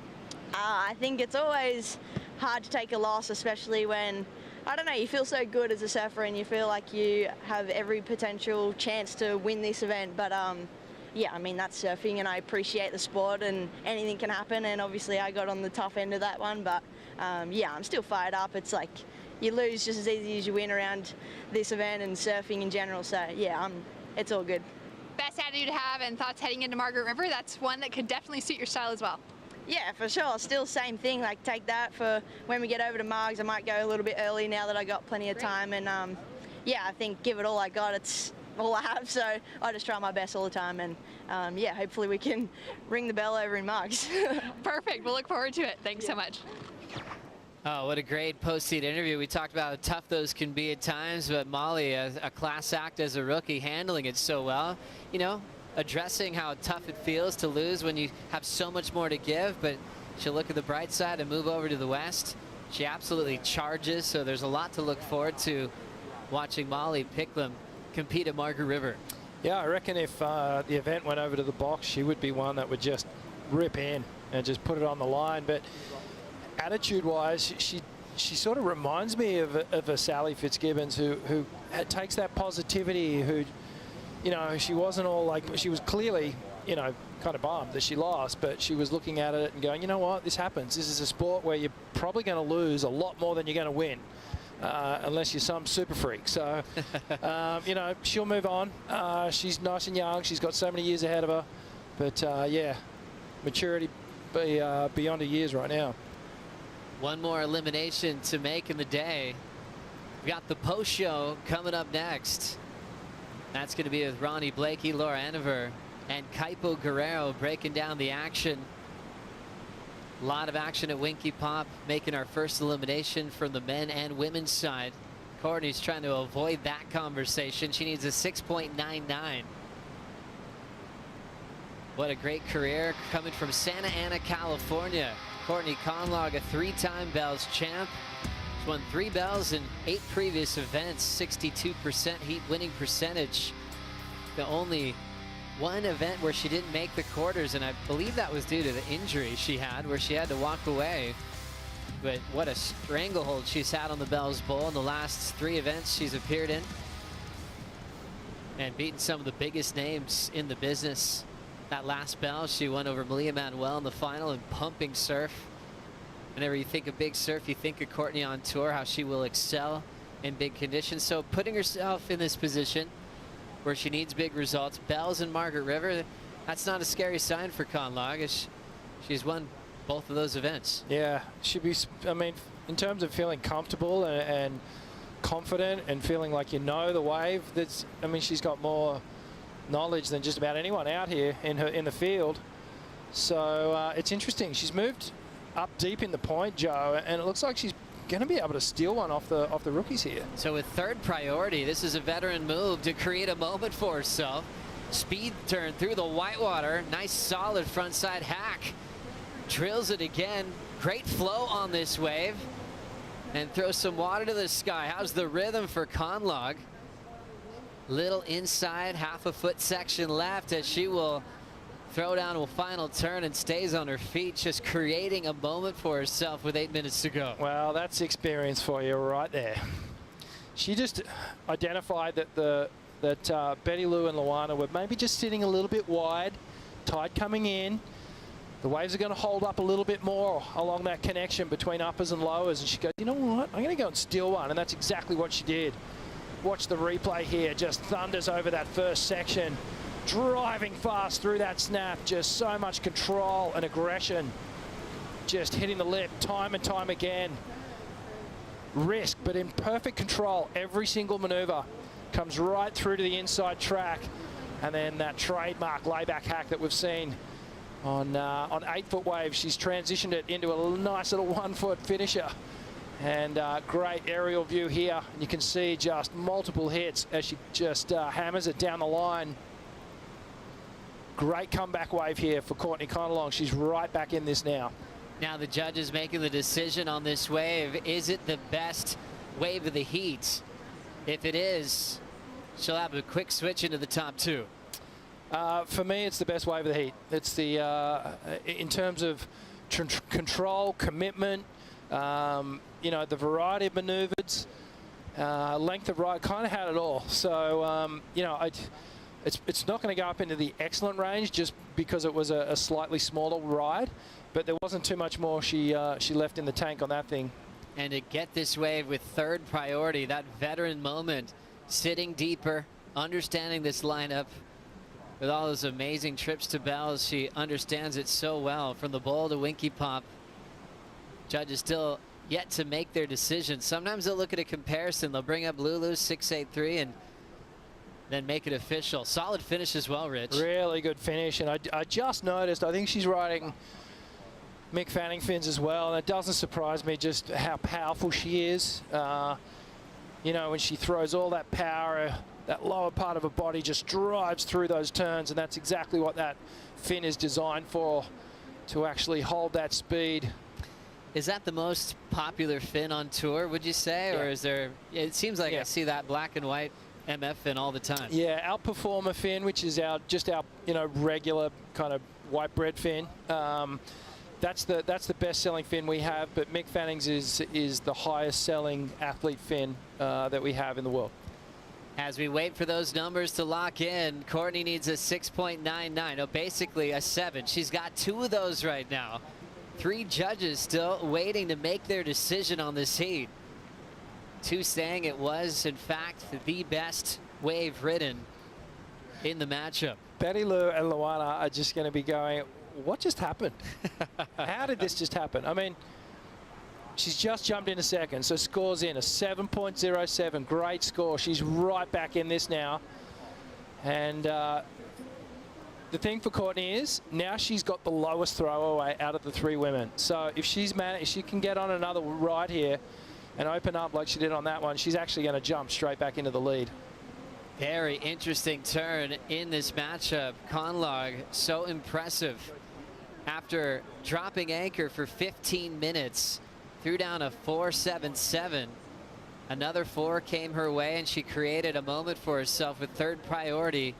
I think it's always hard to take a loss, especially when, I don't know, you feel so good as a surfer and you feel like you have every potential chance to win this event. But yeah, I mean, that's surfing, and I appreciate the sport and anything can happen. And obviously I got on the tough end of that one, but yeah, I'm still fired up. It's like you lose just as easy as you win around this event and surfing in general. So yeah, it's all good. Best attitude to have and thoughts heading into Margaret River? That's one that could definitely suit your style as well. Yeah, for sure. Still same thing. Like, take that for when we get over to Margs. I might go a little bit early now that I got plenty of time. And yeah, I think give it all I got. It's all I have. So I just try my best all the time. And yeah, hopefully we can ring the bell over in Margs. Perfect. We'll look forward to it. Thanks so much. Oh, what a great post-heat interview. We talked about how tough those can be at times, but Molly, a class act as a rookie, handling it so well. You know, addressing how tough it feels to lose when you have so much more to give, but she'll look at the bright side and move over to the west. She absolutely charges, so there's a lot to look forward to watching Molly Picklum compete at Margaret River. Yeah, I reckon if the event went over to the box, she would be one that would just rip in and just put it on the line. But attitude-wise, she sort of reminds me of a Sally Fitzgibbons who takes that positivity, who, you know, she wasn't all like, she was clearly, you know, kind of bummed that she lost, but she was looking at it and going, you know what, this happens. This is a sport where you're probably going to lose a lot more than you're going to win, unless you're some super freak. So, you know, she'll move on. She's nice and young. She's got so many years ahead of her. But, yeah, maturity beyond her years right now. One more elimination to make in the day. We got the post show coming up next. That's going to be with Ronnie Blakey, Laura Aniver, and Kaipo Guerrero breaking down the action. A lot of action at Winky Pop, making our first elimination from the men and women's side. Courtney's trying to avoid that conversation. She needs a 6.99. What a great career coming from Santa Ana, California. Courtney Conlogue, a three-time Bells champ. She's won 3 Bells in 8 previous events, 62% heat winning percentage. The only one event where she didn't make the quarters, and I believe that was due to the injury she had, where she had to walk away. But what a stranglehold she's had on the Bells Bowl in the last 3 events she's appeared in. And beaten some of the biggest names in the business. That last Bell, she won over Malia Manuel in the final in pumping surf. Whenever you think of big surf, you think of Courtney on tour, how she will excel in big conditions. So putting herself in this position where she needs big results, Bells and Margaret River, that's not a scary sign for Conlogue. She's won both of those events. Yeah, she'd be, I mean, in terms of feeling comfortable and confident and feeling like you know the wave, that's, I mean, she's got more knowledge than just about anyone out here in the field. So it's interesting. She's moved up deep in the point, Joe, and it looks like she's going to be able to steal one off the rookies here. So with third priority, this is a veteran move to create a moment for herself. Speed turn through the whitewater. Nice solid front side hack. Drills it again. Great flow on this wave. And throws some water to the sky. How's the rhythm for Conlog? Little inside, half a foot section left as she will throw down a final turn and stays on her feet, just creating a moment for herself with 8 minutes to go. Well, that's experience for you right there. She just identified that Betty Lou and Luana were maybe just sitting a little bit wide, tide coming in. The waves are going to hold up a little bit more along that connection between uppers and lowers. And she goes, you know what? I'm going to go and steal one. And that's exactly what she did. Watch the replay here. Just thunders over that first section. Driving fast through that snap. Just so much control and aggression. Just hitting the lip time and time again. Risk, but in perfect control. Every single maneuver comes right through to the inside track. And then that trademark layback hack that we've seen on 8-foot waves. She's transitioned it into a nice little 1-foot finisher. And great aerial view here. And you can see just multiple hits as she just hammers it down the line. Great comeback wave here for Courtney Conlong. She's right back in this now. Now the judges making the decision on this wave. Is it the best wave of the heat? If it is, she'll have a quick switch into the top two. For me, it's the best wave of the heat. It's the, in terms of control, commitment, you know, the variety of maneuvers, length of ride, kind of had it all. So, you know, it's not going to go up into the excellent range just because it was a slightly smaller ride, but there wasn't too much more she left in the tank on that thing. And to get this wave with third priority, that veteran moment, sitting deeper, understanding this lineup, with all those amazing trips to bells, she understands it so well. From the bowl to Winky Pop, judges still yet to make their decision. Sometimes they'll look at a comparison. They'll bring up Lulu's 683 and then make it official. Solid finish as well, Rich. Really good finish. And I just noticed, I think she's riding Mick Fanning fins as well. And it doesn't surprise me just how powerful she is. You know, when she throws all that power, that lower part of her body just drives through those turns, and that's exactly what that fin is designed for, to actually hold that speed. Is that the most popular fin on tour, would you say? Yeah. Or is there, it seems like I see that black and white MF fin all the time. Yeah, our Performer fin, which is just our you know, regular kind of white bread fin. That's the best selling fin we have, but Mick Fanning's is the highest selling athlete fin that we have in the world. As we wait for those numbers to lock in, Courtney needs a 6.99, no, basically a 7. She's got 2 of those right now. 3 judges still waiting to make their decision on this heat. 2 saying it was, in fact, the best wave ridden in the matchup. Betty Lou and Luana are just going to be going, what just happened? How did this just happen? I mean, she's just jumped in a second, so scores in a 7.07. Great score. She's right back in this now. And the thing for Courtney is now she's got the lowest throwaway out of the 3 women. So if she can get on another ride here and open up like she did on that one, she's actually going to jump straight back into the lead. Very interesting turn in this matchup. Conlog, so impressive. After dropping anchor for 15 minutes, threw down a 4.77. Another 4 came her way, and she created a moment for herself with third priority.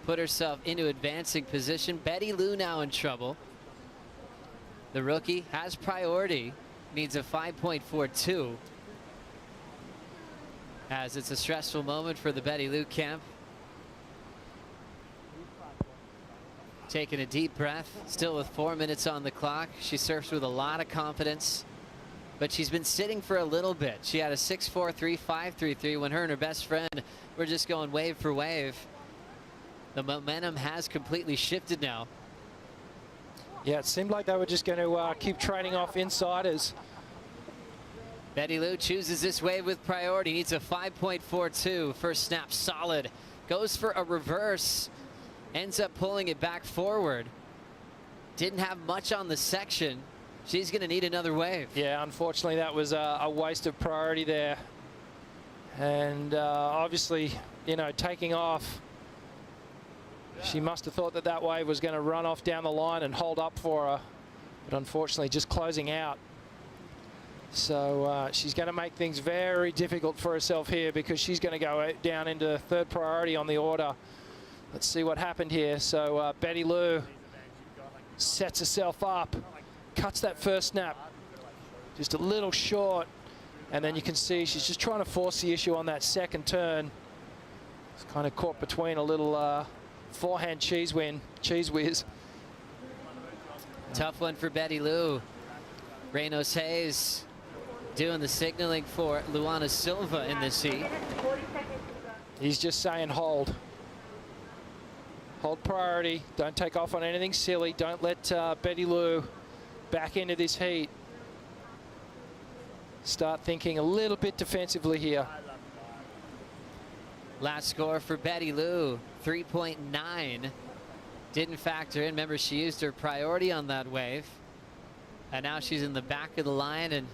Put herself into advancing position. Betty Lou now in trouble. The rookie has priority, needs a 5.42. As it's a stressful moment for the Betty Lou camp. Taking a deep breath, still with 4 minutes on the clock. She surfs with a lot of confidence, but she's been sitting for a little bit. She had a 6.43, 5.33 when her and her best friend were just going wave for wave. The momentum has completely shifted now. Yeah, it seemed like they were just going to keep trading off insiders. Betty Lou chooses this wave with priority, needs a 5.42. First snap solid, goes for a reverse, ends up pulling it back forward. Didn't have much on the section. She's going to need another wave. Yeah, unfortunately, that was a waste of priority there. And obviously, you know, taking off, she must have thought that that wave was going to run off down the line and hold up for her. But unfortunately, just closing out. So she's going to make things very difficult for herself here, because she's going to go down into third priority on the order. Let's see what happened here. So Betty Lou sets herself up, cuts that first snap just a little short, and then you can see she's just trying to force the issue on that second turn. It's kind of caught between a little forehand cheese whiz. Tough one for Betty Lou. Reynos Hayes doing the signaling for Luana Silva in this heat. He's just saying hold. Hold priority. Don't take off on anything silly. Don't let Betty Lou back into this heat. Start thinking a little bit defensively here. Last score for Betty Lou, 3.9. Didn't factor in. Remember, she used her priority on that wave. And now she's in the back of the line, and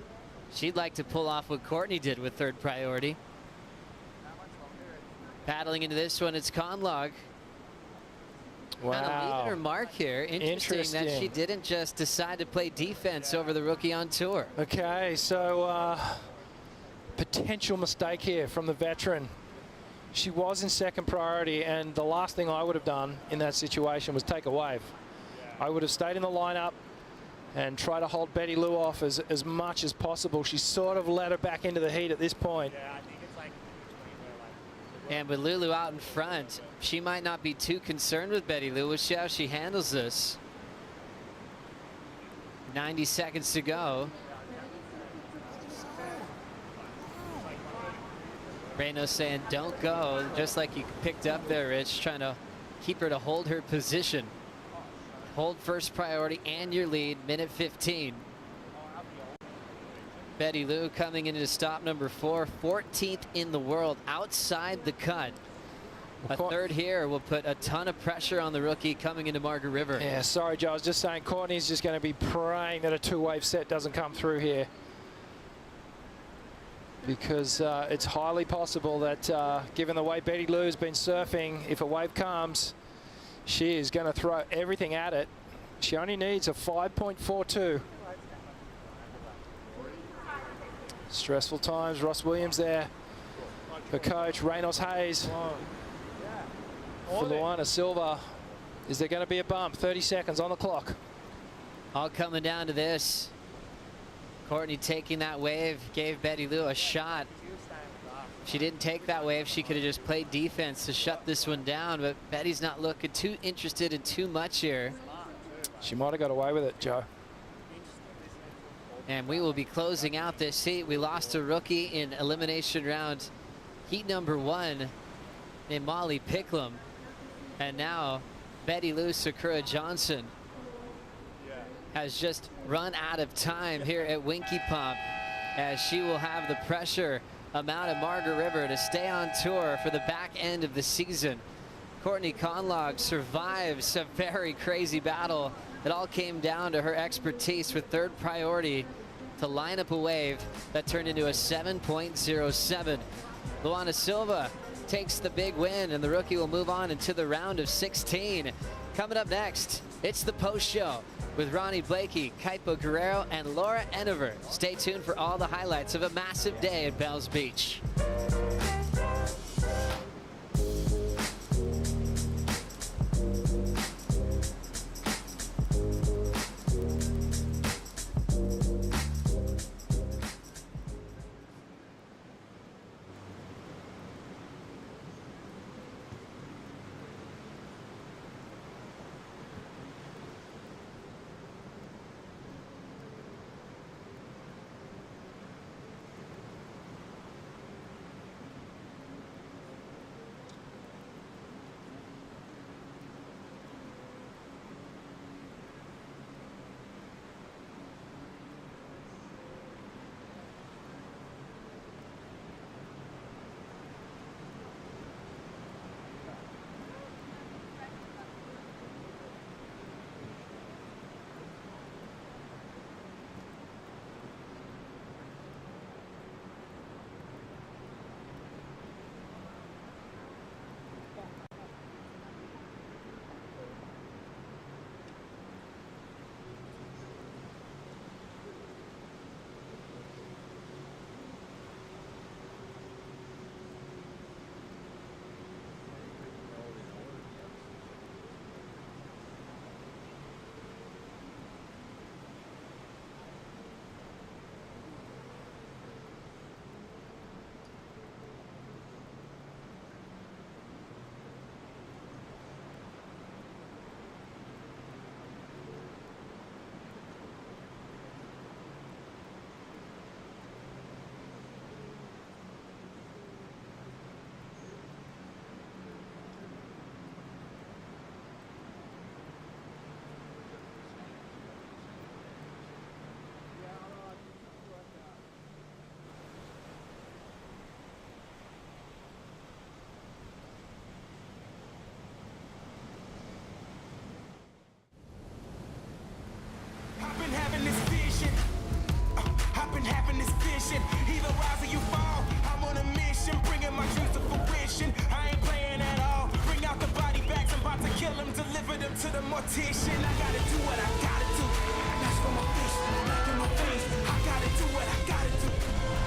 she'd like to pull off what Courtney did with third priority. Paddling into this one, it's Conlog. Wow. Kind of leaving her mark here. Interesting that she didn't just decide to play defense over the rookie on tour. Okay, so potential mistake here from the veteran. She was in second priority, and the last thing I would have done in that situation was take a wave. I would have stayed in the lineup and try to hold Betty Lou off as much as possible. She sort of let her back into the heat at this point. And with Lulu out in front, she might not be too concerned with Betty Lou. We'll see how she handles this. 90 seconds to go. Reynos saying don't go, just like you picked up there, Rich, trying to keep her to hold her position. Hold first priority and your lead, minute 15. Betty Lou coming into stop number 4, 14th in the world, outside the cut. A third here will put a ton of pressure on the rookie coming into Margaret River. Yeah, sorry, Joe. I was just saying Courtney's just going to be praying that a two-wave set doesn't come through here, because it's highly possible that given the way Betty Lou's been surfing, if a wave comes, she is going to throw everything at it. She only needs a 5.42. Stressful times. Ross Williams there. The coach, Reynos Hayes. For Luana Silva. Is there going to be a bump? 30 seconds on the clock. All coming down to this. Courtney taking that wave gave Betty Lou a shot. If she didn't take that wave, she could have just played defense to shut this one down, but Betty's not looking too interested in too much here. She might have got away with it, Joe. And we will be closing out this heat. We lost a rookie in elimination round heat number 1 named Molly Picklum. And now Betty Lou Sakura Johnson has just run out of time here at Winky Pump, as she will have the pressure amount at Margaret River to stay on tour for the back end of the season. Courtney Conlog survives a very crazy battle. It all came down to her expertise with third priority to line up a wave that turned into a 7.07. Luana Silva takes the big win, and the rookie will move on into the round of 16. Coming up next, it's the post show with Ronnie Blakey, Kaipo Guerrero, and Laura Eniver. Stay tuned for all the highlights of a massive day at Bells Beach. competition. I gotta do what I gotta do. That's for my face, back in my face. I gotta do what I gotta do.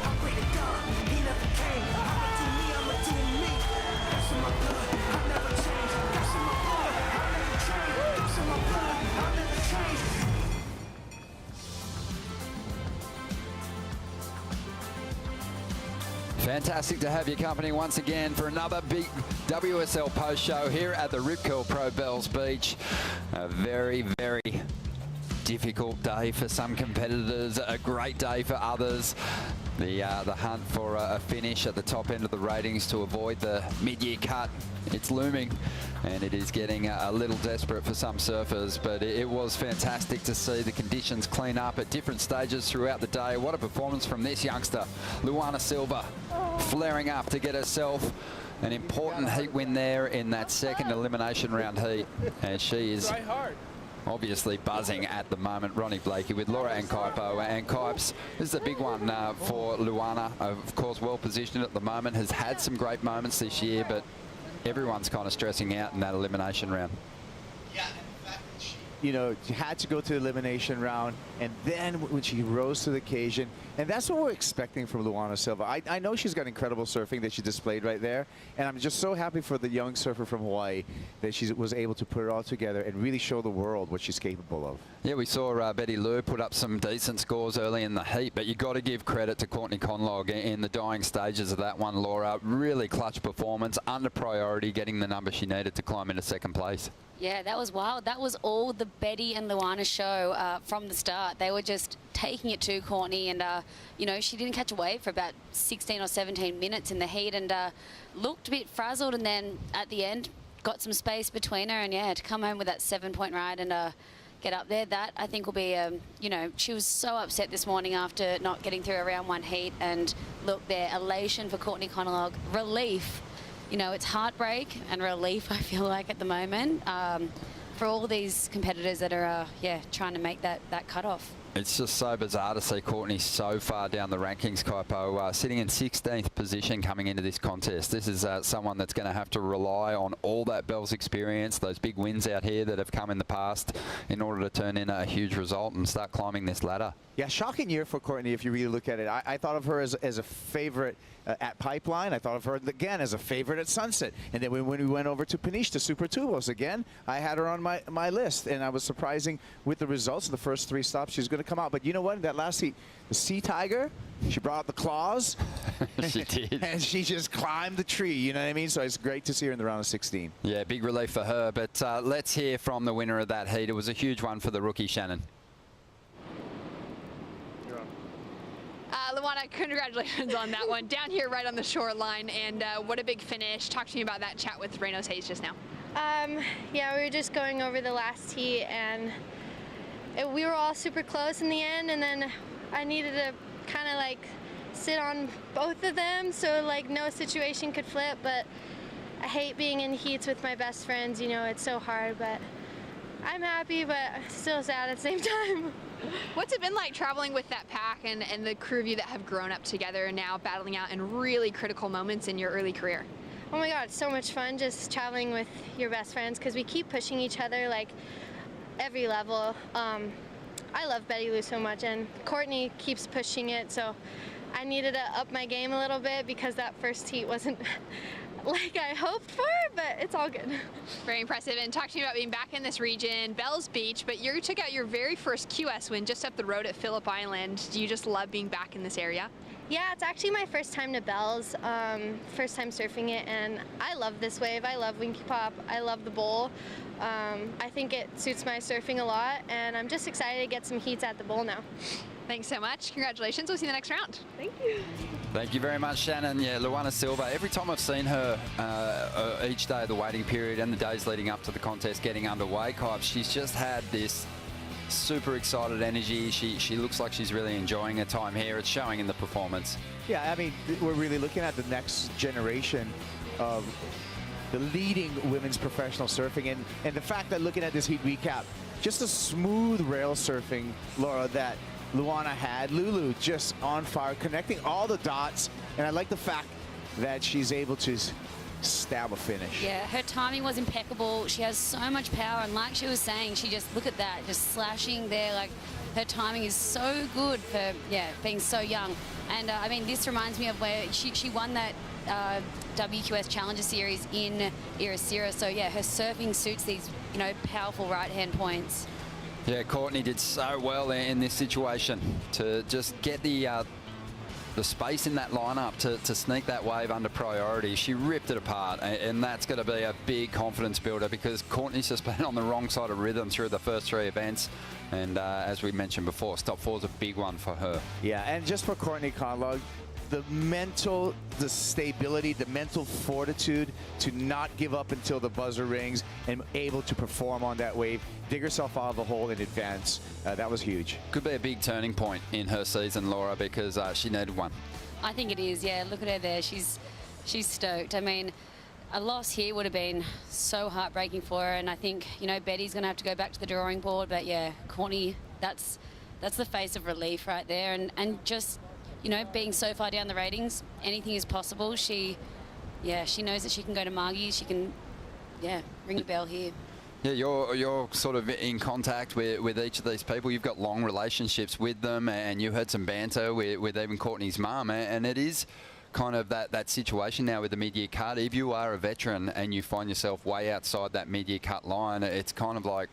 I pray to God, he never came. I'ma do me, I'ma do me. That's in my blood, I'll never change. That's in my blood, I'll never change. That's in my blood, I'll never change. Fantastic to have your company once again for another big WSL post show here at the Rip Curl Pro Bells Beach. A very, very difficult day for some competitors, a great day for others. The hunt for a finish at the top end of the ratings to avoid the mid-year cut, it's looming, and it is getting a little desperate for some surfers, but it was fantastic to see the conditions clean up at different stages throughout the day. What a performance from this youngster, Luana Silva, flaring up to get herself an important heat win there in that second elimination round heat, and she is obviously buzzing at the moment. Ronnie Blakey with Laura Ankaipo. And Kipes, this is a big one for Luana. Of course, well positioned at the moment, has had some great moments this year, but everyone's kind of stressing out in that elimination round. You know, she had to go to the elimination round, and then when she rose to the occasion, and that's what we're expecting from Luana Silva. I know she's got incredible surfing that she displayed right there, and I'm just so happy for the young surfer from Hawaii that she was able to put it all together and really show the world what she's capable of. Yeah, we saw Betty Lou put up some decent scores early in the heat, but you've got to give credit to Courtney Conlog in the dying stages of that one, Laura. Really clutch performance, under priority, getting the number she needed to climb into second place. Yeah, that was wild. That was all the Betty and Luana show from the start. They were just taking it to Courtney, and, you know, she didn't catch a wave for about 16 or 17 minutes in the heat, and looked a bit frazzled, and then at the end got some space between her, and, yeah, to come home with that 7-point ride and get up there, that I think will be, you know, she was so upset this morning after not getting through a round one heat, and look there, elation for Courtney Conlog, relief. You know, it's heartbreak and relief, I feel like, at the moment, for all these competitors that are, yeah, trying to make that cutoff. It's just so bizarre to see Courtney so far down the rankings, Kaipo, sitting in 16th position coming into this contest. This is someone that's going to have to rely on all that Bells experience, those big wins out here that have come in the past, in order to turn in a huge result and start climbing this ladder. Yeah, shocking year for Courtney if you really look at it. I thought of her as a favorite at Pipeline. I thought of her again as a favorite at Sunset. And then when we went over to Peniche, to Super Tubos again, I had her on my list. And I was surprising with the results of the first 3 stops. She's going to come out. But you know what? In that last heat, the Sea Tiger, she brought out the claws. She did. And she just climbed the tree, you know what I mean? So it's great to see her in the round of 16. Yeah, big relief for her. But let's hear from the winner of that heat. It was a huge one for the rookie, Shannon. Luana, congratulations on that one. Down here right on the shoreline, and what a big finish. Talk to me about that chat with Reynolds Hayes just now. Yeah, we were just going over the last heat, and we were all super close in the end, and then I needed to kind of like sit on both of them so like no situation could flip, but I hate being in heats with my best friends, you know, it's so hard, but I'm happy, but still sad at the same time. What's it been like traveling with that pack and the crew of you that have grown up together and now battling out in really critical moments in your early career? Oh my God, it's so much fun just traveling with your best friends because we keep pushing each other like every level. I love Betty Lou so much, and Courtney keeps pushing it, so I needed to up my game a little bit because that first heat wasn't like I hoped for, but it's all good. Very impressive. And talk to me about being back in this region, Bells Beach, but you took out your very first QS win just up the road at Phillip Island. Do you just love being back in this area? Yeah, it's actually my first time to Bells, first time surfing it, and I love this wave. I love Winky Pop. I love the bowl. I think it suits my surfing a lot, and I'm just excited to get some heats at the bowl now. Thanks so much. Congratulations. We'll see you in the next round. Thank you. Thank you very much, Shannon. Yeah, Luana Silva, every time I've seen her each day of the waiting period and the days leading up to the contest getting underway, Kipes, she's just had this super excited energy. She looks like she's really enjoying her time here. It's showing in the performance. Yeah, I mean, we're really looking at the next generation of the leading women's professional surfing, and the fact that looking at this heat recap, just a smooth rail surfing, Laura, that Luana had. Lulu just on fire, connecting all the dots, and I like the fact that she's able to stab a finish. Yeah, her timing was impeccable. She has so much power, and like she was saying, she just, look at that, just slashing there. Like, her timing is so good for, being so young. And I mean, this reminds me of where she won that WQS Challenger Series in Irisira. So yeah, her surfing suits these, powerful right-hand points. Yeah, Courtney did so well in this situation to just get the space in that lineup to sneak that wave under priority. She ripped it apart, and that's going to be a big confidence builder because Courtney's just been on the wrong side of rhythm through the first 3 events. And as we mentioned before, stop 4 is a big one for her. Yeah, and just for Courtney Conlog, the stability, the mental fortitude to not give up until the buzzer rings and able to perform on that wave, dig herself out of the hole in advance. That was huge. Could be a big turning point in her season, Laura, because she needed one. I think it is, yeah. Look at her there. She's stoked. I mean, a loss here would have been so heartbreaking for her, and I think, Betty's going to have to go back to the drawing board. But, yeah, Courtney, that's the face of relief right there. And just, being so far down the ratings, anything is possible. She knows that she can go to Margie's. She can, ring the bell here. Yeah, you're sort of in contact with each of these people. You've got long relationships with them, and you had some banter with even Courtney's mum, and it is kind of that situation now with the mid-year cut. If you are a veteran and you find yourself way outside that mid-year cut line, it's kind of like,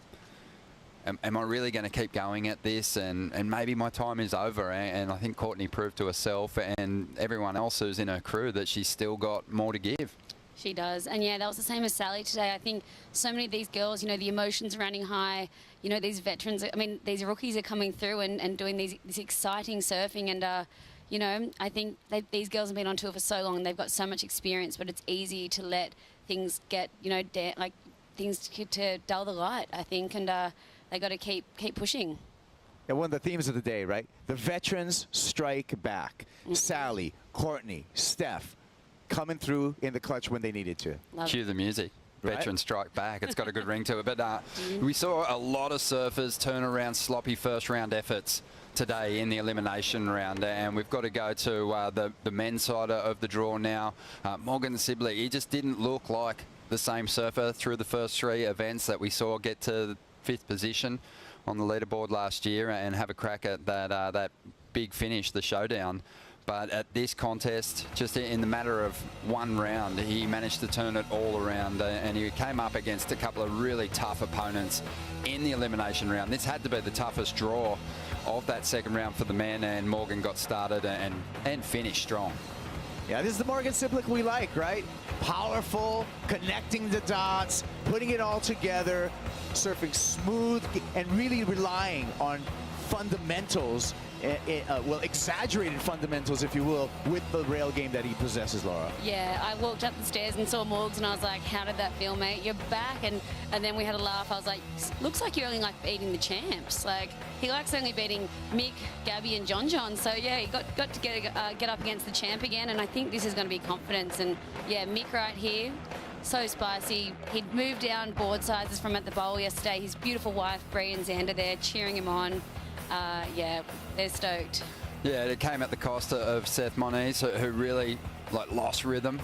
am I really going to keep going at this? And maybe my time is over. And I think Courtney proved to herself and everyone else who's in her crew that she's still got more to give. She does. And yeah, that was the same as Sally today. I think so many of these girls, the emotions are running high. These veterans, I mean, these rookies are coming through and doing this exciting surfing. And, I think these girls have been on tour for so long and they've got so much experience, but it's easy to let things get, things to dull the light, I think. And they got to keep pushing. And one of the themes of the day, right? The veterans strike back. Sally, Courtney, Steph, coming through in the clutch when they needed to. Cue the music. Veteran strike back. It's got a good ring to it. But we saw a lot of surfers turn around sloppy first round efforts today in the elimination round, and we've got to go to the men's side of the draw now. Morgan Sibley, he just didn't look like the same surfer through the first 3 events that we saw get to 5th position on the leaderboard last year and have a crack at that big finish, the showdown. But at this contest, just in the matter of 1 round, he managed to turn it all around, and he came up against a couple of really tough opponents in the elimination round. This had to be the toughest draw of that second round for the men, and Morgan got started and finished strong. Yeah, this is the Morgan Sibley we like, right? Powerful, connecting the dots, putting it all together, surfing smooth, and really relying on fundamentals, well, exaggerated fundamentals, if you will, with the rail game that he possesses, Laura. Yeah, I walked up the stairs and saw Morgs, and I was like, how did that feel, mate? You're back. And then we had a laugh. I was like, looks like you only like beating the champs. Like, he likes only beating Mick, Gabby, and John. So, yeah, he got to get up against the champ again, and I think this is going to be confidence. And, yeah, Mick right here, so spicy. He'd moved down board sizes from at the bowl yesterday. His beautiful wife, Bree and Xander, there cheering him on. Yeah, they're stoked. Yeah, it came at the cost of Seth Moniz, who really lost rhythm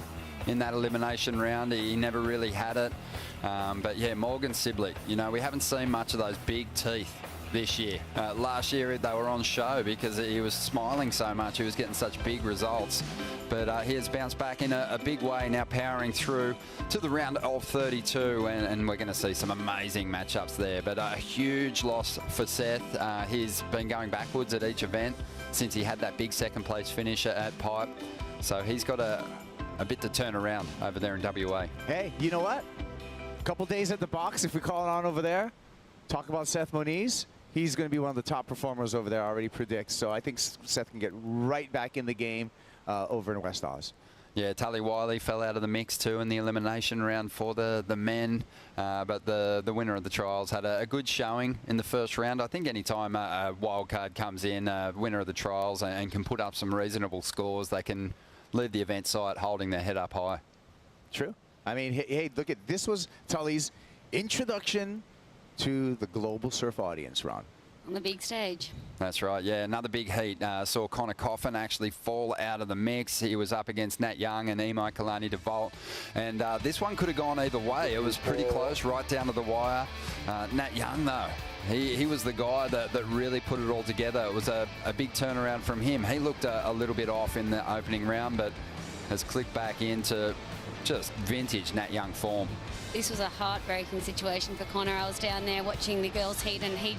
in that elimination round. He never really had it. But yeah, Morgan Sibley, we haven't seen much of those big teeth this year. Last year they were on show because he was smiling so much. He was getting such big results. But he has bounced back in a big way, now powering through to the round of 32, and we're going to see some amazing matchups there. But a huge loss for Seth. He's been going backwards at each event since he had that big second place finish at Pipe. So he's got a bit to turn around over there in WA. Hey, you know what? A couple days at the box, if we call it on over there, talk about Seth Moniz. He's going to be one of the top performers over there, I already predict. So I think Seth can get right back in the game over in West Oz. Yeah, Tully Wiley fell out of the mix too in the elimination round for the men, but the winner of the trials had a good showing in the first round. I think any time a wild card comes in, winner of the trials, and can put up some reasonable scores, they can leave the event site holding their head up high. True. I mean, hey, look at this was Tully's introduction to the global surf audience, Ron. On the big stage. That's right, yeah. Another big heat. Saw Connor Coffin actually fall out of the mix. He was up against Nat Young and Imai Kalani DeVault. And this one could have gone either way. It was pretty close, right down to the wire. Nat Young, though, he was the guy that really put it all together. It was a big turnaround from him. He looked a little bit off in the opening round, but has clicked back into just vintage Nat Young form. This was a heartbreaking situation for Connor. I was down there watching the girls' heat, and he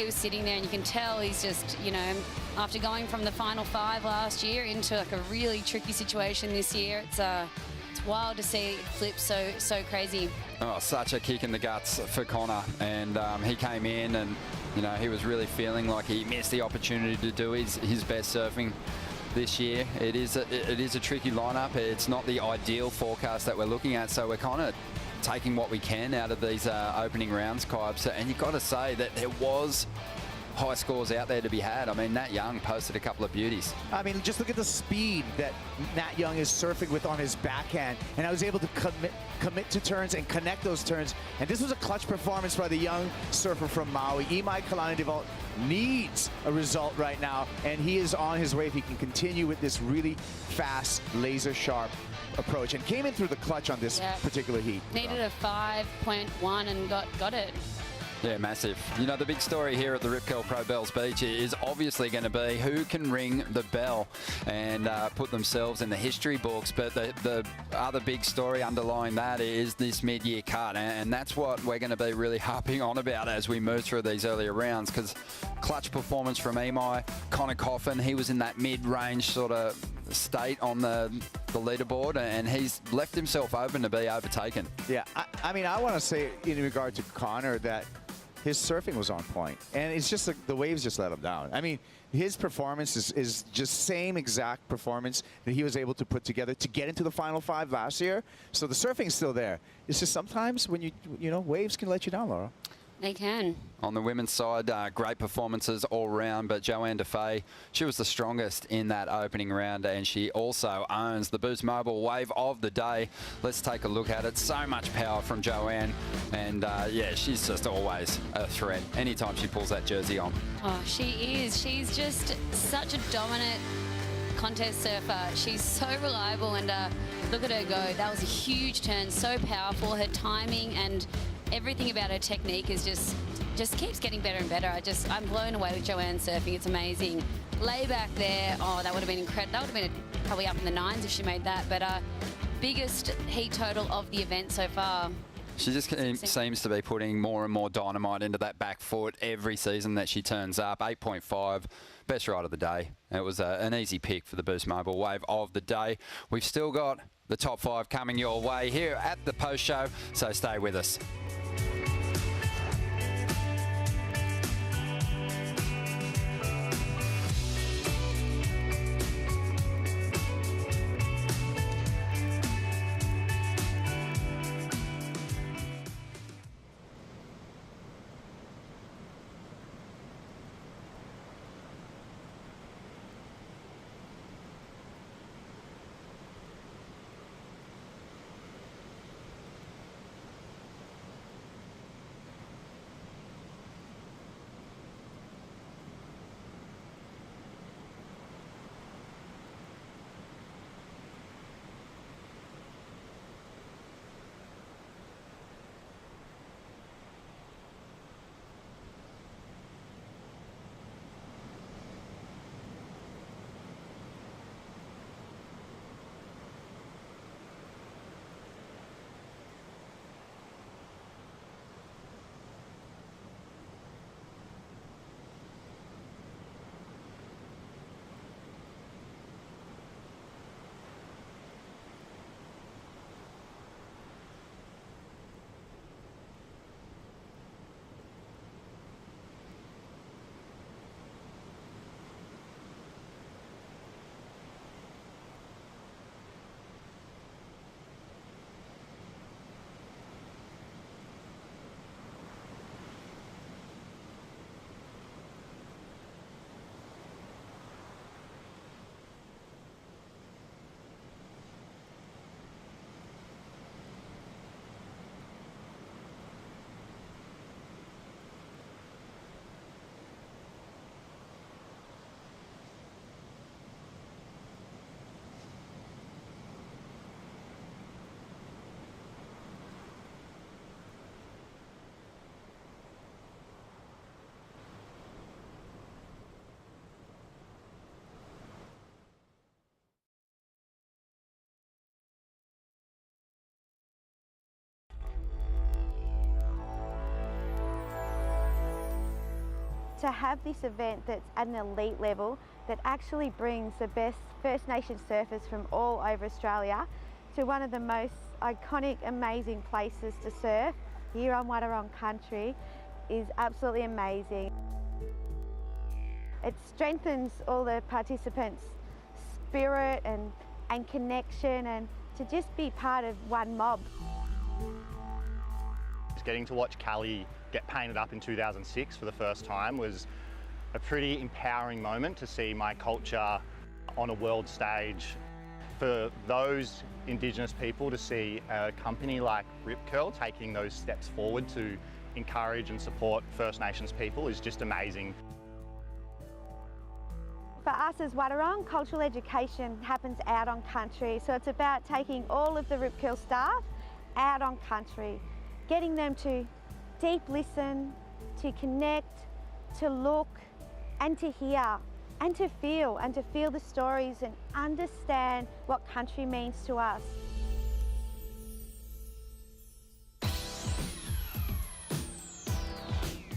was sitting there, and you can tell he's just, you know, after going from the final 5 last year into like a really tricky situation this year, it's wild to see it flip so crazy. Oh, such a kick in the guts for Connor, and he came in, and you know, he was really feeling like he missed the opportunity to do his best surfing this year. It is a tricky lineup. It's not the ideal forecast that we're looking at, so we're kind of taking what we can out of these opening rounds, Kybes. And you've got to say that there was high scores out there to be had. I mean, Nat Young posted a couple of beauties. I mean, just look at the speed that Nat Young is surfing with on his backhand, and I was able to commit to turns and connect those turns. And this was a clutch performance by the young surfer from Maui. Imai Kalani DeVault needs a result right now, and he is on his way if he can continue with this really fast, laser-sharp approach, and came in through the clutch on this particular heat. Needed a 5.1 and got it. Yeah, massive. You know, the big story here at the Rip Curl Pro Bells Beach is obviously going to be who can ring the bell and put themselves in the history books. But the other big story underlying that is this mid-year cut, and that's what we're going to be really harping on about as we move through these earlier rounds, because clutch performance from Imai. Connor Coffin, he was in that mid-range sort of state on the leaderboard, and he's left himself open to be overtaken. Yeah, I mean, I want to say in regard to Connor that his surfing was on point, and it's just like the waves just let him down. I mean, his performance is just same exact performance that he was able to put together to get into the final 5 last year. So the surfing's still there. It's just sometimes when you know, waves can let you down, Laura. They can. On the women's side, great performances all round, but Joanne Defay, she was the strongest in that opening round, and she also owns the Boost Mobile wave of the day. Let's take a look at it. So much power from Joanne, and yeah, she's just always a threat anytime she pulls that jersey on. Oh, she is. She's just such a dominant contest surfer. She's so reliable, and look at her go. That was a huge turn, so powerful. Her timing and everything about her technique is just keeps getting better and better. I'm blown away with Joanne surfing. It's amazing. Lay back there, oh, that would have been incredible. That would have been probably up in the 9s if she made that. But biggest heat total of the event so far. She just seems to be putting more and more dynamite into that back foot every season that she turns up. 8.5, best ride of the day. It was an easy pick for the Boost Mobile wave of the day. We've still got the top 5 coming your way here at the post show, so stay with us. to have this event that's at an elite level, that actually brings the best First Nation surfers from all over Australia to one of the most iconic, amazing places to surf here on Wadawurrung country is absolutely amazing. It strengthens all the participants' spirit and connection, and to just be part of one mob. Getting to watch Callie get painted up in 2006 for the first time was a pretty empowering moment to see my culture on a world stage. For those Indigenous people to see a company like Rip Curl taking those steps forward to encourage and support First Nations people is just amazing. For us as Wadawurrung, cultural education happens out on country, so it's about taking all of the Rip Curl staff out on country, getting them to deep listen, to connect, to look and to hear and to feel the stories and understand what country means to us.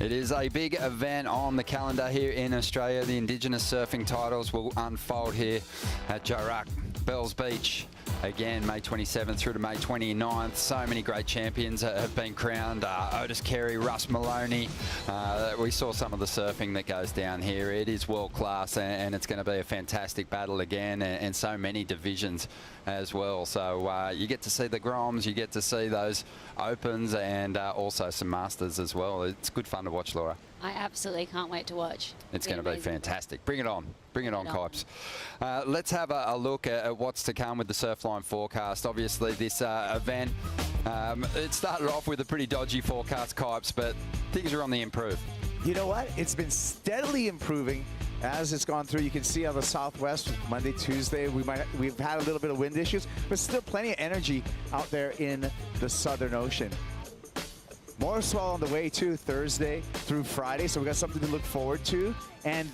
It is a big event on the calendar here in Australia. The Indigenous surfing titles will unfold here at Jorak, Bells Beach. Again, May 27th through to May 29th. So many great champions have been crowned. Otis Carey, Russ Maloney. We saw some of the surfing that goes down here. It is world class, and it's going to be a fantastic battle again, and so many divisions as well. So you get to see the Groms, you get to see those Opens, and also some Masters as well. It's good fun to watch, Laura. I absolutely can't wait to watch. It's going to be fantastic. Bring it on. Bring it on, Kipes. Let's have a look at what's to come with the Surfline forecast. Obviously, this event, it started off with a pretty dodgy forecast, Kipes, but things are on the improve. You know what? It's been steadily improving as it's gone through. You can see on the southwest, Monday, Tuesday, we've had a little bit of wind issues, but still plenty of energy out there in the Southern Ocean. More swell on the way too, Thursday through Friday, so we've got something to look forward to. And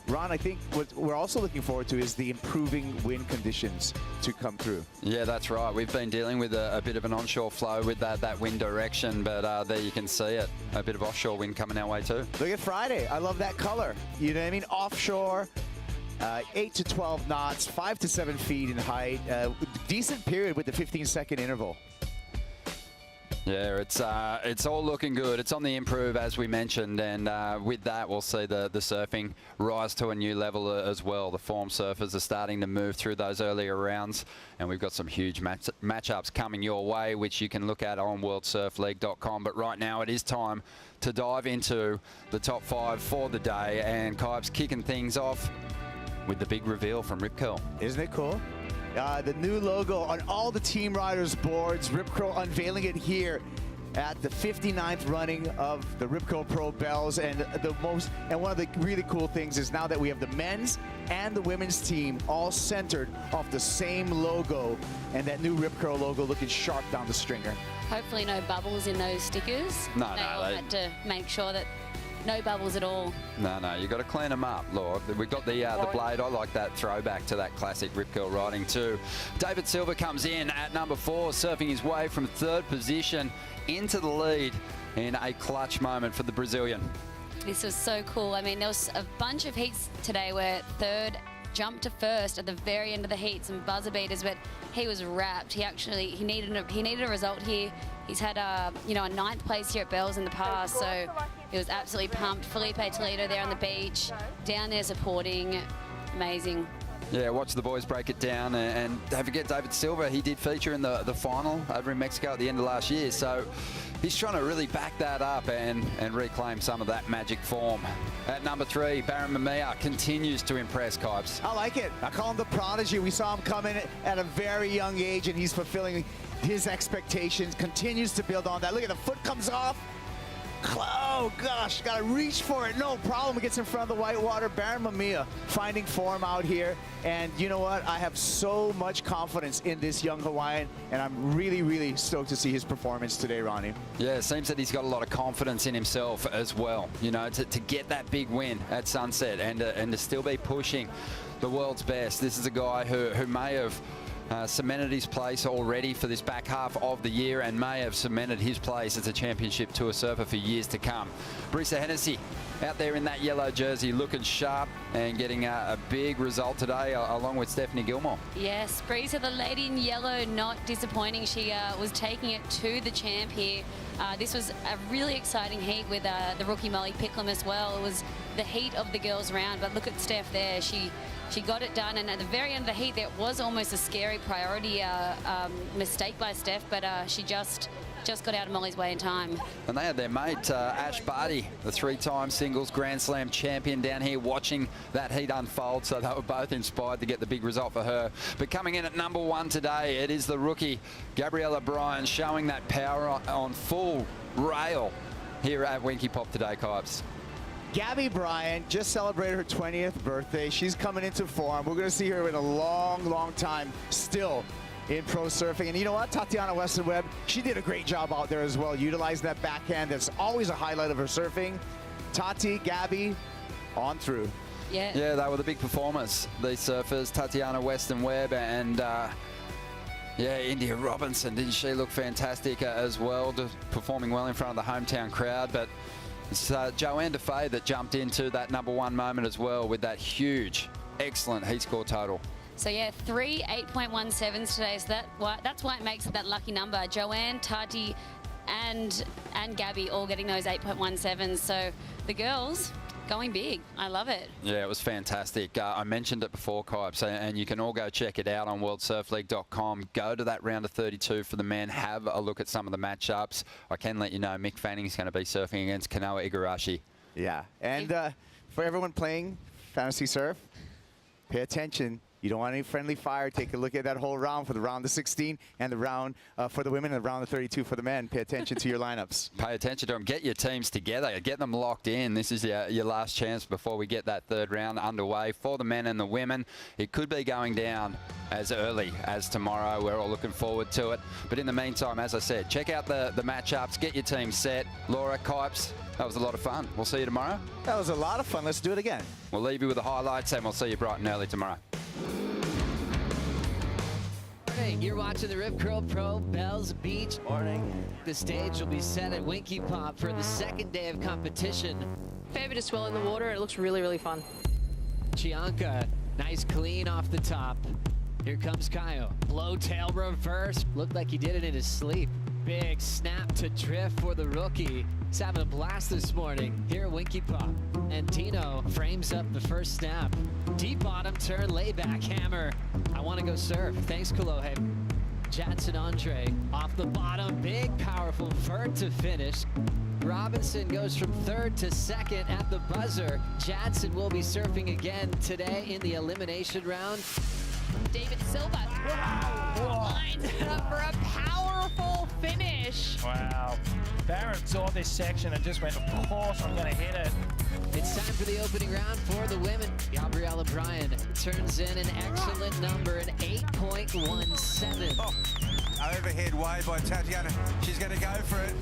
Ron, I think what we're also looking forward to is the improving wind conditions to come through. Yeah, that's right. We've been dealing with a bit of an onshore flow with that wind direction, but there you can see it. A bit of offshore wind coming our way too. Look at Friday. I love that color. You know what I mean? Offshore, 8 to 12 knots, 5 to 7 feet in height. Decent period with the 15-second interval. Yeah, it's all looking good. It's on the improve, as we mentioned, and with that, we'll see the surfing rise to a new level as well. The form surfers are starting to move through those earlier rounds, and we've got some huge matchups coming your way, which you can look at on worldsurfleague.com. But right now, it is time to dive into the top 5 for the day, and Kipes kicking things off with the big reveal from Rip Curl. Isn't it cool? The new logo on all the team riders' boards. Rip Curl unveiling it here at the 59th running of the Rip Curl Pro Bells. And one of the really cool things is now that we have the men's and the women's team all centered off the same logo, and that new Rip Curl logo looking sharp down the stringer. Hopefully no bubbles in those stickers. No, they all had to make sure that no bubbles at all. No, you've got to clean them up, Lord. We've got the blade. I like that throwback to that classic Rip Curl riding too. David Silver comes in at number 4, surfing his way from 3rd position into the lead in a clutch moment for the Brazilian. This was so cool. I mean, there was a bunch of heats today where 3rd jumped to 1st at the very end of the heats and buzzer beaters, but he was wrapped. He needed a result here. He's had a 9th place here at Bells in the past, so he was absolutely pumped. Felipe Toledo there on the beach, down there supporting. Amazing. Yeah, watch the boys break it down, and don't forget David Silver. He did feature in the final over in Mexico at the end of last year, so he's trying to really back that up and reclaim some of that magic form. At number 3, Baron Mamia continues to impress, Kipes. I like it. I call him the prodigy. We saw him come in at a very young age, and he's fulfilling his expectations, continues to build on that. Look at the foot comes off. Oh gosh, gotta reach for it, no problem. He gets in front of the whitewater. Baron Mamia finding form out here, and you know what? I have so much confidence in this young Hawaiian, and I'm really, really stoked to see his performance today, Ronnie. Yeah, it seems that he's got a lot of confidence in himself as well, you know, to get that big win at Sunset and to still be pushing the world's best. This is a guy who may have cemented his place already for this back half of the year and may have cemented his place as a championship tour surfer for years to come. Brisa Hennessy out there in that yellow jersey, looking sharp and getting a big result today, along with Stephanie Gilmore. Yes, Breeza, the lady in yellow, not disappointing. She was taking it to the champ here. This was a really exciting heat with the rookie Molly Picklum as well. It was the heat of the girls' round, but look at Steph there. She got it done, and at the very end of the heat, there was almost a scary priority mistake by Steph, but she just got out of Molly's way in time. And they had their mate, Ash Barty, the 3-time singles Grand Slam champion, down here watching that heat unfold. So they were both inspired to get the big result for her. But coming in at number 1 today, it is the rookie, Gabriella Bryan, showing that power on full rail here at Winky Pop today, Kipes. Gabby Bryan just celebrated her 20th birthday. She's coming into form. We're going to see her in a long, long time still in pro surfing. And you know what? Tatiana Weston-Webb, she did a great job out there as well, utilizing that backhand. That's always a highlight of her surfing. Tati, Gabby, on through. Yeah, they were the big performers, these surfers. Tatiana Weston-Webb and yeah, India Robinson. Didn't she look fantastic as well, just performing well in front of the hometown crowd. But it's Joanne Defay that jumped into that number 1 moment as well with that huge, excellent heat score total. So yeah, 3 8.17s today. So that's why it makes it that lucky number. Joanne, Tati, and Gabby all getting those 8.17s. So the girls going big. I love it. Yeah, it was fantastic. I mentioned it before, Kipes, and you can all go check it out on worldsurfleague.com. Go to that round of 32 for the men. Have a look at some of the matchups. I can let you know Mick Fanning's going to be surfing against Kanoa Igarashi. Yeah, and for everyone playing fantasy surf, pay attention. You don't want any friendly fire. Take a look at that whole round for the round of 16 and the round for the women and the round of 32 for the men. Pay attention to your lineups. Pay attention to them. Get your teams together. Get them locked in. This is your last chance before we get that third round underway for the men and the women. It could be going down as early as tomorrow. We're all looking forward to it. But in the meantime, as I said, check out the matchups. Get your team set. Laura, Kipes, that was a lot of fun. We'll see you tomorrow. That was a lot of fun. Let's do it again. We'll leave you with the highlights, and we'll see you bright and early tomorrow. Morning. You're watching the Rip Curl Pro Bells Beach. Morning. The stage will be set at Winky Pop for the second day of competition. Fair bit of swell in the water. It looks really, really fun. Chianca, nice clean off the top. Here comes Kaio. Blowtail reverse. Looked like he did it in his sleep. Big snap to drift for the rookie. He's having a blast this morning here at Winky Pop. And Tino frames up the first snap. Deep bottom turn, layback hammer. I want to go surf. Thanks, Kolohe. Jadson Andre off the bottom. Big, powerful vert to finish. Robinson goes from 3rd to 2nd at the buzzer. Jadson will be surfing again today in the elimination round. David Silva lines it up for a powerful finish. Wow. Barrett saw this section and just went, of course I'm going to hit it. It's time for the opening round for the women. Gabriella Bryan turns in an excellent number, an 8.17. Oh, overhead wave by Tatiana. She's going to go for it.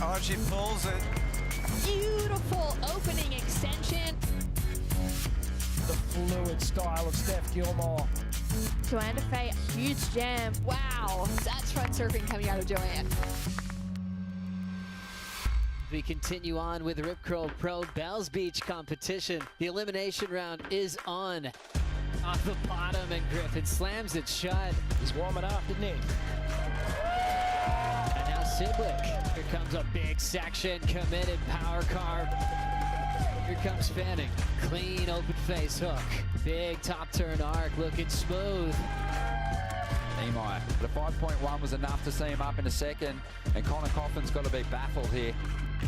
Oh, she pulls it. Beautiful opening extension. The fluid style of Steph Gilmore. Joanne Defay, huge jam. Wow, that's front surfing coming out of Joanne. We continue on with the Rip Curl Pro Bells Beach competition. The elimination round is on. Off the bottom, and Griffin slams it shut. He's warming up, didn't he? And now Sidwick. Here comes a big section, committed power carve. Here comes Fanning. Clean open face hook. Big top turn arc, looking smooth. Imai. The 5.1 was enough to see him up in a second, and Connor Coffin's got to be baffled here.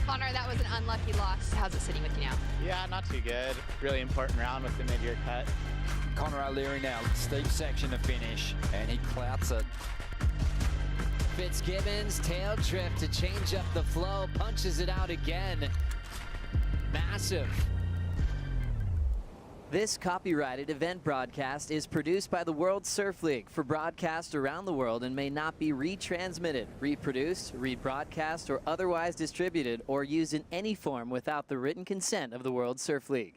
Connor, that was an unlucky loss. How's it sitting with you now? Yeah, not too good. Really important round with the mid-year cut. Connor O'Leary now, steep section to finish, and he clouts it. Fitzgibbons, tail drift to change up the flow, punches it out again. Massive. This copyrighted event broadcast is produced by the World Surf League for broadcast around the world and may not be retransmitted, reproduced, rebroadcast, or otherwise distributed or used in any form without the written consent of the World Surf League.